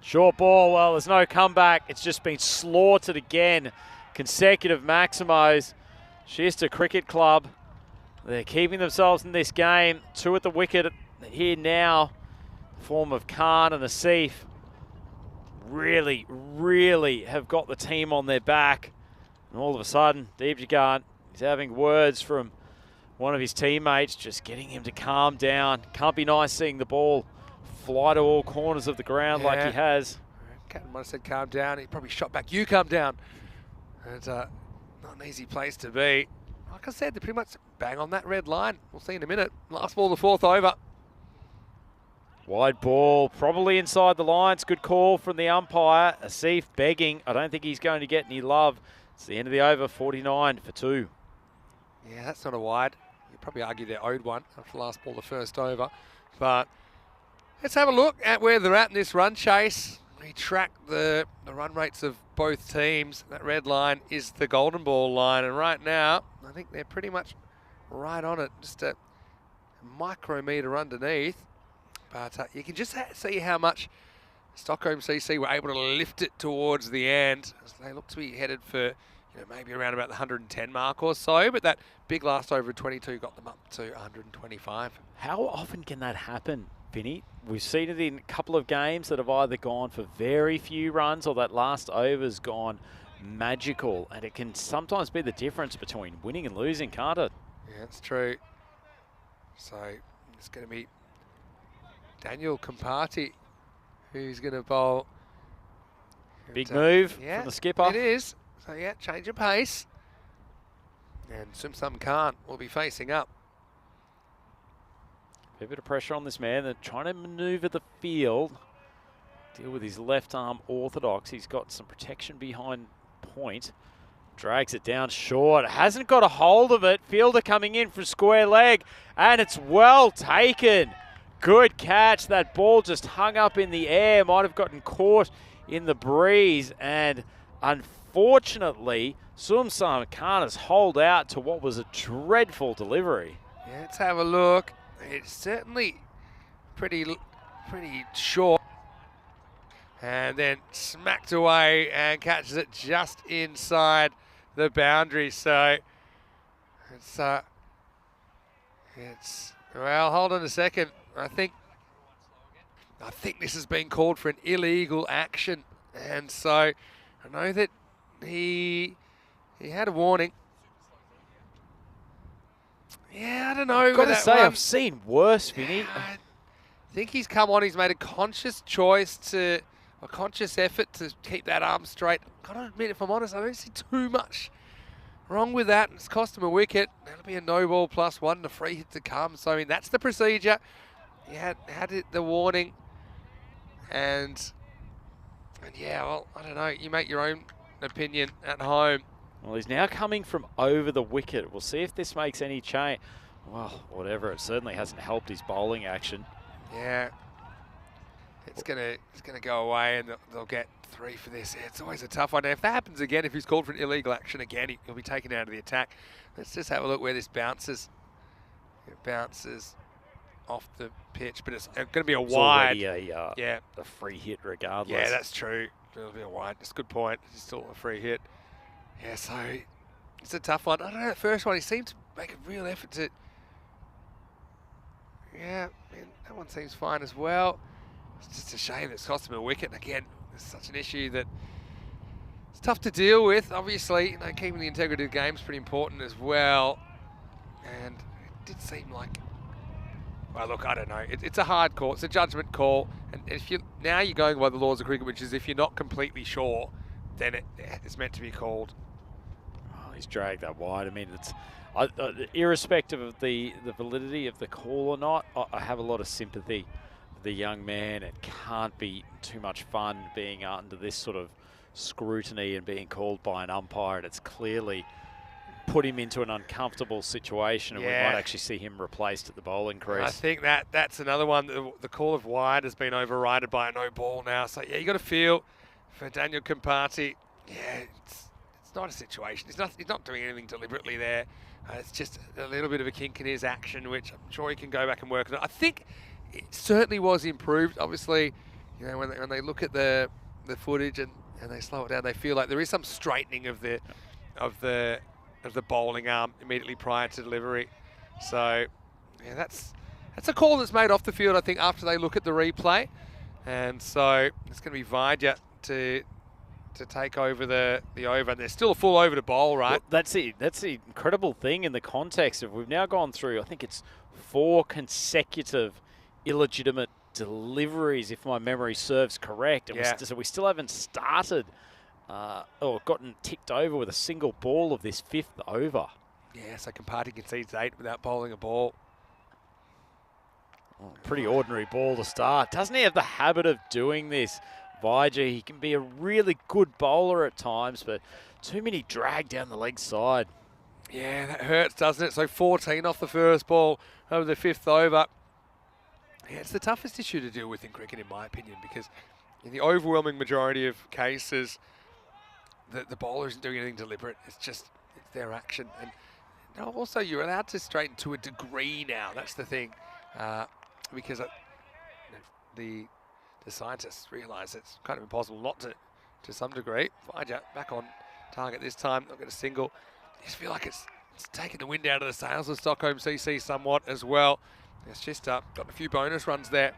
Short ball, well, there's no comeback. It's just been slaughtered again. Consecutive maximos. Schuster Cricket Club. They're keeping themselves in this game. 2 at the wicket here now. Form of Khan and Asif. Really, really have got the team on their back. And all of a sudden, Deepjagan is having words from one of his teammates, just getting him to calm down. Can't be nice seeing the ball fly to all corners of the ground like he has. Captain might have said calm down. He probably shot back, you calm down. It's not an easy place to be. Like I said, they're pretty much bang on that red line. We'll see in a minute. Last ball, the 4th over. Wide ball, probably inside the lines. Good call from the umpire. Asif begging. I don't think he's going to get any love. It's the end of the over, 49 for 2. Yeah, that's not a wide. You'd probably argue they're owed one after the last ball, the first over. But let's have a look at where they're at in this run chase. We track the run rates of both teams. That red line is the golden ball line. And right now, I think they're pretty much right on it. Just a micrometre underneath. But you can just see how much Stockholm CC were able to lift it towards the end. As they look to be headed for maybe around about the 110 mark or so. But that big last over of 22 got them up to 125. How often can that happen, Vinny? We've seen it in a couple of games that have either gone for very few runs or that last over's gone magical. And it can sometimes be the difference between winning and losing, can't it? Yeah, that's true. So it's going to be Daniel Compati who's going to bowl. Big move yeah, from the skipper. It is. So yeah, change of pace. And Sumsum Khan will be facing up. A bit of pressure on this man. They're trying to manoeuvre the field. Deal with his left arm orthodox. He's got some protection behind point. Drags it down short. Hasn't got a hold of it. Fielder coming in for square leg. And it's well taken. Good catch. That ball just hung up in the air. Might have gotten caught in the breeze. And unfortunately, Sumsum Khan has holed out to what was a dreadful delivery. Yeah, let's have a look. It's certainly pretty short. And then smacked away and catches it just inside the boundary. So it's well, hold on a second. I think this has been called for an illegal action. And so I know that he had a warning. Yeah, I don't know. I've got to that say, one. I've seen worse, Vinny. Yeah, I think he's come on. He's made a conscious a conscious effort to keep that arm straight. Got to admit, if I'm honest, I don't see too much wrong with that. It's cost him a wicket. That'll be a no ball +1 and a free hit to come. So I mean, that's the procedure. He had the warning, and yeah, well, I don't know. You make your own opinion at home. Well, he's now coming from over the wicket. We'll see if this makes any change. Well, whatever. It certainly hasn't helped his bowling action. Yeah, it's gonna go away, and they'll get 3 for this. Yeah, it's always a tough one. Now, if that happens again, if he's called for an illegal action again, he'll be taken out of the attack. Let's just have a look where this bounces. It bounces off the pitch, but it's going to be a It's wide. already Yeah, a free hit regardless. yeah, that's true. It'll be a wide. It's a good point. It's still a free hit. Yeah, so it's a tough one. I don't know, the first one, he seemed to make a real effort to... Yeah, man, that one seems fine as well. It's just a shame that it's cost him a wicket. And again, it's such an issue that it's tough to deal with. Obviously, keeping the integrity of the game is pretty important as well. And it did seem like... Well, look, I don't know. It's a hard call. It's a judgment call. And if now you're going by the laws of cricket, which is if you're not completely sure, then it's meant to be called. Oh, he's dragged that wide. I mean, it's irrespective of the validity of the call or not, I have a lot of sympathy for the young man. It can't be too much fun being under this sort of scrutiny and being called by an umpire, and it's clearly put him into an uncomfortable situation, and we might actually see him replaced at the bowling crease. I think that's another one. The call of wide has been overridden by a no ball now. So yeah, you got to feel for Daniel Kampati. Yeah, it's not a situation. He's not doing anything deliberately there. It's just a little bit of a kink in his action, which I'm sure he can go back and work on. I think it certainly was improved. Obviously, when they look at the footage and they slow it down, they feel like there is some straightening of the bowling arm immediately prior to delivery. So yeah, that's a call that's made off the field, I think, after they look at the replay. And so it's going to be Vaidya to take over the over, and there's still a full over to bowl, right? Well, that's the incredible thing in the context of we've now gone through, I think it's 4 consecutive illegitimate deliveries, if my memory serves correct. And so we still haven't started or gotten ticked over with a single ball of this 5th over. Yeah, so Kampati concedes 8 without bowling a ball. Oh, pretty ordinary ball to start. Doesn't he have the habit of doing this? Vaidya, he can be a really good bowler at times, but too many drag down the leg side. Yeah, that hurts, doesn't it? So 14 off the first ball over the 5th over. Yeah, it's the toughest issue to deal with in cricket, in my opinion, because in the overwhelming majority of cases, the bowler isn't doing anything deliberate. It's their action. And also, you're allowed to straighten to a degree now. That's the thing, because the scientists realise it's kind of impossible not to some degree. Vaidya back on target this time. Not get a single. I just feel like it's taken the wind out of the sails of Stockholm CC somewhat as well. It's just got a few bonus runs there.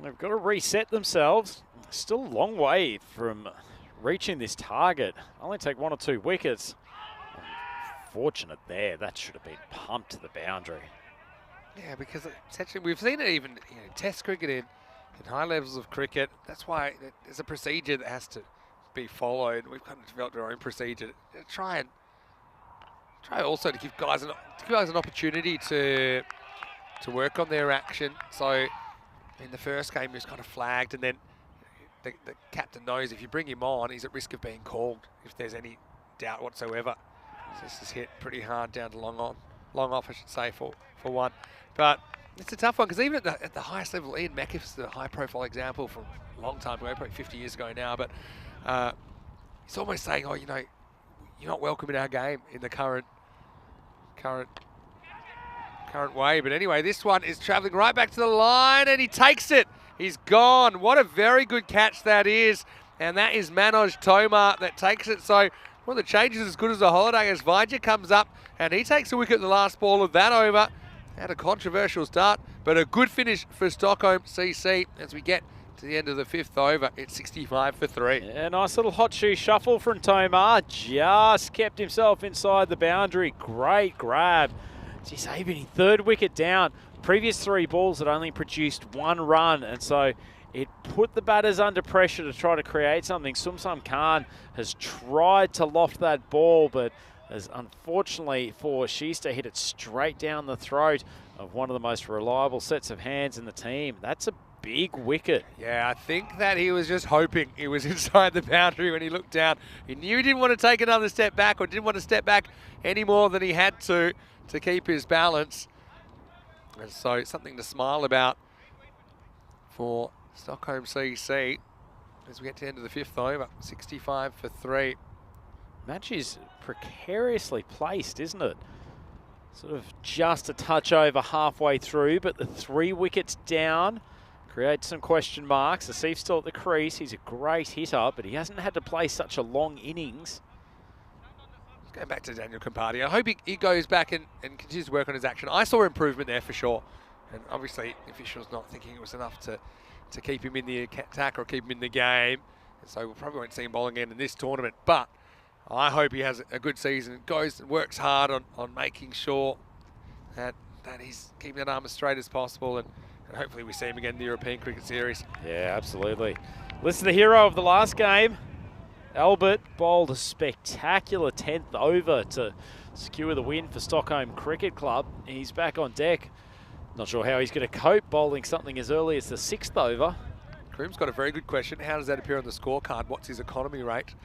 They've got to reset themselves. Still a long way from reaching this target. Only take 1 or 2 wickets. Unfortunate there. That should have been pumped to the boundary. Yeah, because essentially we've seen it even in Test cricket in high levels of cricket. That's why there's a procedure that has to be followed. We've kind of developed our own procedure to try and Try also to give guys an opportunity to work on their action. So in the first game, he was kind of flagged, and then the captain knows if you bring him on, he's at risk of being called if there's any doubt whatsoever. So this is hit pretty hard down to long off, I should say, for one. But it's a tough one because even at the highest level, Ian Meckiff's the high-profile example from a long time ago, probably 50 years ago now. But it's almost saying, oh, you know, you're not welcome in our game in the current way. But anyway, this one is travelling right back to the line, and he takes it. He's gone. What a very good catch that is. And that is Manoj Tomar that takes it. So one of the changes as good as a holiday as Vaidya comes up, and he takes a wicket at the last ball of that over. Had a controversial start, but a good finish for Stockholm CC as we get to the end of the 5th over. It's 65 for 3. Yeah, nice little hot shoe shuffle from Tomar. Just kept himself inside the boundary. Great grab. Geez, even 3rd wicket down. Previous 3 balls had only produced 1 run, and so it put the batters under pressure to try to create something. Sumsam Khan has tried to loft that ball, but has unfortunately for Schuster hit it straight down the throat of one of the most reliable sets of hands in the team. That's a big wicket. Yeah, I think that he was just hoping he was inside the boundary when he looked down. He knew he didn't want to take another step back, or didn't want to step back any more than he had to keep his balance. And so something to smile about for Stockholm CC as we get to the end of the 5th over. 65 for 3. Match is precariously placed, isn't it? Sort of just a touch over halfway through, but the 3 wickets down creates some question marks. Asif's still at the crease. He's a great hitter, but he hasn't had to play such a long innings. Going back to Daniel Kampadia, I hope he goes back and continues to work on his action. I saw improvement there for sure. And obviously, the officials not thinking it was enough to keep him in the attack or keep him in the game. And so we probably won't see him bowling again in this tournament. But I hope he has a good season, goes and works hard on making sure that he's keeping that arm as straight as possible, and hopefully we see him again in the European Cricket Series. Yeah, absolutely. Listen, the hero of the last game, Albert, bowled a spectacular 10th over to secure the win for Stockholm Cricket Club. He's back on deck. Not sure how he's going to cope bowling something as early as the 6th over. Kroom's got a very good question. How does that appear on the scorecard? What's his economy rate?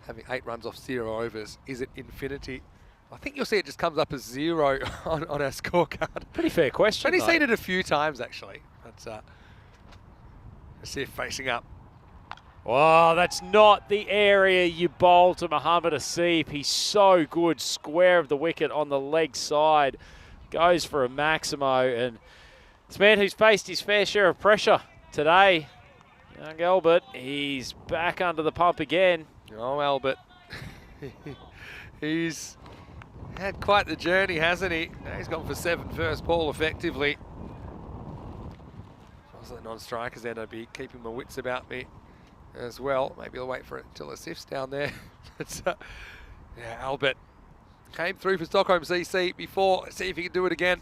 Having 8 runs off 0 overs. Is it infinity? I think you'll see it just comes up as 0 on our scorecard. Pretty fair question. I've only seen it a few times, actually. But let's see if facing up. Oh, that's not the area you bowl to Mohammad Asif. He's so good. Square of the wicket on the leg side. Goes for a Maximo. And this man who's faced his fair share of pressure today, young Albert, he's back under the pump again. Oh, Albert. He's had quite the journey, hasn't he? Now he's gone for 7 first ball effectively. Also the non-strikers then, I'd be keeping my wits about me as well. Maybe I'll wait for it until Asif's down there. But, yeah, Albert came through for Stockholm CC before. Let's see if he can do it again.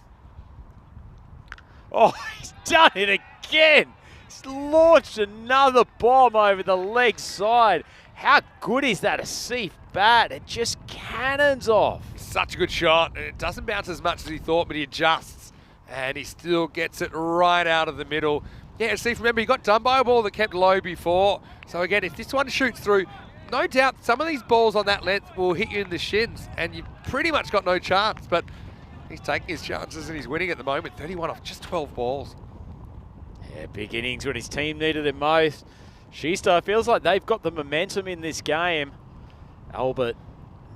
Oh, he's done it again. He's launched another bomb over the leg side. How good is that Asif bat? It just cannons off. Such a good shot. It doesn't bounce as much as he thought, but he adjusts. And he still gets it right out of the middle. Yeah, Asif, remember, he got done by a ball that kept low before. So again, if this one shoots through, no doubt some of these balls on that length will hit you in the shins, and you've pretty much got no chance. But he's taking his chances and he's winning at the moment. 31 off just 12 balls. Yeah, big innings when his team needed it most. Schuster feels like they've got the momentum in this game. Albert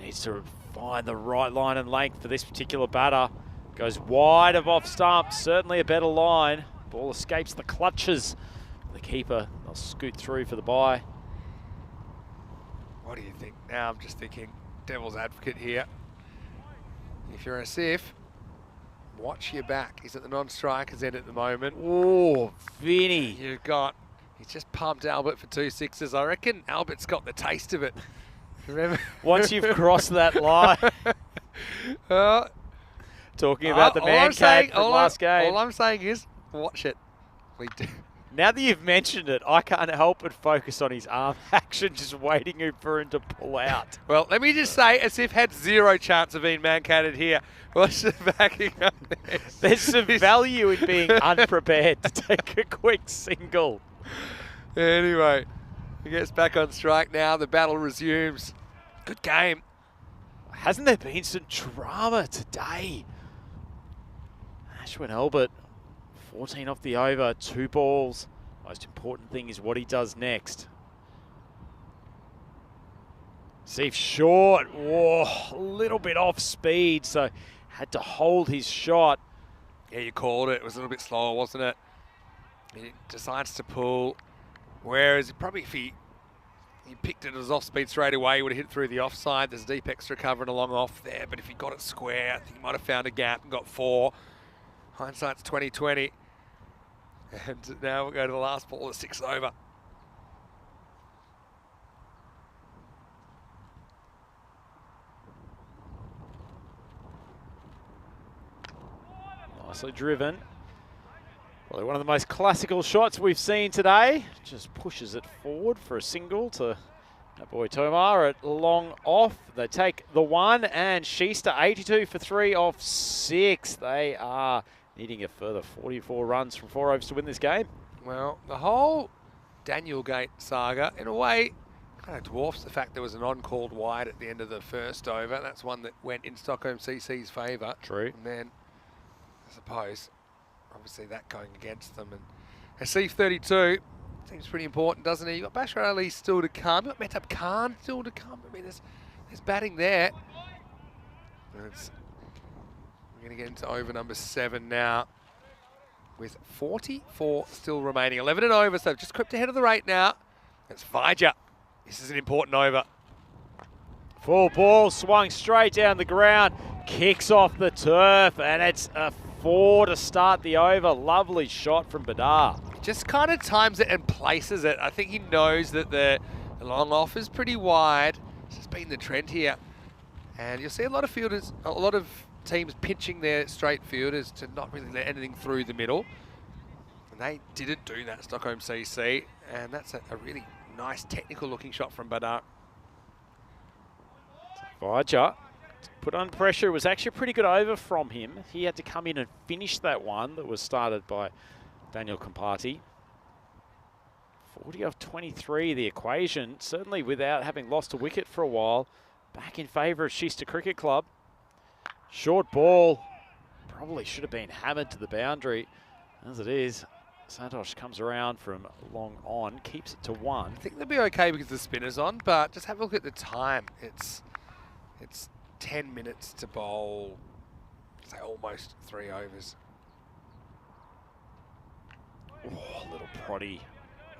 needs to find the right line and length for this particular batter. Goes wide of off stump, certainly a better line. Ball escapes the clutches. The keeper, they'll scoot through for the bye. What do you think? Now I'm just thinking devil's advocate here. If you're Asif, watch your back. He's at the non-strikers end at the moment. Oh, Vinny. You've got, he's just pumped Albert for 2 sixes. I reckon Albert's got the taste of it. Remember? Once you've crossed that line. Talking about the man cave from last game. All I'm saying is, watch it. Now that you've mentioned it, I can't help but focus on his arm action, just waiting for him to pull out. Well, let me just say, as if had zero chance of being man-catted here. Watch the backing up there. There's some value in being unprepared to take a quick single. Anyway, he gets back on strike now. The battle resumes. Good game. Hasn't there been some drama today? Ashwin Albert, 14 off the over, 2 balls. Most important thing is what he does next. Steve short, whoa, a little bit off speed, so had to hold his shot. Yeah, you called it. It was a little bit slower, wasn't it? He decides to pull. Whereas probably if he picked it as off speed straight away, he would have hit through the offside. There's deep extra cover and a long off there, but if he got it square, I think he might have found a gap and got 4. Hindsight's 20/20. And now we'll go to the last ball at 6 over. Nicely driven. Probably one of the most classical shots we've seen today. Just pushes it forward for a single to that boy Tomar at long off. They take the 1 and Schuster 82 for 3 off 6. They are needing a further 44 runs from 4 overs to win this game. Well, the whole Daniel Gate saga, in a way, kind of dwarfs the fact there was an on-called wide at the end of the first over. That's one that went in Stockholm CC's favour. True. And then, I suppose, obviously that going against them. And Hasif 32 seems pretty important, doesn't he? You've got Bashar Ali still to come. You've got Metab Khan still to come. I mean, there's batting there. We're going to get into over number 7 now with 44 still remaining. 11 and over, so just crept ahead of the rate now. It's Vaja. This is an important over. Full ball swung straight down the ground, kicks off the turf, and it's a 4 to start the over. Lovely shot from Badar. Just kind of times it and places it. I think he knows that the long off is pretty wide. This has been the trend here. And you'll see a lot of fielders, a lot of teams pinching their straight fielders to not really let anything through the middle. And they didn't do that, Stockholm CC. And that's a really nice technical looking shot from Badar. Vaja put on pressure. It was actually a pretty good over from him. He had to come in and finish that one that was started by Daniel Kompati. 40 off 23, the equation, certainly without having lost a wicket for a while. Back in favour of Schuster Cricket Club. Short ball, probably should have been hammered to the boundary. As it is, Santosh comes around from long on, keeps it to 1. I think they'll be okay because the spinner's on, but just have a look at the time. It's 10 minutes to bowl, say almost 3 overs. Oh, a little proddy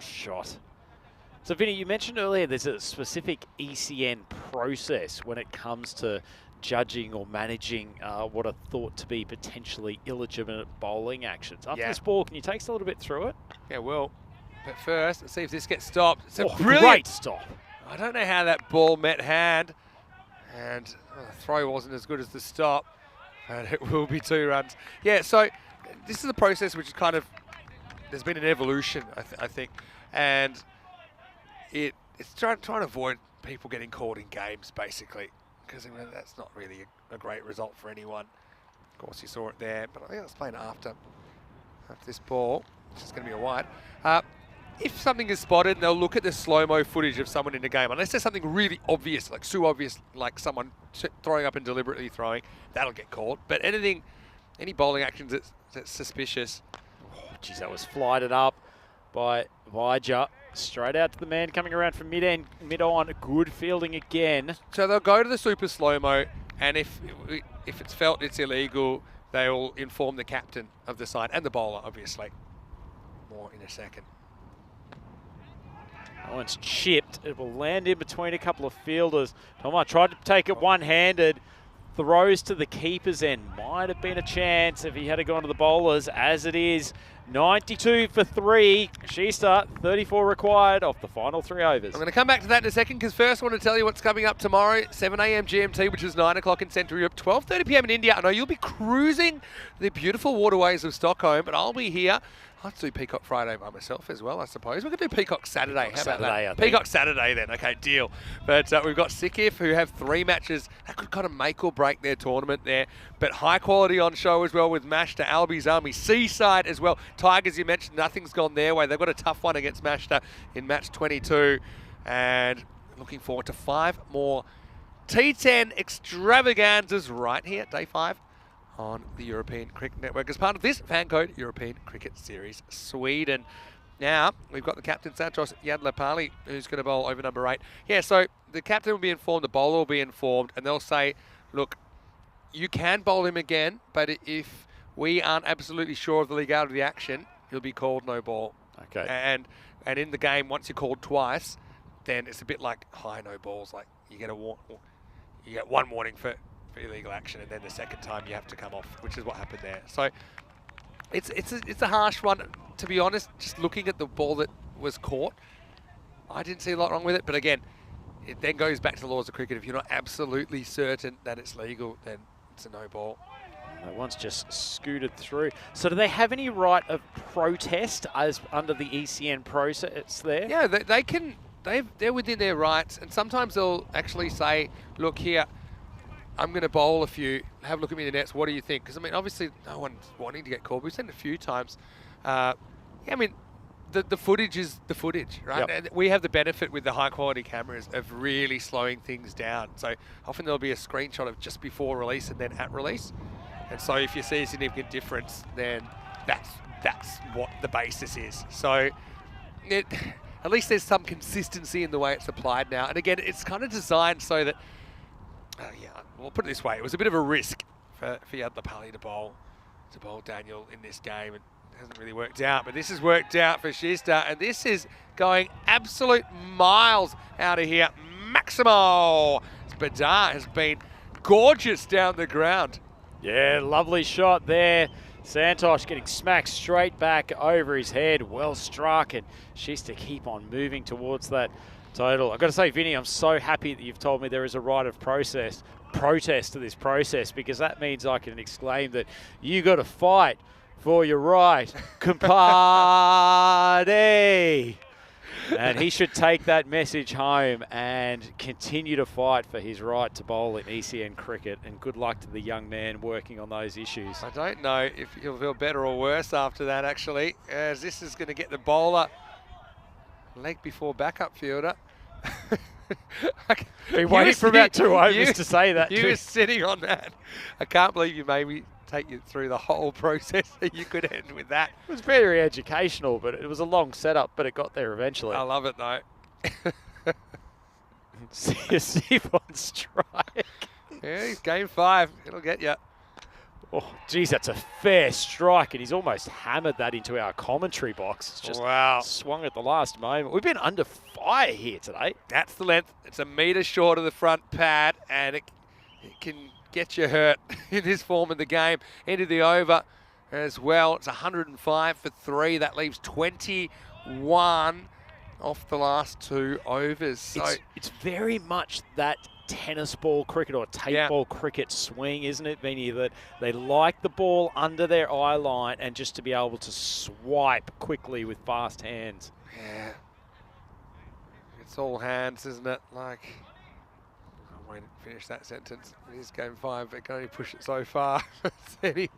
shot. So Vinny, you mentioned earlier there's a specific ECN process when it comes to judging or managing what are thought to be potentially illegitimate bowling actions. After this ball, can you take us a little bit through it? Yeah, well, but first, let's see if this gets stopped. It's a great stop. I don't know how that ball met hand, and the throw wasn't as good as the stop, and it will be 2 runs. Yeah, so this is a process which is kind of, there's been an evolution, I think, and it's trying to avoid people getting caught in games, basically, because that's not really a great result for anyone. Of course, you saw it there, but I think I'll explain it after this ball, which is going to be a wide. If something is spotted, they'll look at the slow-mo footage of someone in the game. Unless there's something really obvious, like so obvious, like someone throwing up and deliberately throwing, that'll get caught. But any bowling actions that's suspicious. Oh, geez, that was flighted up by Vaja. Straight out to the man coming around from mid-end, mid-on. Good fielding again. So they'll go to the super slow-mo, and if it's felt it's illegal, they'll inform the captain of the side and the bowler, obviously. More in a second. That one's chipped. It will land in between a couple of fielders. Tomar tried to take it one-handed. Throws to the keeper's end. Might have been a chance if he had gone to the bowlers. As it is, 92 for 3. Shista, 34 required off the final 3 overs. I'm going to come back to that in a second because first I want to tell you what's coming up tomorrow, 7 a.m. GMT, which is 9 o'clock in Central Europe, 12:30 p.m. in India. I know you'll be cruising the beautiful waterways of Stockholm, but I'll be here. I'll have to do Peacock Friday by myself as well, I suppose. We're going to do Peacock Saturday. How about that? Peacock Saturday then. Okay, deal. But we've got Sikif, who have 3 matches. That could kind of make or break their tournament there. But high quality on show as well with Mashta, Albi's Army, Seaside as well. Tigers, you mentioned, nothing's gone their way. They've got a tough one against Mashta in match 22. And looking forward to 5 more T10 extravaganzas right here, day 5. On the European Cricket Network as part of this FanCode European Cricket Series Sweden. Now, we've got the captain, Santos Yadlapali, who's going to bowl over number 8. Yeah, so the captain will be informed, the bowler will be informed, and they'll say, look, you can bowl him again, but if we aren't absolutely sure of the legality of the action, he'll be called no ball. Okay. And in the game, once you're called twice, then it's a bit like high no balls. Like you get one warning for illegal action, and then the second time you have to come off, which is what happened there. So it's a harsh one, to be honest. Just looking at the ball that was caught, I didn't see a lot wrong with it. But again, it then goes back to the laws of cricket. If you're not absolutely certain that it's legal, then it's a no ball. That one's just scooted through. So do they have any right of protest as under the ECN process there? Yeah, they can. They're within their rights, and sometimes they'll actually say, look here, I'm going to bowl a few. Have a look at me in the nets. What do you think? Because, I mean, obviously, no one's wanting to get called. We've seen it a few times. Yeah, I mean, the footage is the footage, right? Yep. And we have the benefit with the high-quality cameras of really slowing things down. So often there'll be a screenshot of just before release and then at release. And so if you see a significant difference, then that's what the basis is. So at least there's some consistency in the way it's applied now. And again, it's kind of designed so that, yeah, we'll put it this way, it was a bit of a risk for Yadlapali to bowl Daniel in this game. It hasn't really worked out, but this has worked out for Shista, and this is going absolute miles out of here. Maximo Spadar has been gorgeous down the ground. Yeah, lovely shot there. Santosh getting smacked straight back over his head. Well struck, and Shista keep on moving towards that total. I've got to say, Vinny, I'm so happy that you've told me there is a right of protest to this process, because that means I can exclaim that you got to fight for your right, compadre. And he should take that message home and continue to fight for his right to bowl in ECN cricket. And good luck to the young man working on those issues. I don't know if he'll feel better or worse after that, actually, as this is going to get the bowler leg before backup fielder. Been waiting for about 2 overs to say that. You were sitting on that. I can't believe you made me take you through the whole process that you could end with that. It was very educational, but it was a long setup, but it got there eventually. I love it, though. See on strike. Yeah, he's game 5. It'll get you. Oh, geez, that's a fair strike, and he's almost hammered that into our commentary box. It's just swung at the last moment. We've been under fire here today. That's the length. It's a metre short of the front pad, and it can get you hurt in this form of the game. Into the over as well. It's 105 for 3. That leaves 21 off the last 2 overs. So it's very much that tennis ball cricket or tape ball cricket swing, isn't it, Vinny? That they like the ball under their eye line and just to be able to swipe quickly with fast hands. Yeah. It's all hands, isn't it? Like, I won't finish that sentence. It is game 5, but can only push it so far. Anyway,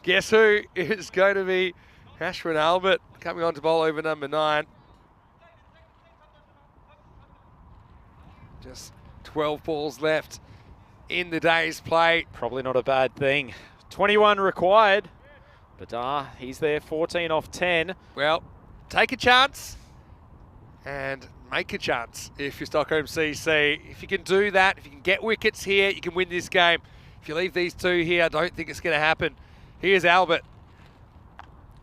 guess who is going to be Ashwin Albert coming on to bowl over number 9. Just 12 balls left in the day's play. Probably not a bad thing. 21 required. Badar, he's there, 14 off 10. Well, take a chance and make a chance if you're Stockholm CC. If you can do that, if you can get wickets here, you can win this game. If you leave these 2 here, I don't think it's going to happen. Here's Albert.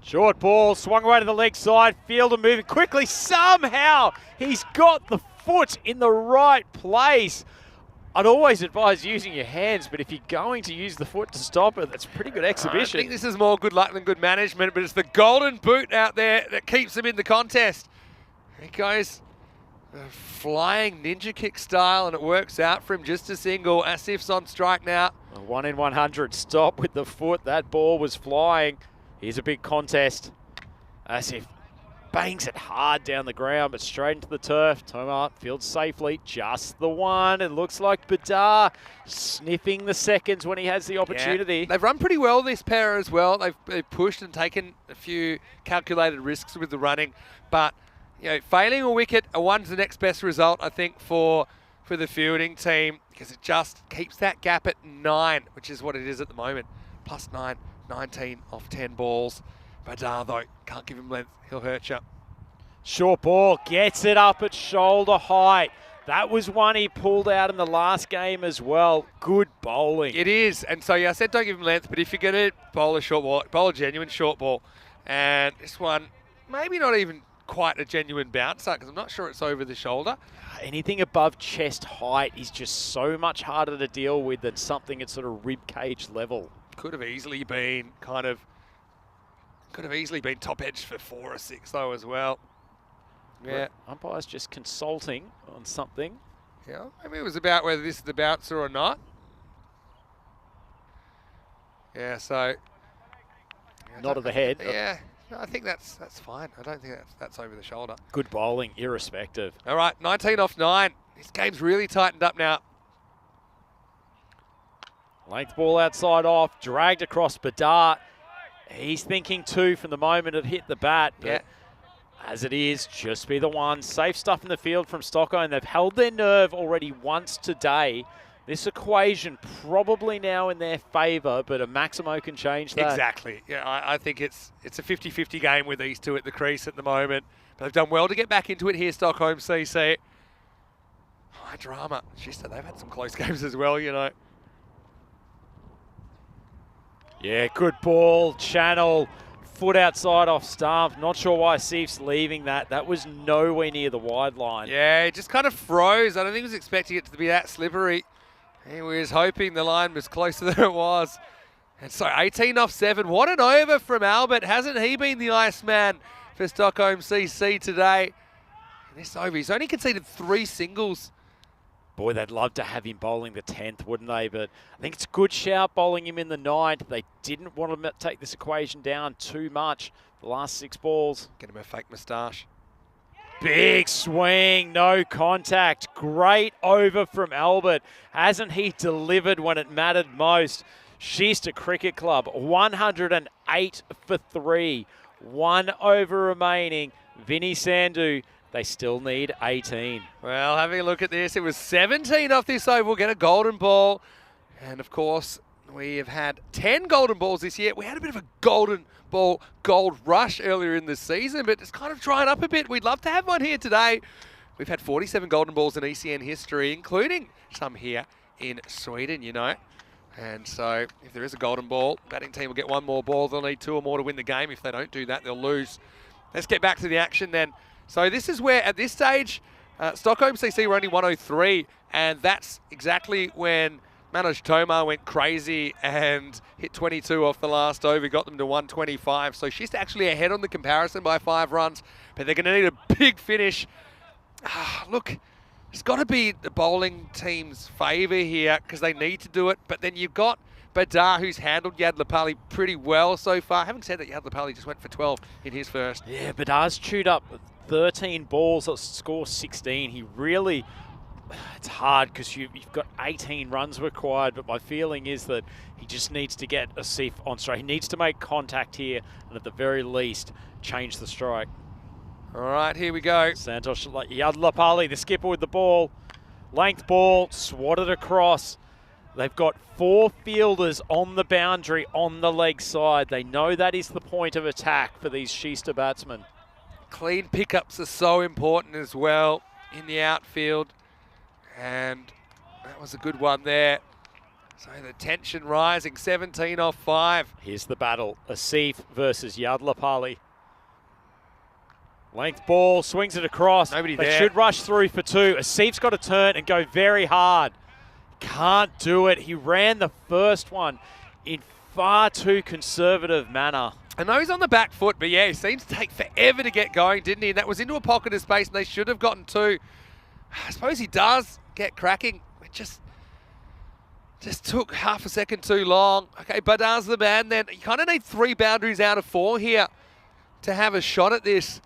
Short ball, swung away to the leg side. Fielder moving quickly. Somehow he's got the foot in the right place. I'd always advise using your hands, but if you're going to use the foot to stop it, that's a pretty good I exhibition. think this is more good luck than good management, but it's the golden boot out there that keeps him in the contest. He goes flying ninja kick style, and it works out for him. Just a single. Asif's on strike now. A 1 in 100 stop with the foot. That ball was flying. Here's a big contest. Asif bangs it hard down the ground, but straight into the turf. Tomar fields safely. Just the one. It looks like Badar sniffing the seconds when he has the opportunity. Yeah, they've run pretty well, this pair as well. They've pushed and taken a few calculated risks with the running, but failing a wicket, a one's the next best result, I think, for the fielding team, because it just keeps that gap at 9, which is what it is at the moment. Plus 9, 19 off 10 balls. Badar, though, can't give him length. He'll hurt you. Short ball, gets it up at shoulder height. That was one he pulled out in the last game as well. Good bowling. It is, and so I said don't give him length, but if you're going to bowl a short ball, bowl a genuine short ball. And this one, maybe not even quite a genuine bouncer, because I'm not sure it's over the shoulder. Anything above chest height is just so much harder to deal with than something at sort of rib cage level. Could have easily been top edge for 4 or 6 though as well. Yeah. Umpire's just consulting on something. Yeah, maybe it was about whether this is the bouncer or not. Yeah, so. Nod of the head. Yeah, no, I think that's fine. I don't think that's over the shoulder. Good bowling, irrespective. All right, 19 off 9. This game's really tightened up now. Length ball outside off, dragged across Badar. He's thinking 2 from the moment it hit the bat. But as it is, just be the one. Safe stuff in the field from Stockholm. They've held their nerve already once today. This equation probably now in their favour, but a Maximo can change that. Exactly. Yeah, I think it's a 50-50 game with these two at the crease at the moment. But they've done well to get back into it here, Stockholm CC. High drama. Jeez, they've had some close games as well, Yeah, good ball. Channel. Foot outside off stump. Not sure why Sif's leaving that. That was nowhere near the wide line. Yeah, it just kind of froze. I don't think he was expecting it to be that slippery. He was hoping the line was closer than it was. And so 18 off 7. What an over from Albert. Hasn't he been the Iceman for Stockholm CC today? And this over, he's only conceded 3 singles. Boy, they'd love to have him bowling the 10th, wouldn't they? But I think it's a good shout bowling him in the 9th. They didn't want to take this equation down too much the last 6 balls. Get him a fake moustache. Big swing, no contact. Great over from Albert. Hasn't he delivered when it mattered most? Sheester Cricket Club, 108 for 3. 1 over remaining. Vinny Sandhu, they still need 18. Well, having a look at this, it was 17 off this over. We'll get a golden ball. And of course, we have had 10 golden balls this year. We had a bit of a golden ball gold rush earlier in the season, but it's kind of dried up a bit. We'd love to have one here today. We've had 47 golden balls in ECN history, including some here in Sweden, And so if there is a golden ball, batting team will get 1 more ball. They'll need 2 or more to win the game. If they don't do that, they'll lose. Let's get back to the action then. So this is where, at this stage, Stockholm CC were only 103, and that's exactly when Manoj Tomar went crazy and hit 22 off the last over, got them to 125. So she's actually ahead on the comparison by 5 runs, but they're going to need a big finish. Look, it's got to be the bowling team's favour here because they need to do it. But then you've got Badar, who's handled Yadlapali pretty well so far. Having said that, Yadlapali just went for 12 in his first. Yeah, Badar's chewed up 13 balls, score 16. He really... It's hard because you've got 18 runs required, but my feeling is that he just needs to get Asif on strike. He needs to make contact here and at the very least change the strike. All right, here we go. Santosh Yadlapali, the skipper with the ball. Length ball, swatted across. They've got 4 fielders on the boundary on the leg side. They know that is the point of attack for these Sheester batsmen. Clean pickups are so important as well in the outfield. And that was a good one there. So the tension rising, 17 off 5. Here's the battle, Asif versus Yadlapali. Length ball, swings it across. Nobody they there. should rush through for 2. Asif's got to turn and go very hard. can't do it. He ran the first one in far too conservative manner. I know he's on the back foot, but yeah, he seems to take forever to get going, didn't he? And that was into a pocket of space, and they should have gotten two. I suppose he does get cracking. It just took half a second too long. Okay, Badar's the man then. You kind of need 3 boundaries out of 4 here to have a shot at this.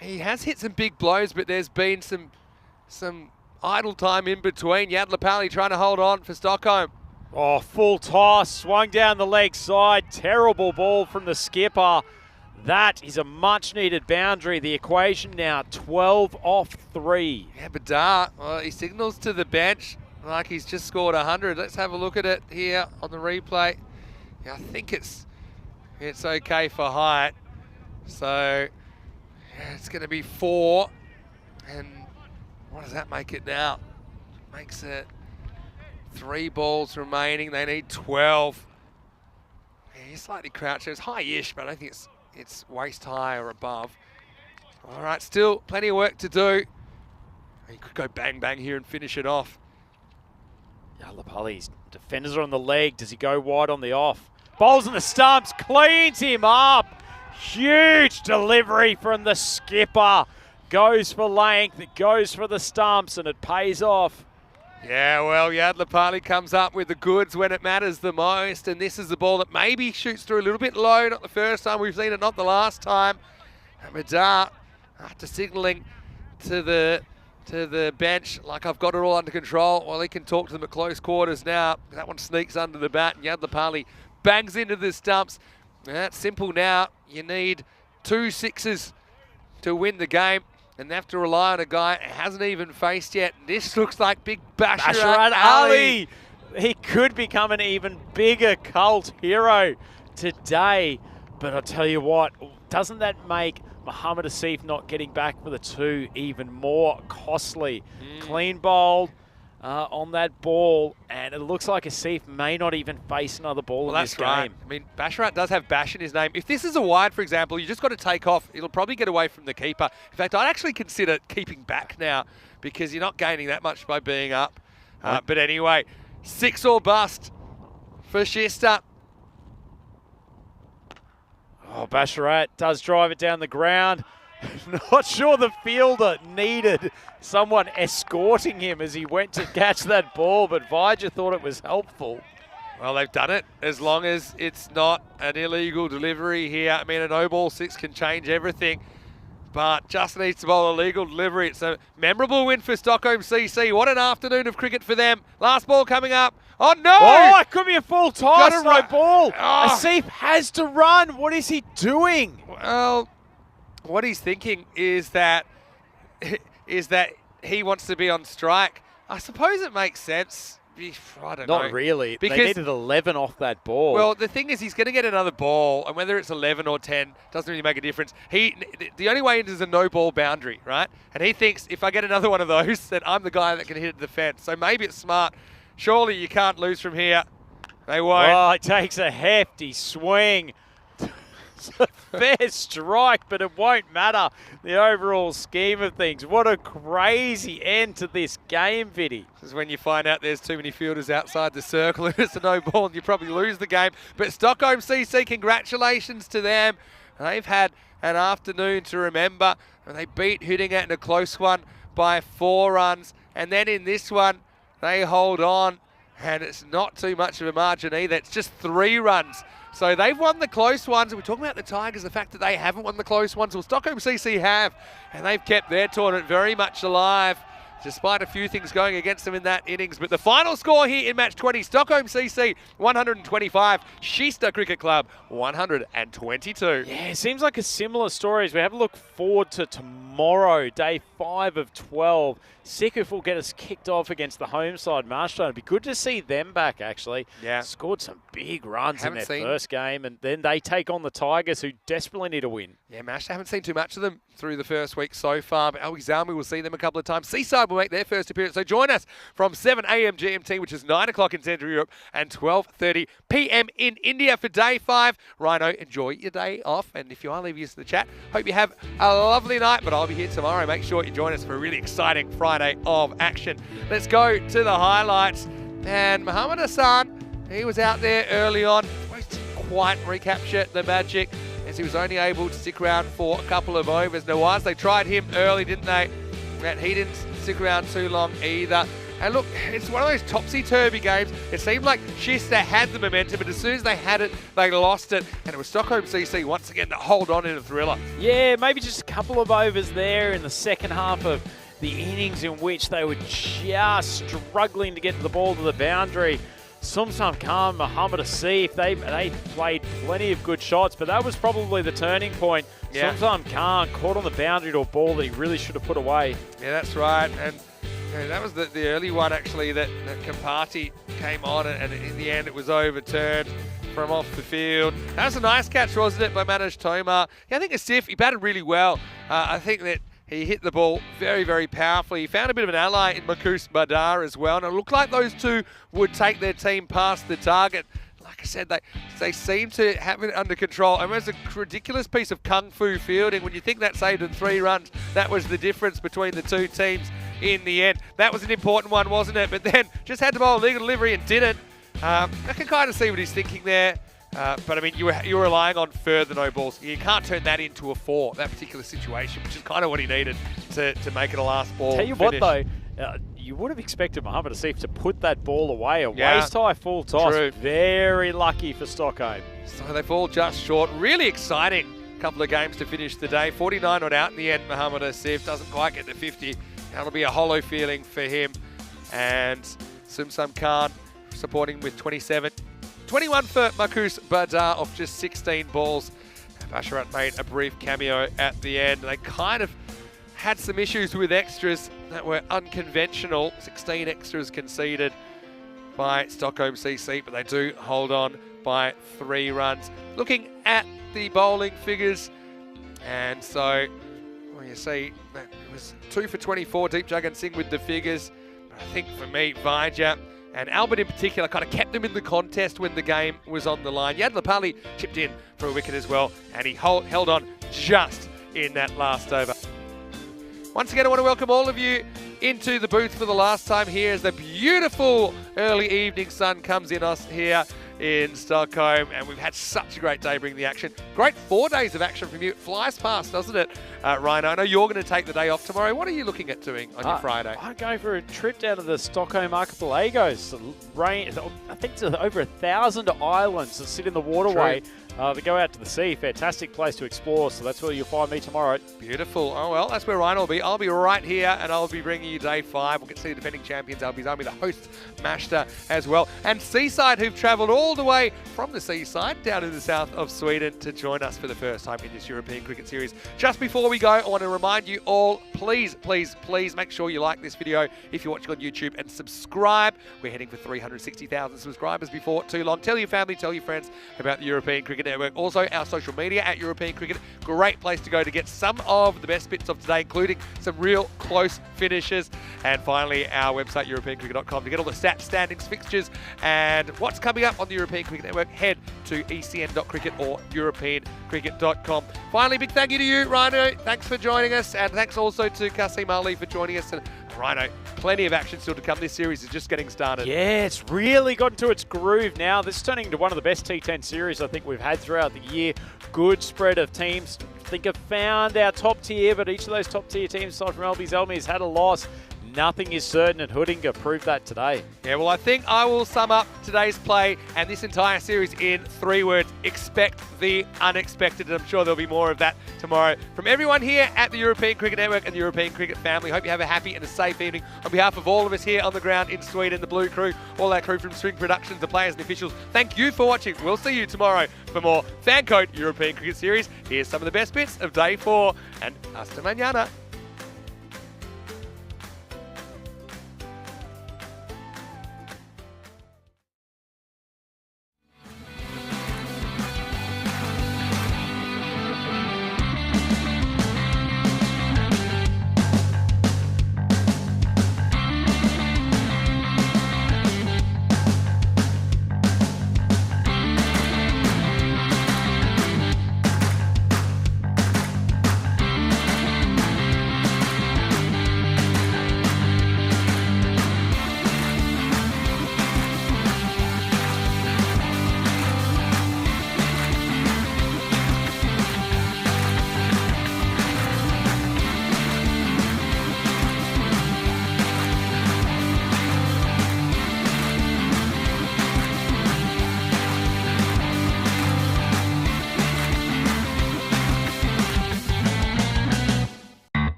He has hit some big blows, but there's been some idle time in between. Yadlapali trying to hold on for Stockholm. Oh, full toss, swung down the leg side. Terrible ball from the skipper. That is a much-needed boundary. The equation now 12 off 3. Yeah, Badar, well, he signals to the bench like he's just scored 100. Let's have a look at it here on the replay. Yeah, I think it's okay for height. So yeah, it's going to be 4. And what does that make it now? Makes it 3 balls remaining. They need 12. Yeah, he's slightly crouched. It's high-ish, but I don't think it's waist high or above. All right, still plenty of work to do. He could go bang, bang here and finish it off. Yadlapali's defenders are on the leg. Does he go wide on the off? Bowls in the stumps, cleans him up. Huge delivery from the skipper. Goes for length, it goes for the stumps, and it pays off. Yeah, well, Yadlapali comes up with the goods when it matters the most, and this is the ball that maybe shoots through a little bit low. Not the first time we've seen it, not the last time. And Badar, after signalling to the bench like I've got it all under control, well, he can talk to them at close quarters now. That one sneaks under the bat, and Yadlapali bangs into the stumps. And that's simple now. You need 2 sixes to win the game, and they have to rely on a guy who hasn't even faced yet. This looks like big Basharat Ali. He could become an even bigger cult hero today. But I'll tell you what, doesn't that make Muhammad Asif not getting back for the 2 even more costly? Clean bowled on that ball, and it looks like Asif may not even face another ball in this game. Right. I mean, Basharat does have Bash in his name. If this is a wide, for example, you just got to take off. It'll probably get away from the keeper. In fact, I'd actually consider keeping back now because you're not gaining that much by being up. But anyway, 6 or bust for Shista. Oh, Basharat does drive it down the ground. Not sure the fielder needed someone escorting him as he went to catch that ball, but Vijay thought it was helpful. Well, they've done it as long as it's not an illegal delivery here. I mean, a no ball 6 can change everything, but just needs to bowl a legal delivery. It's a memorable win for Stockholm CC. What an afternoon of cricket for them. Last ball coming up. Oh, no! Oh, it could be a full toss. No ball. Oh. Asif has to run. What is he doing? Well, what he's thinking is that he wants to be on strike. I suppose it makes sense. I don't know. Not really. Because they needed 11 off that ball. Well, the thing is, he's going to get another ball, and whether it's 11 or 10 doesn't really make a difference. The only way is a no-ball boundary, right? And he thinks, if I get another one of those, then I'm the guy that can hit the fence. So maybe it's smart. Surely you can't lose from here. They won't. Oh, it takes a hefty swing. It's a fair strike, but it won't matter the overall scheme of things. What a crazy end to this game, Viddy. This is when you find out there's too many fielders outside the circle and it's a no ball and you probably lose the game. But Stockholm CC, congratulations to them. They've had an afternoon to remember, and they beat Hudingat in a close one by 4 runs. And then in this one, they hold on, and it's not too much of a margin either. It's just 3 runs. So they've won the close ones. We're talking about the Tigers, the fact that they haven't won the close ones. Well, Stockholm CC have, and they've kept their tournament very much alive, despite a few things going against them in that innings. But the final score here in match 20, Stockholm CC 125, Shista Cricket Club 122. Yeah, it seems like a similar story as we have a look forward to tomorrow, day 5 of 12. Sikif will get us kicked off against the home side, Marshall. It'd be good to see them back, actually. Yeah. Scored some big runs in their first game, and then they take on the Tigers, who desperately need a win. Yeah, Mash, I haven't seen too much of them through the first week so far, but Alexander will see them a couple of times. Seaside side will make their first appearance. So join us from 7 a.m. GMT, which is 9 o'clock in Central Europe, and 12:30 p.m. in India for day 5. Rhino, enjoy your day off. And if you are leaving us in the chat, hope you have a lovely night. But I'll be here tomorrow. Make sure you join us for a really exciting Friday of action. Let's go to the highlights. And Mohamed Hassan, he was out there early on. Didn't quite recapture the magic, as he was only able to stick around for a couple of overs. Nawaz, they tried him early, didn't they? And he didn't stick around too long either. And look, it's one of those topsy-turvy games. It seemed like Shista had the momentum, but as soon as they had it, they lost it. And it was Stockholm CC once again to hold on in a thriller. Yeah, maybe just a couple of overs there in the second half of the innings in which they were just struggling to get the ball to the boundary. Sumsam Khan, Mohamed Asif, they played plenty of good shots, but that was probably the turning point. Yeah. Sumsam Khan caught on the boundary to a ball that he really should have put away. Yeah, that's right. And that was the early one, actually, that Kampati came on, and in the end it was overturned from off the field. That was a nice catch, wasn't it, by Manoj Tomar? Yeah, I think Asif, he batted really well. I think that he hit the ball very, very powerfully. He found a bit of an ally in Marcus Badar as well, and it looked like those two would take their team past the target. Like I said, they seem to have it under control. And it was a ridiculous piece of kung fu fielding. When you think that saved them 3 runs, that was the difference between the two teams in the end. That was an important one, wasn't it? But then just had to bowl a legal delivery and didn't. I can kind of see what he's thinking there. But I mean, you were relying on further no balls. You can't turn that into a 4, that particular situation, which is kind of what he needed to make it a last ball. Tell you finish. what though, you would have expected Mohamed Asif to put that ball away. A waist-high full toss. True. Very lucky for Stockholm. So they fall just short. Really exciting couple of games to finish the day. 49 not out in the end. Mohamed Asif doesn't quite get to 50. That'll be a hollow feeling for him. And Sumsam Khan supporting with 27. 21 for Marcus Badar off just 16 balls. Basharat made a brief cameo at the end. They kind of had some issues with extras that were unconventional. 16 extras conceded by Stockholm CC, but they do hold on by 3 runs. Looking at the bowling figures, and so well, you see that it was 2 for 24, Deep Jagan Singh with the figures. But I think for me, Vaidya and Albert in particular kind of kept them in the contest when the game was on the line. Yad Lapali chipped in for a wicket as well, and he held on just in that last over. Once again, I want to welcome all of you into the booth for the last time here as the beautiful early evening sun comes in us here in Stockholm, and we've had such a great day bringing the action. Great 4 days of action from you. It flies past, doesn't it, Rhino? I know you're going to take the day off tomorrow. What are you looking at doing on your Friday? I'm going for a trip down to the Stockholm Archipelagos. I think it's over 1,000 islands that sit in the waterway. To go out to the sea. Fantastic place to explore, so that's where you'll find me tomorrow. Beautiful. Oh, well, that's where Ryan will be. I'll be right here, and I'll be bringing you day 5. We'll get to see the defending champions, Albies Army, the host, Mashta, as well. And Seaside, who've travelled all the way from the seaside down in the south of Sweden to join us for the first time in this European Cricket Series. Just before we go, I want to remind you all, please, please, please make sure you like this video if you're watching on YouTube and subscribe. We're heading for 360,000 subscribers before too long. Tell your family, tell your friends about the European Cricket Network. Also, our social media at European Cricket. Great place to go to get some of the best bits of today, including some real close finishes. And finally, our website, EuropeanCricket.com, to get all the stats, standings, fixtures, and what's coming up on the European Cricket Network. Head to ecn.cricket or EuropeanCricket.com. Finally, big thank you to you, Rhino. Thanks for joining us. And thanks also to Kasim Ali for joining us. And Rhino, plenty of action still to come. This series is just getting started. Yeah, it's really got into its groove now. This is turning into one of the best T10 series I think we've had throughout the year. Good spread of teams. I think have found our top tier, but each of those top tier teams, aside from Albies Elmi, has had a loss. Nothing is certain, and Hoodinga proved that today. Yeah, well, I think I will sum up today's play and this entire series in 3 words. Expect the unexpected, and I'm sure there'll be more of that tomorrow. From everyone here at the European Cricket Network and the European Cricket family, hope you have a happy and a safe evening. On behalf of all of us here on the ground in Sweden, the Blue Crew, all our crew from Swing Productions, the players and officials, thank you for watching. We'll see you tomorrow for more FanCode European Cricket Series. Here's some of the best bits of day 4, and hasta mañana.